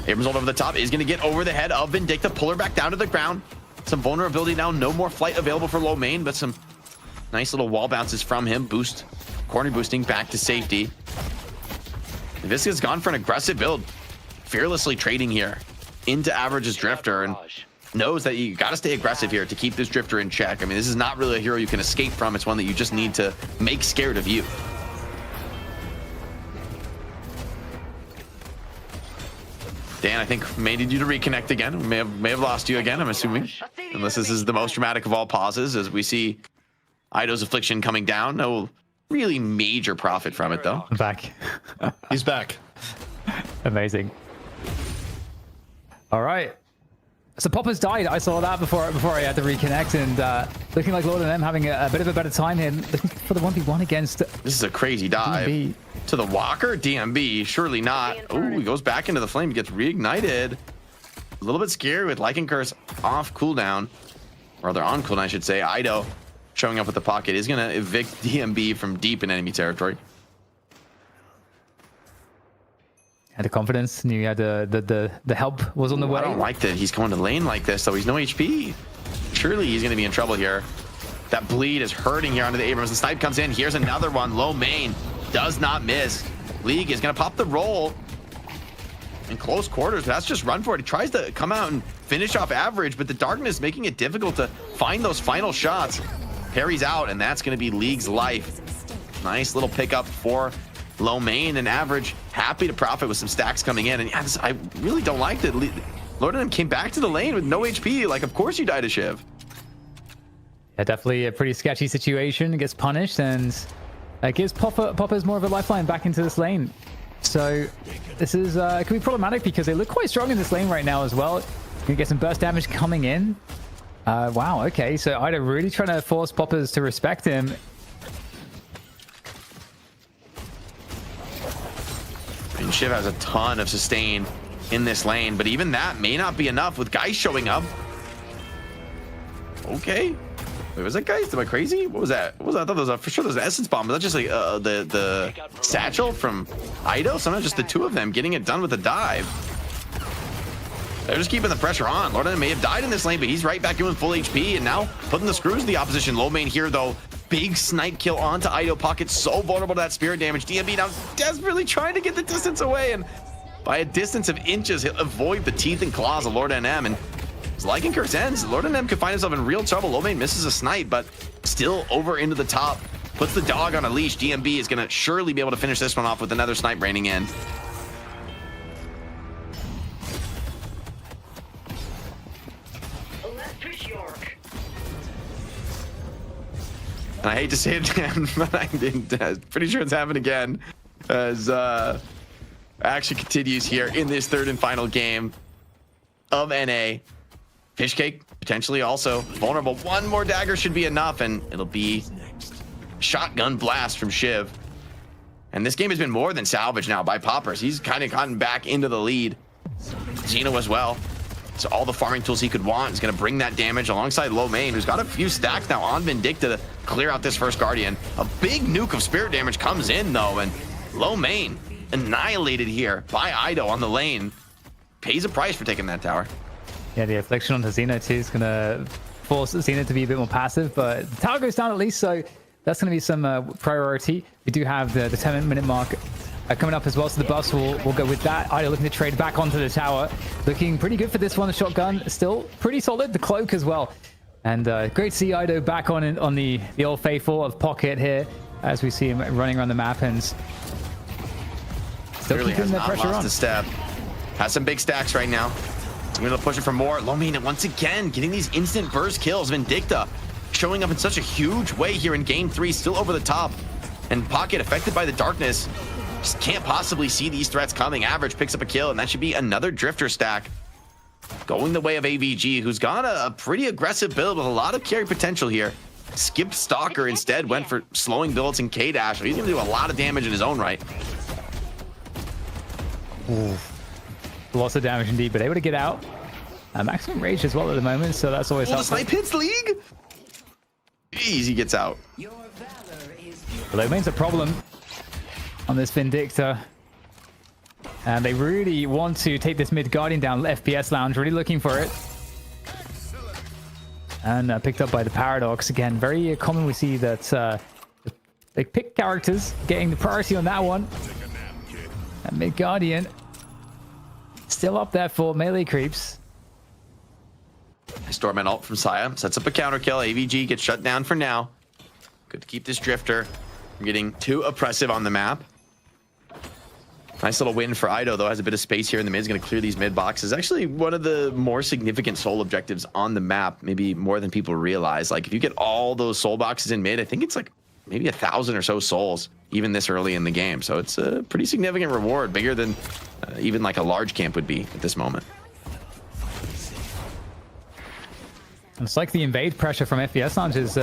Abrams ult over the top is going to get over the head of Vindicta, pull her back down to the ground. Some vulnerability now, no more flight available for Low Main, but some nice little wall bounces from him. Boost, corner boosting back to safety. Visca's gone for an aggressive build, fearlessly trading here into Average's Drifter, and knows that you got to stay aggressive here to keep this Drifter in check. I mean, this is not really a hero you can escape from. It's one that you just need to make scared of you. Dan, I think may need you to reconnect again. May have lost you again, I'm assuming. Unless this is the most dramatic of all pauses, as we see Ido's Affliction coming down. No really major profit from it, though. I'm back. He's back. Amazing. All right. So Popper's died. I saw that before I had to reconnect, and looking like Lord of them having a bit of a better time here, looking for the 1v1 against. This is a crazy dive DMB. To the Walker. DMB, surely not. Oh, he goes back into the flame, gets reignited. A little bit scary with Lycan Curse off cooldown, or rather on cooldown, I should say. Ido showing up with the pocket is going to evict DMB from deep in enemy territory. Had the confidence, knew he had the help was on the way. I don't like that he's going to lane like this, though. He's no HP. Surely he's going to be in trouble here. That bleed is hurting here onto the Abrams. The snipe comes in. Here's another one. Low Main does not miss. League is going to pop the roll in close quarters. That's just run for it. He tries to come out and finish off Average, but the darkness making it difficult to find those final shots. Parries out, and that's going to be League's life. Nice little pickup for Low Main, and Average happy to profit with some stacks coming in. And yeah, I really don't like that. Lord of them came back to the lane with no HP. Like, of course you die to Shiv. Yeah, definitely a pretty sketchy situation. Gets punished, and gives Poppers more of a lifeline back into this lane. So this is could be problematic because they look quite strong in this lane right now as well. You get some burst damage coming in. Wow, okay, so Ida really trying to force Poppers to respect him. And Shiv has a ton of sustain in this lane, but even that may not be enough with guys showing up. Okay. Wait, was that guys? Am I crazy? What was that? What was that? I thought there was for sure there was an essence bomb. Was that just like the satchel from AyeHeTuff? Sometimes just the two of them getting it done with a dive. They're just keeping the pressure on. Lord may have died in this lane, but he's right back in with full HP and now putting the screws to the opposition. Low main here though. Big snipe kill onto AyeHeTuff. Pocket so vulnerable to that spirit damage. DMB now desperately trying to get the distance away, and by a distance of inches, he'll avoid the teeth and claws of Lord NM. And like in Kirk's ends, Lord NM could find himself in real trouble. Low main misses a snipe, but still over into the top. Puts the dog on a leash. DMB is going to surely be able to finish this one off with another snipe raining in. And I hate to say it again, but I'm pretty sure it's happened again as action continues here in this third and final game of NA. Fishcake potentially also vulnerable. One more dagger should be enough, and it'll be shotgun blast from Shiv. And this game has been more than salvaged now by Poppers. He's kind of gotten back into the lead. Xeno as well. So all the farming tools he could want is going to bring that damage alongside Low Main, who's got a few stacks now on Vindicta to clear out this first Guardian. A big nuke of spirit damage comes in though, and Low Main annihilated here by AyeHeTuff on the lane. Pays a price for taking that tower. Yeah, the affliction on Xeno too is going to force Xeno to be a bit more passive, but the tower goes down at least, so that's going to be some priority. We do have the 10-minute mark coming up as well, so the buffs will go with that. AyeHeTuff looking to trade back onto the tower. Looking pretty good for this one. The shotgun still pretty solid. The cloak as well. And great to see AyeHeTuff back on the old faithful of Pocket here as we see him running around the map and still Clearly keeping the pressure on. A step. Has some big stacks right now. I'm going to push it for more. Low main once again getting these instant burst kills. Vindicta showing up in such a huge way here in game 3, still over the top. And Pocket affected by the darkness. Just can't possibly see these threats coming. Average picks up a kill, and that should be another drifter stack. Going the way of AVG, who's got a pretty aggressive build with a lot of carry potential here. Skipped Stalker instead, went for slowing builds and K-Dash. So he's going to do a lot of damage in his own right. Ooh. Lots of damage indeed, but able to get out. Maximum rage as well at the moment, so that's always helpful. The snipe hits league. Easy gets out. Low main's a problem on this Vindicta. And they really want to take this mid Guardian down. FPS Lounge really looking for it. And picked up by the Paradox. Again, very common we see that they pick characters, getting the priority on that one. And mid Guardian still up there for melee creeps. Stormman ult from Saya sets up a counter kill. AVG gets shut down for now. Good to keep this drifter from getting too oppressive on the map. Nice little win for AyeHeTuff, though. Has a bit of space here in the mid. Is going to clear these mid boxes. Actually, one of the more significant soul objectives on the map, maybe more than people realize. Like, if you get all those soul boxes in mid, I think it's like maybe 1,000 or so souls, even this early in the game. So it's a pretty significant reward, bigger than even like a large camp would be at this moment. It's like the invade pressure from FPS Lounge is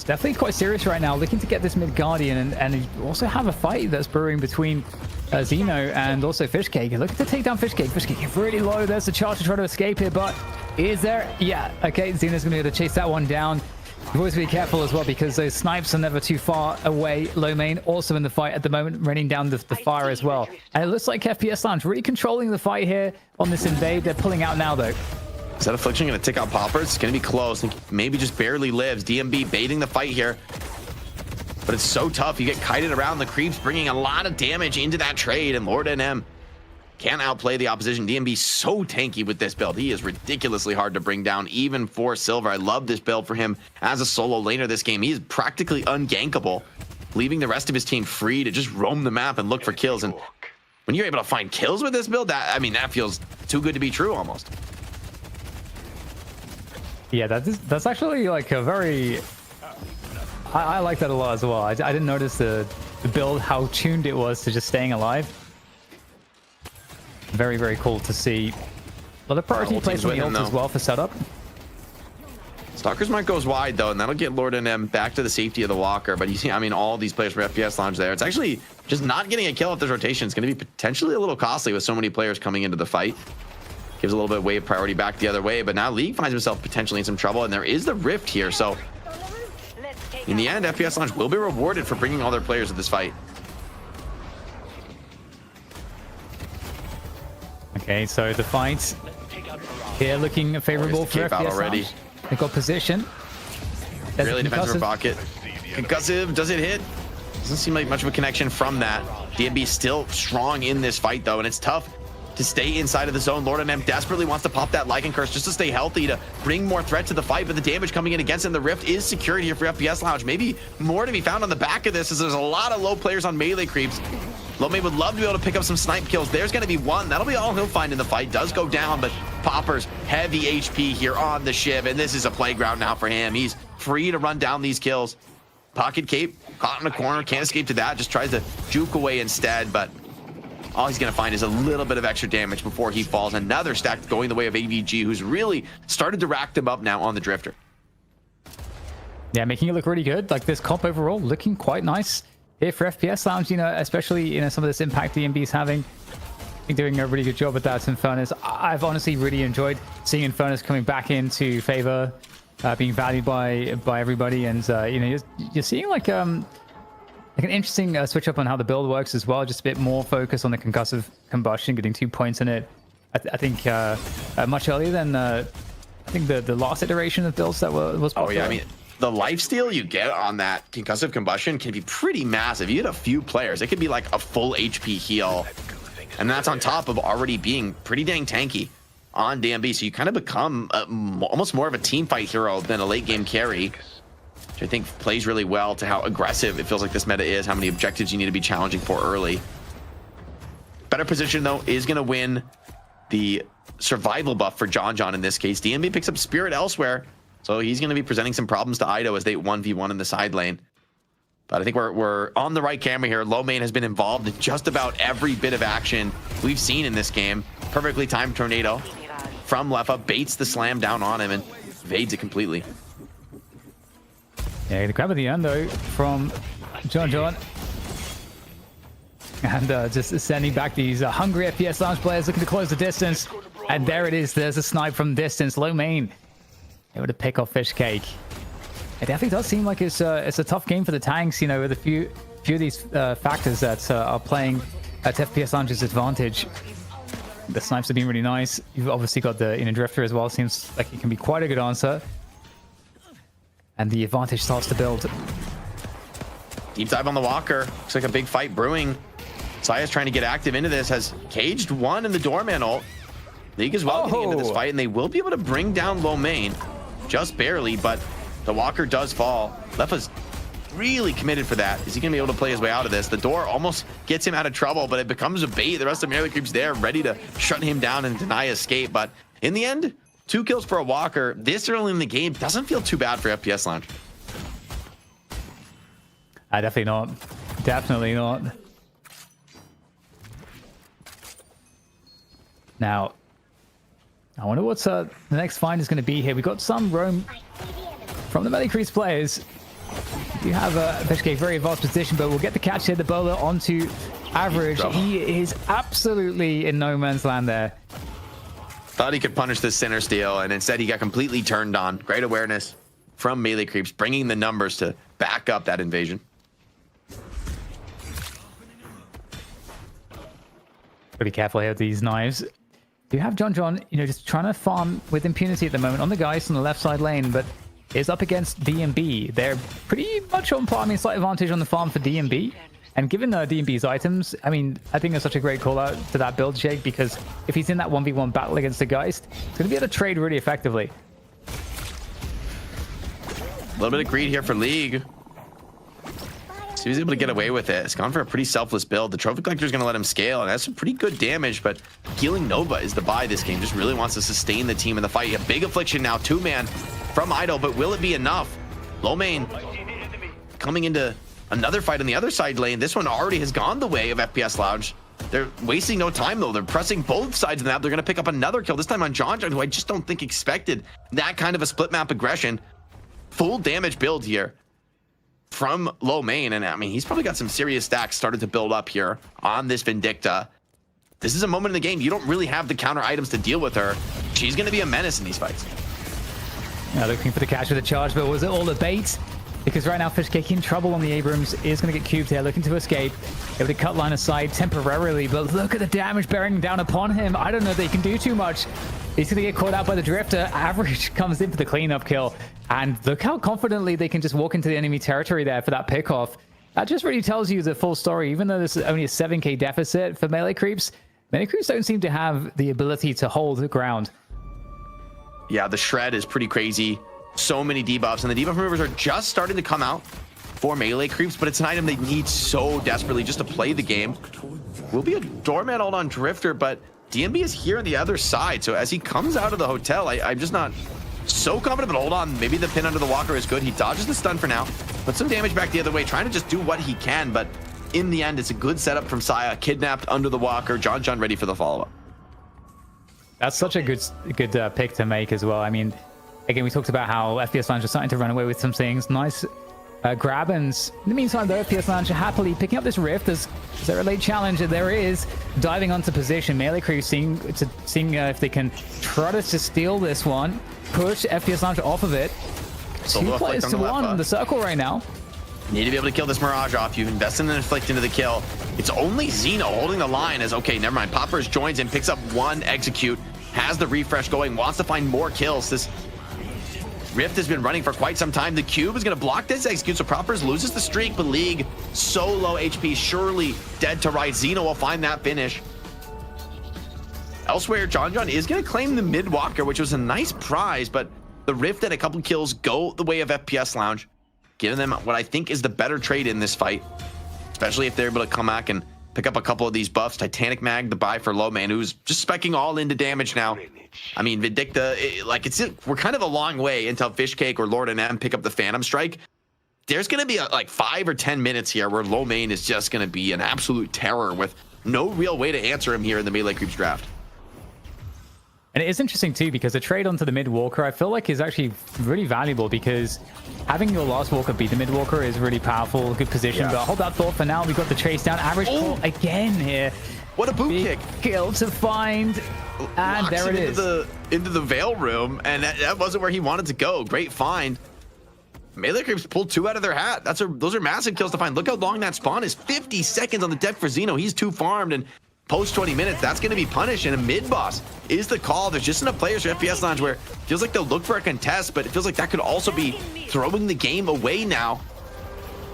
definitely quite serious right now, looking to get this mid Guardian, and you also have a fight that's brewing between Xeno and also Fishcake. Looking to take down Fishcake. Fishcake really low. There's a charge to try to escape here, but is there? Yeah, okay. Xeno's going to be able to chase that one down. You've always be careful as well because those snipes are never too far away. Low main also in the fight at the moment, raining down the fire as well. And it looks like FPS Lounge really controlling the fight here on this invade. They're pulling out now though. Is that affliction going to tick out Poppers? It's going to be close. Maybe just barely lives. DMB baiting the fight here. But it's so tough. You get kited around the creeps, bringing a lot of damage into that trade. And Lord NM can't outplay the opposition. DMB so tanky with this build. He is ridiculously hard to bring down, even for Silver. I love this build for him as a solo laner this game. He is practically ungankable, leaving the rest of his team free to just roam the map and look for kills. And when you're able to find kills with this build, that feels too good to be true almost. Yeah, that's actually like a very... I like that a lot as well. I didn't notice the build, how tuned it was to just staying alive. Very, very cool to see. Well, the priority placed on the ult as well for setup. Stalker's Mark goes wide though, and that'll get Lord and M back to the safety of the Walker. But you see, I mean, all these players from FPS Lounge there. It's actually just not getting a kill off this rotation. It's going to be potentially a little costly with so many players coming into the fight. Gives a little bit of wave priority back the other way, but now League finds himself potentially in some trouble, and there is the Rift here. So in the end, FPS Lounge will be rewarded for bringing all their players to this fight. Okay, so the fight here looking favorable for FPS already. Lounge. They got position. There's Really defensive pocket. Concussive, does it hit? Doesn't seem like much of a connection from that. DMB still strong in this fight though, and it's tough to stay inside of the zone. Lord and M desperately wants to pop that Lycan Curse just to stay healthy, to bring more threat to the fight, but the damage coming in against him, the Rift is secured here for FPS Lounge. Maybe more to be found on the back of this, as there's a lot of low players on melee creeps. Lomé would love to be able to pick up some snipe kills. There's going to be one. That'll be all he'll find in the fight. Does go down, but Popper's heavy HP here on the Shiv, and this is a playground now for him. He's free to run down these kills. Pocket Cape, caught in a corner, can't escape to that. Just tries to juke away instead, but all he's going to find is a little bit of extra damage before he falls. Another stack going the way of AVG, who's really started to rack them up now on the Drifter. Yeah, making it look really good. Like this comp overall looking quite nice here for FPS Lounge, you know, especially, you know, some of this impact DMB's having. I think doing a really good job with that. Infernus, I've honestly really enjoyed seeing Infernus coming back into favor, being valued by everybody, and you know, you're seeing like an interesting switch up on how the build works as well. Just a bit more focus on the concussive combustion, getting 2 points in it. I think much earlier than I think the last iteration of builds that was popular. Oh yeah, I mean, the lifesteal you get on that concussive combustion can be pretty massive. You get a few players, it could be like a full HP heal, and that's on top of already being pretty dang tanky on DMB. So you kind of become almost more of a team fight hero than a late game carry, which I think plays really well to how aggressive it feels like this meta is, how many objectives you need to be challenging for early. Better position though is going to win the survival buff for John in this case. DMB picks up Spirit elsewhere, so he's going to be presenting some problems to Aido as they 1v1 in the side lane. But I think we're on the right camera here. Lomé has been involved in just about every bit of action we've seen in this game. Perfectly timed tornado from Leffa, baits the slam down on him and evades it completely. Yeah, the grab at the end though from John. And just sending back these hungry FPS Lounge players looking to close the distance. And there it is. There's a snipe from distance. Lomé able to pick off Fish Cake. It definitely does seem like it's a tough game for the tanks, you know, with a few of these factors that are playing at FPS Lounge's advantage. The snipes have been really nice. You've obviously got the Drifter as well. Seems like it can be quite a good answer. And the advantage starts to build. Deep dive on the Walker. Looks like a big fight brewing. Saya's trying to get active into this. Has caged one in the Doorman ult. League as well getting into this fight, and they will be able to bring down Lomé. Just barely, but the Walker does fall. Leffa's really committed for that. Is he going to be able to play his way out of this? The door almost gets him out of trouble, but it becomes a bait. The rest of melee creeps there, ready to shut him down and deny escape. But in the end, 2 kills for a Walker this early in the game doesn't feel too bad for FPS Lounge. Definitely not. Definitely not. Now, I wonder what's the next find is going to be here. We got some roam from the melee creeps players. We do have a Fishcake very advanced position, but we'll get the catch here. The bowler onto Average. He is absolutely in no man's land there. Thought he could punish this center steal, and instead he got completely turned on. Great awareness from melee creeps, bringing the numbers to back up that invasion. Pretty careful here with these knives. You have John, you know, just trying to farm with impunity at the moment on the guys on the left side lane, but is up against DMB. They're pretty much on par. I mean, slight advantage on the farm for DMB. And given DMB's items, I mean, I think it's such a great call out to that build, Jake, because if he's in that 1v1 battle against the Geist, he's going to be able to trade really effectively. A little bit of greed here for League. So he was able to get away with it. It's gone for a pretty selfless build. The Trophy Collector is going to let him scale, and that's some pretty good damage, but healing Nova is the buy this game. Just really wants to sustain the team in the fight. A big affliction now, 2-man from Idol, but will it be enough? Lomé coming into another fight on the other side lane. This one already has gone the way of FPS Lounge. They're wasting no time, though. They're pressing both sides of the map. They're going to pick up another kill, this time on John, who I just don't think expected that kind of a split map aggression. Full damage build here from low main. And I mean, he's probably got some serious stacks started to build up here on this Vindicta. This is a moment in the game. You don't really have the counter items to deal with her. She's going to be a menace in these fights. Looking for the catch with a charge, but was it all a bait? Because right now, Fishcake in trouble on the Abrams, is going to get cubed here, looking to escape. Able to cut line aside temporarily, but look at the damage bearing down upon him. I don't know if they can do too much. He's going to get caught out by the Drifter. Average comes in for the cleanup kill. And look how confidently they can just walk into the enemy territory there for that pickoff. That just really tells you the full story. Even though this is only a 7k deficit for melee creeps don't seem to have the ability to hold the ground. Yeah, the shred is pretty crazy. So many debuffs, and the debuff removers are just starting to come out for melee creeps, but it's an item they need so desperately just to play the game. Will be a doormat ult on Drifter, but DMB is here on the other side, so as he comes out of the hotel, I'm just not so confident, but hold on, maybe the pin under the walker is good. He dodges the stun for now, put some damage back the other way, trying to just do what he can, but in the end, it's a good setup from Saya, kidnapped under the walker, John ready for the follow-up. That's such a good pick to make as well. I mean, again, we talked about how FPS Lounge are starting to run away with some things. Nice grab, and in the meantime, though, FPS Lounge are happily picking up this rift. Is there a late challenge? There is. Diving onto position. Melee Crew seeing if they can try to steal this one. Push FPS Lounge off of it. Two players to one on the circle right now. Need to be able to kill this Mirage off. You've invested in an Inflict into the kill. It's only Xeno holding the line as, okay, never mind. Poppers joins in, picks up one execute, has the refresh going, wants to find more kills. This Rift has been running for quite some time. The cube is going to block this execute, so Poppers loses the streak, but League so low HP, surely dead to right. Xeno will find that finish. Elsewhere, John is going to claim the mid walker, which was a nice prize, but the Rift and a couple kills go the way of FPS Lounge, giving them what I think is the better trade in this fight, especially if they're able to come back and pick up a couple of these buffs. Titanic Mag, the buy for low man, who's just specking all into damage now. I mean, Vindicta, we're kind of a long way until Fishcake or Lord and M pick up the Phantom Strike. There's going to be like 5 or 10 minutes here where low main is just going to be an absolute terror with no real way to answer him here in the melee creeps draft. And it is interesting too, because a trade onto the mid walker I feel like is actually really valuable, because having your last walker beat the mid walker is really powerful, good position. But hold that thought for now. We've got the chase down. Average pull again here. What a boot kick. Kill to find. And locks there it is. Into the Veil room, and that wasn't where he wanted to go. Great find. Melee creeps pulled 2 out of their hat. Those are massive kills to find. Look how long that spawn is. 50 seconds on the deck for Xeno. He's 2 farmed, and post 20 minutes, that's going to be punished, and a mid boss is the call. There's just enough players for FPS Lounge where it feels like they'll look for a contest, but it feels like that could also be throwing the game away now.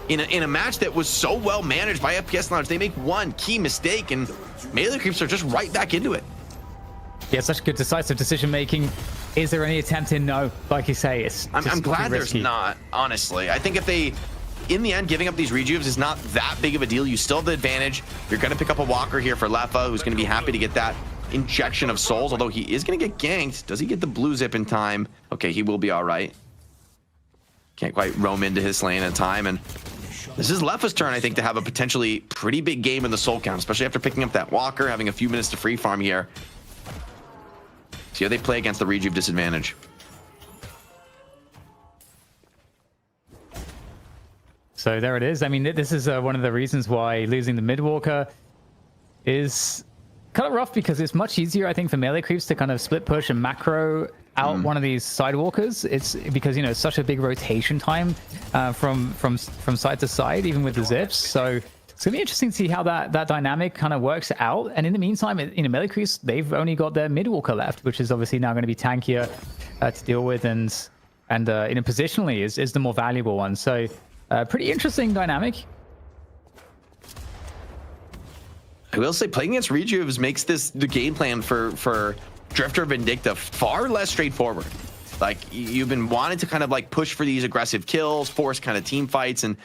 In a match that was so well managed by FPS Lounge, they make one key mistake, and melee creeps are just right back into it. Yeah, such good decisive decision making. Is there any attempt in? No, like you say, it's I'm glad there's not, honestly. I think if they, in the end, giving up these rejuves is not that big of a deal. You still have the advantage. You're going to pick up a walker here for Leffa, who's going to be happy to get that injection of souls, although he is going to get ganked. Does he get the blue zip in time? Okay, he will be all right. Can't quite roam into his lane in time, and this is Leffa's turn, I think, to have a potentially pretty big game in the soul count, especially after picking up that walker, having a few minutes to free farm here. See how they play against the rejuve disadvantage. So there it is. I mean, this is one of the reasons why losing the mid walker is kind of rough, because it's much easier, I think, for melee creeps to kind of split push and macro out one of these side walkers. It's because, you know, such a big rotation time from side to side, even with the zips. So it's gonna be interesting to see how that dynamic kind of works out. And in the meantime, you know, melee creeps, they've only got their mid walker left, which is obviously now going to be tankier to deal with, and you know, positionally is the more valuable one. So pretty interesting dynamic. I will say, playing against rejuves makes the game plan for Drifter Vindicta far less straightforward. Like, you've been wanting to kind of like push for these aggressive kills, force kind of team fights, and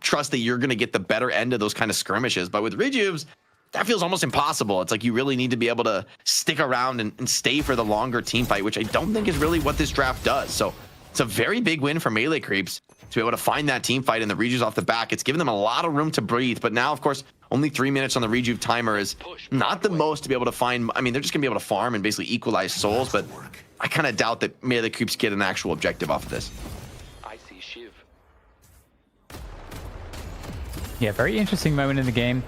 trust that you're going to get the better end of those kind of skirmishes. But with rejuves, that feels almost impossible. It's like you really need to be able to stick around and stay for the longer team fight, which I don't think is really what this draft does. So It's a very big win for Melee Creeps to be able to find that team fight in the rejuves off the back. It's given them a lot of room to breathe, but now, of course, only 3 minutes on the rejuve timer is not the most to be able to find. I mean, they're just gonna be able to farm and basically equalize souls, but I kind of doubt that Melee Creeps get an actual objective off of this. I see Shiv. Yeah, very interesting moment in the game.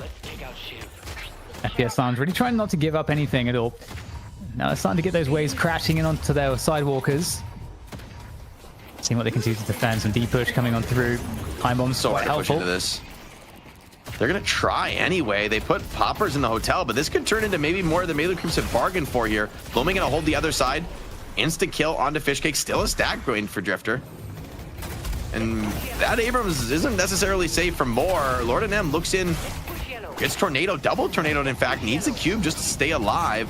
Let's take out Shiv. FPS Lounge really trying not to give up anything at all. Now they're starting to get those waves crashing in onto their sidewalkers. Seeing what they can do to defend. Some deep push coming on through. Time bombs So quite hard to push helpful. into this. They're gonna try anyway. They put poppers in the hotel, but this could turn into maybe more than Melee Creeps have bargained for here. Lomi gonna hold the other side. Instant kill onto Fishcake. Still a stack going for Drifter. And that Abrams isn't necessarily safe from more. Lord and M looks in. Gets Tornado, double Tornadoed in fact. Needs a cube just to stay alive.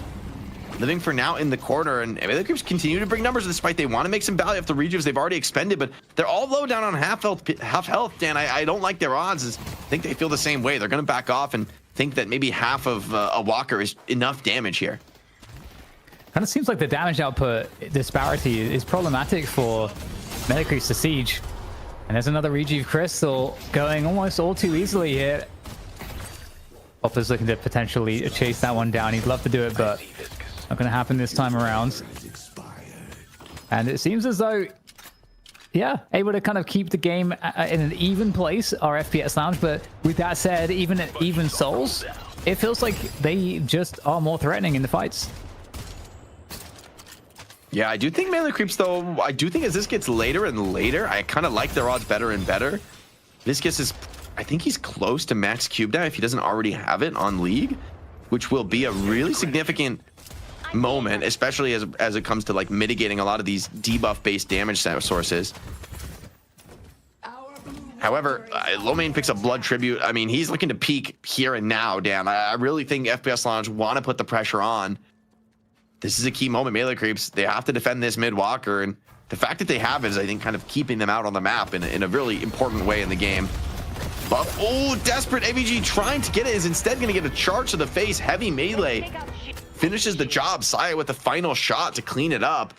Living for now in the corner, and Melee Creeps continue to bring numbers despite they want to make some value off the rejuves they've already expended, but they're all low down on half health, Dan. I don't like their odds. I think they feel the same way. They're going to back off and think that maybe half of a Walker is enough damage here. Kind of seems like the damage output disparity is problematic for Melee Creeps to siege. And there's another rejuve crystal going almost all too easily here. Popper's looking to potentially chase that one down. He'd love to do it, but not going to happen this time around. And it seems as though, yeah, able to kind of keep the game in an even place, our FPS Lounge. But with that said, even at even souls, it feels like they just are more threatening in the fights. Yeah, I do think Melee Creeps, though, I do think as this gets later and later, I kind of like their odds better and better. Viscus is, I think he's close to max cube now if he doesn't already have it on League, which will be a really significant moment, especially as it comes to like mitigating a lot of these debuff based damage sources. However, Lomain picks up Blood Tribute. I mean, he's looking to peak here and now, Dan. I really think FPS Lounge want to put the pressure on. This is a key moment. Melee Creeps, they have to defend this mid walker, and the fact that they have it is, I think, kind of keeping them out on the map in a really important way in the game. Buff, oh, desperate AVG trying to get it, is instead going to get a charge to the face. Heavy melee finishes the job. Saya with the final shot to clean it up.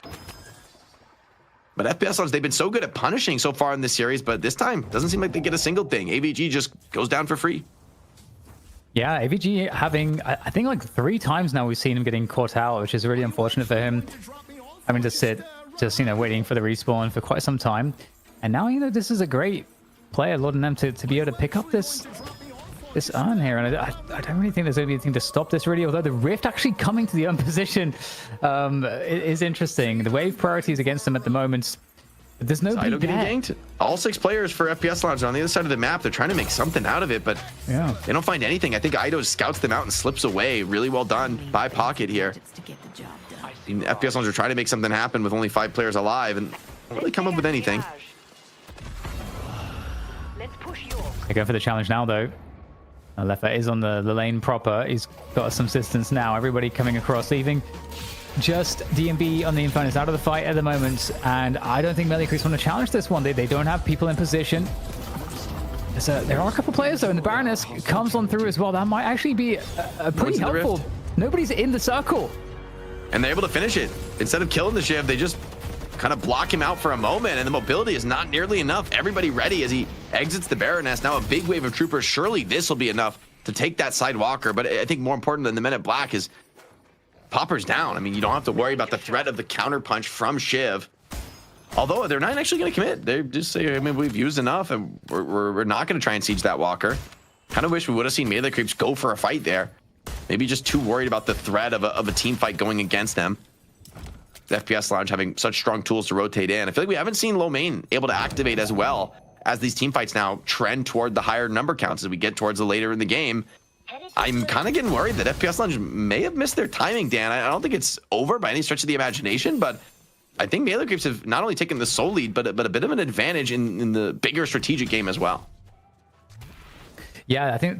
But FPS Lounge, they've been so good at punishing so far in this series, but this time doesn't seem like they get a single thing. AVG just goes down for free. Yeah, AVG having, I think like 3 times now we've seen him getting caught out, which is really unfortunate for him. Having to sit, just, you know, waiting for the respawn for quite some time. And now, you know, this is a great player, Lord and them, to be able to pick up this urn here. And I don't really think there's anything to stop this, really, although the Rift actually coming to the urn position is interesting. The wave priorities against them at the moment. But there's no Ido getting ganked. All 6 players for FPS Lounge are on the other side of the map. They're trying to make something out of it, but yeah, they don't find anything. I think Ido scouts them out and slips away. Really well done by Pocket here. And FPS Lounge are trying to make something happen with only 5 players alive and don't really come up with anything. They go for the challenge now, though. Lefa is on the lane proper. He's got some distance now. Everybody coming across, leaving just DMB on the Infernus out of the fight at the moment. And I don't think Melee Creeps want to challenge this one. They don't have people in position. So there are a couple players, though, and the Baroness comes on through as well. That might actually be a pretty helpful. Nobody's in the circle. And they're able to finish it. Instead of killing the Shiv, they just kind of block him out for a moment, and the mobility is not nearly enough. Everybody ready as he exits the Baroness. Now a big wave of troopers. Surely this will be enough to take that side walker, but I think more important than the Men at Black is Popper's down. I mean, you don't have to worry about the threat of the counter punch from Shiv. Although they're not actually going to commit. They just say, I mean, we've used enough, and we're not going to try and siege that walker. Kind of wish we would have seen Melee Creeps go for a fight there. Maybe just too worried about the threat of a team fight going against them. The FPS Lounge having such strong tools to rotate in. I feel like we haven't seen Lomain able to activate as well as these team fights now trend toward the higher number counts as we get towards the later in the game. I'm kind of getting worried that FPS Lounge may have missed their timing, Dan. I don't think it's over by any stretch of the imagination, but I think Melee Creeps have not only taken the sole lead, but a bit of an advantage in the bigger strategic game as well. Yeah, I think